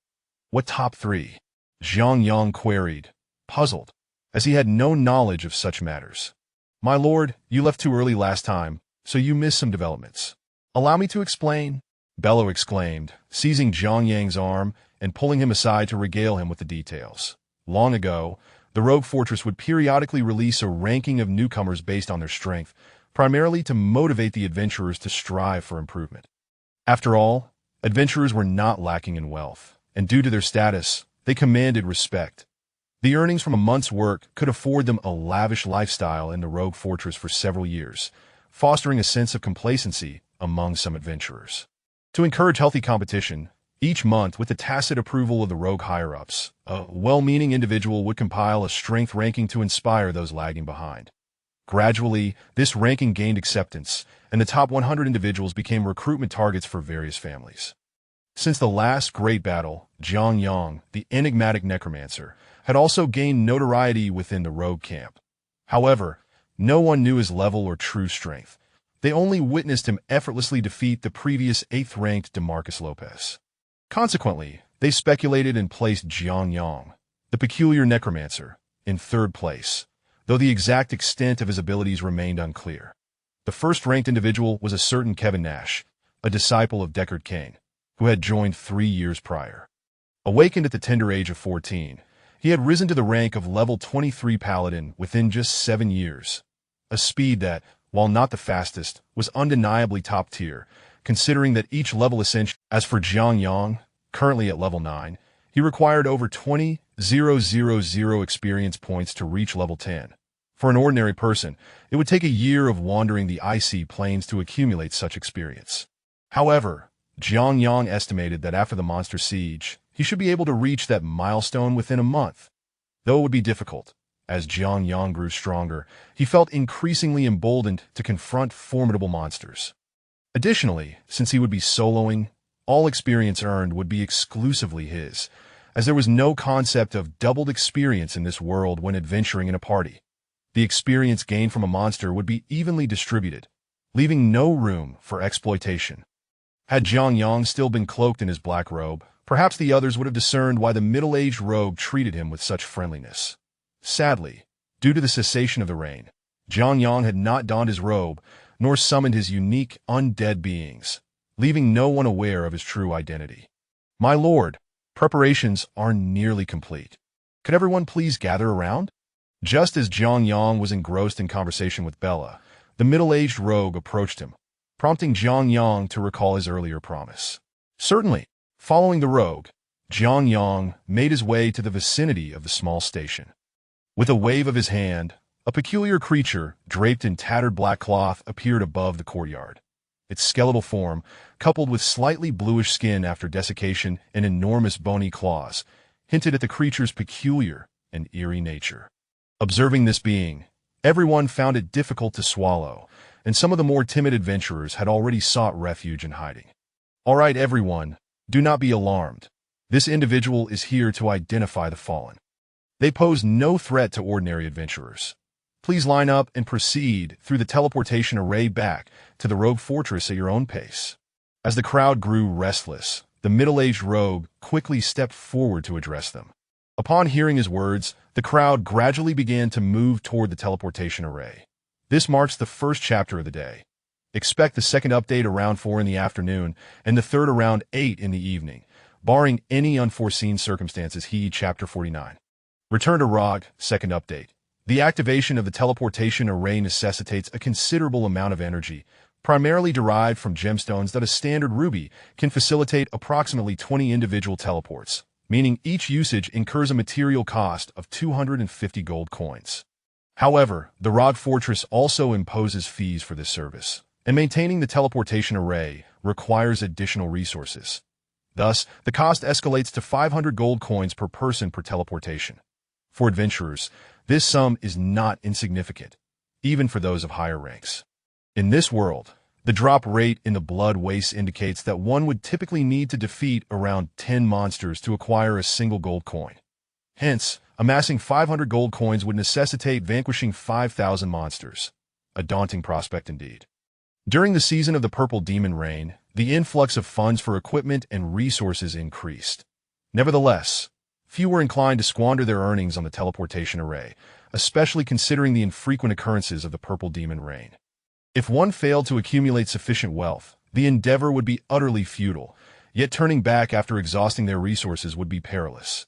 What top 3? Jiang Yang queried, puzzled, as he had no knowledge of such matters. "My lord, you left too early last time, so you missed some developments." "Allow me to explain," Bello exclaimed, seizing Jiang Yang's arm and pulling him aside to regale him with the details. Long ago, the Rogue Fortress would periodically release a ranking of newcomers based on their strength, primarily to motivate the adventurers to strive for improvement. After all, adventurers were not lacking in wealth, and due to their status, they commanded respect. The earnings from a month's work could afford them a lavish lifestyle in the Rogue Fortress for several years, fostering a sense of complacency among some adventurers. To encourage healthy competition, each month, with the tacit approval of the Rogue higher-ups, a well-meaning individual would compile a strength ranking to inspire those lagging behind. Gradually, this ranking gained acceptance, and the top 100 individuals became recruitment targets for various families. Since the last great battle, Jiang Yang, the enigmatic Necromancer, had also gained notoriety within the rogue camp. However, no one knew his level or true strength. They only witnessed him effortlessly defeat the previous 8th-ranked DeMarcus Lopez. Consequently, they speculated and placed Jiang Yang, the peculiar Necromancer, in 3rd place, though the exact extent of his abilities remained unclear. The first-ranked individual was a certain Kevin Nash, a disciple of Deckard Cain, who had joined 3 years prior. Awakened at the tender age of 14, he had risen to the rank of level 23 Paladin within just 7 years, a speed that, while not the fastest, was undeniably top tier, considering that each level ascension. As for Jiang Yang, currently at level 9, he required over 20,000 experience points to reach level 10, For an ordinary person, it would take a year of wandering the icy plains to accumulate such experience. However, Jiang Yang estimated that after the monster siege, he should be able to reach that milestone within a month. Though it would be difficult, as Jiang Yang grew stronger, he felt increasingly emboldened to confront formidable monsters. Additionally, since he would be soloing, all experience earned would be exclusively his, as there was no concept of doubled experience in this world when adventuring in a party. The experience gained from a monster would be evenly distributed, leaving no room for exploitation. Had Jiang Yang still been cloaked in his black robe, perhaps the others would have discerned why the middle-aged rogue treated him with such friendliness. Sadly, due to the cessation of the rain, Jiang Yang had not donned his robe, nor summoned his unique undead beings, leaving no one aware of his true identity. "My lord, preparations are nearly complete. Could everyone please gather around?" Just as Jiang Yang was engrossed in conversation with Bella, the middle-aged rogue approached him, prompting Jiang Yang to recall his earlier promise. Certainly. Following the rogue, Jiang Yang made his way to the vicinity of the small station. With a wave of his hand, a peculiar creature, draped in tattered black cloth, appeared above the courtyard. Its skeletal form, coupled with slightly bluish skin after desiccation and enormous bony claws, hinted at the creature's peculiar and eerie nature. Observing this being, everyone found it difficult to swallow, and some of the more timid adventurers had already sought refuge in hiding. "All right, everyone, do not be alarmed. This individual is here to identify the fallen. They pose no threat to ordinary adventurers. Please line up and proceed through the teleportation array back to the rogue fortress at your own pace." As the crowd grew restless, the middle-aged rogue quickly stepped forward to address them. Upon hearing his words, the crowd gradually began to move toward the teleportation array. This marks the first chapter of the day. Expect the second update around 4 in the afternoon and the third around 8 in the evening, barring any unforeseen circumstances. Heed Chapter 49. Return to ROG, second update. The activation of the teleportation array necessitates a considerable amount of energy, primarily derived from gemstones that a standard ruby can facilitate approximately 20 individual teleports, meaning each usage incurs a material cost of 250 gold coins. However, the ROG Fortress also imposes fees for this service, and maintaining the teleportation array requires additional resources. Thus, the cost escalates to 500 gold coins per person per teleportation. For adventurers, this sum is not insignificant, even for those of higher ranks. In this world, the drop rate in the blood waste indicates that one would typically need to defeat around 10 monsters to acquire a single gold coin. Hence, amassing 500 gold coins would necessitate vanquishing 5,000 monsters. A daunting prospect indeed. During the season of the Purple Demon Reign, the influx of funds for equipment and resources increased. Nevertheless, few were inclined to squander their earnings on the teleportation array, especially considering the infrequent occurrences of the Purple Demon Reign. If one failed to accumulate sufficient wealth, the endeavor would be utterly futile, yet turning back after exhausting their resources would be perilous.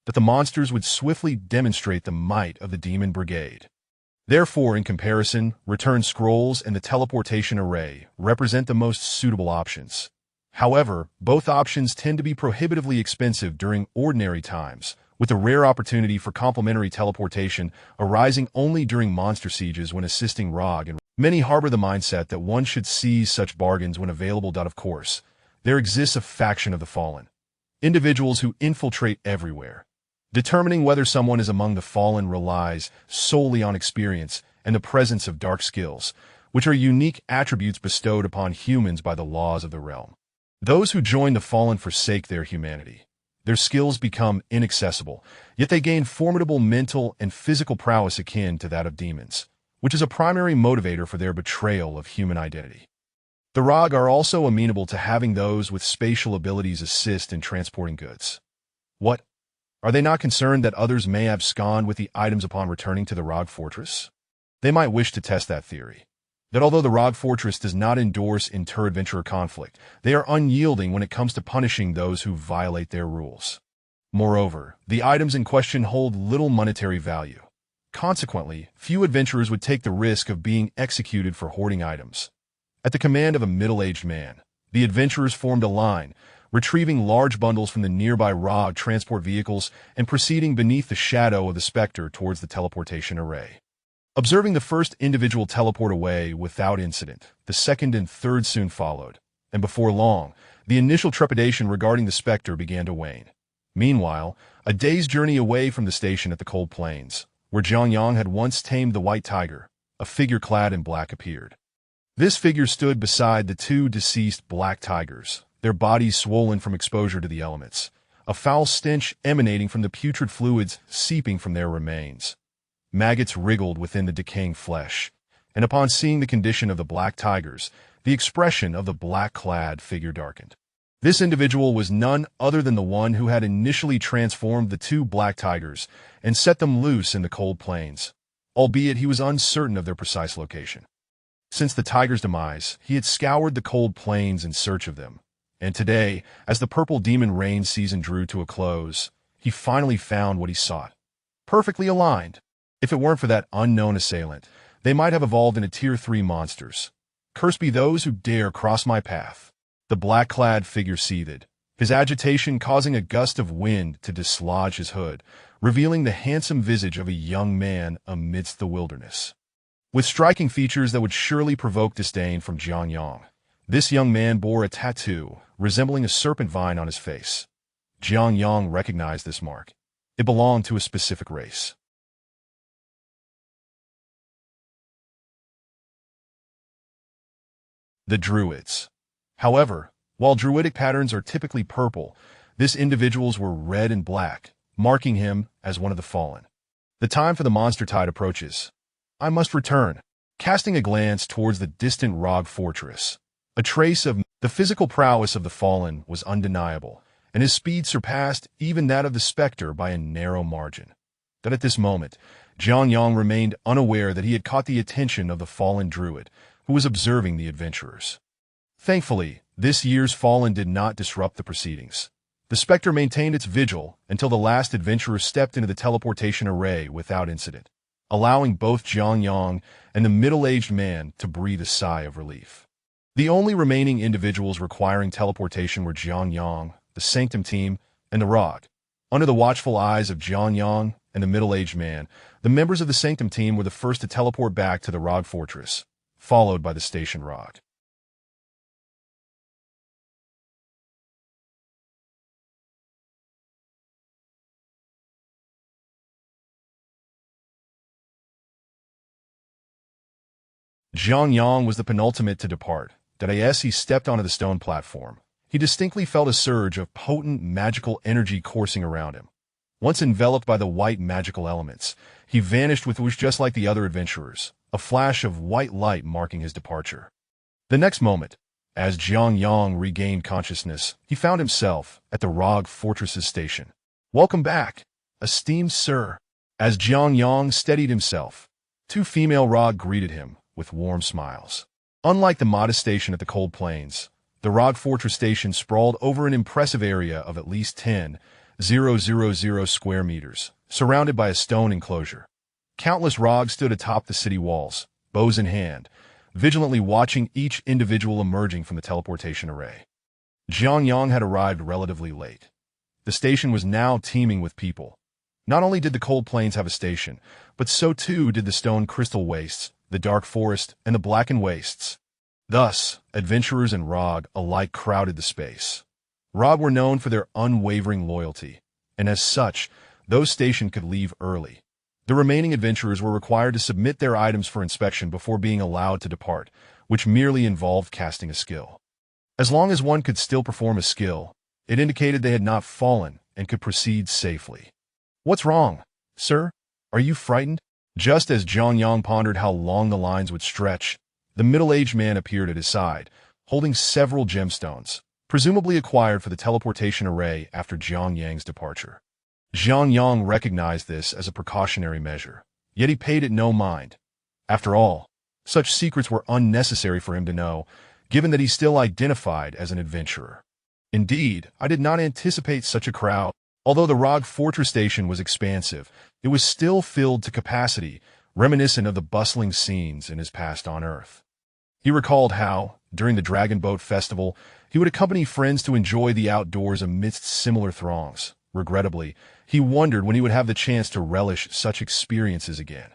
That the monsters would swiftly demonstrate the might of the Demon Brigade. Therefore, in comparison, return scrolls and the teleportation array represent the most suitable options. However, both options tend to be prohibitively expensive during ordinary times, with a rare opportunity for complementary teleportation arising only during monster sieges when assisting ROG, and many harbor the mindset that one should seize such bargains when available. Of course, there exists a faction of the fallen, individuals who infiltrate everywhere. Determining whether someone is among the fallen relies solely on experience and the presence of dark skills, which are unique attributes bestowed upon humans by the laws of the realm. Those who join the fallen forsake their humanity. Their skills become inaccessible, yet they gain formidable mental and physical prowess akin to that of demons, which is a primary motivator for their betrayal of human identity. The ROG are also amenable to having those with spatial abilities assist in transporting goods. What? Are they not concerned that others may abscond with the items upon returning to the ROG Fortress? They might wish to test that theory. That although the ROG Fortress does not endorse inter-adventurer conflict, they are unyielding when it comes to punishing those who violate their rules. Moreover, the items in question hold little monetary value. Consequently, few adventurers would take the risk of being executed for hoarding items. At the command of a middle-aged man, the adventurers formed a line, retrieving large bundles from the nearby ROG transport vehicles and proceeding beneath the shadow of the specter towards the teleportation array. Observing the first individual teleport away without incident, the second and third soon followed, and before long, the initial trepidation regarding the specter began to wane. Meanwhile, a day's journey away from the station at the cold plains, where Jiang Yang had once tamed the white tiger, a figure clad in black appeared. This figure stood beside the two deceased black tigers, their bodies swollen from exposure to the elements, a foul stench emanating from the putrid fluids seeping from their remains. Maggots wriggled within the decaying flesh, and upon seeing the condition of the black tigers, the expression of the black-clad figure darkened. This individual was none other than the one who had initially transformed the two black tigers and set them loose in the cold plains, albeit he was uncertain of their precise location. Since the tiger's demise, he had scoured the cold plains in search of them, and today, as the purple demon rain season drew to a close, he finally found what he sought. Perfectly aligned. If it weren't for that unknown assailant, they might have evolved into Tier 3 monsters. Cursed be those who dare cross my path. The black-clad figure seethed, his agitation causing a gust of wind to dislodge his hood, revealing the handsome visage of a young man amidst the wilderness. With striking features that would surely provoke disdain from Jiang Yang, this young man bore a tattoo resembling a serpent vine on his face. Jiang Yang recognized this mark. It belonged to a specific race. The Druids. However, while Druidic patterns are typically purple, this individual's were red and black, marking him as one of the fallen. The time for the monster tide approaches. I must return. Casting a glance towards the distant Rog fortress, a trace of the physical prowess of the fallen was undeniable, and his speed surpassed even that of the specter by a narrow margin. But at this moment, Jiang Yang remained unaware that he had caught the attention of the fallen druid, who was observing the adventurers. Thankfully, this year's fallen did not disrupt the proceedings. The specter maintained its vigil until the last adventurer stepped into the teleportation array without incident, allowing both Jiang Yang and the middle-aged man to breathe a sigh of relief. The only remaining individuals requiring teleportation were Jiang Yang, the Sanctum team, and the Rog. Under the watchful eyes of Jiang Yang and the middle-aged man, the members of the Sanctum team were the first to teleport back to the Rog fortress, followed by the station Rog. Jiang Yang was the penultimate to depart. As he stepped onto the stone platform, he distinctly felt a surge of potent magical energy coursing around him. Once enveloped by the white magical elements, he vanished with which just like the other adventurers, a flash of white light marking his departure. The next moment, as Jiang Yang regained consciousness, he found himself at the Rog Fortress's station. "Welcome back, esteemed sir." As Jiang Yang steadied himself, two female Rog greeted him with warm smiles. Unlike the modest station at the Cold Plains, the Rog Fortress station sprawled over an impressive area of at least 10,000 square meters, surrounded by a stone enclosure. Countless Rogs stood atop the city walls, bows in hand, vigilantly watching each individual emerging from the teleportation array. Jiang Yang had arrived relatively late. The station was now teeming with people. Not only did the Cold Plains have a station, but so too did the stone crystal wastes, the dark forest, and the blackened wastes. Thus, adventurers and Rog alike crowded the space. Rog were known for their unwavering loyalty, and as such, those stationed could leave early. The remaining adventurers were required to submit their items for inspection before being allowed to depart, which merely involved casting a skill. As long as one could still perform a skill, it indicated they had not fallen and could proceed safely. "What's wrong, sir? Are you frightened?" Just as Jiang Yang pondered how long the lines would stretch, the middle-aged man appeared at his side, holding several gemstones, presumably acquired for the teleportation array after Jiang Yang's departure. Jiang Yang recognized this as a precautionary measure, yet he paid it no mind. After all, such secrets were unnecessary for him to know, given that he still identified as an adventurer. Indeed, I did not anticipate such a crowd. Although the Rog Fortress station was expansive, it was still filled to capacity, reminiscent of the bustling scenes in his past on Earth. He recalled how, during the Dragon Boat Festival, he would accompany friends to enjoy the outdoors amidst similar throngs. Regrettably, he wondered when he would have the chance to relish such experiences again.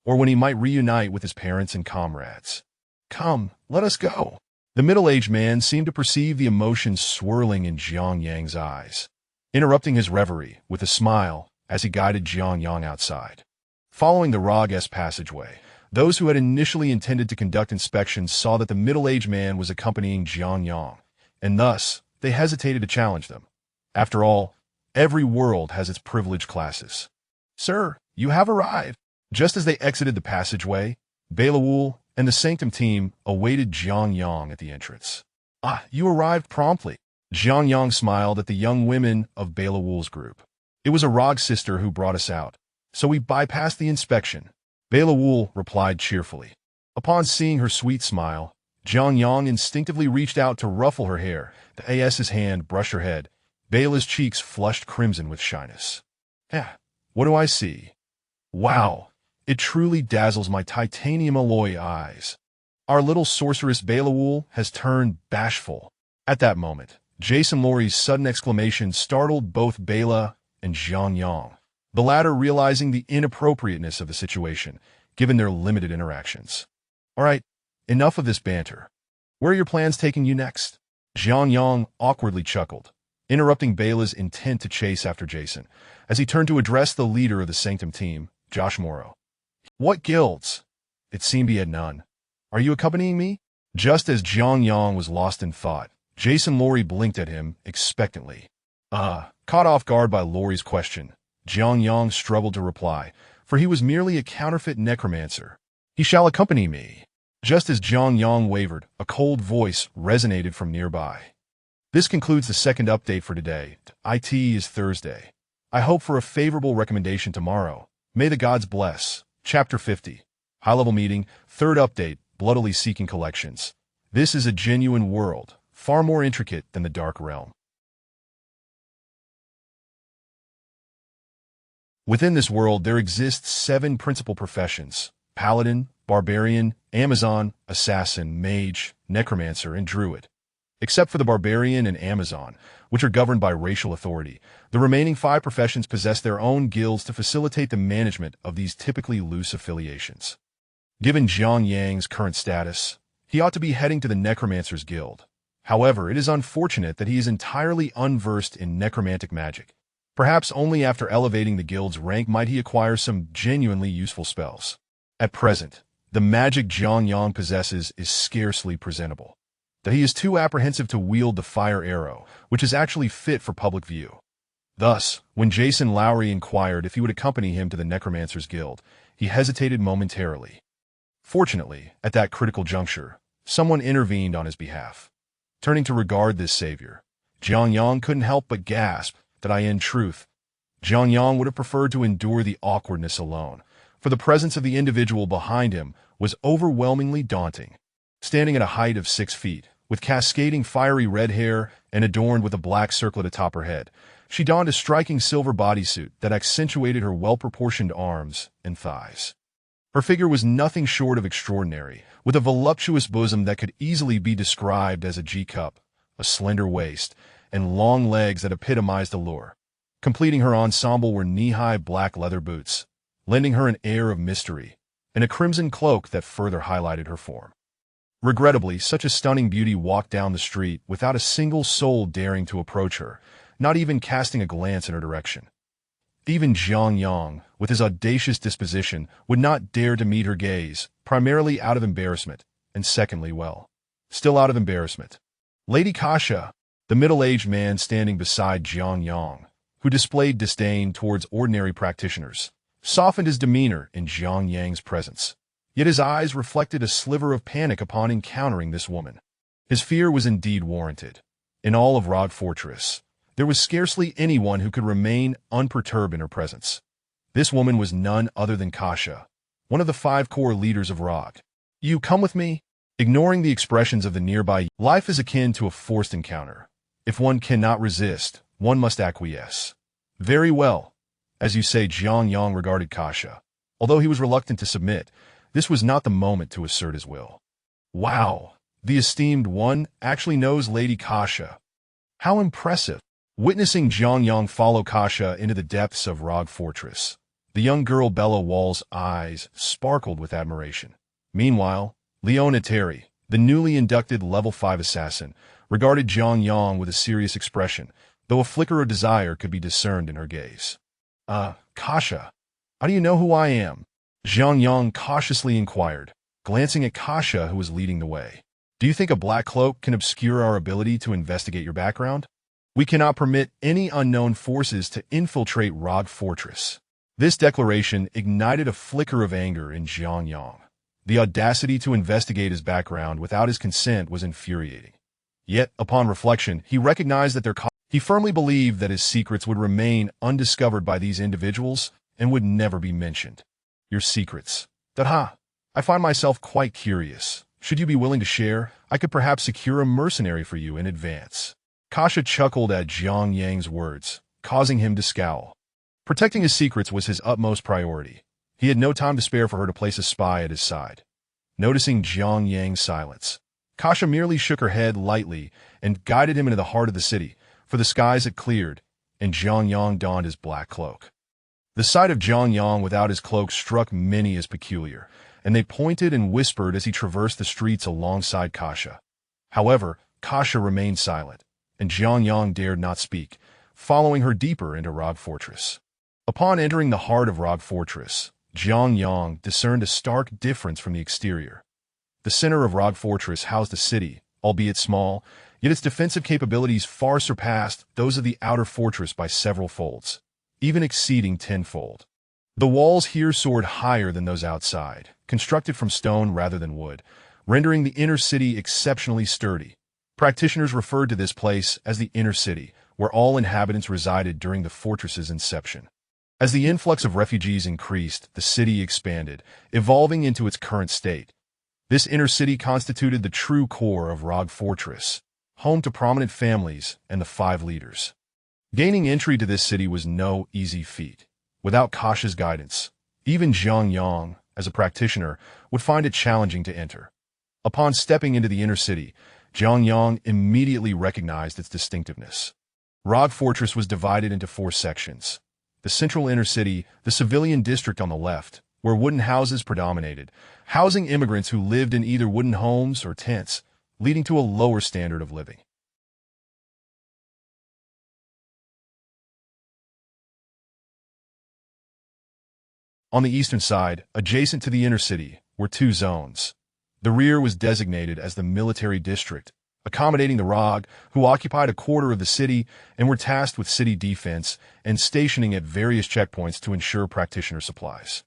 or when he might reunite with his parents and comrades. Come, let us go. The middle-aged man seemed to perceive the emotions swirling in Jiang Yang's eyes, interrupting his reverie with a smile as he guided Jiang Yang outside. Following the Rog-S passageway, those who had initially intended to conduct inspections saw that the middle-aged man was accompanying Jiang Yang, and thus they hesitated to challenge them. After all, every world has its privileged classes. Sir, you have arrived. Just as they exited the passageway, Beelzebul and the Sanctum team awaited Jiang Yang at the entrance. Ah, you arrived promptly. Jiang Yang smiled at the young women of Beelzebul's group. It was a Rog sister who brought us out, so we bypassed the inspection. Beelzebul replied cheerfully. Upon seeing her sweet smile, Jiang Yang instinctively reached out to ruffle her hair. The AS's hand brushed her head. Beela's cheeks flushed crimson with shyness. What do I see? Wow, it truly dazzles my titanium alloy eyes. Our little sorceress Beelzebul has turned bashful. At that moment, Jason Lorry's sudden exclamation startled both Bela and Jiang Yang, the latter realizing the inappropriateness of the situation, given their limited interactions. All right, enough of this banter. Where are your plans taking you next? Jiang Yang awkwardly chuckled, interrupting Bela's intent to chase after Jason, as he turned to address the leader of the Sanctum team, Josh Morrow. What guilds? It seemed he had none. Are you accompanying me? Just as Jiang Yang was lost in thought, Jason Lorry blinked at him expectantly. Caught off guard by Lorry's question, Jiang Yang struggled to reply, for he was merely a counterfeit necromancer. He shall accompany me. Just as Jiang Yang wavered, a cold voice resonated from nearby. This concludes the second update for today. IT is Thursday. I hope for a favorable recommendation tomorrow. May the gods bless. Chapter 50. High-level meeting. Third update. Bloodily Seeking Collections. This is a genuine world, far more intricate than the Dark Realm. Within this world, there exist 7 principal professions: Paladin, Barbarian, Amazon, Assassin, Mage, Necromancer, and Druid. Except for the Barbarian and Amazon, which are governed by racial authority, the remaining 5 professions possess their own guilds to facilitate the management of these typically loose affiliations. Given Jiang Yang's current status, he ought to be heading to the Necromancer's Guild. However, it is unfortunate that he is entirely unversed in necromantic magic. Perhaps only after elevating the guild's rank might he acquire some genuinely useful spells. At present, the magic Jiang Yang possesses is scarcely presentable, that he is too apprehensive to wield the fire arrow, which is actually fit for public view. Thus, when Jason Lowry inquired if he would accompany him to the Necromancer's Guild, he hesitated momentarily. Fortunately, at that critical juncture, someone intervened on his behalf. Turning to regard this savior, Jiang Yang couldn't help but gasp that in truth, Jiang Yang would have preferred to endure the awkwardness alone, for the presence of the individual behind him was overwhelmingly daunting. Standing at a height of 6 feet, with cascading fiery red hair and adorned with a black circlet atop her head, she donned a striking silver bodysuit that accentuated her well-proportioned arms and thighs. Her figure was nothing short of extraordinary, with a voluptuous bosom that could easily be described as a G-cup, a slender waist, and long legs that epitomized allure. Completing her ensemble were knee-high black leather boots, lending her an air of mystery, and a crimson cloak that further highlighted her form. Regrettably, such a stunning beauty walked down the street without a single soul daring to approach her, not even casting a glance in her direction. Even Jiang Yang, with his audacious disposition, would not dare to meet her gaze, primarily out of embarrassment, and secondly, still out of embarrassment. Lady Kasha, the middle-aged man standing beside Jiang Yang, who displayed disdain towards ordinary practitioners, softened his demeanor in Jiang Yang's presence. Yet his eyes reflected a sliver of panic upon encountering this woman. His fear was indeed warranted. In all of Rog Fortress, there was scarcely anyone who could remain unperturbed in her presence. This woman was none other than Kasha, one of the 5 core leaders of Rog. You come with me? Ignoring the expressions of the nearby, life is akin to a forced encounter. If one cannot resist, one must acquiesce. Very well. As you say, Jiang Yang regarded Kasha. Although he was reluctant to submit, this was not the moment to assert his will. Wow, the esteemed one actually knows Lady Kasha. How impressive. Witnessing Jiang Yang follow Kasha into the depths of Rog Fortress, The young girl Bella Wall's eyes sparkled with admiration. Meanwhile, Leona Terry, the newly inducted Level 5 assassin, regarded Jiang Yang with a serious expression, though a flicker of desire could be discerned in her gaze. Kasha, how do you know who I am? Jiang Yang cautiously inquired, glancing at Kasha, who was leading the way. Do you think a black cloak can obscure our ability to investigate your background? We cannot permit any unknown forces to infiltrate Rogue Fortress. This declaration ignited a flicker of anger in Jiang Yang. The audacity to investigate his background without his consent was infuriating. Yet, upon reflection, he recognized that he firmly believed that his secrets would remain undiscovered by these individuals and would never be mentioned. Your secrets. Daha. I find myself quite curious. Should you be willing to share, I could perhaps secure a mercenary for you in advance. Kasha chuckled at Jiang Yang's words, causing him to scowl. Protecting his secrets was his utmost priority. He had no time to spare for her to place a spy at his side. Noticing Jiang Yang's silence, Kasha merely shook her head lightly and guided him into the heart of the city, for the skies had cleared, and Jiang Yang donned his black cloak. The sight of Jiang Yang without his cloak struck many as peculiar, and they pointed and whispered as he traversed the streets alongside Kasha. However, Kasha remained silent, and Jiang Yang dared not speak, following her deeper into Rogue Fortress. Upon entering the heart of Rogue Fortress, Jiang Yang discerned a stark difference from the exterior. The center of Rogue Fortress housed a city, albeit small, yet its defensive capabilities far surpassed those of the outer fortress by several folds, even exceeding tenfold. The walls here soared higher than those outside, constructed from stone rather than wood, rendering the inner city exceptionally sturdy. Practitioners referred to this place as the inner city, where all inhabitants resided during the fortress's inception. As the influx of refugees increased, the city expanded, evolving into its current state. This inner city constituted the true core of Rogue Fortress, home to prominent families and the 5 leaders. Gaining entry to this city was no easy feat. Without Kasha's guidance, even Jiang Yang, as a practitioner, would find it challenging to enter. Upon stepping into the inner city, Jiang Yang immediately recognized its distinctiveness. Rogue Fortress was divided into 4 sections. The central inner city, the civilian district on the left, where wooden houses predominated, housing immigrants who lived in either wooden homes or tents, leading to a lower standard of living. On the eastern side, adjacent to the inner city, were 2 zones. The rear was designated as the military district, accommodating the Rogue, who occupied a quarter of the city and were tasked with city defense and stationing at various checkpoints to ensure practitioner supplies.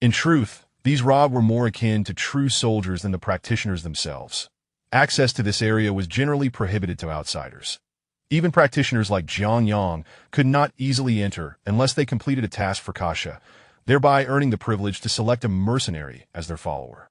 In truth, these Rogue were more akin to true soldiers than the practitioners themselves. Access to this area was generally prohibited to outsiders. Even practitioners like Jiang Yang could not easily enter unless they completed a task for Kasha, thereby earning the privilege to select a mercenary as their follower.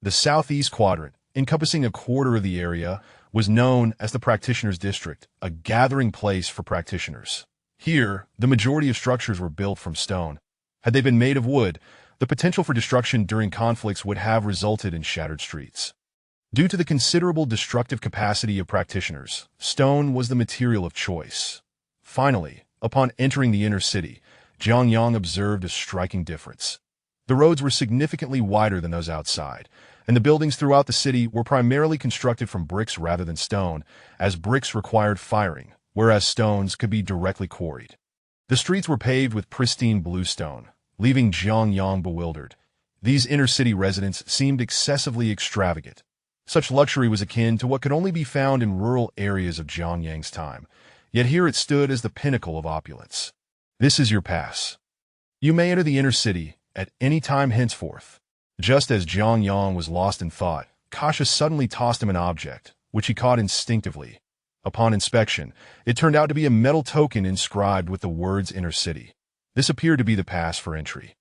The southeast quadrant, encompassing a quarter of the area, was known as the Practitioners' District, a gathering place for practitioners. Here, the majority of structures were built from stone. Had they been made of wood, the potential for destruction during conflicts would have resulted in shattered streets. Due to the considerable destructive capacity of practitioners, stone was the material of choice. Finally, upon entering the inner city, Jiang Yang observed a striking difference. The roads were significantly wider than those outside, and the buildings throughout the city were primarily constructed from bricks rather than stone, as bricks required firing, whereas stones could be directly quarried. The streets were paved with pristine blue stone, leaving Jiang Yang bewildered. These inner-city residents seemed excessively extravagant. Such luxury was akin to what could only be found in rural areas of Jiang Yang's time, yet here it stood as the pinnacle of opulence. This is your pass. You may enter the inner city at any time henceforth. Just as Jiang Yang was lost in thought, Kasha suddenly tossed him an object, which he caught instinctively. Upon inspection, it turned out to be a metal token inscribed with the words Inner City. This appeared to be the pass for entry.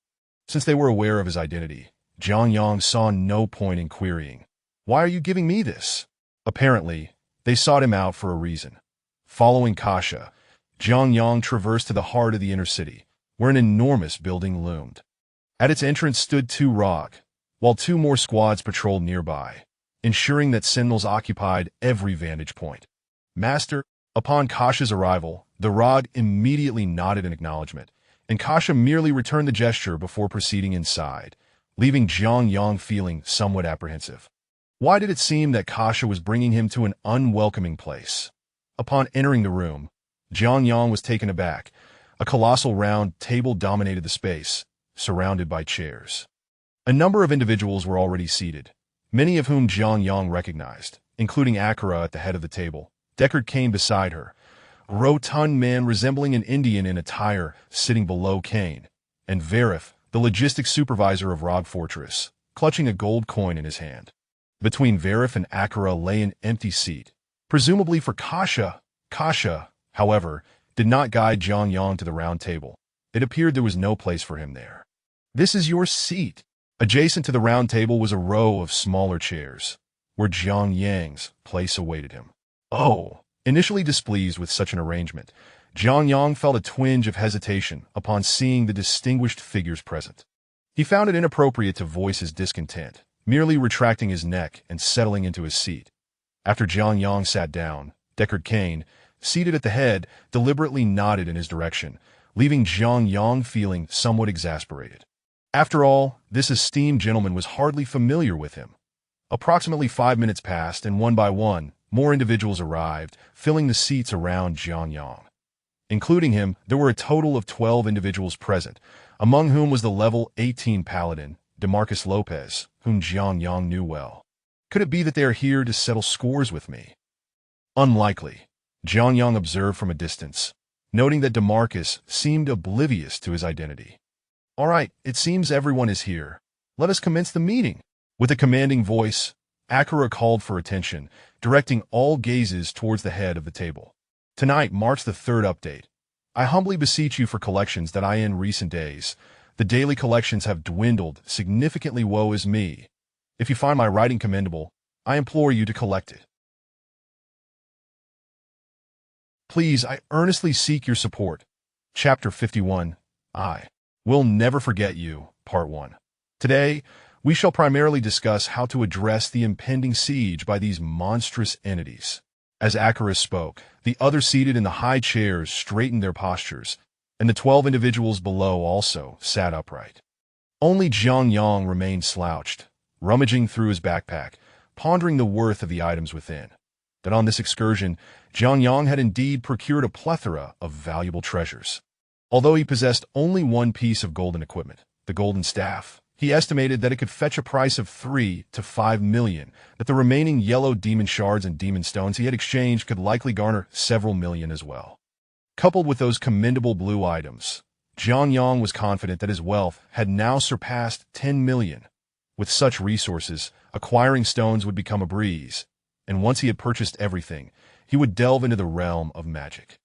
Since they were aware of his identity, Jiang Yang saw no point in querying, "Why are you giving me this?" Apparently, they sought him out for a reason. Following Kasha, Jiang Yang traversed to the heart of the inner city, where an enormous building loomed. At its entrance stood 2 Rogue, while 2 more squads patrolled nearby, ensuring that sentinels occupied every vantage point. "Master," upon Kasha's arrival, the Rogue immediately nodded in acknowledgement, and Kasha merely returned the gesture before proceeding inside, leaving Jiang Yang feeling somewhat apprehensive. Why did it seem that Kasha was bringing him to an unwelcoming place? Upon entering the room, Jiang Yang was taken aback. A colossal round table dominated the space, surrounded by chairs. A number of individuals were already seated, many of whom Jiang Yang recognized, including Akira at the head of the table, Deckard Cain beside her, a rotund man resembling an Indian in attire sitting below Cain, and Varif, the logistics supervisor of Rog Fortress, clutching a gold coin in his hand. Between Varif and Akira lay an empty seat, presumably for Kasha. Kasha, however, did not guide Jiang Yang to the round table. It appeared there was no place for him there. "This is your seat." Adjacent to the round table was a row of smaller chairs, where Jiang Yang's place awaited him. Oh! Initially displeased with such an arrangement, Jiang Yang felt a twinge of hesitation upon seeing the distinguished figures present. He found it inappropriate to voice his discontent, merely retracting his neck and settling into his seat. After Jiang Yang sat down, Deckard Cain, seated at the head, deliberately nodded in his direction, leaving Jiang Yang feeling somewhat exasperated. After all, this esteemed gentleman was hardly familiar with him. Approximately 5 minutes passed, and one by one, more individuals arrived, filling the seats around Jiang Yang. Including him, there were a total of 12 individuals present, among whom was the level 18 paladin, DeMarcus Lopez, whom Jiang Yang knew well. Could it be that they are here to settle scores with me? Unlikely, Jiang Yang observed from a distance, noting that DeMarcus seemed oblivious to his identity. "All right, it seems everyone is here. Let us commence the meeting." With a commanding voice, Akira called for attention, directing all gazes towards the head of the table. "Tonight marks the 3rd update. I humbly beseech you for collections that I in recent days. The daily collections have dwindled significantly. Woe is me. If you find my writing commendable, I implore you to collect it. Please, I earnestly seek your support." Chapter 51, I Will Never Forget You, Part 1. Today, we shall primarily discuss how to address the impending siege by these monstrous entities. As Akira spoke, the others seated in the high chairs straightened their postures, and the 12 individuals below also sat upright. Only Jiang Yang remained slouched, rummaging through his backpack, pondering the worth of the items within. That on this excursion, Jiang Yang had indeed procured a plethora of valuable treasures. Although he possessed only one piece of golden equipment, the golden staff, he estimated that it could fetch a price of 3 to 5 million, that the remaining yellow demon shards and demon stones he had exchanged could likely garner several million as well. Coupled with those commendable blue items, Jiang Yang was confident that his wealth had now surpassed 10 million. With such resources, acquiring stones would become a breeze, and once he had purchased everything, he would delve into the realm of magic.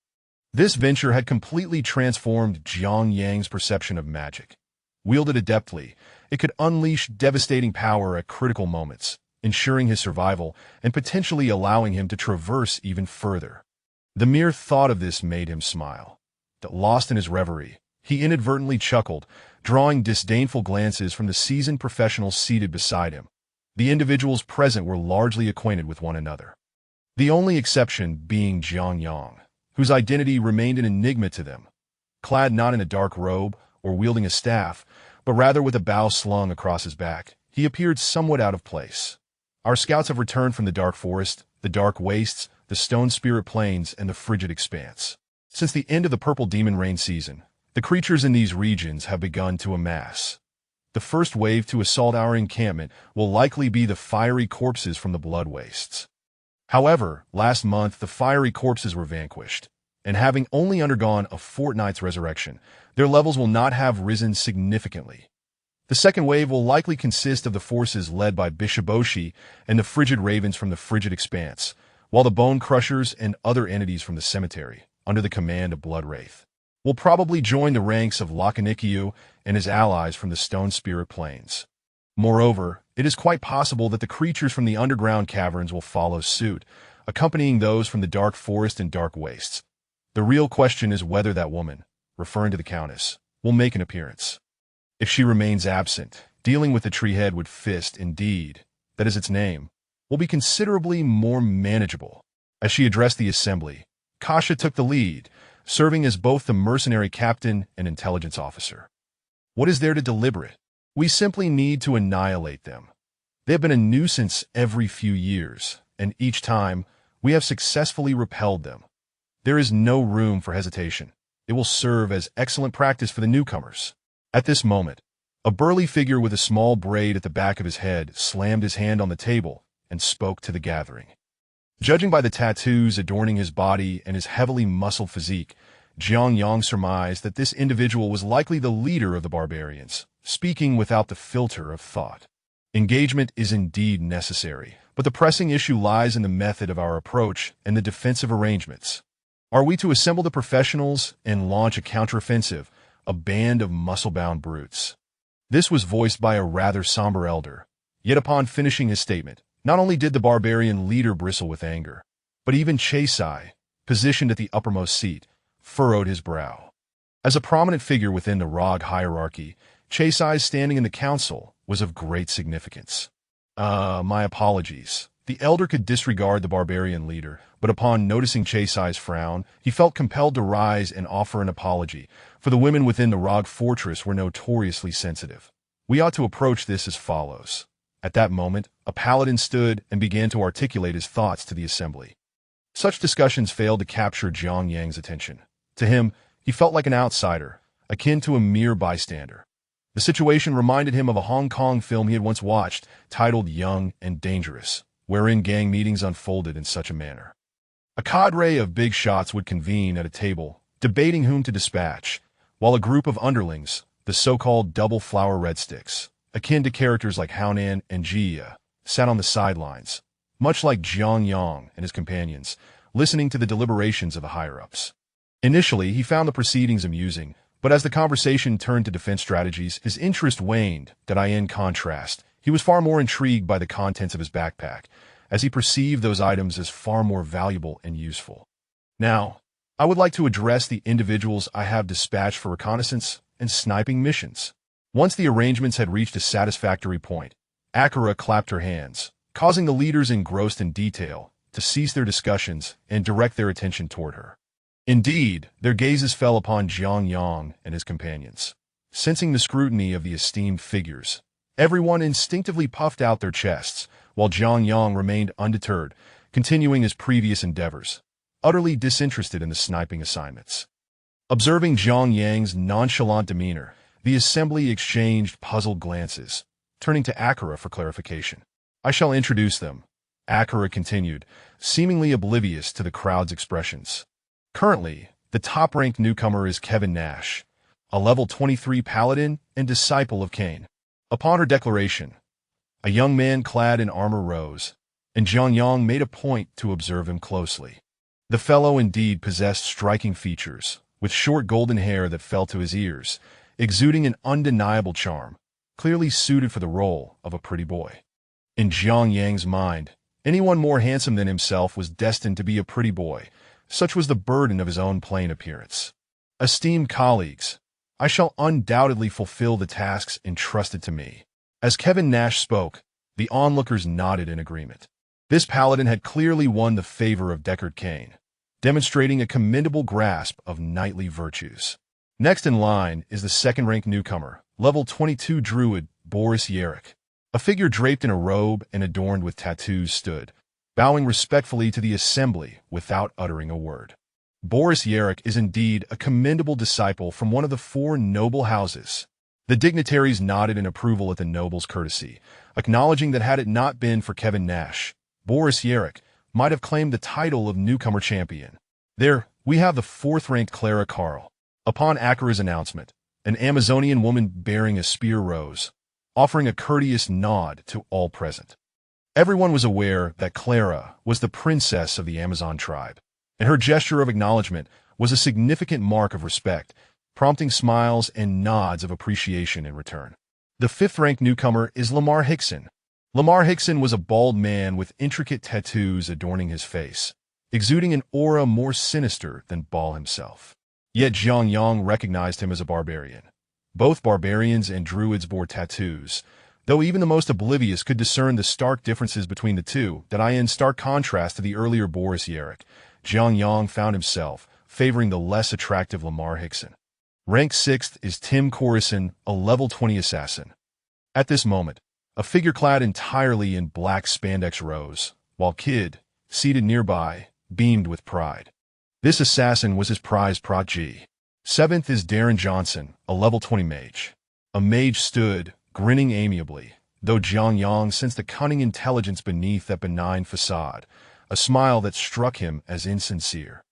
This venture had completely transformed Jiang Yang's perception of magic. Wielded adeptly, it could unleash devastating power at critical moments, ensuring his survival and potentially allowing him to traverse even further. The mere thought of this made him smile. Lost in his reverie, he inadvertently chuckled, drawing disdainful glances from the seasoned professionals seated beside him. The individuals present were largely acquainted with one another, the only exception being Jiang Yang, whose identity remained an enigma to them. Clad not in a dark robe or wielding a staff, but rather with a bow slung across his back, he appeared somewhat out of place. "Our scouts have returned from the dark forest, the dark wastes, the stone spirit plains, and the frigid expanse. Since the end of the purple demon rain season, the creatures in these regions have begun to amass. The first wave to assault our encampment will likely be the fiery corpses from the blood wastes. However, last month the fiery corpses were vanquished, and having only undergone a fortnight's resurrection, their levels will not have risen significantly. The second wave will likely consist of the forces led by Bishiboshi and the frigid ravens from the frigid expanse, while the bone crushers and other entities from the cemetery, under the command of Blood Wraith, will probably join the ranks of Lakanikyu and his allies from the stone spirit plains. Moreover, it is quite possible that the creatures from the underground caverns will follow suit, accompanying those from the dark forest and dark wastes. The real question is whether that woman, referring to the Countess, will make an appearance. If she remains absent, dealing with the treehead with fist, indeed, that is its name, will be considerably more manageable." As she addressed the assembly, Kasha took the lead, serving as both the mercenary captain and intelligence officer. What is there to deliberate? We simply need to annihilate them. They have been a nuisance every few years, and each time, we have successfully repelled them. There is no room for hesitation. It will serve as excellent practice for the newcomers. At this moment, a burly figure with a small braid at the back of his head slammed his hand on the table and spoke to the gathering. Judging by the tattoos adorning his body and his heavily muscled physique, Jiang Yang surmised that this individual was likely the leader of the barbarians, speaking without the filter of thought. Engagement is indeed necessary, but the pressing issue lies in the method of our approach and the defensive arrangements. Are we to assemble the professionals and launch a counteroffensive, a band of muscle-bound brutes? This was voiced by a rather somber elder, yet upon finishing his statement, not only did the barbarian leader bristle with anger, but even Chesai, positioned at the uppermost seat, furrowed his brow. As a prominent figure within the Rog hierarchy, Chesai's standing in the council was of great significance. My apologies. The elder could disregard the barbarian leader, but upon noticing Chesai's frown, he felt compelled to rise and offer an apology, for the women within the Rog fortress were notoriously sensitive. We ought to approach this as follows. At that moment, a paladin stood and began to articulate his thoughts to the assembly. Such discussions failed to capture Jiang Yang's attention. To him, he felt like an outsider, akin to a mere bystander. The situation reminded him of a Hong Kong film he had once watched, titled Young and Dangerous, wherein gang meetings unfolded in such a manner. A cadre of big shots would convene at a table, debating whom to dispatch, while a group of underlings, the so-called double flower red sticks, akin to characters like Haonan and Jia, sat on the sidelines, much like Jiang Yang and his companions, listening to the deliberations of the higher-ups. Initially, he found the proceedings amusing, but as the conversation turned to defense strategies, his interest waned. In contrast, he was far more intrigued by the contents of his backpack, as he perceived those items as far more valuable and useful. Now, I would like to address the individuals I have dispatched for reconnaissance and sniping missions. Once the arrangements had reached a satisfactory point, Akira clapped her hands, causing the leaders engrossed in detail to cease their discussions and direct their attention toward her. Indeed, their gazes fell upon Jiang Yang and his companions. Sensing the scrutiny of the esteemed figures, everyone instinctively puffed out their chests, while Jiang Yang remained undeterred, continuing his previous endeavors, utterly disinterested in the sniping assignments. Observing Jiang Yang's nonchalant demeanor, the assembly exchanged puzzled glances, turning to Akira for clarification. I shall introduce them, Akira continued, seemingly oblivious to the crowd's expressions. Currently, the top-ranked newcomer is Kevin Nash, a level 23 paladin and disciple of Cain. Upon her declaration, a young man clad in armor rose, and Jiang Yang made a point to observe him closely. The fellow indeed possessed striking features, with short golden hair that fell to his ears, exuding an undeniable charm, clearly suited for the role of a pretty boy. In Jiang Yang's mind, anyone more handsome than himself was destined to be a pretty boy. Such was the burden of his own plain appearance. Esteemed colleagues, I shall undoubtedly fulfill the tasks entrusted to me. As Kevin Nash spoke, the onlookers nodded in agreement. This paladin had clearly won the favor of Deckard Cain, demonstrating a commendable grasp of knightly virtues. Next in line is the second-ranked newcomer, level 22 druid Boris Yerrick. A figure draped in a robe and adorned with tattoos stood, bowing respectfully to the assembly without uttering a word. Boris Yerrick is indeed a commendable disciple from one of the four noble houses. The dignitaries nodded in approval at the noble's courtesy, acknowledging that had it not been for Kevin Nash, Boris Yerrick might have claimed the title of newcomer champion. There, we have the fourth-ranked Clara Carl. Upon Akira's announcement, an Amazonian woman bearing a spear rose, offering a courteous nod to all present. Everyone was aware that Clara was the princess of the Amazon tribe, and her gesture of acknowledgement was a significant mark of respect, prompting smiles and nods of appreciation in return. The fifth-ranked newcomer is Lamar Hickson. Lamar Hickson was a bald man with intricate tattoos adorning his face, exuding an aura more sinister than Baal himself. Yet Jiang Yang recognized him as a barbarian. Both barbarians and druids bore tattoos, though even the most oblivious could discern the stark differences between the two, that in stark contrast to the earlier Boris Yerrick. Jiang Yang found himself, favoring the less attractive Lamar Hickson. Ranked 6th is Tim Corison, a level 20 assassin. At this moment, a figure clad entirely in black spandex rose, while Kid, seated nearby, beamed with pride. This assassin was his prized protege. 7th is Darren Johnson, a level 20 mage. A mage stood, grinning amiably, though Jiang Yang sensed the cunning intelligence beneath that benign facade, a smile that struck him as insincere.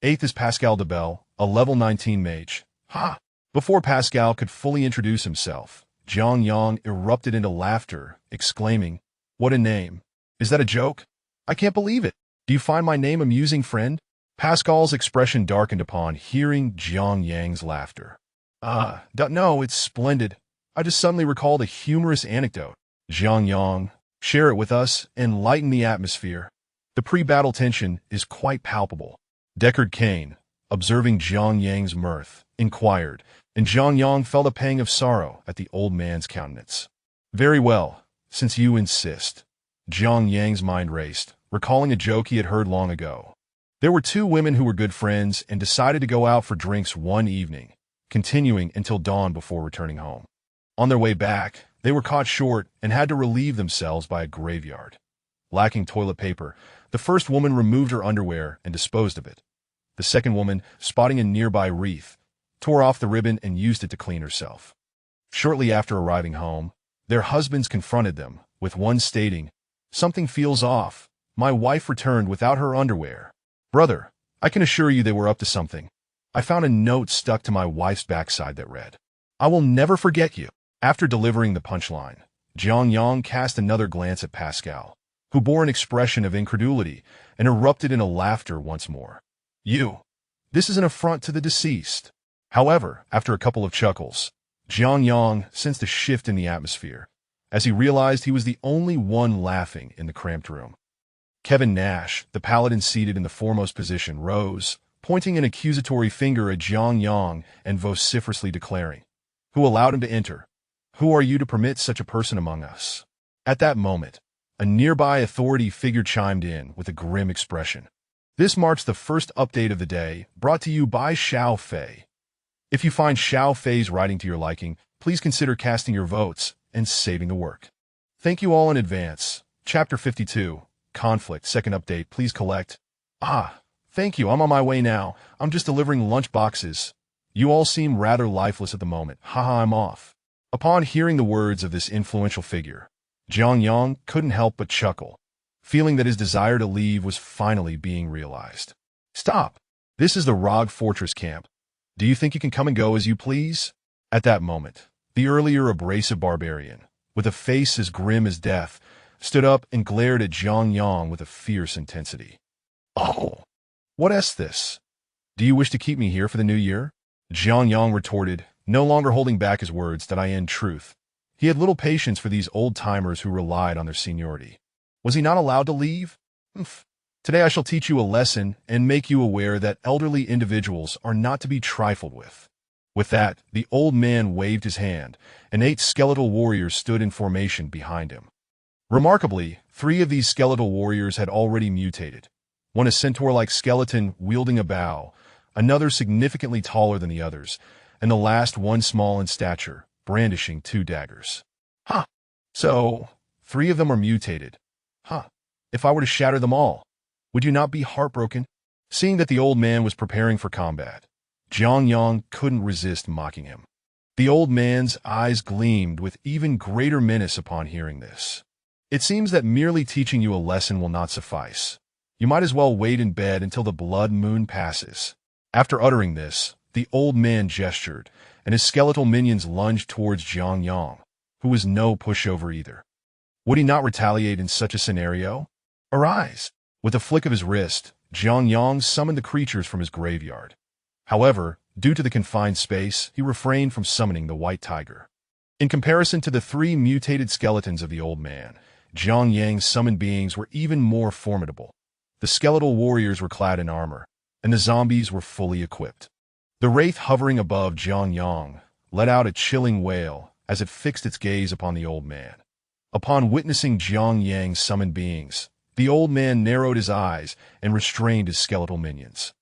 8th is Pascal Debelle, a level 19 mage. Ha! Before Pascal could fully introduce himself, Jiang Yang erupted into laughter, exclaiming, "What a name! Is that a joke? I can't believe it! Do you find my name amusing, friend?" Pascal's expression darkened upon hearing Jiang Yang's laughter. No, it's splendid. I just suddenly recalled a humorous anecdote. Jiang Yang, share it with us and lighten the atmosphere. The pre-battle tension is quite palpable. Deckard Cain, observing Jiang Yang's mirth, inquired, and Jiang Yang felt a pang of sorrow at the old man's countenance. Very well, since you insist. Jiang Yang's mind raced, recalling a joke he had heard long ago. There were two women who were good friends and decided to go out for drinks one evening, continuing until dawn before returning home. On their way back, they were caught short and had to relieve themselves by a graveyard. Lacking toilet paper, the first woman removed her underwear and disposed of it. The second woman, spotting a nearby wreath, tore off the ribbon and used it to clean herself. Shortly after arriving home, their husbands confronted them, with one stating, "Something feels off. My wife returned without her underwear." "Brother, I can assure you they were up to something. I found a note stuck to my wife's backside that read, 'I will never forget you.'" After delivering the punchline, Jiang Yang cast another glance at Pascal, who bore an expression of incredulity and erupted into laughter once more. This is an affront to the deceased." However, after a couple of chuckles, Jiang Yang sensed a shift in the atmosphere, as he realized he was the only one laughing in the cramped room. Kevin Nash, the paladin seated in the foremost position, rose, pointing an accusatory finger at Jiang Yang and vociferously declaring, "Who allowed him to enter? Who are you to permit such a person among us?" At that moment, a nearby authority figure chimed in with a grim expression. "This marks the first update of the day, brought to you by Xiao Fei. If you find Xiao Fei's writing to your liking, please consider casting your votes and saving the work. Thank you all in advance." Chapter 52, Conflict, second update, please collect. Thank you, I'm on my way now. I'm just delivering lunch boxes. You all seem rather lifeless at the moment. Haha, I'm off. Upon hearing the words of this influential figure, Jiang Yang couldn't help but chuckle, feeling that his desire to leave was finally being realized. "Stop! This is the Rog Fortress camp. Do you think you can come and go as you please?" At that moment, the earlier abrasive barbarian, with a face as grim as death, stood up and glared at Jiang Yang with a fierce intensity. "Oh, what is this? Do you wish to keep me here for the new year?" Jiang Yang retorted, no longer holding back his words, that in truth, he had little patience for these old-timers who relied on their seniority. Was he not allowed to leave? Today I shall teach you a lesson and make you aware that elderly individuals are not to be trifled with. With that, the old man waved his hand, and 8 skeletal warriors stood in formation behind him. Remarkably, 3 of these skeletal warriors had already mutated, one a centaur-like skeleton wielding a bow, another significantly taller than the others, and the last one small in stature, brandishing 2 daggers. So, 3 of them are mutated. If I were to shatter them all, would you not be heartbroken? Seeing that the old man was preparing for combat, Jiang Yang couldn't resist mocking him. The old man's eyes gleamed with even greater menace upon hearing this. "It seems that merely teaching you a lesson will not suffice. You might as well wait in bed until the blood moon passes." After uttering this, the old man gestured, and his skeletal minions lunged towards Jiang Yang, who was no pushover either. Would he not retaliate in such a scenario? "Arise!" With a flick of his wrist, Jiang Yang summoned the creatures from his graveyard. However, due to the confined space, he refrained from summoning the white tiger. In comparison to the 3 mutated skeletons of the old man, Jiang Yang's summoned beings were even more formidable. The skeletal warriors were clad in armor, and the zombies were fully equipped. The wraith hovering above Jiang Yang let out a chilling wail as it fixed its gaze upon the old man. Upon witnessing Jiang Yang's summoned beings, the old man narrowed his eyes and restrained his skeletal minions.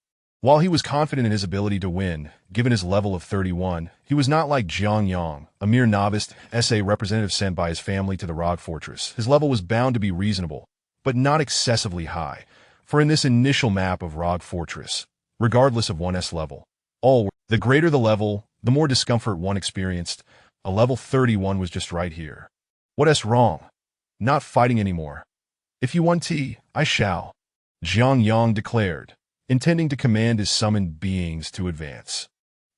While he was confident in his ability to win, given his level of 31, he was not like Jiang Yang, a mere novice SA representative sent by his family to the Rock Fortress. His level was bound to be reasonable, but not excessively high, for in this initial map of Rock Fortress, regardless of one's level, the greater the level, the more discomfort one experienced. A level 31 was just right here. What's wrong? Not fighting anymore. If you want tea, I shall, Jiang Yang declared, intending to command his summoned beings to advance.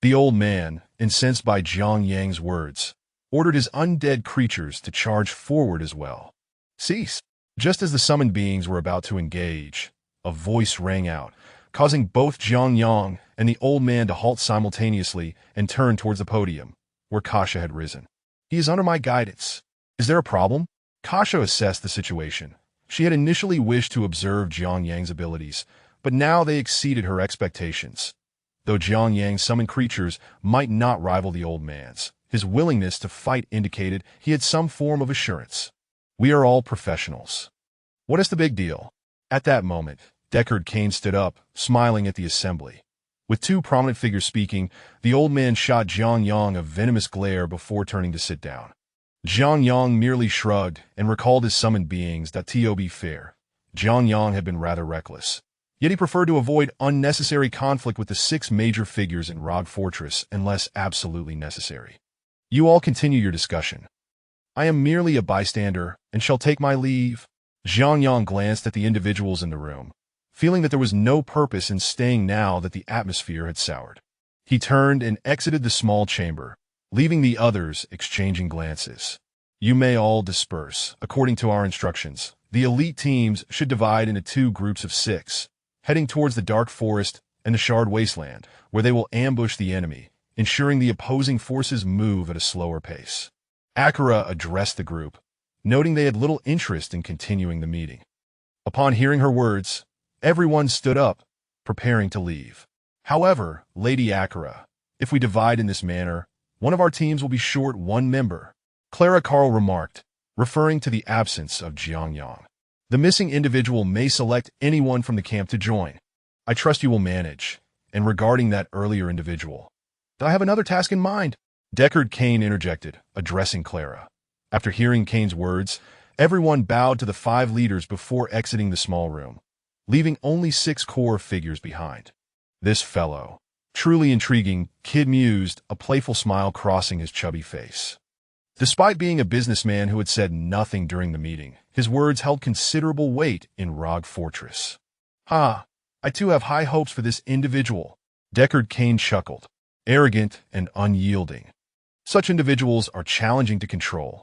The old man, incensed by Jiang Yang's words, ordered his undead creatures to charge forward as well. Cease! Just as the summoned beings were about to engage, a voice rang out, causing both Jiang Yang and the old man to halt simultaneously and turn towards the podium, where Kasha had risen. He is under my guidance. Is there a problem? Kasha assessed the situation. She had initially wished to observe Jiang Yang's abilities, but now they exceeded her expectations. Though Jiang Yang's summoned creatures might not rival the old man's, his willingness to fight indicated he had some form of assurance. We are all professionals. What is the big deal? At that moment, Deckard Cain stood up, smiling at the assembly. With two prominent figures speaking, the old man shot Jiang Yang a venomous glare before turning to sit down. Jiang Yang merely shrugged and recalled his summoned beings that to be fair, Jiang Yang had been rather reckless. Yet he preferred to avoid unnecessary conflict with the 6 major figures in Rock Fortress unless absolutely necessary. You all continue your discussion. I am merely a bystander and shall take my leave. Jiang Yang glanced at the individuals in the room, feeling that there was no purpose in staying now that the atmosphere had soured. He turned and exited the small chamber, leaving the others exchanging glances. You may all disperse. According to our instructions, the elite teams should divide into 2 groups of 6, heading towards the Dark Forest and the Shard Wasteland, where they will ambush the enemy, ensuring the opposing forces move at a slower pace. Akira addressed the group, noting they had little interest in continuing the meeting. Upon hearing her words, everyone stood up, preparing to leave. However, Lady Akira, if we divide in this manner, one of our teams will be short 1 member, Clara Carl remarked, referring to the absence of Jiang Yang. The missing individual may select anyone from the camp to join. I trust you will manage. And regarding that earlier individual, I have another task in mind, Deckard Cain interjected, addressing Clara. After hearing Cain's words, everyone bowed to the 5 leaders before exiting the small room, leaving only 6 core figures behind. This fellow, truly intriguing, Kid mused, a playful smile crossing his chubby face. Despite being a businessman who had said nothing during the meeting, his words held considerable weight in Rock Fortress. I too have high hopes for this individual, Deckard Cain chuckled, arrogant and unyielding. Such individuals are challenging to control.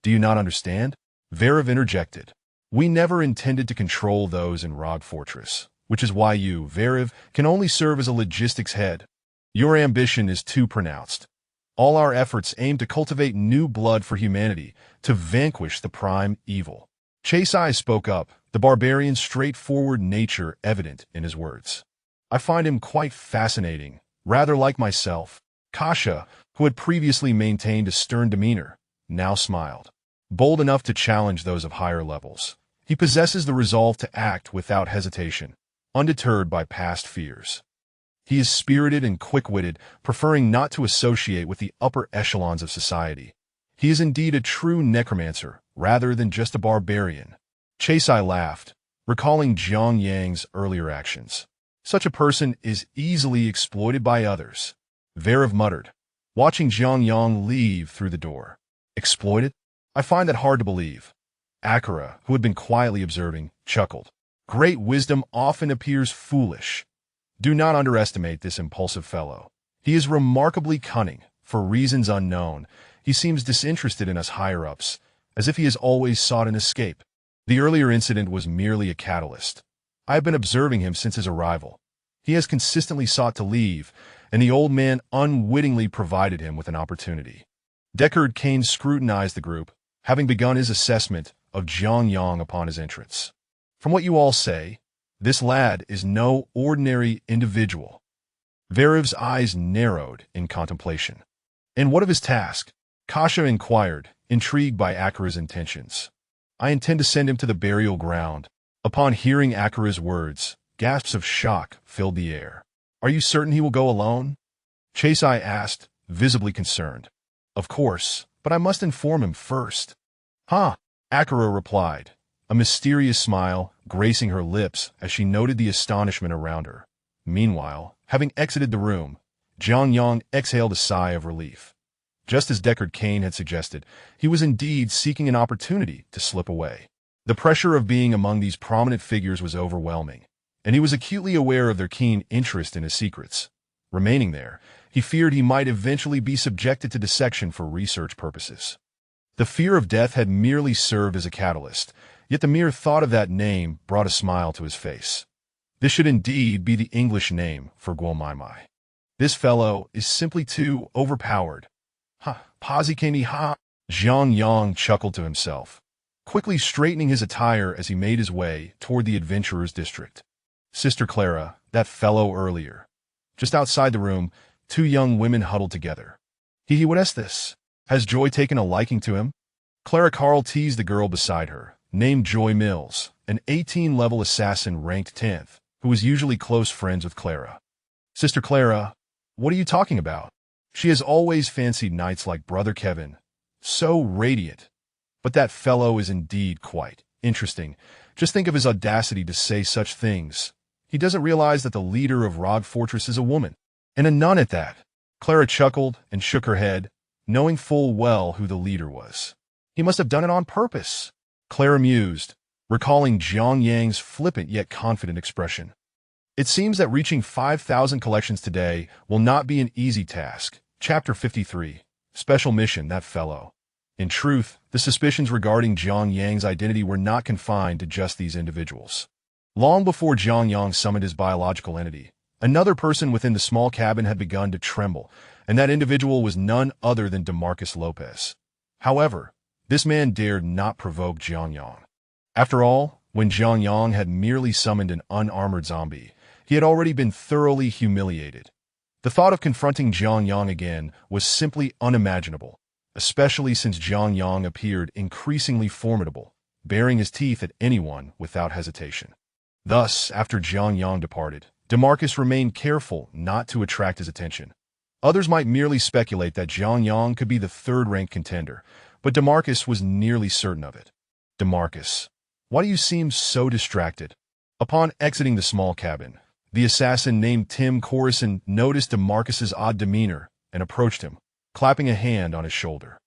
Do you not understand? Verev interjected. We never intended to control those in Rock Fortress, which is why you, Verev, can only serve as a logistics head. Your ambition is too pronounced. All our efforts aim to cultivate new blood for humanity, to vanquish the prime evil. Chasai spoke up, the barbarian's straightforward nature evident in his words. I find him quite fascinating, rather like myself. Kasha, who had previously maintained a stern demeanor, now smiled. Bold enough to challenge those of higher levels, he possesses the resolve to act without hesitation, undeterred by past fears. He is spirited and quick-witted, preferring not to associate with the upper echelons of society. He is indeed a true necromancer, rather than just a barbarian. Chasai laughed, recalling Jiang Yang's earlier actions. Such a person is easily exploited by others. Verev muttered, watching Jiang Yang leave through the door. Exploited? I find that hard to believe. Akira, who had been quietly observing, chuckled. Great wisdom often appears foolish. Do not underestimate this impulsive fellow. He is remarkably cunning. For reasons unknown, he seems disinterested in us higher-ups, as if he has always sought an escape. The earlier incident was merely a catalyst. I have been observing him since his arrival. He has consistently sought to leave, and the old man unwittingly provided him with an opportunity. Deckard Cain scrutinized the group, having begun his assessment of Jiang Yang upon his entrance. From what you all say, this lad is no ordinary individual. Verev's eyes narrowed in contemplation. And what of his task? Kasha inquired, intrigued by Akira's intentions. I intend to send him to the burial ground. Upon hearing Akira's words, gasps of shock filled the air. Are you certain he will go alone? Chase-Eye asked, visibly concerned. Of course, but I must inform him first. Huh, Akira replied, a mysterious smile gracing her lips as she noted the astonishment around her. Meanwhile, having exited the room, Jiang Yang exhaled a sigh of relief. Just as Deckard Cain had suggested, he was indeed seeking an opportunity to slip away. The pressure of being among these prominent figures was overwhelming, and he was acutely aware of their keen interest in his secrets. Remaining there, he feared he might eventually be subjected to dissection for research purposes. The fear of death had merely served as a catalyst, yet the mere thought of that name brought a smile to his face. This should indeed be the English name for Guomaimai. This fellow is simply too overpowered. Ha, Pazikeni ha! Jiang Yang chuckled to himself, quickly straightening his attire as he made his way toward the adventurer's district. Sister Clara, that fellow earlier. Just outside the room, two young women huddled together. What is this? Has Joy taken a liking to him? Clara Carl teased the girl beside her, named Joy Mills, an 18-level assassin ranked 10th, who was usually close friends with Clara. Sister Clara, what are you talking about? She has always fancied knights like Brother Kevin. So radiant. But that fellow is indeed quite interesting. Just think of his audacity to say such things. He doesn't realize that the leader of Rogue Fortress is a woman, and a nun at that. Clara chuckled and shook her head, knowing full well who the leader was. He must have done it on purpose. Clara mused, recalling Jiang Yang's flippant yet confident expression. It seems that reaching 5,000 collections today will not be an easy task. Chapter 53. Special Mission, that fellow. In truth, the suspicions regarding Jiang Yang's identity were not confined to just these individuals. Long before Jiang Yang summoned his biological entity, another person within the small cabin had begun to tremble, and that individual was none other than DeMarcus Lopez. However, this man dared not provoke Jiang Yang. After all, when Jiang Yang had merely summoned an unarmored zombie, he had already been thoroughly humiliated. The thought of confronting Jiang Yang again was simply unimaginable, especially since Jiang Yang appeared increasingly formidable, baring his teeth at anyone without hesitation. Thus, after Jiang Yang departed, DeMarcus remained careful not to attract his attention. Others might merely speculate that Jiang Yang could be the third-ranked contender, but DeMarcus was nearly certain of it. DeMarcus, why do you seem so distracted? Upon exiting the small cabin, the assassin named Tim Corison noticed DeMarcus's odd demeanor and approached him, clapping a hand on his shoulder.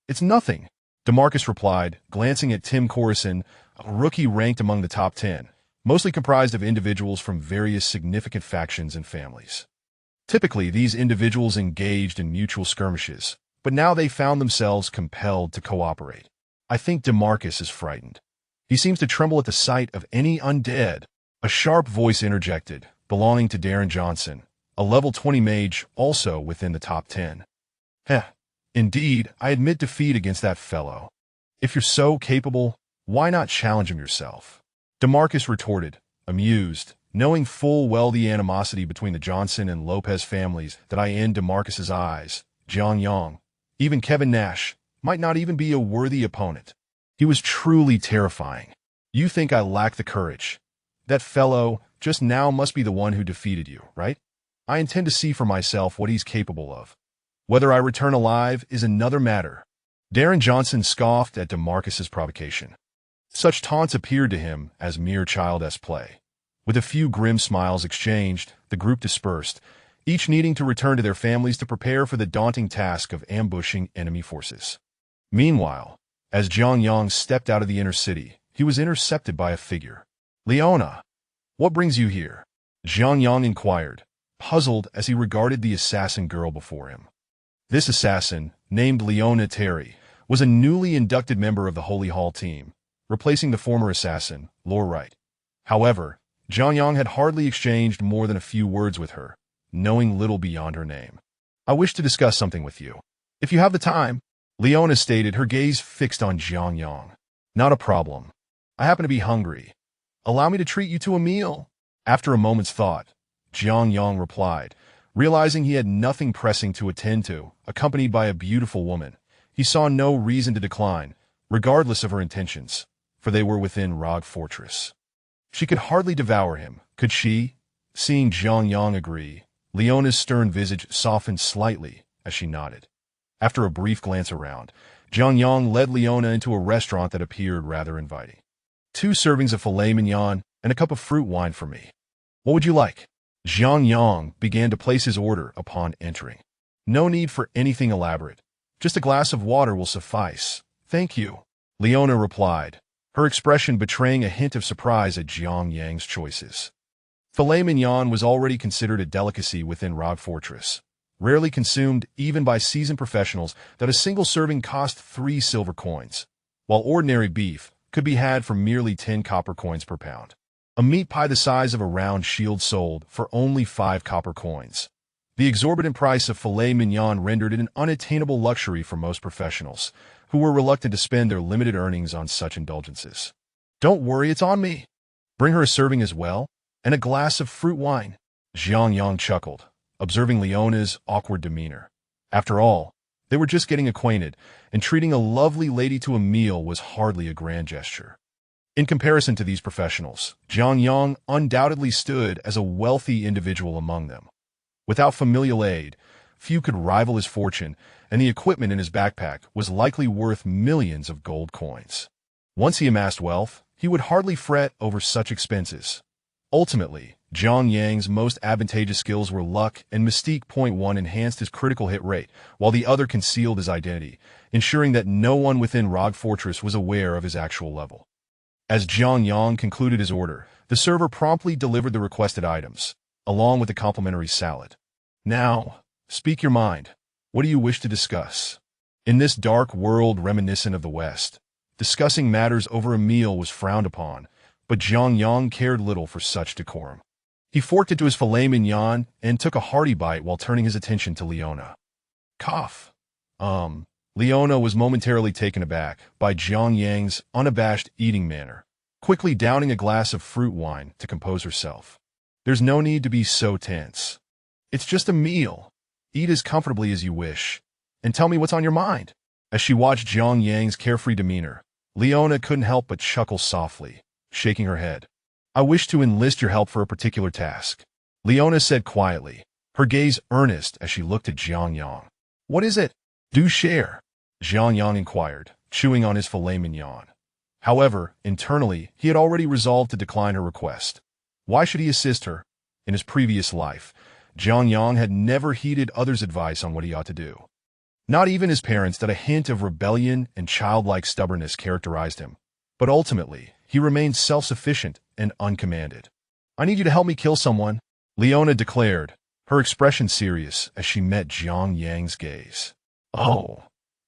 It's nothing, DeMarcus replied, glancing at Tim Corison, a rookie ranked among the top 10, mostly comprised of individuals from various significant factions and families. Typically, these individuals engaged in mutual skirmishes, but now they found themselves compelled to cooperate. I think DeMarcus is frightened. He seems to tremble at the sight of any undead. A sharp voice interjected, belonging to Darren Johnson, a level 20 mage also within the top 10. Indeed, I admit defeat against that fellow. If you're so capable, why not challenge him yourself? DeMarcus retorted, amused, knowing full well the animosity between the Johnson and Lopez families that in DeMarcus's eyes, Jiang Yang, even Kevin Nash, might not even be a worthy opponent. He was truly terrifying. You think I lack the courage? That fellow just now must be the one who defeated you, right? I intend to see for myself what he's capable of. Whether I return alive is another matter. Darren Johnson scoffed at DeMarcus's provocation. Such taunts appeared to him as mere childish play. With a few grim smiles exchanged, the group dispersed, each needing to return to their families to prepare for the daunting task of ambushing enemy forces. Meanwhile, as Jiang Yang stepped out of the inner city, he was intercepted by a figure. Leona, what brings you here? Jiang Yang inquired, puzzled as he regarded the assassin girl before him. This assassin, named Leona Terry, was a newly inducted member of the Holy Hall team, replacing the former assassin, Lore Wright. However, Jiang Yang had hardly exchanged more than a few words with her, knowing little beyond her name. I wish to discuss something with you. If you have the time, Leona stated, her gaze fixed on Jiang Yang. Not a problem. I happen to be hungry. Allow me to treat you to a meal. After a moment's thought, Jiang Yang replied, realizing he had nothing pressing to attend to, accompanied by a beautiful woman. He saw no reason to decline, regardless of her intentions, for they were within Rogue Fortress. She could hardly devour him, could she? Seeing Jiang Yang agree, Leona's stern visage softened slightly as she nodded. After a brief glance around, Jiang Yang led Leona into a restaurant that appeared rather inviting. 2 servings of filet mignon and a cup of fruit wine for me. What would you like? Jiang Yang began to place his order upon entering. No need for anything elaborate. Just a glass of water will suffice. Thank you, Leona replied, her expression betraying a hint of surprise at Jiang Yang's choices. Filet mignon was already considered a delicacy within Rogue Fortress, rarely consumed even by seasoned professionals. That a single serving cost 3 silver coins, while ordinary beef could be had for merely 10 copper coins per pound. A meat pie the size of a round shield sold for only 5 copper coins. The exorbitant price of filet mignon rendered it an unattainable luxury for most professionals, who were reluctant to spend their limited earnings on such indulgences. Don't worry, it's on me. Bring her a serving as well, and a glass of fruit wine. Jiang Yang chuckled, observing Leona's awkward demeanor. After all, they were just getting acquainted, and treating a lovely lady to a meal was hardly a grand gesture. In comparison to these professionals, Jiang Yang undoubtedly stood as a wealthy individual among them. Without familial aid, few could rival his fortune, and the equipment in his backpack was likely worth millions of gold coins. Once he amassed wealth, he would hardly fret over such expenses. Ultimately, Jiang Yang's most advantageous skills were luck and mystique. One enhanced his critical hit rate, while the other concealed his identity, ensuring that no one within Rogue Fortress was aware of his actual level. As Jiang Yang concluded his order, the server promptly delivered the requested items, along with a complimentary salad. Now, speak your mind. What do you wish to discuss? In this dark world reminiscent of the West, discussing matters over a meal was frowned upon, but Jiang Yang cared little for such decorum. He forked into his filet mignon and took a hearty bite while turning his attention to Leona. Cough. Leona was momentarily taken aback by Jiang Yang's unabashed eating manner, quickly downing a glass of fruit wine to compose herself. There's no need to be so tense. It's just a meal. Eat as comfortably as you wish, and tell me what's on your mind. As she watched Jiang Yang's carefree demeanor, Leona couldn't help but chuckle softly, shaking her head. I wish to enlist your help for a particular task, Leona said quietly, her gaze earnest as she looked at Jiang Yang. What is it? Do share, Jiang Yang inquired, chewing on his filet mignon. However, internally, he had already resolved to decline her request. Why should he assist her? In his previous life, Jiang Yang had never heeded others' advice on what he ought to do. Not even his parents. That a hint of rebellion and childlike stubbornness characterized him. But ultimately, he remained self-sufficient and uncommanded. I need you to help me kill someone, Leona declared, her expression serious as she met Jiang Yang's gaze. Oh,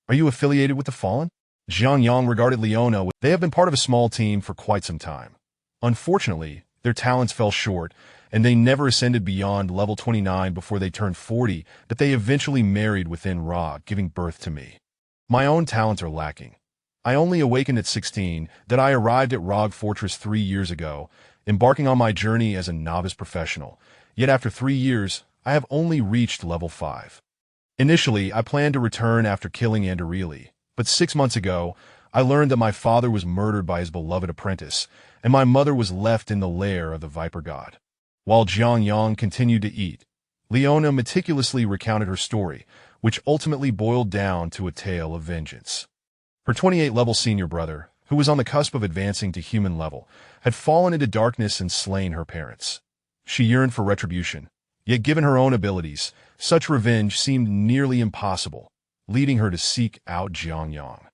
are you affiliated with the Fallen? Jiang Yang regarded Leona with. They have been part of a small team for quite some time. Unfortunately, their talents fell short, and they never ascended beyond level 29 before they turned 40, that they eventually married within Ra, giving birth to me. My own talents are lacking. I only awakened at 16, that I arrived at Rogue Fortress 3 years ago, embarking on my journey as a novice professional, yet after 3 years, I have only reached level 5. Initially, I planned to return after killing Anderili, but 6 months ago, I learned that my father was murdered by his beloved apprentice, and my mother was left in the lair of the Viper God. While Jiang Yang continued to eat, Leona meticulously recounted her story, which ultimately boiled down to a tale of vengeance. Her 28-level senior brother, who was on the cusp of advancing to human level, had fallen into darkness and slain her parents. She yearned for retribution, yet given her own abilities, such revenge seemed nearly impossible, leading her to seek out Jiang Yang.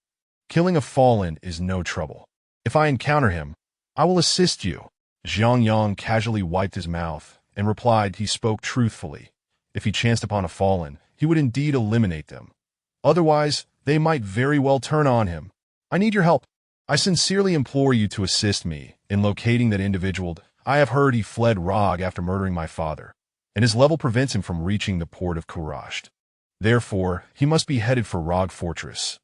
Killing a fallen is no trouble. If I encounter him, I will assist you. Jiang Yang casually wiped his mouth and replied he spoke truthfully. If he chanced upon a fallen, he would indeed eliminate them. Otherwise, they might very well turn on him. I need your help. I sincerely implore you to assist me in locating that individual. I have heard he fled Rogue after murdering my father, and his level prevents him from reaching the port of Kurasht. Therefore, he must be headed for Rogue Fortress.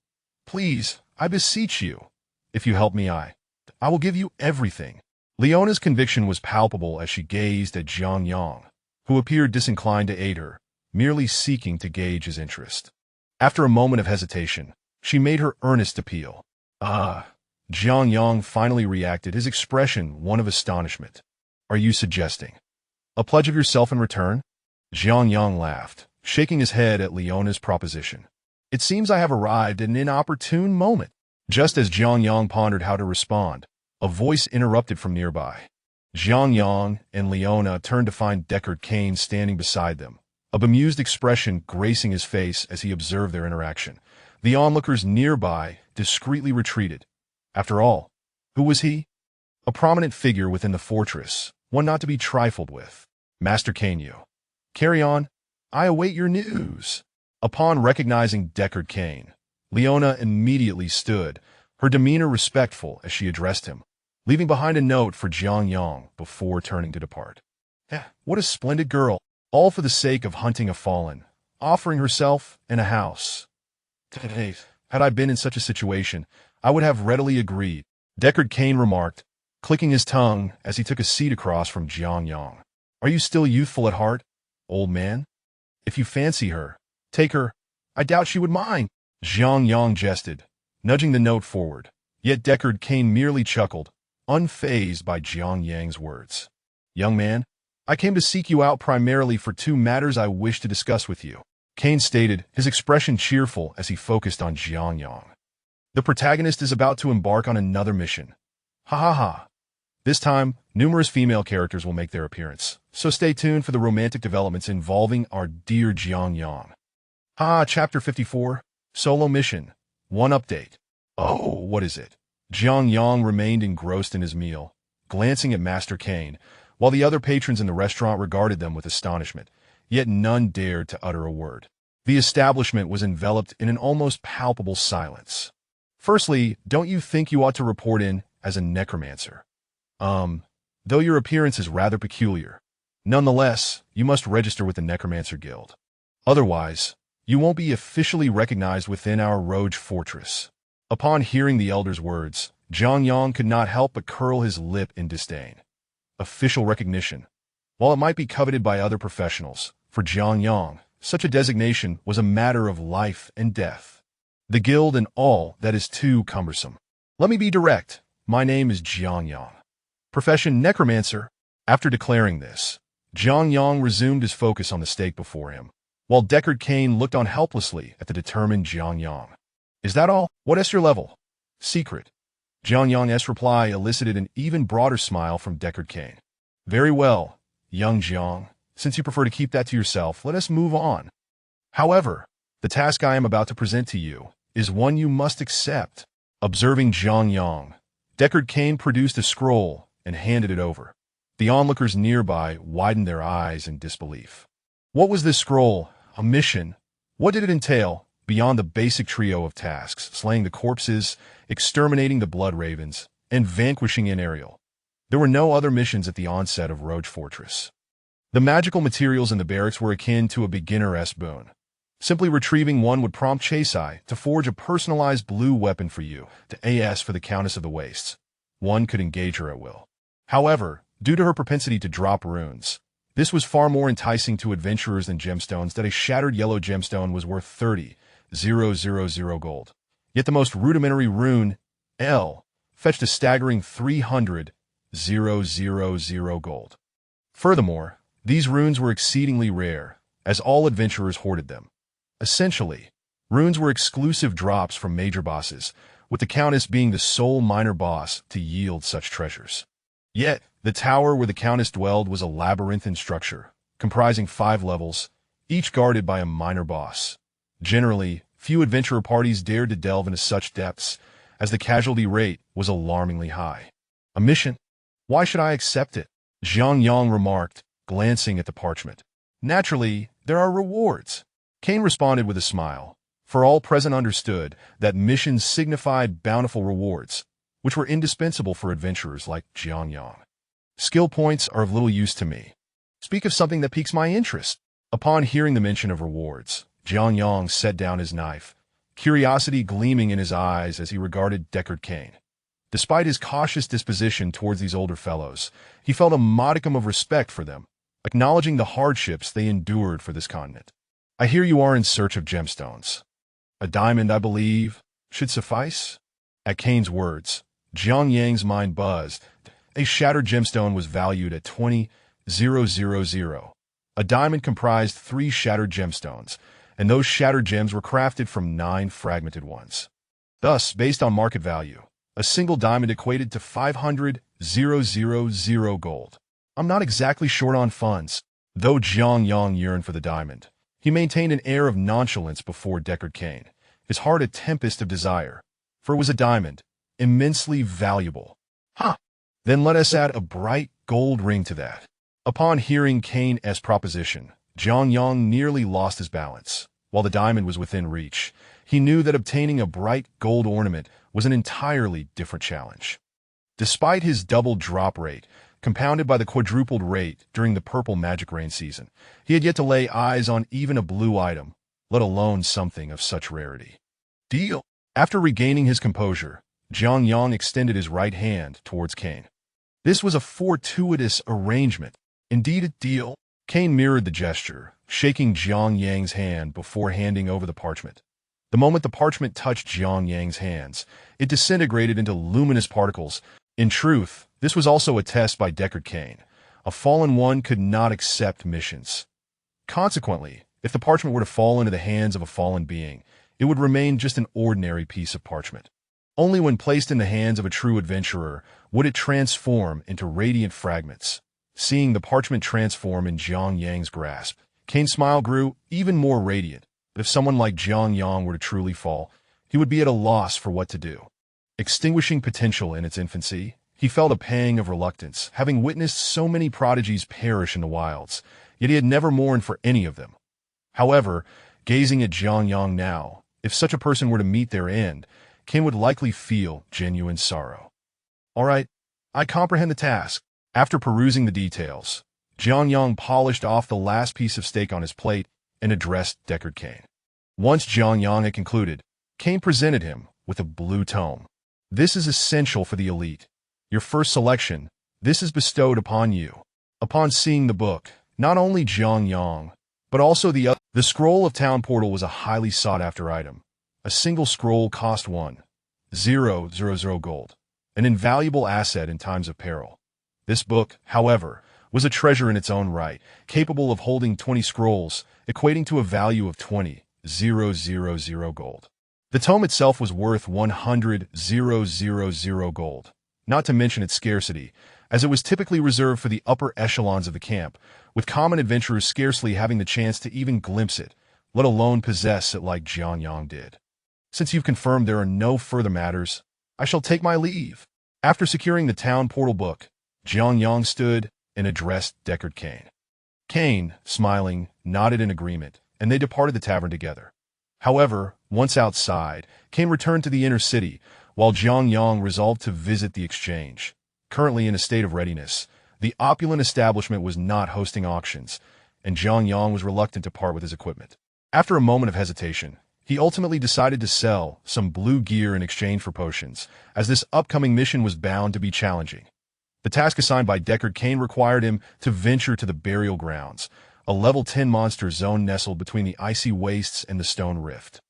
Please, I beseech you. If you help me, I will give you everything. Leona's conviction was palpable as she gazed at Jiang Yang, who appeared disinclined to aid her, merely seeking to gauge his interest. After a moment of hesitation, she made her earnest appeal. Jiang Yang finally reacted, his expression one of astonishment. Are you suggesting A pledge of yourself in return? Jiang Yang laughed, shaking his head at Leona's proposition. It seems I have arrived at an inopportune moment. Just as Jiang Yang pondered how to respond, a voice interrupted from nearby. Jiang Yang and Leona turned to find Deckard Cain standing beside them, a bemused expression gracing his face as he observed their interaction. The onlookers nearby discreetly retreated. After all, who was he? A prominent figure within the fortress, one not to be trifled with. Master Cainyu. Carry on. I await your news. Upon recognizing Deckard Cain, Leona immediately stood, her demeanor respectful as she addressed him, leaving behind a note for Jiang Yang before turning to depart. What a splendid girl, all for the sake of hunting a fallen, offering herself and a house. Had I been in such a situation, I would have readily agreed, Deckard Cain remarked, clicking his tongue as he took a seat across from Jiang Yang. Are you still youthful at heart, old man? If you fancy her, take her. I doubt she would mind. Jiang Yang jested, nudging the note forward, yet Deckard Cain merely chuckled, unfazed by Jiang Yang's words. Young man, I came to seek you out primarily for two matters I wish to discuss with you, Cain stated, his expression cheerful as he focused on Jiang Yang. The protagonist is about to embark on another mission. Ha ha ha. This time, numerous female characters will make their appearance, so stay tuned for the romantic developments involving our dear Jiang Yang. Chapter 54, Solo Mission, 1 update. Oh, what is it? Jiang Yang remained engrossed in his meal, glancing at Master Cain, while the other patrons in the restaurant regarded them with astonishment, yet none dared to utter a word. The establishment was enveloped in an almost palpable silence. Firstly, don't you think you ought to report in as a necromancer? Though your appearance is rather peculiar. Nonetheless, you must register with the Necromancer Guild. Otherwise, you won't be officially recognized within our rogue fortress. Upon hearing the elder's words, Jiang Yang could not help but curl his lip in disdain. Official recognition. While it might be coveted by other professionals, for Jiang Yang, such a designation was a matter of life and death. The guild and all that is too cumbersome. Let me be direct. My name is Jiang Yang. Profession Necromancer. After declaring this, Jiang Yang resumed his focus on the steak before him, while Deckard Cain looked on helplessly at the determined Jiang Yang. Is that all? What is your level? Secret. Jiang Yang's reply elicited an even broader smile from Deckard Cain. Very well, young Jiang. Since you prefer to keep that to yourself, let us move on. However, the task I am about to present to you is one you must accept. Observing Jiang Yang, Deckard Cain produced a scroll and handed it over. The onlookers nearby widened their eyes in disbelief. What was this scroll? A mission? What did it entail, beyond the basic trio of tasks, slaying the corpses, exterminating the blood ravens, and vanquishing an Ariel? There were no other missions at the onset of Rogue Fortress. The magical materials in the barracks were akin to a beginner-esque boon. Simply retrieving one would prompt Chasai to forge a personalized blue weapon for you, to AS for the Countess of the Wastes. One could engage her at will. However, due to her propensity to drop runes, this was far more enticing to adventurers than gemstones that a shattered yellow gemstone was worth 30,000 gold. Yet the most rudimentary rune, L, fetched a staggering 300,000 gold. Furthermore, these runes were exceedingly rare, as all adventurers hoarded them. Essentially, runes were exclusive drops from major bosses, with the Countess being the sole minor boss to yield such treasures. Yet, the tower where the Countess dwelled was a labyrinthine structure, comprising 5 levels, each guarded by a minor boss. Generally, few adventurer parties dared to delve into such depths, as the casualty rate was alarmingly high. A mission? Why should I accept it? Jiang Yang remarked, glancing at the parchment. Naturally, there are rewards. Cain responded with a smile, for all present understood that missions signified bountiful rewards, which were indispensable for adventurers like Jiang Yang. Skill points are of little use to me. Speak of something that piques my interest. Upon hearing the mention of rewards, Jiang Yang set down his knife, curiosity gleaming in his eyes as he regarded Deckard Cain. Despite his cautious disposition towards these older fellows, he felt a modicum of respect for them, acknowledging the hardships they endured for this continent. I hear you are in search of gemstones. A diamond, I believe, should suffice? At Cain's words, Jiang Yang's mind buzzed. A shattered gemstone was valued at 000. A diamond comprised 3 shattered gemstones, and those shattered gems were crafted from 9 fragmented ones. Thus, based on market value, a single diamond equated to 500,000 gold. I'm not exactly short on funds. Though Jiang Yang yearned for the diamond, he maintained an air of nonchalance before Deckard Cain, his heart a tempest of desire, for it was a diamond, immensely valuable. Huh! Then let us add a bright gold ring to that. Upon hearing Cain's proposition, Jiang Yang nearly lost his balance. While the diamond was within reach, he knew that obtaining a bright gold ornament was an entirely different challenge. Despite his double drop rate, compounded by the quadrupled rate during the purple magic rain season, he had yet to lay eyes on even a blue item, let alone something of such rarity. Deal. After regaining his composure, Jiang Yang extended his right hand towards Cain. This was a fortuitous arrangement. Indeed a deal. Cain mirrored the gesture, shaking Jiang Yang's hand before handing over the parchment. The moment the parchment touched Jiang Yang's hands, it disintegrated into luminous particles. In truth, this was also a test by Deckard Cain. A fallen one could not accept missions. Consequently, if the parchment were to fall into the hands of a fallen being, it would remain just an ordinary piece of parchment. Only when placed in the hands of a true adventurer would it transform into radiant fragments. Seeing the parchment transform in Jiang Yang's grasp, Cain's smile grew even more radiant. But if someone like Jiang Yang were to truly fall, he would be at a loss for what to do. Extinguishing potential in its infancy, he felt a pang of reluctance, having witnessed so many prodigies perish in the wilds, yet he had never mourned for any of them. However, gazing at Jiang Yang now, if such a person were to meet their end, Cain would likely feel genuine sorrow. All right, I comprehend the task. After perusing the details, Jiang Yang polished off the last piece of steak on his plate and addressed Deckard Cain. Once Jiang Yang had concluded, Cain presented him with a blue tome. This is essential for the elite. Your first selection, this is bestowed upon you. Upon seeing the book, not only Jiang Yang, but also the scroll of Town Portal was a highly sought-after item. A single scroll cost 1,000 gold, an invaluable asset in times of peril. This book, however, was a treasure in its own right, capable of holding 20 scrolls, equating to a value of 20,000 gold. The tome itself was worth 100,000 gold, not to mention its scarcity, as it was typically reserved for the upper echelons of the camp, with common adventurers scarcely having the chance to even glimpse it, let alone possess it like Jiang Yang did. Since you've confirmed there are no further matters, I shall take my leave. After securing the Town Portal book, Jiang Yang stood and addressed Deckard Cain. Cain, smiling, nodded in agreement, and they departed the tavern together. However, once outside, Cain returned to the inner city, while Jiang Yang resolved to visit the exchange. Currently in a state of readiness, the opulent establishment was not hosting auctions, and Jiang Yang was reluctant to part with his equipment. After a moment of hesitation, he ultimately decided to sell some blue gear in exchange for potions, as this upcoming mission was bound to be challenging. The task assigned by Deckard Cain required him to venture to the burial grounds, a level 10 monster zone nestled between the icy wastes and the stone rift.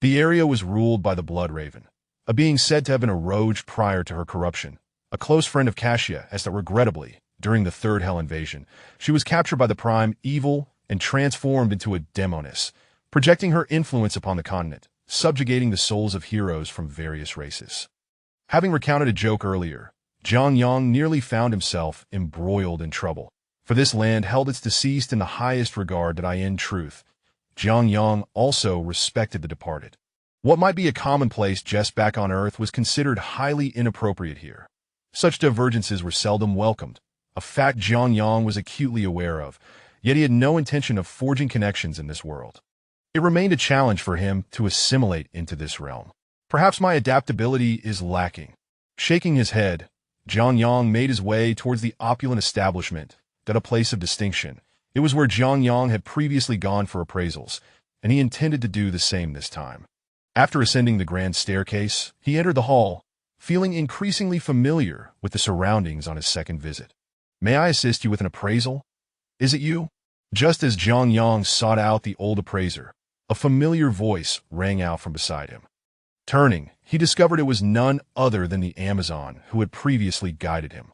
The area was ruled by the Blood Raven, a being said to have been a rogue prior to her corruption, a close friend of Cassia, as that regrettably, during the Third Hell invasion, she was captured by the Prime Evil and transformed into a demoness, projecting her influence upon the continent, subjugating the souls of heroes from various races. Having recounted a joke earlier, Jiang Yang nearly found himself embroiled in trouble, for this land held its deceased in the highest regard that in truth. Jiang Yang also respected the departed. What might be a commonplace jest back on Earth was considered highly inappropriate here. Such divergences were seldom welcomed, a fact Jiang Yang was acutely aware of, yet he had no intention of forging connections in this world. It remained a challenge for him to assimilate into this realm. Perhaps my adaptability is lacking. Shaking his head, Jiang Yang made his way towards the opulent establishment, at a place of distinction. It was where Jiang Yang had previously gone for appraisals, and he intended to do the same this time. After ascending the grand staircase, he entered the hall, feeling increasingly familiar with the surroundings on his second visit. May I assist you with an appraisal? Is it you? Just as Jiang Yang sought out the old appraiser, a familiar voice rang out from beside him. Turning, he discovered it was none other than the Amazon who had previously guided him.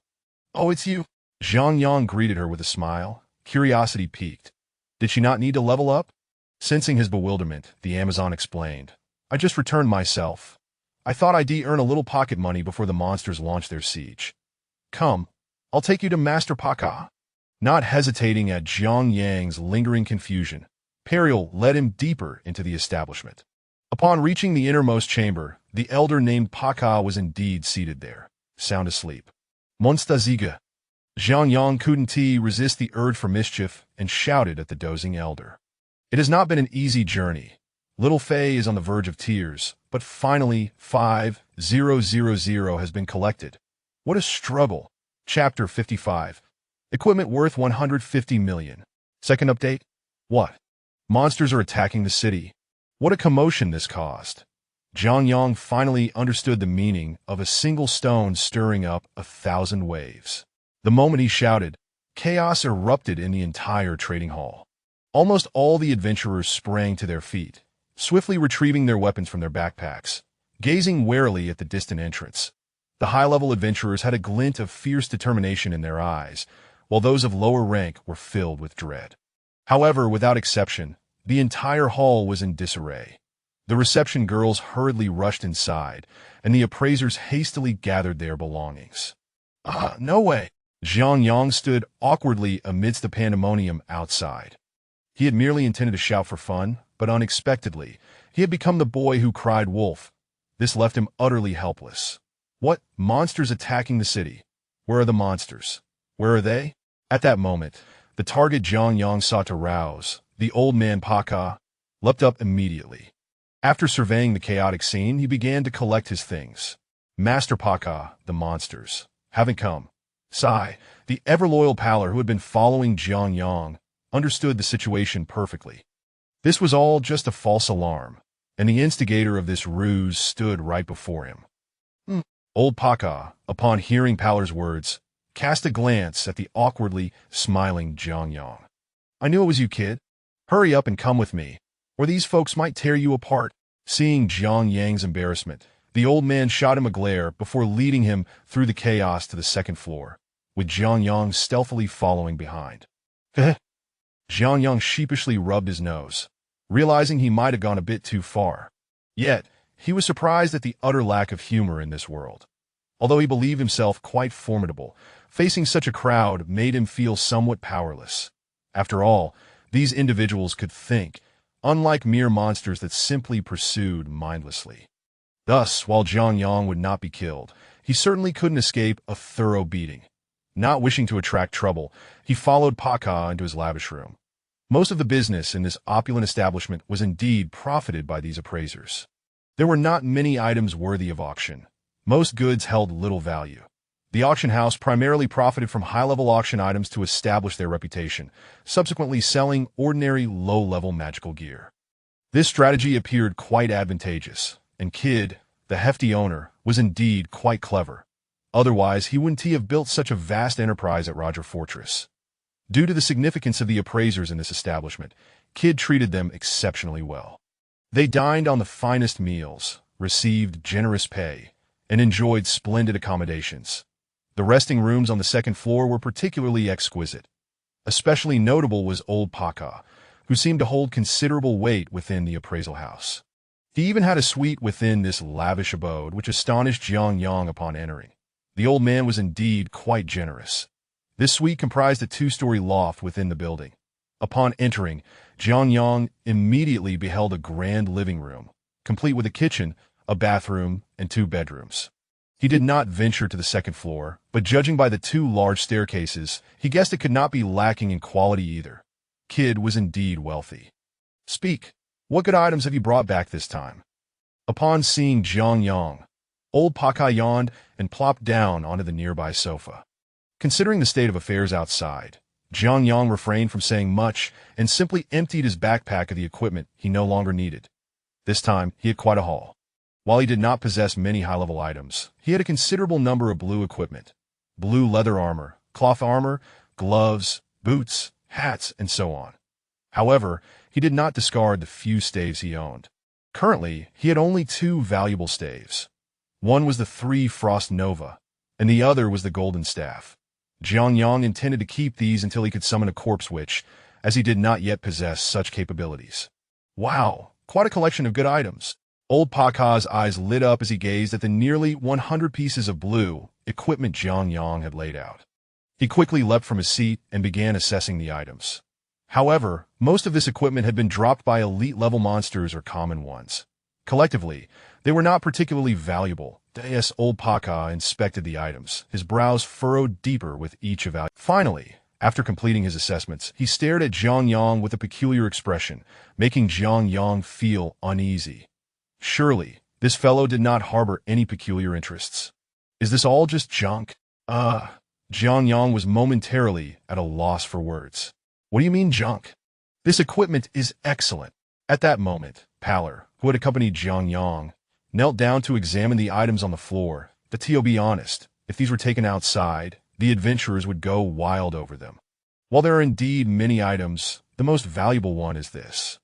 Oh, it's you. Zhang Yang greeted her with a smile, curiosity piqued. Did she not need to level up? Sensing his bewilderment, the Amazon explained. I just returned myself. I thought I'd earn a little pocket money before the monsters launch their siege. Come, I'll take you to Master Paka. Not hesitating at Zhang Yang's lingering confusion, Periel led him deeper into the establishment. Upon reaching the innermost chamber, the elder named Paka was indeed seated there, sound asleep. Monstaziga. Zhang Yang couldn't resist the urge for mischief and shouted at the dozing elder. It has not been an easy journey. Little Fei is on the verge of tears, but finally 5000 has been collected. What a struggle. Chapter 55. Equipment worth 150 million. Second update? What? Monsters are attacking the city. What a commotion this caused. Zhang Yang finally understood the meaning of a single stone stirring up 1,000 waves. The moment he shouted, chaos erupted in the entire trading hall. Almost all the adventurers sprang to their feet, swiftly retrieving their weapons from their backpacks, gazing warily at the distant entrance. The high-level adventurers had a glint of fierce determination in their eyes, while those of lower rank were filled with dread. However, without exception, the entire hall was in disarray. The reception girls hurriedly rushed inside, and the appraisers hastily gathered their belongings. No way! Zhang Yang stood awkwardly amidst the pandemonium outside. He had merely intended to shout for fun, but unexpectedly, he had become the boy who cried wolf. This left him utterly helpless. What? Monsters attacking the city? Where are the monsters? Where are they? At that moment, the target Zhang Yang sought to rouse, the old man Paka, leapt up immediately. After surveying the chaotic scene, he began to collect his things. Master Paka, the monsters, haven't come. Sai, the ever-loyal Paler who had been following Zhang Yang, understood the situation perfectly. This was all just a false alarm, and the instigator of this ruse stood right before him. Old Paka, upon hearing Paler's words, cast a glance at the awkwardly smiling Zhang Yang. I knew it was you, kid. Hurry up and come with me, or these folks might tear you apart. Seeing Zhang Yang's embarrassment, the old man shot him a glare before leading him through the chaos to the second floor, with Zhang Yang stealthily following behind. Zhang Yang sheepishly rubbed his nose, realizing he might have gone a bit too far. Yet, he was surprised at the utter lack of humor in this world. Although he believed himself quite formidable, facing such a crowd made him feel somewhat powerless. After all, these individuals could think, unlike mere monsters that simply pursued mindlessly. Thus, while Zhang Yang would not be killed, he certainly couldn't escape a thorough beating. Not wishing to attract trouble, he followed Paka into his lavish room. Most of the business in this opulent establishment was indeed profited by these appraisers. There were not many items worthy of auction. Most goods held little value. The auction house primarily profited from high-level auction items to establish their reputation, subsequently selling ordinary low-level magical gear. This strategy appeared quite advantageous, and Kid, the hefty owner, was indeed quite clever. Otherwise, he wouldn't have built such a vast enterprise at Roger Fortress. Due to the significance of the appraisers in this establishment, Kid treated them exceptionally well. They dined on the finest meals, received generous pay, and enjoyed splendid accommodations. The resting rooms on the second floor were particularly exquisite. Especially notable was old Paka, who seemed to hold considerable weight within the appraisal house. He even had a suite within this lavish abode, which astonished Zhang Yang upon entering. The old man was indeed quite generous. This suite comprised a two-story loft within the building. Upon entering, Zhang Yang immediately beheld a grand living room, complete with a kitchen, a bathroom, and 2 bedrooms. He did not venture to the second floor, but judging by the 2 large staircases, he guessed it could not be lacking in quality either. Kid was indeed wealthy. Speak. What good items have you brought back this time? Upon seeing Zhang Yang, old Paka yawned and plopped down onto the nearby sofa. Considering the state of affairs outside, Zhang Yang refrained from saying much and simply emptied his backpack of the equipment he no longer needed. This time, he had quite a haul. While he did not possess many high-level items, he had a considerable number of blue equipment. Blue leather armor, cloth armor, gloves, boots, hats, and so on. However, he did not discard the few staves he owned. Currently, he had only 2 valuable staves. One was the 3 Frost Nova, and the other was the Golden Staff. Jiang Yang intended to keep these until he could summon a corpse witch, as he did not yet possess such capabilities. Wow, quite a collection of good items. Old Paka's eyes lit up as he gazed at the nearly 100 pieces of blue equipment Jiang Yang had laid out. He quickly leapt from his seat and began assessing the items. However, most of this equipment had been dropped by elite-level monsters or common ones. Collectively, they were not particularly valuable. As Old Paka inspected the items, his brows furrowed deeper with each evaluation. Finally, after completing his assessments, he stared at Jiang Yang with a peculiar expression, making Jiang Yang feel uneasy. Surely, this fellow did not harbor any peculiar interests. Is this all just junk? Jiang Yang was momentarily at a loss for words. What do you mean junk? This equipment is excellent. At that moment, Pallor, who had accompanied Jiang Yang, knelt down to examine the items on the floor. To be honest, if these were taken outside, the adventurers would go wild over them. While there are indeed many items, the most valuable one is this.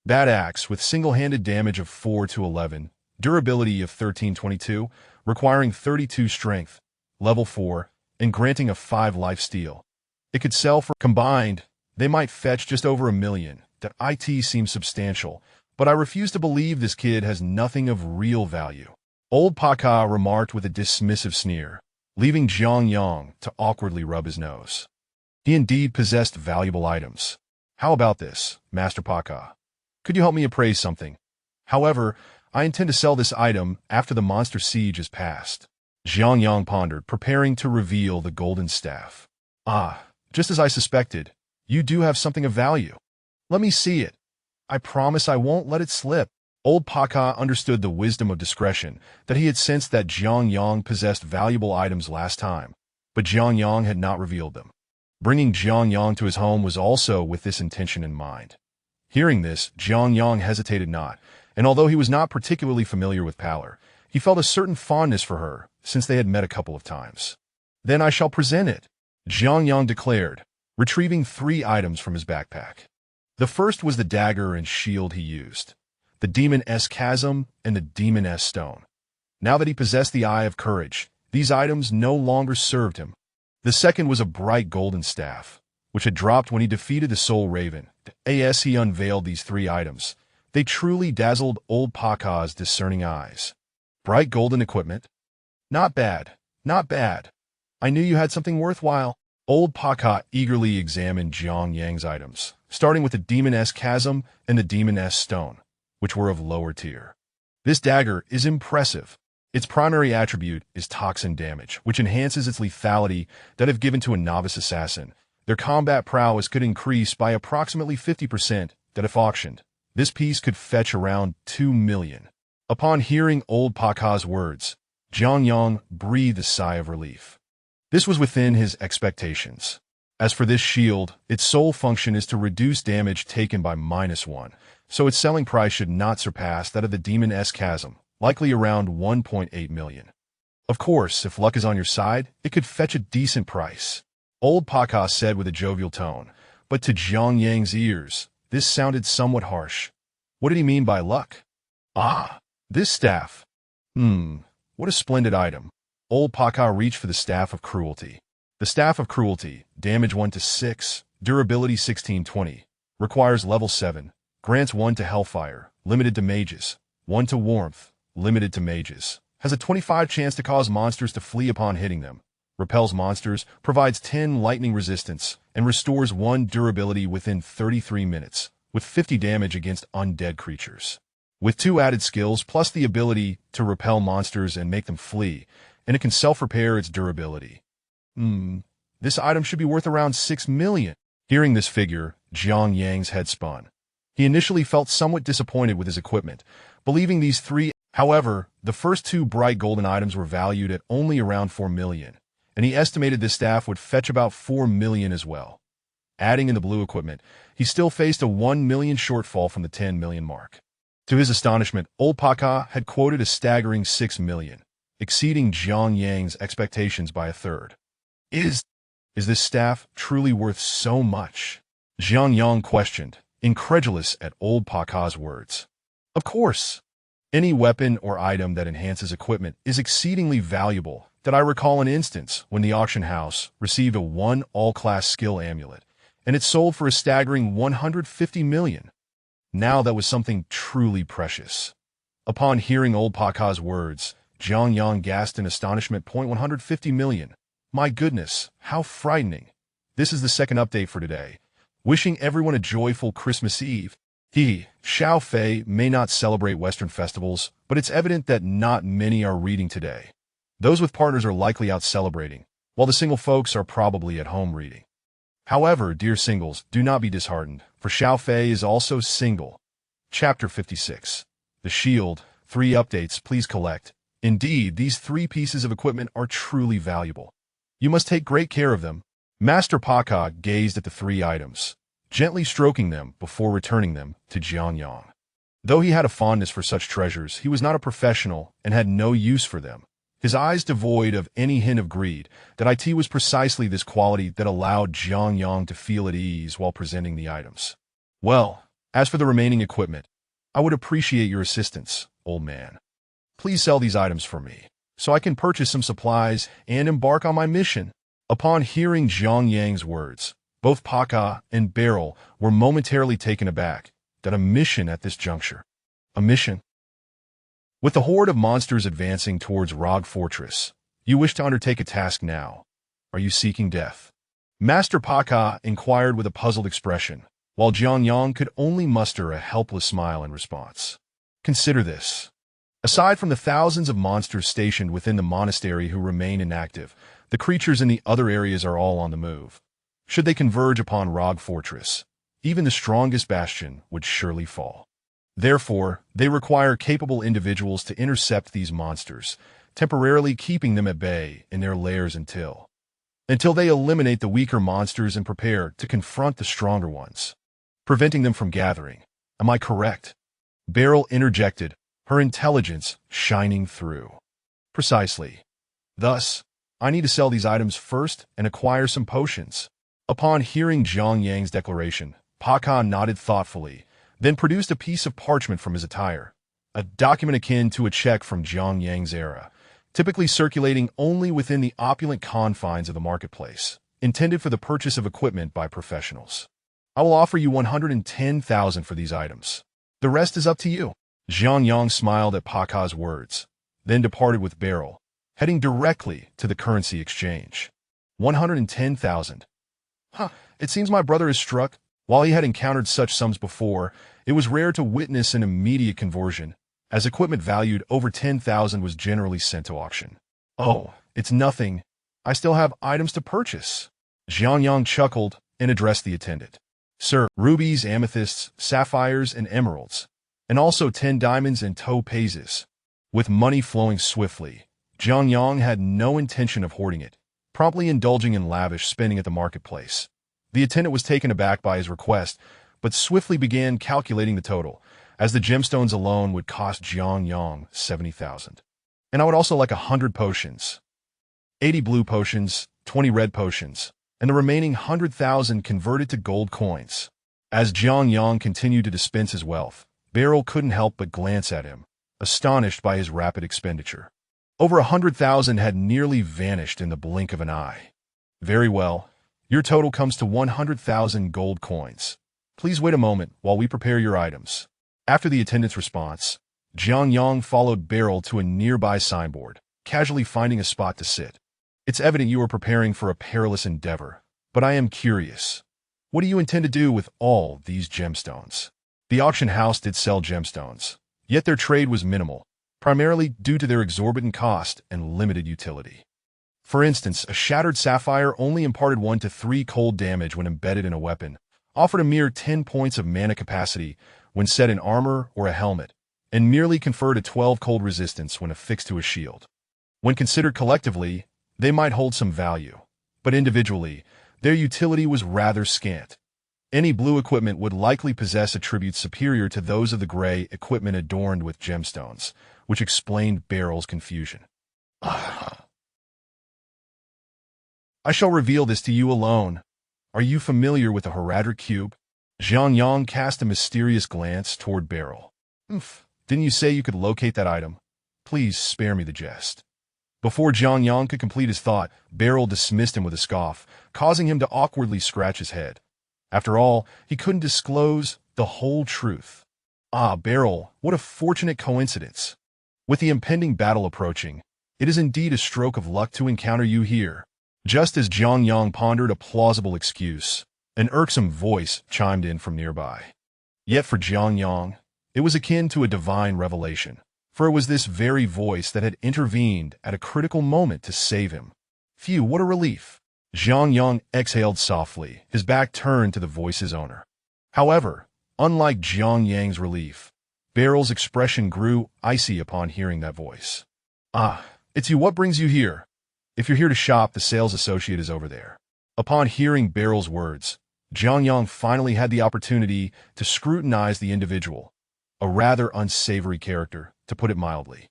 That axe with single-handed damage of 4 to 11, durability of 1322, requiring 32 strength, level 4, and granting a 5 life steal. It could sell for combined. They might fetch just over $1 million. That IT seems substantial, but I refuse to believe this kid has nothing of real value. Old Paka remarked with a dismissive sneer, leaving Jiang Yang to awkwardly rub his nose. He indeed possessed valuable items. How about this, Master Paka? Could you help me appraise something? However, I intend to sell this item after the monster siege is past. Jiang Yang pondered, preparing to reveal the golden staff. Just as I suspected, you do have something of value. Let me see it. I promise I won't let it slip. Old Paka understood the wisdom of discretion, that he had sensed that Jiang Yang possessed valuable items last time, but Jiang Yang had not revealed them. Bringing Jiang Yang to his home was also with this intention in mind. Hearing this, Jiang Yang hesitated not, and although he was not particularly familiar with Pallor, he felt a certain fondness for her, since they had met a couple of times. Then I shall present it, Jiang Yang declared, retrieving 3 items from his backpack. The first was the dagger and shield he used, the Demon-S Chasm and the Demon-S Stone. Now that he possessed the Eye of Courage, these items no longer served him. The second was a bright golden staff, which had dropped when he defeated the Soul Raven. As he unveiled these 3 items, they truly dazzled Old Paka's discerning eyes. Bright golden equipment? Not bad, not bad. I knew you had something worthwhile. Old Paka eagerly examined Jiang Yang's items, starting with the Demon-S Chasm and the Demon-S Stone, which were of lower tier. This dagger is impressive. Its primary attribute is toxin damage, which enhances its lethality that if given to a novice assassin, their combat prowess could increase by approximately 50% that if auctioned. This piece could fetch around 2 million. Upon hearing Old Paka's words, Jiang Yang breathed a sigh of relief. This was within his expectations. As for this shield, its sole function is to reduce damage taken by -1, so its selling price should not surpass that of the Demon-S Chasm, likely around 1.8 million. Of course, if luck is on your side, it could fetch a decent price, Old Paka said with a jovial tone, but to Jiang Yang's ears, this sounded somewhat harsh. What did he mean by luck? This staff. What a splendid item. Old Paka reached for the Staff of Cruelty. The Staff of Cruelty, damage 1 to 6, durability 1620, requires level 7, grants 1 to Hellfire, limited to mages, 1 to Warmth, limited to mages, has a 25 chance to cause monsters to flee upon hitting them, repels monsters, provides 10 lightning resistance, and restores 1 durability within 33 minutes, with 50 damage against undead creatures. With 2 added skills plus the ability to repel monsters and make them flee, and it can self-repair its durability. This item should be worth around 6 million. Hearing this figure, Jiang Yang's head spun. He initially felt somewhat disappointed with his equipment, believing these 3. However, the first 2 bright golden items were valued at only around 4 million, and he estimated this staff would fetch about 4 million as well. Adding in the blue equipment, he still faced a 1 million shortfall from the 10 million mark. To his astonishment, Old Paka had quoted a staggering 6 million, exceeding Jiang Yang's expectations by a third. Is this staff truly worth so much? Jiang Yang questioned, incredulous at Old Paka's words. Of course. Any weapon or item that enhances equipment is exceedingly valuable. that I recall an instance when the auction house received a 1 all-class skill amulet, and it sold for a staggering 150 million. Now that was something truly precious. Upon hearing old Paka's words, Jiang Yang gasped in astonishment. 150 million. My goodness, how frightening. This is the second update for today. Wishing everyone a joyful Christmas Eve. Xiao Fei may not celebrate Western festivals, but it's evident that not many are reading today. Those with partners are likely out celebrating, while the single folks are probably at home reading. However, dear singles, do not be disheartened, for Xiao Fei is also single. Chapter 56. The Shield. 3 updates, please collect. Indeed, these 3 pieces of equipment are truly valuable. You must take great care of them. Master Paka gazed at the 3 items, gently stroking them before returning them to Jiang Yang. Though he had a fondness for such treasures, he was not a professional and had no use for them. His eyes devoid of any hint of greed, that it was precisely this quality that allowed Jiang Yang to feel at ease while presenting the items. Well, as for the remaining equipment, I would appreciate your assistance, old man. Please sell these items for me, so I can purchase some supplies and embark on my mission. Upon hearing Jiang Yang's words, both Paka and Beryl were momentarily taken aback. That a mission at this juncture. A mission? With the horde of monsters advancing towards Rogue Fortress, you wish to undertake a task now. Are you seeking death? Master Paka inquired with a puzzled expression, while Jiang Yang could only muster a helpless smile in response. Consider this. Aside from the thousands of monsters stationed within the monastery who remain inactive, the creatures in the other areas are all on the move. Should they converge upon Rogue Fortress, even the strongest bastion would surely fall. Therefore, they require capable individuals to intercept these monsters, temporarily keeping them at bay in their lairs until they eliminate the weaker monsters and prepare to confront the stronger ones, preventing them from gathering. Am I correct? Beryl interjected, her intelligence shining through. Precisely. Thus, I need to sell these items first and acquire some potions. Upon hearing Jiang Yang's declaration, Paka nodded thoughtfully, then produced a piece of parchment from his attire, a document akin to a check from Jiang Yang's era, typically circulating only within the opulent confines of the marketplace, intended for the purchase of equipment by professionals. I will offer you 110,000 for these items. The rest is up to you. Jiang Yang smiled at Paka's words, then departed with Beryl, heading directly to the currency exchange. 110,000. It seems my brother is struck. While he had encountered such sums before, it was rare to witness an immediate conversion, as equipment valued over 10,000 was generally sent to auction. Oh, it's nothing. I still have items to purchase. Jiang Yang chuckled and addressed the attendant. Sir, rubies, amethysts, sapphires, and emeralds, and also 10 diamonds and topazes. With money flowing swiftly, Jiang Yang had no intention of hoarding it, promptly indulging in lavish spending at the marketplace. The attendant was taken aback by his request, but swiftly began calculating the total, as the gemstones alone would cost Jiang Yang 70,000. And I would also like 100 potions. 80 blue potions, 20 red potions, and the remaining 100,000 converted to gold coins. As Jiang Yang continued to dispense his wealth, Beryl couldn't help but glance at him, astonished by his rapid expenditure. Over 100,000 had nearly vanished in the blink of an eye. Very well. Your total comes to 100,000 gold coins. Please wait a moment while we prepare your items. After the attendant's response, Jiang Yang followed Beryl to a nearby signboard, casually finding a spot to sit. It's evident you are preparing for a perilous endeavor, but I am curious. What do you intend to do with all these gemstones? The auction house did sell gemstones, yet their trade was minimal, primarily due to their exorbitant cost and limited utility. For instance, a shattered sapphire only imparted 1 to 3 cold damage when embedded in a weapon, offered a mere 10 points of mana capacity when set in armor or a helmet, and merely conferred a 12 cold resistance when affixed to a shield. When considered collectively, they might hold some value, but individually, their utility was rather scant. Any blue equipment would likely possess attributes superior to those of the gray equipment adorned with gemstones, which explained Beryl's confusion. I shall reveal this to you alone. Are you familiar with the Heraldric Cube? Jiang Yang cast a mysterious glance toward Beryl. Didn't you say you could locate that item? Please spare me the jest. Before Jiang Yang could complete his thought, Beryl dismissed him with a scoff, causing him to awkwardly scratch his head. After all, he couldn't disclose the whole truth. Ah, Beryl, what a fortunate coincidence. With the impending battle approaching, it is indeed a stroke of luck to encounter you here. Just as Jiang Yang pondered a plausible excuse, an irksome voice chimed in from nearby. Yet for Jiang Yang, it was akin to a divine revelation, for it was this very voice that had intervened at a critical moment to save him. Phew, what a relief. Jiang Yang exhaled softly, his back turned to the voice's owner. However, unlike Jiang Yang's relief, Beryl's expression grew icy upon hearing that voice. Ah, it's you. What brings you here? If you're here to shop, the sales associate is over there. Upon hearing Beryl's words, Jiang Yang finally had the opportunity to scrutinize the individual, a rather unsavory character, to put it mildly.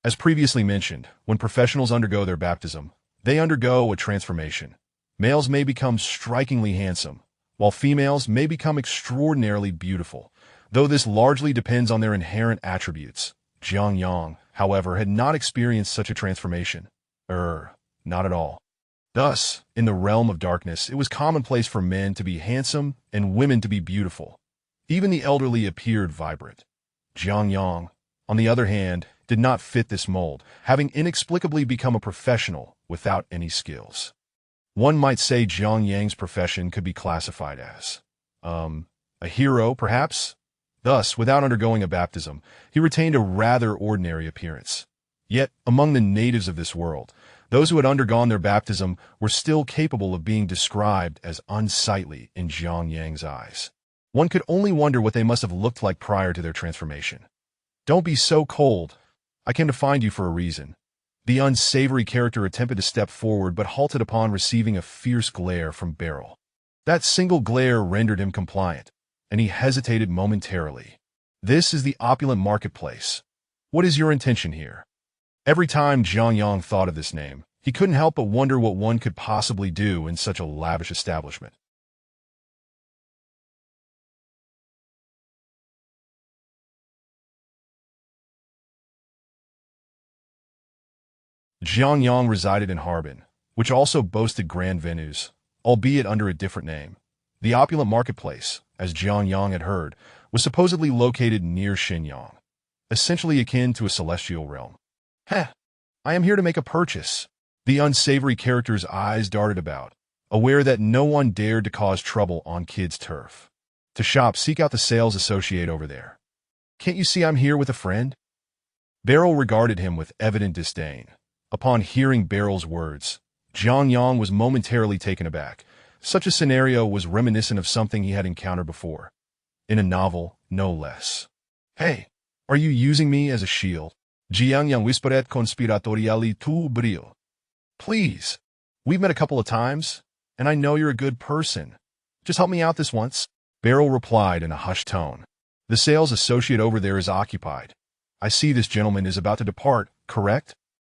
As previously mentioned, when professionals undergo their baptism, they undergo a transformation. Males may become strikingly handsome, while females may become extraordinarily beautiful, though this largely depends on their inherent attributes. Jiang Yang, however, had not experienced such a transformation. Not at all. Thus, in the realm of darkness, it was commonplace for men to be handsome and women to be beautiful. Even the elderly appeared vibrant. Jiang Yang, on the other hand, did not fit this mold, having inexplicably become a professional without any skills. One might say Jiang Yang's profession could be classified as, a hero, perhaps? Thus, without undergoing a baptism, he retained a rather ordinary appearance. Yet, among the natives of this world, those who had undergone their baptism were still capable of being described as unsightly in Jiang Yang's eyes. One could only wonder what they must have looked like prior to their transformation. Don't be so cold. I came to find you for a reason. The unsavory character attempted to step forward but halted upon receiving a fierce glare from Beryl. That single glare rendered him compliant, and he hesitated momentarily. This is the opulent marketplace. What is your intention here? Every time Jiang Yang thought of this name, he couldn't help but wonder what one could possibly do in such a lavish establishment. Jiang Yang resided in Harbin, which also boasted grand venues, albeit under a different name. The opulent marketplace, as Jiang Yang had heard, was supposedly located near Shenyang, essentially akin to a celestial realm. Heh, I am here to make a purchase. The unsavory character's eyes darted about, aware that no one dared to cause trouble on kids' turf. To shop, seek out the sales associate over there. Can't you see I'm here with a friend? Beryl regarded him with evident disdain. Upon hearing Beryl's words, Jiang Yang was momentarily taken aback. Such a scenario was reminiscent of something he had encountered before. In a novel, no less. Hey, are you using me as a shield? Jiang Yang whispered conspiratorially to Beryl. Please, we've met a couple of times, and I know you're a good person. Just help me out this once. Beryl replied in a hushed tone. The sales associate over there is occupied. I see this gentleman is about to depart, correct?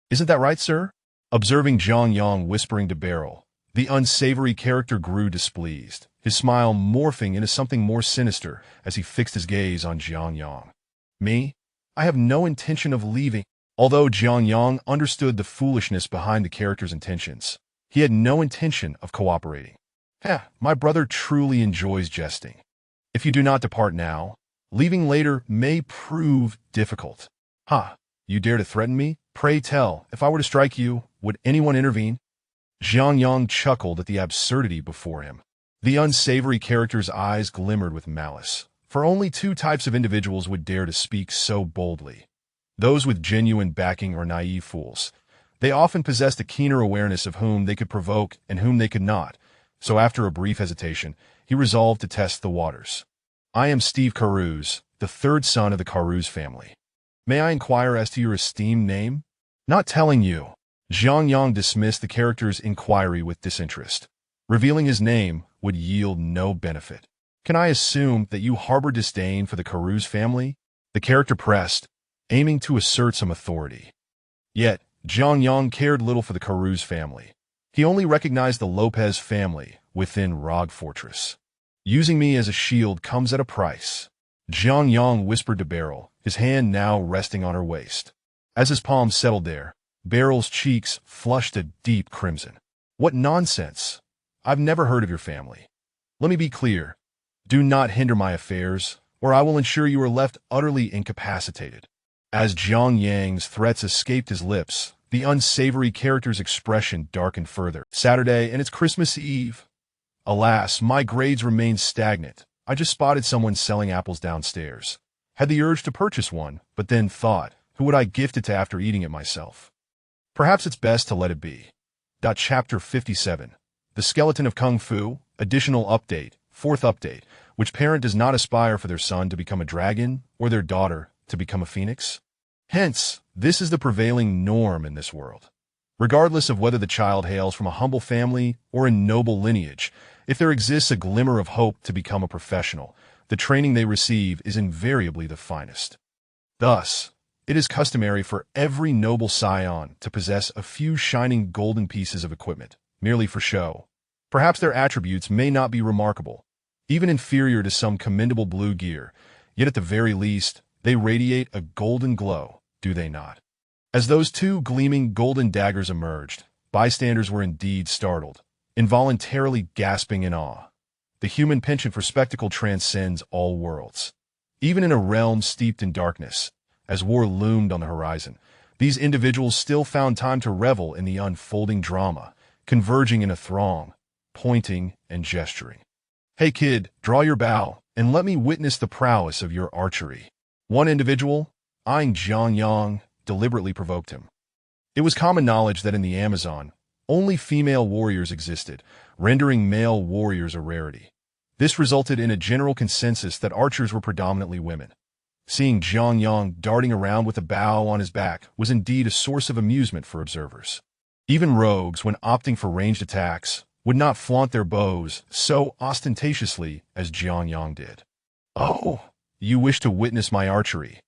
Isn't that right, sir? Observing Jiang Yang whispering to Beryl, the unsavory character grew displeased, his smile morphing into something more sinister as he fixed his gaze on Jiang Yang. Me? I have no intention of leaving. Although Jiang Yang understood the foolishness behind the character's intentions, he had no intention of cooperating. My brother truly enjoys jesting. If you do not depart now, leaving later may prove difficult. You dare to threaten me? Pray tell, if I were to strike you, would anyone intervene? Jiang Yang chuckled at the absurdity before him. The unsavory character's eyes glimmered with malice, for only two types of individuals would dare to speak so boldly. Those with genuine backing or naive fools. They often possessed a keener awareness of whom they could provoke and whom they could not, so after a brief hesitation, he resolved to test the waters. I am Steve Caruso, the third son of the Caruso family. May I inquire as to your esteemed name? Not telling you. Jiang Yang dismissed the character's inquiry with disinterest. Revealing his name would yield no benefit. Can I assume that you harbor disdain for the Caruso family? The character pressed, aiming to assert some authority. Yet, Jiang Yang cared little for the Caruso family. He only recognized the Lopez family within Rog Fortress. Using me as a shield comes at a price. Jiang Yang whispered to Beryl, his hand now resting on her waist. As his palm settled there, Beryl's cheeks flushed a deep crimson. What nonsense! I've never heard of your family. Let me be clear. Do not hinder my affairs, or I will ensure you are left utterly incapacitated. As Jiang Yang's threats escaped his lips, the unsavory character's expression darkened further. Saturday, and it's Christmas Eve. Alas, my grades remain stagnant. I just spotted someone selling apples downstairs. Had the urge to purchase one, but then thought, who would I gift it to after eating it myself? Perhaps it's best to let it be. Chapter 57. The Skeleton of Kung Fu, Additional Update, 4th Update. Which parent does not aspire for their son to become a dragon, or their daughter to become a phoenix? Hence, this is the prevailing norm in this world. Regardless of whether the child hails from a humble family or a noble lineage, if there exists a glimmer of hope to become a professional, the training they receive is invariably the finest. Thus, it is customary for every noble scion to possess a few shining golden pieces of equipment, merely for show. Perhaps their attributes may not be remarkable, even inferior to some commendable blue gear, yet at the very least, they radiate a golden glow, do they not? As those two gleaming golden daggers emerged, bystanders were indeed startled, involuntarily gasping in awe. The human penchant for spectacle transcends all worlds. Even in a realm steeped in darkness, as war loomed on the horizon, these individuals still found time to revel in the unfolding drama, converging in a throng, pointing and gesturing. Hey kid, draw your bow, and let me witness the prowess of your archery. One individual, eyeing Jiang Yang, deliberately provoked him. It was common knowledge that in the Amazon, only female warriors existed, rendering male warriors a rarity. This resulted in a general consensus that archers were predominantly women. Seeing Jiang Yang darting around with a bow on his back was indeed a source of amusement for observers. Even rogues, when opting for ranged attacks, would not flaunt their bows so ostentatiously as Jiang Yang did. Oh, you wish to witness my archery.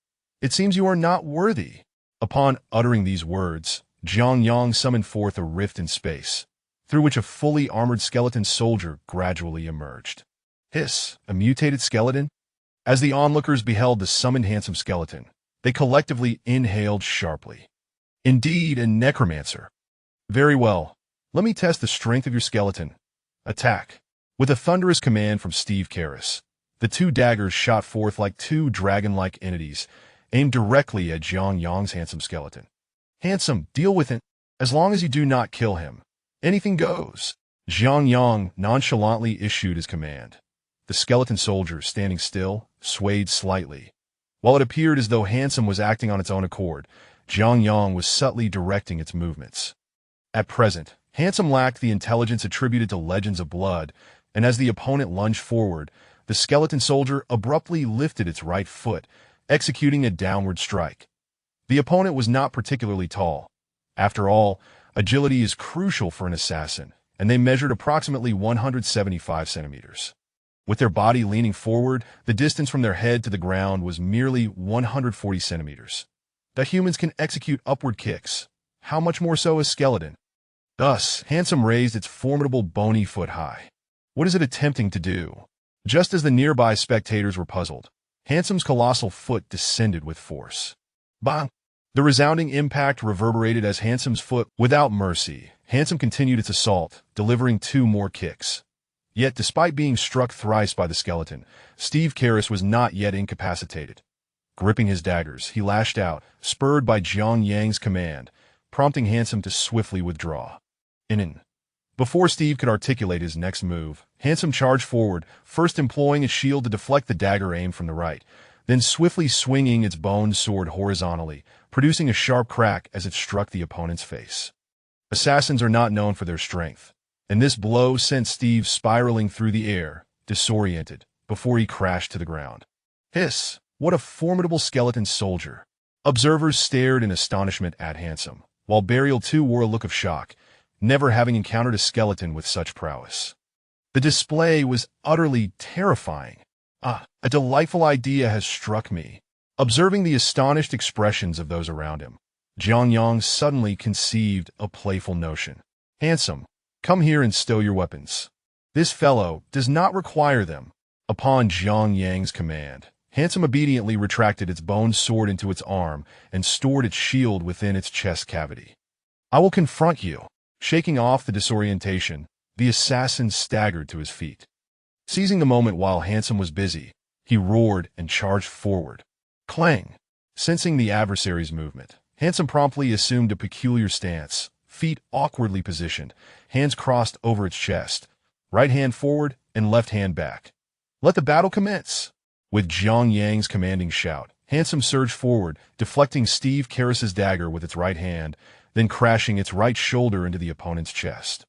It seems you are not worthy. Upon uttering these words, Jiang Yang summoned forth a rift in space, through which a fully armored skeleton soldier gradually emerged. Hiss, a mutated skeleton? As the onlookers beheld the summoned handsome skeleton, they collectively inhaled sharply. Indeed, a necromancer. Very well. Let me test the strength of your skeleton. Attack. With a thunderous command from Steve Karras, the two daggers shot forth like two dragon-like entities, aimed directly at Jiang Yang's handsome skeleton. Handsome, deal with it. As long as you do not kill him, anything goes. Jiang Yang nonchalantly issued his command. The skeleton soldier, standing still, swayed slightly. While it appeared as though Handsome was acting on its own accord, Jiang Yang was subtly directing its movements. At present, Handsome lacked the intelligence attributed to legends of blood, and as the opponent lunged forward, the skeleton soldier abruptly lifted its right foot, executing a downward strike. The opponent was not particularly tall. After all, agility is crucial for an assassin, and they measured approximately 175 centimeters. With their body leaning forward, the distance from their head to the ground was merely 140 centimeters. The humans can execute upward kicks. How much more so a skeleton? Thus, Handsome raised its formidable bony foot high. What is it attempting to do? Just as the nearby spectators were puzzled, Handsome's colossal foot descended with force. Bang! The resounding impact reverberated as Handsome's foot, without mercy. Handsome continued its assault, delivering two more kicks. Yet, despite being struck thrice by the skeleton, Steve Karras was not yet incapacitated. Gripping his daggers, he lashed out, spurred by Jiang Yang's command, prompting Handsome to swiftly withdraw. Before Steve could articulate his next move, Handsome charged forward, first employing its shield to deflect the dagger aimed from the right, then swiftly swinging its bone sword horizontally, producing a sharp crack as it struck the opponent's face. Assassins are not known for their strength, and this blow sent Steve spiraling through the air, disoriented, before he crashed to the ground. Hiss! What a formidable skeleton soldier! Observers stared in astonishment at Handsome, while Burial too wore a look of shock, never having encountered a skeleton with such prowess. The display was utterly terrifying. A delightful idea has struck me. Observing the astonished expressions of those around him, Jiang Yang suddenly conceived a playful notion. Handsome, come here and stow your weapons. This fellow does not require them. Upon Jiang Yang's command, Handsome obediently retracted its bone sword into its arm and stored its shield within its chest cavity. I will confront you. Shaking off the disorientation, the assassin staggered to his feet. Seizing the moment while Handsome was busy, he roared and charged forward. Clang! Sensing the adversary's movement, Handsome promptly assumed a peculiar stance, feet awkwardly positioned, hands crossed over its chest, right hand forward and left hand back. Let the battle commence! With Zhang Yang's commanding shout, Handsome surged forward, deflecting Steve Karras's dagger with its right hand, then crashing its right shoulder into the opponent's chest.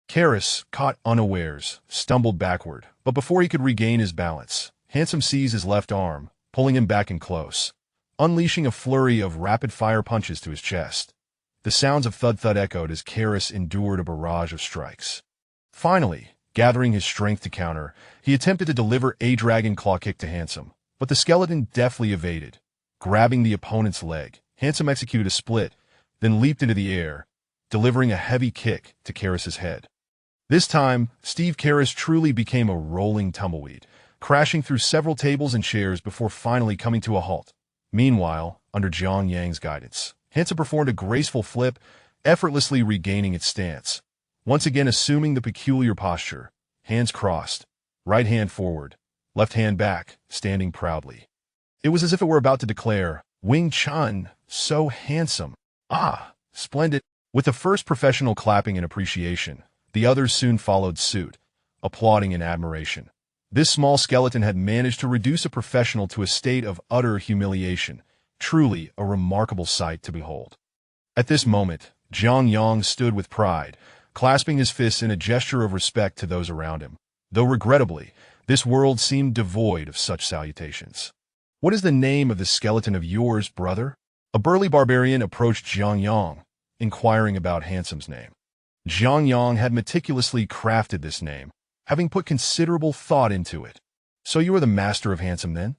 Karras, caught unawares, stumbled backward, but before he could regain his balance, Handsome seized his left arm, pulling him back in close, unleashing a flurry of rapid-fire punches to his chest. The sounds of thud-thud echoed as Karras endured a barrage of strikes. Finally, gathering his strength to counter, he attempted to deliver a dragon claw kick to Handsome, but the skeleton deftly evaded. Grabbing the opponent's leg, Handsome executed a split, then leaped into the air, delivering a heavy kick to Karras's head. This time, Steve Karras truly became a rolling tumbleweed, crashing through several tables and chairs before finally coming to a halt. Meanwhile, under Zhang Yang's guidance, Handsome performed a graceful flip, effortlessly regaining its stance. Once again assuming the peculiar posture, hands crossed, right hand forward, left hand back, standing proudly. It was as if it were about to declare, Wing Chun, so handsome. Ah, splendid. With the first professional clapping in appreciation, the others soon followed suit, applauding in admiration. This small skeleton had managed to reduce a professional to a state of utter humiliation, truly a remarkable sight to behold. At this moment, Zhang Yang stood with pride, clasping his fists in a gesture of respect to those around him, though regrettably, this world seemed devoid of such salutations. What is the name of this skeleton of yours, brother? A burly barbarian approached Zhang Yang, inquiring about Handsome's name. Zhang Yang had meticulously crafted this name, having put considerable thought into it. So you are the master of Handsome, then?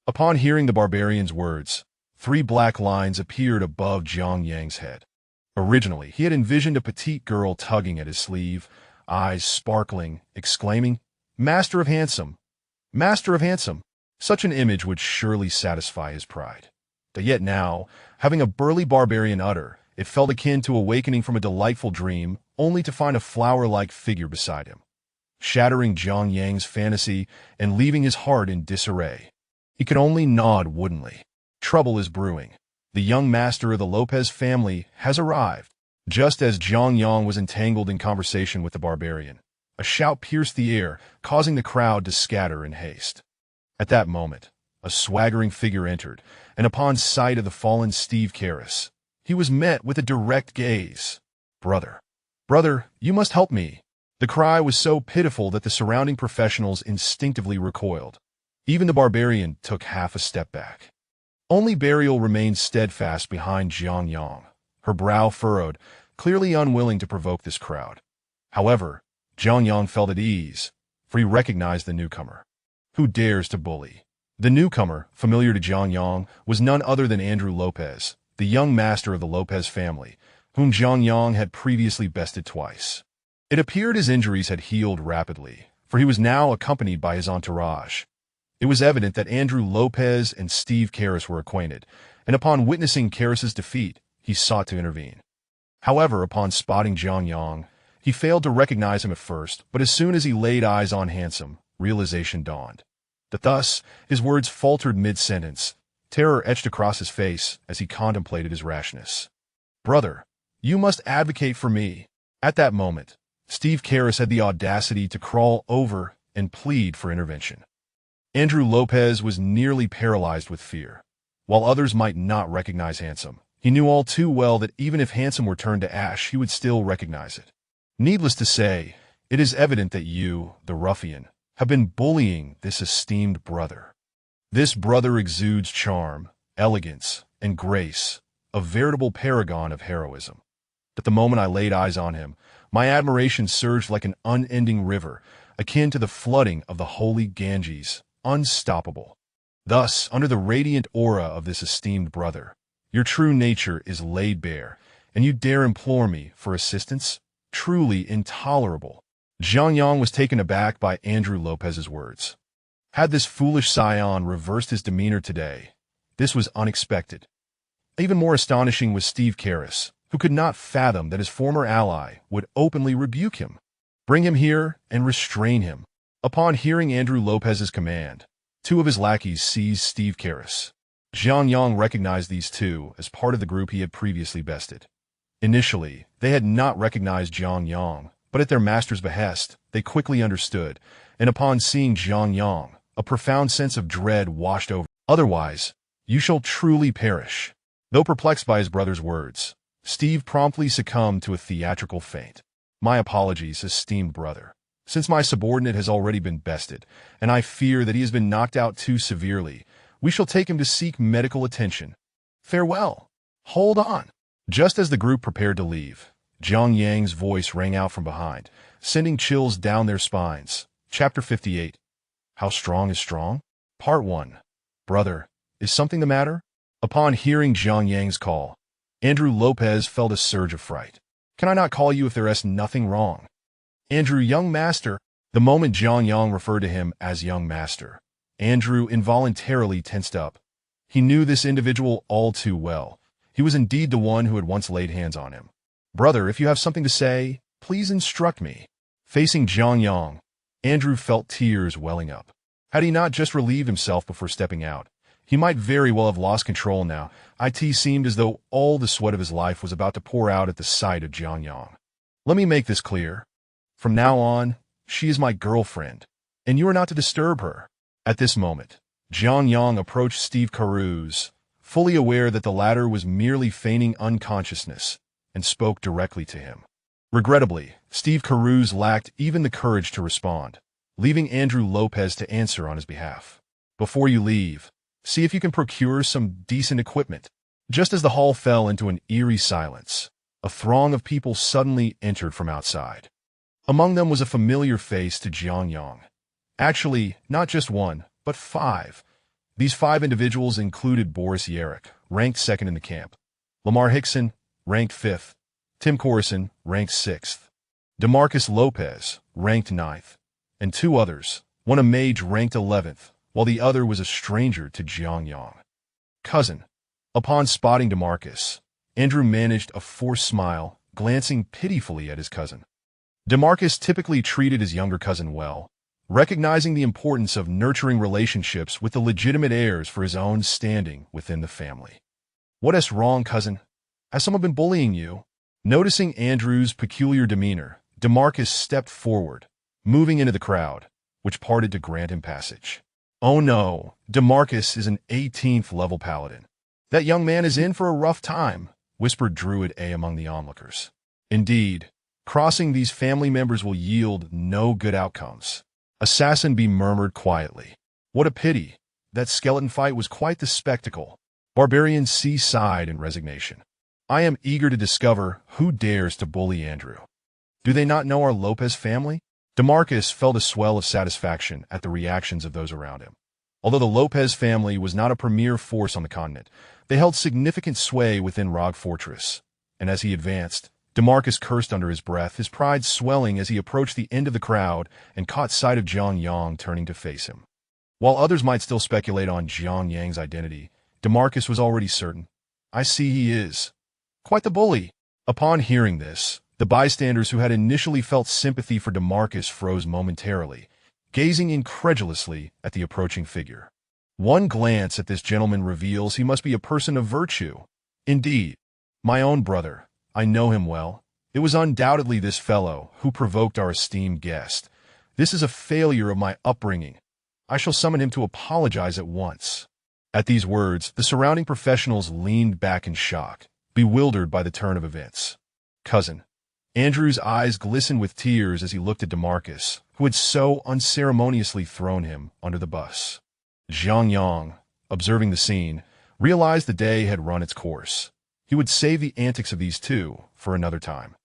Upon hearing the barbarian's words, 3 black lines appeared above Zhang Yang's head. Originally, he had envisioned a petite girl tugging at his sleeve, eyes sparkling, exclaiming, Master of Handsome! Master of Handsome! Such an image would surely satisfy his pride. But yet now, having a burly barbarian utter, it felt akin to awakening from a delightful dream, only to find a flower-like figure beside him, shattering Zhang Yang's fantasy and leaving his heart in disarray. He could only nod woodenly. Trouble is brewing. The young master of the Lopez family has arrived. Just as Zhang Yang was entangled in conversation with the barbarian, a shout pierced the air, causing the crowd to scatter in haste. At that moment, a swaggering figure entered, and upon sight of the fallen Steve Karras, he was met with a direct gaze. Brother, you must help me. The cry was so pitiful that the surrounding professionals instinctively recoiled. Even the barbarian took half a step back. Only Burial remained steadfast behind Zhang Yang, her brow furrowed, clearly unwilling to provoke this crowd. However, Zhang Yang felt at ease, for he recognized the newcomer. Who dares to bully? The newcomer, familiar to Zhang Yang, was none other than Andrew Lopez, the young master of the Lopez family, whom Zhang Yang had previously bested twice. It appeared his injuries had healed rapidly, for he was now accompanied by his entourage. It was evident that Andrew Lopez and Steve Karras were acquainted, and upon witnessing Karras's defeat, he sought to intervene. However, upon spotting Zhang Yang, he failed to recognize him at first, but as soon as he laid eyes on Handsome, realization dawned. Thus, his words faltered mid-sentence. Terror etched across his face as he contemplated his rashness. Brother, you must advocate for me. At that moment, Steve Karras had the audacity to crawl over and plead for intervention. Andrew Lopez was nearly paralyzed with fear. While others might not recognize Handsome, he knew all too well that even if Handsome were turned to ash, he would still recognize it. Needless to say, it is evident that you, the ruffian, have been bullying this esteemed brother. This brother exudes charm, elegance, and grace, a veritable paragon of heroism. But the moment I laid eyes on him, my admiration surged like an unending river, akin to the flooding of the holy Ganges, unstoppable. Thus, under the radiant aura of this esteemed brother, your true nature is laid bare, and you dare implore me for assistance? Truly intolerable. Zhang Yang was taken aback by Andrew Lopez's words. Had this foolish scion reversed his demeanor today, this was unexpected. Even more astonishing was Steve Karras, who could not fathom that his former ally would openly rebuke him. "Bring him here and restrain him." Upon hearing Andrew Lopez's command, two of his lackeys seized Steve Karras. Jiang Yang recognized these two as part of the group he had previously bested. Initially, they had not recognized Jiang Yang, but at their master's behest, they quickly understood, and upon seeing Jiang Yang, a profound sense of dread washed over. "Otherwise, you shall truly perish." Though perplexed by his brother's words, Steve promptly succumbed to a theatrical faint. "My apologies, esteemed brother. Since my subordinate has already been bested, and I fear that he has been knocked out too severely, we shall take him to seek medical attention. Farewell. Hold on." Just as the group prepared to leave, Jiang Yang's voice rang out from behind, sending chills down their spines. Chapter 58. How Strong is Strong? Part 1. "Brother, is something the matter?" Upon hearing Jiang Yang's call, Andrew Lopez felt a surge of fright. "Can I not call you if there is nothing wrong?" "Andrew, young master." The moment Jiang Yang referred to him as young master, Andrew involuntarily tensed up. He knew this individual all too well. He was indeed the one who had once laid hands on him. "Brother, if you have something to say, please instruct me." Facing Jiang Yang, Andrew felt tears welling up. Had he not just relieved himself before stepping out, he might very well have lost control now. It seemed as though all the sweat of his life was about to pour out at the sight of Jiang Yang. "Let me make this clear. From now on, she is my girlfriend, and you are not to disturb her." At this moment, Jiang Yang approached Steve Karras, fully aware that the latter was merely feigning unconsciousness, and spoke directly to him. Regrettably, Steve Karras lacked even the courage to respond, leaving Andrew Lopez to answer on his behalf. "Before you leave, see if you can procure some decent equipment." Just as the hall fell into an eerie silence, a throng of people suddenly entered from outside. Among them was a familiar face to Jiang Yang. Actually, not just one, but 5. These 5 individuals included Boris Yarrick, ranked 2nd in the camp, Lamar Hickson, ranked 5th, Tim Corson, ranked 6th, DeMarcus Lopez, ranked 9th, and 2 others, one a mage ranked 11th, while the other was a stranger to Jiang Yang. "Cousin." Upon spotting DeMarcus, Andrew managed a forced smile, glancing pitifully at his cousin. DeMarcus typically treated his younger cousin well, recognizing the importance of nurturing relationships with the legitimate heirs for his own standing within the family. "What is wrong, cousin? Has someone been bullying you?" Noticing Andrew's peculiar demeanor, DeMarcus stepped forward, moving into the crowd, which parted to grant him passage. "Oh no, DeMarcus is an 18th level paladin. That young man is in for a rough time," whispered Druid A among the onlookers. "Indeed, crossing these family members will yield no good outcomes." Assassin B murmured quietly. "What a pity. That skeleton fight was quite the spectacle." Barbarian C sighed in resignation. "I am eager to discover who dares to bully Andrew. Do they not know our Lopez family?" DeMarcus felt a swell of satisfaction at the reactions of those around him. Although the Lopez family was not a premier force on the continent, they held significant sway within Rogue Fortress, and as he advanced, DeMarcus cursed under his breath, his pride swelling as he approached the end of the crowd and caught sight of Jiang Yang turning to face him. While others might still speculate on Jiang Yang's identity, DeMarcus was already certain. "I see he is quite the bully." Upon hearing this, the bystanders who had initially felt sympathy for DeMarcus froze momentarily, gazing incredulously at the approaching figure. One glance at this gentleman reveals he must be a person of virtue. "Indeed, my own brother. I know him well. It was undoubtedly this fellow who provoked our esteemed guest. This is a failure of my upbringing. I shall summon him to apologize at once." At these words, the surrounding professionals leaned back in shock, bewildered by the turn of events. "Cousin." Andrew's eyes glistened with tears as he looked at DeMarcus, who had so unceremoniously thrown him under the bus. Jiang Yang, observing the scene, realized the day had run its course. He would save the antics of these two for another time.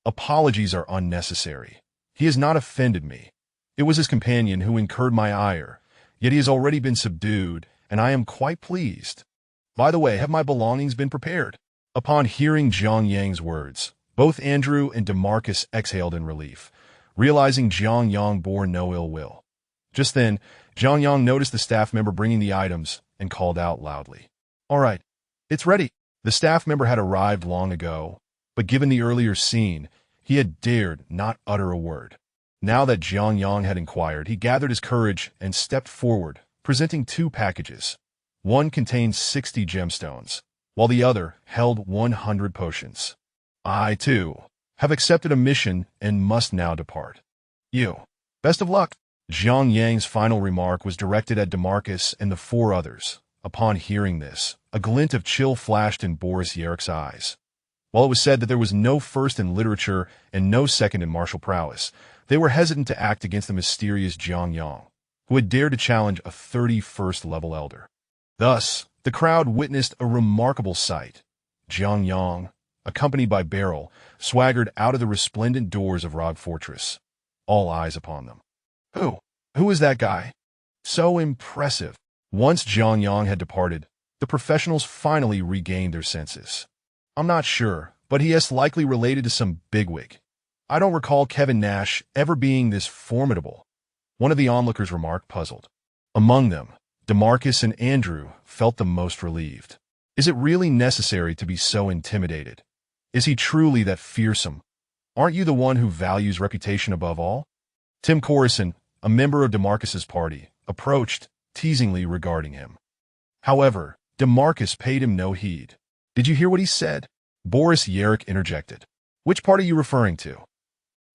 "Apologies are unnecessary. He has not offended me. It was his companion who incurred my ire, yet he has already been subdued, and I am quite pleased. By the way, have my belongings been prepared?" Upon hearing Jiang Yang's words, both Andrew and DeMarcus exhaled in relief, realizing Jiang Yang bore no ill will. Just then, Jiang Yang noticed the staff member bringing the items and called out loudly, "All right, it's ready." The staff member had arrived long ago, but given the earlier scene, he had dared not utter a word. Now that Jiang Yang had inquired, he gathered his courage and stepped forward, presenting two packages. One contained 60 gemstones, while the other held 100 potions. I, too, have accepted a mission and must now depart. You. Best of luck. Jiang Yang's final remark was directed at DeMarcus and the four others. Upon hearing this, a glint of chill flashed in Boris Yerrick's eyes. While it was said that there was no first in literature and no second in martial prowess, they were hesitant to act against the mysterious Jiang Yang, who had dared to challenge a 31st level elder. Thus, the crowd witnessed a remarkable sight. Jiang Yang, accompanied by Beryl, swaggered out of the resplendent doors of Rog Fortress, all eyes upon them. Who is that guy? So impressive. Once Jiang Yang had departed, the professionals finally regained their senses. I'm not sure, but he is likely related to some bigwig. I don't recall Kevin Nash ever being this formidable. One of the onlookers remarked, puzzled. Among them, DeMarcus and Andrew felt the most relieved. Is it really necessary to be so intimidated? Is he truly that fearsome? Aren't you the one who values reputation above all? Tim Coruscant, a member of DeMarcus's party, approached, teasingly regarding him. However, DeMarcus paid him no heed. Did you hear what he said? Boris Yerrick interjected. Which part are you referring to?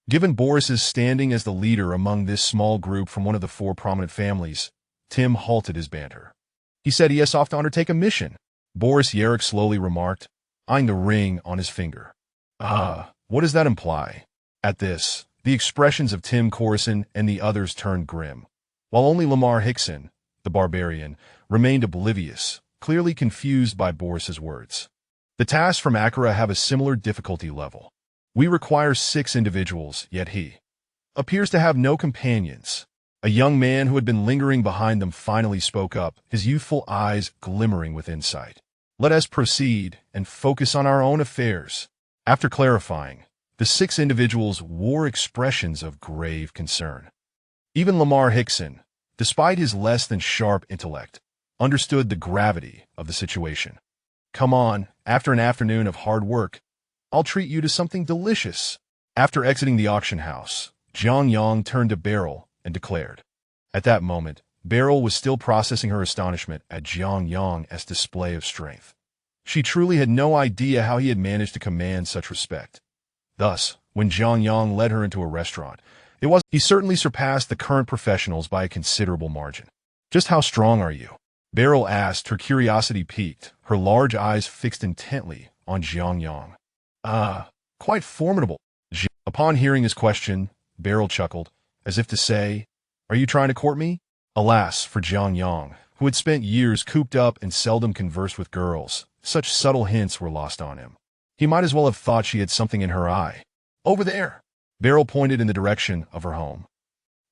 Given Boris's standing as the leader among this small group from one of the four prominent families, Tim halted his banter. He said he has off to undertake a mission. Boris Yerrick slowly remarked, eyeing the ring on his finger. What does that imply? At this, the expressions of Tim Coruscant and the others turned grim, while only Lamar Hickson, the barbarian, remained oblivious, clearly confused by Boris's words. The tasks from Akira have a similar difficulty level. We require 6 individuals, yet he appears to have no companions. A young man who had been lingering behind them finally spoke up, his youthful eyes glimmering with insight. Let us proceed and focus on our own affairs. After clarifying, the 6 individuals wore expressions of grave concern. Even Lamar Hickson, despite his less than sharp intellect, understood the gravity of the situation. Come on, after an afternoon of hard work, I'll treat you to something delicious. After exiting the auction house, Jiang Yang turned to Beryl and declared. At that moment, Beryl was still processing her astonishment at Jiang Yang's display of strength. She truly had no idea how he had managed to command such respect. Thus, when Jiang Yang led her into a restaurant, he certainly surpassed the current professionals by a considerable margin. Just how strong are you? Beryl asked, her curiosity piqued, her large eyes fixed intently on Jiang Yang. Quite formidable. Upon hearing his question, Beryl chuckled, as if to say, are you trying to court me? Alas, for Jiang Yang, who had spent years cooped up and seldom conversed with girls, such subtle hints were lost on him. He might as well have thought she had something in her eye. Over there. Beryl pointed in the direction of her home.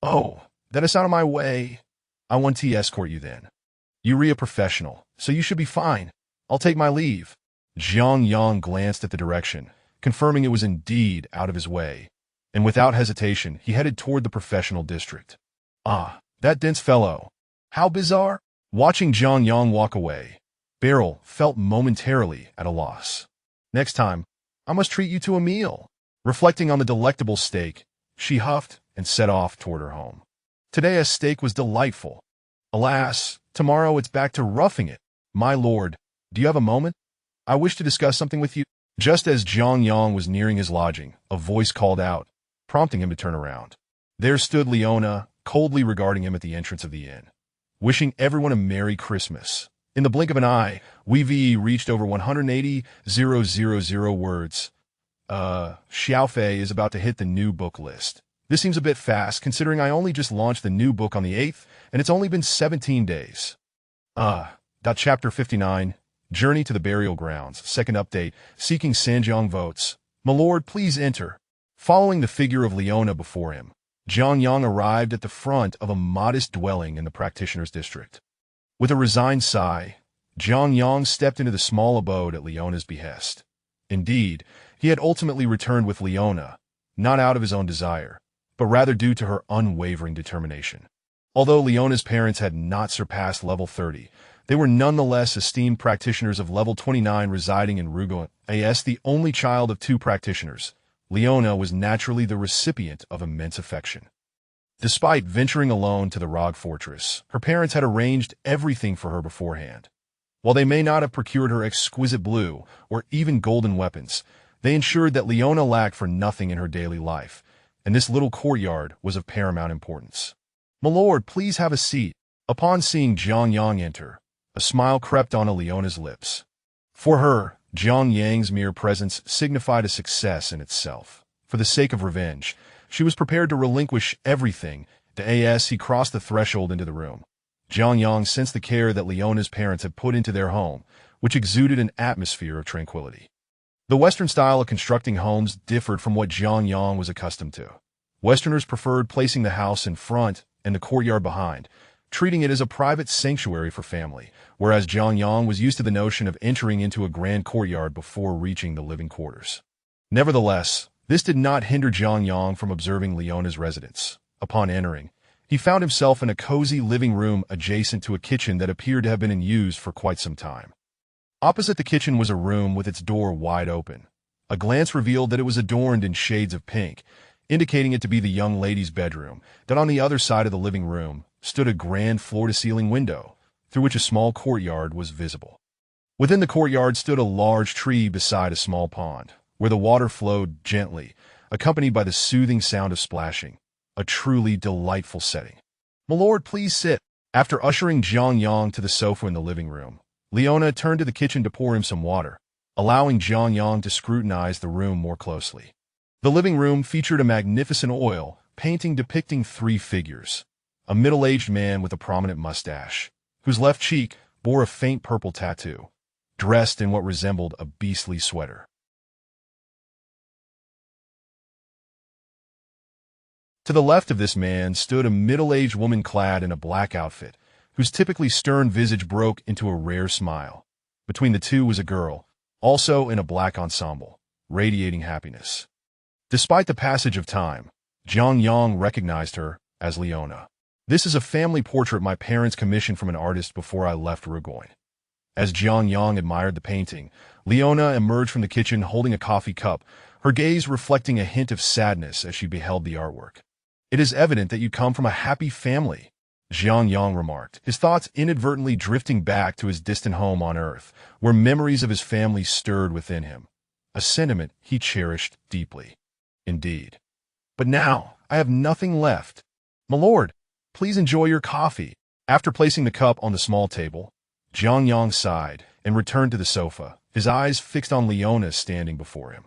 Oh, that is out of my way. I want to escort you then. You're a professional, so you should be fine. I'll take my leave. Jiang Yang glanced at the direction, confirming it was indeed out of his way, and without hesitation he headed toward the professional district. That dense fellow. How bizarre. Watching Jiang Yang walk away, Beryl felt momentarily at a loss. Next time, I must treat you to a meal. Reflecting on the delectable steak, she huffed and set off toward her home. Today a steak was delightful. Alas, tomorrow it's back to roughing it. My lord, do you have a moment? I wish to discuss something with you. Just as Jiang Yang was nearing his lodging, a voice called out, prompting him to turn around. There stood Leona, coldly regarding him at the entrance of the inn, wishing everyone a Merry Christmas. In the blink of an eye, Wei reached over 180,000 words. Xiaofei is about to hit the new book list. This seems a bit fast, considering I only just launched the new book on the 8th, and it's only been 17 days. Chapter 59, Journey to the Burial Grounds, second update, seeking Sanjiang votes. My lord, please enter. Following the figure of Leona before him, Jiang Yang arrived at the front of a modest dwelling in the practitioner's district. With a resigned sigh, Jiang Yang stepped into the small abode at Leona's behest. Indeed, he had ultimately returned with Leona, not out of his own desire, but rather due to her unwavering determination. Although Leona's parents had not surpassed level 30, They were nonetheless esteemed practitioners of level 29 residing in Rugoin. As the only child of two practitioners, Leona was naturally the recipient of immense affection. Despite venturing alone to the Rog Fortress, her parents had arranged everything for her beforehand. While they may not have procured her exquisite blue or even golden weapons, they ensured that Leona lacked for nothing in her daily life, and this little courtyard was of paramount importance. "My lord, please have a seat." Upon seeing Zhang Yang enter, a smile crept onto Leona's lips. For her, Zhang Yang's mere presence signified a success in itself. For the sake of revenge, she was prepared to relinquish everything. As he crossed the threshold into the room, Zhang Yang sensed the care that Leona's parents had put into their home, which exuded an atmosphere of tranquility. The Western style of constructing homes differed from what Zhang Yang was accustomed to. Westerners preferred placing the house in front and the courtyard behind, treating it as a private sanctuary for family, whereas Zhang Yang was used to the notion of entering into a grand courtyard before reaching the living quarters. Nevertheless, this did not hinder Zhang Yang from observing Leona's residence. Upon entering, he found himself in a cozy living room adjacent to a kitchen that appeared to have been in use for quite some time. Opposite the kitchen was a room with its door wide open. A glance revealed that it was adorned in shades of pink, indicating it to be the young lady's bedroom. That on the other side of the living room stood a grand floor-to-ceiling window, through which a small courtyard was visible. Within the courtyard stood a large tree beside a small pond, where the water flowed gently, accompanied by the soothing sound of splashing. A truly delightful setting. "My lord, please sit." After ushering Zhang Yang to the sofa in the living room, Leona turned to the kitchen to pour him some water, allowing Zhang Yang to scrutinize the room more closely. The living room featured a magnificent oil painting depicting three figures. A middle-aged man with a prominent mustache, whose left cheek bore a faint purple tattoo, dressed in what resembled a beastly sweater. To the left of this man stood a middle-aged woman clad in a black outfit, whose typically stern visage broke into a rare smile. Between the two was a girl, also in a black ensemble, radiating happiness. Despite the passage of time, Zhang Yang recognized her as Leona. "This is a family portrait my parents commissioned from an artist before I left Rugoin." As Zhang Yang admired the painting, Leona emerged from the kitchen holding a coffee cup, her gaze reflecting a hint of sadness as she beheld the artwork. "It is evident that you come from a happy family," Zhang Yang remarked, his thoughts inadvertently drifting back to his distant home on Earth, where memories of his family stirred within him, a sentiment he cherished deeply. "Indeed. But now I have nothing left. My lord, please enjoy your coffee." After placing the cup on the small table, Zhang Yang sighed and returned to the sofa, his eyes fixed on Leona standing before him.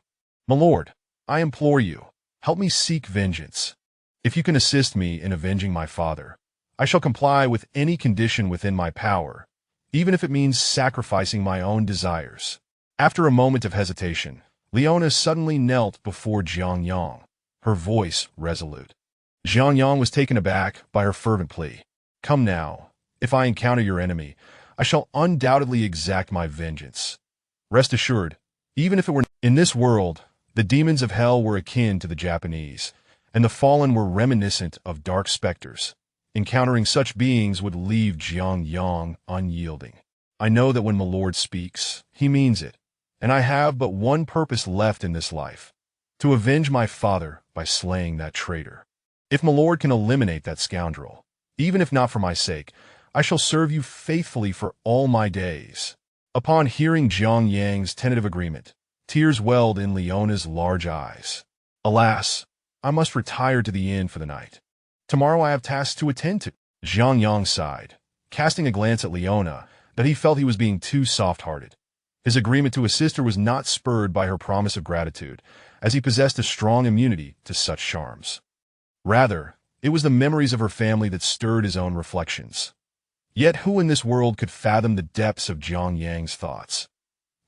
"My lord, I implore you, help me seek vengeance. If you can assist me in avenging my father, I shall comply with any condition within my power, even if it means sacrificing my own desires." After a moment of hesitation, Leona suddenly knelt before Zhang Yang, her voice resolute. Zhang Yang was taken aback by her fervent plea. "Come now, if I encounter your enemy, I shall undoubtedly exact my vengeance. Rest assured, even if it were in this world, the demons of hell were akin to the Japanese, and the fallen were reminiscent of dark specters. Encountering such beings would leave Zhang Yang unyielding. I know that when my lord speaks, he means it, and I have but one purpose left in this life, to avenge my father by slaying that traitor. If my lord can eliminate that scoundrel, even if not for my sake, I shall serve you faithfully for all my days." Upon hearing Zhang Yang's tentative agreement, tears welled in Leona's large eyes. "Alas, I must retire to the inn for the night. Tomorrow I have tasks to attend to." Zhang Yang sighed, casting a glance at Leona that he felt he was being too soft-hearted. His agreement to assist her was not spurred by her promise of gratitude, as he possessed a strong immunity to such charms. Rather, it was the memories of her family that stirred his own reflections. Yet who in this world could fathom the depths of Zhang Yang's thoughts?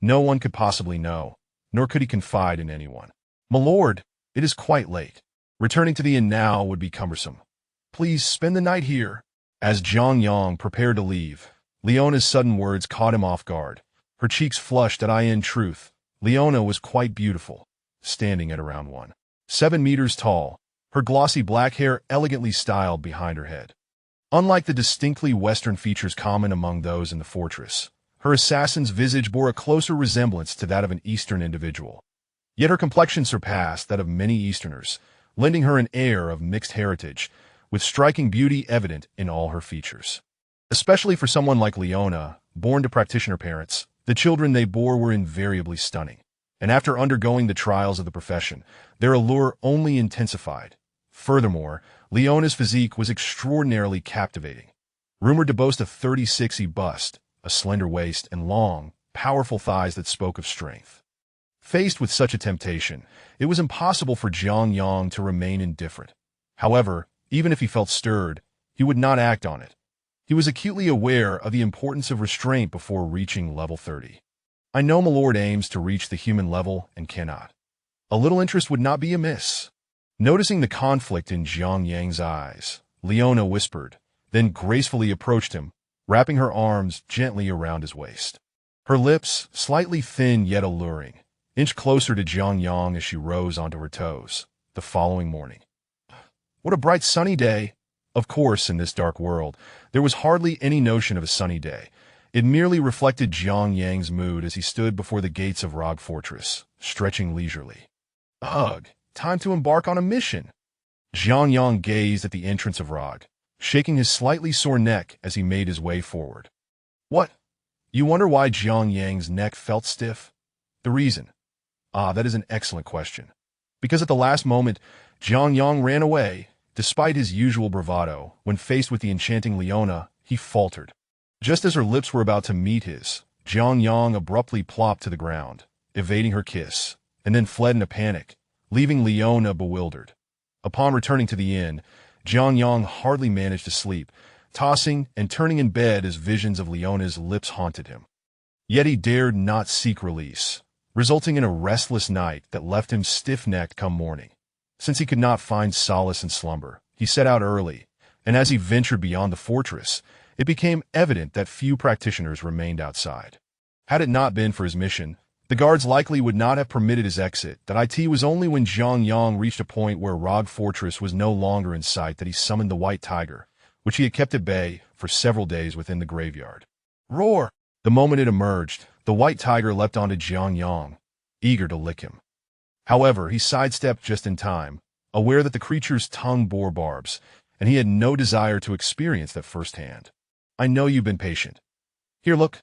No one could possibly know, nor could he confide in anyone. "My lord, it is quite late. Returning to the inn now would be cumbersome. Please spend the night here." As Zhang Yang prepared to leave, Leona's sudden words caught him off guard. Her cheeks flushed in truth, Leona was quite beautiful, standing at around 1.7 meters tall, her glossy black hair elegantly styled behind her head. Unlike the distinctly Western features common among those in the fortress, her assassin's visage bore a closer resemblance to that of an Eastern individual. Yet her complexion surpassed that of many Easterners, lending her an air of mixed heritage, with striking beauty evident in all her features. Especially for someone like Leona, born to practitioner parents, the children they bore were invariably stunning. And after undergoing the trials of the profession, their allure only intensified. Furthermore, Leona's physique was extraordinarily captivating. Rumored to boast a 36 bust, a slender waist, and long, powerful thighs that spoke of strength. Faced with such a temptation, it was impossible for Jiang Yang to remain indifferent. However, even if he felt stirred, he would not act on it. He was acutely aware of the importance of restraint before reaching level 30. I know my lord aims to reach the human level and cannot. A little interest would not be amiss. Noticing the conflict in Jiang Yang's eyes, Leona whispered, then gracefully approached him, wrapping her arms gently around his waist. Her lips, slightly thin yet alluring, inched closer to Jiang Yang as she rose onto her toes. The following morning. What a bright sunny day! Of course, in this dark world, there was hardly any notion of a sunny day. It merely reflected Jiang Yang's mood as he stood before the gates of Rog Fortress, stretching leisurely. Ugh, time to embark on a mission. Jiang Yang gazed at the entrance of Rog, shaking his slightly sore neck as he made his way forward. What? You wonder why Jiang Yang's neck felt stiff? The reason? That is an excellent question. Because at the last moment, Jiang Yang ran away. Despite his usual bravado, when faced with the enchanting Leona, he faltered. Just as her lips were about to meet his, Jiang Yang abruptly plopped to the ground, evading her kiss, and then fled in a panic, leaving Leona bewildered. Upon returning to the inn, Jiang Yang hardly managed to sleep, tossing and turning in bed as visions of Leona's lips haunted him. Yet he dared not seek release, resulting in a restless night that left him stiff-necked come morning. Since he could not find solace in slumber, he set out early, and as he ventured beyond the fortress, it became evident that few practitioners remained outside. Had it not been for his mission, the guards likely would not have permitted his exit. That it was only when Jiang Yang reached a point where Rog Fortress was no longer in sight that he summoned the white tiger, which he had kept at bay for several days within the graveyard. Roar! The moment it emerged, the white tiger leapt onto Jiang Yang, eager to lick him. However, he sidestepped just in time, aware that the creature's tongue bore barbs, and he had no desire to experience that firsthand. I know you've been patient. Here, look.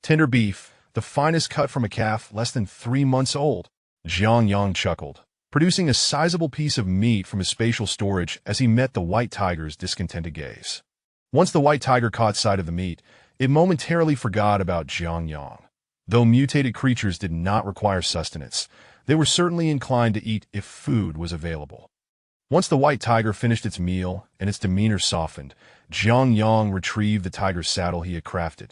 Tender beef, the finest cut from a calf less than 3 months old. Jiang Yang chuckled, producing a sizable piece of meat from his spatial storage as he met the white tiger's discontented gaze. Once the white tiger caught sight of the meat, it momentarily forgot about Jiang Yang. Though mutated creatures did not require sustenance, they were certainly inclined to eat if food was available. Once the white tiger finished its meal and its demeanor softened, Jiang Yang retrieved the tiger's saddle he had crafted.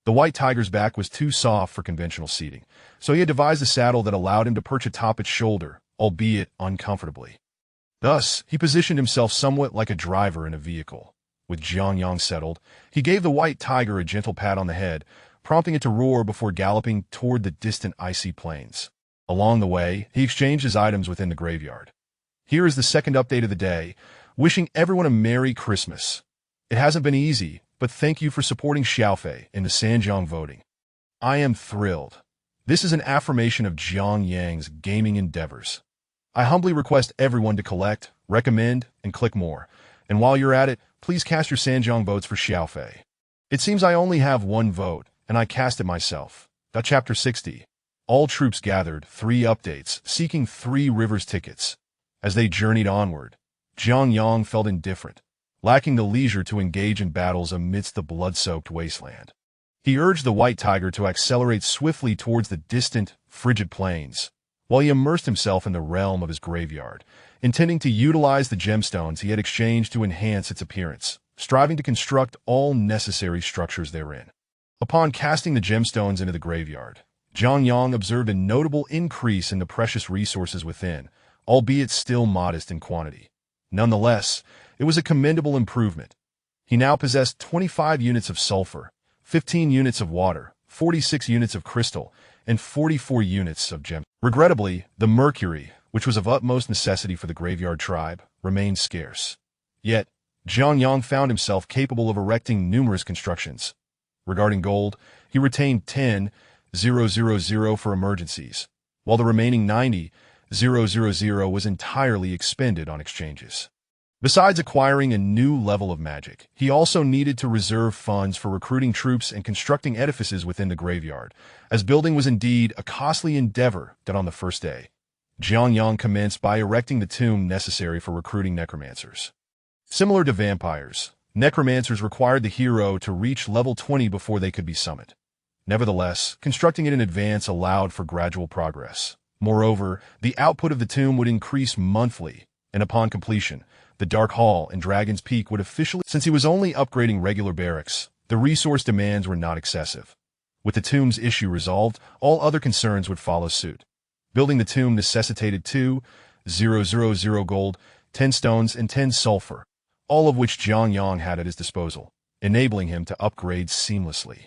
The white tiger's back was too soft for conventional seating, so he had devised a saddle that allowed him to perch atop its shoulder, albeit uncomfortably. Thus, he positioned himself somewhat like a driver in a vehicle. With Jiang Yang settled, he gave the white tiger a gentle pat on the head, prompting it to roar before galloping toward the distant icy plains. Along the way, he exchanged his items within the graveyard. Here is the second update of the day, wishing everyone a Merry Christmas. It hasn't been easy, but thank you for supporting Xiaofei in the Sanjiang voting. I am thrilled. This is an affirmation of Jiang Yang's gaming endeavors. I humbly request everyone to collect, recommend, and click more. And while you're at it, please cast your Sanjiang votes for Xiaofei. It seems I only have one vote, and I cast it myself. Chapter 60. All troops gathered, 3 updates, seeking 3 rivers tickets. As they journeyed onward, Jiang Yang felt indifferent, lacking the leisure to engage in battles amidst the blood-soaked wasteland. He urged the white tiger to accelerate swiftly towards the distant, frigid plains, while he immersed himself in the realm of his graveyard, intending to utilize the gemstones he had exchanged to enhance its appearance, striving to construct all necessary structures therein. Upon casting the gemstones into the graveyard, Jiang Yang observed a notable increase in the precious resources within, albeit still modest in quantity. Nonetheless, it was a commendable improvement. He now possessed 25 units of sulfur, 15 units of water, 46 units of crystal, and 44 units of gem. Regrettably, the mercury, which was of utmost necessity for the graveyard tribe, remained scarce. Yet, Jiang Yang found himself capable of erecting numerous constructions. Regarding gold, he retained 10,000 for emergencies, while the remaining 90,000 was entirely expended on exchanges. Besides acquiring a new level of magic, he also needed to reserve funds for recruiting troops and constructing edifices within the graveyard, as building was indeed a costly endeavor that on the first day, Jiang Yang commenced by erecting the tomb necessary for recruiting necromancers. Similar to vampires, necromancers required the hero to reach level 20 before they could be summoned. Nevertheless, constructing it in advance allowed for gradual progress. Moreover, the output of the tomb would increase monthly, and upon completion, the Dark Hall and Dragon's Peak would officially, since he was only upgrading regular barracks, the resource demands were not excessive. With the tomb's issue resolved, all other concerns would follow suit. Building the tomb necessitated 2,000 gold, 10 stones, and 10 sulfur, all of which Jiang Yang had at his disposal, enabling him to upgrade seamlessly.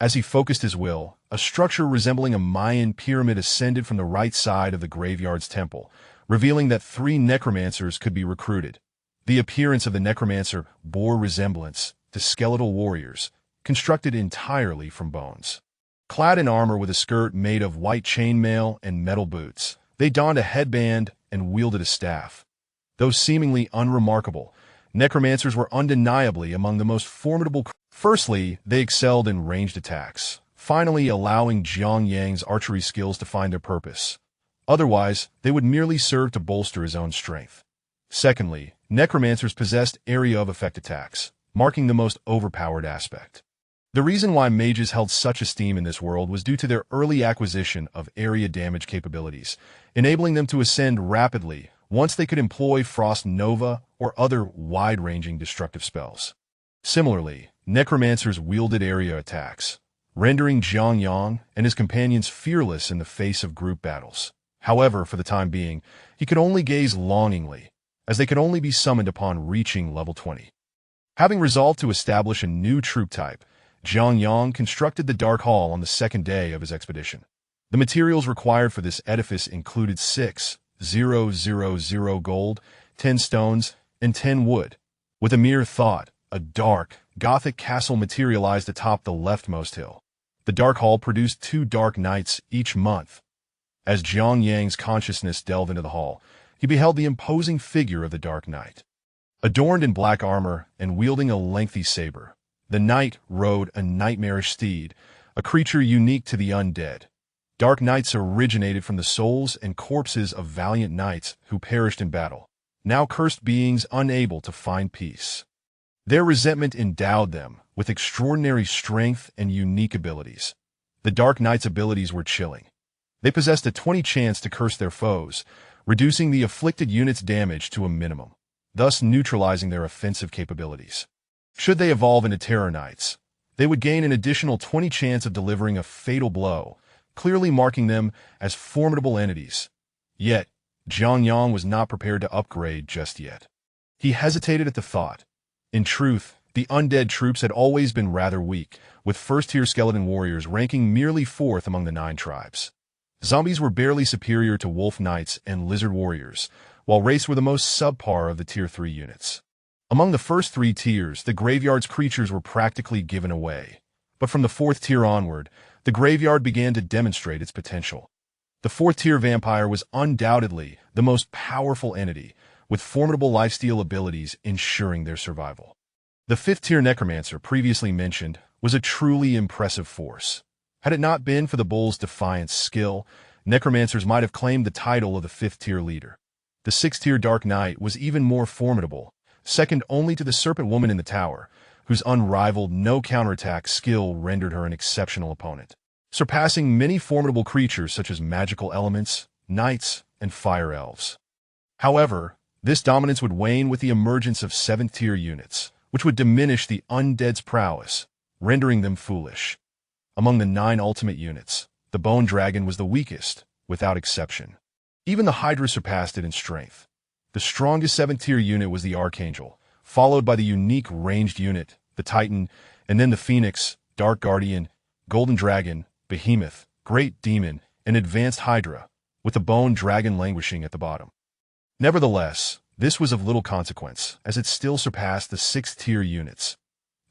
As he focused his will, a structure resembling a Mayan pyramid ascended from the right side of the graveyard's temple, revealing that 3 necromancers could be recruited. The appearance of the necromancer bore resemblance to skeletal warriors, constructed entirely from bones. Clad in armor with a skirt made of white chainmail and metal boots, they donned a headband and wielded a staff. Though seemingly unremarkable, necromancers were undeniably among the most formidable. Firstly, they excelled in ranged attacks, finally allowing Jiang Yang's archery skills to find their purpose. Otherwise, they would merely serve to bolster his own strength. Secondly, necromancers possessed area of effect attacks, marking the most overpowered aspect. The reason why mages held such esteem in this world was due to their early acquisition of area damage capabilities, enabling them to ascend rapidly once they could employ Frost Nova or other wide-ranging destructive spells. Similarly, necromancers wielded area attacks, rendering Jiang Yang and his companions fearless in the face of group battles. However, for the time being, he could only gaze longingly, as they could only be summoned upon reaching level 20. Having resolved to establish a new troop type, Jiang Yang constructed the Dark Hall on the second day of his expedition. The materials required for this edifice included 6,000 gold, 10 stones, and 10 wood. With a mere thought, a dark, Gothic castle materialized atop the leftmost hill. The Dark Hall produced 2 dark nights each month. As Jiang Yang's consciousness delved into the hall, he beheld the imposing figure of the Dark Knight. Adorned in black armor and wielding a lengthy saber, the knight rode a nightmarish steed, a creature unique to the undead. Dark Knights originated from the souls and corpses of valiant knights who perished in battle, now cursed beings unable to find peace. Their resentment endowed them with extraordinary strength and unique abilities. The Dark Knight's abilities were chilling. They possessed a 20 chance to curse their foes, reducing the afflicted unit's damage to a minimum, thus neutralizing their offensive capabilities. Should they evolve into Terror Knights, they would gain an additional 20 chance of delivering a fatal blow, clearly marking them as formidable entities. Yet, Jiang Yang was not prepared to upgrade just yet. He hesitated at the thought. In truth, the undead troops had always been rather weak, with first-tier skeleton warriors ranking merely 4th among the 9 tribes. Zombies were barely superior to wolf knights and lizard warriors, while wraiths were the most subpar of the tier 3 units. Among the first 3 tiers, the graveyard's creatures were practically given away. But from the 4th tier onward, the graveyard began to demonstrate its potential. The 4th tier vampire was undoubtedly the most powerful entity, with formidable lifesteal abilities ensuring their survival. The 5th tier necromancer previously mentioned was a truly impressive force. Had it not been for the bull's defiant skill, necromancers might have claimed the title of the 5th tier leader. The 6th tier Dark Knight was even more formidable, second only to the Serpent Woman in the tower, whose unrivaled no-counterattack skill rendered her an exceptional opponent, surpassing many formidable creatures such as magical elements, knights, and fire elves. However, this dominance would wane with the emergence of 7th tier units, which would diminish the undead's prowess, rendering them foolish. Among the 9 ultimate units, the Bone Dragon was the weakest, without exception. Even the Hydra surpassed it in strength. The strongest 7th tier unit was the Archangel, followed by the unique ranged unit, the Titan, and then the Phoenix, Dark Guardian, Golden Dragon, Behemoth, Great Demon, and Advanced Hydra, with the Bone Dragon languishing at the bottom. Nevertheless, This was of little consequence, as it still surpassed the 6th-tier units.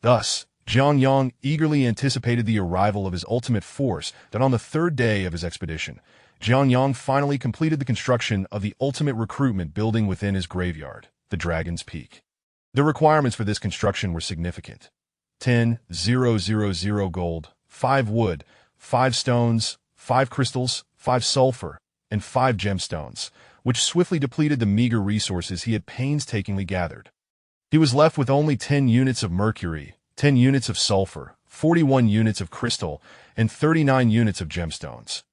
Thus, Jiang Yang eagerly anticipated the arrival of his ultimate force that on the 3rd day of his expedition, Jiang Yang finally completed the construction of the ultimate recruitment building within his graveyard, the Dragon's Peak. The requirements for this construction were significant. 10,000 gold, 5 wood, 5 stones, 5 crystals, 5 sulfur, and 5 gemstones, which swiftly depleted the meager resources he had painstakingly gathered. He was left with only 10 units of mercury, 10 units of sulfur, 41 units of crystal, and 39 units of gemstones.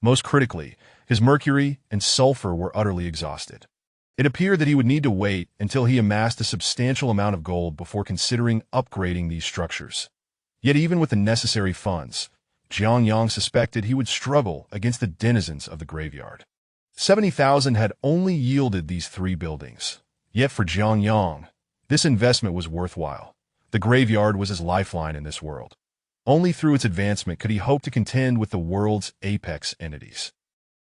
Most critically, his mercury and sulfur were utterly exhausted. It appeared that he would need to wait until he amassed a substantial amount of gold before considering upgrading these structures. Yet even with the necessary funds, Jiang Yang suspected he would struggle against the denizens of the graveyard. 70,000 had only yielded these 3 buildings. Yet for Jiang Yang, this investment was worthwhile. The graveyard was his lifeline in this world. Only through its advancement could he hope to contend with the world's apex entities.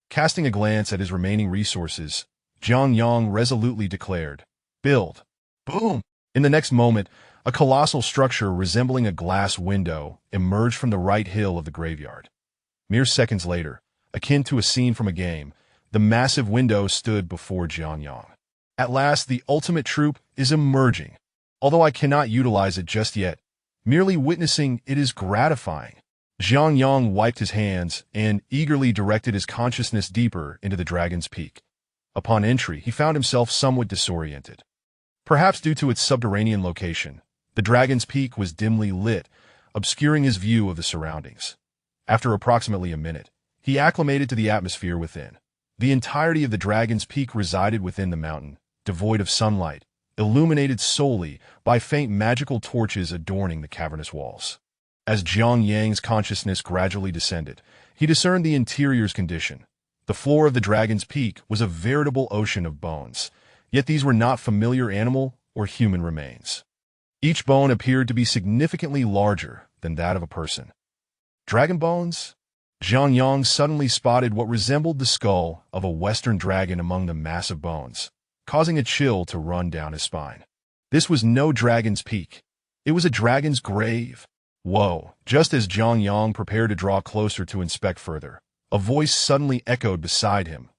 Casting a glance at his remaining resources, Jiang Yang resolutely declared, "Build." Boom! In the next moment, a colossal structure resembling a glass window emerged from the right hill of the graveyard. Mere seconds later, akin to a scene from a game, the massive window stood before Jiang Yang. At last, the ultimate troop is emerging. Although I cannot utilize it just yet, merely witnessing it is gratifying. Jiang Yang wiped his hands and eagerly directed his consciousness deeper into the Dragon's Peak. Upon entry, he found himself somewhat disoriented. Perhaps due to its subterranean location, the Dragon's Peak was dimly lit, obscuring his view of the surroundings. After approximately a minute, he acclimated to the atmosphere within. The entirety of the Dragon's Peak resided within the mountain, devoid of sunlight, illuminated solely by faint magical torches adorning the cavernous walls. As Jiang Yang's consciousness gradually descended, he discerned the interior's condition. The floor of the Dragon's Peak was a veritable ocean of bones, yet these were not familiar animal or human remains. Each bone appeared to be significantly larger than that of a person. Dragon bones? Jiang Yang suddenly spotted what resembled the skull of a western dragon among the massive bones, causing a chill to run down his spine. This was no Dragon's Peak. It was a dragon's grave. Whoa! Just as Jiang Yang prepared to draw closer to inspect further, a voice suddenly echoed beside him.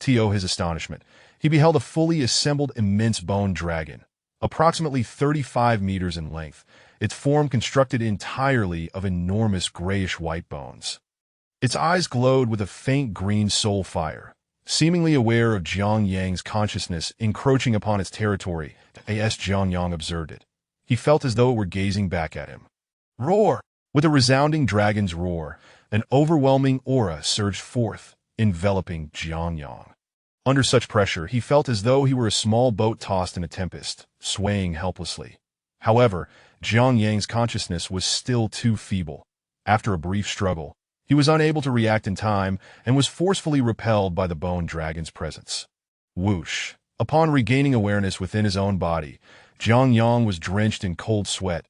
To his astonishment, he beheld a fully assembled immense bone dragon, approximately 35 meters in length, its form constructed entirely of enormous grayish-white bones. Its eyes glowed with a faint green soul fire. Seemingly aware of Jiang Yang's consciousness encroaching upon its territory, as Jiang Yang observed it, he felt as though it were gazing back at him. Roar! With a resounding dragon's roar, an overwhelming aura surged forth, enveloping Jiang Yang. Under such pressure, he felt as though he were a small boat tossed in a tempest, swaying helplessly. However, Jiang Yang's consciousness was still too feeble. After a brief struggle, he was unable to react in time and was forcefully repelled by the bone dragon's presence. Whoosh! Upon regaining awareness within his own body, Jiang Yang was drenched in cold sweat,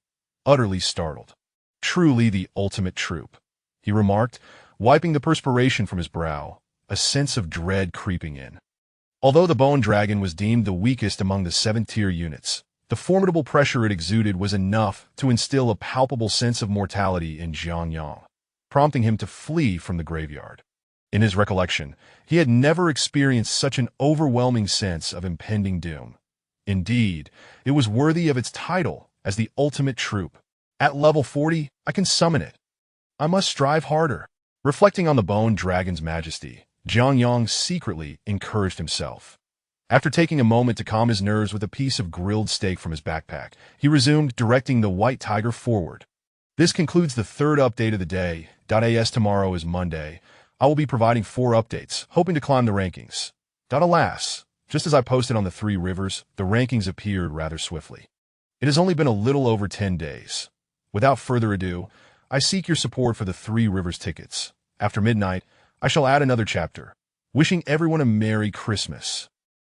utterly startled. Truly the ultimate troop, he remarked, wiping the perspiration from his brow, a sense of dread creeping in. Although the bone dragon was deemed the weakest among the 7th-tier units, the formidable pressure it exuded was enough to instill a palpable sense of mortality in Jiang Yang, prompting him to flee from the graveyard. In his recollection, he had never experienced such an overwhelming sense of impending doom. Indeed, it was worthy of its title as the ultimate troop. At level 40, I can summon it. I must strive harder. Reflecting on the bone dragon's majesty, Jiang Yang secretly encouraged himself. After taking a moment to calm his nerves with a piece of grilled steak from his backpack, he resumed directing the white tiger forward. This concludes the 3rd update of the day. As tomorrow is Monday, I will be providing 4 updates, hoping to climb the rankings. Alas, just as I posted on the 3 rivers, the rankings appeared rather swiftly. It has only been a little over 10 days. Without further ado, I seek your support for the 3 rivers tickets. After midnight, I shall add another chapter. Wishing everyone a Merry Christmas.